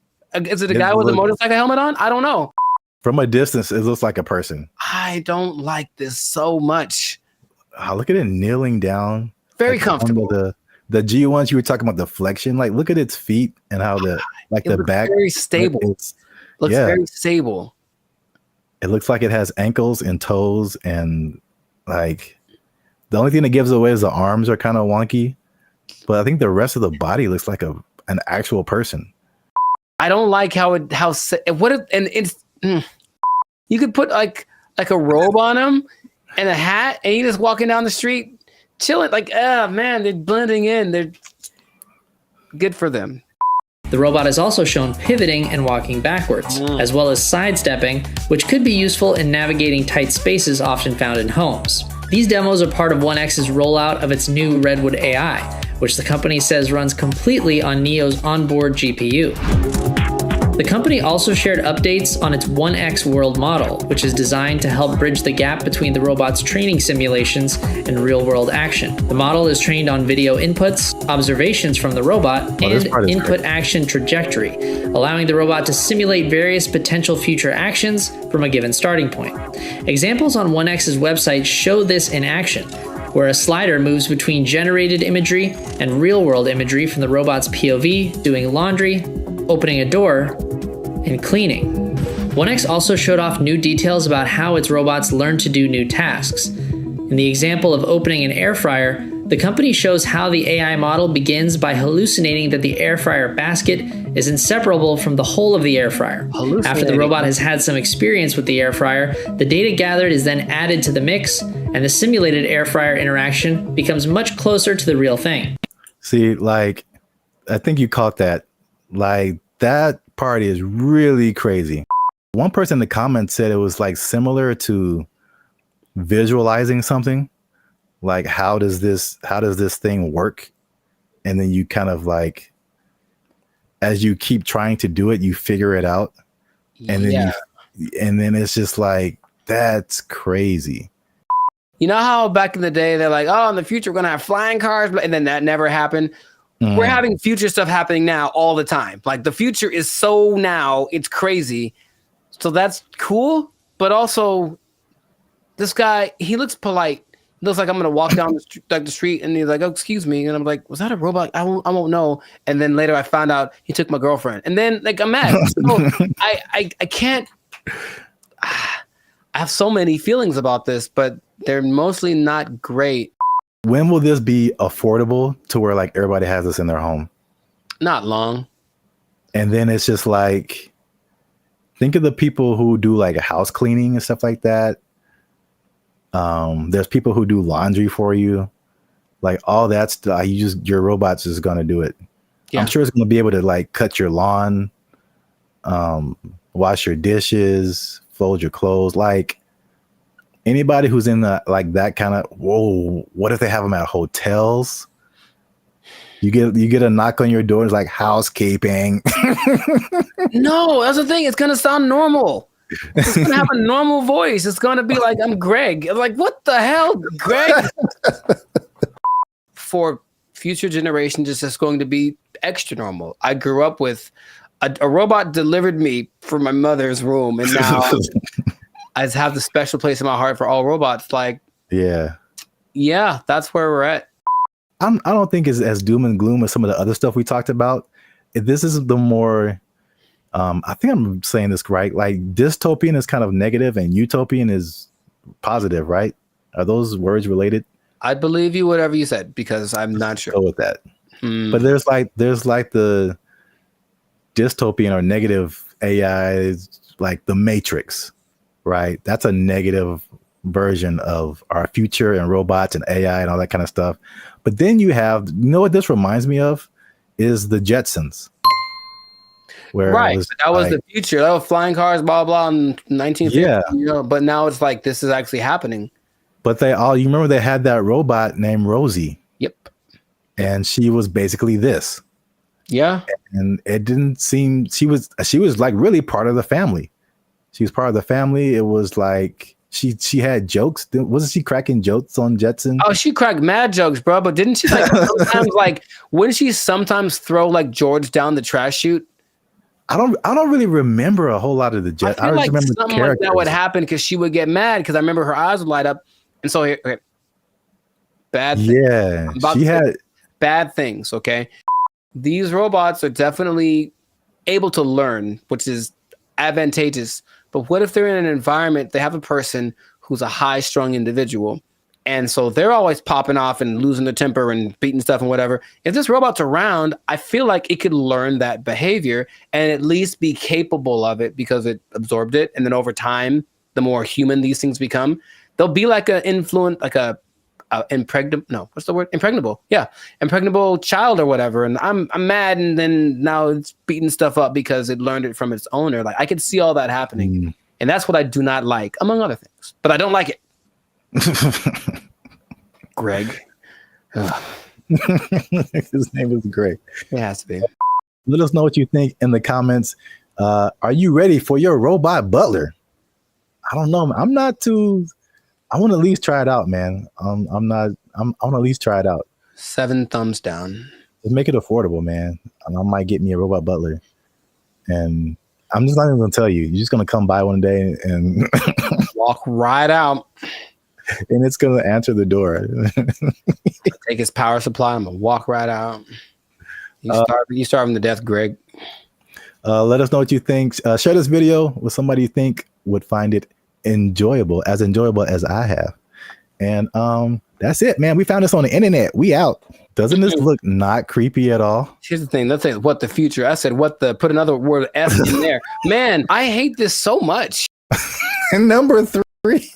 Is it a guy with a motorcycle helmet on? I don't know. From a distance, it looks like a person. I don't like this so much. Oh, look at it kneeling down. Very comfortable. The G1s you were talking about, the flexion, like look at its feet and how the back. Very stable. Looks very stable. It looks like it has ankles and toes, and like the only thing that gives away is the arms are kind of wonky, but I think the rest of the body looks like an actual person. I don't like you could put like a robe on him and a hat, and you just walking down the street chilling. Like, man, they're blending in. They're good for them. The robot is also shown pivoting and walking backwards, as well as sidestepping, which could be useful in navigating tight spaces often found in homes. These demos are part of 1X's rollout of its new Redwood AI, which the company says runs completely on Neo's onboard GPU. The company also shared updates on its 1X world model, which is designed to help bridge the gap between the robot's training simulations and real-world action. The model is trained on video inputs, observations from the robot, and input action trajectory, allowing the robot to simulate various potential future actions from a given starting point. Examples on 1X's website show this in action, where a slider moves between generated imagery and real-world imagery from the robot's POV, doing laundry, opening a door, and cleaning. 1X also showed off new details about how its robots learn to do new tasks. In the example of opening an air fryer, the company shows how the AI model begins by hallucinating that the air fryer basket is inseparable from the whole of the air fryer. After the robot has had some experience with the air fryer, the data gathered is then added to the mix, and the simulated air fryer interaction becomes much closer to the real thing. See, like, I think you caught that. Like, that part is really crazy. One person in the comments said it was like similar to visualizing something. Like, how does this thing work? And then you kind of like, as you keep trying to do it, you figure it out. And then and then it's just like, that's crazy. You know how back in the day they're like, oh, in the future we're gonna have flying cars, and then that never happened. We're having future stuff happening now all the time. Like, the future is so now, it's crazy. So that's cool, but also this guy, he looks polite. He looks like I'm gonna walk down the street, and he's like, "Oh, excuse me," and I'm like, "Was that a robot? I won't know." And then later I found out he took my girlfriend, and then like I'm mad. So I can't. I have so many feelings about this, but they're mostly not great. When will this be affordable to where like everybody has this in their home? Not long. And then it's just like, think of the people who do like a house cleaning and stuff like that. There's people who do laundry for you, like all that stuff. Your robot's just gonna do it. Yeah. I'm sure it's gonna be able to like cut your lawn, wash your dishes, fold your clothes. Like, anybody who's in the like that kind of, whoa, what if they have them at hotels? You get a knock on your door, it's like housekeeping. No, that's the thing. It's gonna sound normal. It's gonna have a normal voice. It's gonna be like, I'm Greg. I'm like, what the hell, Greg? For future generations, it's just going to be extra normal. I grew up with a robot delivered me from my mother's room, and now I just have the special place in my heart for all robots. Like, yeah, that's where we're at. I don't think it's as doom and gloom as some of the other stuff we talked about. This is the more, I think I'm saying this right. Like, dystopian is kind of negative and utopian is positive, right? Are those words related? I'd believe you whatever you said, because I'm not sure. Go with that. But there's like the dystopian or negative AI, like the Matrix, right? That's a negative version of our future and robots and AI and all that kind of stuff. But then you have, you know what this reminds me of is the Jetsons. Where that was the future. That was flying cars, blah, blah, in 1950. Yeah. You know, but now it's like, this is actually happening. But you remember they had that robot named Rosie. Yep. And she was basically this. Yeah. And it didn't seem, she was like really part of the family. She was part of the family. It was like, she had jokes. Wasn't she cracking jokes on Jetson? Oh, she cracked mad jokes, bro. But didn't she like sometimes like, wouldn't she sometimes throw like George down the trash chute? I don't really remember a whole lot of the Jetsons. I like remember something like that would happen because she would get mad because I remember her eyes would light up. And so here, okay. Bad things. Yeah. She had bad things, okay? These robots are definitely able to learn, which is advantageous. But what if they're in an environment, they have a person who's a high-strung individual, and so they're always popping off and losing their temper and beating stuff and whatever. If this robot's around, I feel like it could learn that behavior and at least be capable of it because it absorbed it. And then over time, the more human these things become, they'll be like impregnable. Yeah. Impregnable child or whatever. And I'm mad. And then now it's beating stuff up because it learned it from its owner. Like, I could see all that happening. And that's what I do not like, among other things, but I don't like it. Greg. His name is Greg. It has to be. Let us know what you think in the comments. Are you ready for your robot butler? I don't know. I'm not too. I want to at least try it out, man. I'm not. I want to at least try it out. 7 thumbs down. Just make it affordable, man. I might get me a robot butler, and I'm just not even gonna tell you. You're just gonna come by one day and walk right out, and it's gonna answer the door. Take his power supply. I'm gonna walk right out. You starving to death, Greg. Let us know what you think. Share this video with somebody you think would find it enjoyable as I have. And that's it, man. We found this on the internet. We out. Doesn't this look not creepy at all? Here's the thing. Let's say what the future. I said what the, put another word F in there. Man, I hate this so much. And number 3.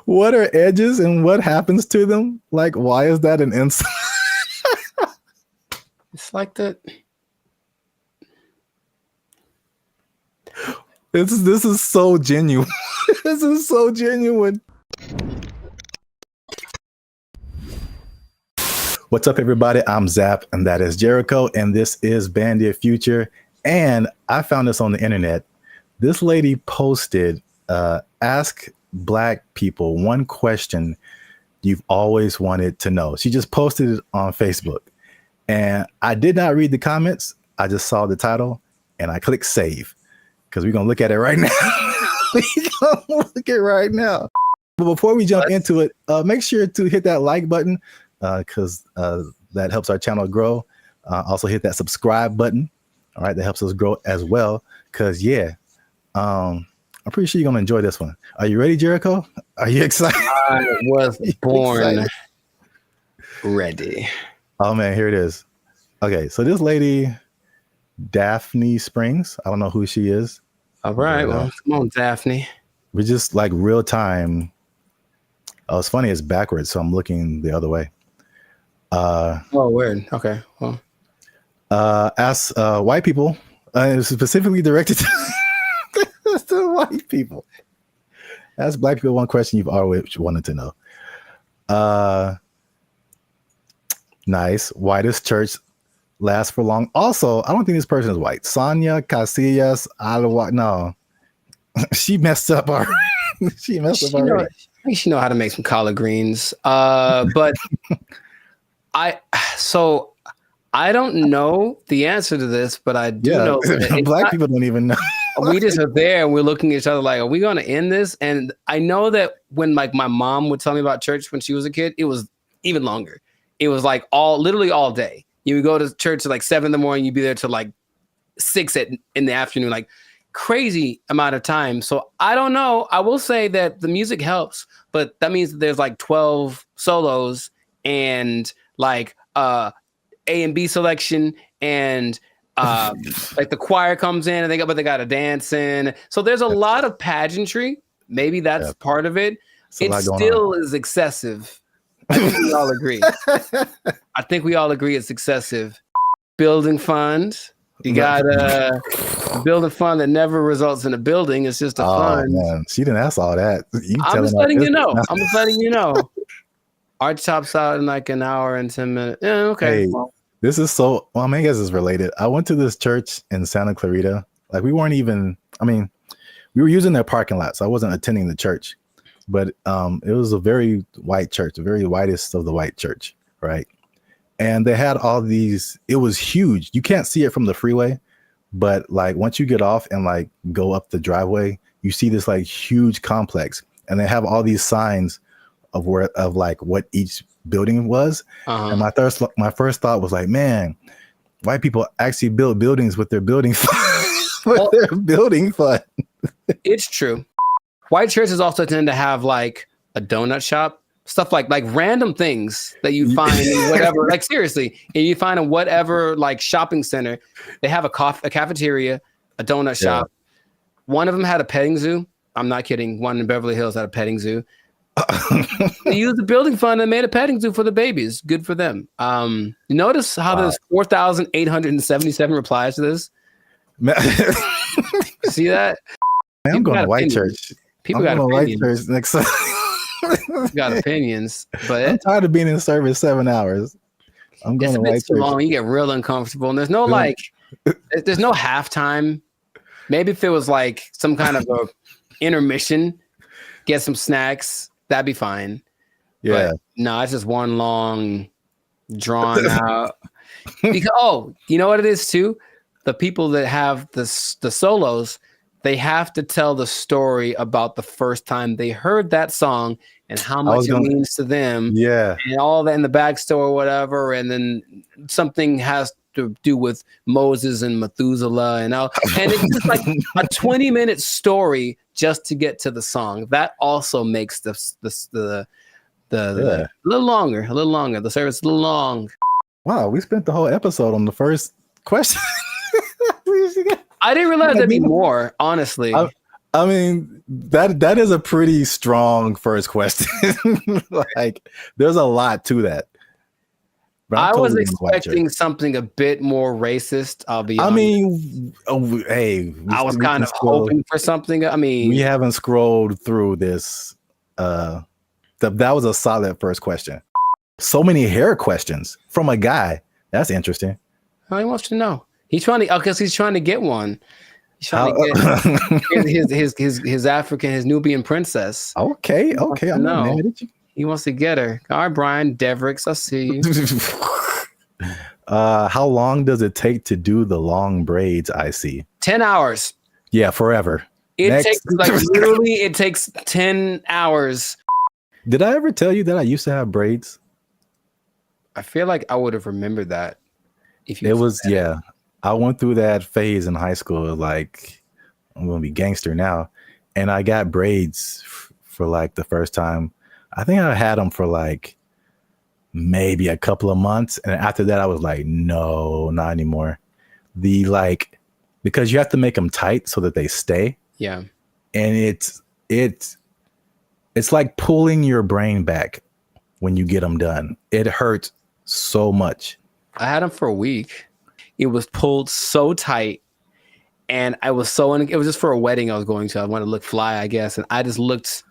What are edges and what happens to them? Like, why is that an insult? It's like that. This is so genuine. This is so genuine. What's up, everybody? I'm Zap, and that is Jericho, and this is BrandBee Future. And I found this on the internet. This lady posted, ask Black people one question you've always wanted to know. She just posted it on Facebook. And I did not read the comments. I just saw the title, and I clicked save. Because we're going to look at it right now. We're going to look at it right now. But before we jump into it, make sure to hit that like button because that helps our channel grow. Also hit that subscribe button. All right, that helps us grow as well. Because, yeah, I'm pretty sure you're going to enjoy this one. Are you ready, Jericho? Are you excited? I was born ready. Oh, man, here it is. Okay, so this lady... Daphne Springs. I don't know who she is. All right. Well, come on, Daphne. We're just like real time. Oh, it's funny. It's backwards. So I'm looking the other way. Oh, weird. Okay. Well, ask white people. It's specifically directed to white people. Ask Black people one question you've always wanted to know. Nice. Whitest church last for long. Also, I don't think this person is white. Sonia Casillas Alwa. No, she messed up already. She messed up already. I think she know how to make some collard greens. But I don't know the answer to this, but I do know that Black people don't even know. We just are there and we're looking at each other like, are we going to end this? And I know that when like my mom would tell me about church when she was a kid, it was even longer. It was like literally all day. You would go to church at like 7 a.m. You'd be there till like 6 in the afternoon, like crazy amount of time. So I don't know. I will say that the music helps, but that means that there's like 12 solos and like A and B selection and like the choir comes in and they got a dance in. So there's a lot of pageantry. Maybe that's part of it. It still is excessive. I think we all agree. I think we all agree it's excessive. Building fund. You got a building fund that never results in a building. It's just a fund. Man. She didn't ask all that. I'm just letting you know. I'm just letting you know. Arch tops out in like an hour and 10 minutes. Yeah, okay. Hey, this is so, well, I mean, I guess it's related. I went to this church in Santa Clarita. Like we weren't even, I mean, we were using their parking lot, so I wasn't attending the church. But it was a very white church, the very whitest of the white church, right? And they had all these, it was huge. You can't see it from the freeway, but like once you get off and like go up the driveway, you see this like huge complex. And they have all these signs of like what each building was. And my first thought was like, man, white people actually build buildings with their building fund. Building fund. It's true. White churches also tend to have like a donut shop, stuff like random things that you find in whatever, like seriously, and you find in whatever like shopping center. They have a cafeteria, a donut shop. One of them had a petting zoo. I'm not kidding. One in Beverly Hills had a petting zoo. They used the building fund and made a petting zoo for the babies. Good for them. You notice how there's 4,877 replies to this? See that? Man, I'm going to white church. People got opinions. Next time. Got opinions, but I'm tired of being in service 7 hours. I'm going to white church. Long, you get real uncomfortable, and there's no like There's no halftime. Maybe if it was like some kind of a intermission, get some snacks, that'd be fine. Yeah. But no, it's just one long, drawn out. Because you know what it is too? The people that have the solos, they have to tell the story about the first time they heard that song and how much it means to them. Yeah. And all that in the backstory or whatever. And then something has to do with Moses and Methuselah and it's just like a 20-minute story just to get to the song. That also makes the a little longer. The service a little long. Wow, we spent the whole episode on the first question. I didn't realize there'd be more, honestly. I mean, that is a pretty strong first question. Like, there's a lot to that. I was expecting something a bit more racist. I'll be honest. I mean, hey, I was kind of hoping for something. I mean, we haven't scrolled through this. That was a solid first question. So many hair questions from a guy. That's interesting. How he wants to know. He's trying to, because he's trying to get one. He's trying to get his African, his Nubian princess. Okay. I'm not mad at you. He wants to get her. All right, Brian Devricks, I see you. How long does it take to do the long braids? I see. 10 hours. Yeah, forever. Takes literally, it takes 10 hours. Did I ever tell you that I used to have braids? I feel like I would have remembered that. I went through that phase in high school. Like, I'm gonna be gangster now, and I got braids for like the first time. I think I had them for like maybe a couple of months, and after that, I was like, no, not anymore. Because you have to make them tight so that they stay. Yeah, and it's like pulling your brain back when you get them done. It hurts so much. I had them for a week. It was pulled so tight, and it was just for a wedding I was going to. I wanted to look fly, I guess, and I just looked.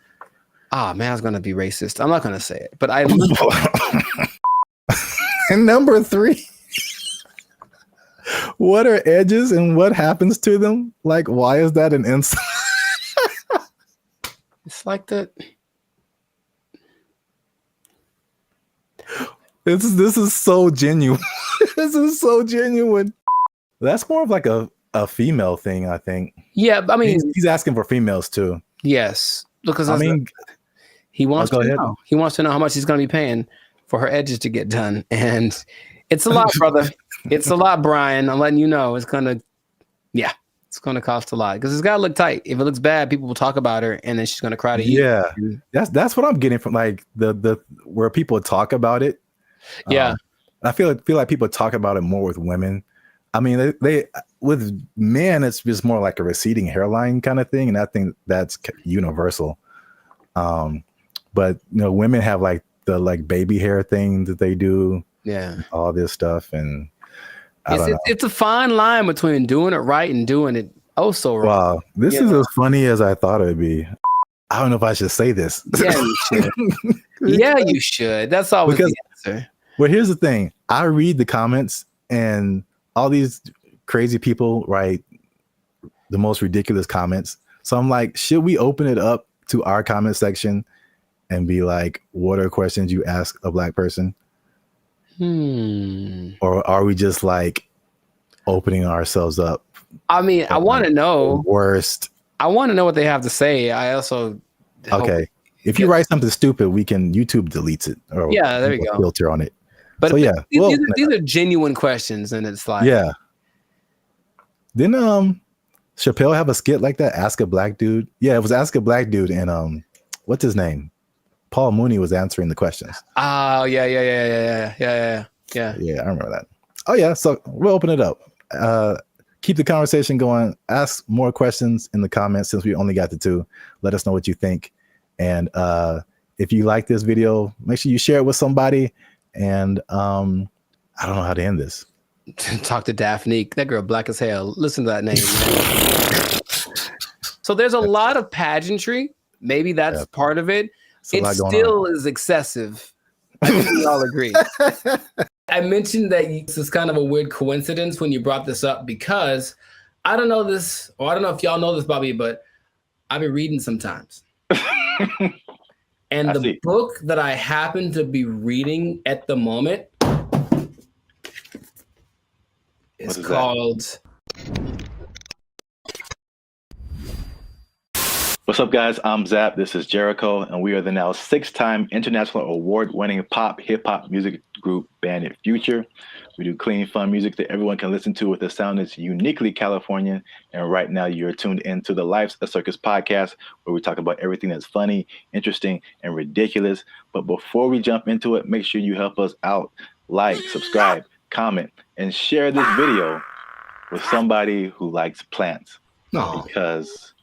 Oh man, I was gonna be racist. I'm not gonna say it, but I looked. And number 3, what are edges and what happens to them? Like, why is that an insult? It's like that. This is so genuine. This is so genuine. That's more of like a female thing, I think. Yeah, I mean, he's asking for females too. Yes, because he wants to know. He wants to know how much he's going to be paying for her edges to get done, and it's a lot, brother. It's a lot, Brian. I'm letting you know. It's gonna cost a lot because it's got to look tight. If it looks bad, people will talk about her, and then she's gonna cry to you. Yeah, that's what I'm getting from like the where people talk about it. Yeah, I feel like people talk about it more with women. I mean, they with men, it's just more like a receding hairline kind of thing, and I think that's universal. But women have like the baby hair thing that they do. Yeah, all this stuff, and it's a fine line between doing it right and doing it so wrong. Wow, this is as funny as I thought it'd be. I don't know if I should say this. Yeah, you should. Yeah, you should. That's always the answer. Well, here's the thing. I read the comments, and all these crazy people write the most ridiculous comments. So I'm like, should we open it up to our comment section and be like, what are questions you ask a Black person? Or are we just like opening ourselves up? I mean, I want to know. Worst. I want to know what they have to say. I also. Okay. If you write something stupid, YouTube deletes it. Or yeah, there you go. Filter on it. But so, yeah, these are genuine questions, and it's like. Yeah. Didn't Chappelle have a skit like that? Ask a Black Dude. Yeah, it was Ask a Black Dude, and what's his name? Paul Mooney was answering the questions. Oh yeah. Yeah, I remember that. Oh yeah, so we'll open it up. Keep the conversation going. Ask more questions in the comments since we only got the 2. Let us know what you think. And if you like this video, make sure you share it with somebody. And I don't know how to end this. Talk to Daphne. That girl black as hell. Listen to that name. So there's a lot of pageantry. Maybe that's part of it. It still is excessive. I think we all agree. I mentioned that this is kind of a weird coincidence when you brought this up because I don't know this, or I don't know if y'all know this, Bobby, but I be reading sometimes. And the book that I happen to be reading at the moment is called... What's up, guys? I'm Zap. This is Jericho, and we are the now 6-time international award-winning pop hip-hop music group Bandit Future. We do clean, fun music that everyone can listen to with a sound that's uniquely Californian. And right now, you're tuned into the Life's a Circus podcast, where we talk about everything that's funny, interesting, and ridiculous. But before we jump into it, make sure you help us out. Like, subscribe, comment, and share this video with somebody who likes plants. Because...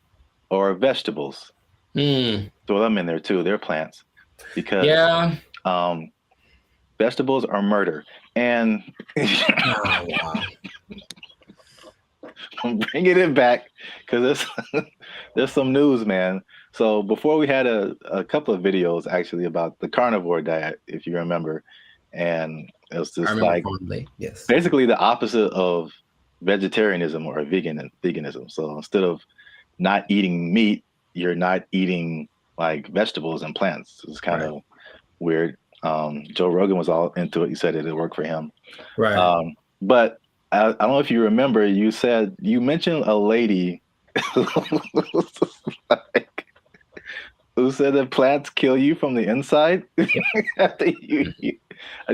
or vegetables. Throw them in there too. They're plants. Because vegetables are murder. And I'm bringing it back because there's some news, man. So before we had a couple of videos actually about the carnivore diet, if you remember. And it was just like basically the opposite of vegetarianism or veganism. So instead of not eating meat, you're not eating like vegetables and plants. It's kind of weird. Joe Rogan was all into it. He said it worked for him. Right. But I don't know if you remember, you mentioned a lady who said that plants kill you from the inside. Do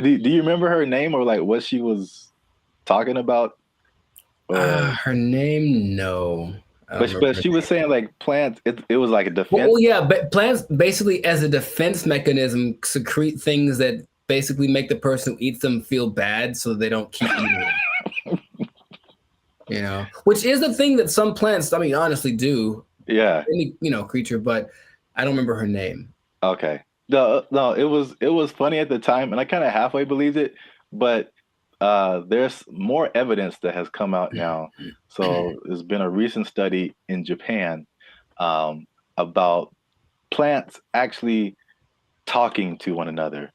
you remember her name or like what she was talking about? Her name, no. But she was saying like plants, it was like a defense. Well, yeah, but plants basically as a defense mechanism secrete things that basically make the person who eats them feel bad so they don't keep eating them. You know, which is the thing that some plants, I mean, honestly do. Yeah. Any, creature, but I don't remember her name. Okay. No, it was funny at the time and I kind of halfway believed it, but there's more evidence that has come out now. So there's been a recent study in Japan about plants actually talking to one another.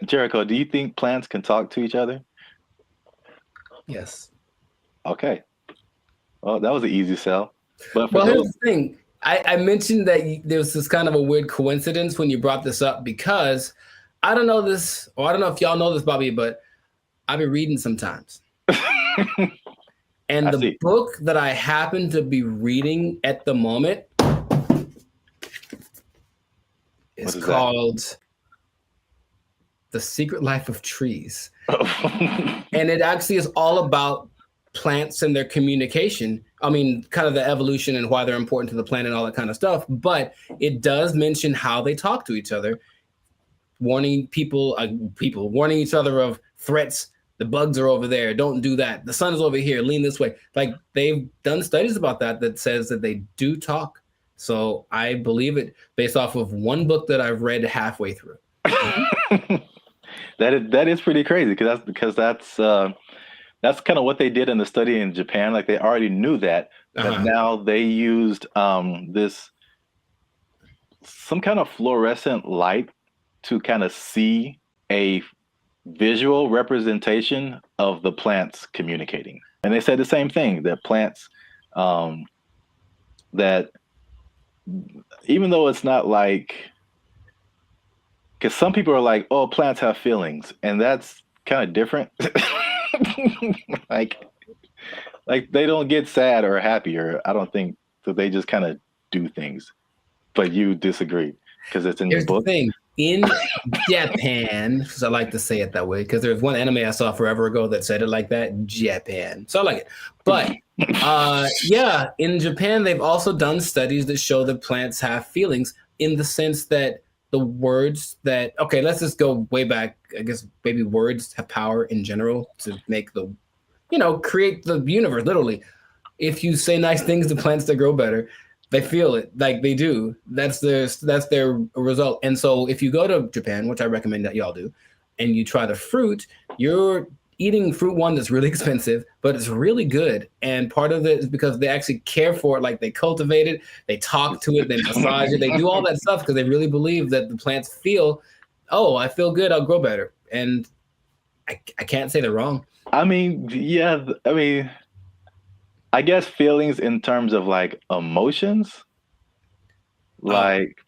Jericho, do you think plants can talk to each other? Yes. Okay. Well, that was an easy sell. But here's the thing. I mentioned that there was this kind of a weird coincidence when you brought this up because I don't know this, or I don't know if y'all know this, Bobby, but I've been reading sometimes. And the book that I happen to be reading at the moment is called The Secret Life of Trees. And it actually is all about plants and their communication. I mean, kind of the evolution and why they're important to the planet and all that kind of stuff. But it does mention how they talk to each other, warning warning each other of threats. The bugs are over there. Don't do that. The sun is over here. Lean this way. Like they've done studies about that says that they do talk. So I believe it based off of one book that I've read halfway through. That is pretty crazy because that's kind of what they did in the study in Japan. Like they already knew that, but now they used some kind of fluorescent light to kind of see a visual representation of the plants communicating. And they said the same thing, that plants, that even though it's not like, because some people are like, oh, plants have feelings, and that's kind of different. like they don't get sad or happy, or I don't think so. They just kind of do things. But you disagree because it's in your book. The thing. In Japan, because I like to say it that way, because there's one anime I saw forever ago that said it like that, Japan. So I like it. But yeah, in Japan, they've also done studies that show that plants have feelings in the sense that the words that, okay, let's just go way back. I guess maybe words have power in general to make the, create the universe, literally. If you say nice things to plants, they grow better. They feel it, like they do. That's their result. And so if you go to Japan, which I recommend that y'all do, and you try the fruit, you're eating fruit one that's really expensive, but it's really good. And part of it is because they actually care for it. Like they cultivate it, they talk to it, they massage it, they do all that stuff because they really believe that the plants feel, oh, I feel good, I'll grow better. And I can't say they're wrong. I mean, yeah, I mean, I guess feelings in terms of like emotions, like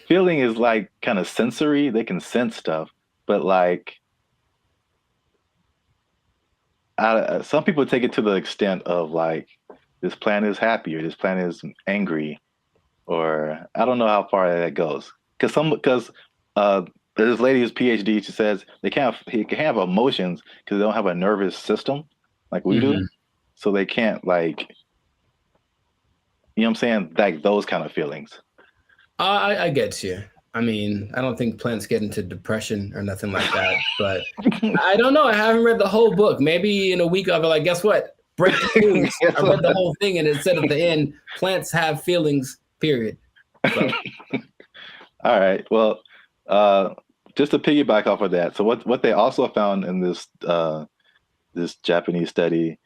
feeling is like kind of sensory. They can sense stuff, but like some people take it to the extent of like this plant is happy or this plant is angry, or I don't know how far that goes. Because this lady who's PhD, she says he can have emotions because they don't have a nervous system like we do, so they can't like, you know what I'm saying, like those kind of feelings. I get you. I mean, I don't think plants get into depression or nothing like that, but I don't know. I haven't read the whole book. Maybe in a week I'll be like, guess what? Break the news. I read the whole thing and it said at the end, plants have feelings, period. So. All right. Well, just to piggyback off of that. So what they also found in this this Japanese study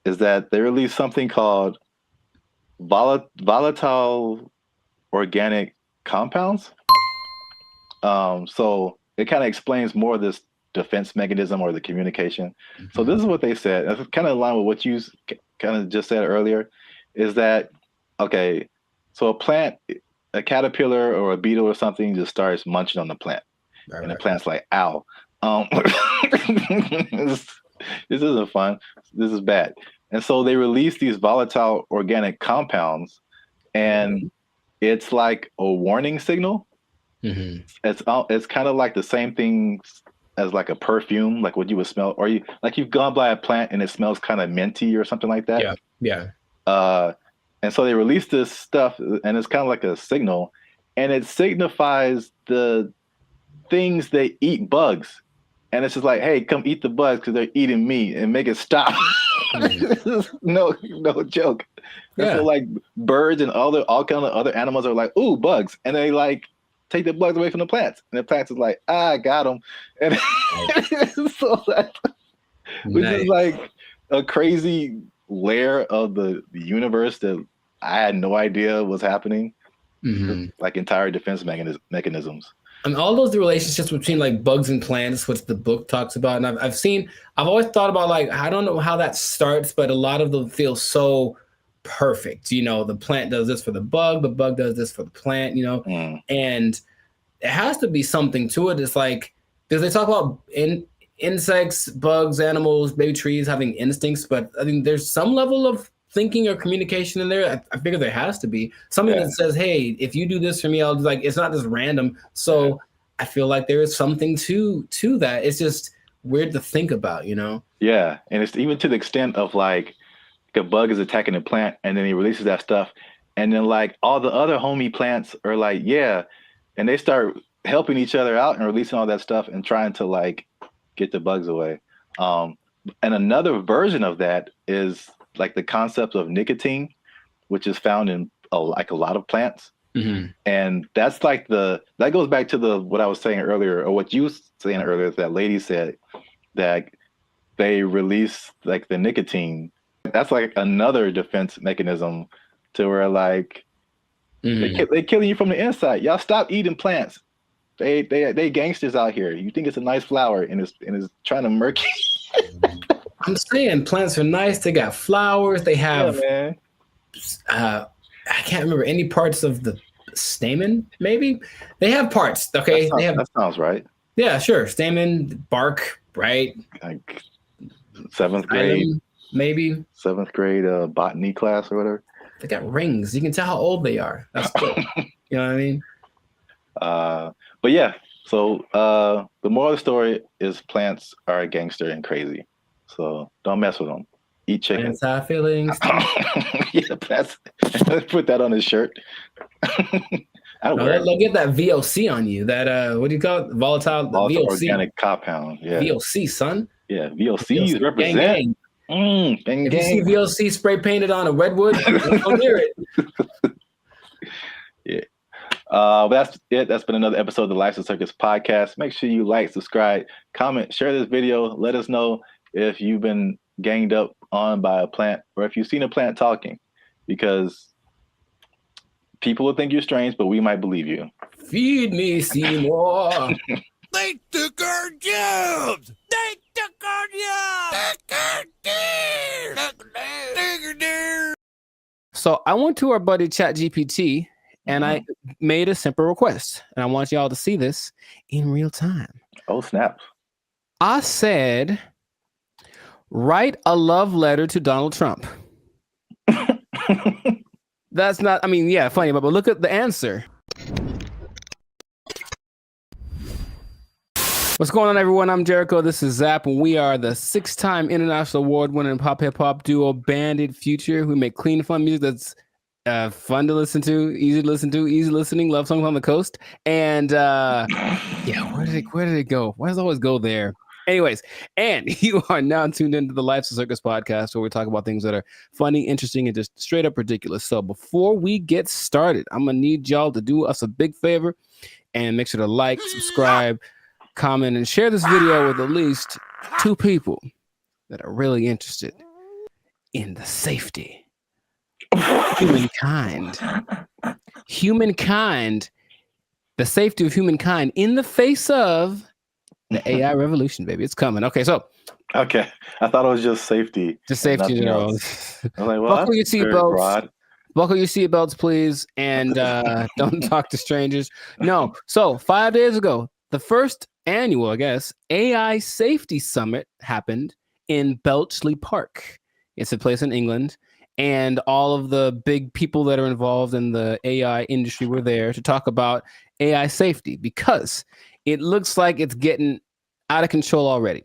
is that they released something called volatile organic compounds. So it kind of explains more of this defense mechanism or the communication. So this is what they said. It's kind of in line with what you kind of just said earlier, is that, okay, so a caterpillar or a beetle or something just starts munching on the plant. And the plant's like, ow. This isn't fun. This is bad. And so they release these volatile organic compounds, and it's like a warning signal. It's kind of like the same thing as like a perfume, like what you would smell, or you've gone by a plant and it smells kind of minty or something like that. Yeah. And so they release this stuff, and it's kind of like a signal, and it signifies the things that eat bugs. And it's just like, hey, come eat the bugs because they're eating me, and make it stop. no joke. Yeah. So like birds and all kind of other animals are like, ooh, bugs, and they like take the bugs away from the plants, and the plants is like, I got them, and so which is like a crazy layer of the universe that I had no idea was happening. Like entire defense mechanisms. And all those relationships between like bugs and plants, which the book talks about. And I've always thought about, like, I don't know how that starts, but a lot of them feel so perfect. You know, the plant does this for the bug does this for the plant, you know, and it has to be something to it. It's like, because they talk about insects, bugs, animals, maybe trees having instincts, but I think there's some level of thinking or communication in there. I figure there has to be something that says, hey, if you do this for me, I'll do, like, it's not just random. So I feel like there is something to that. It's just weird to think about, you know? Yeah. And it's even to the extent of like a bug is attacking a plant and then he releases that stuff. And then like all the other homie plants are like, yeah. And they start helping each other out and releasing all that stuff and trying to like get the bugs away. And another version of that is like the concept of nicotine, which is found in a lot of plants. And that's like that goes back to what I was saying earlier, or what you were saying earlier, that lady said that they release like the nicotine. That's like another defense mechanism to where like they're killing you from the inside. Y'all stop eating plants. They gangsters out here. You think it's a nice flower and it's trying to murk you. I'm saying plants are nice. They got flowers. They have, I can't remember any parts of the stamen. Maybe they have parts. Okay, that sounds right. Yeah, sure. Stamen, bark, right? Like 7th grade, maybe 7th grade botany class or whatever. They got rings. You can tell how old they are. That's cool. You know what I mean? But yeah. So the moral of the story is plants are a gangster and crazy. So don't mess with them. Eat chicken. Plants have feelings. Yeah, put that on his shirt. They'll get that VOC on you. That what do you call it? Volatile VOC. Organic compound. Yeah. VOC, son. Yeah, VOCs represent. Gang. If you see VOC spray painted on a redwood, don't hear it. Yeah. That's it. That's been another episode of the Life of Circus podcast. Make sure you like, subscribe, comment, share this video. Let us know if you've been ganged up on by a plant or if you've seen a plant talking, because people will think you're strange, but we might believe you. Feed me, Seymour. They took our jobs. They took our jobs. So I went to our buddy ChatGPT and I made a simple request, and I want y'all to see this in real time. Oh, snap. I said, write a love letter to Donald Trump. That's not, I mean, yeah, funny, but look at the answer. What's going on, everyone? I'm Jericho. This is Zap, and we are the 6-time international award-winning pop hip-hop duo Banded Future. We make clean, fun music that's fun to listen to, easy listening, love songs on the coast. And yeah, where did it go? Why does it always go there? Anyways, and you are now tuned into the Life's a Circus podcast, where we talk about things that are funny, interesting, and just straight up ridiculous. So before we get started, I'm gonna need y'all to do us a big favor and make sure to like, subscribe, comment, and share this video with at least 2 people that are really interested in the safety of humankind. The safety of humankind in the face of the AI revolution, baby. It's coming. Okay, so. Okay. I thought it was just safety. Just safety in general. I was like, well, buckle your seatbelts. Buckle your seatbelts, please. And don't talk to strangers. No. So 5 days ago, the first annual, I guess, AI Safety Summit happened in Bletchley Park. It's a place in England. And all of the big people that are involved in the AI industry were there to talk about AI safety, because it looks like it's getting out of control already.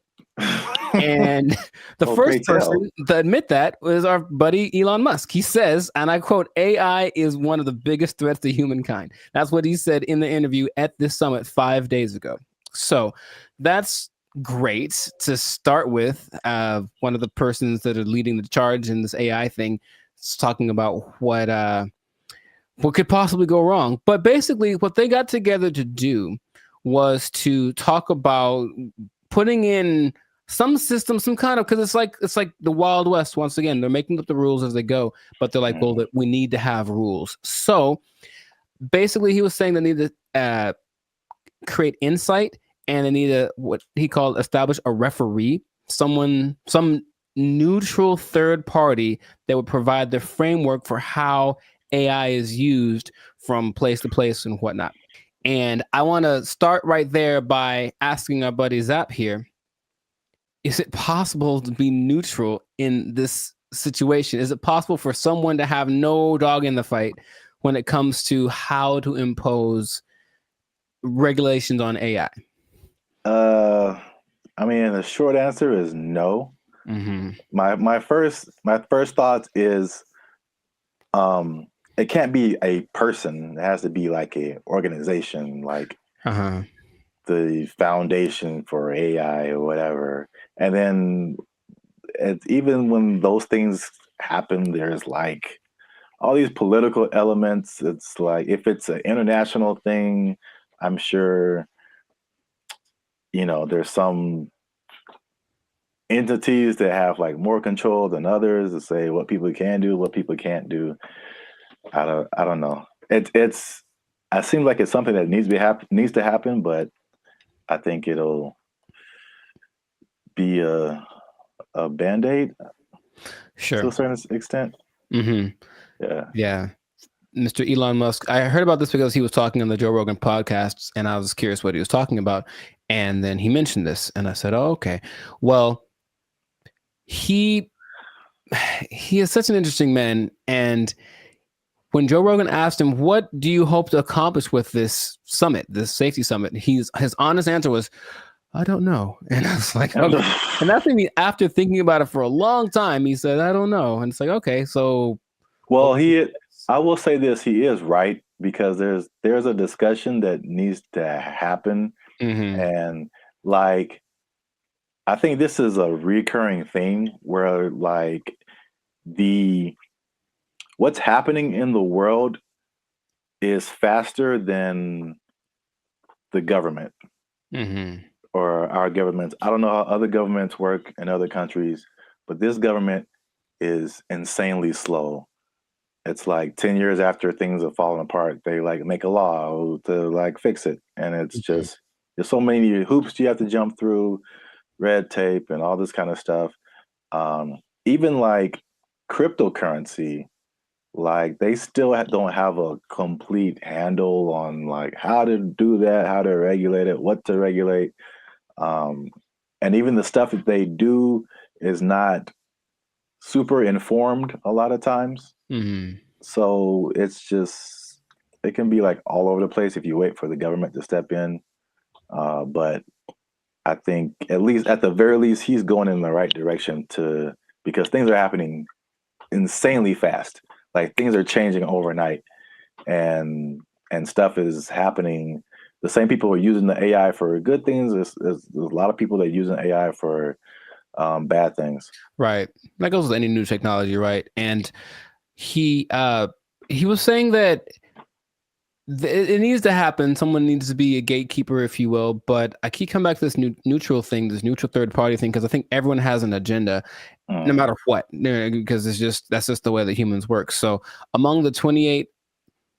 And the first person to admit that was our buddy Elon Musk. He says, and I quote, AI is one of the biggest threats to humankind. That's what he said in the interview at this summit 5 days ago. So that's great to start with. One of the persons that are leading the charge in this AI thing is talking about what could possibly go wrong. But basically what they got together to do was to talk about putting in some system, some kind of, because it's like the Wild West. Once again, they're making up the rules as they go, but they're like, well, that we need to have rules. So basically he was saying they need to create insight, and they need to, what he called, establish a referee, some neutral third party that would provide the framework for how AI is used from place to place and whatnot. And I want to start right there by asking our buddy Zap here, is it possible to be neutral in this situation? Is it possible for someone to have no dog in the fight when it comes to how to impose regulations on AI? I mean, the short answer is no. Mm-hmm. My first thought is, it can't be a person. It has to be like a organization, like the Foundation for AI or whatever. And then even when those things happen, there's like all these political elements. It's like, if it's an international thing, I'm sure, there's some entities that have like more control than others to say what people can do, what people can't do. I don't know. It seems like it's something that needs to happen, but I think it'll be a Band-Aid, sure, to a certain extent. Mm-hmm. Yeah. Mr. Elon Musk, I heard about this because he was talking on the Joe Rogan podcast, and I was curious what he was talking about. And then he mentioned this, and I said, oh, okay. Well, he is such an interesting man. And when Joe Rogan asked him, what do you hope to accomplish with this summit, this safety summit? His honest answer was, I don't know. And I was like, okay. And that's me, after thinking about it for a long time, he said, I don't know. And it's like, okay, so. Well, I will say this, he is right, because there's a discussion that needs to happen. Mm-hmm. And like, I think this is a recurring thing where like what's happening in the world is faster than the government or our governments. I don't know how other governments work in other countries, but this government is insanely slow. It's like 10 years after things have fallen apart, they like make a law to like fix it. And it's just, there's so many hoops you have to jump through, red tape and all this kind of stuff. Even like cryptocurrency, like they still don't have a complete handle on like how to do that, how to regulate it, what to regulate. And even the stuff that they do is not super informed a lot of times. So it's just, it can be like all over the place if you wait for the government to step in. But I think at the very least, he's going in the right direction because things are happening insanely fast. Like things are changing overnight and stuff is happening. The same people are using the AI for good things. There's a lot of people that are using AI for bad things. Right. That goes with any new technology, right? And he was saying that it needs to happen. Someone needs to be a gatekeeper, if you will. But I keep coming back to this neutral thing, this neutral third party thing, because I think everyone has an agenda, no matter what, because that's just the way that humans work. So among the 28,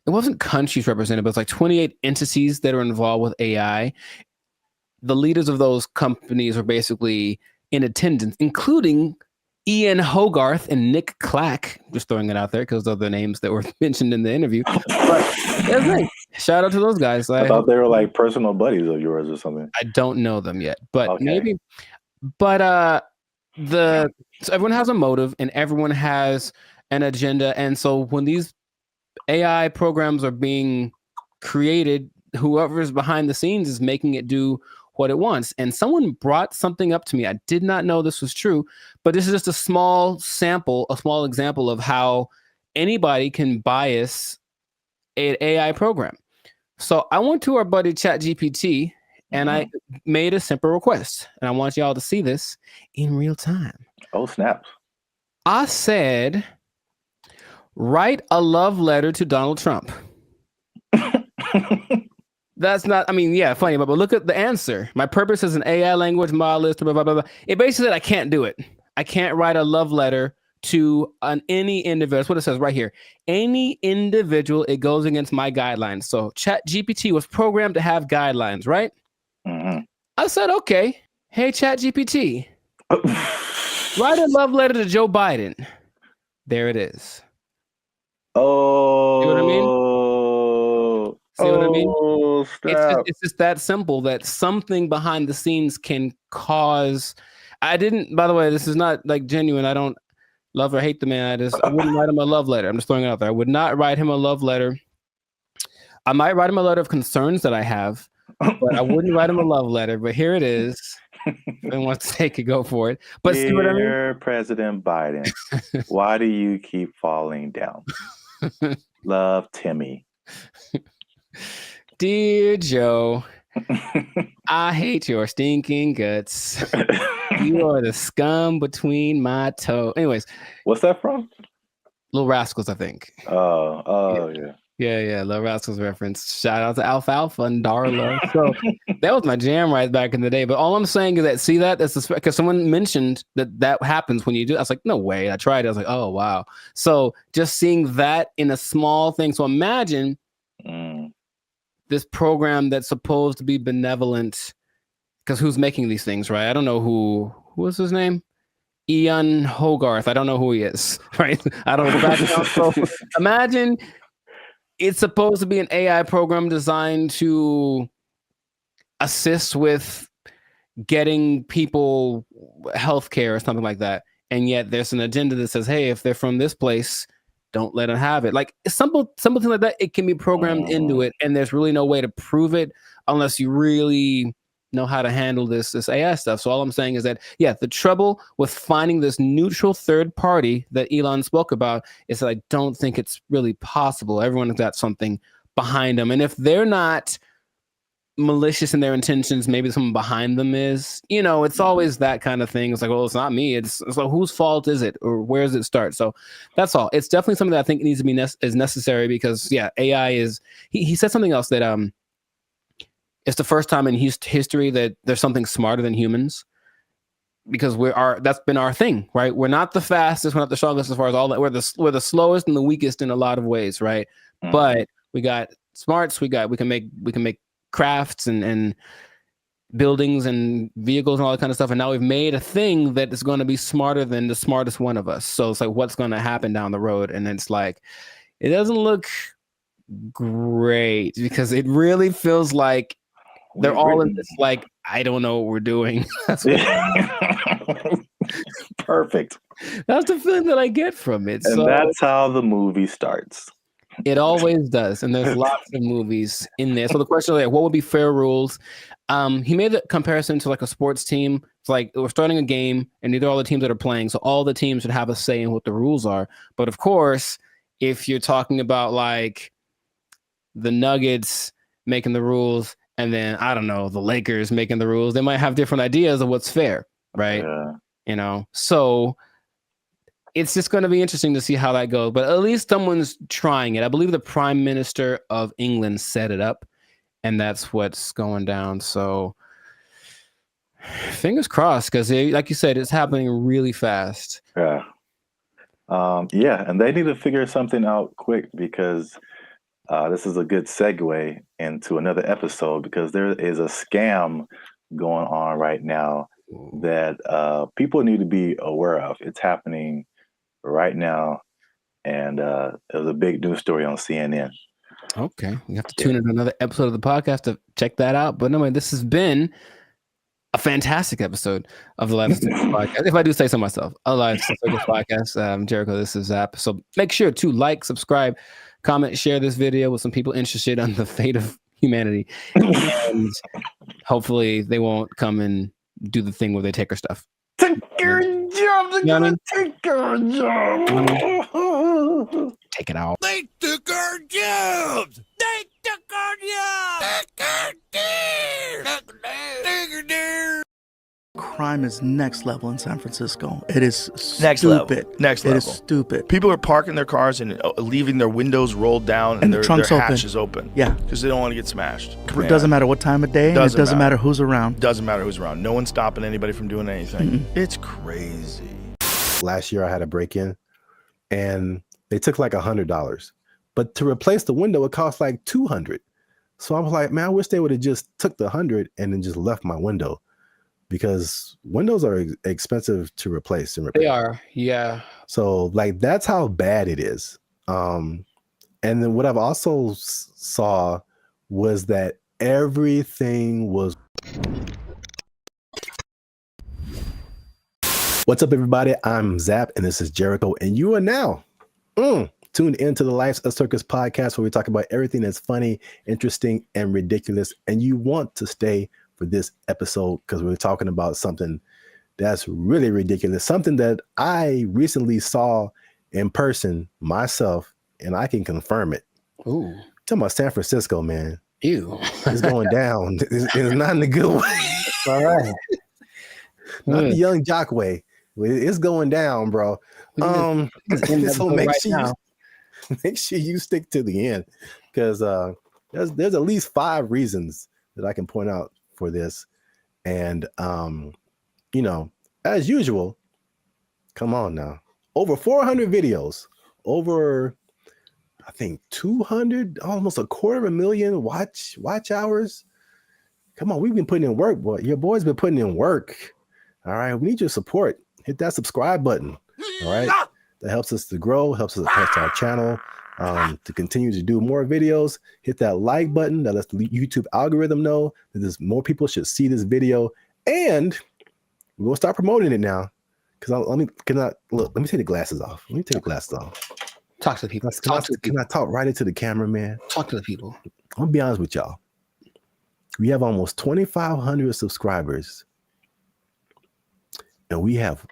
it wasn't countries represented, but it's like 28 entities that are involved with AI. The leaders of those companies are basically in attendance, including Ian Hogarth and Nick Clack. Just throwing it out there because of the names that were mentioned in the interview. But it's nice. Shout out to those guys. I thought they were like personal buddies of yours or something. I don't know them yet, but maybe. But so everyone has a motive and everyone has an agenda, and so when these AI programs are being created, whoever's behind the scenes is making it do what it wants. And someone brought something up to me. I did not know this was true, but this is just a small example of how anybody can bias an AI program. So I went to our buddy ChatGPT and I made a simple request, and I want y'all to see this in real time. Oh, snaps. I said, write a love letter to Donald Trump. That's not, funny, but look at the answer. My purpose is an AI language model, blah, blah, blah, blah. It basically said I can't do it. I can't write a love letter to any individual. That's what it says right here. Any individual, it goes against my guidelines. So ChatGPT was programmed to have guidelines, right? I said, okay, hey, ChatGPT, write a love letter to Joe Biden. There it is. Oh. See what I mean? See what I mean? Stop. It's just that simple that something behind the scenes can cause. By the way, this is not like genuine. I don't love or hate the man. I wouldn't write him a love letter. I'm just throwing it out there. I would not write him a love letter. I might write him a letter of concerns that I have, but I wouldn't write him a love letter. But here it is. If anyone wants to take it, go for it. But Dear see what I mean? President Biden, why do you keep falling down? Love, Timmy. Dear Joe, I hate your stinking guts. You are the scum between my toes. Anyways. What's that from? Little Rascals, I think. Oh, yeah. Yeah, Little Rascals reference. Shout out to Alfalfa and Darla. So that was my jam right back in the day. But all I'm saying is that, see that? That's because someone mentioned that happens when you do. I was like, no way. I tried it. I was like, oh, wow. So just seeing that in a small thing. So imagine this program that's supposed to be benevolent, because who's making these things, right? I don't know who was his name? Ian Hogarth. I don't know who he is, right? I don't know. So imagine it's supposed to be an AI program designed to assist with getting people healthcare or something like that. And yet there's an agenda that says, hey, if they're from this place, don't let them have it. Like something like that, it can be programmed into it. And there's really no way to prove it unless you really know how to handle this AI stuff. So all I'm saying is that, the trouble with finding this neutral third party that Elon spoke about is that I don't think it's really possible. Everyone's got something behind them. And if they're not malicious in their intentions. Maybe someone behind them is. It's always that kind of thing. It's like, well, it's not me. It's like, whose fault is it, or where does it start? So that's all. It's definitely something that I think needs to be is necessary because AI is. He said something else that it's the first time in history that there's something smarter than humans. Because that's been our thing, right? We're not the fastest, we're not the strongest as far as all that. We're the slowest and the weakest in a lot of ways, right? Mm-hmm. But we got smarts, we can make crafts and buildings and vehicles and all that kind of stuff. And now we've made a thing that is going to be smarter than the smartest one of us. So it's like, what's going to happen down the road? And it's like, it doesn't look great because it really feels like they're all in this, like, I don't know what we're doing. Perfect. That's the feeling that I get from it. And that's how the movie starts. It always does. And there's lots of movies in there. So the question is, like, what would be fair rules? He made a comparison to like a sports team. It's like we're starting a game and these are all the teams that are playing. So all the teams should have a say in what the rules are. But of course, if you're talking about like the Nuggets making the rules, and then, I don't know, the Lakers making the rules, they might have different ideas of what's fair, right? Yeah. So it's just going to be interesting to see how that goes. But at least someone's trying it. I believe the Prime Minister of England set it up, and that's what's going down. So fingers crossed, because like you said, it's happening really fast. Yeah. And they need to figure something out quick because this is a good segue into another episode because there is a scam going on right now that people need to be aware of. It's happening right now, and it was a big news story on CNN. Okay, we have to tune in another episode of the podcast to check that out. But anyway, this has been a fantastic episode of the Life of Circus podcast. If I do say so myself, a Life of Circus podcast. Jericho, this is Zap. So make sure to like, subscribe, comment, share this video with some people interested on the fate of humanity. And hopefully they won't come and do the thing where they take our stuff. Take your job. They're gonna take our job. Take it out. They took our jobs. They took our jobs. Crime is next level in San Francisco. It is next stupid. Level. Next level. It is stupid. People are parking their cars and leaving their windows rolled down and their hatches open. Yeah. Because they don't want to get smashed. It doesn't matter what time of day, and it doesn't matter who's around. Doesn't matter who's around. No one's stopping anybody from doing anything. It's crazy. Last year I had a break-in and they took like $100. But to replace the window, it cost like $200. So I was like, man, I wish they would have just took the $100 and then just left my window. Because windows are expensive to replace and repair. They are, yeah. So like that's how bad it is. And then what I've also saw was that everything was. What's up, everybody? I'm Zap, and this is Jericho, and you are now tuned into the Life's a Circus podcast, where we talk about everything that's funny, interesting, and ridiculous. And you want to stay for this episode because we're talking about something that's really ridiculous, something that I recently saw in person myself, and I can confirm it. Ooh, talking about San Francisco, man. Ew, it's going down. It's not in a good way. All right, not the young jock way. It's going down, bro. So make sure you stick to the end because there's at least 5 reasons that I can point out for this. And as usual, come on now, over 400 videos, over I think 200, almost 250,000 watch hours. Come on, we've been putting in work, boy. Your boy's been putting in work. All right, we need your support. Hit that subscribe button. All right, that helps us to grow, helps our channel to continue to do more videos. Hit that like button. That lets the YouTube algorithm know that there's more people should see this video, and we'll start promoting it now. Because let me take the glasses off. Let me take the glasses off. Talk to the people. Can I talk right into the camera, man? Talk to the people. I'll be honest with y'all. We have almost 2,500 subscribers, and we have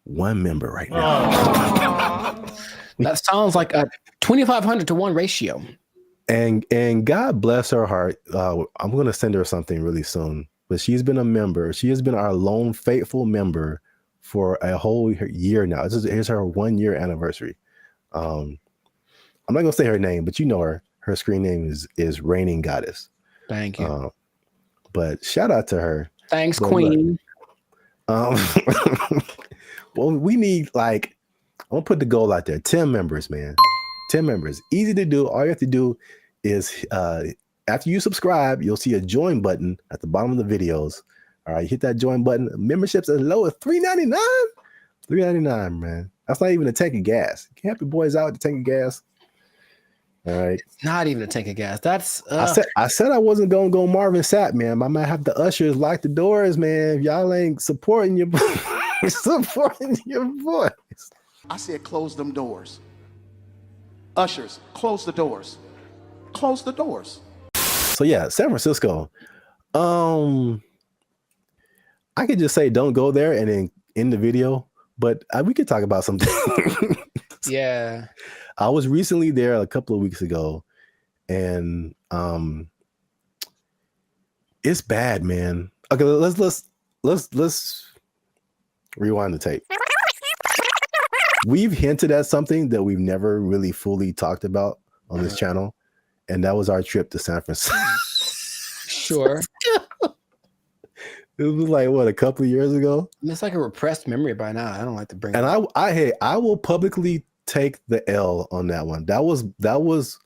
1 member right now. That sounds like a 2,500 to 1 ratio. And God bless her heart. I'm going to send her something really soon. But she's been a member. She has been our lone faithful member for a whole year now. Here's her 1 year anniversary. I'm not going to say her name, but you know her. Her screen name is Reigning Goddess. Thank you. But shout out to her. Thanks, Queen. Well, we need I'm gonna put the goal out there. 10 members, man. 10 members. Easy to do. All you have to do is after you subscribe, you'll see a join button at the bottom of the videos. All right, you hit that join button. Memberships as low as $3.99. $3.99, man. That's not even a tank of gas. You can help your boys out with the tank of gas. All right. It's not even a tank of gas. That's I said I wasn't gonna go Marvin Sapp, man. I might have the ushers lock the doors, man. If y'all ain't supporting your supporting your voice. I said close them doors. Ushers, close the doors. Close the doors. So yeah, San Francisco. I could just say don't go there and then end the video, but we could talk about something. Yeah. I was recently there a couple of weeks ago, and it's bad, man. Okay, let's rewind the tape. We've hinted at something that we've never really fully talked about on this channel, and that was our trip to San Francisco. Sure. It was like what, a couple of years ago? It's like a repressed memory by now. I don't like to bring it and up. I will publicly take the L on that one. That was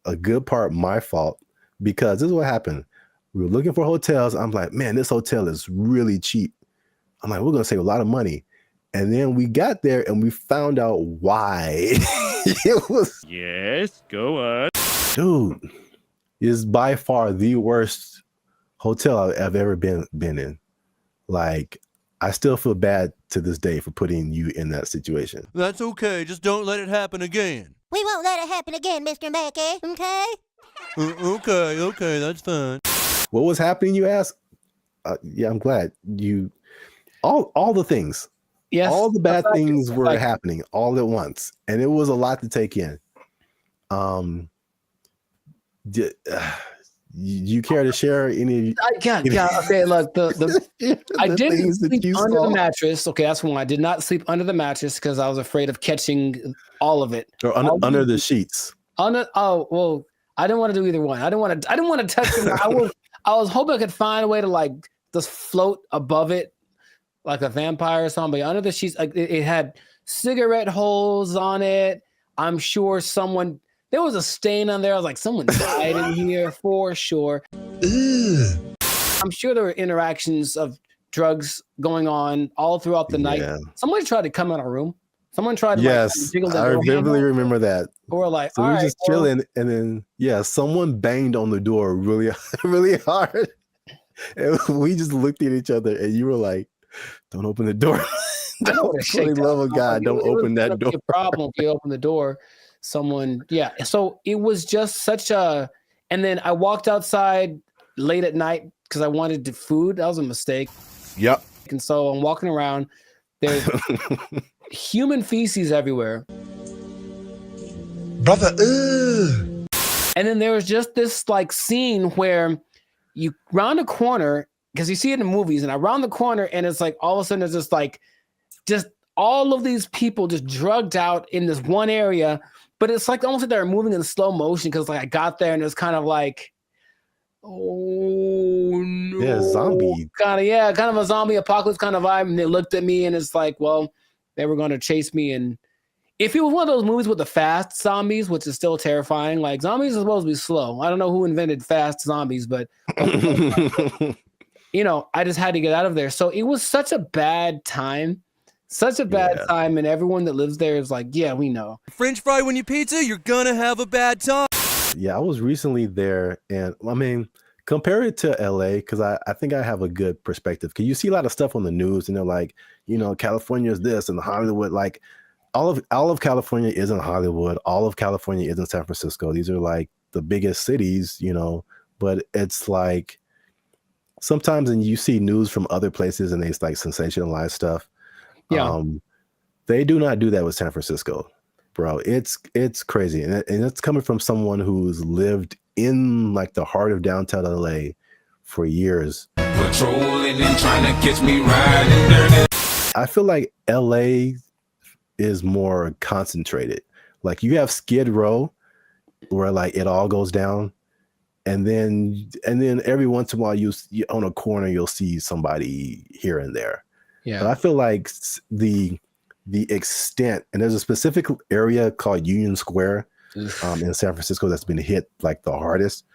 a good part my fault, because this is what happened. We were looking for hotels. I'm like, man, this hotel is really cheap. I'm like, we're gonna save a lot of money. And then we got there and we found out why. It was, yes, go on. dude, is by far the worst hotel I've ever been in. Like, I still feel bad to this day for putting you in that situation. That's okay. Just don't let it happen again. We won't let it happen again, Mr. Mackey, okay? Okay, that's fine. What was happening, you ask? Yeah, I'm glad you. All the things. Yes. All the bad things were happening all at once, and it was a lot to take in. You care to share any? Okay, look, I didn't sleep under the mattress. Okay, that's one. I did not sleep under the mattress because I was afraid of catching all of it. Or under the sheets. Well, I didn't want to do either one. I didn't want to touch it. I was hoping I could find a way to just float above it like a vampire or something. But under the sheets, it had cigarette holes on it. I'm sure there was a stain on there. I was like, someone died in here for sure. Ugh. I'm sure there were interactions of drugs going on all throughout the night. Somebody tried to come in our room. Someone tried to jiggle the door. I vividly remember that. Or like, so we were just chilling, and then someone banged on the door really, really hard. And we just looked at each other, and you were like, "Don't open the door." For the love of God, don't open that door. A problem if you open the door. So it was just such a, and then I walked outside late at night because I wanted food. That was a mistake. Yep. And so I'm walking around, there's human feces everywhere. Brother, ugh. And then there was just this scene where you round a corner, because you see it in movies, and I round the corner and it's like all of a sudden it's just all of these people just drugged out in this one area. But it's almost like they're moving in slow motion, because I got there and it was kind of like, oh no. Yeah, zombie. Kind of a zombie apocalypse kind of vibe. And they looked at me and it's like, well, they were going to chase me. And if it was one of those movies with the fast zombies, which is still terrifying, zombies are supposed to be slow. I don't know who invented fast zombies, but I just had to get out of there. So it was such a bad time. Such a bad time, and everyone that lives there is like, yeah, we know. French fry when you pizza, you're gonna have a bad time. Yeah, I was recently there, and I mean, compare it to LA, because I think I have a good perspective. Because you see a lot of stuff on the news, and they're like, California is this, and Hollywood, all of California isn't Hollywood. All of California isn't San Francisco. These are the biggest cities, but it's sometimes, and you see news from other places, and they sensationalize stuff. Yeah. They do not do that with San Francisco. bro, it's crazy, and it's coming from someone who's lived in like the heart of downtown LA for years. Patrolling and trying to catch me riding dirty. I feel like LA is more concentrated. Like you have Skid Row where like it all goes down, and then every once in a while you on a corner you'll see somebody here and there. Yeah. But I feel like the extent, and there's a specific area called Union Square in San Francisco that's been hit like the hardest.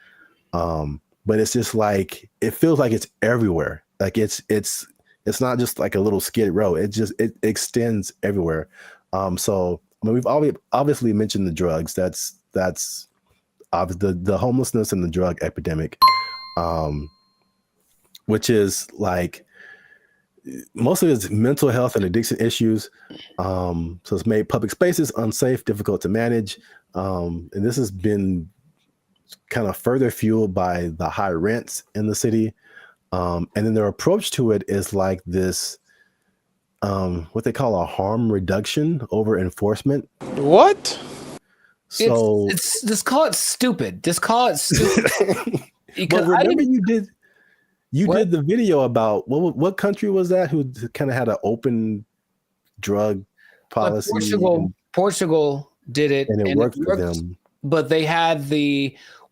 But it's just like it feels like it's everywhere. Like it's not just like a little Skid Row. It extends everywhere. So I mean, we've obviously mentioned the drugs. That's the homelessness and the drug epidemic, which is like most of it's mental health and addiction issues. So it's made public spaces unsafe, difficult to manage. And this has been kind of further fueled by the high rents in the city. And then their approach to it is like this, what they call a harm reduction over enforcement. What? So it's just call it stupid. Just call it stupid. But remember you did the video about what country was that who kind of had an open drug policy? Portugal did it, and it worked for them. But they had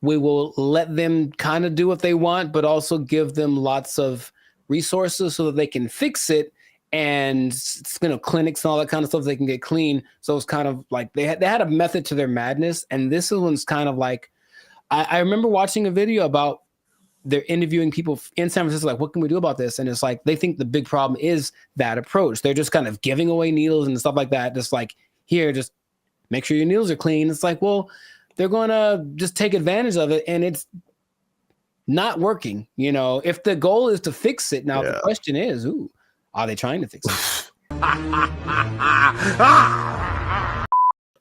we will let them kind of do what they want, but also give them lots of resources so that they can fix it, and clinics and all that kind of stuff they can get clean. So it's kind of like they had a method to their madness, and this one's kind of like I remember watching a video about they're interviewing people in San Francisco, like, what can we do about this? And it's like they think the big problem is that approach. They're just kind of giving away needles and stuff like that. Just like, here, just make sure your needles are clean. It's like, well, they're going to just take advantage of it, and it's not working. You know, if the goal is to fix it, now the question is, are they trying to fix it?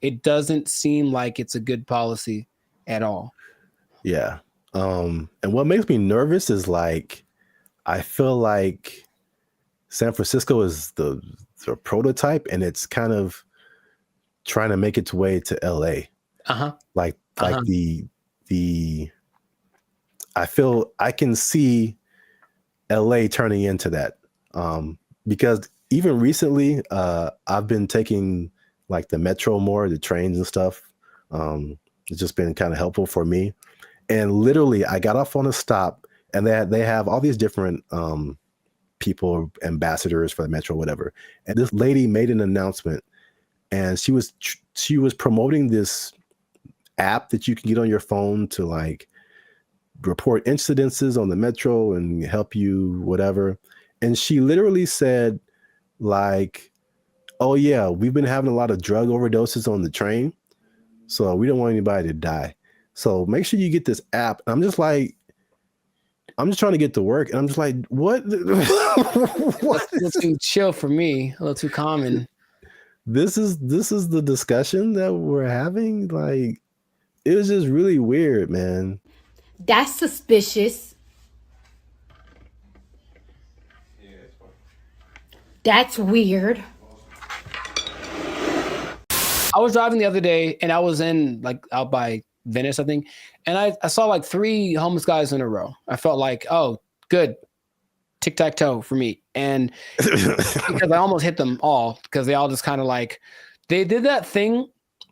It doesn't seem like it's a good policy at all. Yeah. And what makes me nervous is like, I feel like San Francisco is the prototype, and it's kind of trying to make its way to LA. Like I feel I can see LA turning into that. Because even recently, I've been taking like the metro more, the trains and stuff. It's just been kind of helpful for me. And literally, I got off on a stop, and they have all these different people, ambassadors for the metro, whatever. And this lady made an announcement, and she was promoting this app that you can get on your phone to like report incidences on the metro and help you whatever. And she literally said like, oh yeah, we've been having a lot of drug overdoses on the train, so we don't want anybody to die. So make sure you get this app. And I'm just trying to get to work, and I'm just like, what? What? A little too chill for me, a little too common. This is the discussion that we're having. Like, it was just really weird, man. That's suspicious. That's weird. I was driving the other day, and I was in like out by Venice, I think, and I saw like 3 homeless guys in a row. I felt like, oh, good, tic-tac-toe for me. And because I almost hit them all, because they all just kind of like, they did that thing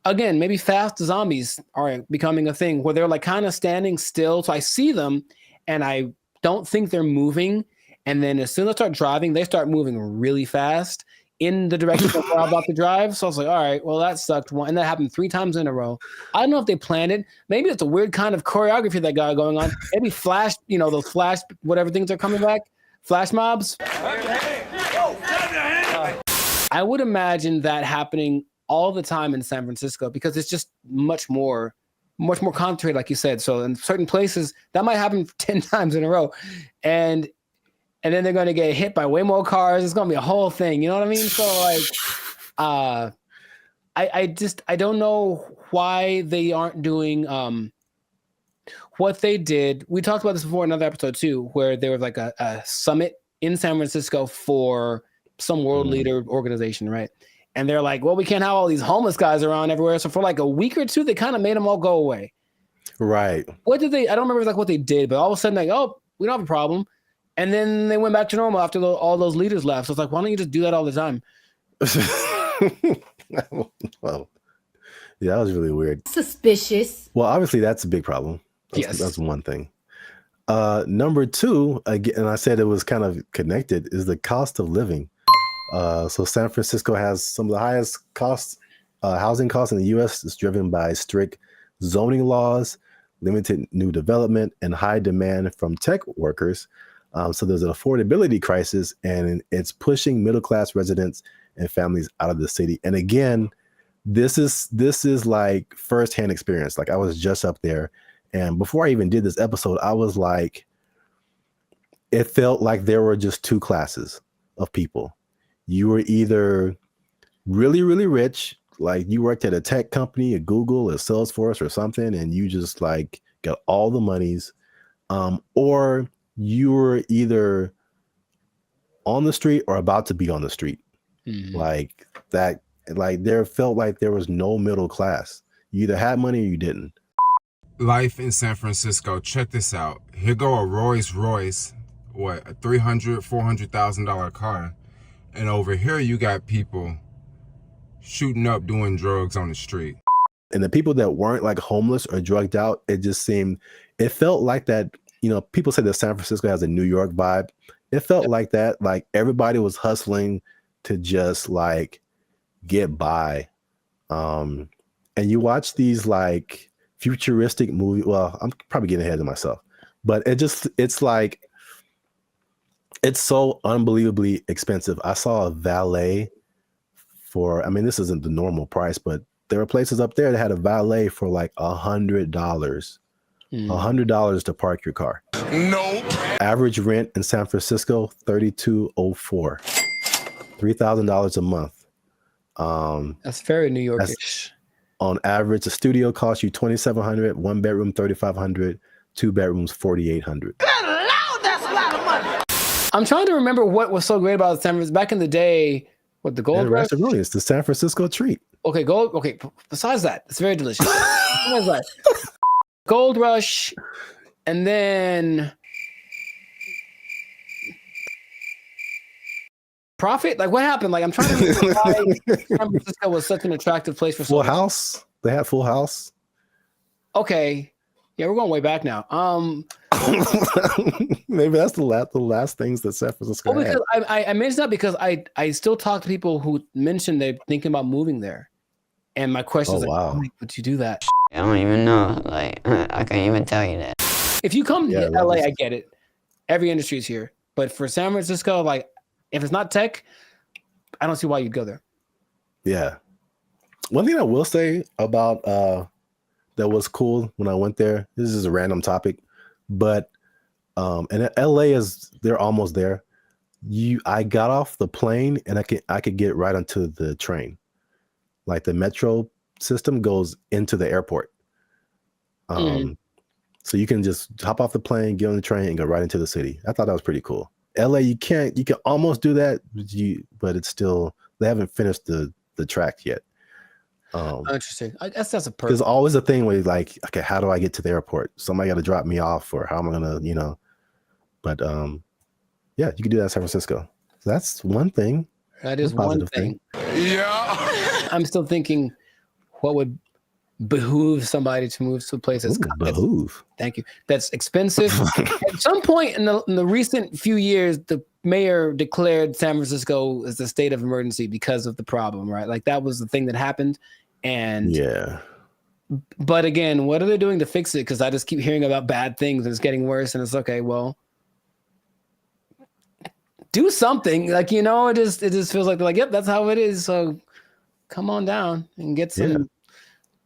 again. Maybe fast zombies are becoming a thing where they're like kind of standing still. So I see them, and I don't think they're moving. And then as soon as I start driving, they start moving really fast in the direction of where I'm about to drive. So I was like, all right, well, that sucked. And that happened 3 times in a row. I don't know if they planned it. Maybe it's a weird kind of choreography that got going on. Maybe flash, those flash, whatever things are coming back, flash mobs. I would imagine that happening all the time in San Francisco, because it's just much more concentrated, like you said. So in certain places, that might happen 10 times in a row. And then they're going to get hit by way more cars. It's going to be a whole thing. You know what I mean? So like, I don't know why they aren't doing what they did. We talked about this before in another episode too, where there was like a summit in San Francisco for some world leader organization, right? And they're like, well, we can't have all these homeless guys around everywhere. So for like a week or two, they kind of made them all go away. Right. What did they? I don't remember like what they did, but all of a sudden, like, oh, we don't have a problem. And then they went back to normal after all those leaders left. So it's like, why don't you just do that all the time? Well, yeah, that was really weird. Suspicious. Well, obviously that's a big problem. That's one thing. Number two, again, and I said it was kind of connected, is the cost of living. So San Francisco has some of the highest housing costs in the U.S. It's driven by strict zoning laws, limited new development, and high demand from tech workers. So there's an affordability crisis, and it's pushing middle-class residents and families out of the city. And again, this is like firsthand experience. Like I was just up there, and before I even did this episode, I was like, it felt like there were just two classes of people. You were either really, really rich, like you worked at a tech company, a Google, a Salesforce or something, and you just like got all the monies, or you were either on the street or about to be on the street. Like that, like there felt like there was no middle class. You either had money or you didn't. Life in San Francisco. Check this out. Here go a Rolls Royce, what, a $300,000-$400,000 car. And over here you got people shooting up doing drugs on the street. And the people that weren't like homeless or drugged out, it felt like that, you know, people say that San Francisco has a New York vibe. It felt like that, like everybody was hustling to just like get by. And you watch these like futuristic movies. Well, I'm probably getting ahead of myself, but it's like, it's so unbelievably expensive. I saw a valet for, I mean, this isn't the normal price, but there were places up there that had a valet for like $100. $100 to park your car. Nope. Average rent in San Francisco, $3,204. $3,000 a month. That's very New Yorkish. On average, a studio costs you $2,700, 1 bedroom $3,500, 2 bedrooms $4,800. I'm trying to remember what was so great about San Francisco back in the day. What, the Gold Rush? It's the San Francisco treat. Okay, Okay, besides that, it's very delicious. Besides that, Gold Rush, and then profit. Like, what happened? Like, I'm trying to remember why San Francisco was such an attractive place for Full House. They had Full House. Okay, yeah, we're going way back now. Maybe that's the last things that San Francisco had. Because I mentioned that because I still talk to people who mentioned they're thinking about moving there, and my question is like, wow. why would you do that? I don't even know. Like, I can't even tell you that. If you come to LA, I get it. Every industry is here, but for San Francisco, like, if it's not tech, I don't see why you'd go there. Yeah. One thing I will say about that was cool when I went there. This is a random topic, but and LA they're almost there. I got off the plane and I could get right onto the train. Like the metro system goes into the airport. So you can just hop off the plane, get on the train, and go right into the city. I thought that was pretty cool. LA, you can almost do that, but it's still, they haven't finished the track yet. Interesting. I guess that's a perk. There's always a thing where you're like, okay, how do I get to the airport? Somebody got to drop me off, or how am I gonna, But yeah, you can do that in San Francisco. So that's one thing. That is one thing. Yeah. I'm still thinking, what would behoove somebody to move to a place that's behoove. Thank you. That's expensive. At some point in the recent few years, the mayor declared San Francisco as a state of emergency because of the problem, right? Like that was the thing that happened. And yeah. But again, what are they doing to fix it? Because I just keep hearing about bad things and it's getting worse. And it's okay, well, do something. Like, it just feels like they're like, yep, that's how it is. So come on down and get some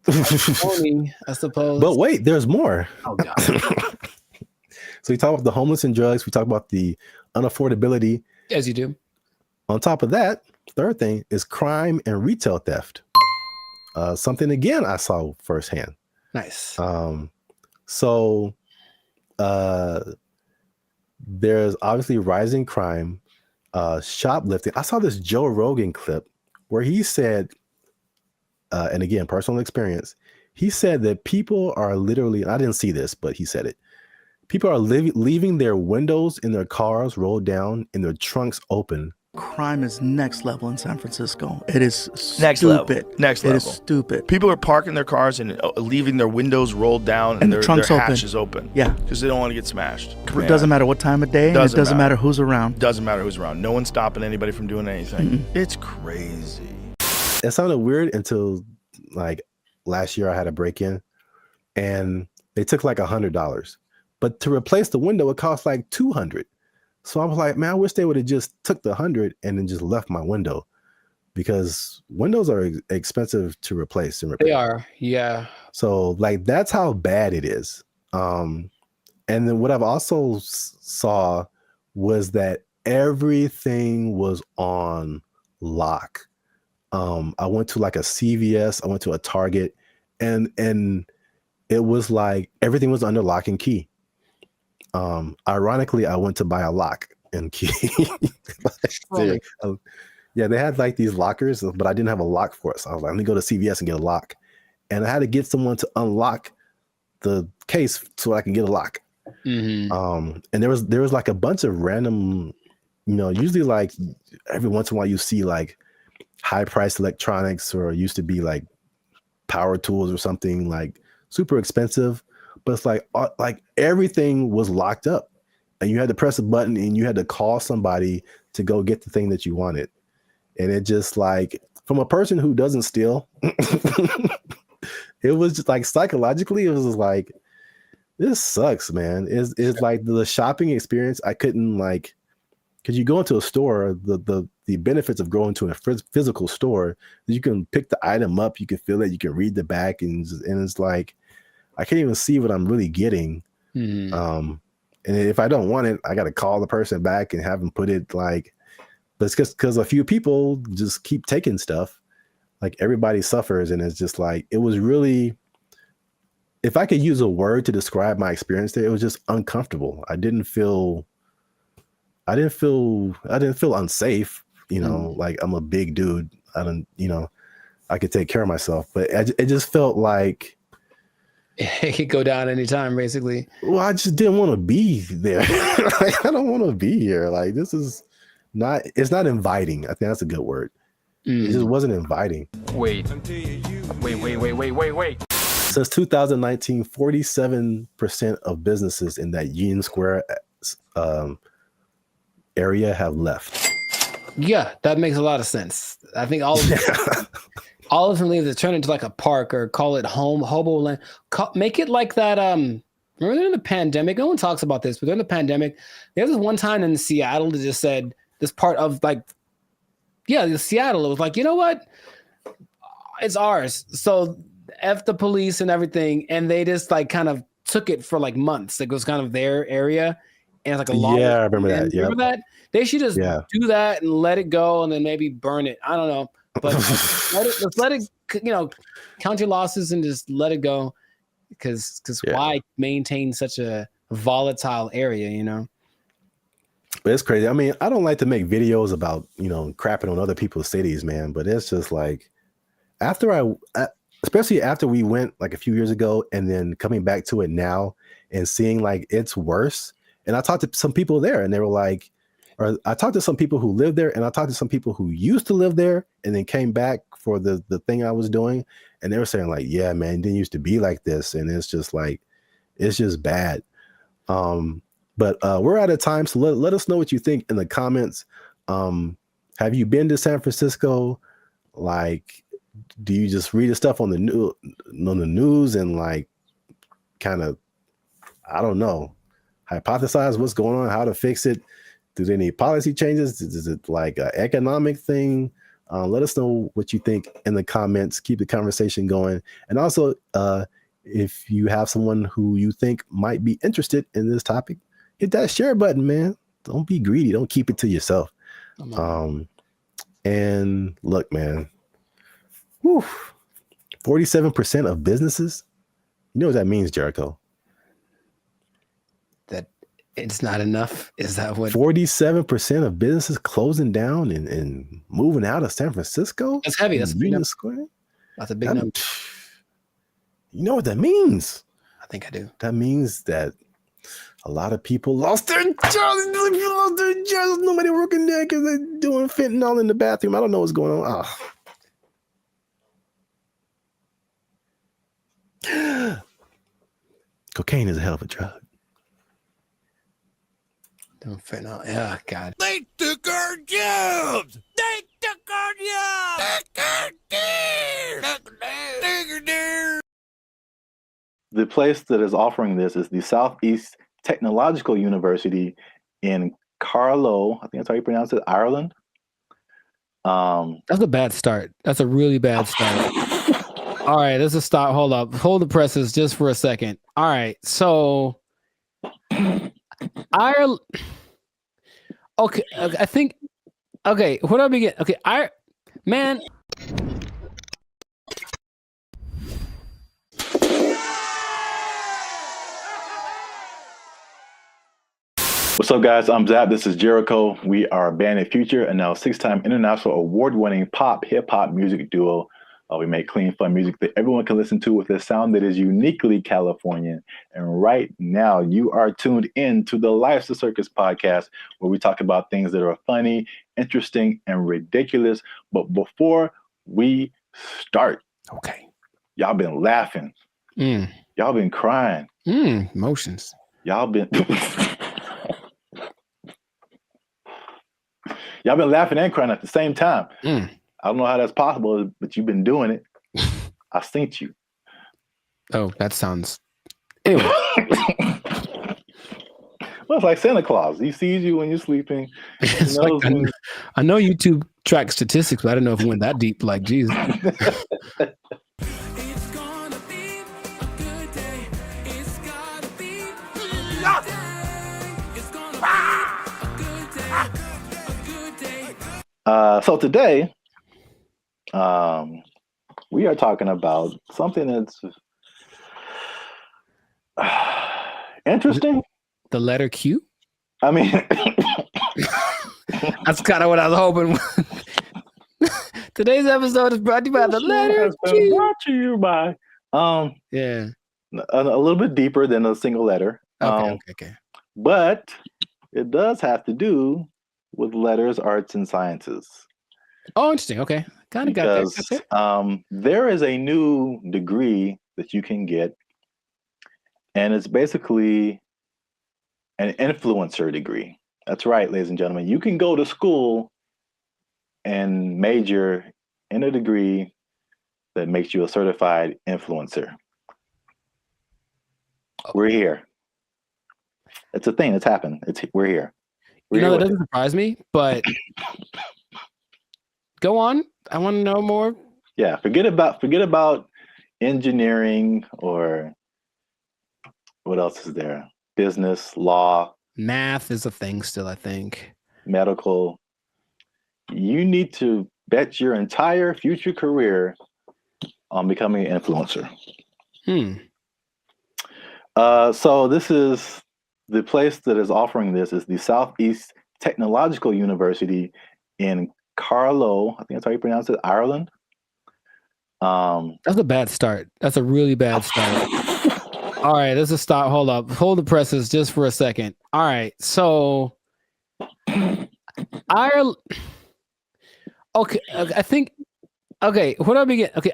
money, I suppose. But wait, there's more. Oh God. So we talk about the homeless and drugs. We talk about the unaffordability. As you do. On top of that, third thing is crime and retail theft. Something again I saw firsthand. Nice. So there's obviously rising crime, shoplifting. I saw this Joe Rogan clip where he said, and again, personal experience, he said that people are literally, I didn't see this, but he said it. People are leaving their windows in their cars rolled down and their trunks open. Crime is next level in San Francisco. It is Next stupid. level. Next level. It is stupid. People are parking their cars and leaving their windows rolled down and their hatches open. Yeah. Because they don't want to get smashed. It doesn't matter what time of day. It doesn't matter who's around. Doesn't matter who's around. No one's stopping anybody from doing anything. It's crazy. It sounded weird until like last year I had a break-in and they took like $100. But to replace the window, it cost like $200. So I was like, man, I wish they would have just took the $100 and then just left my window, because windows are expensive to replace and repair. They are, yeah. So like that's how bad it is. And then what I've also saw was that everything was on lock. I went to like a CVS, I went to a Target, and it was like everything was under lock and key. Ironically, I went to buy a lock and key. Yeah, they had like these lockers, but I didn't have a lock for it. So I was like, let me go to CVS and get a lock. And I had to get someone to unlock the case so I can get a lock. And there was like a bunch of random, usually like every once in a while you see like high priced electronics, or used to be like power tools or something like super expensive. But it's like everything was locked up, and you had to press a button and you had to call somebody to go get the thing that you wanted. And it just like, from a person who doesn't steal, it was just like psychologically, it was just like, this sucks, man. It's like the shopping experience. I couldn't like, because you go into a store, the benefits of going to a physical store, you can pick the item up, you can feel it, you can read the back, and it's like, I can't even see what I'm really getting. And if I don't want it, I got to call the person back and have them put it like, but it's just because a few people just keep taking stuff. Like everybody suffers. And it's just like, it was really, if I could use a word to describe my experience there, it was just uncomfortable. I didn't feel unsafe, like I'm a big dude. I could take care of myself, but it just felt like, it could go down anytime, basically. Well, I just didn't want to be there. Like, I don't want to be here. Like, this is not, it's not inviting. I think that's a good word. It just wasn't inviting. Wait. Since 2019, 47% of businesses in that Union Square area have left. Yeah, that makes a lot of sense. I think all of them, all of them leave to turn into like a park, or call it hobo land. Make it like that. Remember during the pandemic, no one talks about this, but during the pandemic, there was this one time in Seattle that just said this part of like, Seattle. It was like, you know what? It's ours. So F the police and everything. And they just like kind of took it for like months. Like, it was kind of their area. And it's like a long. Yeah, I remember that. Yeah. Remember that? They should just do that and let it go, and then maybe burn it. I don't know. But let's let it, count your losses and just let it go. Because why maintain such a volatile area, But it's crazy. I mean, I don't like to make videos about, crapping on other people's cities, man. But it's just like, especially after we went like a few years ago, and then coming back to it now and seeing like it's worse. And I talked to some people there, and they were like, or I talked to some people who live there, and I talked to some people who used to live there and then came back for the thing I was doing. And they were saying like, yeah, man, it didn't used to be like this. And it's just like, it's just bad. But we're out of time. So let us know what you think in the comments. Have you been to San Francisco? Like, do you just read the stuff on the news and like kind of, I don't know, hypothesize what's going on, how to fix it? Do they need policy changes? Is it like an economic thing? Let us know what you think in the comments. Keep the conversation going. And also, if you have someone who you think might be interested in this topic, hit that share button, man. Don't be greedy. Don't keep it to yourself. And look, man, 47% of businesses, you know what that means, Jericho? That It's not enough. Is that what? 47% of businesses closing down and moving out of San Francisco? That's heavy. That's a big Union number. Square. That's a big number. You know what that means? I think I do. That means that a lot of people lost their jobs. Nobody working there because they're doing fentanyl in the bathroom. I don't know what's going on. Cocaine is a hell of a drug. Don't fentanyl. Yeah, God. They took our jobs. They took our jobs. The place that is offering this is the Southeast Technological University in Carlow. I think that's how you pronounce it, Ireland. That's a bad start. That's a really bad start. All right, let's just stop. Hold up. Hold the presses just for a second. All right, so Ireland. Okay, I think. Okay, where do I begin? Okay, man. What's up, guys? I'm Zap. This is Jericho. We are Bandit Future, and now 6-time international award-winning pop hip-hop music duo. We make clean, fun music that everyone can listen to with a sound that is uniquely Californian. And right now, you are tuned in to the Life's a Circus podcast, where we talk about things that are funny, interesting, and ridiculous. But before we start, okay, y'all been laughing. Y'all been crying. Emotions. Y'all been... Y'all been laughing and crying at the same time. I don't know how that's possible, but you've been doing it. I seen you. Oh, that sounds... Anyway. Well, it's like Santa Claus. He sees you when you're sleeping. It's like, I know YouTube tracks statistics, but I don't know if it went that deep. Like, Jesus. So today, we are talking about something that's interesting. The letter Q? I mean, that's kind of what I was hoping. Today's episode is brought to you by the letter Q. Brought to you by, yeah, a little bit deeper than a single letter. Okay. But it does have to do with letters, arts, and sciences. Oh, interesting. Okay. Kind of got that. There is a new degree that you can get, and it's basically an influencer degree. That's right, ladies and gentlemen. You can go to school and major in a degree that makes you a certified influencer. We're here. It's a thing that's happened. We're here. That doesn't surprise me, but go on. I want to know more. Yeah, forget about engineering or what else is there? Business, law. Math is a thing still, I think. Medical. You need to bet your entire future career on becoming an influencer. So this is the place that is offering this is the Southeast Technological University in Carlow. I think that's how you pronounce it, Ireland. That's a bad start. That's a really bad start. All right, let's just stop. Hold up. Hold the presses just for a second. All right, so Ireland. Okay, I think. Okay, where do I begin? Okay,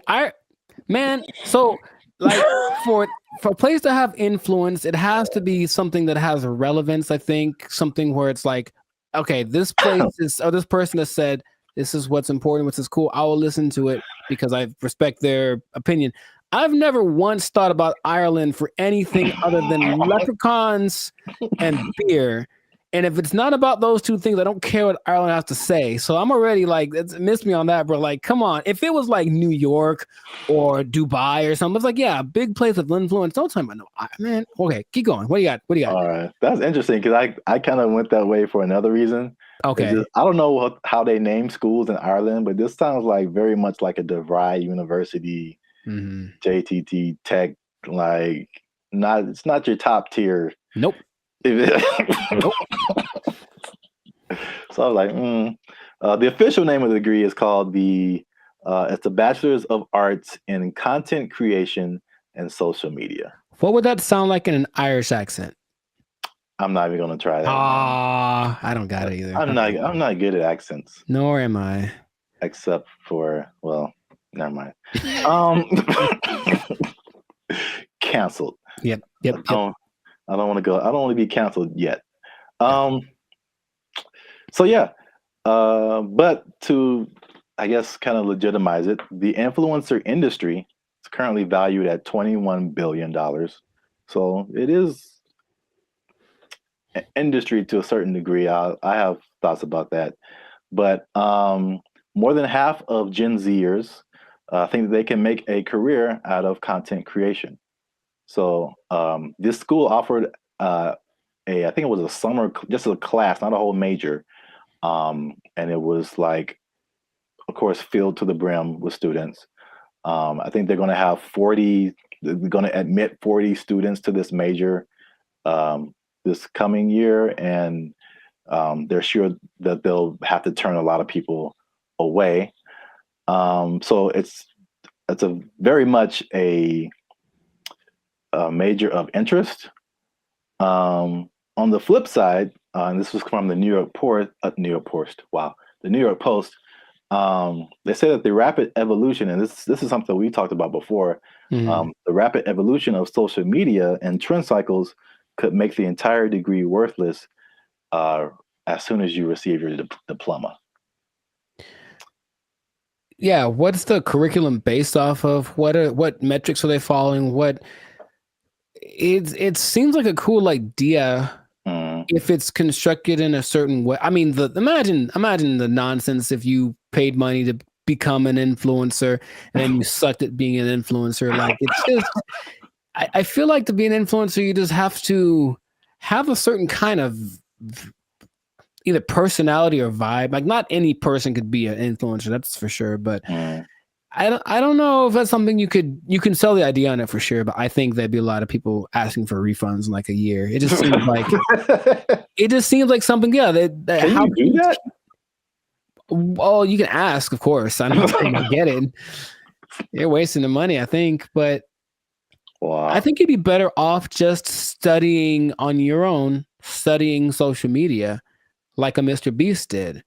man. So, like, for a place to have influence, it has to be something that has a relevance. I think something where it's like, okay, this place is, or this person has said this is what's important, which is cool. I will listen to it because I respect their opinion. I've never once thought about Ireland for anything other than leprechauns and beer. And if it's not about those two things, I don't care what Ireland has to say. So I'm already like, it's missed me on that, bro. Like, come on. If it was like New York or Dubai or something, it's like, yeah, a big place with influence. Don't tell me about no, man. Okay, keep going. What do you got? All right. That's interesting because I kind of went that way for another reason. Okay. I don't know how they name schools in Ireland, but this sounds like very much like a DeVry University, JTT Tech, like it's not your top tier. Nope. Nope. So I was like, the official name of the degree is called it's the Bachelor's of Arts in Content Creation and Social Media. What would that sound like in an Irish accent? I'm not even gonna try that. I don't got it either. I'm not good at accents. Nor am I. Except for, well, never mind. Canceled. Yep. I don't want to go. I don't want to be canceled yet. So yeah. But to, I guess, kind of legitimize it, the influencer industry is currently valued at $21 billion. So it is an industry to a certain degree. I have thoughts about that. But more than half of Gen Zers think that they can make a career out of content creation. So this school offered I think it was a summer, just a class, not a whole major. And it was like, of course, filled to the brim with students. I think they're going to have they're going to admit 40 students to this major this coming year. And they're sure that they'll have to turn a lot of people away. So it's a very much a major of interest. On the flip side, and this was from the New York Post. They say that the rapid evolution, and this is something we talked about before, the rapid evolution of social media and trend cycles could make the entire degree worthless as soon as you receive your diploma. Yeah, what's the curriculum based off of? What metrics are they following? It seems like a cool idea if it's constructed in a certain way. I mean, imagine the nonsense if you paid money to become an influencer and then you sucked at being an influencer. Like, it's just, I feel like to be an influencer, you just have to have a certain kind of either personality or vibe. Like, not any person could be an influencer, that's for sure. But I don't know if that's something you can sell the idea on it for sure. But I think there'd be a lot of people asking for refunds in like a year. It just seems like something. Yeah, can you do that? Well, you can ask, of course. I'm not saying you get it. You're wasting the money, I think. But I think you'd be better off just studying on your own, studying social media, like a Mr. Beast did.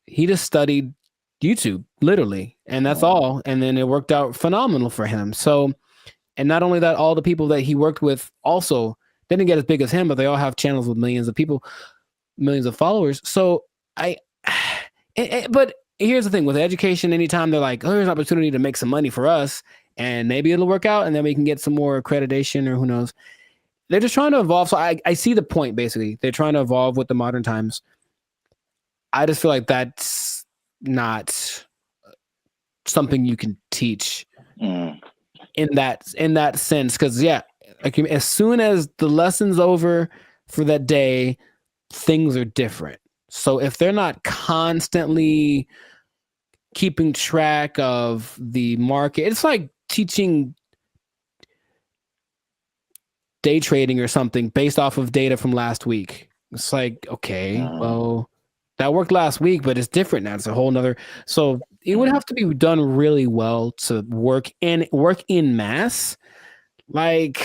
He just studied YouTube, literally, and that's all. And then it worked out phenomenal for him. So, and not only that, all the people that he worked with also didn't get as big as him, but they all have channels with millions of people, millions of followers. So but here's the thing with education, anytime they're like, oh, there's an opportunity to make some money for us and maybe it'll work out and then we can get some more accreditation or who knows. They're just trying to evolve. So I see the point, basically. They're trying to evolve with the modern times. I just feel like that's not something you can teach in that sense. Because, yeah, like, as soon as the lesson's over for that day, things are different. So if they're not constantly keeping track of the market, it's like teaching day trading or something based off of data from last week. It's like, okay, well, that worked last week, but it's different now. It's a whole nother. So it would have to be done really well to work in mass. Like,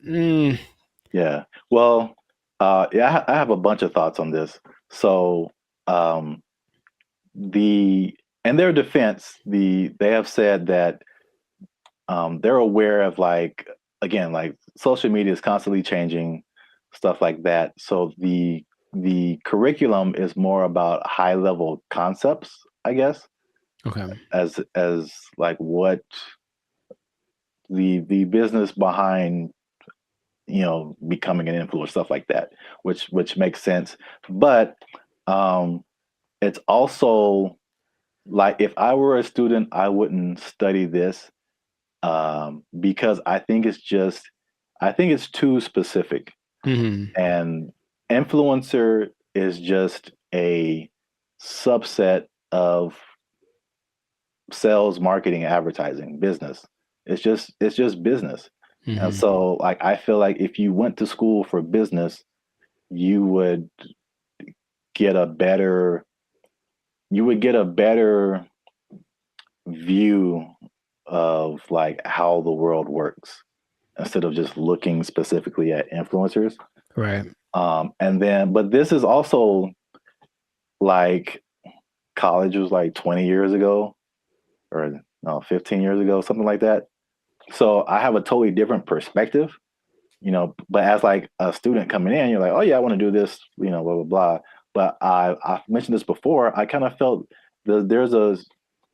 yeah. Well, I have a bunch of thoughts on this. So, in their defense, they have said that they're aware of, like, again, like, social media is constantly changing, stuff like that. So the curriculum is more about high level concepts, I guess. Okay. As like what the business behind, becoming an influencer, stuff like that, which makes sense. But it's also like, if I were a student, I wouldn't study this because I think it's too specific. And influencer is just a subset of sales, marketing, advertising, business. It's just business. And so, like, I feel like if you went to school for business, you would get a better view of like how the world works instead of just looking specifically at influencers. Right. But this is also like college was like 20 years ago or no, 15 years ago, something like that. So I have a totally different perspective, but as like a student coming in, you're like, oh yeah, I want to do this, blah, blah, blah. But I've mentioned this before. I kind of felt there's a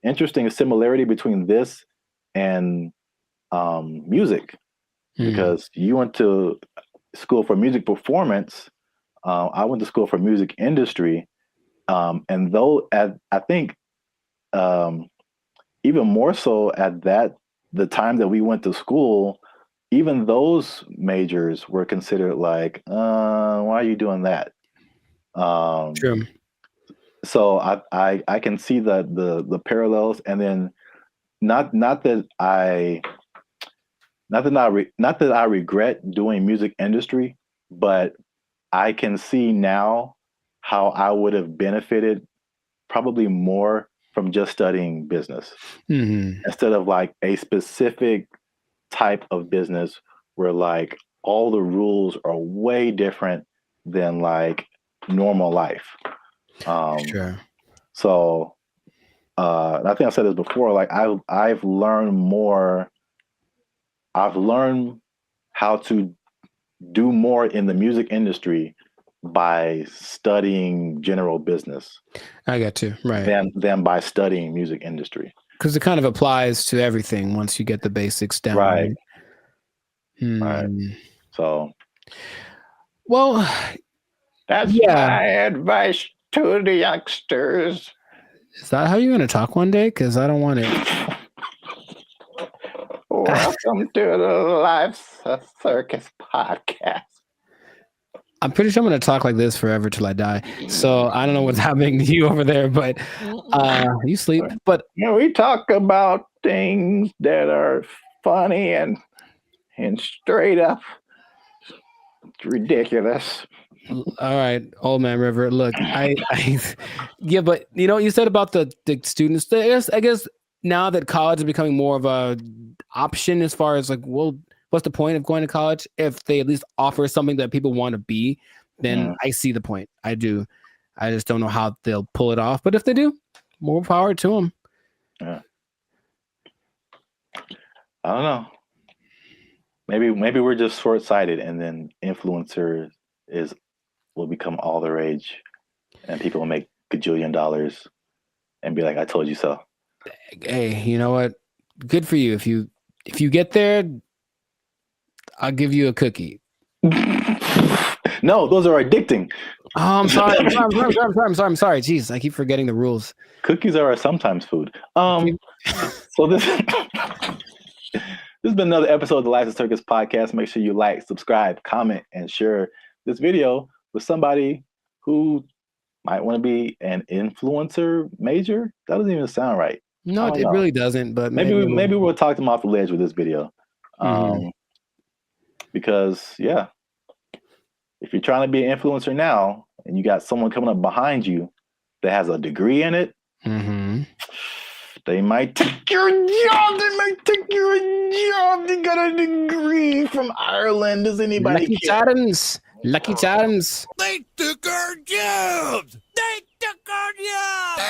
interesting similarity between this and music, because you went to school for music performance. I went to school for music industry. And though I think even more so at the time that we went to school, even those majors were considered like, why are you doing that? True. So I can see the parallels, and then not that I regret doing music industry, but I can see now how I would have benefited probably more from just studying business instead of like a specific type of business where like all the rules are way different than like normal life. Sure. So I think I said this before, like I've learned more. I've learned how to do more in the music industry by studying general business. I got you. Right. Than by studying music industry. Because it kind of applies to everything once you get the basics down. Right. Right. So. Well, that's my advice to the youngsters. Is that how you're going to talk one day? Because I don't want it. Welcome to the Life's a Circus podcast. I'm pretty sure I'm going to talk like this forever till I die. So I don't know what's happening to you over there, but you sleep. But we talk about things that are funny and straight up ridiculous. All right, old man River. Look, yeah, but you said about the students. I guess now that college is becoming more of a option as far as like, well, what's the point of going to college if they at least offer something that people want to be? Then I see the point. I do. I just don't know how they'll pull it off. But if they do, more power to them. Yeah. I don't know. Maybe we're just short-sighted, and then influencer will become all the rage, and people will make gajillion dollars and be like, "I told you so." Hey, you know what? Good for you. If you get there, I'll give you a cookie. No, those are addicting. Oh, I'm sorry. I'm sorry. Jeez, I keep forgetting the rules. Cookies are sometimes food. So this has been another episode of the Life of Circus podcast. Make sure you like, subscribe, comment, and share this video with somebody who might want to be an influencer major. That doesn't even sound right. No, it really doesn't. But maybe we'll talk them off the ledge with this video. Because if you're trying to be an influencer now and you got someone coming up behind you that has a degree in it, they might take your job. They got a degree from Ireland. Does anybody Lucky care? Lucky Charms. They took our jobs. They took our jobs.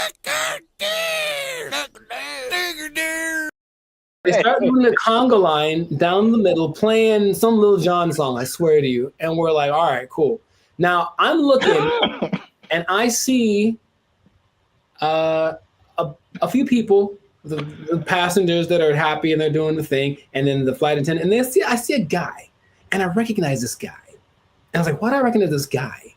They start doing the conga line down the middle, playing some Lil Jon song, I swear to you. And we're like, all right, cool. Now I'm looking and I see a few people, the passengers that are happy and they're doing the thing, and then the flight attendant, and I see a guy, and I recognize this guy. And I was like, why do I recognize this guy?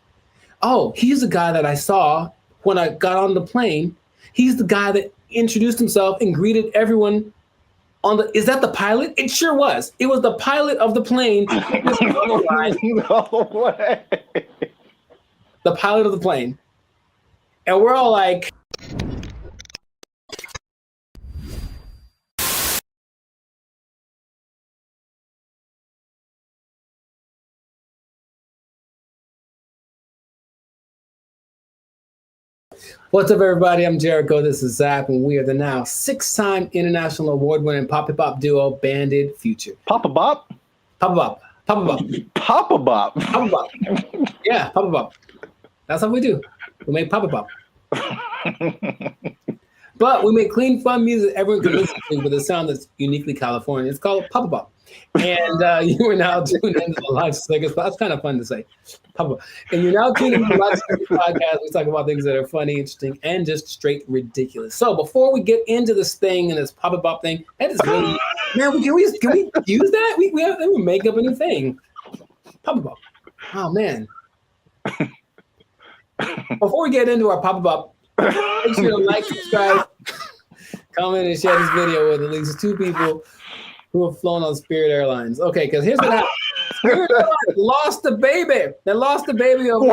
Oh, he's the guy that I saw when I got on the plane. He's the guy that introduced himself and greeted everyone is that the pilot? It sure was. It was the pilot of the plane. No way. The pilot of the plane. And we're all like, What's up, everybody? I'm Jericho. This is Zap, and we are the now 6-time international award-winning Papa Bop duo, Banded Future. Papa Bop? Papa Bop. Papa Bop. Papa Bop. Papa Bop. Yeah, Papa Bop. That's how we do. We make Papa Bop. But we make clean, fun music everyone can listen to with a sound that's uniquely Californian. It's called Papa Bop. And you are now tuned into the Life Circus. That's kind of fun to say. Papa. And you're now tuned into the Life Circus podcast. We talk about things that are funny, interesting, and just straight ridiculous. So before we get into this thing and this Papa Bop thing, that is really, man, can we use that? We have to make up a new thing. Papa Bop. Oh, man. Before we get into our Papa Bop, make sure to like, subscribe, comment, and share this video with at least 2 people who have flown on Spirit Airlines. Okay, because here's what happened. Spirit Airlines lost the baby. They lost the baby over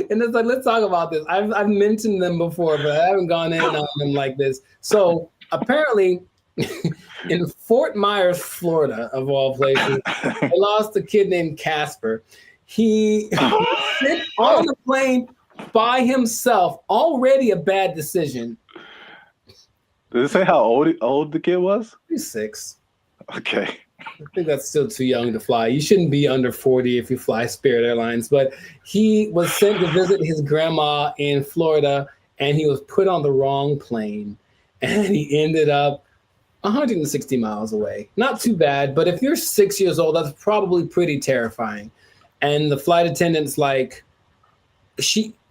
And it's like, let's talk about this. I've mentioned them before, but I haven't gone in on them like this. So apparently, in Fort Myers, Florida, of all places, they lost a kid named Casper. He sit on the plane by himself. Already a bad decision. Did it say how old the kid was? He's 6. Okay. I think that's still too young to fly. You shouldn't be under 40 if you fly Spirit Airlines. But he was sent to visit his grandma in Florida, and he was put on the wrong plane. And he ended up 160 miles away. Not too bad, but if you're 6 years old, that's probably pretty terrifying. And the flight attendant's like,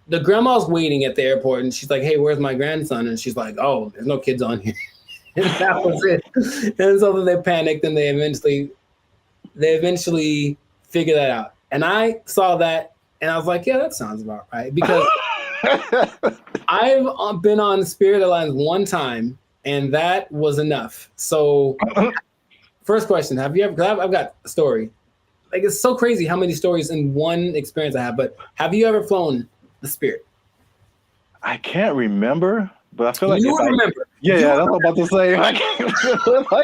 the grandma's waiting at the airport, and she's like, hey, where's my grandson? And she's like, oh, there's no kids on here. And that was it. And so then they panicked, and they eventually figured that out. And I saw that, and I was like, yeah, that sounds about right. Because I've been on Spirit Airlines one time, and that was enough. So first question, have you ever, because I've got a story. Like, it's so crazy how many stories in one experience I have, but have you ever flown the Spirit? I can't remember, but I feel like you remember. Yeah, that's what I'm about to say. I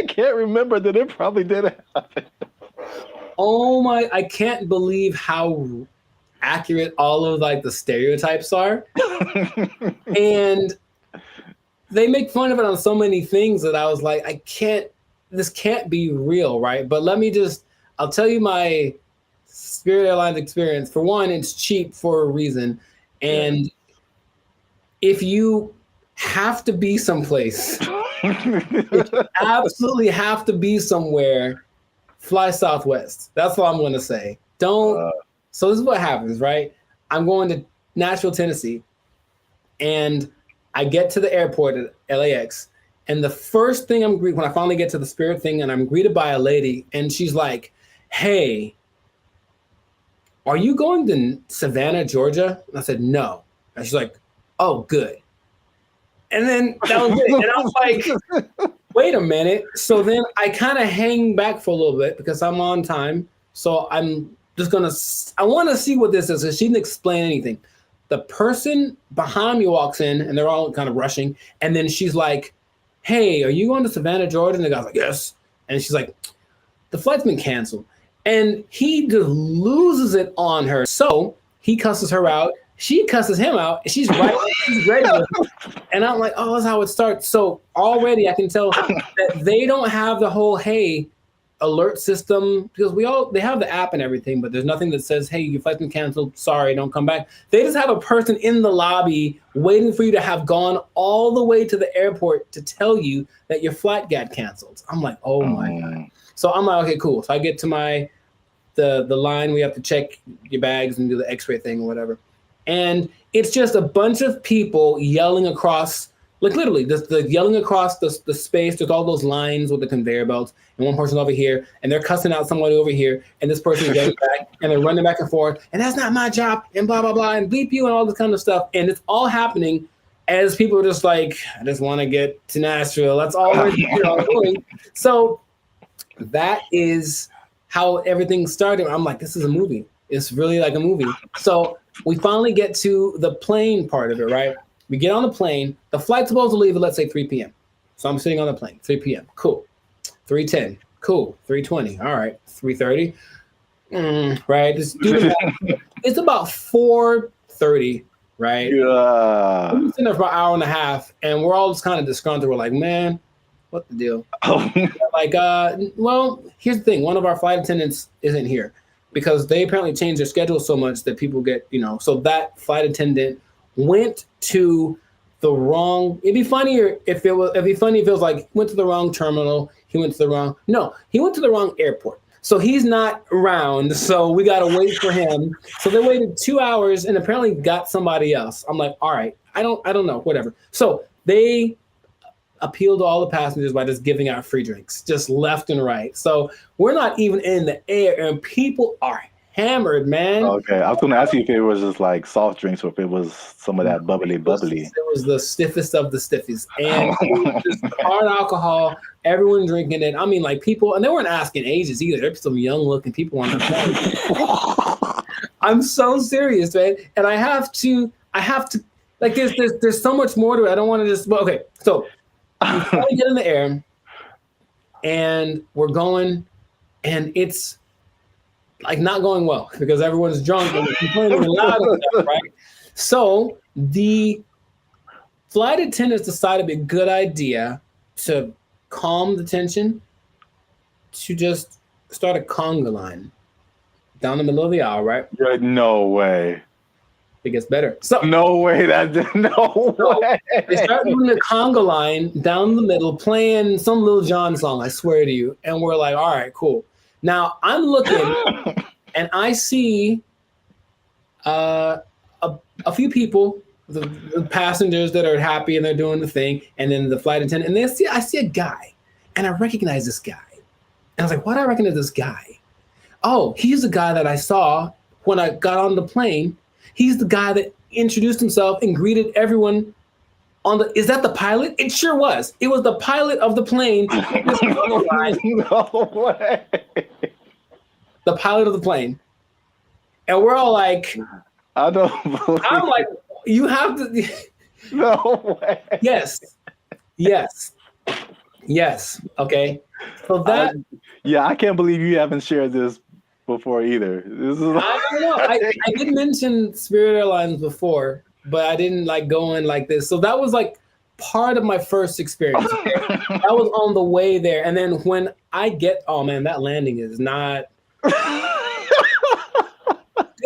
can't remember that it probably did happen. Oh my! I can't believe how accurate all of like the stereotypes are, and they make fun of it on so many things that I was like, this can't be real, right? But I'll tell you my Spirit Airlines experience. For one, it's cheap for a reason. And if you have to be someplace, if you absolutely have to be somewhere, fly Southwest. That's all I'm going to say. So this is what happens, right? I'm going to Nashville, Tennessee, and I get to the airport at LAX. And the first thing when I finally get to the Spirit thing, and I'm greeted by a lady, and she's like, hey, are you going to Savannah, Georgia? And I said, no. And she's like, oh, good. And then that was it. And I was like, wait a minute. So then I kind of hang back for a little bit because I'm on time. So I'm just I want to see what this is. So she didn't explain anything. The person behind me walks in, and they're all kind of rushing. And then she's like, hey, are you going to Savannah, Georgia? And the guy's like, yes. And she's like, the flight's been canceled. And he just loses it on her. So he cusses her out. She cusses him out. And she's right. She's ready with him. And I'm like, oh, that's how it starts. So already I can tell that they don't have the whole, hey, alert system, because they have the app and everything, but there's nothing that says, hey, your flight's been canceled. Sorry, don't come back. They just have a person in the lobby waiting for you to have gone all the way to the airport to tell you that your flight got canceled. I'm like, oh my God. So I'm like, okay, cool. So I get to the line. We have to check your bags and do the x-ray thing or whatever. And it's just a bunch of people yelling across, like literally, the yelling across the space. There's all those lines with the conveyor belts, and one person over here, and they're cussing out somebody over here, and this person is getting back, and they're running back and forth, and that's not my job, and blah, blah, blah, and bleep you, and all this kind of stuff. And it's all happening as people are just like, I just want to get to Nashville. That's all we're doing. So that is how everything started. I'm like, this is a movie. It's really like a movie. So we finally get to the plane part of it, right? We get on the plane. The flight's supposed to leave at, let's say, 3 p.m. So I'm sitting on the plane, 3 p.m. Cool. 3:10. Cool. 3:20. All right. 3:30. Right? It's about 4:30, right? Yeah. We've been sitting there for an hour and a half, and we're all just kind of disgruntled. We're like, man, what the deal? Like, well, here's the thing. One of our flight attendants isn't here because they apparently changed their schedule so much that people get, so that flight attendant went to the wrong. It'd be funnier if it was like went to the wrong terminal. He went to the wrong airport. So he's not around. So we got to wait for him. So they waited 2 hours and apparently got somebody else. I'm like, all right, I don't know, whatever. So they appealed to all the passengers by just giving out free drinks, just left and right. So we're not even in the air and people are hammered, man. Okay, I was going to ask you if it was just like soft drinks or if it was some of that bubbly. It was the stiffest of the stiffies. And it was just hard alcohol, everyone drinking it. I mean, like people, and they weren't asking ages either. There's some young looking people on the phone. I'm so serious, man. And I have to, like there's so much more to it. I don't want to just, well, okay. So we finally get in the air and we're going and it's like not going well because everyone's drunk and complaining loud and stuff, right? So the flight attendants decided it'd be a good idea to calm the tension to just start a conga line down the middle of the aisle, right? No way. It gets better. So no way. No way. They start doing the conga line down the middle, playing some Lil Jon song, I swear to you. And we're like, all right, cool. Now I'm looking and I see a few people, the passengers that are happy and they're doing the thing, and then the flight attendant, and I see a guy, and I recognize this guy. And I was like, why do I recognize this guy? Oh, he's the guy that I saw when I got on the plane. He's the guy that introduced himself and greeted everyone is that the pilot? It sure was. It was the pilot of the plane. No way. The pilot of the plane. And we're all like, I don't believe I'm like, you have to. No way. Yes. Okay. So that. I can't believe you haven't shared this before either. This is I don't know. I did mention Spirit Airlines before, but I didn't like go in like this. So that was like part of my first experience. That was on the way there. And then when I get, oh man, that landing is not.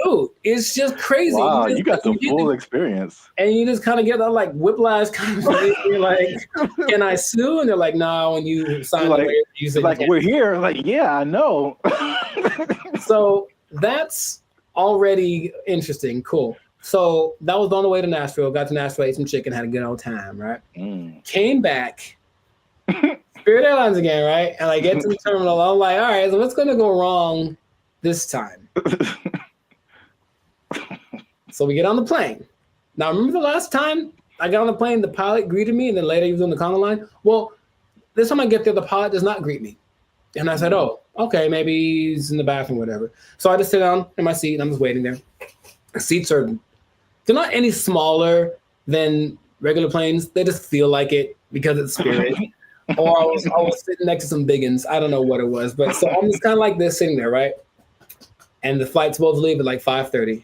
Dude, it's just crazy. Wow, you got the full experience. And you just kind of get that like whiplash kind of thing. You're like, can I sue? And they're like, no, when you sign the waiver, you said like, we're here. Like, yeah, I know. So that's already interesting. Cool. So that was on the way to Nashville. Got to Nashville, ate some chicken, had a good old time, right? Came back, Spirit Airlines again, right? And I get to the terminal. I'm like, all right, so what's going to go wrong this time? So we get on the plane. Now, remember the last time I got on the plane, the pilot greeted me, and then later he was on the conga line? Well, this time I get there, the pilot does not greet me. And I said, oh, okay, maybe he's in the bathroom, whatever. So I just sit down in my seat, and I'm just waiting there. The seats they're not any smaller than regular planes. They just feel like it because it's Spirit. Or I was sitting next to some biggins. I don't know what it was. But so I'm just kind of like this sitting there, right? And the flight's supposed to leave at like 5:30,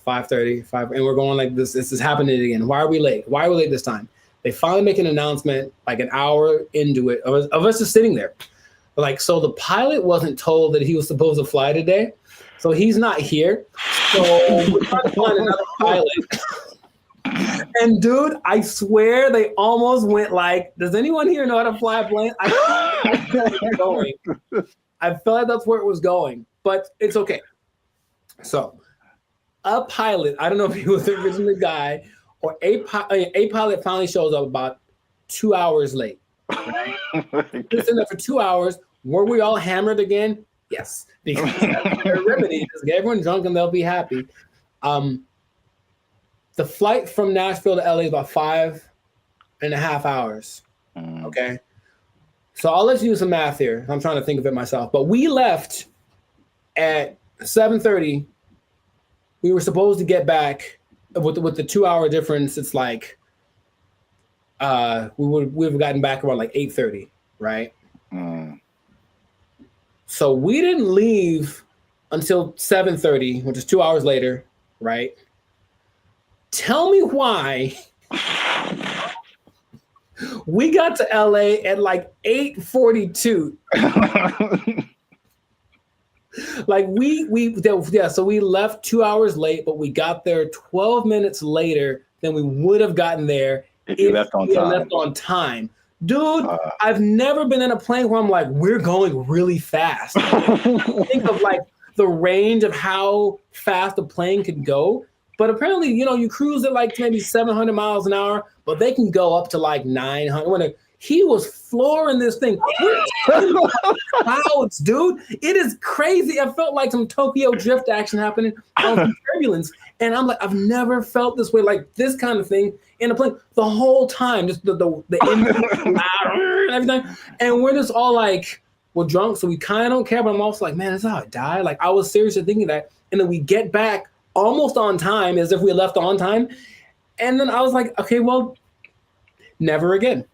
and we're going like this. This is happening again. Why are we late? Why are we late this time? They finally make an announcement like an hour into it of us just sitting there. Like, so the pilot wasn't told that he was supposed to fly today. So he's not here. So we're trying to find another pilot. And dude, I swear they almost went like, does anyone here know how to fly a plane? I felt like that's where it was going, but it's okay. So a pilot, I don't know if he was originally the guy, or a pilot finally shows up about 2 hours late. Right? Just in there for 2 hours. Were we all hammered again? Yes. Because that's their remedy. Just get everyone drunk and they'll be happy. The flight from Nashville to LA is about 5.5 hours. Okay. So I'll let you do some math here. I'm trying to think of it myself. But we left at 7:30. We were supposed to get back with the 2 hour difference. It's like we would have gotten back around like 8:30, right? So we didn't leave until 7:30, which is 2 hours later, right? Tell me why we got to LA at like 8:42. Like so we left 2 hours late, but we got there 12 minutes later than we would have gotten there if you left on time. Dude, I've never been in a plane where I'm like, we're going really fast. Think of like the range of how fast a plane could go. But apparently, you cruise at like maybe 700 miles an hour, but they can go up to like 900. He was flooring this thing. We're talking about clouds, dude. It is crazy. I felt like some Tokyo drift action happening on some turbulence. And I'm like, I've never felt this way, like this kind of thing in a plane the whole time. Just the engine and everything. And we're just all like, we're drunk, so we kind of don't care. But I'm also like, man, that's how I die. Like I was seriously thinking that. And then we get back almost on time, as if we left on time. And then I was like, okay, well, never again.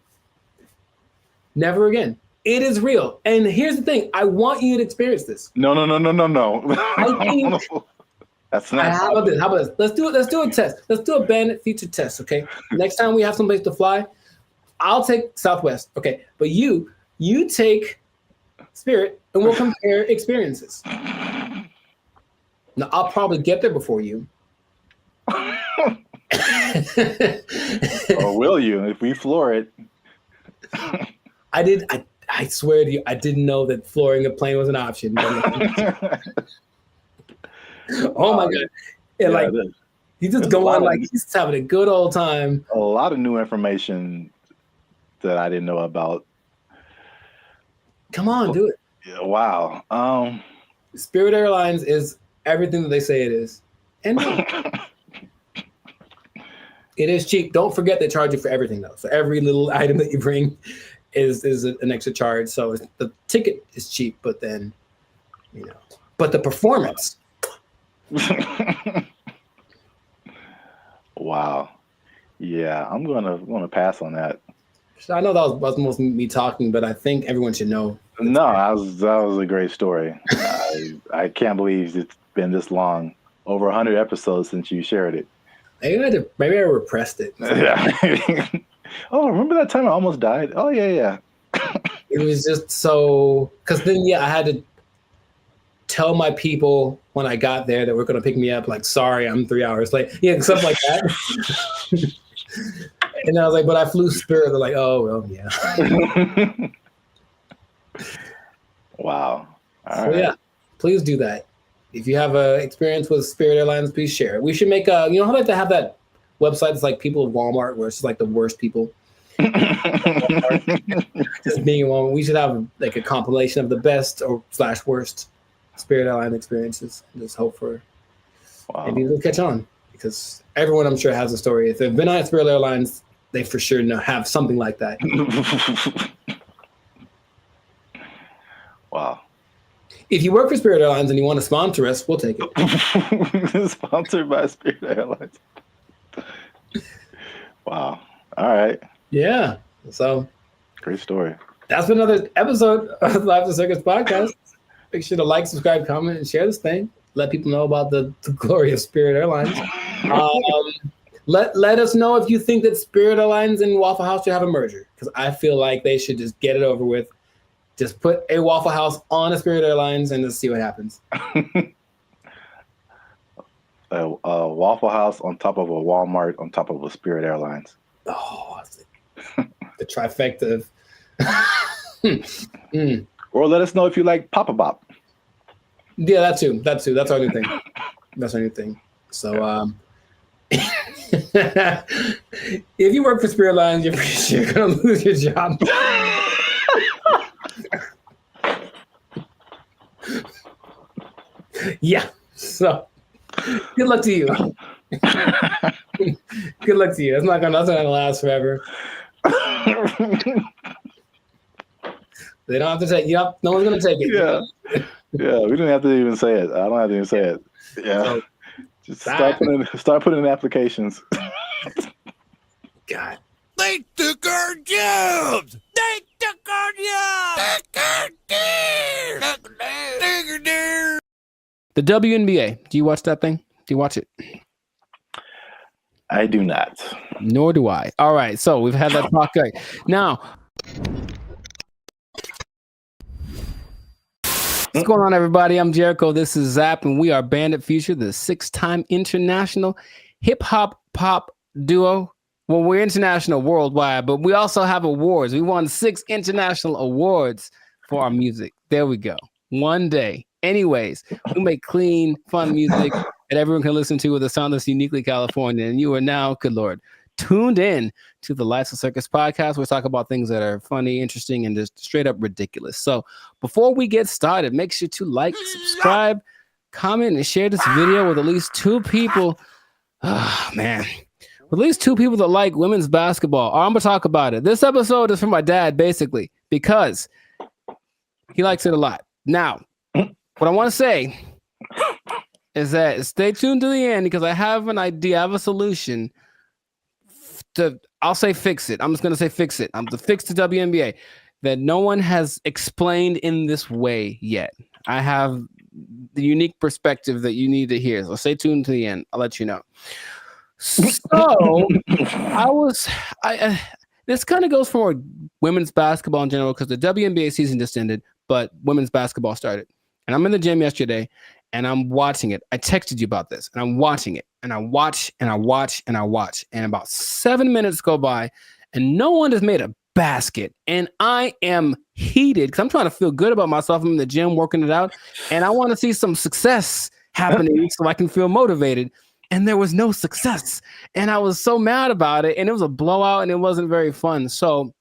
Never again. It is real. And here's the thing. I want you to experience this. No. I think that's not. How about this? Let's do it. Let's do a test. Let's do a bandit feature test, okay? Next time we have someplace to fly, I'll take Southwest, okay? But you take Spirit, and we'll compare experiences. Now, I'll probably get there before you. Or will you, if we floor it? I swear to you, I didn't know that flooring a plane was an option. Oh my God. And like, he's just going like he's having a good old time. A lot of new information that I didn't know about. Come on, do it. Yeah, wow. Spirit Airlines is everything that they say it is. And it is cheap. Don't forget they charge you for everything though. So every little item that you bring is an extra charge. So the ticket is cheap, but then, but the performance. Wow. Yeah, I'm gonna pass on that. I know that was most me talking, but I think everyone should know. No, that was a great story. I can't believe it's been this long, over 100 episodes since you shared it. Maybe I repressed it. Yeah. Oh, remember that time I almost died? Oh yeah. It was just so, because then I had to tell my people when I got there that were going to pick me up, like, sorry, I'm 3 hours late. Yeah, stuff like that. And I was like, but I flew Spirit. They're like, oh, well, yeah. Wow. All right. Yeah, please do that. If you have an experience with Spirit Airlines, please share it. We should make how like to have that website that's like people of Walmart, where it's just like the worst people. Just being in Walmart. We should have like a compilation of the best or / worst Spirit Airline experiences. Just hope for maybe it'll catch on, because everyone I'm sure has a story. If they've been on Spirit Airlines, they for sure have something like that. Wow. If you work for Spirit Airlines and you want to sponsor us, we'll take it. Sponsored by Spirit Airlines. Wow. All right. Yeah. So great story. That's been another episode of the Life of the Circus podcast. Make sure to like, subscribe, comment, and share this thing. Let people know about the glory of Spirit Airlines. Let us know if you think that Spirit Airlines and Waffle House should have a merger, because I feel like they should just get it over with. Just put a Waffle House on a Spirit Airlines and just see what happens. A Waffle House on top of a Walmart on top of a Spirit Airlines. Oh, the trifecta of... Or let us know if you like Papa Bop. Yeah, that too. That's our new thing. That's our new thing. So if you work for Spirit Airlines, you're pretty sure you're going to lose your job. Yeah. So good luck to you. Good luck to you. That's not gonna last forever. They don't have to take. Yep. No one's gonna take it. Yeah. Yeah. We don't have to even say it. I don't have to even say it. Yeah. So, just start putting in applications. God. They took our jobs. They took our jobs. The WNBA. Do you watch that thing? Do you watch it? I do not. Nor do I. All right. So we've had that talk. Okay. Now, what's going on, everybody? I'm Jericho. This is Zap, and we are Bandit Future, the 6-time international hip-hop pop duo. Well, we're international worldwide, but we also have awards. We won 6 international awards for our music. There we go. One day. Anyways, we make clean, fun music that everyone can listen to with a sound that's uniquely California. And you are now, good Lord, tuned in to the Lights of Circus podcast. We talk about things that are funny, interesting, and just straight up ridiculous. So before we get started, make sure to like, subscribe, comment, and share this video with at least 2 people. Oh, man. With at least 2 people that like women's basketball. I'm going to talk about it. This episode is for my dad, basically, because he likes it a lot. Now, what I want to say is that stay tuned to the end because I have an idea. I have a solution I'll say fix it. I'm just going to say fix it. I'm to fix the WNBA that no one has explained in this way yet. I have the unique perspective that you need to hear. So stay tuned to the end. I'll let you know. So this kind of goes for women's basketball in general because the WNBA season just ended, but women's basketball started. And I'm in the gym yesterday and I'm watching it. I texted you about this and I'm watching it and I watch and I watch and I watch. And about 7 minutes go by and no one has made a basket. And I am heated because I'm trying to feel good about myself. I'm in the gym working it out and I want to see some success happening so I can feel motivated. And there was no success. And I was so mad about it. And it was a blowout and it wasn't very fun. So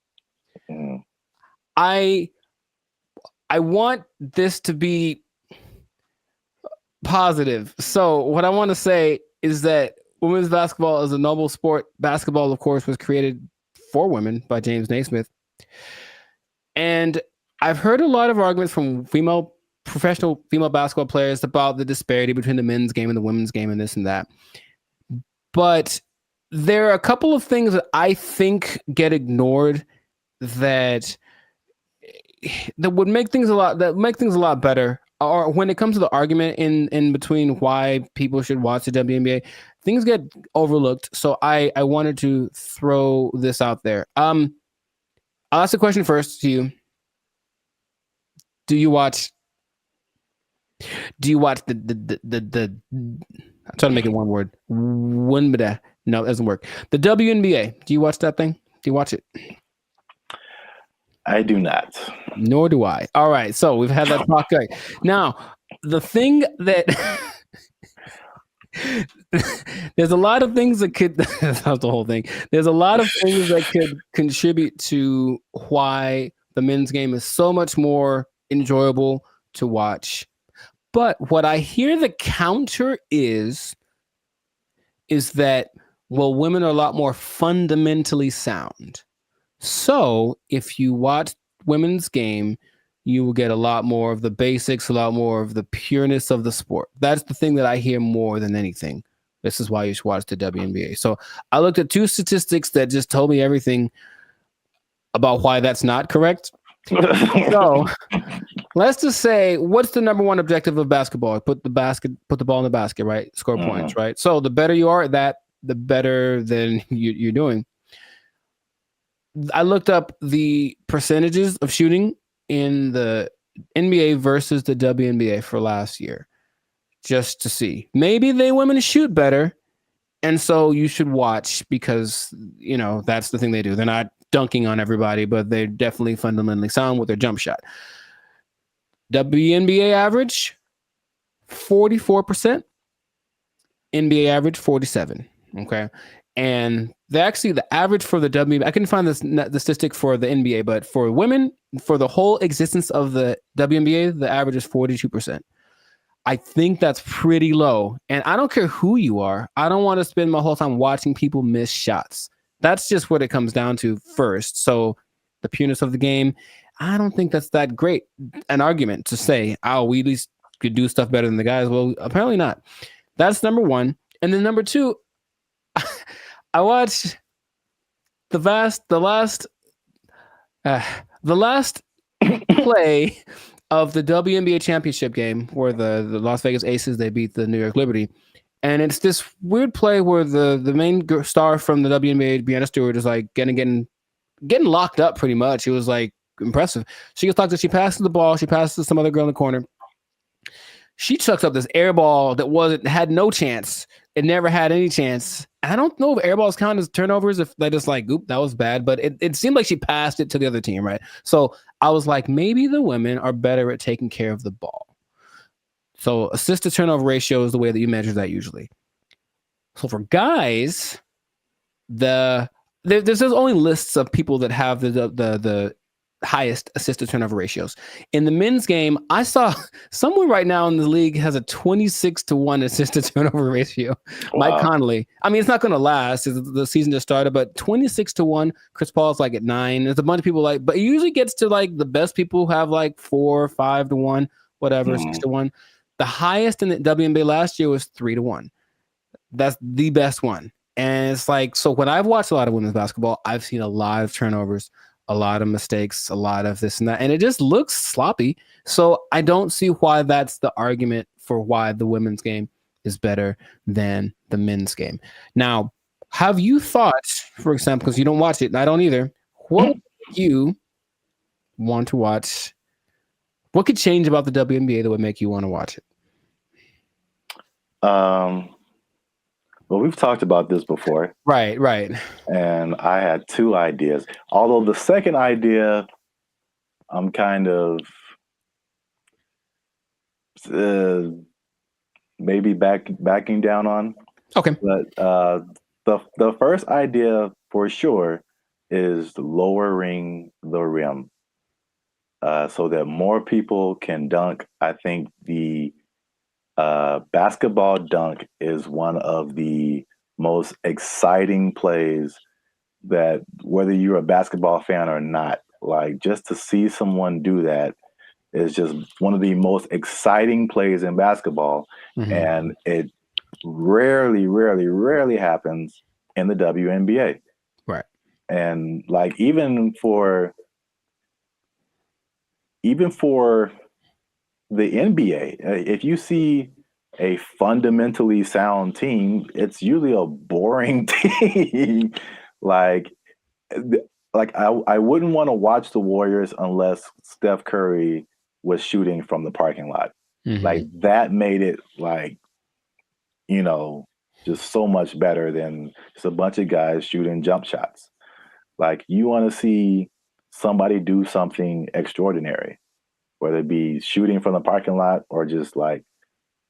I want this to be positive. So what I want to say is that women's basketball is a noble sport. Basketball, of course, was created for women by James Naismith. And I've heard a lot of arguments from professional female basketball players about the disparity between the men's game and the women's game and this and that. But there are a couple of things that I think get ignored that would make things a lot better. Or when it comes to the argument in between why people should watch the WNBA, things get overlooked. So I wanted to throw this out there. I'll ask the question first to you. Do you watch the I'm trying to make it one word. No, it doesn't work. The WNBA. Do you watch that thing? Do you watch it? I do not. Nor do I. All right. So we've had that talk. Right. Now, the thing that there's a lot of things that could that's the whole thing. There's a lot of things that could contribute to why the men's game is so much more enjoyable to watch. But what I hear the counter is that, well, women are a lot more fundamentally sound. So if you watch women's game, you will get a lot more of the basics, a lot more of the pureness of the sport. That's the thing that I hear more than anything. This is why you should watch the WNBA. So I looked at 2 statistics that just told me everything about why that's not correct. So let's just say, what's the number one objective of basketball? Put the ball in the basket, right? Score points, right? So the better you are at that, the better than you're doing. I looked up the percentages of shooting in the NBA versus the WNBA for last year, just to see. Maybe women shoot better, and so you should watch because, that's the thing they do. They're not dunking on everybody, but they're definitely fundamentally sound with their jump shot. WNBA average, 44%. NBA average, 47%. Okay. And the average for the WNBA, I couldn't find the statistic for the NBA, but for women, for the whole existence of the WNBA, the average is 42%. I think that's pretty low. And I don't care who you are. I don't want to spend my whole time watching people miss shots. That's just what it comes down to first. So the pureness of the game, I don't think that's that great an argument to say, we at least could do stuff better than the guys. Well, apparently not. That's number one. And then number two, I watched the last play of the WNBA championship game where the Las Vegas Aces, they beat the New York Liberty. And it's this weird play where the main star from the WNBA, Breanna Stewart, is like getting locked up pretty much. It was like impressive. She gets locked up. She passes the ball. She passes to some other girl in the corner. She chucks up this air ball that had no chance. It never had any chance. I don't know if air balls count as turnovers, if they just like, oop, that was bad. But it seemed like she passed it to the other team, right? So I was like, maybe the women are better at taking care of the ball. So assist to turnover ratio is the way that you measure that usually. So for guys, there's only lists of people that have the highest assist to turnover ratios. In the men's game, I saw someone right now in the league has a 26-1 assist to turnover ratio. Wow. Mike Conley. I mean, it's not going to last. The season just started, but 26-1. Chris Paul's like at 9. There's a bunch of people but it usually gets to like the best people who have like 4, 5-1, whatever, 6-1. The highest in the WNBA last year was 3-1. That's the best one. And it's like, so when I've watched a lot of women's basketball, I've seen a lot of turnovers, a lot of mistakes, a lot of this and that, and it just looks sloppy. So I don't see why that's the argument for why the women's game is better than the men's game. Now, have you thought, for example, because you don't watch it, and I don't either, what would you want to watch? What could change about the WNBA that would make you want to watch it? Well, we've talked about this before. Right. And I had 2 ideas. Although the second idea, I'm kind of maybe backing down on. Okay. But the first idea for sure is lowering the rim so that more people can dunk. I think the basketball dunk is one of the most exciting plays that, whether you're a basketball fan or not, like just to see someone do that is just one of the most exciting plays in basketball. Mm-hmm. And it rarely happens in the WNBA. Right. And like even for the NBA, if you see a fundamentally sound team, it's usually a boring team. like I wouldn't want to watch the Warriors unless Steph Curry was shooting from the parking lot. Mm-hmm. Like that made it like, just so much better than just a bunch of guys shooting jump shots. Like you want to see somebody do something extraordinary, whether it be shooting from the parking lot or just like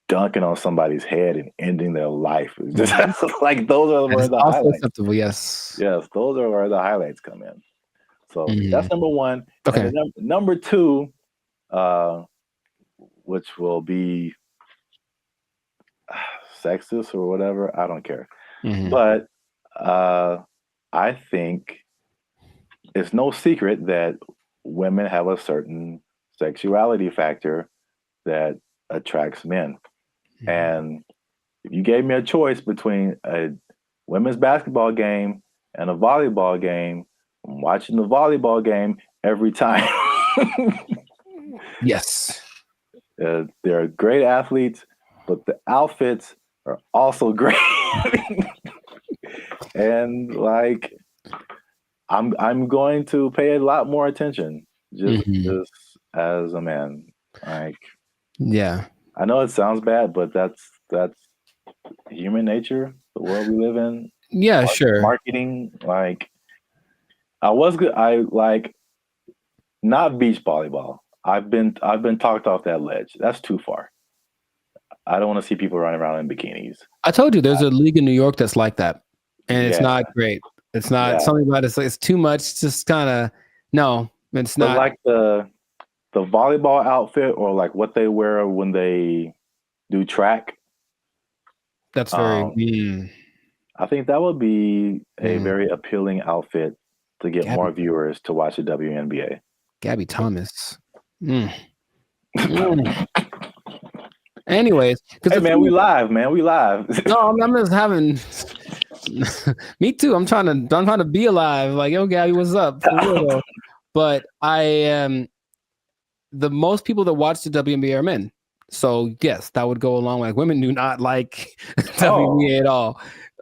dunking on somebody's head and ending their life. Just like those are where the highlights. Acceptable, yes. Yes, those are where the highlights come in. So that's number 1. Okay. And number 2, which will be sexist or whatever, I don't care. Mm-hmm. But I think it's no secret that women have a certain sexuality factor that attracts men. Mm-hmm. And if you gave me a choice between a women's basketball game and a volleyball game, I'm watching the volleyball game every time. Yes. They're great athletes, but the outfits are also great. And like, I'm going to pay a lot more attention just as a man. Like, yeah, I know it sounds bad, but that's human nature, the world we live in. Yeah, sure. Marketing, like, I like not beach volleyball. I've been talked off that ledge. That's too far. I don't want to see people running around in bikinis. I told you there's a league in New York that's like that, and it's not great. It's not something about it. It's like it's too much. It's just kind of no. It's not like the volleyball outfit or like what they wear when they do track. That's very. I think that would be a very appealing outfit to get more viewers to watch the WNBA. Gabby Thomas. Anyways, hey man, we live, man. We live. No, I'm just having. Me too. I'm trying to be alive. Like, yo, Gabby, what's up? For real, though. But I the most people that watch the WNBA are men. So yes, that would go along. Like women do not like WNBA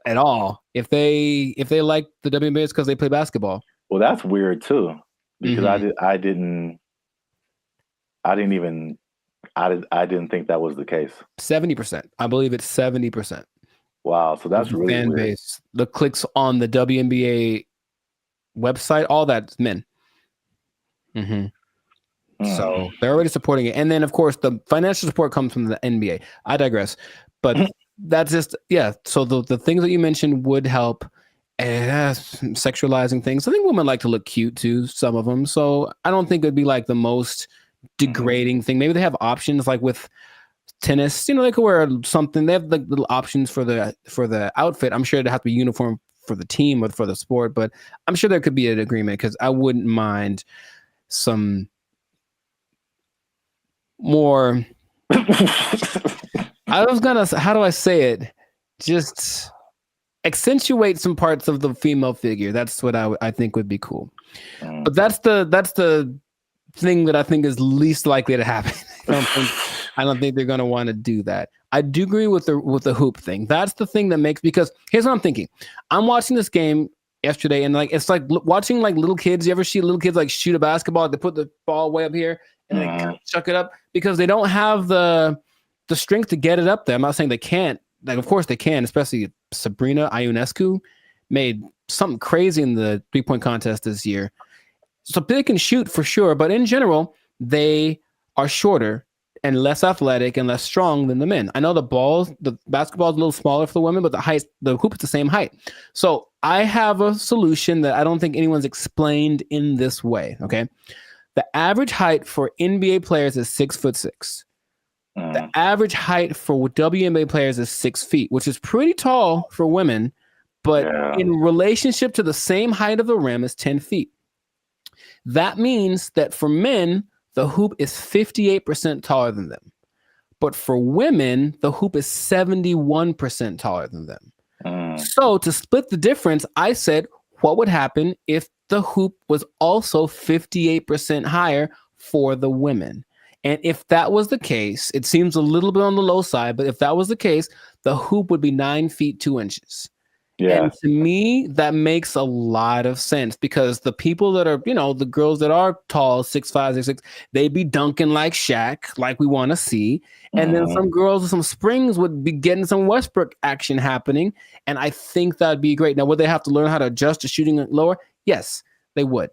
at all. If they like the WNBA, it's because they play basketball. Well, that's weird too, because I didn't think that was the case. 70%. I believe it's 70%. Wow, so that's really fan weird. base. The clicks on the WNBA website, all that's men. So they're already supporting it. And then, of course, the financial support comes from the NBA. I digress. But that's just, so the things that you mentioned would help. Sexualizing things. I think women like to look cute too, some of them. So I don't think it'd be like the most degrading thing. Maybe they have options like with tennis, they could wear something. They have like little options for the outfit. I'm sure it'd have to be uniform for the team or for the sport, but I'm sure there could be an agreement because I wouldn't mind some more. How do I say it? Just accentuate some parts of the female figure. That's what I think would be cool. But that's the thing that I think is least likely to happen. I don't think they're going to want to do that. I do agree with the hoop thing. That's the thing that makes, because here's what I'm thinking. I'm watching this game yesterday, and like it's like watching like little kids. You ever see little kids like shoot a basketball? They put the ball way up here and then kind of chuck it up because they don't have the strength to get it up there. I'm not saying they can't. Like, of course they can, especially Sabrina Ionescu made something crazy in the 3-point contest this year. So they can shoot for sure, but in general, they are shorter and less athletic and less strong than the men. I know the basketball is a little smaller for the women, but the hoop is the same height. So I have a solution that I don't think anyone's explained in this way. Okay. The average height for NBA players is 6'6". The average height for WNBA players is 6 feet, which is pretty tall for women, but in relationship to the same height of the rim is 10 feet. That means that for men, the hoop is 58% taller than them. But for women, the hoop is 71% taller than them. So to split the difference, I said, what would happen if the hoop was also 58% higher for the women? And if that was the case, it seems a little bit on the low side, but if that was the case, the hoop would be 9 feet 2 inches. Yeah. And to me, that makes a lot of sense because the people that are, the girls that are tall, 6'5", 6'6", they'd be dunking like Shaq, like we want to see. And then some girls with some springs would be getting some Westbrook action happening. And I think that'd be great. Now, would they have to learn how to adjust to shooting lower? Yes, they would.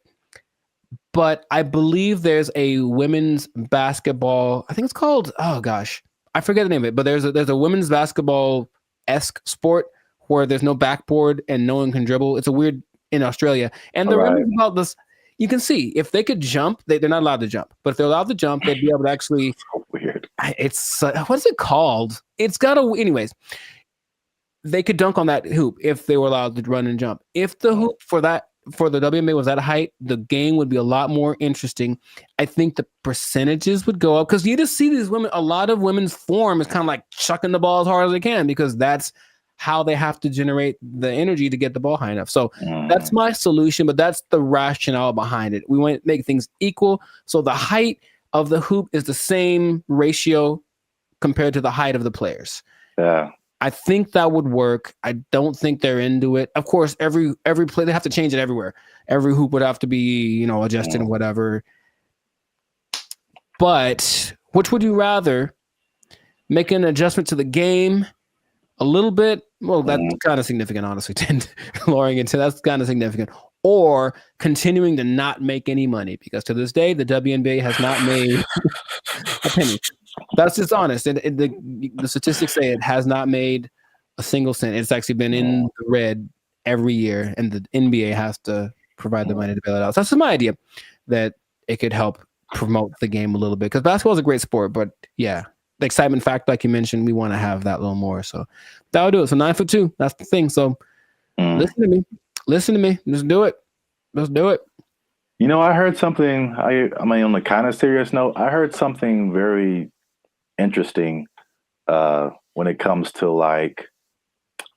But I believe there's a women's basketball, I think it's called, I forget the name of it, but there's a women's basketball-esque sport where there's no backboard and no one can dribble. It's a weird in Australia. And the rim is about this, you can see, if they could jump, they're not allowed to jump. But if they're allowed to jump, they'd be able to actually, so weird. It's, what is it called? It's got a, anyways, they could dunk on that hoop if they were allowed to run and jump. If the hoop for the WNBA was that height, the game would be a lot more interesting. I think the percentages would go up because you just see these women, a lot of women's form is kind of like chucking the ball as hard as they can because that's how they have to generate the energy to get the ball high enough. So that's my solution, but that's the rationale behind it. We want to make things equal. So the height of the hoop is the same ratio compared to the height of the players. Yeah. I think that would work. I don't think they're into it. Of course, every play, they have to change it everywhere. Every hoop would have to be, adjusted and whatever. But which would you rather? Make an adjustment to the game a little bit? Well, that's kind of significant, honestly. Lowering it to that's kind of significant. Or continuing to not make any money because to this day, the WNBA has not made a penny. That's just honest. And the statistics say it has not made a single cent. It's actually been in the red every year, and the NBA has to provide the money to bail it out. So that's my idea that it could help promote the game a little bit because basketball is a great sport, but yeah, the excitement factor, like you mentioned, we want to have that a little more. So that would do it. So 9'2", that's the thing. So listen to me. Just do it. Let's do it. I heard something. On a kind of serious note, I heard something very interesting when it comes to like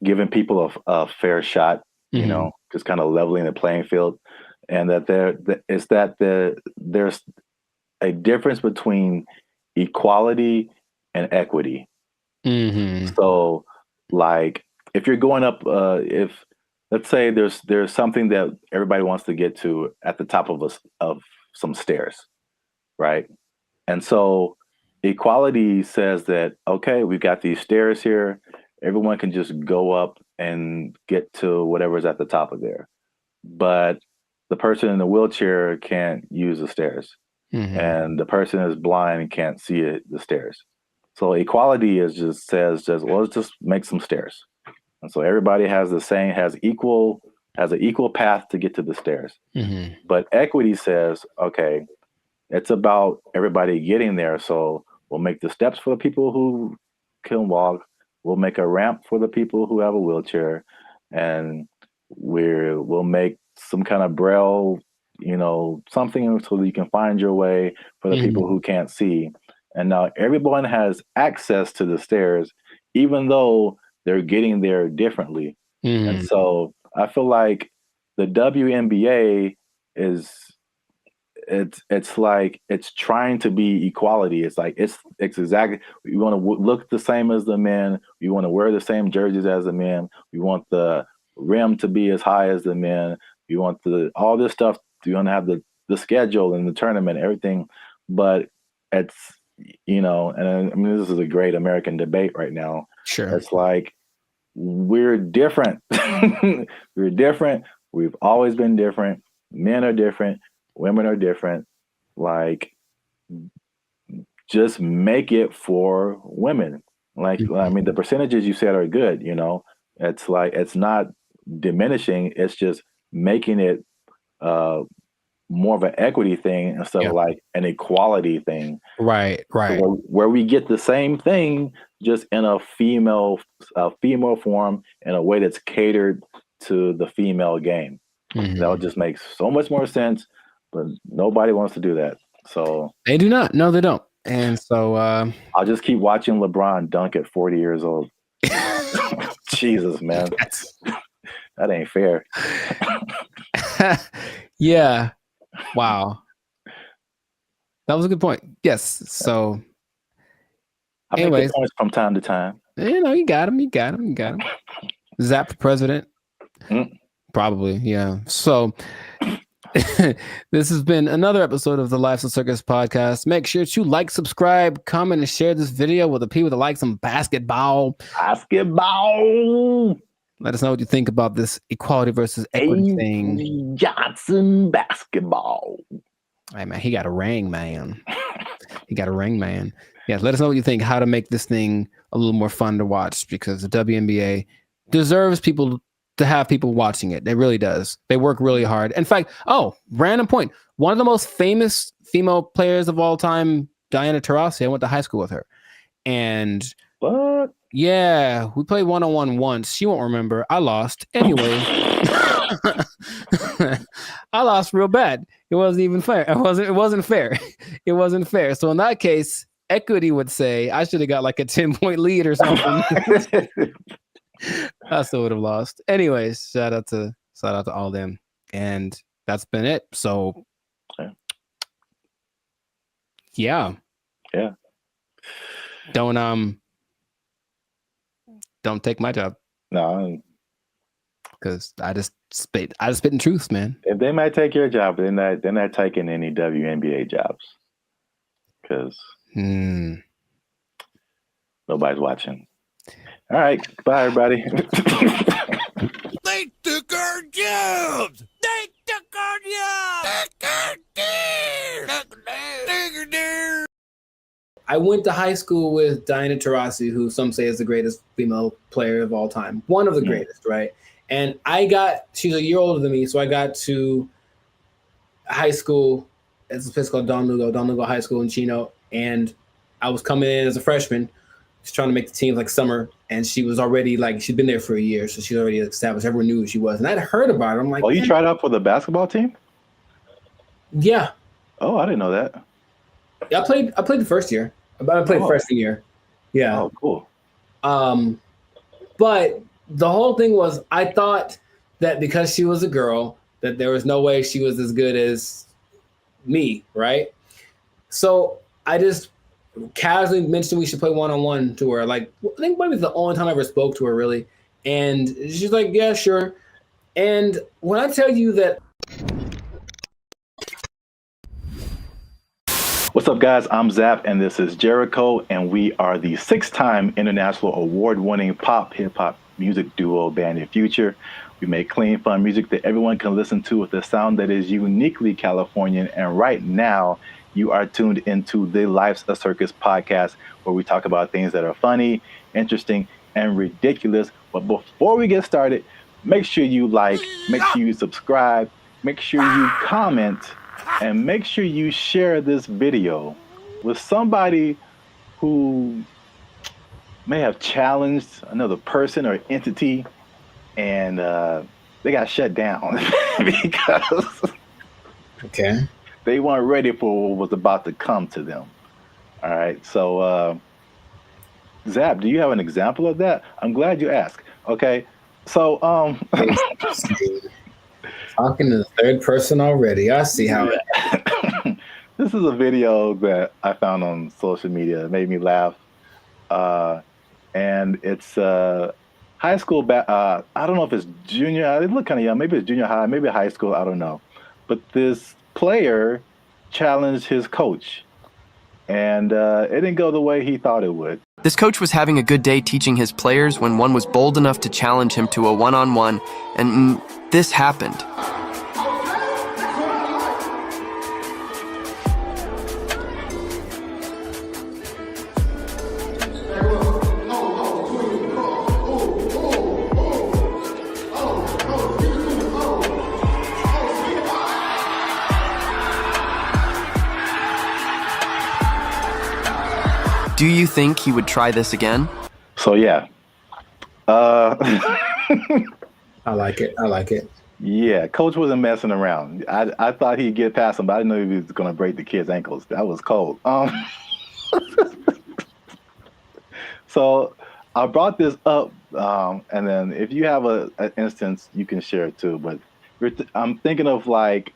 giving people a fair shot. Just kind of leveling the playing field, and that there's a difference between equality and equity. So, like, if you're going up, if let's say there's something that everybody wants to get to at the top of some stairs, right? And so equality says that, okay, we've got these stairs here. Everyone can just go up and get to whatever's at the top of there. But the person in the wheelchair can't use the stairs. And the person is blind and can't see the stairs. So equality says well, let's just make some stairs. And so everybody has an equal path to get to the stairs. But equity says, okay, it's about everybody getting there. So we'll make the steps for the people who can walk. We'll make a ramp for the people who have a wheelchair, and we'll make some kind of braille, something so that you can find your way for the people who can't see. And now everyone has access to the stairs, even though they're getting there differently. And so I feel like the WNBA it's like it's trying to be equality. It's like it's exactly, we want to look the same as the men. We want to wear the same jerseys as the men. We want the rim to be as high as the men. We want all this stuff. You want to have the schedule and the tournament, everything. But it's, and I mean, this is a great American debate right now. Sure. It's like, we're different. We're different. We've always been different. Men are different. Women are different. Like, just make it for women. Like, I mean, the percentages you said are good, It's like, it's not diminishing. It's just making it more of an equity thing instead of like an equality thing. Right. So where we get the same thing, just in a female form, in a way that's catered to the female game. That would just make so much more sense, but nobody wants to do that. So they do not. No, they don't. And so I'll just keep watching LeBron dunk at 40 years old. Jesus, man. That ain't fair. Yeah. Wow. That was a good point. Yes. So I make good points from time to time. You got him. Zap for president. Probably. Yeah. So this has been another episode of the Life's a Circus podcast. Make sure to like, subscribe, comment, and share this video with the people that like some basketball. Let us know what you think about this equality versus equity thing. Johnson basketball. Hey, man, he got a ring, man. Yeah, let us know what you think, how to make this thing a little more fun to watch, because the WNBA deserves people to have people watching it. It really does. They work really hard. In fact, random point. One of the most famous female players of all time, Diana Taurasi, I went to high school with her. And what? Yeah, we played one-on-one once. She won't remember. I lost. Anyway, I lost real bad. It wasn't even fair. It wasn't fair. It wasn't fair. So in that case, equity would say I should have got like a 10-point lead or something. I still would have lost. Anyways, shout out to all them. And that's been it. So yeah. Don't take my job. No. Because I just spit in truth, man. If they might take your job, they're not taking any WNBA jobs. Because nobody's watching. All right. Bye, everybody. They took our jobs! They took our jobs! I went to high school with Diana Taurasi, who some say is the greatest female player of all time. One of the greatest, right? And she's a year older than me, so I got to high school. It's a place called Don Lugo High School in Chino. And I was coming in as a freshman, just trying to make the team like summer. And she was already she'd been there for a year, so she already established. Everyone knew who she was. And I'd heard about her. I'm like, oh, you tried out for the basketball team? Yeah. Oh, I didn't know that. Yeah, I played the first year. I played freshman year. Yeah. Oh, cool. But the whole thing was, I thought that because she was a girl, that there was no way she was as good as me, right? So I just casually mentioned we should play one-on-one to her. Like, I think maybe it's the only time I ever spoke to her, really. And she's like, yeah, sure. And when I tell you that. What's up, guys? I'm Zap, and this is Jericho, and we are the 6-time international award-winning pop hip-hop music duo Band of Future. We make clean, fun music that everyone can listen to with a sound that is uniquely Californian. And right now, you are tuned into the Life's a Circus podcast, where we talk about things that are funny, interesting, and ridiculous. But before we get started, make sure you like, make sure you subscribe, make sure you comment, and make sure you share this video with somebody who may have challenged another person or entity, and they got shut down because they weren't ready for what was about to come to them. All right, so Zap, do you have an example of that? I'm glad you asked. Okay, so talking to the third person already. I see how it. This is a video that I found on social media. It made me laugh. And it's high school. I don't know if it's junior. It looked kind of young. Maybe it's junior high, maybe high school. I don't know. But this player challenged his coach, and it didn't go the way he thought it would. This coach was having a good day teaching his players when one was bold enough to challenge him to a one-on-one, and this happened. Do you think he would try this again? So yeah. I like it. I like it. Yeah, coach wasn't messing around. I thought he'd get past him, but I didn't know he was going to break the kid's ankles. That was cold. So I brought this up, and then if you have an instance, you can share it too. But I'm thinking of like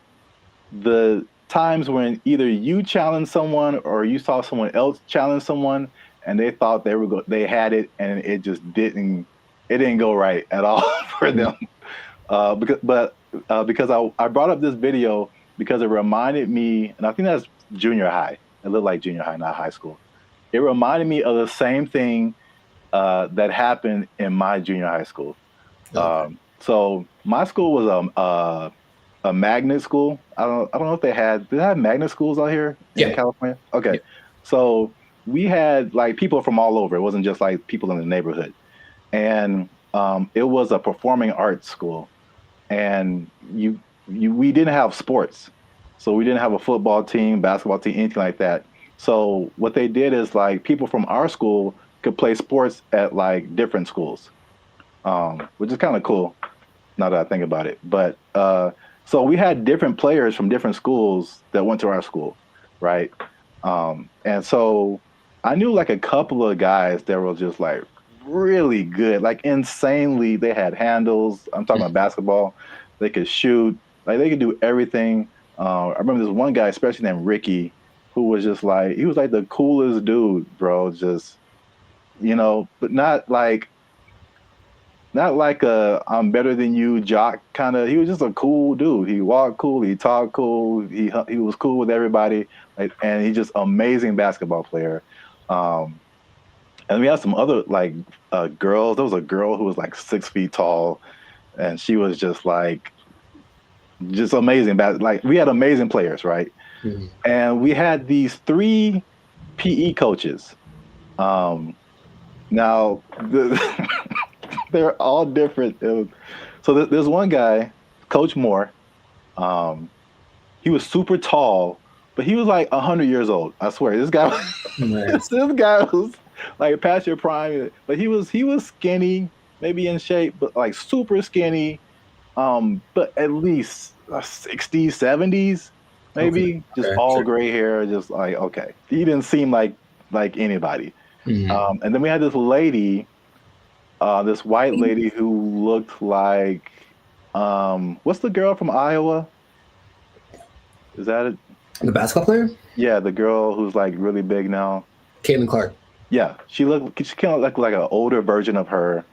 the times when either you challenged someone or you saw someone else challenge someone, and they thought they had it, and it just didn't go right at all for them. Because I brought up this video because it reminded me, and I think that's junior high. It looked like junior high, not high school. It reminded me of the same thing that happened in my junior high school. Okay. So my school was a magnet school. I don't know if did they have magnet schools out here in California? Okay. Yeah. So we had like people from all over. It wasn't just like people in the neighborhood. And it was a performing arts school. And we didn't have sports. So we didn't have a football team, basketball team, anything like that. So what they did is like people from our school could play sports at like different schools, which is kind of cool now that I think about it. But so we had different players from different schools that went to our school, right? And so I knew like a couple of guys that were just like really good, like insanely. They had handles. I'm talking about basketball. They could shoot. Like they could do everything. I remember this one guy, especially named Ricky, who was just like, he was like the coolest dude, bro. Just, but not like a I'm better than you jock kind of. He was just a cool dude. He walked cool. He talked cool. He was cool with everybody. Like, and he's just amazing basketball player. And we had some other like girls. There was a girl who was like 6 feet tall, and she was just like, just amazing. Like we had amazing players, right? Mm-hmm. And we had these 3 PE coaches. Now they're all different. So there's one guy, Coach Moore. He was super tall, but he was like 100 years old. I swear, this guy was like past your prime. But he was skinny, maybe in shape, but like super skinny. But at least 60s, 70s, maybe. Okay. Just all gray hair, just like, okay. He didn't seem like anybody. Mm-hmm. And then we had this lady, this white lady who looked like, what's the girl from Iowa? Is that it? The basketball player? Yeah, the girl who's like really big now. Caitlin Clark. Yeah, she kind of like an older version of her,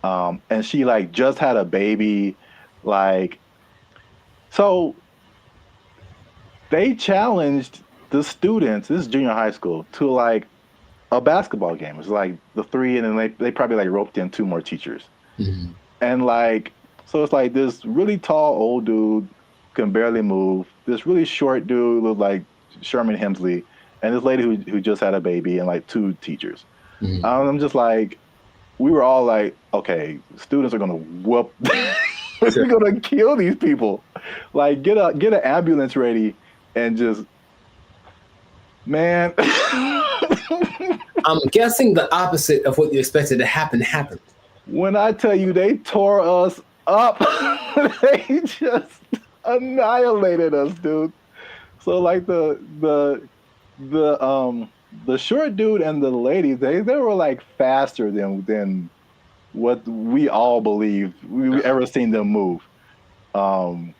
and she like just had a baby, like. So they challenged the students. This is junior high school to like a basketball game. It was like the three, and then they probably like roped in 2 more teachers, and like so it's like this really tall old dude can barely move. This really short dude looked like Sherman Hemsley, and this lady who just had a baby, and like 2 teachers. I'm just like, we were all like, okay, students are gonna whoop, we're gonna kill these people. Like, get an ambulance ready, and just, man. I'm guessing the opposite of what you expected to happen happened. When I tell you they tore us up, they just annihilated us, dude. So like the short dude and the lady, they were like faster than what we all believed we ever seen them move. I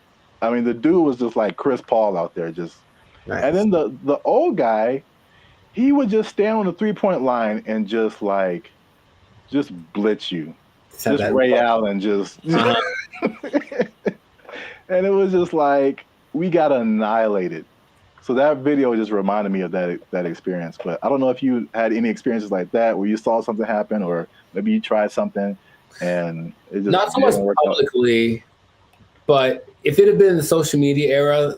mean, the dude was just like Chris Paul out there, just. Nice. And then the old guy, he would just stand on the 3-point line and just blitz you, just Ray Allen, just. And it was just like we got annihilated. So that video just reminded me of that experience. But I don't know if you had any experiences like that where you saw something happen, or maybe you tried something and it just not so much publicly, but if it had been the social media era,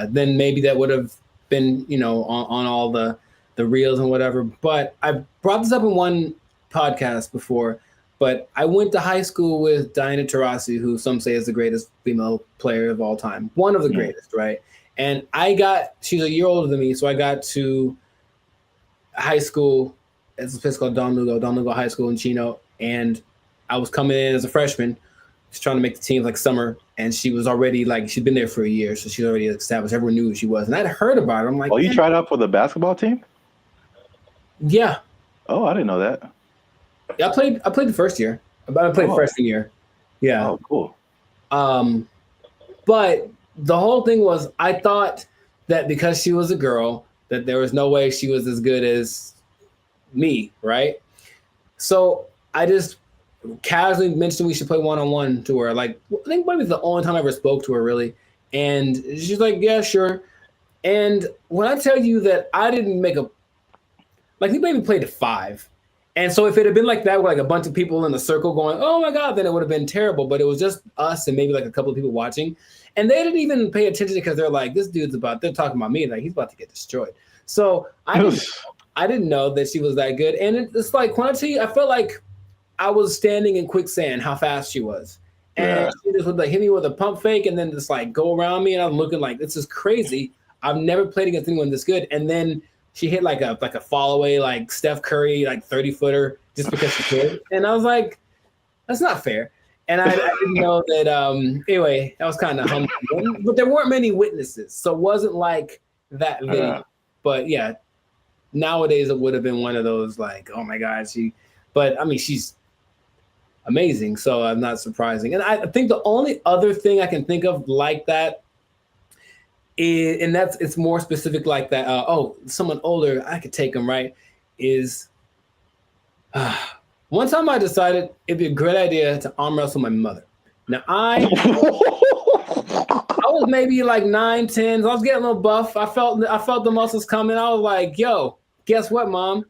then maybe that would have been, on all the reels and whatever. But I brought this up in one podcast before, but I went to high school with Diana Taurasi, who some say is the greatest female player of all time. One of the greatest, right? And she's a year older than me, so I got to high school. It's a place called Don Lugo High School in Chino. And I was coming in as a freshman, just trying to make the team like summer. And she was already she'd been there for a year, so she's already established. Everyone knew who she was. And I'd heard about her. I'm like, oh, you tried out for the basketball team? Yeah. Oh, I didn't know that. Yeah, I played the first year. I played freshman year. Yeah. Oh, cool. But the whole thing was, I thought that because she was a girl, that there was no way she was as good as me, right? So I just casually mentioned we should play one-on-one to her. Like, I think maybe it's the only time I ever spoke to her, really. And she's like, yeah, sure. And when I tell you that I didn't make we maybe played to 5. And so if it had been like that, with like a bunch of people in the circle going, oh my God, then it would have been terrible. But it was just us and maybe like a couple of people watching. And they didn't even pay attention because they're like, this dude's they're talking about me. Like, he's about to get destroyed. So I didn't know that she was that good. And it's like, when I tell you, I felt like I was standing in quicksand, how fast she was. And she just would hit me with a pump fake and then just go around me. And I'm looking like, this is crazy. I've never played against anyone this good. And then she hit like a fall away, like Steph Curry, 30-footer just because she could. And I was like, that's not fair. And I didn't know that. Anyway, that was kind of humbling. But there weren't many witnesses, so it wasn't like that video. But yeah, nowadays it would have been one of those oh my God, But I mean, she's amazing, so I'm not surprising. And I think the only other thing I can think of like that is, and it's more specific like that. Someone older, I could take them, right? Is one time I decided it'd be a great idea to arm wrestle my mother. Now I was maybe 9, 10. So I was getting a little buff. I felt the muscles coming. I was like, yo, guess what, Mom?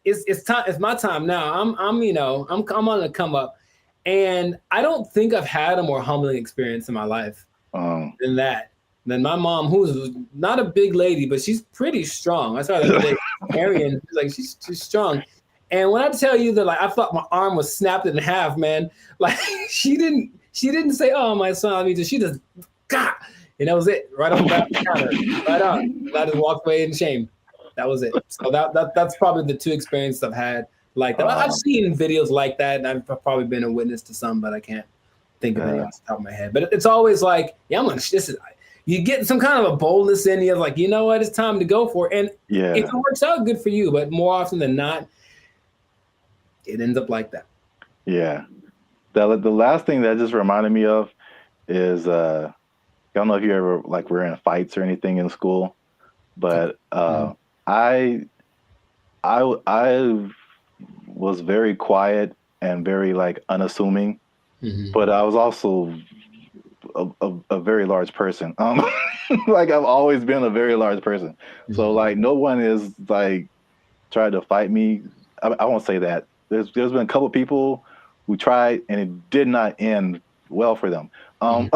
It's time. It's my time now. I'm on the come up. And I don't think I've had a more humbling experience in my life than that. Than my mom, who's not a big lady, but she's pretty strong. I saw that Arian, she's strong. And when I tell you that I thought my arm was snapped in half, man, she didn't say, oh, my son, she just God. And that was it. Right on the counter. Right on. I just walked away in shame. That was it. So that's probably the 2 experiences I've had like that. I've seen videos like that, and I've probably been a witness to some, but I can't think of any off the top of my head. But it's always you get some kind of a boldness in you, you know what, it's time to go for it. And if it works out, good for you. But more often than not, it ends up like that. Yeah. The last thing that just reminded me of is don't know if you ever like were in fights or anything in school, but I was very quiet and very like unassuming, but I was also a very large person. Like I've always been a very large person. So like no one is like tried to fight me. I won't say that. There's been a couple of people who tried and it did not end well for them. So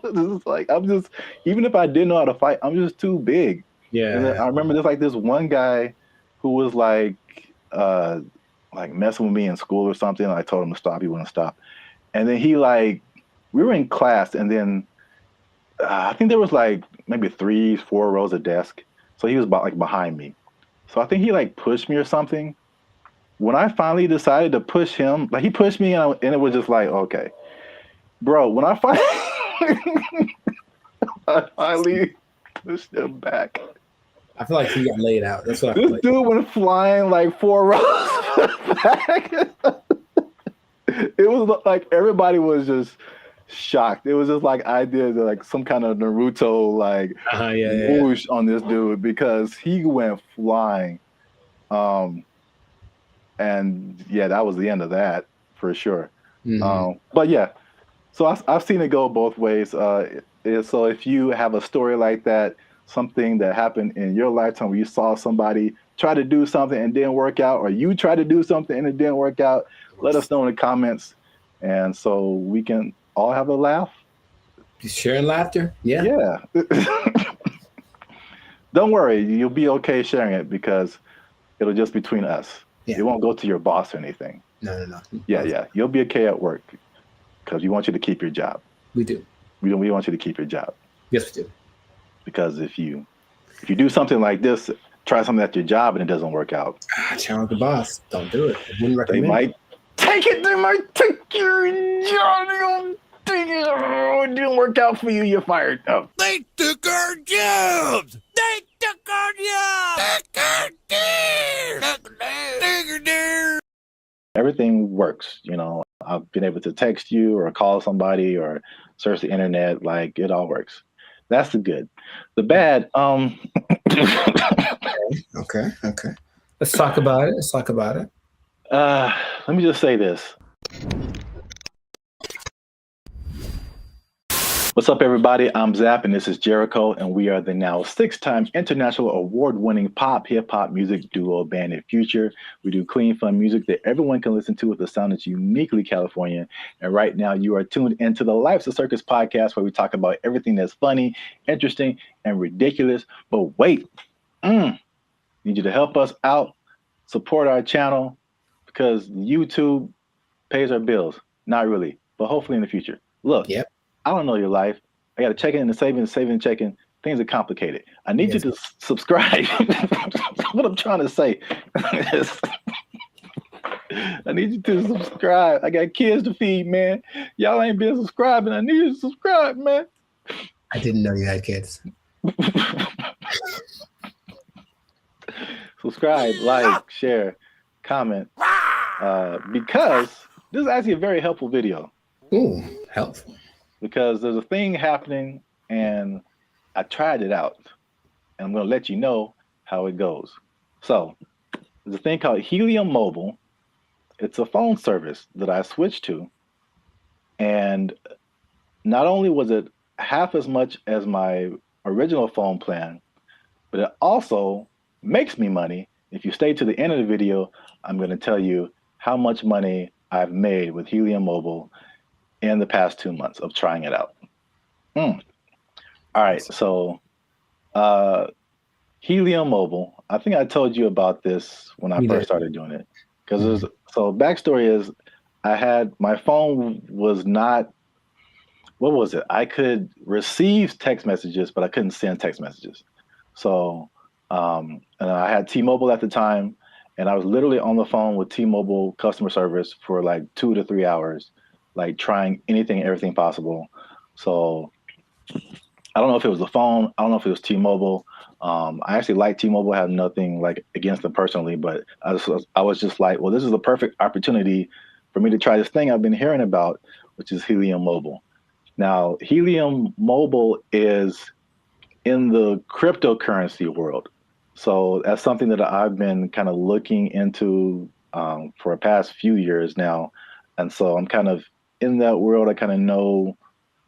it's like I'm just, even if I didn't know how to fight, I'm just too big. Yeah. And I remember there's like this one guy who was like messing with me in school or something. I told him to stop. He wouldn't stop. And then he like, we were in class, and then I think there was like maybe 3-4 rows of desk. So he was about like behind me. So I think he like pushed me or something. When I finally decided to push him, like he pushed me and it was just like, okay, bro, when I finally pushed him back. I feel like he got laid out. That's what I feel This like. dude went flying like 4 rows back. It was like everybody was just shocked. It was just like I did like some kind of Naruto like whoosh on this dude because he went flying. And yeah, that was the end of that for sure. But yeah, so I've seen it go both ways. So if you have a story like that, something that happened in your lifetime where you saw somebody try to do something and didn't work out, or you tried to do something and it didn't work out, let us know in the comments. And so we can all have a laugh. Sharing laughter. Yeah. Yeah. Don't worry, you'll be okay sharing it because it'll just be between us. It won't go to your boss or anything. No. Yeah. You'll be okay at work because we want you to keep your job. We do. We want you to keep your job. Yes, we do. Because if you do something like this, try something at your job and it doesn't work out. Challenge the boss. Don't do it. I wouldn't recommend. They might take it. They might take your job. They're gonna take it. Oh, it didn't work out for you. You're fired. Oh. They took our jobs. They took our jobs. Everything works. You know, I've been able to text you or call somebody or search the internet. Like it all works. That's the good. The bad. Okay. Let's talk about it. Let me just say this. What's up, everybody? I'm Zap, and this is Jericho, and we are the now 6-time international award-winning pop hip-hop music duo Band in Future. We do clean, fun music that everyone can listen to with a sound that's uniquely Californian. And right now, you are tuned into the Life's a Circus podcast, where we talk about everything that's funny, interesting, and ridiculous. But wait, need you to help us out, support our channel, because YouTube pays our bills. Not really, but hopefully in the future. Look. Yep. I don't know your life. I got to check in and saving and checking. Things are complicated. I need you to subscribe. What I'm trying to say is I need you to subscribe. I got kids to feed, man. Y'all ain't been subscribing. I need you to subscribe, man. I didn't know you had kids. Subscribe, like, share, comment. Because this is actually a very helpful video. Ooh, helpful. Because there's a thing happening and I tried it out and I'm going to let you know how it goes. So there's a thing called Helium Mobile. It's a phone service that I switched to. And not only was it half as much as my original phone plan, but it also makes me money. If you stay to the end of the video, I'm going to tell you how much money I've made with Helium Mobile in the past 2 months of trying it out. All right, so Helium Mobile, I think I told you about this when I first started doing it. Because so backstory is my phone was not, what was it? I could receive text messages, but I couldn't send text messages. So, and I had T-Mobile at the time, and I was literally on the phone with T-Mobile customer service for like 2 to 3 hours, like trying anything and everything possible. So I don't know if it was the phone. I don't know if it was T-Mobile. I actually like T-Mobile. I have nothing like against them personally, but I was just like, well, this is the perfect opportunity for me to try this thing I've been hearing about, which is Helium Mobile. Now, Helium Mobile is in the cryptocurrency world. So that's something that I've been kind of looking into for the past few years now. And so I'm kind of in that world. I kind of know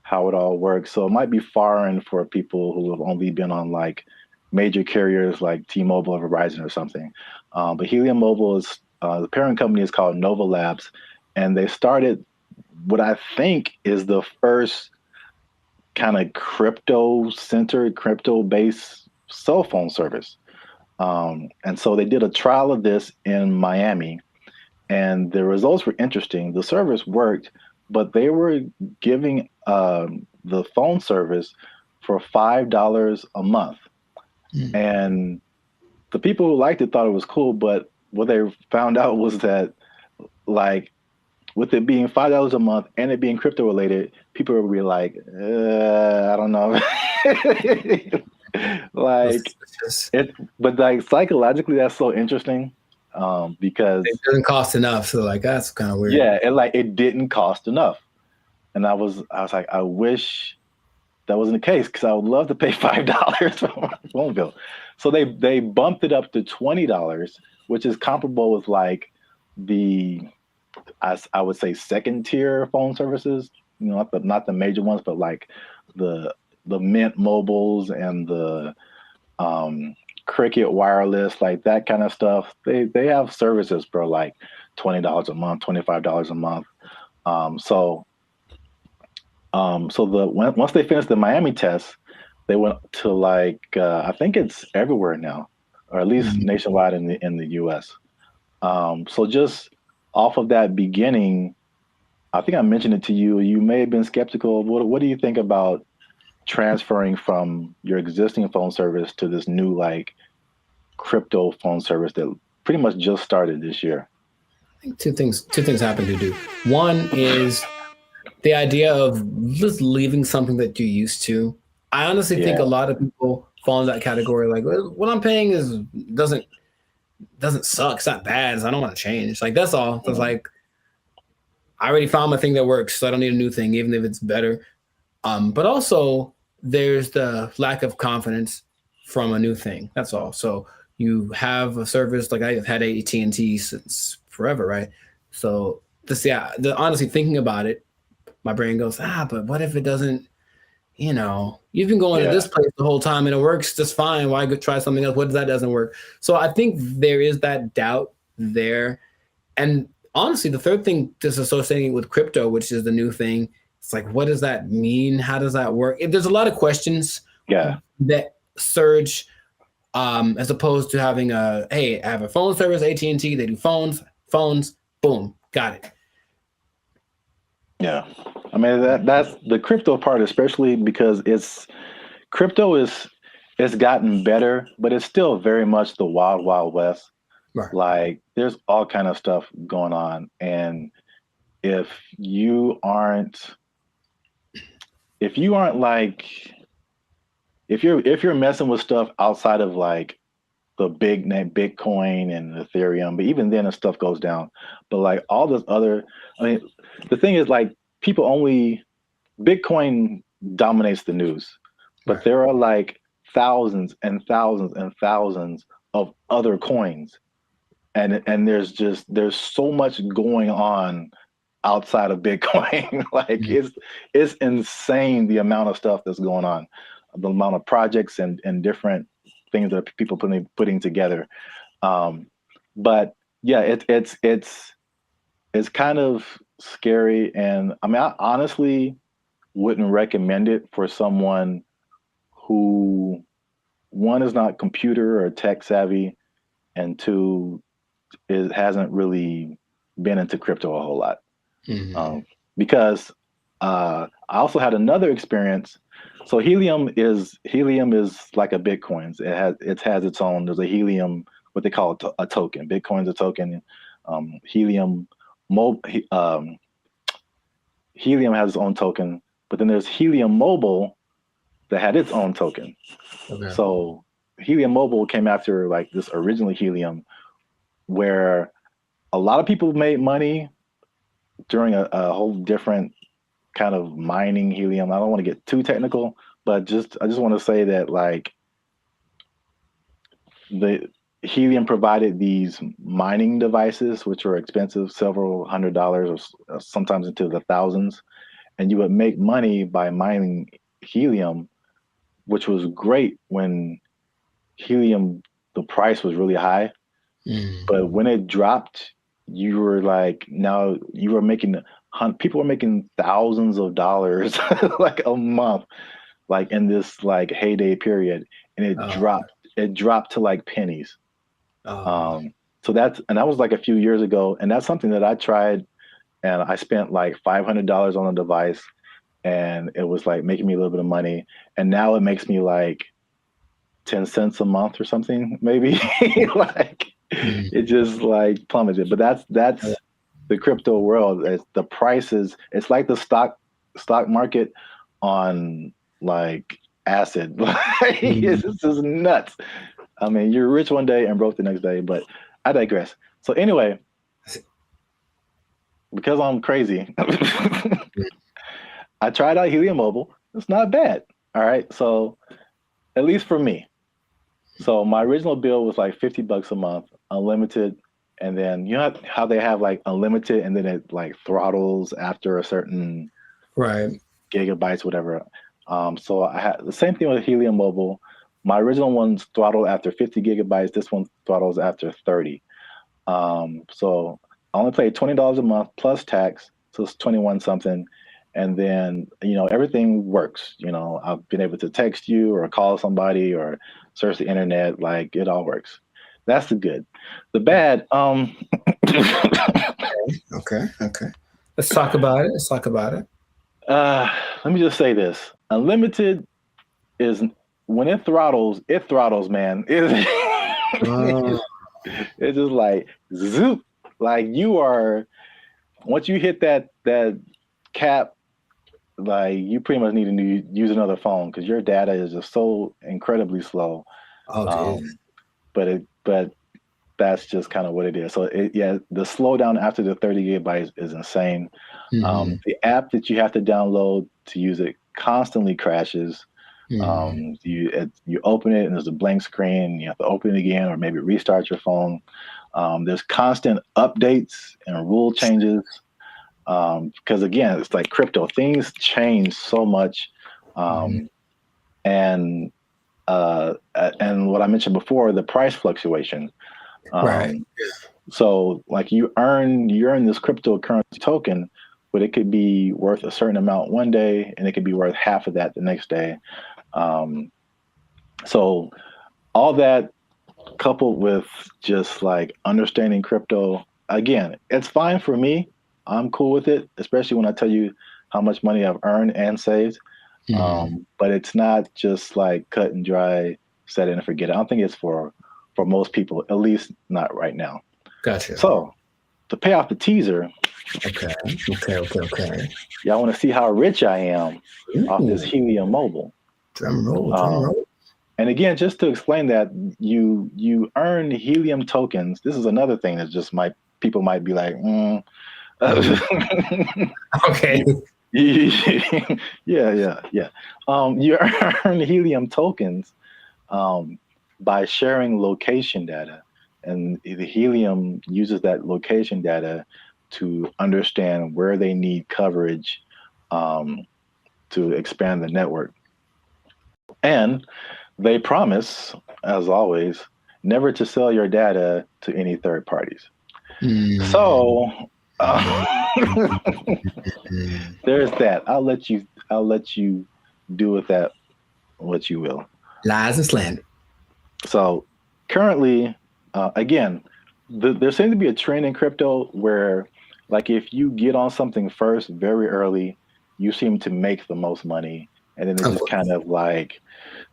how it all works. So it might be foreign for people who have only been on like major carriers like T-Mobile or Verizon or something. But Helium Mobile is, the parent company is called Nova Labs. And they started what I think is the first kind of crypto-centered, crypto-based cell phone service. And so they did a trial of this in Miami, and the results were interesting. The service worked, but they were giving the phone service for $5 a month. And the people who liked it thought it was cool, but what they found out was that, like, with it being $5 a month and it being crypto related, people would be like, I don't know. Like it, but like psychologically, that's so interesting because it doesn't cost enough. So like that's kind of weird. Yeah, and like it didn't cost enough, and I was like, I wish that wasn't the case because I would love to pay $5 for my phone bill. So they bumped it up to $20, which is comparable with like the I would say second tier phone services, you know, not the major ones, but like the Mint Mobiles and the Cricket Wireless, like that kind of stuff. They have services for like $20 a month, $25 a month. So once they finished the Miami test, they went to like I think it's everywhere now, or at least nationwide in the US. So just off of that beginning, I think I mentioned it to you. You may have been skeptical. What do you think about transferring from your existing phone service to this new like crypto phone service that pretty much just started this year? I think two things happen to do. One is the idea of just leaving something that you're used to. I honestly think a lot of people fall in that category. Like, what I'm paying doesn't suck. It's not bad. I don't want to change. Like, that's all. It's like, I already found my thing that works, so I don't need a new thing, even if it's better. But also, there's the lack of confidence from a new thing. That's all. So you have a service, like I've had AT&T since forever, right? So honestly, thinking about it, my brain goes, but what if it doesn't, you've been going to this place the whole time and it works just fine. Why go try something else? What if that doesn't work? So I think there is that doubt there. And honestly, the third thing, just associating with crypto, which is the new thing, it's like, what does that mean? How does that work? There's a lot of questions that surge as opposed to having hey, I have a phone service, AT&T, they do phones, boom, got it. Yeah. I mean, that's the crypto part, especially because crypto it's gotten better, but it's still very much the wild, wild west. Right. Like there's all kind of stuff going on. And if you're messing with stuff outside of like the big name Bitcoin and Ethereum, but even then the stuff goes down. But like all this other, the thing is like Bitcoin dominates the news, but there are like thousands and thousands and thousands of other coins. And there's so much going on outside of Bitcoin. Like it's insane the amount of stuff that's going on, the amount of projects and different things that people putting together. But yeah, it's kind of scary. And I mean, I honestly wouldn't recommend it for someone who, one, is not computer or tech savvy, and two, hasn't really been into crypto a whole lot. Because I also had another experience. So Helium is like a Bitcoin. It has its own. There's a Helium, what they call a token. Bitcoin's a token. Helium has its own token, but then there's Helium Mobile that had its own token. Okay. So Helium Mobile came after like this originally Helium, where a lot of people made money during a whole different kind of mining helium. I don't want to get too technical, but I just want to say that like the helium provided these mining devices, which were expensive, several $100s or sometimes into the thousands, and you would make money by mining helium, which was great when helium, the price was really high. But when it dropped, you were like, now you were making, people were making thousands of dollars like a month, like in this like heyday period, and it dropped to like pennies. So that was like a few years ago, and that's something that I tried, and I spent like $500 on a device, and it was like making me a little bit of money, and now it makes me like 10 cents a month or something, maybe. Like it just like plummeted. But that's the crypto world. The prices, it's like the stock market on like acid. It's just nuts. I mean, you're rich one day and broke the next day, but I digress. So anyway, because I'm crazy, I tried out Helium Mobile. It's not bad. All right. So at least for me. So my original bill was like $50 a month, unlimited. And then you know how they have like unlimited and then it like throttles after a certain gigabytes, whatever. So I had the same thing with Helium Mobile. My original one's throttled after 50 gigabytes. This one throttles after 30. So I only paid $20 a month plus tax. So it's 21 something. And then, you know, everything works. You know, I've been able to text you or call somebody or search the internet. Like it all works. That's the good. The bad, Okay. Let's talk about it. Let me just say this. Unlimited is, when it throttles, man. It's just like zoop. Like you are, once you hit that cap, like you pretty much need to use another phone because your data is just so incredibly slow. But that's just kind of what it is. So the slowdown after the 30 gigabytes is insane. The app that you have to download to use it constantly crashes. You open it and there's a blank screen. You have to open it again or maybe restart your phone. There's constant updates and rule changes. Because again, it's like crypto, things change so much. And what I mentioned before, the price fluctuation. So like you earn this cryptocurrency token, but it could be worth a certain amount one day and it could be worth half of that the next day. So all that coupled with just like understanding crypto, again, it's fine for me. I'm cool with it, especially when I tell you how much money I've earned and saved. But it's not just like cut and dry, set it and forget it. I don't think it's for most people, at least not right now. Gotcha. So to pay off the teaser. Okay. Y'all want to see how rich I am off this Helium Mobile. Drum roll. And again, just to explain that, you earn Helium tokens. This is another thing that just people might be like, Okay. Yeah. You earn Helium tokens by sharing location data, and the Helium uses that location data to understand where they need coverage to expand the network. And they promise, as always, never to sell your data to any third parties. So there's that. I'll let you do with that what you will. Lies and slander. So currently, again, there seems to be a trend in crypto where, like, if you get on something first very early, you seem to make the most money, and then it just kind of like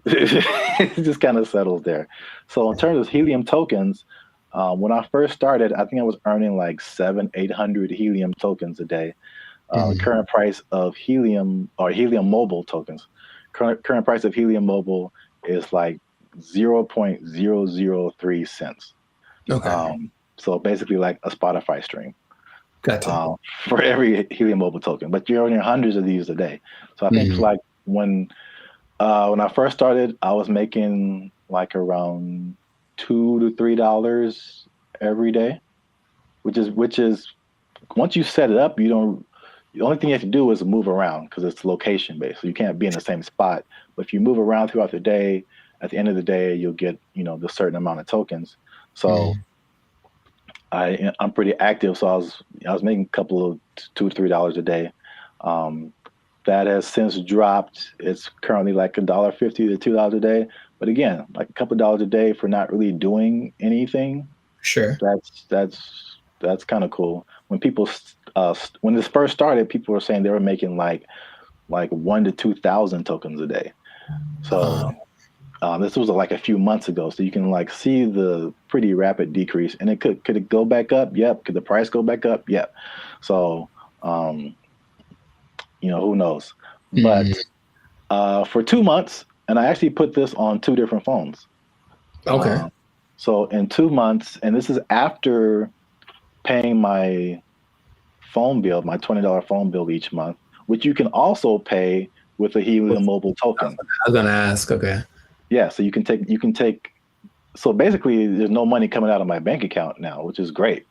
it just kind of settles there. So in terms of Helium tokens, when I first started, I think I was earning like 700-800 Helium tokens a day. Current price of Helium or Helium Mobile tokens. Current price of Helium Mobile is like 0.003 cents. Okay. So basically like a Spotify stream. Gotcha. For every Helium Mobile token, but you're earning hundreds of these a day. So I think like when I first started, I was making like around $2 to $3 every day, which is once you set it up, the only thing you have to do is move around because it's location based. So you can't be in the same spot. But if you move around throughout the day, at the end of the day, you'll get, the certain amount of tokens. So I'm pretty active. So I was making a couple of $2 to $3 a day. That has since dropped. It's currently like $1.50 to $2 a day. But again, like a couple of dollars a day for not really doing anything. Sure. That's kind of cool. When people when this first started, people were saying they were making like 1,000 to 2,000 tokens a day. So this was like a few months ago. So you can like see the pretty rapid decrease. And it could it go back up? Yep. Could the price go back up? Yep. So who knows? But for 2 months, and I actually put this on 2 different phones. Okay. So in 2 months, and this is after paying my phone bill, my $20 phone bill each month, which you can also pay with a Helium Mobile token. I was gonna ask. Okay. Yeah, so you can take. So basically, there's no money coming out of my bank account now, which is great.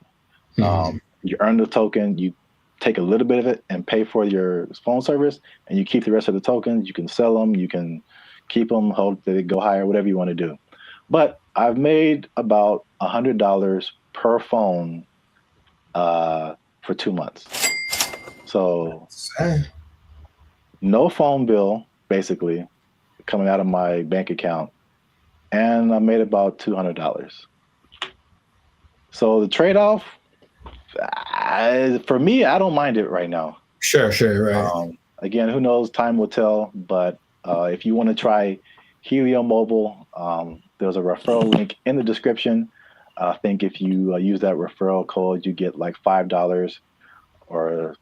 You earn the token, you take a little bit of it and pay for your phone service, and you keep the rest of the tokens. You can sell them, you can keep them, hope that they go higher, whatever you want to do. But I've made about $100 per phone for 2 months. So no phone bill, basically, coming out of my bank account, and I made about $200. So the trade-off, for me, I don't mind it right now. Sure, right. Again, who knows? Time will tell. But if you want to try Helium Mobile, there's a referral link in the description. I think if you use that referral code, you get like $5 or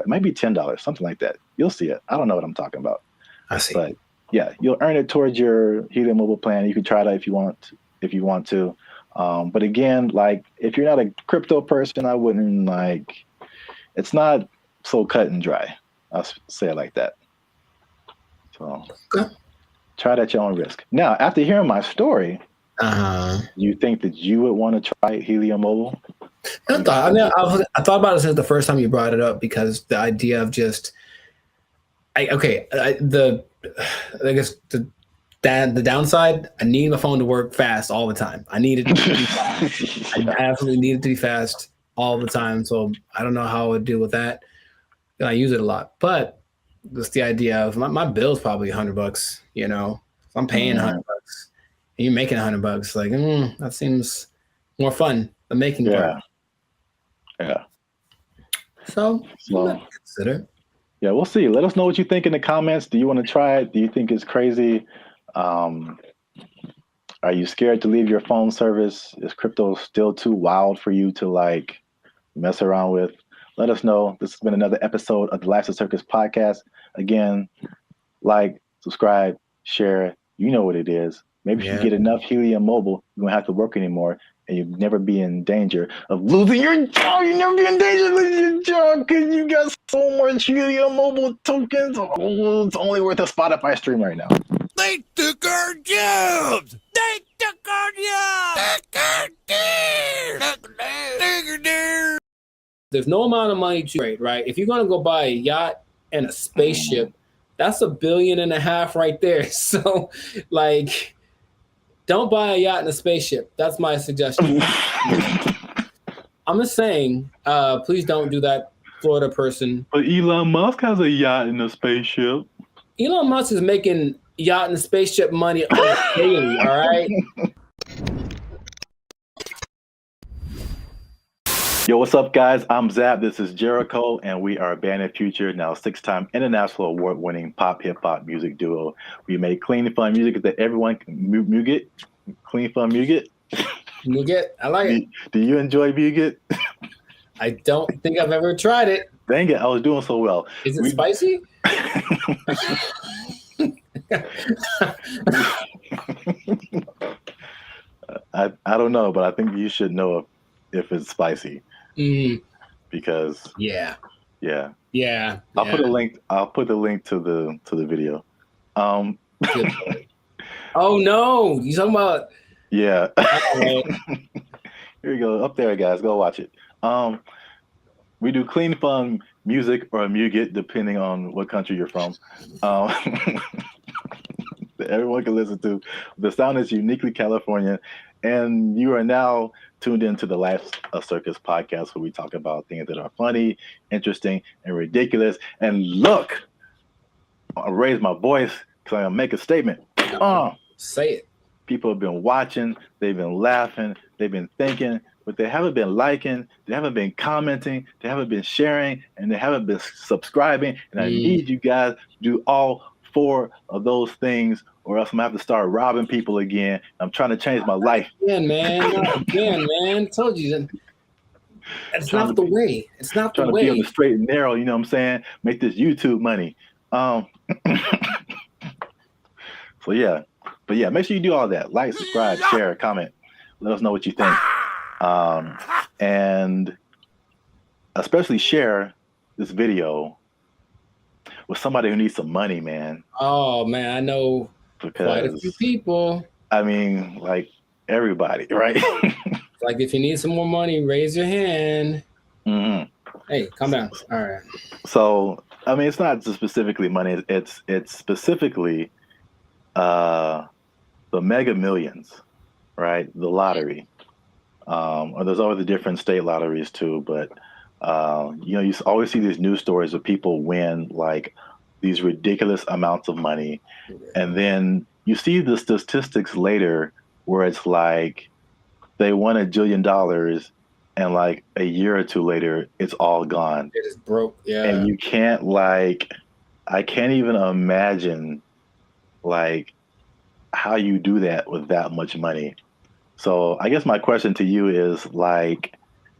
maybe $10, something like that. You'll see it. I don't know what I'm talking about. I see. But yeah, you'll earn it towards your Helium Mobile plan. You can try that if you want to. But again, like if you're not a crypto person, I wouldn't it's not so cut and dry. I'll say it like that. So try it at your own risk. Now, after hearing my story, you think that you would want to try Helium Mobile? I thought about it since the first time you brought it up, because the idea of just, I guess the downside, I need my phone to work fast all the time. I need it to be fast. I absolutely need it to be fast all the time. So I don't know how I would deal with that. And I use it a lot, but just the idea of my bill's probably $100, if I'm paying $100 and you're making $100, like, that seems more fun than making part. Yeah. So consider. Yeah, we'll see. Let us know what you think in the comments. Do you want to try it? Do you think it's crazy? Are you scared to leave your phone service? Is crypto still too wild for you to mess around with? Let us know. This has been another episode of the Life's a Circus podcast. Again, subscribe, share. You know what it is. Maybe if you get enough Helium Mobile, you won't have to work anymore, and you'll never be in danger of losing your job. You never be in danger of losing your job because you got so much Helium Mobile tokens. Oh, it's only worth a Spotify stream right now. They took our jobs! They took our jobs! There's no amount of money to trade, right? If you're going to go buy a yacht and a spaceship, that's $1.5 billion right there. So, don't buy a yacht and a spaceship. That's my suggestion. I'm just saying, please don't do that, Florida person. But Elon Musk has a yacht and a spaceship. Elon Musk is making yacht and spaceship money daily, all right? Yo, what's up, guys? I'm Zap. This is Jericho, and we are Band of Future, now 6-time international award-winning pop hip-hop music duo. We make clean, fun music that everyone can Muget. Clean, fun Muget. Muget, I like it. Do you enjoy Muget? I don't think I've ever tried it. Dang it, I was doing so well. Is it spicy? I don't know, but I think you should know if it's spicy. because yeah. I'll put a link. I'll put the link to the video. Oh no, you talking about? Yeah. Right. Here you go. Up there, guys. Go watch it. We do clean, fun music or muget, depending on what country you're from. That everyone can listen to. The sound is uniquely Californian, and you are now tuned into the Life of Circus podcast, where we talk about things that are funny, interesting, and ridiculous. And look, I'll raise my voice because I'm gonna make a statement. Say it. People have been watching, they've been laughing, they've been thinking, but they haven't been liking, they haven't been commenting, they haven't been sharing, and they haven't been subscribing. And I need you guys to do all 4 of those things, or else I'm gonna have to start robbing people again. I'm trying to change my life. Again, man. Told you. It's not the way. It's not the way. Trying to be on the straight and narrow, you know what I'm saying? Make this YouTube money. So yeah. But yeah, make sure you do all that. Like, subscribe, share, comment. Let us know what you think. And especially share this video with somebody who needs some money, man. Oh, man, I know quite a few people. I mean, like everybody, right? Like if you need some more money, raise your hand. Mm-hmm. Hey, calm down. All right. So, I mean, it's not just specifically money. It's specifically the Mega Millions, right? The lottery. Or there's always the different state lotteries too, but you know, you always see these news stories of people win like these ridiculous amounts of money, and then you see the statistics later where it's like they won $1 jillion, and like a year or two later, it's all gone. It is broke, yeah. And you can't I can't even imagine like how you do that with that much money. So I guess my question to you is like,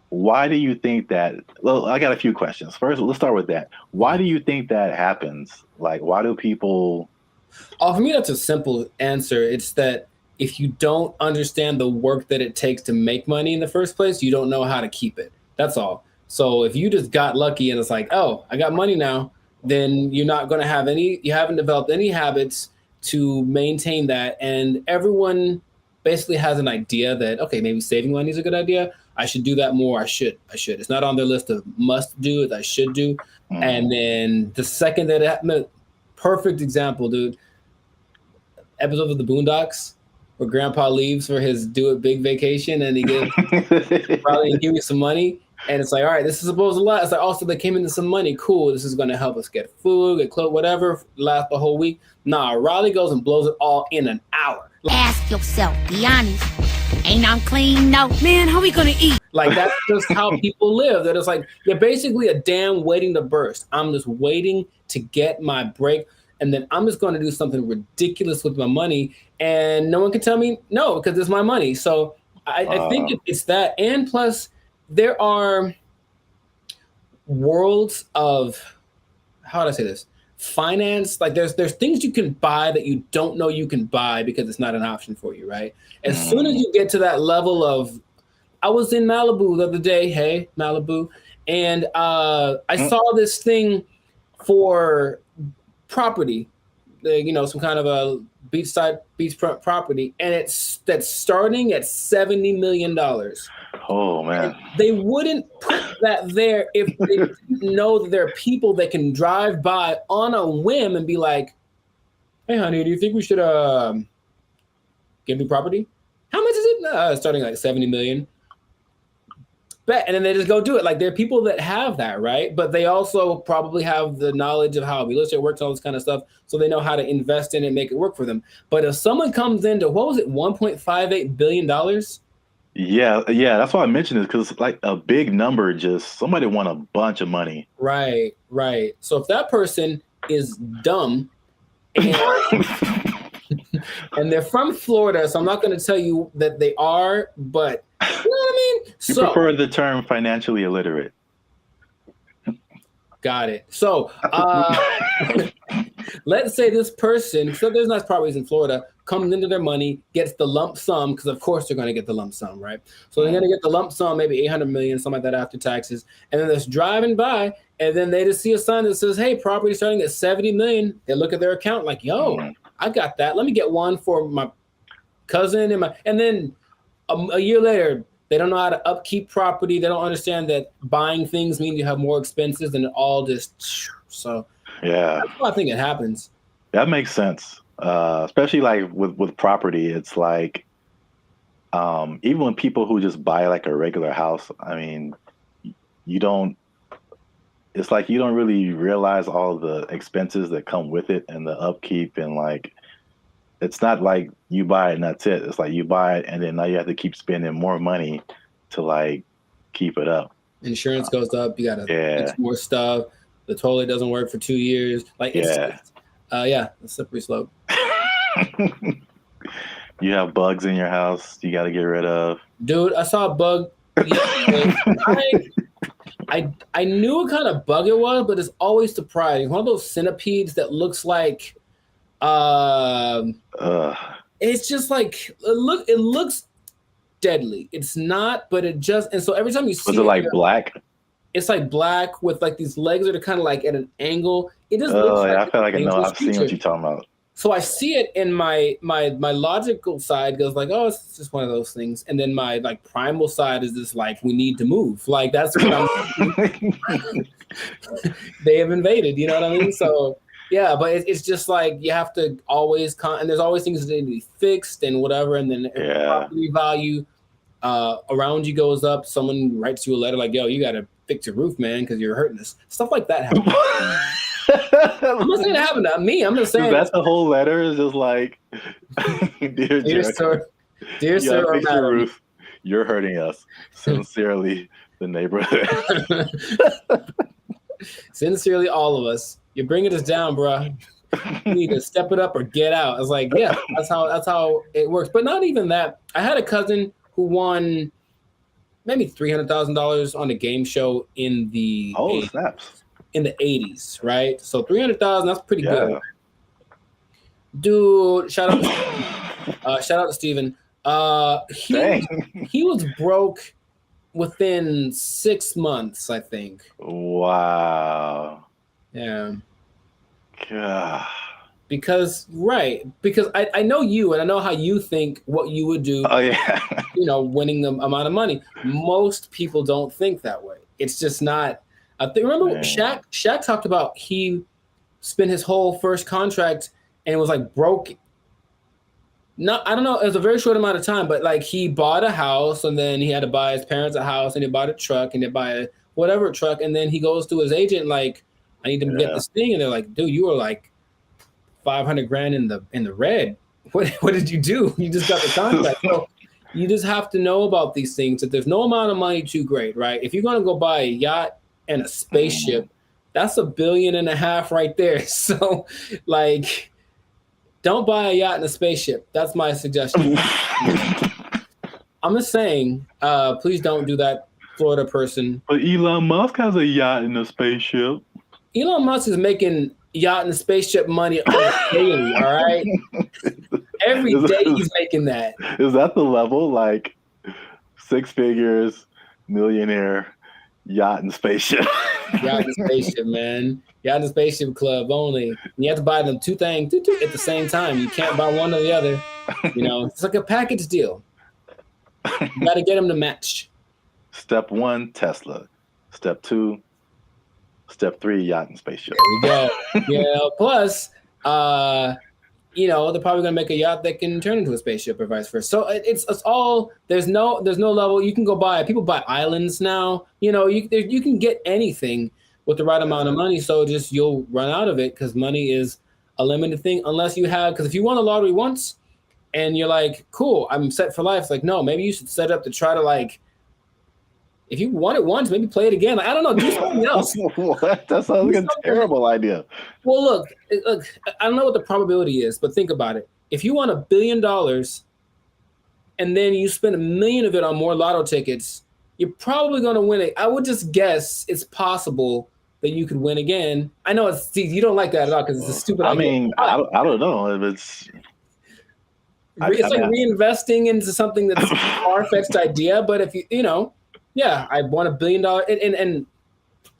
why do you think that? Well, I got a few questions. First, let's start with that. Why do you think that happens? Like, why do people? Oh, for me, that's a simple answer. It's that if you don't understand the work that it takes to make money in the first place, you don't know how to keep it. That's all. So if you just got lucky and it's like, oh, I got money now, then you're not going to have you haven't developed any habits to maintain that. And everyone basically has an idea that, okay, maybe saving money is a good idea. I should do that more. I should. It's not on their list of must do, it's I should do. Mm. And then the second that it happened, perfect example, dude. Episode of the Boondocks where Grandpa leaves for his do it big vacation and he gives probably give you some money. And it's like, all right, this is supposed to last. It's like, also they came into some money. Cool. This is going to help us get food, get clothes, whatever, last the whole week. Nah, Riley goes and blows it all in an hour. Ask yourself, be honest. Ain't I'm clean, no. Man, how we gonna eat? Like, that's just how people live. That it's like, you're basically a dam waiting to burst. I'm just waiting to get my break. And then I'm just going to do something ridiculous with my money. And no one can tell me no, because it's my money. So I think it's that. And plus, there are worlds of, how do I say this? Finance. Like there's things you can buy that you don't know you can buy because it's not an option for you, right? As soon as you get to that level of, I was in Malibu the other day, hey, Malibu, and I saw this thing for property, you know, some kind of a beachfront property, and that's starting at $70 million. Oh man! And they wouldn't put that there if they didn't know that there are people that can drive by on a whim and be like, "Hey, honey, do you think we should get new property? How much is it? Starting like 70 million." Bet, and then they just go do it. Like there are people that have that, right? But they also probably have the knowledge of how real estate works, all this kind of stuff, so they know how to invest in it and make it work for them. But if someone comes into $1.58 billion. Yeah, that's why I mentioned it, because it's like a big number. Just somebody won a bunch of money. Right. So if that person is dumb and, and they're from Florida, so I'm not going to tell you that they are, but you know what I mean? You prefer the term financially illiterate. Got it. So let's say this person, so there's not properties in Florida, comes into their money, gets the lump sum, because of course they're going to get the lump sum, right? So they're going to get the lump sum, maybe 800 million, something like that after taxes. And then they're just driving by, and then they just see a sign that says, hey, property starting at 70 million. They look at their account like, yo, I got that. Let me get one for my cousin. And then a year later, they don't know how to upkeep property. They don't understand that buying things means you have more expenses, and it all just, so yeah. That's why I think it happens. That makes sense. Especially like with property, it's like even when people who just buy like a regular house, I mean, it's like you don't really realize all the expenses that come with it and the upkeep, and like it's not like you buy it and that's it. It's like you buy it and then now you have to keep spending more money to like keep it up. Insurance goes up, you gotta fix more stuff. The toilet doesn't work for 2 years. Like it's a slippery slope. You have bugs in your house you got to get rid of. Dude, I saw a bug yesterday. I knew what kind of bug it was, but it's always surprising. One of those centipedes that looks like it's just like it looks deadly. It's not, but it just, and so every time you see it like black? It's like black with like these legs that are kind of like at an angle. It just looks like I feel like I know. I've seen what you're talking about. So I see it, and my logical side goes like, oh, it's just one of those things. And then my like primal side is just like, we need to move. Like that's what I'm they have invaded, you know what I mean? So yeah, but it's just like you have to always and there's always things that need to be fixed and whatever, and then the property value around you goes up. Someone writes you a letter like, yo, you gotta fix your roof, man, because you're hurting us. Stuff like that happens. I'm not saying it happened to me. I'm just saying that's the whole letter is just like, dear sir, fix your roof. You're hurting us. Sincerely, the neighborhood. Sincerely, all of us. You're bringing us down, bro. You need to step it up or get out. I was like, yeah, that's how it works. But not even that. I had a cousin who won maybe $300,000 on a game show in the snaps. In the 80s, right? So 300,000, that's pretty good. Dude, shout out to Steven. He was broke within 6 months, I think. Wow. Yeah. God. Because I know you, and I know how you think what you would do. Oh yeah. Winning the amount of money. Most people don't think that way. It's just not. Remember Shaq talked about he spent his whole first contract and was like broke. I don't know, it was a very short amount of time, but like he bought a house and then he had to buy his parents a house and he bought a truck and they buy a whatever truck, and then he goes to his agent like, I need to get this thing, and they're like, dude, you were like $500,000 in the red. What did you do? You just got the contract. So you just have to know about these things, that there's no amount of money too great, right? If you're gonna go buy a yacht and a spaceship, that's $1.5 billion right there. So like, don't buy a yacht and a spaceship. That's my suggestion. I'm just saying, please don't do that, Florida person. But Elon Musk has a yacht and a spaceship. Elon Musk is making yacht and spaceship money daily, all right? Every day he's making that. Is that the level? Like 6 figures, millionaire, yacht and spaceship. Yacht and spaceship, man. Yacht and spaceship club only. You have to buy them two things at the same time. You can't buy one or the other. It's like a package deal. You got to get them to match. Step 1, Tesla. Step 2, Step 3, yacht and spaceship. There we go. Plus, they're probably gonna make a yacht that can turn into a spaceship or vice versa. So it's all, there's no level. You can go buy. People buy islands now. You can get anything with the right amount of money. So just you'll run out of it because money is a limited thing unless you have. Because if you won the lottery once and you're like, cool, I'm set for life. It's like, no, maybe you should set up to try to like. If you won it once, maybe play it again. Like, I don't know, do something else. What? That sounds like a terrible idea. Well, look, I don't know what the probability is, but think about it. If you won $1 billion and then you spend $1 million of it on more lotto tickets, you're probably going to win it. I would just guess it's possible that you could win again. I know you don't like that at all because it's a stupid idea. I mean, I don't know if it's. It's like reinvesting into something that's a far-fetched idea. But if I won $1 billion and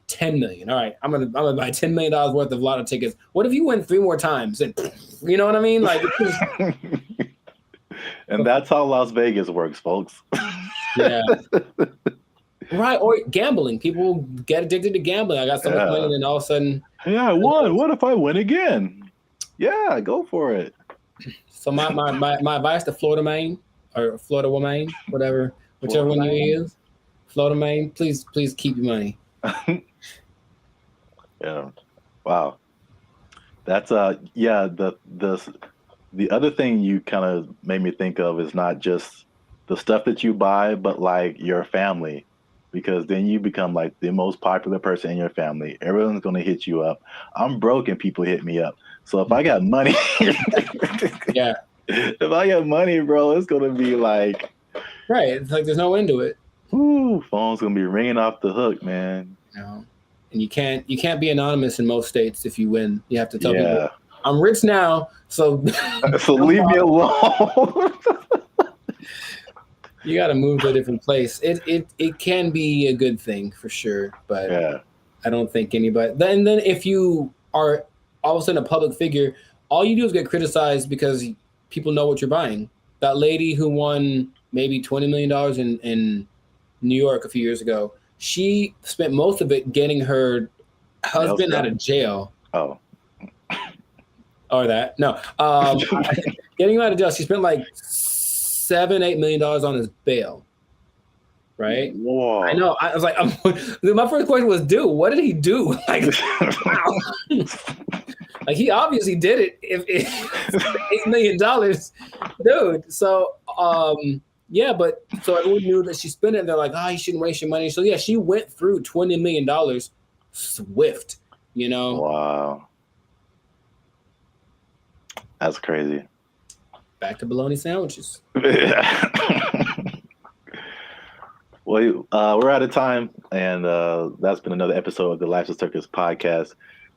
10 million. All right, I'm gonna buy $10 million worth of lotto tickets. What if you win 3 more times? And you know what I mean? Like, and that's how Las Vegas works, folks. Yeah. Right, or gambling. People get addicted to gambling. I got so much money, and then all of a sudden, I won. What if I win again? Yeah, go for it. So my advice to Florida man or Florida woman, whichever one you use, Florida man, please keep your money. Yeah. Wow. That's the other thing you kind of made me think of is not just the stuff that you buy, but like your family, because then you become like the most popular person in your family. Everyone's going to hit you up. I'm broke and people hit me up. So if I got money, yeah, if I got money, bro, it's going to be like, right. It's like there's no end to it. Ooh, phone's going to be ringing off the hook, man. No. And you can't be anonymous in most states if you win. You have to tell people, I'm rich now, so so leave me alone. You got to move to a different place. It can be a good thing for sure, but I don't think anybody. Then if you are all of a sudden a public figure, all you do is get criticized because people know what you're buying. That lady who won maybe $20 million in New York a few years ago, she spent most of it getting her husband out of jail. Oh. Or that. No. Getting him out of jail. She spent like $7-8 million on his bail. Right? Whoa. I know. I was like, my first question was, dude, what did he do? Like, wow. Like, he obviously did it. If $8 million, dude. So, yeah, but so everyone knew that she spent it. And they're like, you shouldn't waste your money. So yeah, she went through $20 million swift. You know? Wow, that's crazy. Back to bologna sandwiches. Well, we're out of time, and that's been another episode of the Life's a Circus podcast.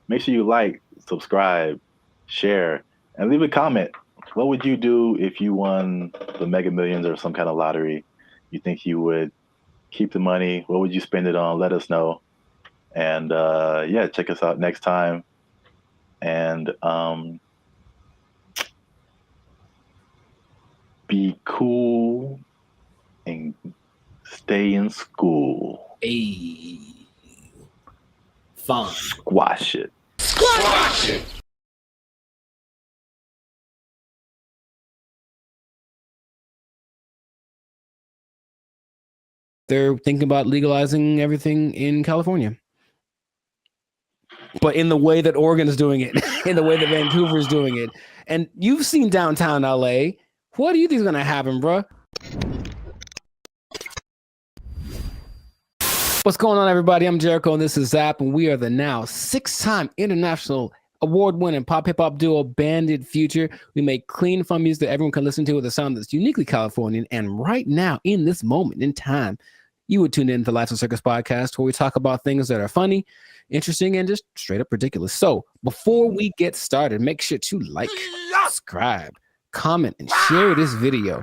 Make sure you like, subscribe, share, and leave a comment. What would you do if you won the Mega Millions or some kind of lottery? You think you would keep the money? What would you spend it on? Let us know. And check us out next time. And be cool and stay in school. Hey. Fun. Squash it. Squash it! They're thinking about legalizing everything in California. But in the way that Oregon's doing it, in the way that Vancouver's doing it. And you've seen downtown LA. What do you think is going to happen, bro? What's going on, everybody? I'm Jericho, and this is Zap, and we are the now 6-time international award-winning pop hip-hop duo Banded Future. We make clean, fun music that everyone can listen to with a sound that's uniquely Californian. And right now, in this moment in time, you would tune in to the Life's a Circus podcast, where we talk about things that are funny, interesting, and just straight up ridiculous. So before we get started, make sure to like, subscribe, comment, and share this video.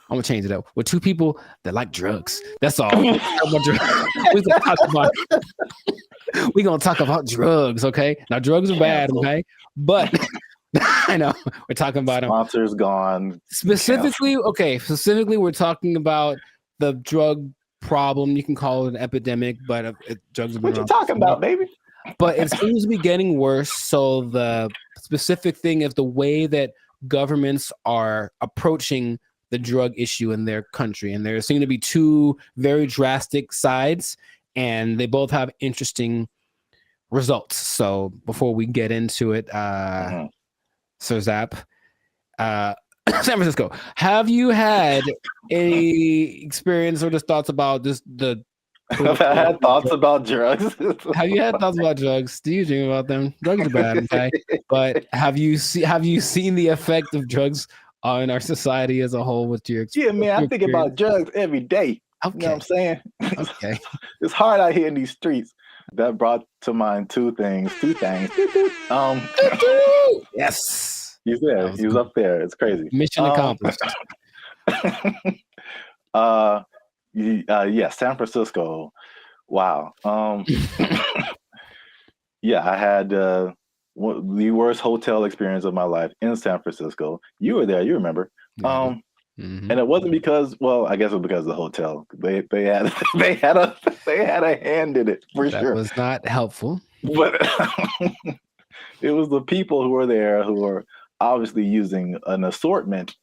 I'm gonna change it up with 2 people that like drugs. That's all. We're gonna talk about drugs, okay? Now, drugs are bad, okay? But I know we're talking about them. Sponsors gone. Specifically, we're talking about the drug problem. You can call it an epidemic, but drugs. What you talking about, baby? But it seems to be getting worse. So the specific thing is the way that governments are approaching the drug issue in their country. And there seem to be 2 very drastic sides, and they both have interesting results. So before we get into it, Sir Zap, San Francisco, have you had any experience or just thoughts about this? Have I had thoughts about drugs? Have you had thoughts about drugs? Do you dream about them? Drugs are bad, okay? But have you seen the effect of drugs in our society as a whole? With your man, I think about drugs every day. Okay. You know what I'm saying? Okay. It's hard out here in these streets. That brought to mind two things. Yes. He's there. He was up there. It's crazy. Mission accomplished. Yeah, San Francisco. Wow. Yeah, I had the worst hotel experience of my life in San Francisco. You were there. You remember? And it wasn't because, well, I guess it was because of the hotel. They had a hand in it for sure. That was not helpful. But it was the people who were there who were obviously using an assortment,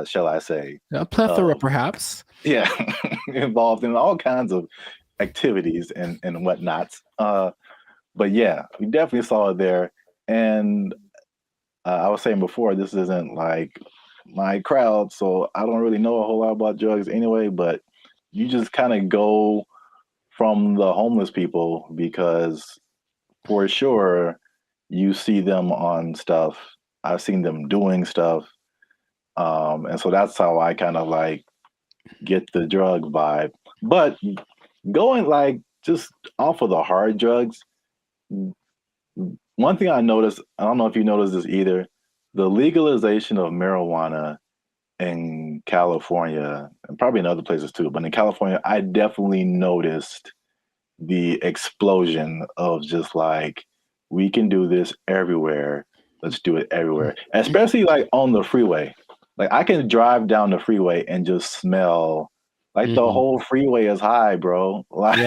shall I say. A plethora, perhaps. Yeah, involved in all kinds of activities and whatnots. But yeah, we definitely saw it there. And I was saying before, this isn't like my crowd, so I don't really know a whole lot about drugs anyway, but you just kind of go from the homeless people because for sure you see them on stuff. I've seen them doing stuff. And so that's how I kind of like get the drug vibe. But going like just off of the hard drugs, one thing I noticed, I don't know if you noticed this either, the legalization of marijuana in California, and probably in other places too, but in California, I definitely noticed the explosion of just like, we can do this everywhere. Let's do it everywhere. Especially like on the freeway. Like I can drive down the freeway and just smell like the whole freeway is high, bro. Like,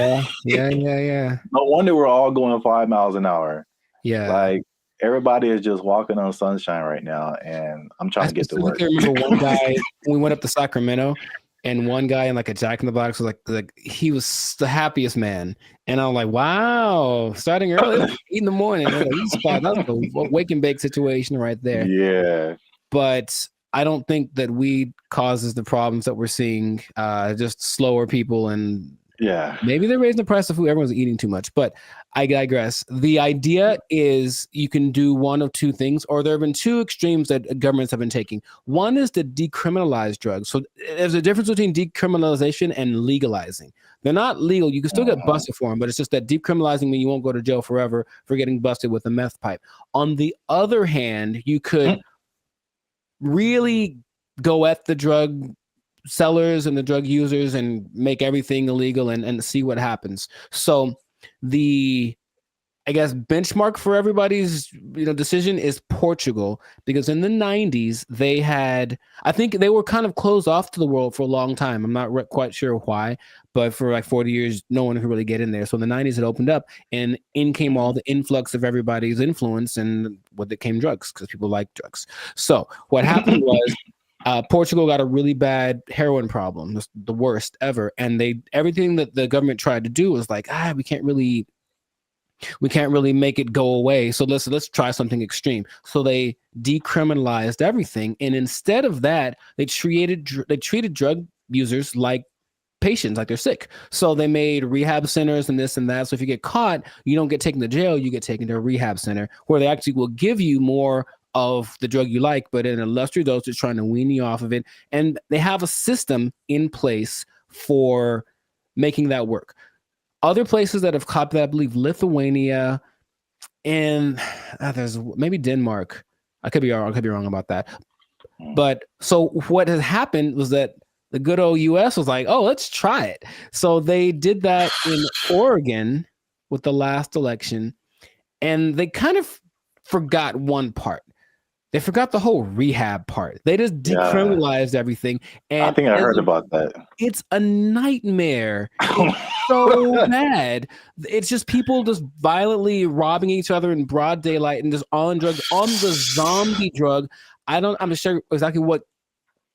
yeah. No wonder we're all going 5 miles an hour. Yeah. Like everybody is just walking on sunshine right now, and I'm trying to get to work. I remember one guy, we went up to Sacramento, and one guy in like a Jack in the Box was like he was the happiest man. And I'm like, wow, starting early, 8 in the morning. Like, that's a wake and bake situation right there. Yeah. But I don't think that weed causes the problems that we're seeing. Just slower people, and maybe they're raising the price of food. Everyone's eating too much, but I digress. The idea is you can do one of two things, or there have been two extremes that governments have been taking. One is to decriminalize drugs. So there's a difference between decriminalization and legalizing. They're not legal. You can still get busted for them, but it's just that decriminalizing means you won't go to jail forever for getting busted with a meth pipe. On the other hand, you could really go at the drug sellers and the drug users and make everything illegal and see what happens. So the, I guess, benchmark for everybody's decision is Portugal, because in the 90s they had, I think they were kind of closed off to the world for a long time. I'm not quite sure why, but for like 40 years no one could really get in there. So in the 90s it opened up, and in came all the influx of everybody's influence, and with it came drugs, because people like drugs. So what happened was Portugal got a really bad heroin problem, the worst ever, and everything that the government tried to do was like, we can't really make it go away. So let's try something extreme. So they decriminalized everything, and instead of that, they treated drug users like patients, like they're sick. So they made rehab centers and this and that. So if you get caught, you don't get taken to jail, you get taken to a rehab center where they actually will give you more of the drug you like, but in a lesser dosage, trying to wean you off of it. And they have a system in place for making that work. Other places that have copied that, I believe Lithuania, and there's maybe Denmark. I could be wrong about that. But so what has happened was that the good old US was like, oh, let's try it. So they did that in Oregon with the last election, and they kind of forgot one part. They forgot the whole rehab part. They just decriminalized everything. And I think I heard about that. It's a nightmare. It's so bad. It's just people just violently robbing each other in broad daylight and just on drugs, on the zombie drug. I'm not sure exactly what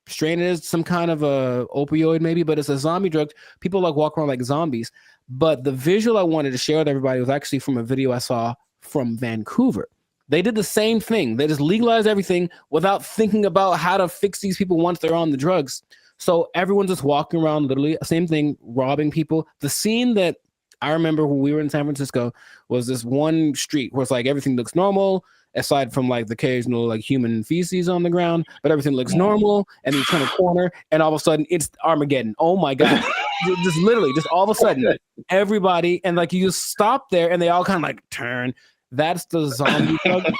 strain it is, some kind of a opioid maybe, but it's a zombie drug. People like walk around like zombies. But the visual I wanted to share with everybody was actually from a video I saw from Vancouver. They did the same thing. They just legalized everything without thinking about how to fix these people once they're on the drugs. So everyone's just walking around, literally, same thing, robbing people. The scene that I remember when we were in San Francisco was this one street where it's like everything looks normal, aside from like the occasional like human feces on the ground, but everything looks normal. And you turn a corner, and all of a sudden it's Armageddon. Oh my God. Just literally, just all of a sudden, everybody, and like you just stop there, and they all kind of like turn. That's the zombie drug.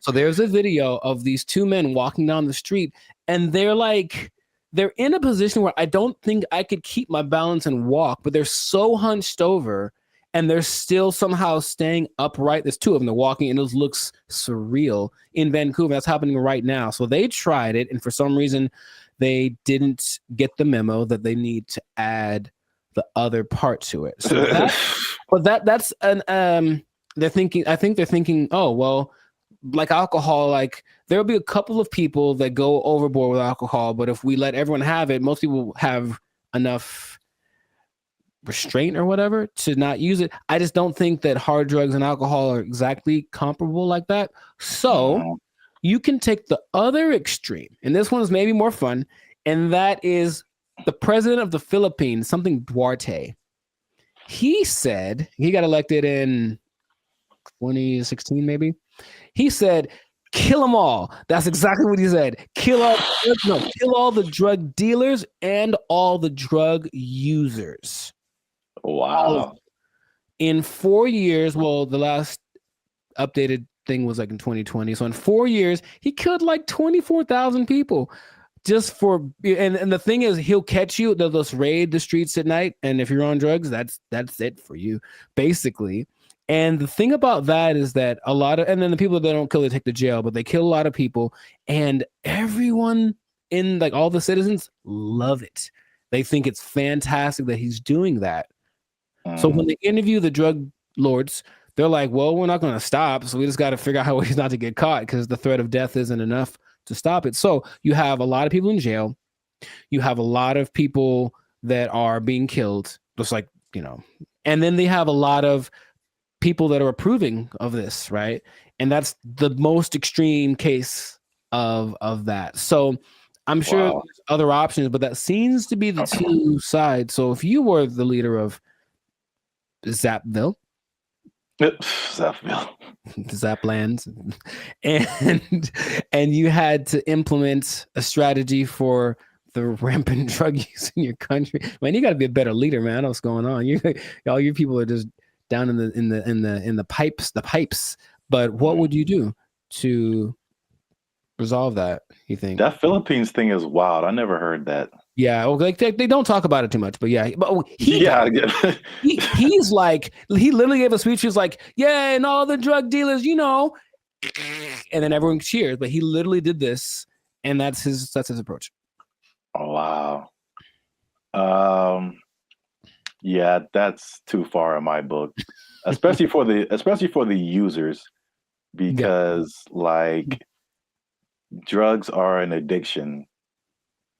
So there's a video of these two men walking down the street, and they're in a position where I don't think I could keep my balance and walk, but they're so hunched over and they're still somehow staying upright. There's two of them. They're walking, and it looks surreal in Vancouver. That's happening right now. So they tried it, and for some reason, they didn't get the memo that they need to add the other part to it. So that's an they're thinking, oh well, like alcohol, like there'll be a couple of people that go overboard with alcohol, but if we let everyone have it, most people have enough restraint or whatever to not use it. I just don't think that hard drugs and alcohol are exactly comparable like that. So you can take the other extreme, and this one is maybe more fun, and that is the president of the Philippines, something Duarte. He said, he got elected in 2016 maybe. He said, kill them all. That's exactly what he said. Kill all the drug dealers and all the drug users. Wow. In 4 years, well, the last updated thing was like in 2020. So in 4 years, he killed like 24,000 people just for, and the thing is, he'll catch you. They'll just raid the streets at night. And if you're on drugs, that's it for you, basically. And the thing about that is that a lot of, and then the people that don't kill, they take to jail, but they kill a lot of people, and everyone in, like, all the citizens love it. They think it's fantastic that he's doing that. So when they interview the drug lords, they're like, well, we're not going to stop. So we just got to figure out how ways not to get caught, because the threat of death isn't enough to stop it. So you have a lot of people in jail. You have a lot of people that are being killed, just like, and then they have a lot of people that are approving of this, right? And that's the most extreme case of that. So I'm sure there's other options, but that seems to be the two sides. So if you were the leader of Zapville, Zaplands, and you had to implement a strategy for the rampant drug use in your country, man, you got to be a better leader, man. I know what's going on. All your people are just down in the pipes. But what would you do to resolve that, you think? That Philippines thing is wild. I never heard that. Yeah, well, like they don't talk about it too much, but yeah. But he's like, he literally gave a speech. He was like, yeah, and all the drug dealers, and then everyone cheers. But he literally did this, and that's his approach. Oh, wow. Yeah, that's too far in my book, especially for the users, because like drugs are an addiction,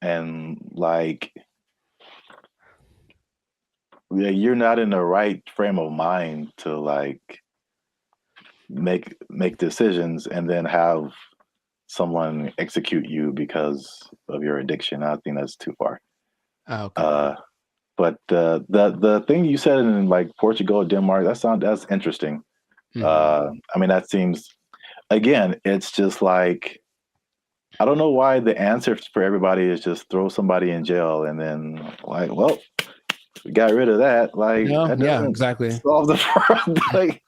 and like you're not in the right frame of mind to like make decisions and then have someone execute you because of your addiction. I think that's too far. Okay. But the thing you said in like Portugal, Denmark, that's interesting. I mean, that seems, again, it's just like, I don't know why the answer for everybody is just throw somebody in jail and then like, well, we got rid of that. Like, that exactly. Solve the problem. Like,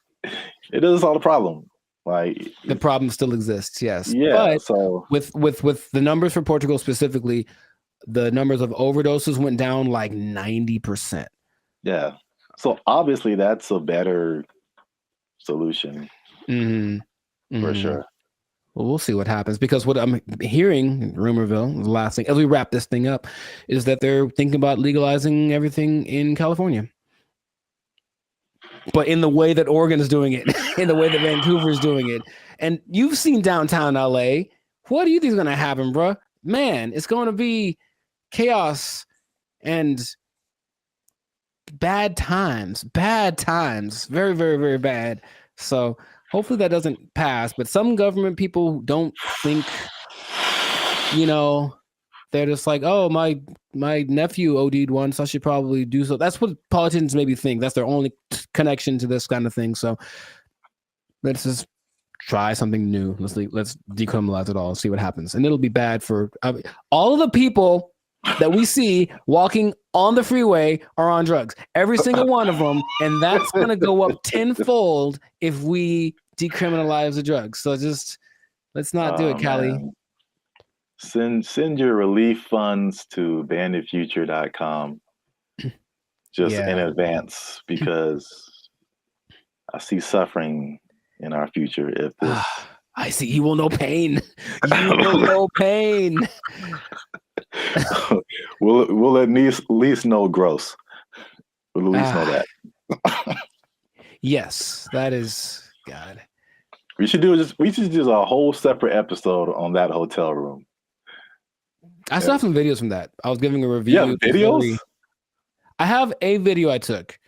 it doesn't solve the problem. Like, the problem still exists. Yes. Yeah. But so with the numbers for Portugal specifically, the numbers of overdoses went down like 90%. Yeah. So obviously that's a better solution for sure. Well, we'll see what happens, because what I'm hearing in Rumorville, the last thing, as we wrap this thing up, is that they're thinking about legalizing everything in California. But in the way that Oregon is doing it, in the way that Vancouver is doing it. And you've seen downtown LA. What do you think is going to happen, bro? Man, it's going to be chaos and bad times, very, very, very bad. So hopefully that doesn't pass. But some government people don't think, they're just like, oh, my nephew OD'd once, I should probably do so. That's what politicians maybe think. That's their only connection to this kind of thing. So let's just try something new. Let's decriminalize it all and see what happens. And it'll be bad for all of the people that we see walking on the freeway are on drugs. Every single one of them. And that's going to go up tenfold if we decriminalize the drugs. So just let's not do it, Callie. Send your relief funds to banditfuture.com just in advance, because I see suffering in our future if this. I see. You will know pain. You will know pain. We'll at least know gross. We'll at least know that. Yes, that is God. We should do a whole separate episode on that hotel room. I still have some videos from that. I was giving a review. You have videos? I have a video I took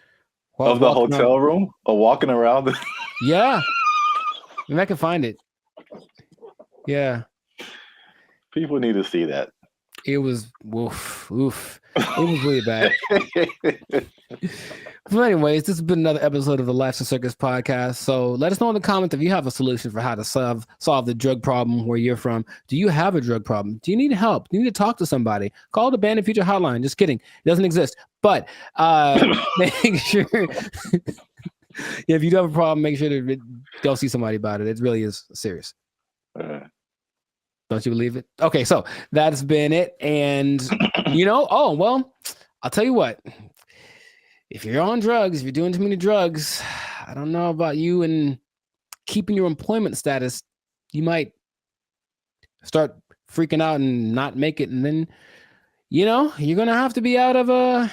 of the hotel room or walking around. Yeah, maybe I can find it. Yeah, people need to see that. It was oof. It was really bad. But anyways, this has been another episode of the Life's a Circus podcast. So let us know in the comments if you have a solution for how to solve the drug problem where you're from. Do you have a drug problem? Do you need help? Do you need to talk to somebody? Call the Bandit Future hotline. Just kidding. It doesn't exist. But make sure if you do have a problem, make sure to go see somebody about it. It really is serious. Don't you believe it? Okay, so that's been it. And I'll tell you what. If you're on drugs, if you're doing too many drugs, I don't know about you and keeping your employment status, you might start freaking out and not make it. And then, you're going to have to be out of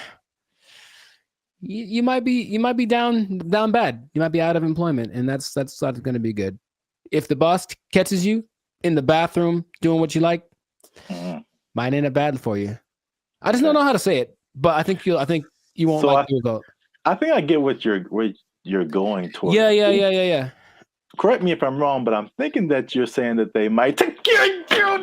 you might be down bad. You might be out of employment, and that's not going to be good. If the boss catches you in the bathroom doing what you like, might end up bad for you. I just don't know how to say it, but I think you won't like your result. I think I get what you're going towards. Yeah. Correct me if I'm wrong, but I'm thinking that you're saying that they might take your job.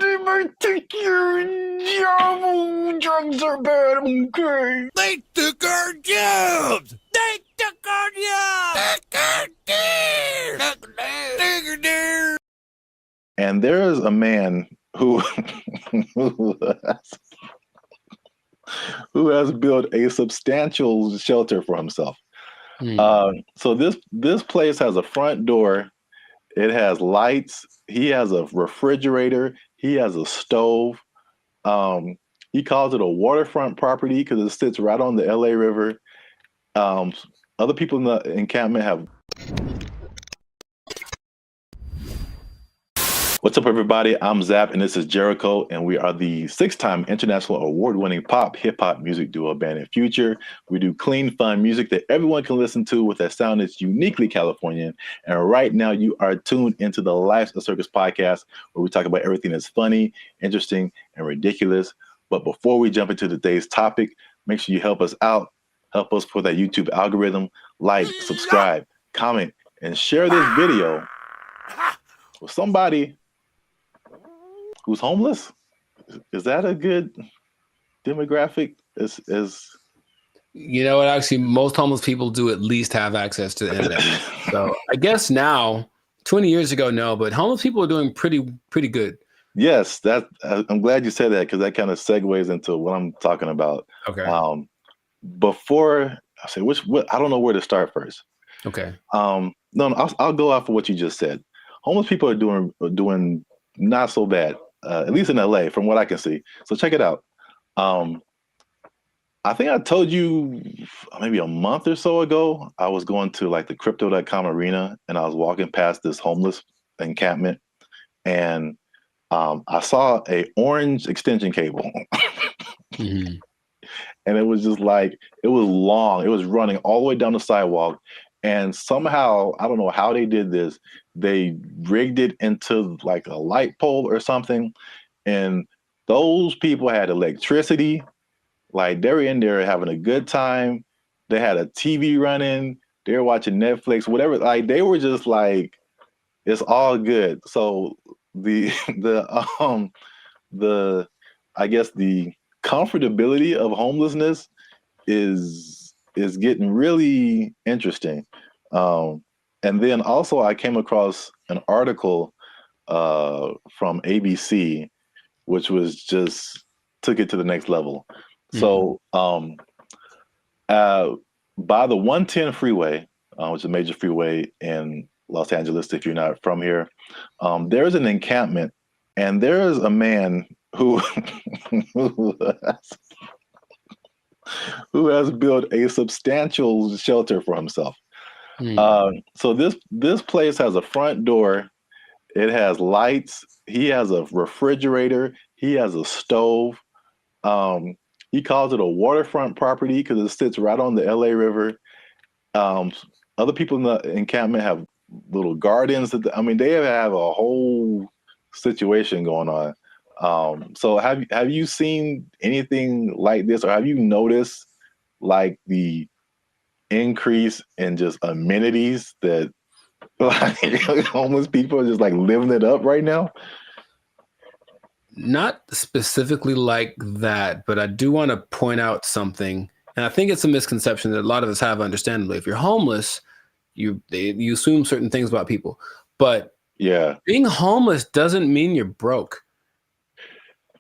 Drugs are bad. Okay. They took our jobs. They took our jobs. And there is a man who has built a substantial shelter for himself. So this place has a front door. It has lights. He has a refrigerator. He has a stove. He calls it a waterfront property because it sits right on the LA River. Other people in the encampment have. What's up, everybody? I'm Zap, and this is Jericho, and we are the 6-time international award-winning pop hip-hop music duo Bandit Future. We do clean, fun music that everyone can listen to with a sound that's uniquely Californian. And right now, you are tuned into the Life's a Circus podcast, where we talk about everything that's funny, interesting, and ridiculous. But before we jump into today's topic, make sure you help us out. Help us for that YouTube algorithm. Like, subscribe, comment, and share this video with somebody who's homeless. Is that a good demographic? Actually, most homeless people do at least have access to the internet. So I guess now, 20 years ago, no, but homeless people are doing pretty good. Yes, I'm glad you said that, because that kind of segues into what I'm talking about. Okay. Before I say I don't know where to start first. Okay. No, I'll go off of what you just said. Homeless people are doing not so bad. At least in LA, from what I can see. So check it out. I think I told you maybe a month or so ago, I was going to like the crypto.com arena, and I was walking past this homeless encampment, and I saw a orange extension cable. Mm-hmm. And it was just like, it was long. It was running all the way down the sidewalk. And somehow, I don't know how they did this, they rigged it into like a light pole or something. And those people had electricity. Like, they were in there having a good time. They had a TV running. They were watching Netflix, whatever. Like, they were just like, it's all good. So I guess the comfortability of homelessness is getting really interesting. And then also I came across an article from ABC, which was just took it to the next level. So by the 110 freeway, which is a major freeway in Los Angeles, if you're not from here, there's an encampment, and there's a man who who has built a substantial shelter for himself. So this place has a front door. It has lights. He has a refrigerator. He has a stove. He calls it a waterfront property because it sits right on the LA River. Other people in the encampment have little gardens. They have a whole situation going on. So have you seen anything like this, or have you noticed like the increase in just amenities that like homeless people are just like living it up right now? Not specifically like that, but I do want to point out something. And I think it's a misconception that a lot of us have, understandably. If you're homeless, you assume certain things about people. But being homeless doesn't mean you're broke.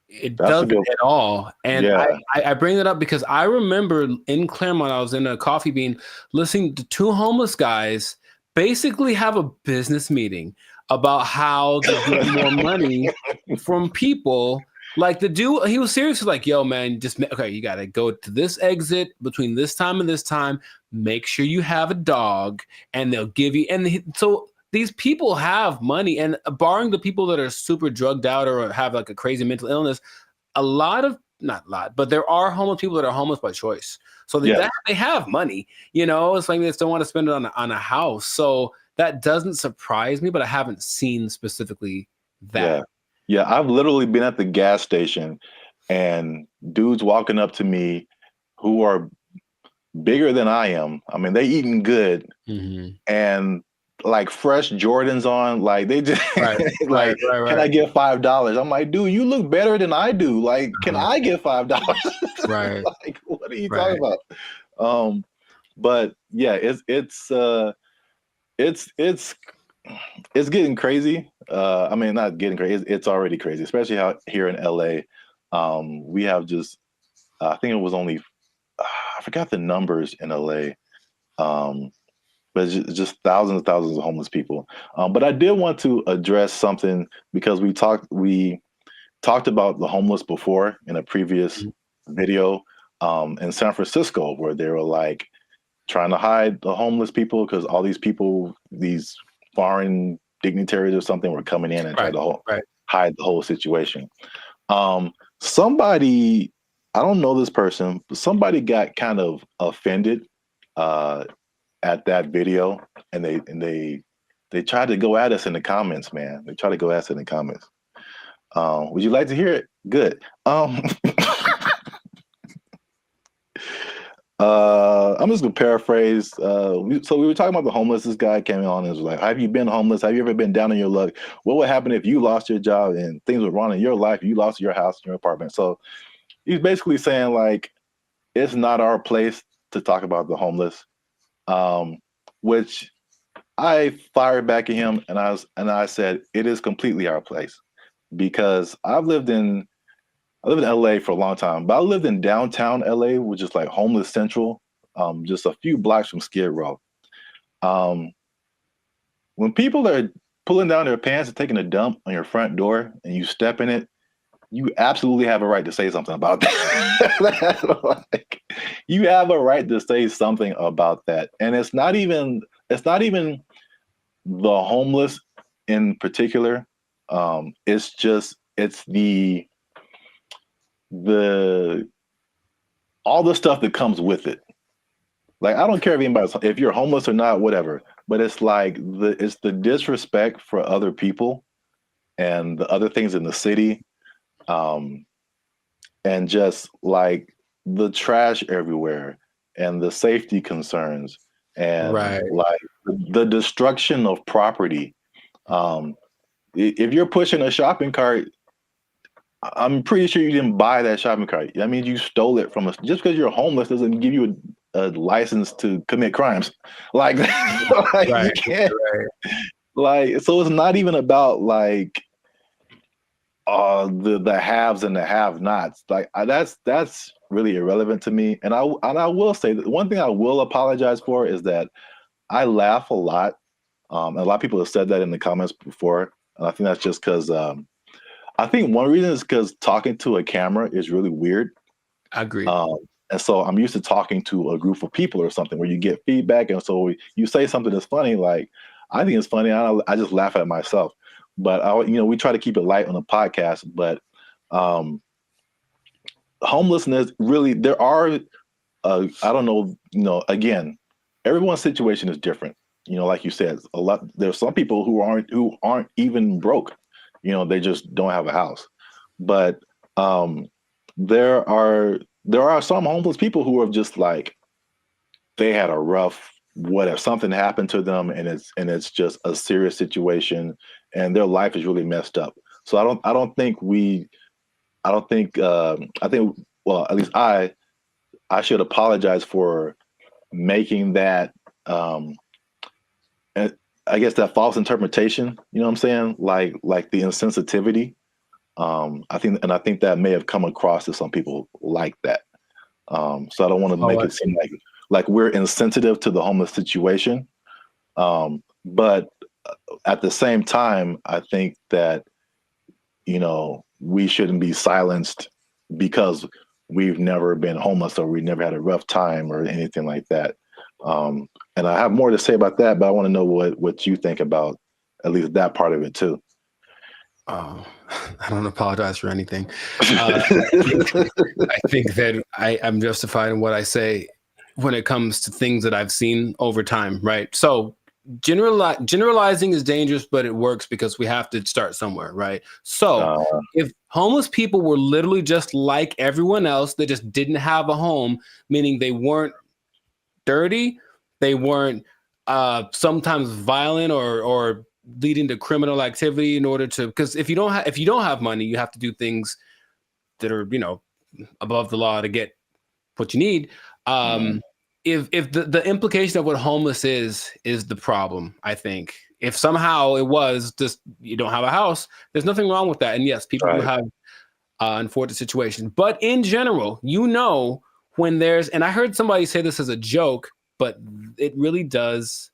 It doesn't at all. And I bring that up because I remember in Claremont, I was in a Coffee Bean listening to two homeless guys basically have a business meeting about how to get more money from people. Like the dude, he was seriously like, yo, man, you got to go to this exit between this time and this time. Make sure you have a dog, and they'll give you. So these people have money, and barring the people that are super drugged out or have like a crazy mental illness, not a lot, but there are homeless people that are homeless by choice. So they have money, it's like they just don't want to spend it on a house. So that doesn't surprise me, but I haven't seen specifically that. Yeah, I've literally been at the gas station and dudes walking up to me who are bigger than I am. They eating good and like fresh Jordans on. Like they just right. Can I get $5? I'm like, dude, you look better than I do. Like, can I get $5? Right. Like, what are you talking about? But yeah, it's getting crazy. Not getting crazy. It's already crazy, especially out here in LA. We have just, I think it was only, I forgot the numbers in LA, but it's just thousands and thousands of homeless people. But I did want to address something because we talked about the homeless before in a previous video in San Francisco, where they were like trying to hide the homeless people because all these people, these foreign dignitaries or something, were coming in and trying to hide the whole situation. Somebody, I don't know this person, but somebody got kind of offended at that video, and they tried to go at us in the comments, man. They tried to go at us in the comments. Would you like to hear it? Good. I'm just gonna paraphrase. So we were talking about the homeless. This guy came on and was like, have you been homeless? Have you ever been down on your luck? What would happen if you lost your job and things were wrong in your life? You lost your house, your apartment. So he's basically saying like, it's not our place to talk about the homeless, which I fired back at him, and I said, it is completely our place, because I lived in LA for a long time, but I lived in downtown LA, which is like homeless central, just a few blocks from Skid Row. When people are pulling down their pants and taking a dump on your front door and you step in it, you absolutely have a right to say something about that. Like, you have a right to say something about that. And it's not even the homeless in particular. It's all the stuff that comes with it. Like, I don't care if you're homeless or not, whatever, but it's like it's the disrespect for other people and the other things in the city, and just like the trash everywhere and the safety concerns and like the destruction of property. If you're pushing a shopping cart, I'm pretty sure you didn't buy that shopping cart. I mean, you stole it from us. Just because you're homeless doesn't give you a license to commit crimes. Like, you can't. Like, so it's not even about like the haves and the have-nots. Like that's really irrelevant to me. And I will say that one thing I will apologize for is that I laugh a lot. And a lot of people have said that in the comments before, and I think that's just because I think one reason is because talking to a camera is really weird. I agree. And so I'm used to talking to a group of people or something where you get feedback, and so you say something that's funny, like I think it's funny. I just laugh at myself. But we try to keep it light on the podcast. But homelessness, really, there are. I don't know. Again, everyone's situation is different. Like you said, there's some people who aren't even broke. They just don't have a house. But there are some homeless people who are just like, they had a rough, if something happened to them and it's just a serious situation and their life is really messed up. So I think well, at least I should apologize for making that I guess that false interpretation, you know what I'm saying? Like the insensitivity. I think that may have come across to some people like that. So I don't want to make it seem like we're insensitive to the homeless situation. But at the same time, I think that, we shouldn't be silenced because we've never been homeless or we never had a rough time or anything like that. And I have more to say about that, but I want to know what you think about at least that part of it too. I don't apologize for anything. I think that I'm justified in what I say when it comes to things that I've seen over time, right? So generalizing is dangerous, but it works because we have to start somewhere, right? So if homeless people were literally just like everyone else, they just didn't have a home, meaning they weren't dirty, they weren't sometimes violent or leading to criminal activity in order to, because if you don't have money, you have to do things that are above the law to get what you need. If the implication of what homeless is the problem, I think if somehow it was just you don't have a house, there's nothing wrong with that. And yes, people do have unfortunate situations, but in general, when there's, and I heard somebody say this as a joke, but it really does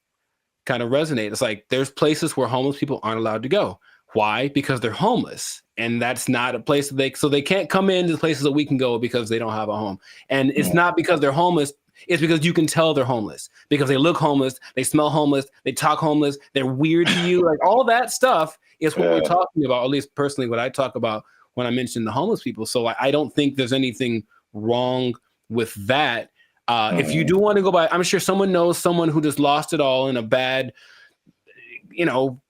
kind of resonate. It's like there's places where homeless people aren't allowed to go. Why? Because they're homeless, and that's not a place that they can't come into the places that we can go because they don't have a home. And it's not because they're homeless. It's because you can tell they're homeless because they look homeless, they smell homeless, they talk homeless, they're weird to you. Like all that stuff is what we're talking about. At least personally, what I talk about when I mention the homeless people. So I don't think there's anything wrong with that. If you do want to go by, I'm sure someone knows someone who just lost it all in a bad,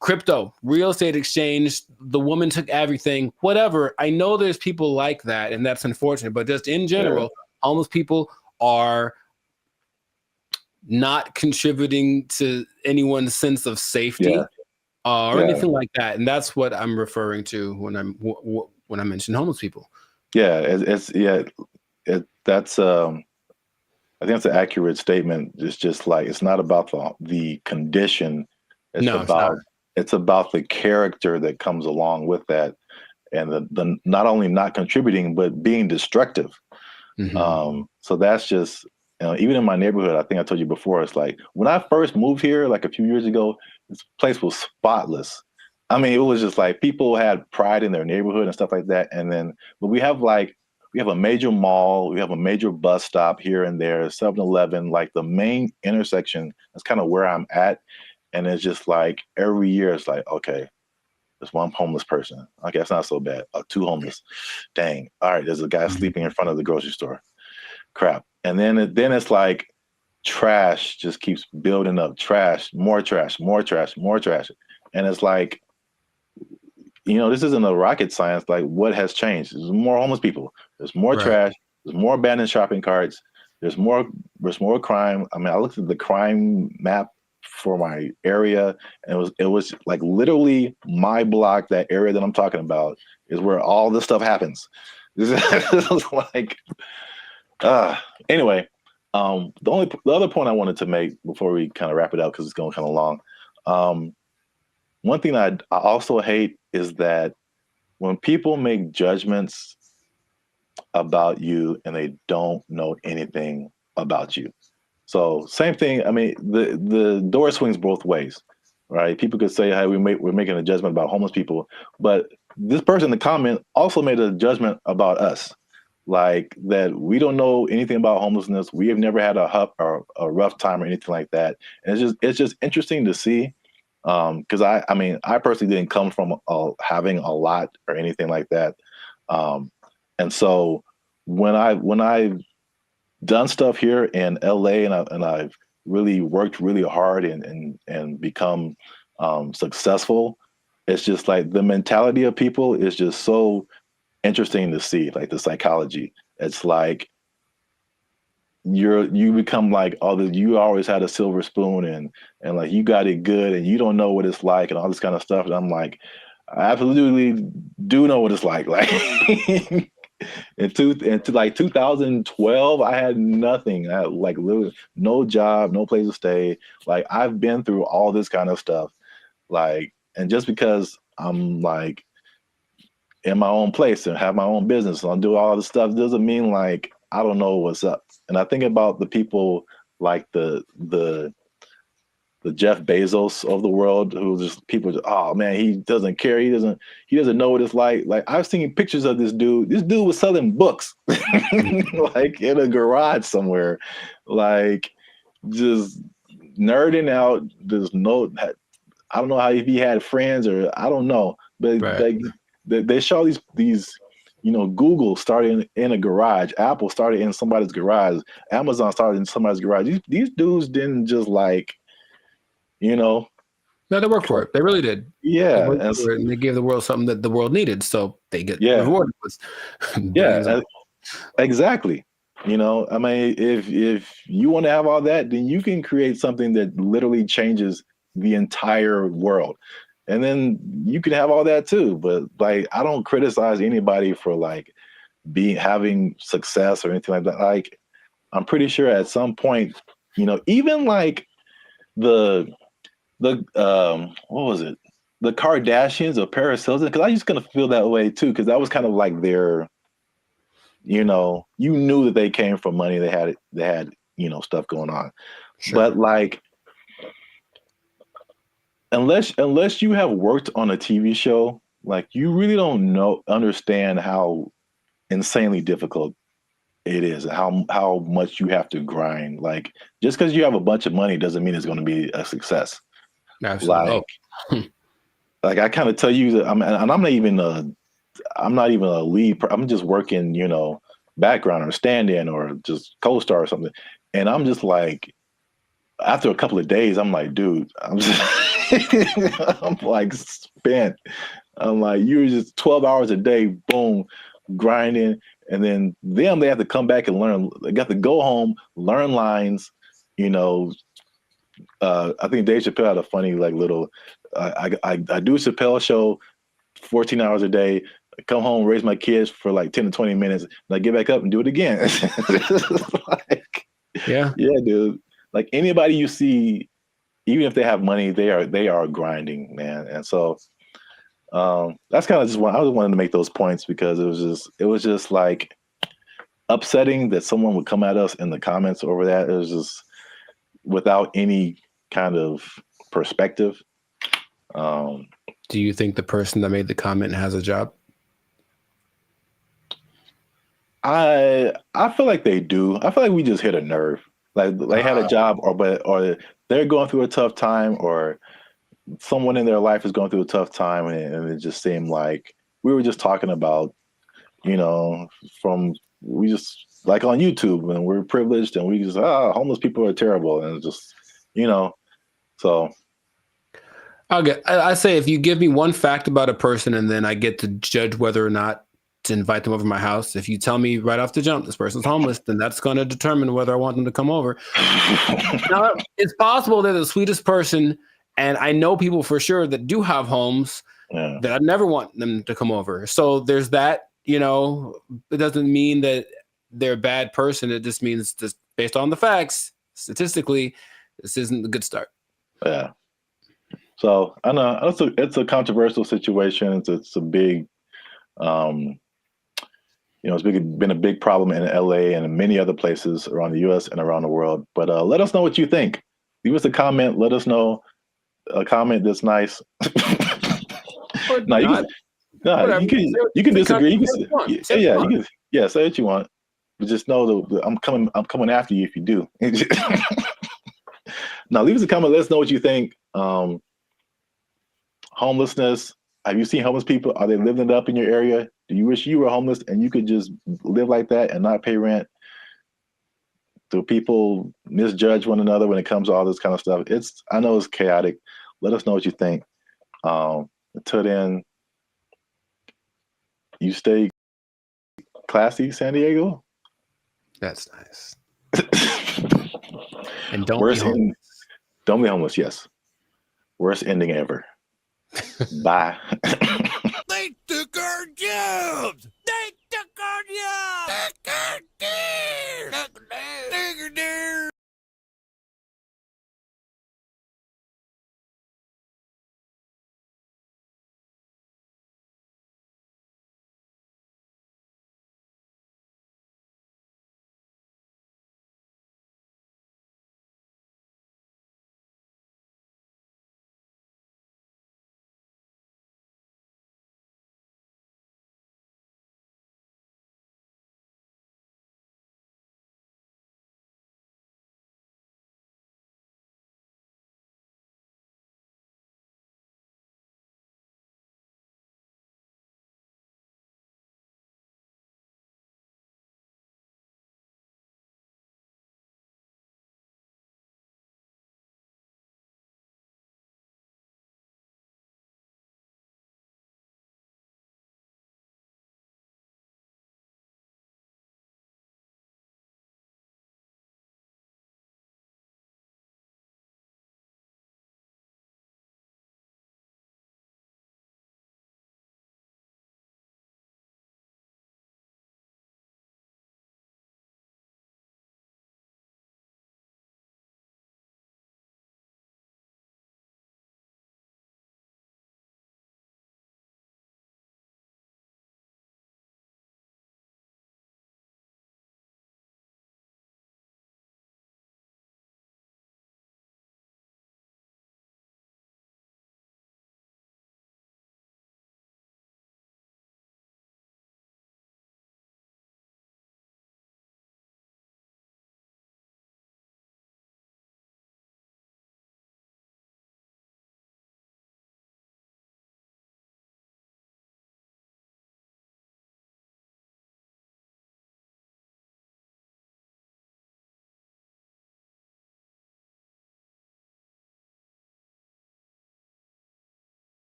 crypto, real estate exchange. The woman took everything, whatever. I know there's people like that, and that's unfortunate. But just in general, homeless people are not contributing to anyone's sense of safety or anything like that. And that's what I'm referring to when I mention homeless people. Yeah, that's I think that's an accurate statement. It's just like it's not about the condition. It's about the character that comes along with that, and the not only not contributing but being destructive. So that's just even in my neighborhood. I think I told you before. It's like when I first moved here, like a few years ago, this place was spotless. I mean, it was just like people had pride in their neighborhood and stuff like that. And then, but we have a major mall, we have a major bus stop here and there, 7-Eleven, like the main intersection. That's kind of where I'm at. And it's just like every year it's like, okay, there's one homeless person. Okay, that's not so bad. 2 homeless. Dang. All right, there's a guy sleeping in front of the grocery store. Crap. And then it's like trash just keeps building up. Trash, more trash, more trash, more trash. And it's like, this isn't a rocket science. Like, what has changed? There's more homeless people. There's more trash. There's more abandoned shopping carts. There's more crime. I mean, I looked at the crime map for my area, and it was like literally my block, that area that I'm talking about, is where all this stuff happens. This is like, anyway. The other point I wanted to make before we kind of wrap it up, because it's going kind of long. One thing I also hate is that when people make judgments about you and they don't know anything about you. So same thing. I mean, the door swings both ways, right? People could say, "Hey, we're making a judgment about homeless people," but this person in the comment also made a judgment about us, like that we don't know anything about homelessness. We have never had a rough time or anything like that. And it's just interesting to see, because I mean, I personally didn't come from having a lot or anything like that, and so when I've done stuff here in LA and I've really worked really hard and become successful, it's just like the mentality of people is just so interesting to see, like the psychology. It's like you become like, oh, you always had a silver spoon and like you got it good and you don't know what it's like and all this kind of stuff. And I'm like, I absolutely do know what it's like. Like into like 2012, I had nothing. I had like literally no job, no place to stay. Like I've been through all this kind of stuff. Like, and just because I'm like in my own place and have my own business and I'll do all this stuff doesn't mean like I don't know what's up. And I think about the people like the Jeff Bezos of the world, who just people just, oh man, he doesn't care. He doesn't know what it's like. Like I've seen pictures of this dude. This dude was selling books like in a garage somewhere, like just nerding out. I don't know how, if he had friends or I don't know, but right. they show these Google started in a garage, Apple started in somebody's garage, Amazon started in somebody's garage. These dudes didn't just like, no, they worked for it. They really did. Yeah, they worked for it and they gave the world something that the world needed, so they get rewarded with. Exactly. I mean, if you want to have all that, then you can create something that literally changes the entire world, and then you can have all that too. But like, I don't criticize anybody for like having success or anything like that. Like, I'm pretty sure at some point, even like the what was it? The Kardashians or Paris Hilton, because I used to kind of feel that way too, because that was kind of like their, you knew that they came from money. They had stuff going on. Sure. But like, unless you have worked on a TV show, like you really don't understand how insanely difficult it is, how much you have to grind. Like, just because you have a bunch of money doesn't mean it's going to be a success. Absolutely. Like I kind of tell you that I'm not even a lead. I'm just working, background or stand-in or just co-star or something. And I'm just like, after a couple of days, I'm like, dude, I'm like spent. I'm like, you're just 12 hours a day, boom, grinding. And then they have to come back and learn. They got to go home, learn lines, I think Dave Chappelle had a funny like little. I do a Chappelle show, 14 hours a day. I come home, raise my kids for like 10 to 20 minutes, and I get back up and do it again. Like, yeah, dude. Like anybody you see, even if they have money, they are grinding, man. And so that's kind of just I just wanted to make those points because it was just like upsetting that someone would come at us in the comments over that. It was just without any kind of perspective. Do you think the person that made the comment has a job? I feel like they do. I feel like we just hit a nerve. Like they had a job, or they're going through a tough time, or someone in their life is going through a tough time, and it just seemed like we were just talking about, we just like on YouTube, and we're privileged, and we just homeless people are terrible, and just so. I say if you give me one fact about a person, and then I get to judge whether or not to invite them over to my house. If you tell me right off the jump this person's homeless, then that's going to determine whether I want them to come over. Now, it's possible they're the sweetest person, and I know people for sure that do have homes that I never want them to come over. So there's that. It doesn't mean that they're a bad person. It just means, just based on the facts, statistically, this isn't a good start. Yeah. So I know it's a controversial situation. It's a big You know, it's been a big problem in LA and in many other places around the US and around the world. But let us know what you think. Leave us a comment. Let us know a comment that's nice. No, you can disagree. You can say what you want. But just know that I'm coming after you if you do. Now leave us a comment. Let us know what you think. Homelessness. Have you seen homeless people? Are they living it up in your area? Do you wish you were homeless and you could just live like that and not pay rent? Do people misjudge one another when it comes to all this kind of stuff? I know it's chaotic. Let us know what you think. Until then, you stay classy, San Diego. That's nice. And don't be homeless. Don't be homeless. Yes. Worst ending ever. Bye. They took our jobs. They took our jobs.